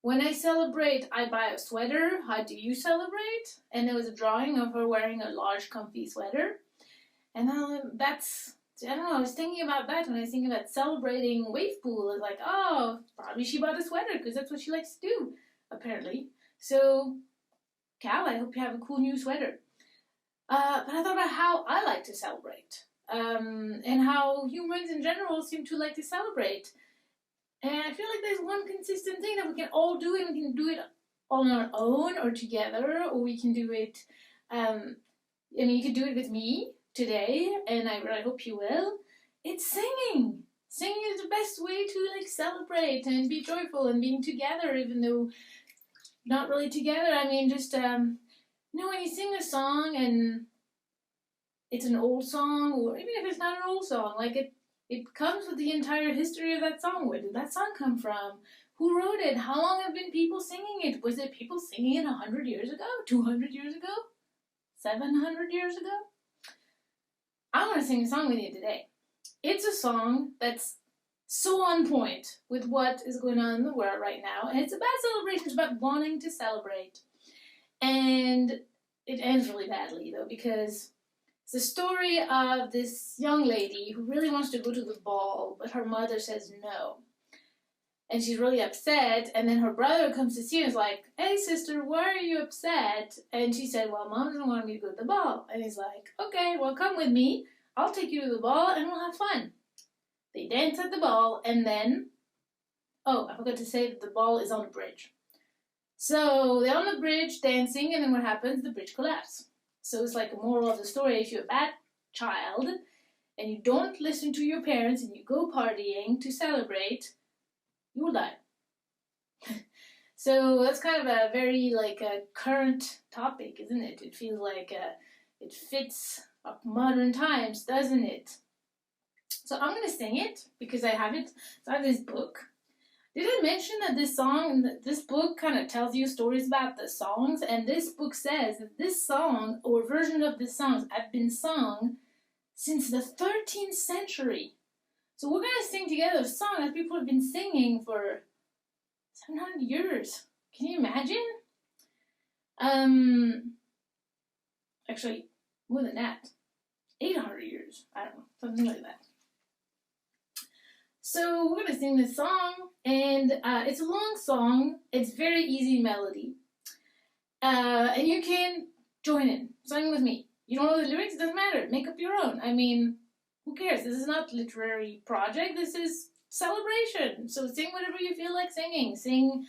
"When I celebrate, I buy a sweater. How do you celebrate?" And there was a drawing of her wearing a large, comfy sweater. And I don't know, I was thinking about that when I was thinking about celebrating Wave Pool. I was like, oh, probably she bought a sweater because that's what she likes to do, apparently. So, Cal, I hope you have a cool new sweater. But I thought about how I like to celebrate, and how humans in general seem to like to celebrate. And I feel like there's one consistent thing that we can all do, and we can do it on our own or together, or we can do it, you could do it with me today, and I really hope you will. It's singing. Singing is the best way to celebrate and be joyful and being together, even though not really together. Just when you sing a song and it's an old song, or even if it's not an old song, it comes with the entire history of that song. Where did that song come from? Who wrote it? How long have been people singing it? Was it people singing it 100 years ago? 200 years ago? 700 years ago? I want to sing a song with you today. It's a song that's so on point with what is going on in the world right now. And it's about celebration. It's about wanting to celebrate. And it ends really badly, though, because it's the story of this young lady who really wants to go to the ball, but her mother says no. And she's really upset, and then her brother comes to see her and is like, "Hey sister, why are you upset?" And she said, "Well, Mom doesn't want me to go to the ball." And he's like, "Okay, well, come with me. I'll take you to the ball and we'll have fun." They dance at the ball, and then, oh, I forgot to say that the ball is on a bridge. So they're on the bridge dancing, and then what happens? The bridge collapses. So it's like a moral of the story: if you're a bad child and you don't listen to your parents and you go partying to celebrate, you will die. So that's kind of a very a current topic, isn't it? It feels like it fits up modern times, doesn't it? So I'm going to sing it because I have it. So I have this book. Did I mention that this book kind of tells you stories about the songs? And this book says that this song, or version of the songs, have been sung since the 13th century. So we're going to sing together a song that people have been singing for 700 years. Can you imagine? Actually, more than that. 800 years. I don't know. Something like that. So we're going to sing this song, and it's a long song. It's very easy melody. And you can join in, sing with me. You don't know the lyrics? It doesn't matter. Make up your own. Who cares? This is not a literary project. This is celebration. So sing whatever you feel like singing. Sing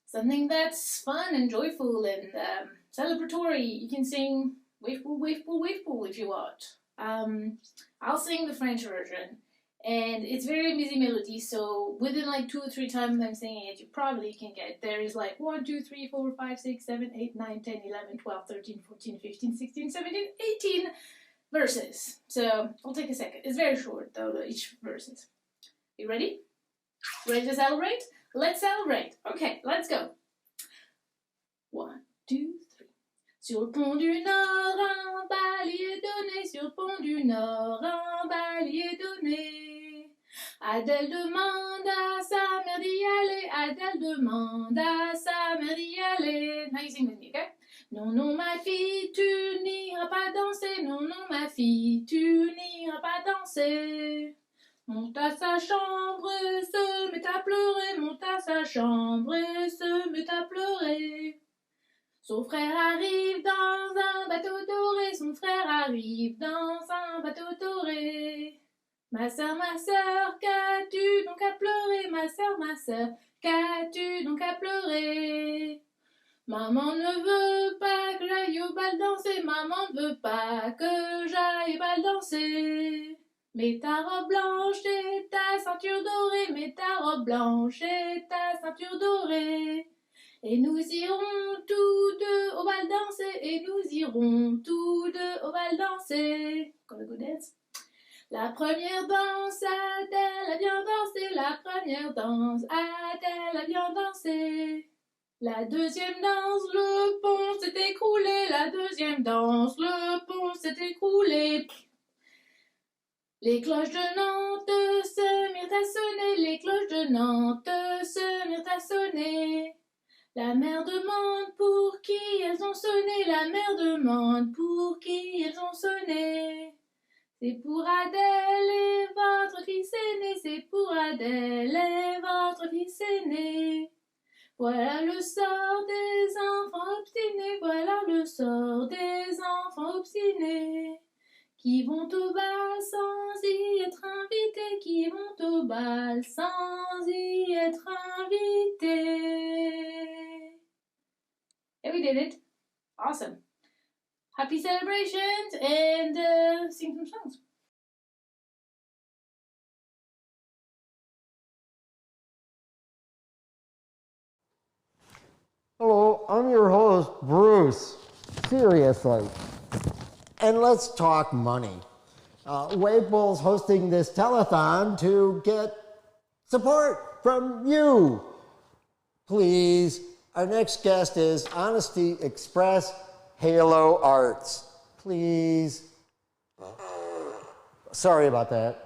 something that's fun and joyful and celebratory. You can sing Wave Pool, Wave Pool, Wave Pool if you want. I'll sing the French version. And it's very easy melody, so within 2 or 3 times I'm singing it, you probably can get. There is 1, 2, 3, 4, 5, 6, 7, 8, 9, 10, 11, 12, 13, 14, 15, 16, 17, 18 verses. So I'll take a second. It's very short though, each verses. You ready? Ready to celebrate? Let's celebrate. Okay, let's go. 1, 2, 3. Sur le pont du Nord, un balier donné. Sur le pont du Nord, un balier donné. Adèle demande à sa mère d'y aller. Adèle demande à sa mère d'y aller. Now you sing with me, okay? Non, non, ma fille, tu n'iras pas danser. Non, non, ma fille, tu n'iras pas danser. Monte à sa chambre, se met à pleurer. Monte à sa chambre, se met à pleurer. Son frère arrive dans un bateau doré. Son frère arrive dans un bateau doré. Ma sœur, qu'as-tu donc à pleurer? Ma sœur, qu'as-tu donc à pleurer? Maman ne veut pas que j'aille au bal danser. Maman ne veut pas que j'aille au bal danser. Mets ta robe blanche et ta ceinture dorée. Mets ta robe blanche et ta ceinture dorée. Et nous irons tous deux au bal danser. Et nous irons tous deux au bal danser. Gonna go dance. La première danse, Adèle a bien dansé. La première danse, Adèle a bien dansé. La deuxième danse, le pont s'est écroulé. La deuxième danse, le pont s'est écroulé. Les cloches de Nantes se mirent à sonner. Les cloches de Nantes se mirent à sonner. La mère demande pour qui elles ont sonné. La mère demande pour qui elles ont sonné. C'est pour Adèle et votre fils aîné. C'est pour Adèle et votre fils aîné. Voilà le sort des enfants obstinés. Voilà le sort des enfants obstinés. Qui vont au bal sans y être invités. Qui vont au bal sans y être invités. we did it. Awesome. Happy celebrations and sing some songs. Hello, I'm your host, Bruce. Seriously. And let's talk money. Waypool's hosting this telethon to get support from you. Please, our next guest is Honesty Express Halo Arts. Please. Sorry about that.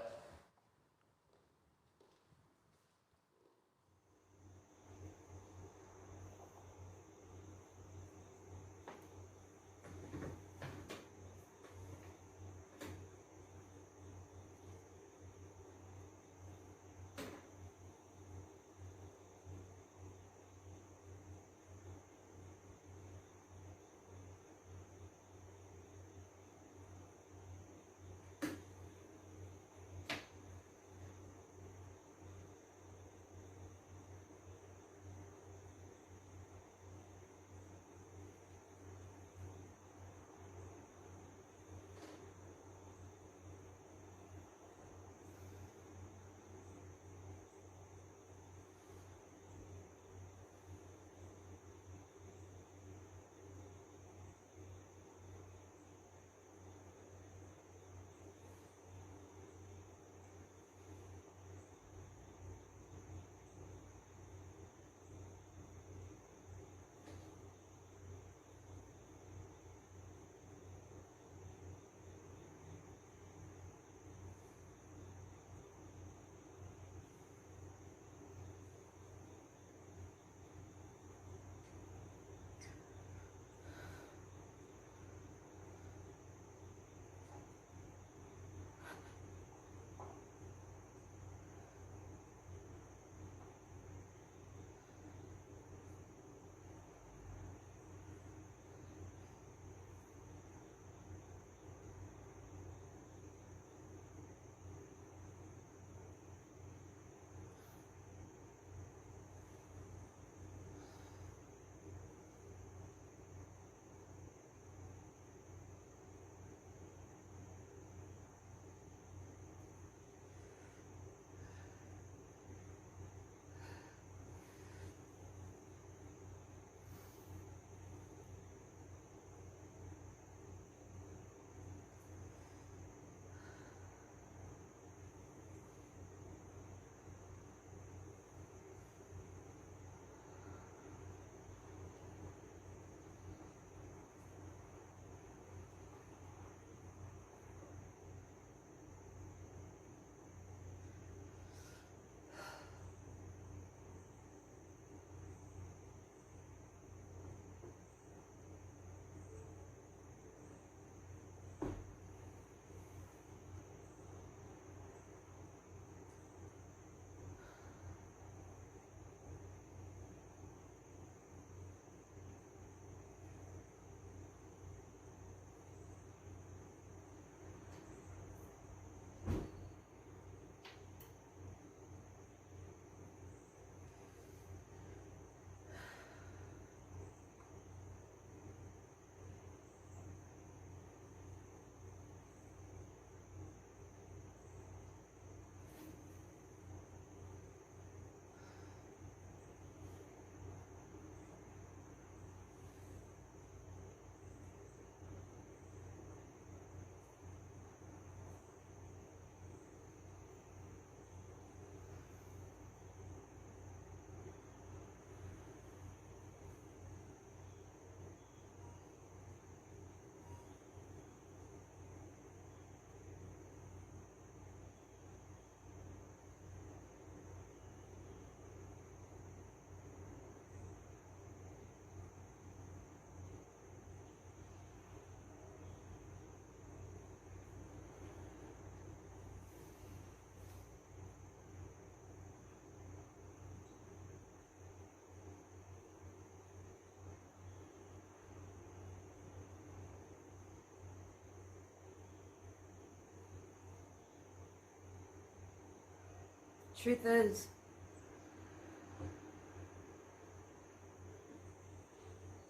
Truth is,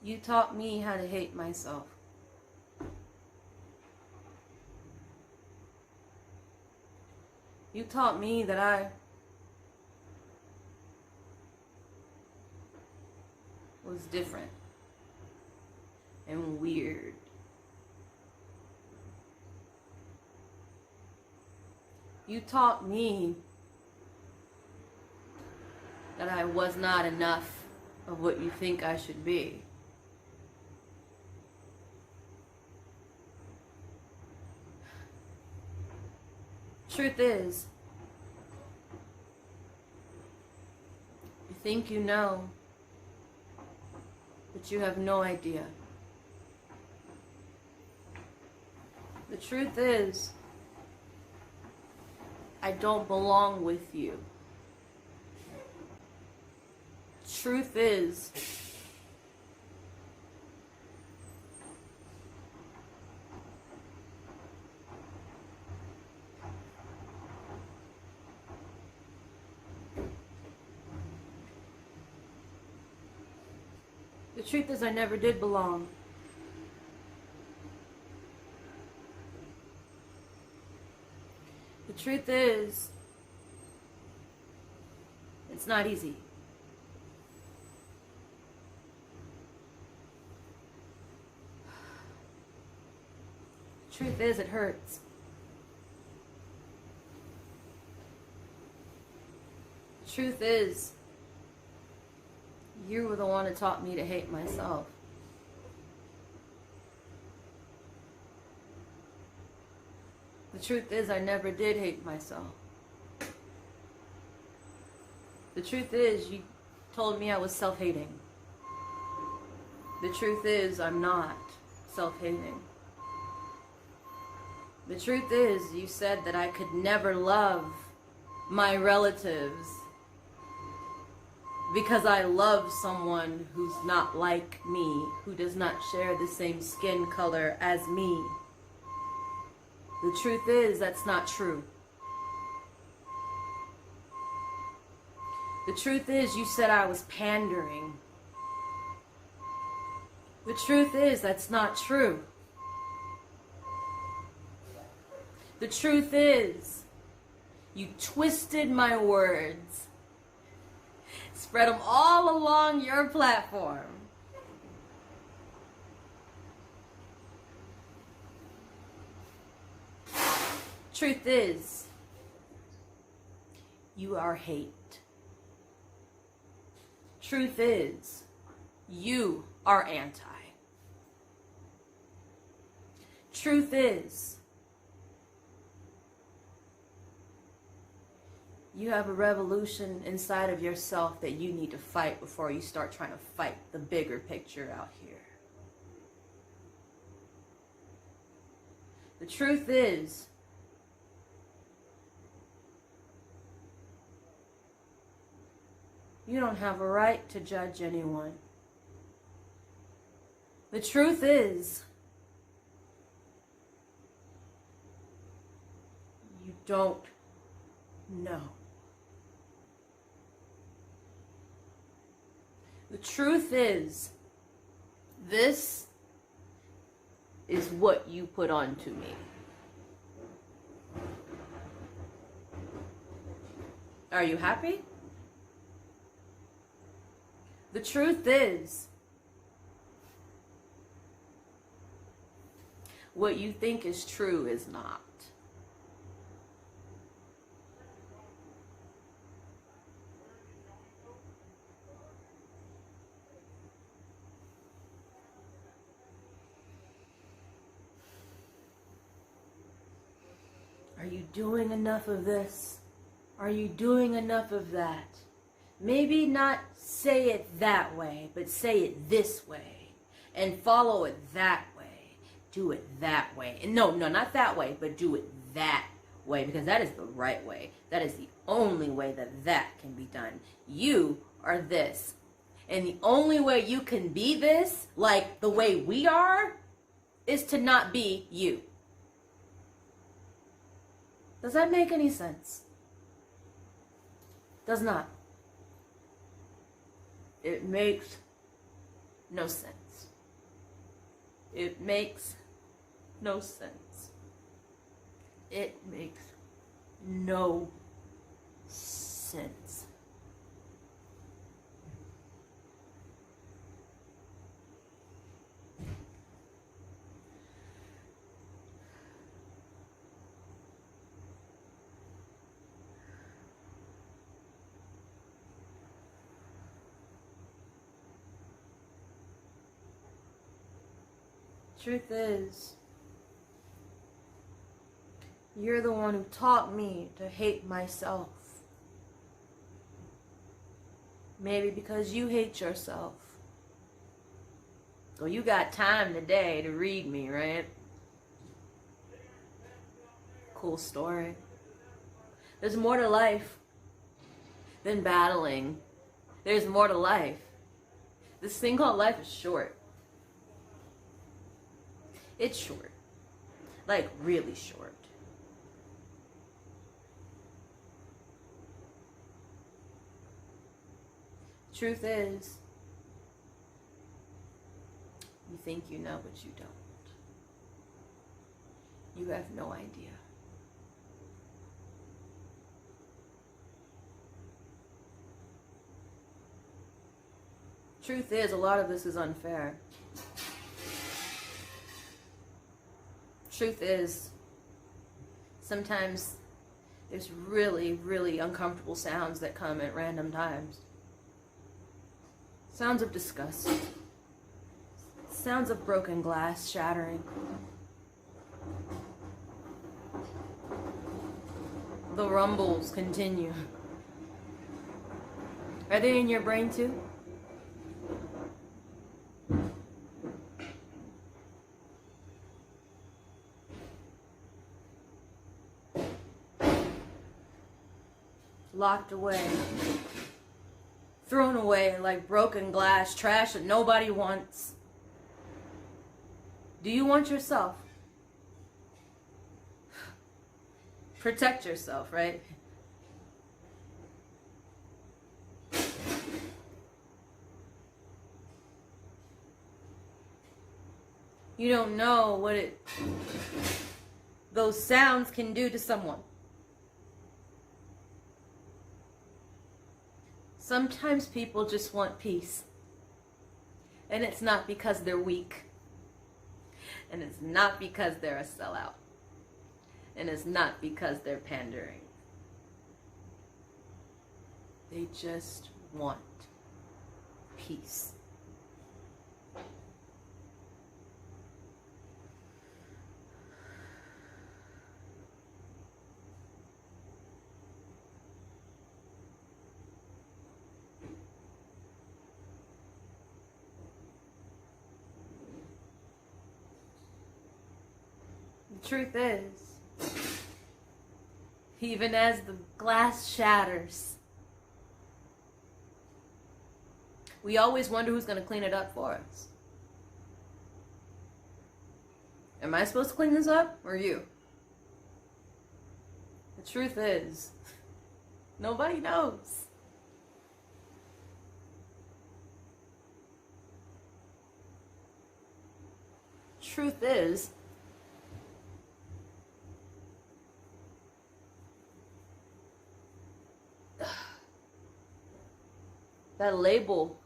You taught me how to hate myself. You taught me that I was different and weird. You taught me that I was not enough of what you think I should be. Truth is, you think you know, but you have no idea. The truth is, I don't belong with you. Truth is, I never did belong. The truth is, it's not easy. The truth is, it hurts. The truth is, you were the one who taught me to hate myself. The truth is, I never did hate myself. The truth is, you told me I was self-hating. The truth is, I'm not self-hating. The truth is, you said that I could never love my relatives because I love someone who's not like me, who does not share the same skin color as me. The truth is, that's not true. The truth is, you said I was pandering. The truth is, that's not true. The truth is, you twisted my words, spread them all along your platform. Truth is, you are hate. Truth is, you are anti. Truth is, you have a revolution inside of yourself that you need to fight before you start trying to fight the bigger picture out here. The truth is, you don't have a right to judge anyone. The truth is, you don't know. The truth is, this is what you put onto me. Are you happy? The truth is, what you think is true is not. Are you doing enough of this? Are you doing enough of that? Maybe not say it that way, but say it this way. And follow it that way. Do it that way. And no, not that way, but do it that way. Because that is the right way. That is the only way that that can be done. You are this. And the only way you can be this, like the way we are, is to not be you. Does that make any sense? Does not. It makes no sense. It makes no sense. It makes no sense. Truth is, you're the one who taught me to hate myself. Maybe because you hate yourself. So you got time today to read me, right? Cool story. There's more to life than battling. There's more to life. This thing called life is short. It's short. Like, really short. Truth is, you think you know, but you don't. You have no idea. Truth is, a lot of this is unfair. Truth is, sometimes there's really, really uncomfortable sounds that come at random times. Sounds of disgust. Sounds of broken glass shattering. The rumbles continue. Are they in your brain too? Locked away, thrown away like broken glass, trash that nobody wants. Do you want yourself? Protect yourself, right? You don't know what those sounds can do to someone. Sometimes people just want peace. And it's not because they're weak. And it's not because they're a sellout. And it's not because they're pandering. They just want peace. The truth is, even as the glass shatters, we always wonder who's going to clean it up for us. Am I supposed to clean this up, or you? The truth is, nobody knows. Truth is, that label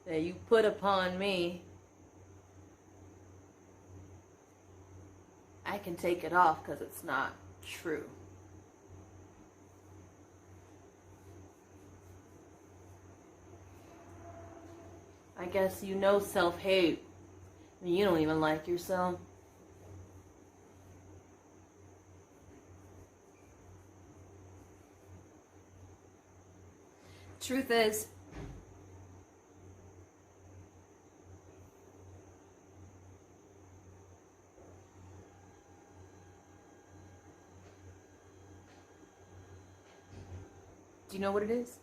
that you put upon me, I can take it off because it's not true. I guess you know self-hate, and you don't even like yourself. Truth is, do you know what it is?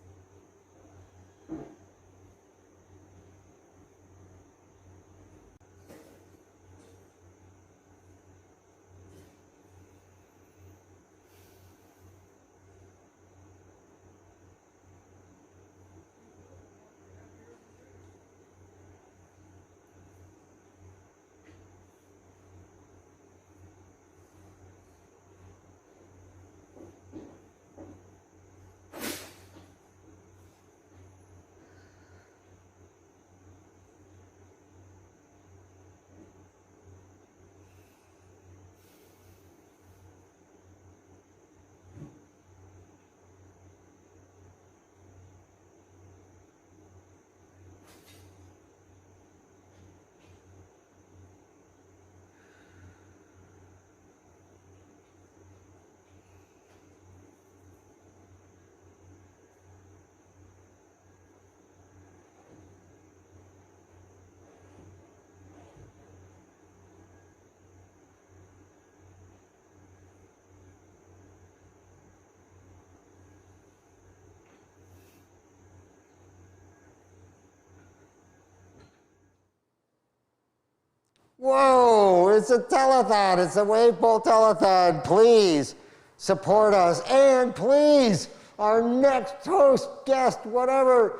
It's a telethon. It's a wave pool telethon. Please support us. And please, our next host, guest, whatever,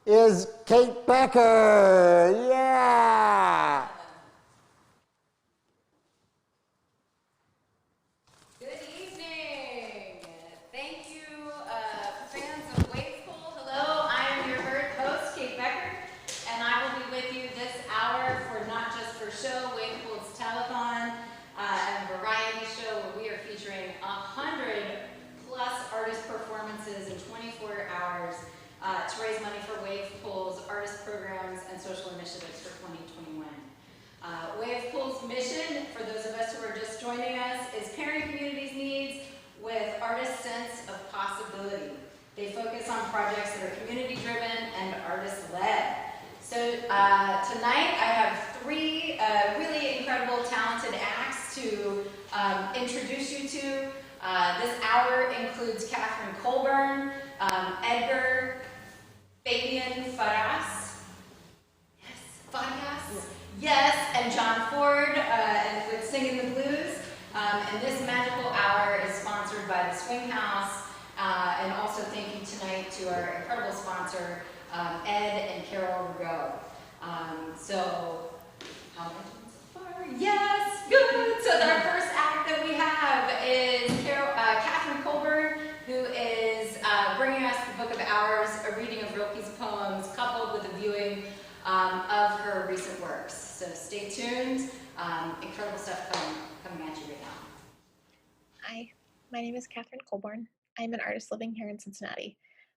is Kate Becker. Yeah. Good evening. Thank you, fans of Wave Pool. Hello, I am your host, Kate Becker, and I will be with you this hour for Not Just for Show, Wave Pool's telethon and variety show where we are featuring 100 plus artist performances in 24 hours to raise money for Wave Pool's artist programs and social initiatives for 2021. Wave Pool's mission, for those of us who are just joining us, is pairing communities' needs with artists' sense of possibility. They focus on projects that are community-driven and artist-led. So tonight I have three really incredible, talented acts to introduce you to. This hour includes Catherine Colburn, Edgar, Fabian Faras, yes, and John Ford, and with Singing the Blues. And this magical hour is sponsored by the Swing House, and also thank you tonight to our incredible sponsor, Ed and Carol Rigo. So, how much so far? Yes, good. So our first act that we have is Catherine Colburn, who is bringing us the Book of Hours, a reading of Rilke's poems, coupled with a viewing of her recent works. So stay tuned. Incredible stuff coming at you right now. Hi, my name is Catherine Colborn. I'm an artist living here in Cincinnati.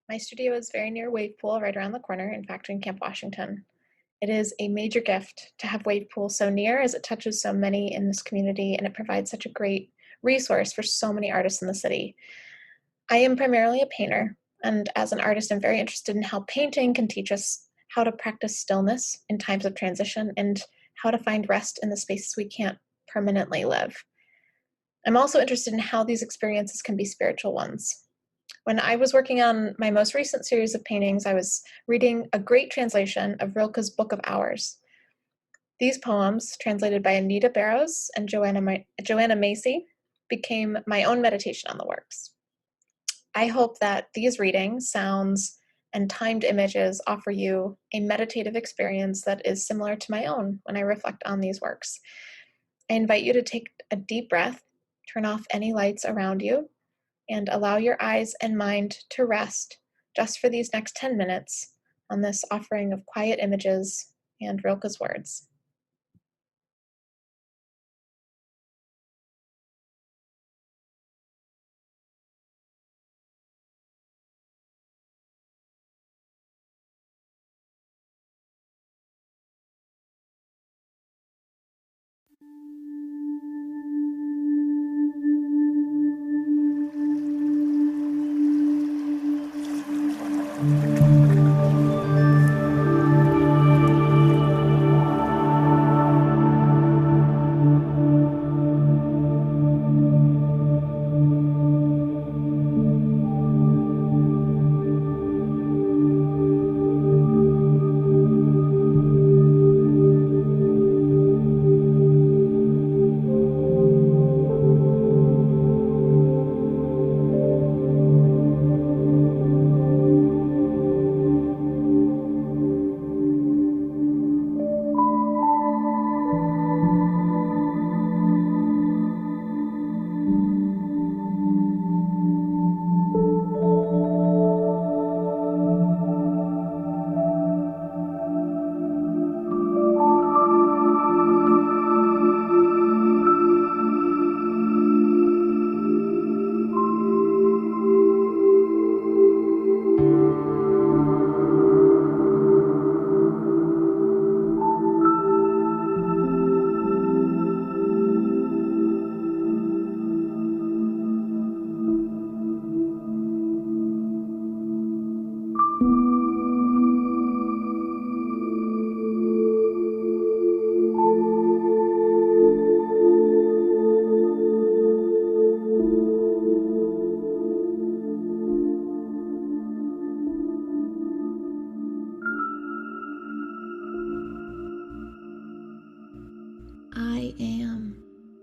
My studio is very near Wave Pool, right around the corner in Factory in Camp Washington. It is a major gift to have Wave Pool so near, as it touches so many in this community, and it provides such a great resource for so many artists in the city. I am primarily a painter, and as an artist, I'm very interested in how painting can teach us how to practice stillness in times of transition and how to find rest in the spaces we can't permanently live. I'm also interested in how these experiences can be spiritual ones. When I was working on my most recent series of paintings, I was reading a great translation of Rilke's Book of Hours. These poems, translated by Anita Barrows and Joanna Macy, became my own meditation on the works. I hope that these readings, sounds, and timed images offer you a meditative experience that is similar to my own when I reflect on these works. I invite you to take a deep breath, turn off any lights around you, and allow your eyes and mind to rest just for these next 10 minutes on this offering of quiet images and Rilke's words.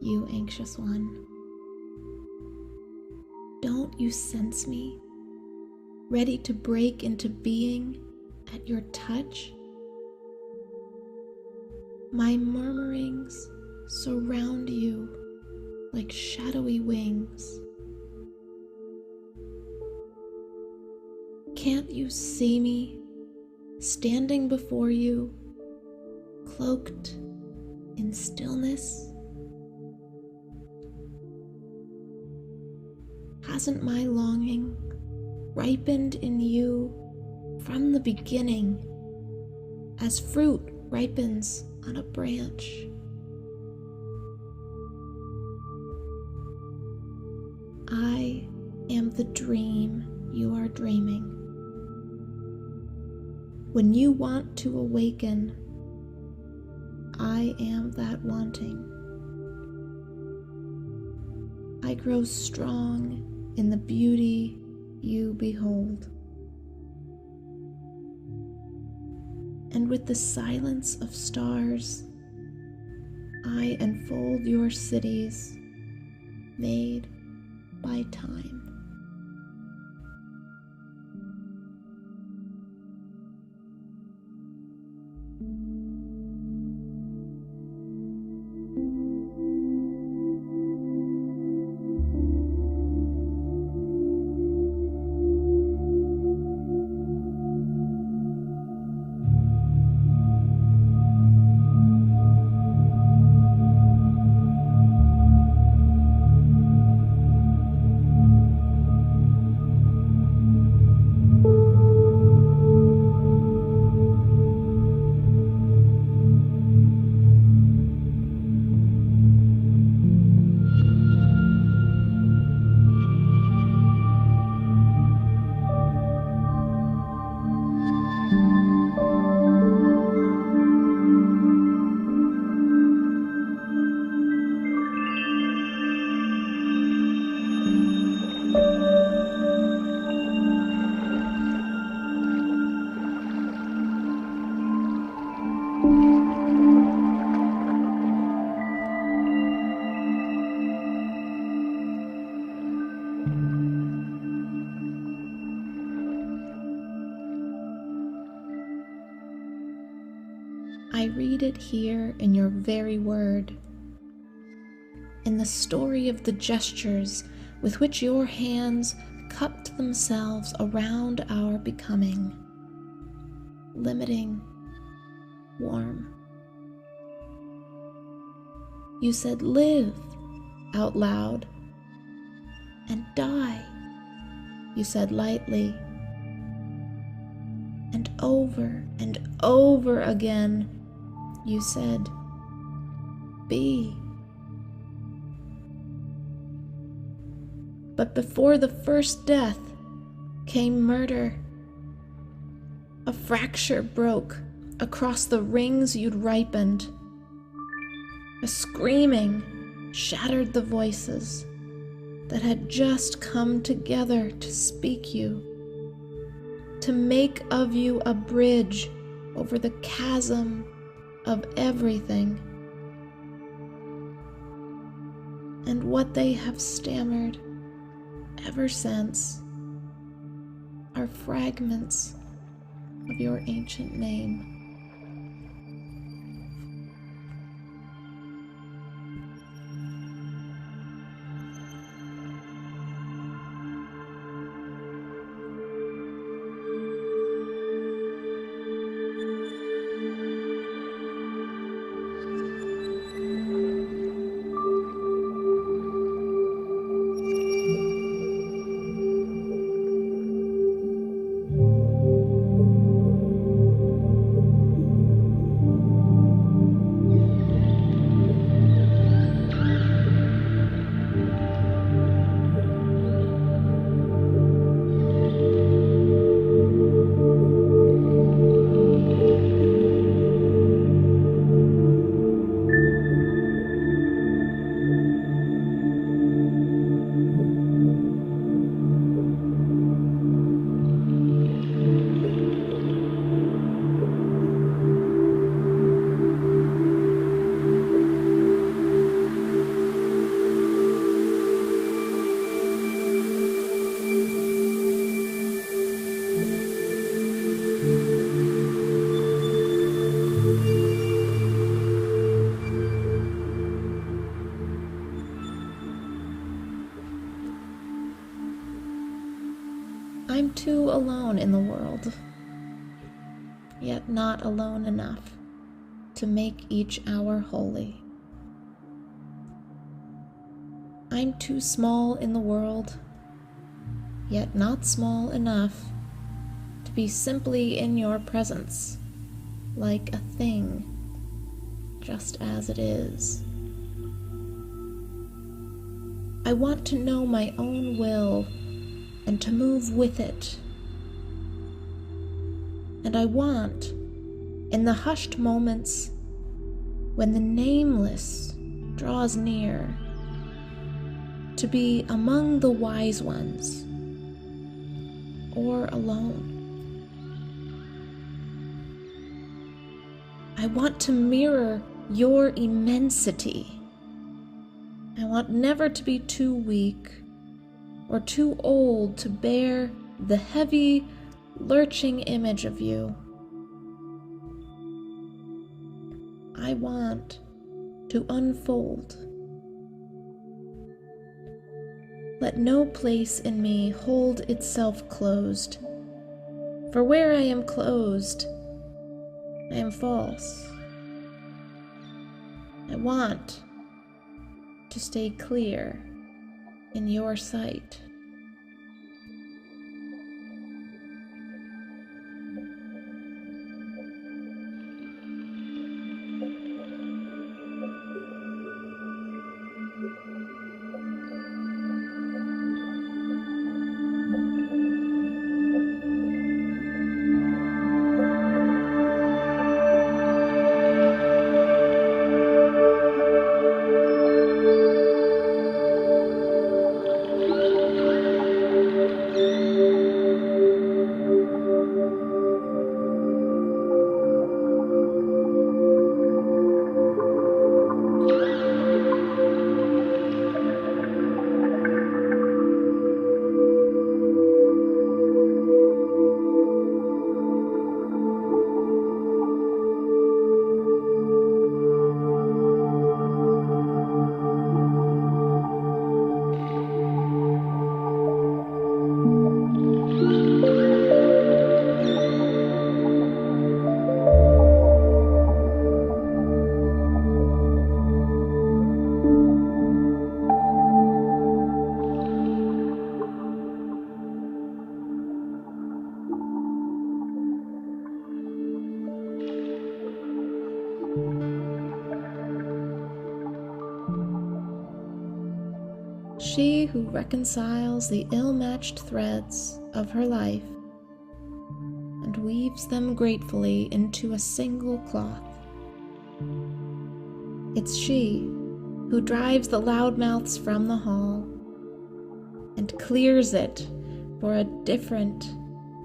you anxious one. Don't you sense me, ready to break into being at your touch? My murmurings surround you like shadowy wings. Can't you see me standing before you, cloaked in stillness? Hasn't my longing ripened in you from the beginning, as fruit ripens on a branch? I am the dream you are dreaming. When you want to awaken, I am that wanting. I grow strong in the beauty you behold. And with the silence of stars, I enfold your cities made by time. I read it here in your very word, in the story of the gestures with which your hands cupped themselves around our becoming, limiting, warm. You said, live, out loud, and die, you said lightly, and over again, you said, be. But before the first death came murder. A fracture broke across the rings you'd ripened. A screaming shattered the voices that had just come together to speak you, to make of you a bridge over the chasm of everything. And what they have stammered ever since are fragments of your ancient name. alone in the world, yet not alone enough to make each hour holy. I'm too small in the world, yet not small enough to be simply in your presence, like a thing, just as it is. I want to know my own will and to move with it. And I want, in the hushed moments when the nameless draws near, to be among the wise ones or alone. I want to mirror your immensity. I want never to be too weak or too old to bear the heavy, lurching image of you. I want to unfold. Let no place in me hold itself closed, for where I am closed, I am false. I want to stay clear in your sight. She who reconciles the ill-matched threads of her life and weaves them gratefully into a single cloth. It's she who drives the loudmouths from the hall and clears it for a different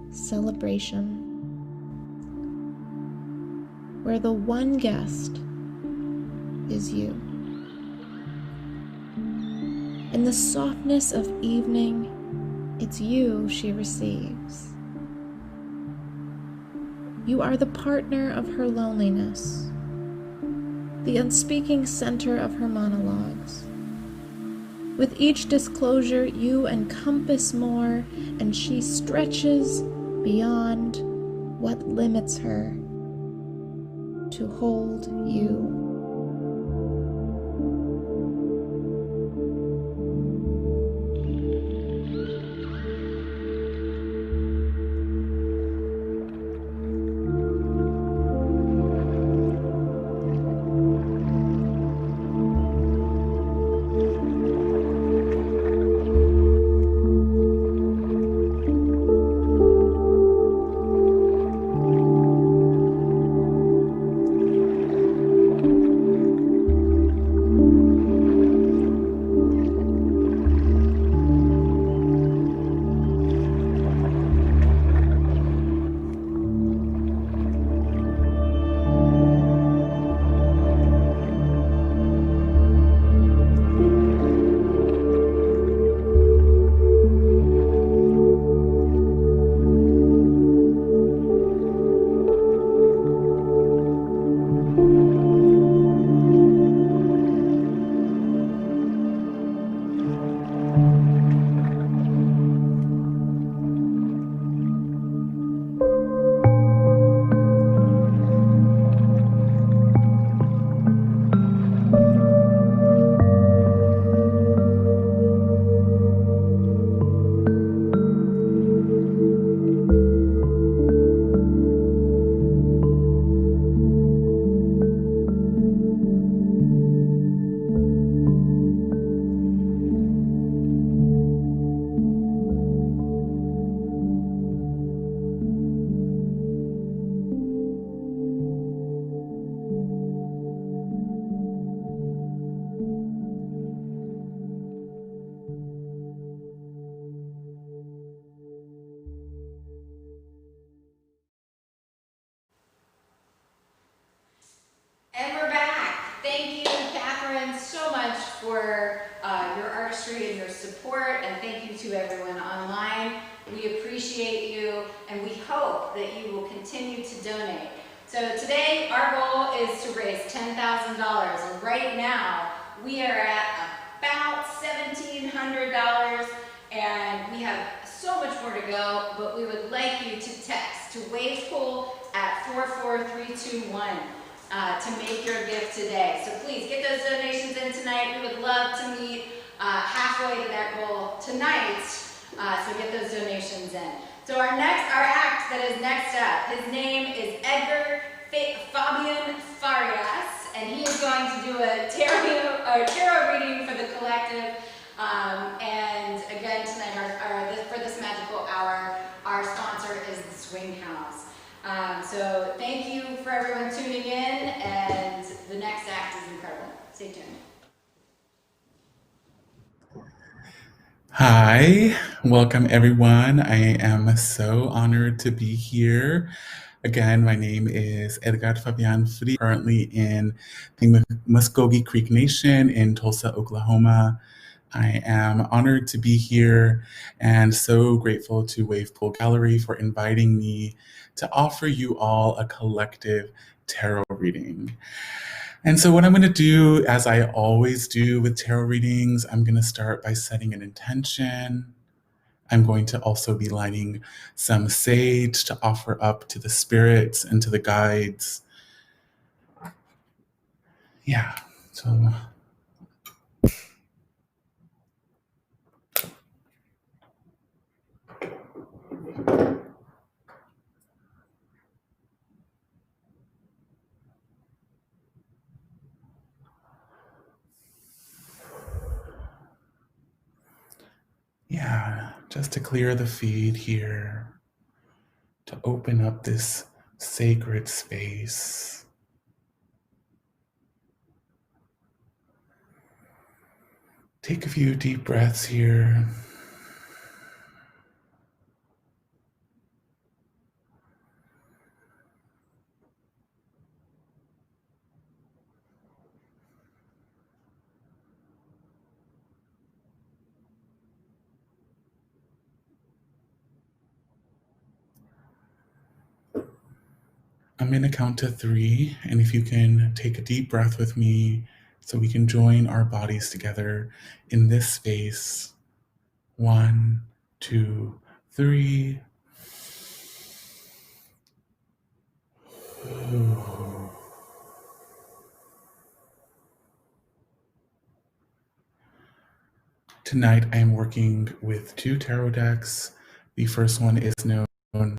celebration, where the one guest is you. In the softness of evening, it's you she receives. You are the partner of her loneliness, the unspeaking center of her monologues. With each disclosure, you encompass more, and she stretches beyond what limits her to hold you. for your artistry and your support, and thank you to everyone online. We appreciate you, and we hope that you will continue to donate. So today, our goal is to raise $10,000, and right now, we are at about $1,700, and we have so much more to go, but we would like you to text to Wavepool at 44321 to make your gift today. So please get those donations in tonight. We would love to meet halfway to that goal tonight, so get those donations in. So our act that is next up, his name is Edgar Fabian Farias, and he is going to do a tarot reading for the collective. And again, tonight, for this magical hour, our sponsor is the Swing House. So thank you for everyone tuning in, and the next act is incredible. Stay tuned. Hi, welcome everyone. I am so honored to be here. Again, my name is Edgar Fabian Fri, currently in the Muskogee Creek Nation in Tulsa, Oklahoma. I am honored to be here and so grateful to Wavepool Gallery for inviting me to offer you all a collective tarot reading. And so what I'm going to do, as I always do with tarot readings, I'm going to start by setting an intention. I'm going to also be lighting some sage to offer up to the spirits and to the guides. Yeah, so... Yeah, just to clear the feed here, to open up this sacred space. Take a few deep breaths here. I'm going to count to 3, and if you can take a deep breath with me so we can join our bodies together in this space. 1, 2, 3. Tonight I am working with 2 tarot decks. The first one is known as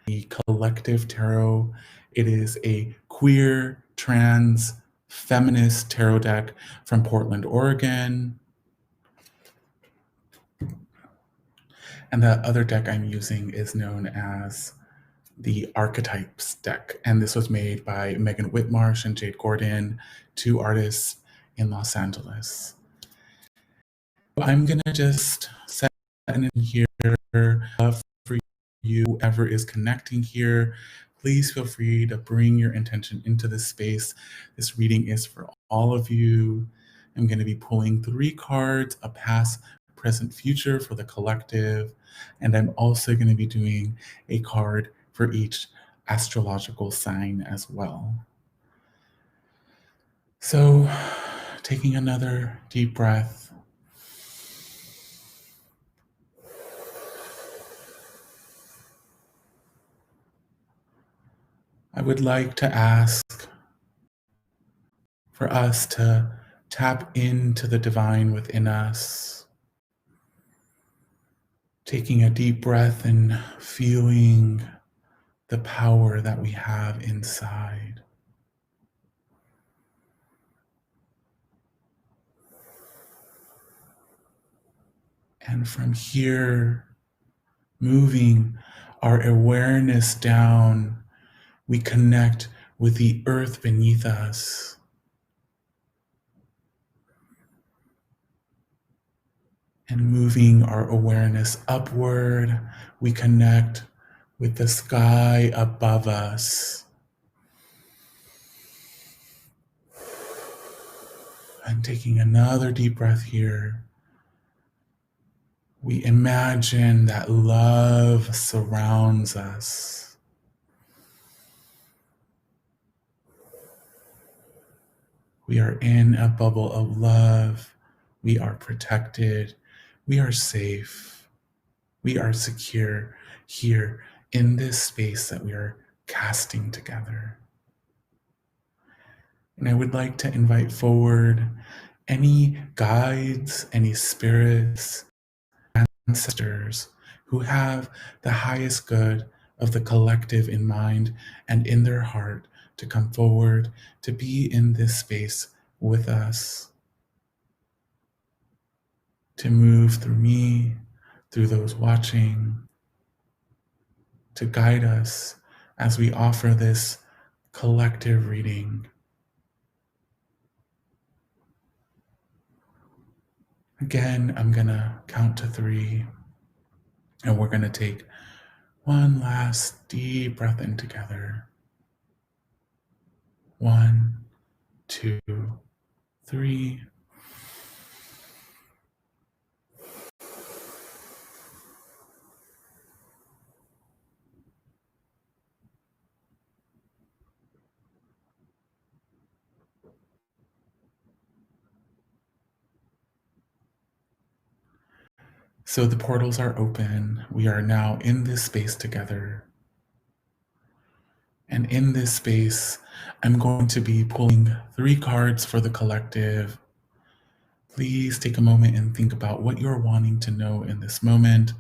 the Collective Tarot. It is a queer, trans, feminist tarot deck from Portland, Oregon. And the other deck I'm using is known as the Archetypes deck. And this was made by Megan Whitmarsh and Jade Gordon, 2 artists in Los Angeles. I'm gonna just set in here, love for you, whoever is connecting here. Please feel free to bring your intention into this space. This reading is for all of you. I'm gonna be pulling 3 cards, a past, present, future for the collective. And I'm also gonna be doing a card for each astrological sign as well. So, taking another deep breath. I would like to ask for us to tap into the divine within us, taking a deep breath and feeling the power that we have inside. And from here, moving our awareness down, we connect with the earth beneath us. And moving our awareness upward, we connect with the sky above us. And taking another deep breath here, we imagine that love surrounds us. We are in a bubble of love. We are protected. We are safe. We are secure here in this space that we are casting together. And I would like to invite forward any guides, any spirits, ancestors who have the highest good of the collective in mind and in their heart to come forward, to be in this space with us, to move through me, through those watching, to guide us as we offer this collective reading. Again, I'm gonna count to 3, and we're gonna take one last deep breath in together. 1, 2, 3. So the portals are open. We are now in this space together. And in this space, I'm going to be pulling 3 cards for the collective. Please take a moment and think about what you're wanting to know in this moment.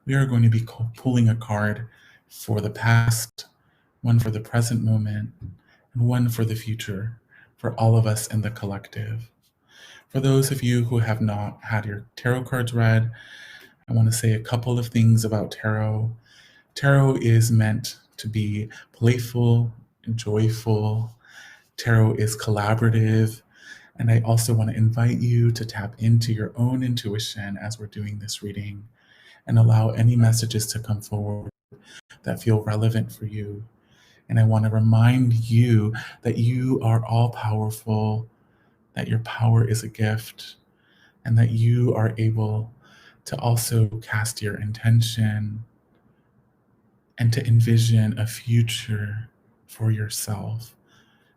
We are going to be pulling a card for the past, one for the present moment, and one for the future, for all of us in the collective. For those of you who have not had your tarot cards read, I want to say a couple of things about tarot. Tarot is meant to be playful, joyful. Tarot is collaborative. And I also want to invite you to tap into your own intuition as we're doing this reading and allow any messages to come forward that feel relevant for you. And I want to remind you that you are all powerful, that your power is a gift, and that you are able to also cast your intention and to envision a future for yourself.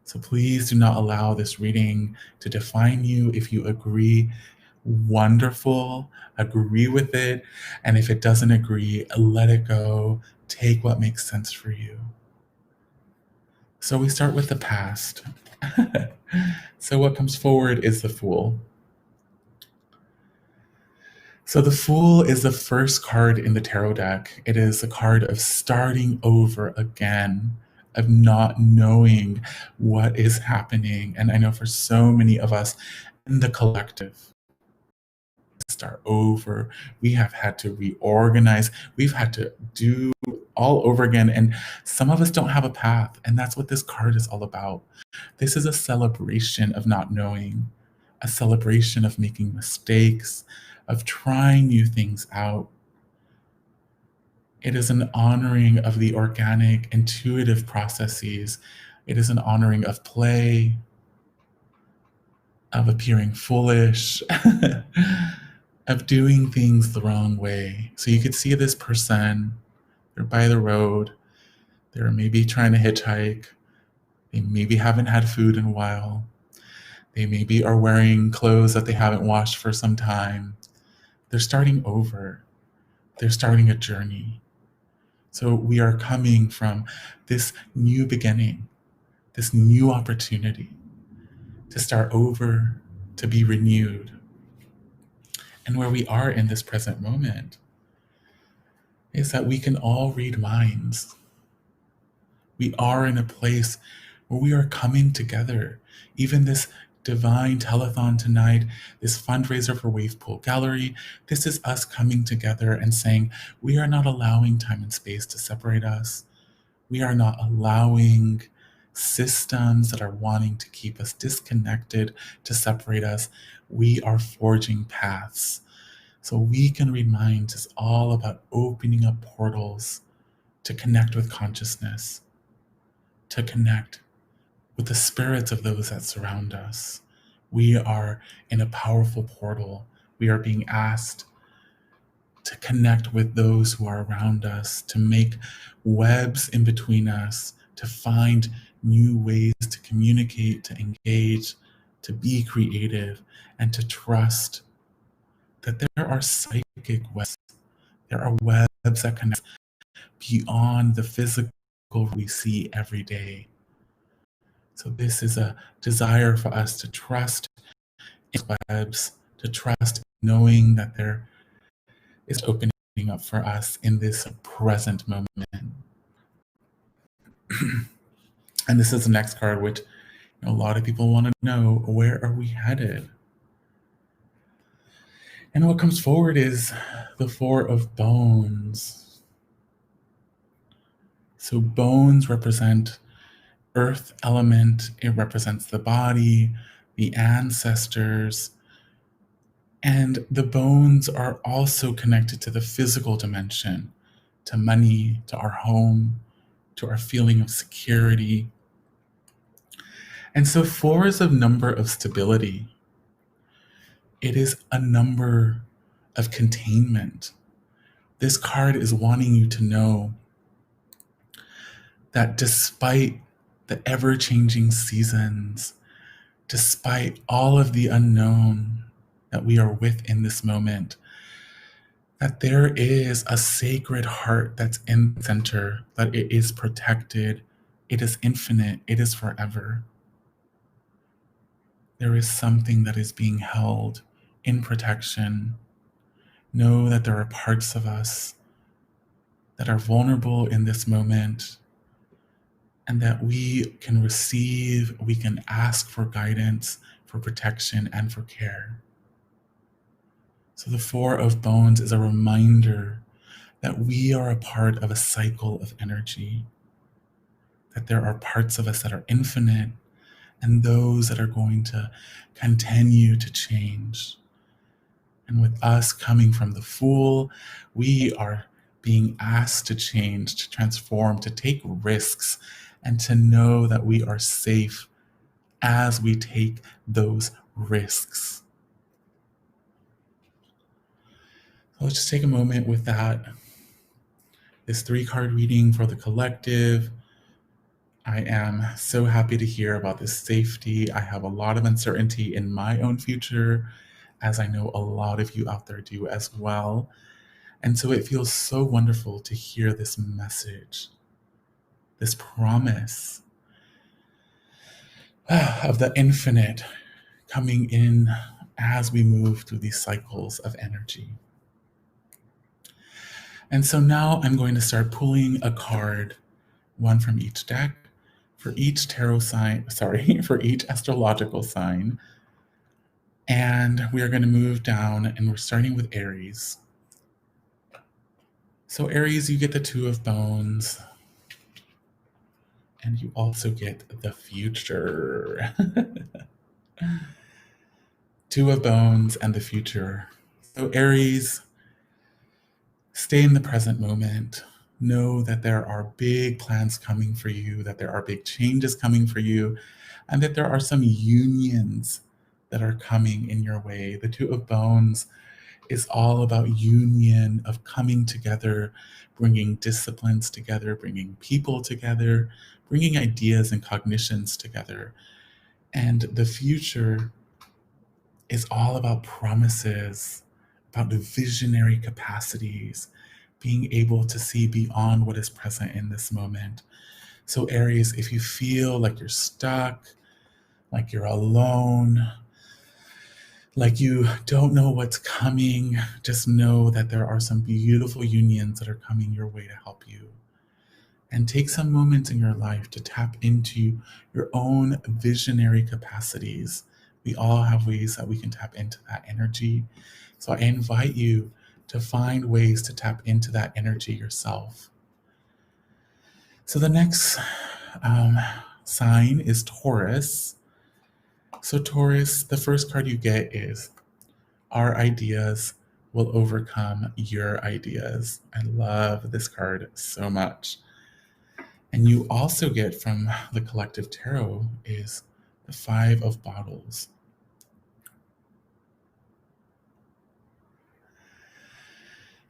So please do not allow this reading to define you. If you agree, wonderful, agree with it. And if it doesn't agree, let it go. Take what makes sense for you. So we start with the past. So what comes forward is the Fool. So the Fool is the first card in the tarot deck. It is a card of starting over again, of not knowing what is happening. And I know for so many of us in the collective, start over, we have had to reorganize, we've had to do all over again. And some of us don't have a path. And that's what this card is all about. This is a celebration of not knowing, a celebration of making mistakes, of trying new things out. It is an honoring of the organic, intuitive processes. It is an honoring of play, of appearing foolish, of doing things the wrong way. So you could see this person, they're by the road, they're maybe trying to hitchhike, they maybe haven't had food in a while, they maybe are wearing clothes that they haven't washed for some time. They're starting over. They're starting a journey. So we are coming from this new beginning, this new opportunity to start over, to be renewed. And where we are in this present moment is that we can all read minds. We are in a place where we are coming together. Even this divine telethon tonight, this fundraiser for Wave Pool Gallery, this is us coming together and saying, we are not allowing time and space to separate us. We are not allowing systems that are wanting to keep us disconnected to separate us. We are forging paths. So we can read minds is all about opening up portals to connect with consciousness, to connect with the spirits of those that surround us. We are in a powerful portal. We are being asked to connect with those who are around us, to make webs in between us, to find new ways to communicate, to engage, to be creative, and to trust that there are psychic webs. There are webs that connect beyond the physical we see every day. So this is a desire for us to trust in webs, to trust knowing that there is opening up for us in this present moment. And this is the next card, which a lot of people want to know, where are we headed? And what comes forward is the Four of Bones. So bones represent earth element. It represents the body, the ancestors, and the bones are also connected to the physical dimension, to money, to our home, to our feeling of security. And so 4 is a number of stability. It is a number of containment. This card is wanting you to know that despite the ever-changing seasons, despite all of the unknown that we are with in this moment, that there is a sacred heart that's in the center, that it is protected, it is infinite, it is forever. There is something that is being held in protection. Know that there are parts of us that are vulnerable in this moment, and that we can receive, we can ask for guidance, for protection, and for care. So the Four of Bones is a reminder that we are a part of a cycle of energy, that there are parts of us that are infinite and those that are going to continue to change. And with us coming from the Fool, we are being asked to change, to transform, to take risks, and to know that we are safe as we take those risks. So let's just take a moment with that. This 3-card reading for the collective. I am so happy to hear about this safety. I have a lot of uncertainty in my own future, as I know a lot of you out there do as well. And so it feels so wonderful to hear this message, this promise of the infinite coming in as we move through these cycles of energy. And so now I'm going to start pulling a card, one from each deck, for each tarot sign, for each astrological sign. And we are going to move down, and we're starting with Aries. So Aries, you get the Two of Bones, and you also get the future. Two of Bones and the future. So Aries, stay in the present moment. Know that there are big plans coming for you, that there are big changes coming for you, and that there are some unions that are coming in your way. The Two of Bones is all about union, of coming together, bringing disciplines together, bringing people together, bringing ideas and cognitions together. And the future is all about promises, about the visionary capacities, being able to see beyond what is present in this moment. So Aries, if you feel like you're stuck, like you're alone, like you don't know what's coming, just know that there are some beautiful unions that are coming your way to help you. And take some moments in your life to tap into your own visionary capacities. We all have ways that we can tap into that energy. So I invite you to find ways to tap into that energy yourself. So the next sign is Taurus. So Taurus, the first card you get is our ideas will overcome your ideas. I love this card so much. And you also get from the collective tarot is the Five of Bottles.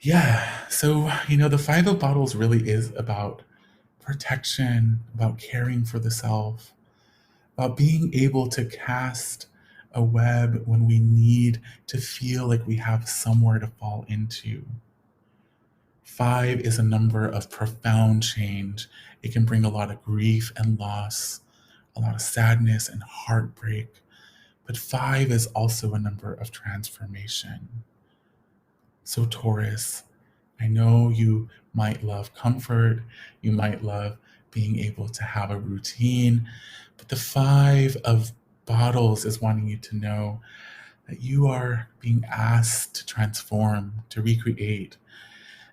Yeah, so, the Five of Bottles really is about protection, about caring for the self, about being able to cast a web when we need to feel like we have somewhere to fall into. 5 is a number of profound change. It can bring a lot of grief and loss, a lot of sadness and heartbreak. But 5 is also a number of transformation. So, Taurus, I know you might love comfort, you might love being able to have a routine, but the 5 of Bottles is wanting you to know that you are being asked to transform, to recreate,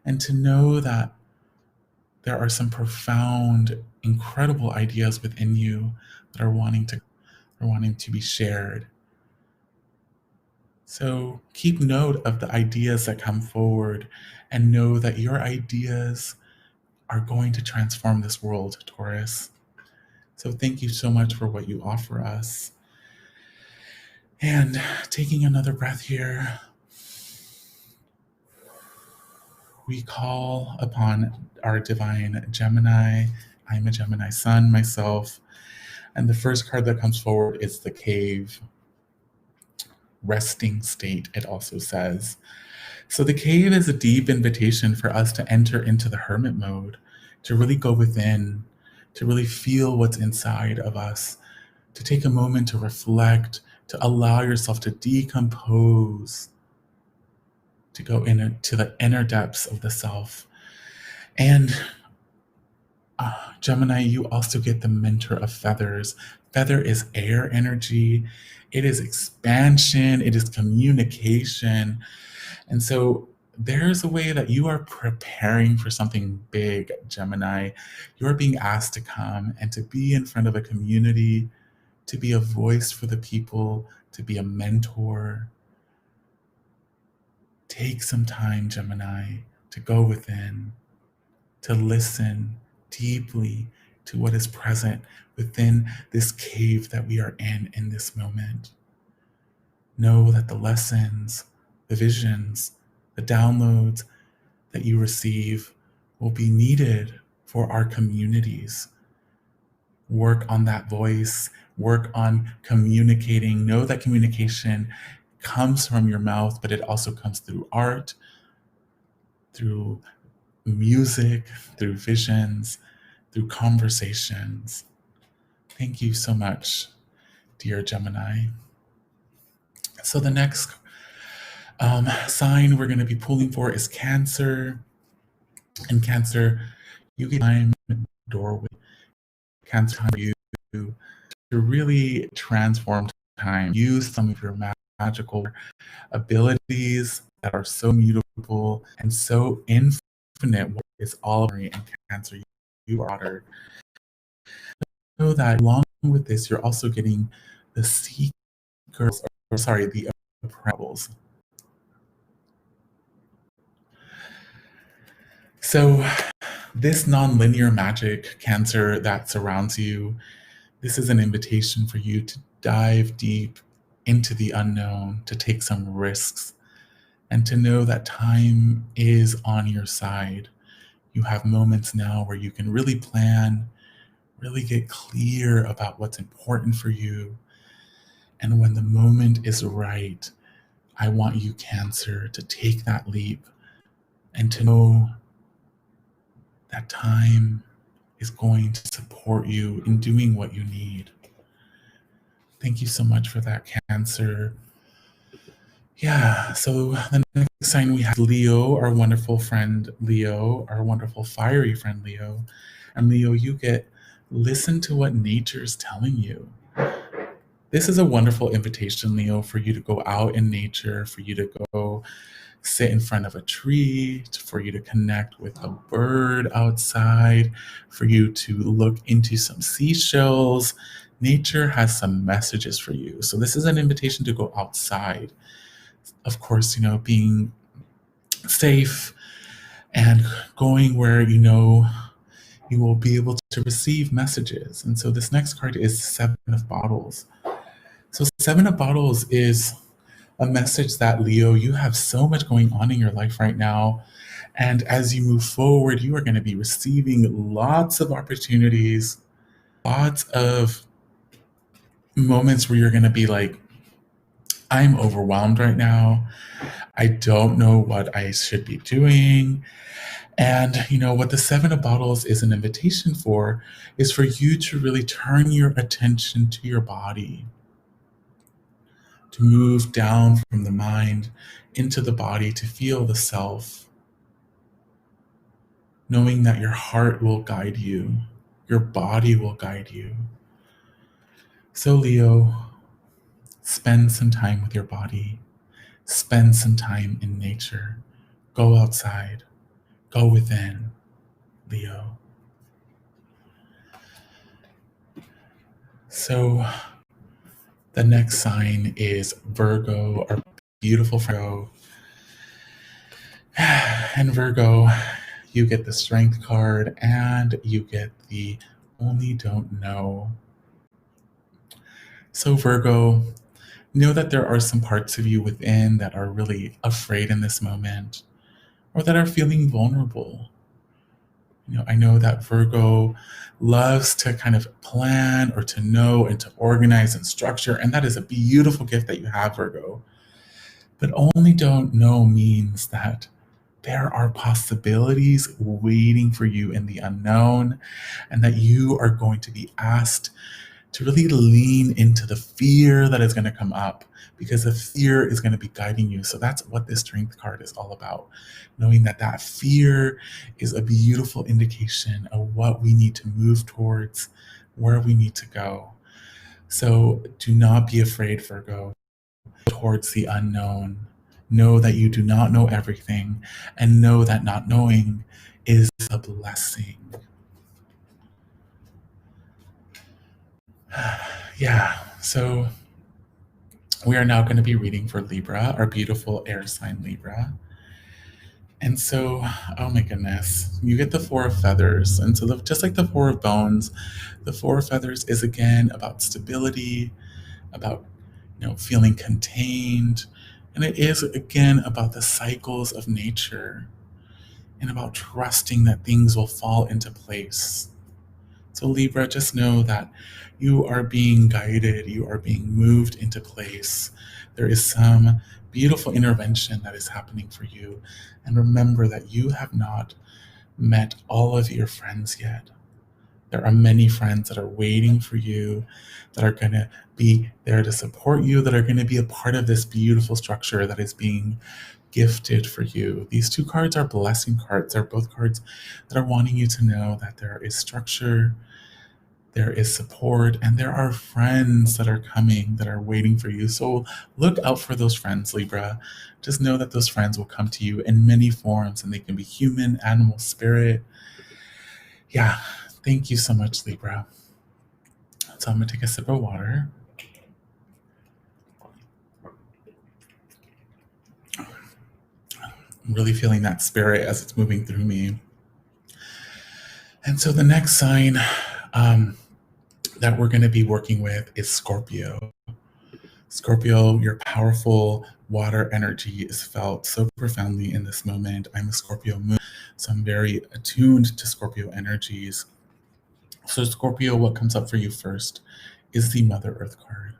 and to know that there are some profound, incredible ideas within you that are wanting to be shared. So keep note of the ideas that come forward and know that your ideas are going to transform this world, Taurus. So thank you so much for what you offer us. And taking another breath here, we call upon our divine Gemini. I'm a Gemini sun myself. And the first card that comes forward is the Cave. Resting state, it also says. So the cave is a deep invitation for us to enter into the hermit mode, to really go within, to really feel what's inside of us, to take a moment to reflect, to allow yourself to decompose, to go into the inner depths of the self. And Gemini, you also get the mentor of feathers. Feather is air energy. It is expansion. It is communication. And so there's a way that you are preparing for something big, Gemini. You're being asked to come and to be in front of a community, to be a voice for the people, to be a mentor. Take some time, Gemini, to go within, to listen deeply to what is present within this cave that we are in this moment. Know that the lessons, the visions, the downloads that you receive will be needed for our communities. Work on that voice, work on communicating. Know that communication comes from your mouth, but it also comes through art, through music, through visions, through conversations. Thank you so much, dear Gemini. So the next sign we're going to be pulling for is Cancer. And Cancer, you get time doorway. Cancer, time you to really transform time. Use some of your magical abilities that are so mutable and so infinite. What is all of and Cancer, you are honored. Know that along with this, you're also getting the seekers, the approvals. So this non-linear magic, Cancer, that surrounds you, this is an invitation for you to dive deep into the unknown, to take some risks, and to know that time is on your side. You have moments now where you can really plan, really get clear about what's important for you. And when the moment is right, I want you, Cancer, to take that leap and to know that time is going to support you in doing what you need. Thank you so much for that, Cancer. Yeah, so the next sign we have Leo, our wonderful friend Leo, our wonderful fiery friend Leo. And Leo, you get listen to what nature's telling you. This is a wonderful invitation, Leo, for you to go out in nature, for you to go sit in front of a tree, for you to connect with a bird outside, for you to look into some seashells. Nature has some messages for you. So this is an invitation to go outside. Of course, being safe and going where you will be able to receive messages. And so this next card is 7 of Bottles. So 7 of Bottles is a message that, Leo, you have so much going on in your life right now. And as you move forward, you are going to be receiving lots of opportunities, lots of moments where you're going to be like, I'm overwhelmed right now. I don't know what I should be doing. And, what the Seven of Bottles is an invitation for is for you to really turn your attention to your body, to move down from the mind into the body, to feel the self, knowing that your heart will guide you, your body will guide you. So, Leo, spend some time with your body, spend some time in nature, go outside, go within, Leo. So, the next sign is Virgo, our beautiful Virgo. And Virgo, you get the Strength card and you get the Only Don't Know. So Virgo, know that there are some parts of you within that are really afraid in this moment or that are feeling vulnerable. I know that Virgo loves to kind of plan or to know and to organize and structure, and that is a beautiful gift that you have, Virgo. But Only Don't Know means that there are possibilities waiting for you in the unknown, and that you are going to be asked to really lean into the fear that is going to come up, because the fear is going to be guiding you. So that's what this Strength card is all about. Knowing that that fear is a beautiful indication of what we need to move towards, where we need to go. So do not be afraid, Virgo, towards the unknown. Know that you do not know everything, and know that not knowing is a blessing. Yeah, so we are now going to be reading for Libra, our beautiful air sign Libra. And so, oh my goodness, you get the Four of Feathers. And so just like the Four of Bones, the Four of Feathers is again about stability, about feeling contained. And it is again about the cycles of nature and about trusting that things will fall into place. So Libra, just know that you are being guided, you are being moved into place. There is some beautiful intervention that is happening for you. And remember that you have not met all of your friends yet. There are many friends that are waiting for you, that are going to be there to support you, that are going to be a part of this beautiful structure that is being gifted for you. These two cards are blessing cards. They're both cards that are wanting you to know that there is structure, there is support, and there are friends that are coming, that are waiting for you. So look out for those friends, Libra. Just know that those friends will come to you in many forms, and they can be human, animal, spirit. Yeah, thank you so much, Libra. So I'm going to take a sip of water. I'm really feeling that spirit as it's moving through me. And so the next sign that we're going to be working with is Scorpio. Scorpio, your powerful water energy is felt so profoundly in this moment. I'm a Scorpio moon, so I'm very attuned to Scorpio energies. So Scorpio, what comes up for you first is the Mother Earth card.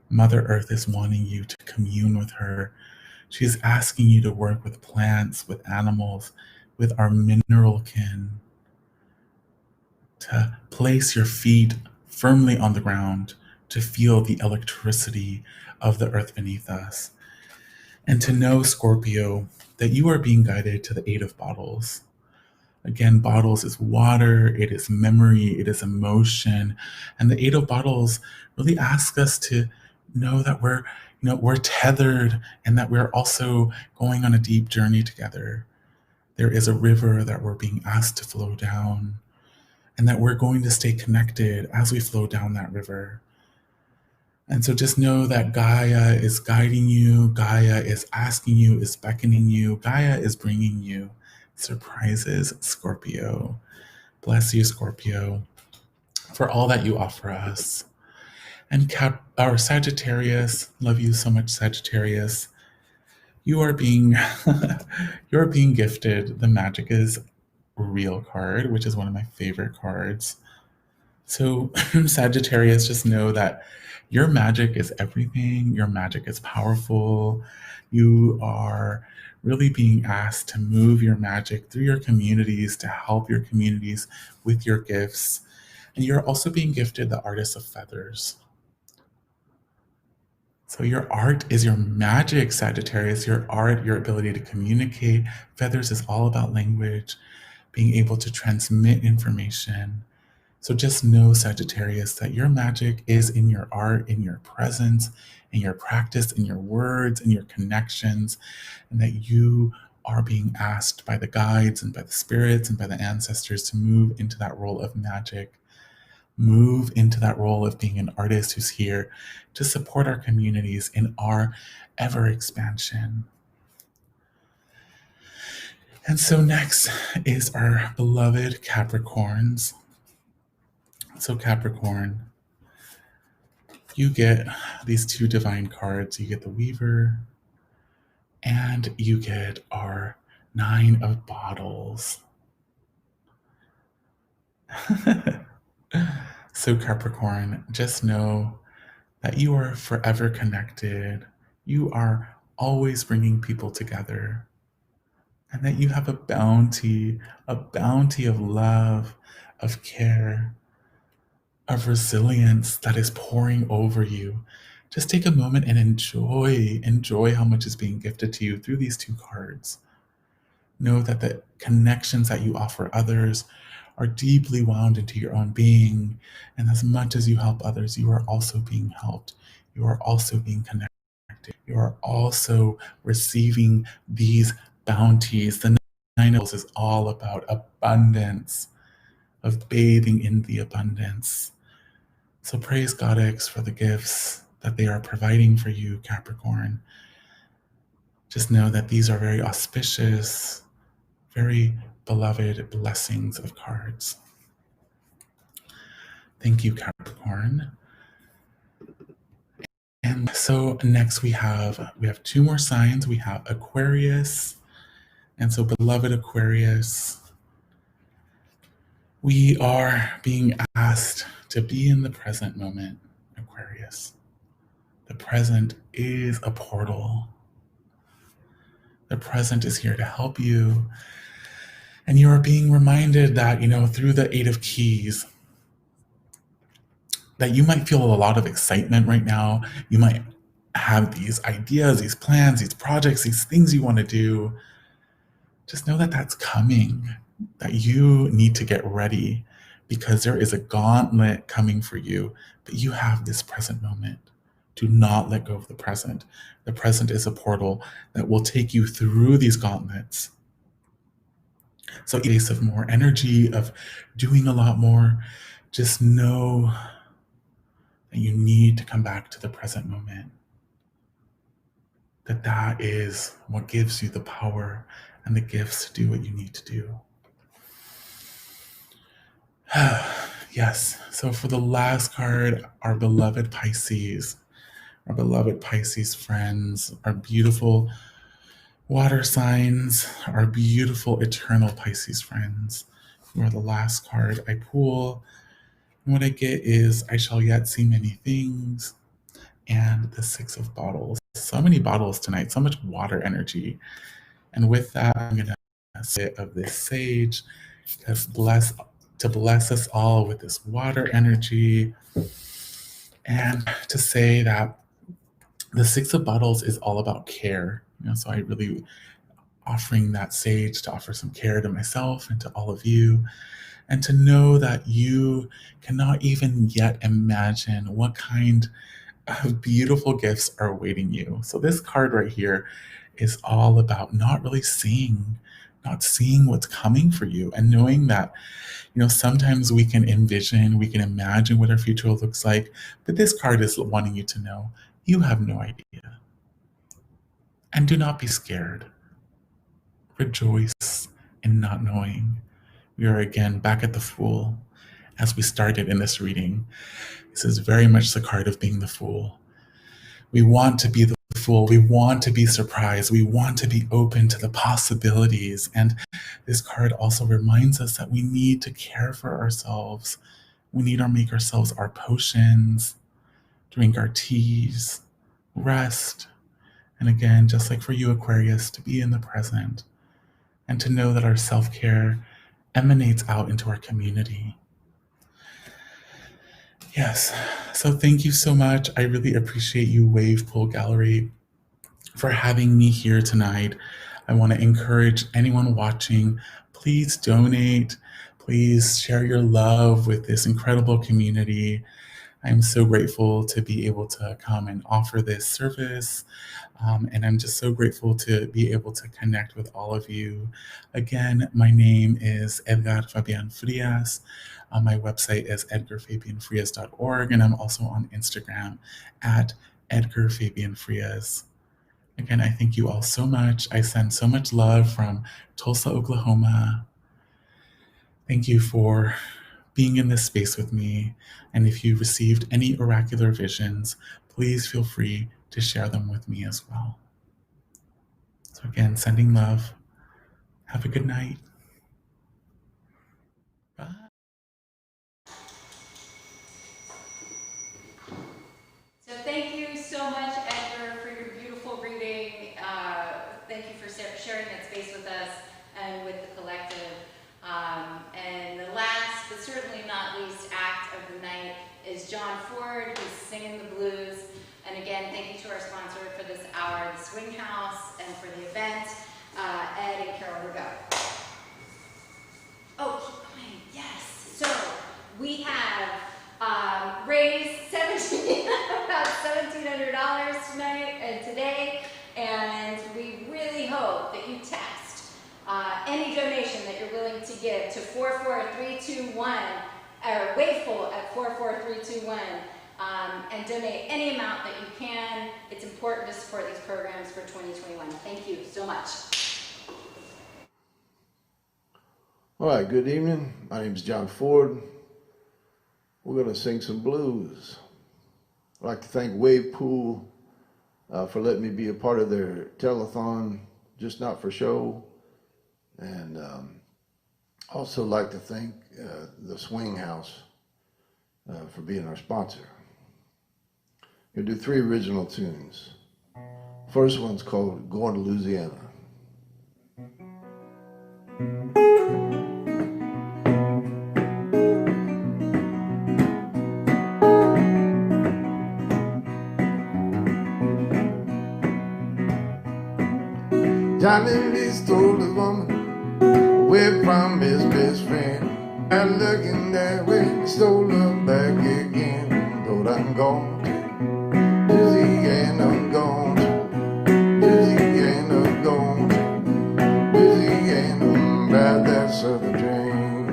Mother Earth is wanting you to commune with her. She's asking you to work with plants, with animals, with our mineral kin, to place your feet firmly on the ground, to feel the electricity of the earth beneath us. And to know, Scorpio, that you are being guided to the Eight of Bottles. Again, bottles is water, it is memory, it is emotion. And the Eight of Bottles really ask us to know that we're tethered, and that we're also going on a deep journey together. There is a river that we're being asked to flow down, and that we're going to stay connected as we flow down that river. And so just know that Gaia is guiding you, Gaia is asking you, is beckoning you, Gaia is bringing you surprises, Scorpio. Bless you, Scorpio, for all that you offer us. And our Sagittarius, love you so much, Sagittarius. You are being you're being gifted the Magic is Real card, which is one of my favorite cards. So Sagittarius, just know that your magic is everything. Your magic is powerful. You are really being asked to move your magic through your communities, to help your communities with your gifts. And you're also being gifted the Artist of Feathers. So your art is your magic, Sagittarius. Your art, your ability to communicate. Feathers is all about language, being able to transmit information. So just know, Sagittarius, that your magic is in your art, in your presence, in your practice, in your words, in your connections, and that you are being asked by the guides and by the spirits and by the ancestors to move into that role of magic. Move into that role of being an artist who's here to support our communities in our ever expansion. And so next is our beloved Capricorns. So Capricorn, you get these two divine cards. You get the Weaver and you get our Nine of Bottles. So Capricorn, just know that you are forever connected. You are always bringing people together. And that you have a bounty of love, of care, of resilience that is pouring over you. Just take a moment and enjoy how much is being gifted to you through these two cards. Know that the connections that you offer others are deeply wound into your own being. And as much as you help others, you are also being helped. You are also being connected. You are also receiving these bounties. The Nine of Pentacles is all about abundance, of bathing in the abundance. So praise Goddess for the gifts that they are providing for you, Capricorn. Just know that these are very auspicious, very beloved blessings of cards. Thank you, Capricorn. And so next we have two more signs. We have Aquarius. And so beloved Aquarius, we are being asked to be in the present moment, Aquarius. The present is a portal. The present is here to help you. And you are being reminded that, through the Eight of Keys, that you might feel a lot of excitement right now. You might have these ideas, these plans, these projects, these things you want to do. Just know that that's coming, that you need to get ready because there is a gauntlet coming for you, but you have this present moment. Do not let go of the present. The present is a portal that will take you through these gauntlets. So in case of more energy, of doing a lot more, just know that you need to come back to the present moment. That is what gives you the power and the gifts to do what you need to do. Yes, so for the last card, our beloved Pisces. Our beloved Pisces friends, our beautiful water signs, our beautiful eternal Pisces friends, who are the last card I pull. And what I get is, I shall yet see many things, and the Six of Bottles. So many bottles tonight, so much water energy. And with that, I'm going to say of this sage, because to bless us all with this water energy, and to say that the Six of Bottles is all about care. So I really offering that sage to offer some care to myself and to all of you, and to know that you cannot even yet imagine what kind of beautiful gifts are awaiting you. So this card right here is all about not seeing what's coming for you, and knowing that, sometimes we can imagine what our future looks like, but this card is wanting you to know you have no idea. And do not be scared. Rejoice in not knowing. We are again back at the Fool. as we started in this reading, this is very much the card of being the fool. We want to be the fool. We want to be surprised. We want to be open to the possibilities. And this card also reminds us that we need to care for ourselves. We need to make ourselves our potions, drink our teas, rest. And again, just like for you, Aquarius, to be in the present and to know that our self-care emanates out into our community. Yes, so thank you so much. I really appreciate you, Wave Pool Gallery, for having me here tonight. I want to encourage anyone watching, please donate, please share your love with this incredible community. I'm so grateful to be able to come and offer this service. And I'm just so grateful to be able to connect with all of you. Again, my name is Edgar Fabian Frias. My website is edgarfabianfrias.org, and I'm also on Instagram at Edgar Fabian Frias. Again, I thank you all so much. I send so much love from Tulsa, Oklahoma. Thank you for being in this space with me. And if you received any oracular visions, please feel free to share them with me as well. So again, sending love. Have a good night. Bye. So thank you so much, Edgar, for your beautiful reading. Thank you for sharing that space with us and with the collective. And the last, but certainly not least, act of the night is John Ford, who's singing the blues. And again, thank you to our sponsor for this hour, the Swing House, and for the event, Ed and Carol Rigo. Oh, keep going, yes. So we have raised about $1,700 tonight and today, and we really hope that you text any donation that you're willing to give to 44321, or Wavepool at 44321, and donate any amount that you can. It's important to support these programs for 2021. Thank you so much. All right, good evening. My name is John Ford. We're going to sing some blues. I'd like to thank Wavepool for letting me be a part of their telethon, Just Not For Show. And also like to thank the Swing House for being our sponsor. We'll do 3 original tunes. First one's called Going to Louisiana. Johnny Lee stole a woman away from his best friend. And looking that way, he stole her back again. Thought I'm gone to Louisiana, I'm gone to Louisiana, I'm gone to Louisiana, ride that southern train.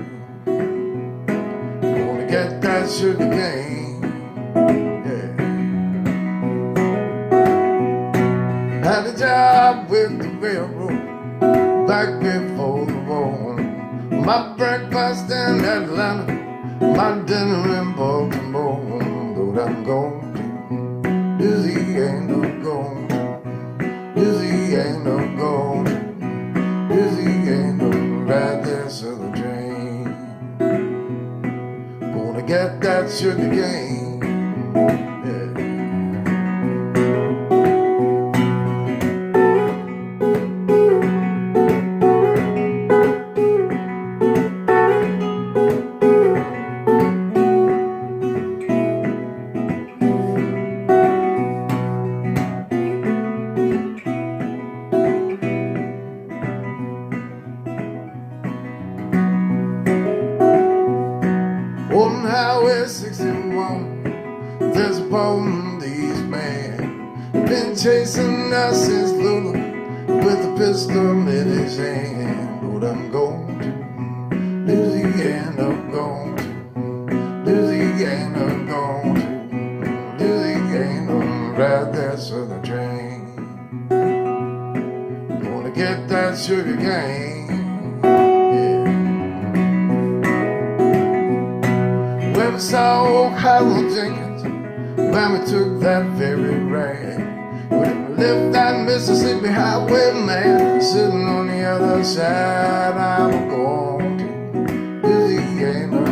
Gonna get that sugar cane, yeah. Had a job with the railroad back before the war. My breakfast in Atlanta, my dinner in Baltimore. But I'm going to Louisiana, going to Louisiana, going to Louisiana, ride that southern train. Gonna get that sugar cane, yeah. On Highway 61, there's a policeman been chasing us since Lula with a pistol in his hand. But I'm going to Louisiana, I'm going to Louisiana, I'm going to Louisiana, ride that southern train. Gonna get that sugar cane. old Harold Jenkins, Mammy took that very rag. When left that Mississippi highway man sitting on the other side, I'm going to Louisiana,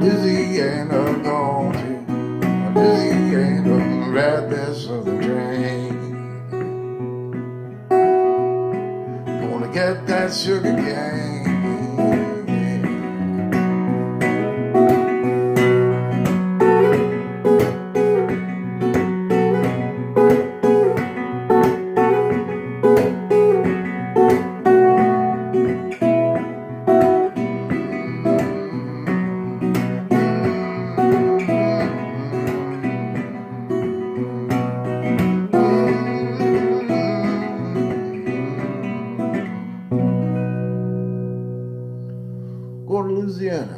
Louisiana, going to Louisiana, right there southern train. Gonna get that sugar cane. Go to Louisiana.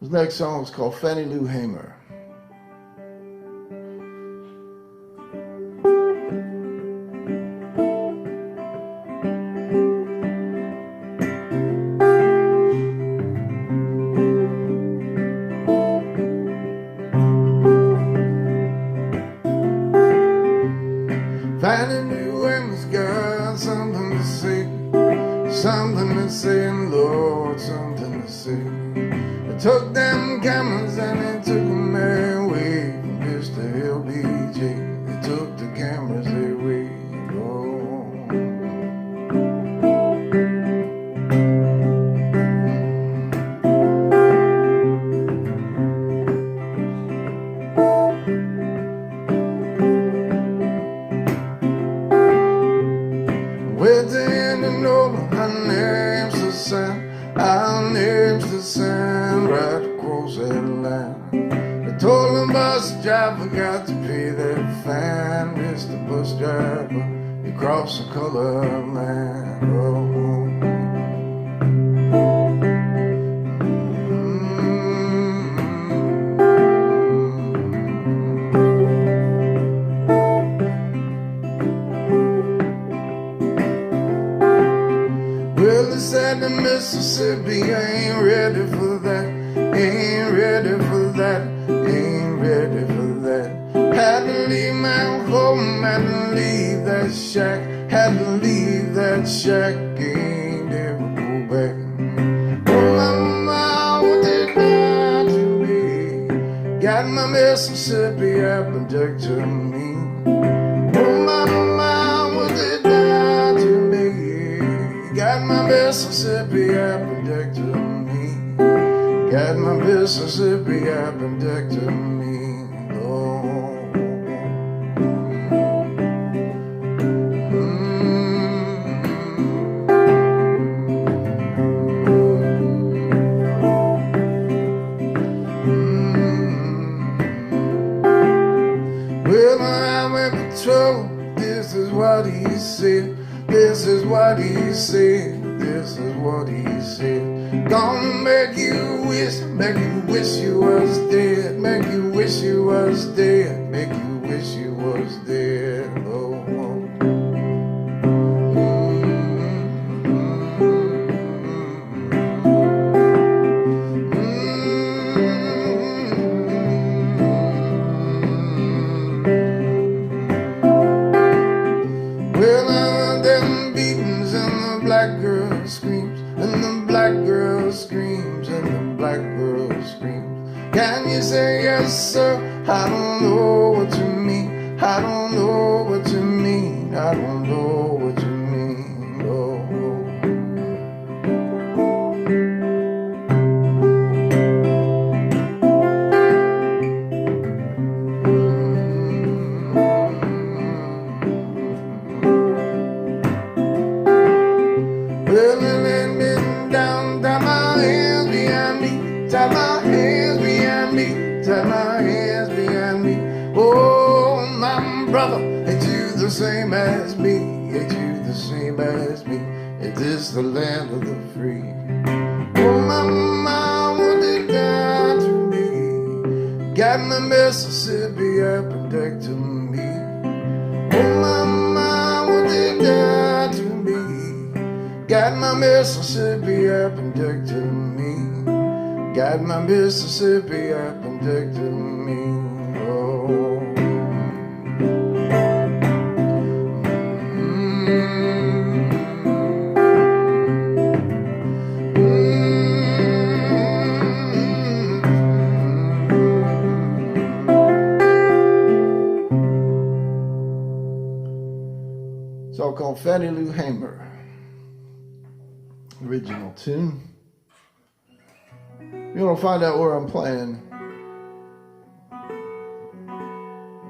This next song is called Fannie Lou Hamer. Fannie Lou Hamer's got something to say, and Lord, something to say. They took them cameras and they took them away from Mr. LBJ. They took the cameras away. Waiting to know our names to sign, our names to sign right across that line. They told the bus driver got to pay that fine. Mr. Bus Driver, you crossed the color line. Well, they said the Mississippi ain't ready for that, ain't ready for that, ain't ready for that. Had to leave my home, had to leave that shack, had to leave that shack, ain't never go back. Oh, mama, what they done to me? Got my Mississippi appendix to me. Oh, mama, what they done to me? Got my Mississippi appendix to me. Got my Mississippi appendix to me. Well, I'm in patrol. This is what he said. This is what he said. This is what he said. Gonna make you wish you was dead. Make you wish you was dead. Make you wish you was dead. Oh. Well, them beatings and the black girl screams, and the black girl screams, and the black girl screams. Can you say yes, sir? I don't know what you mean. I don't know what you mean. I don't know what you mean. Oh. Well, let me down, tie my hands behind me, tie my hands behind me, tie my hands behind me. Oh, my brother, ain't you the same as me? Ain't you the same as me? Is this the land of the free? Oh, mama, what they done to me? Got my Mississippi appendix to me. Oh, mama, what they done? Got my Mississippi up and decked to me. Got my Mississippi up and decked to me. Oh. It's all called Fatty Lou Hamer. Original tune. You want to find out where I'm playing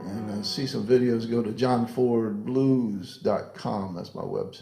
and see some videos, go to johnfordblues.com. That's my website.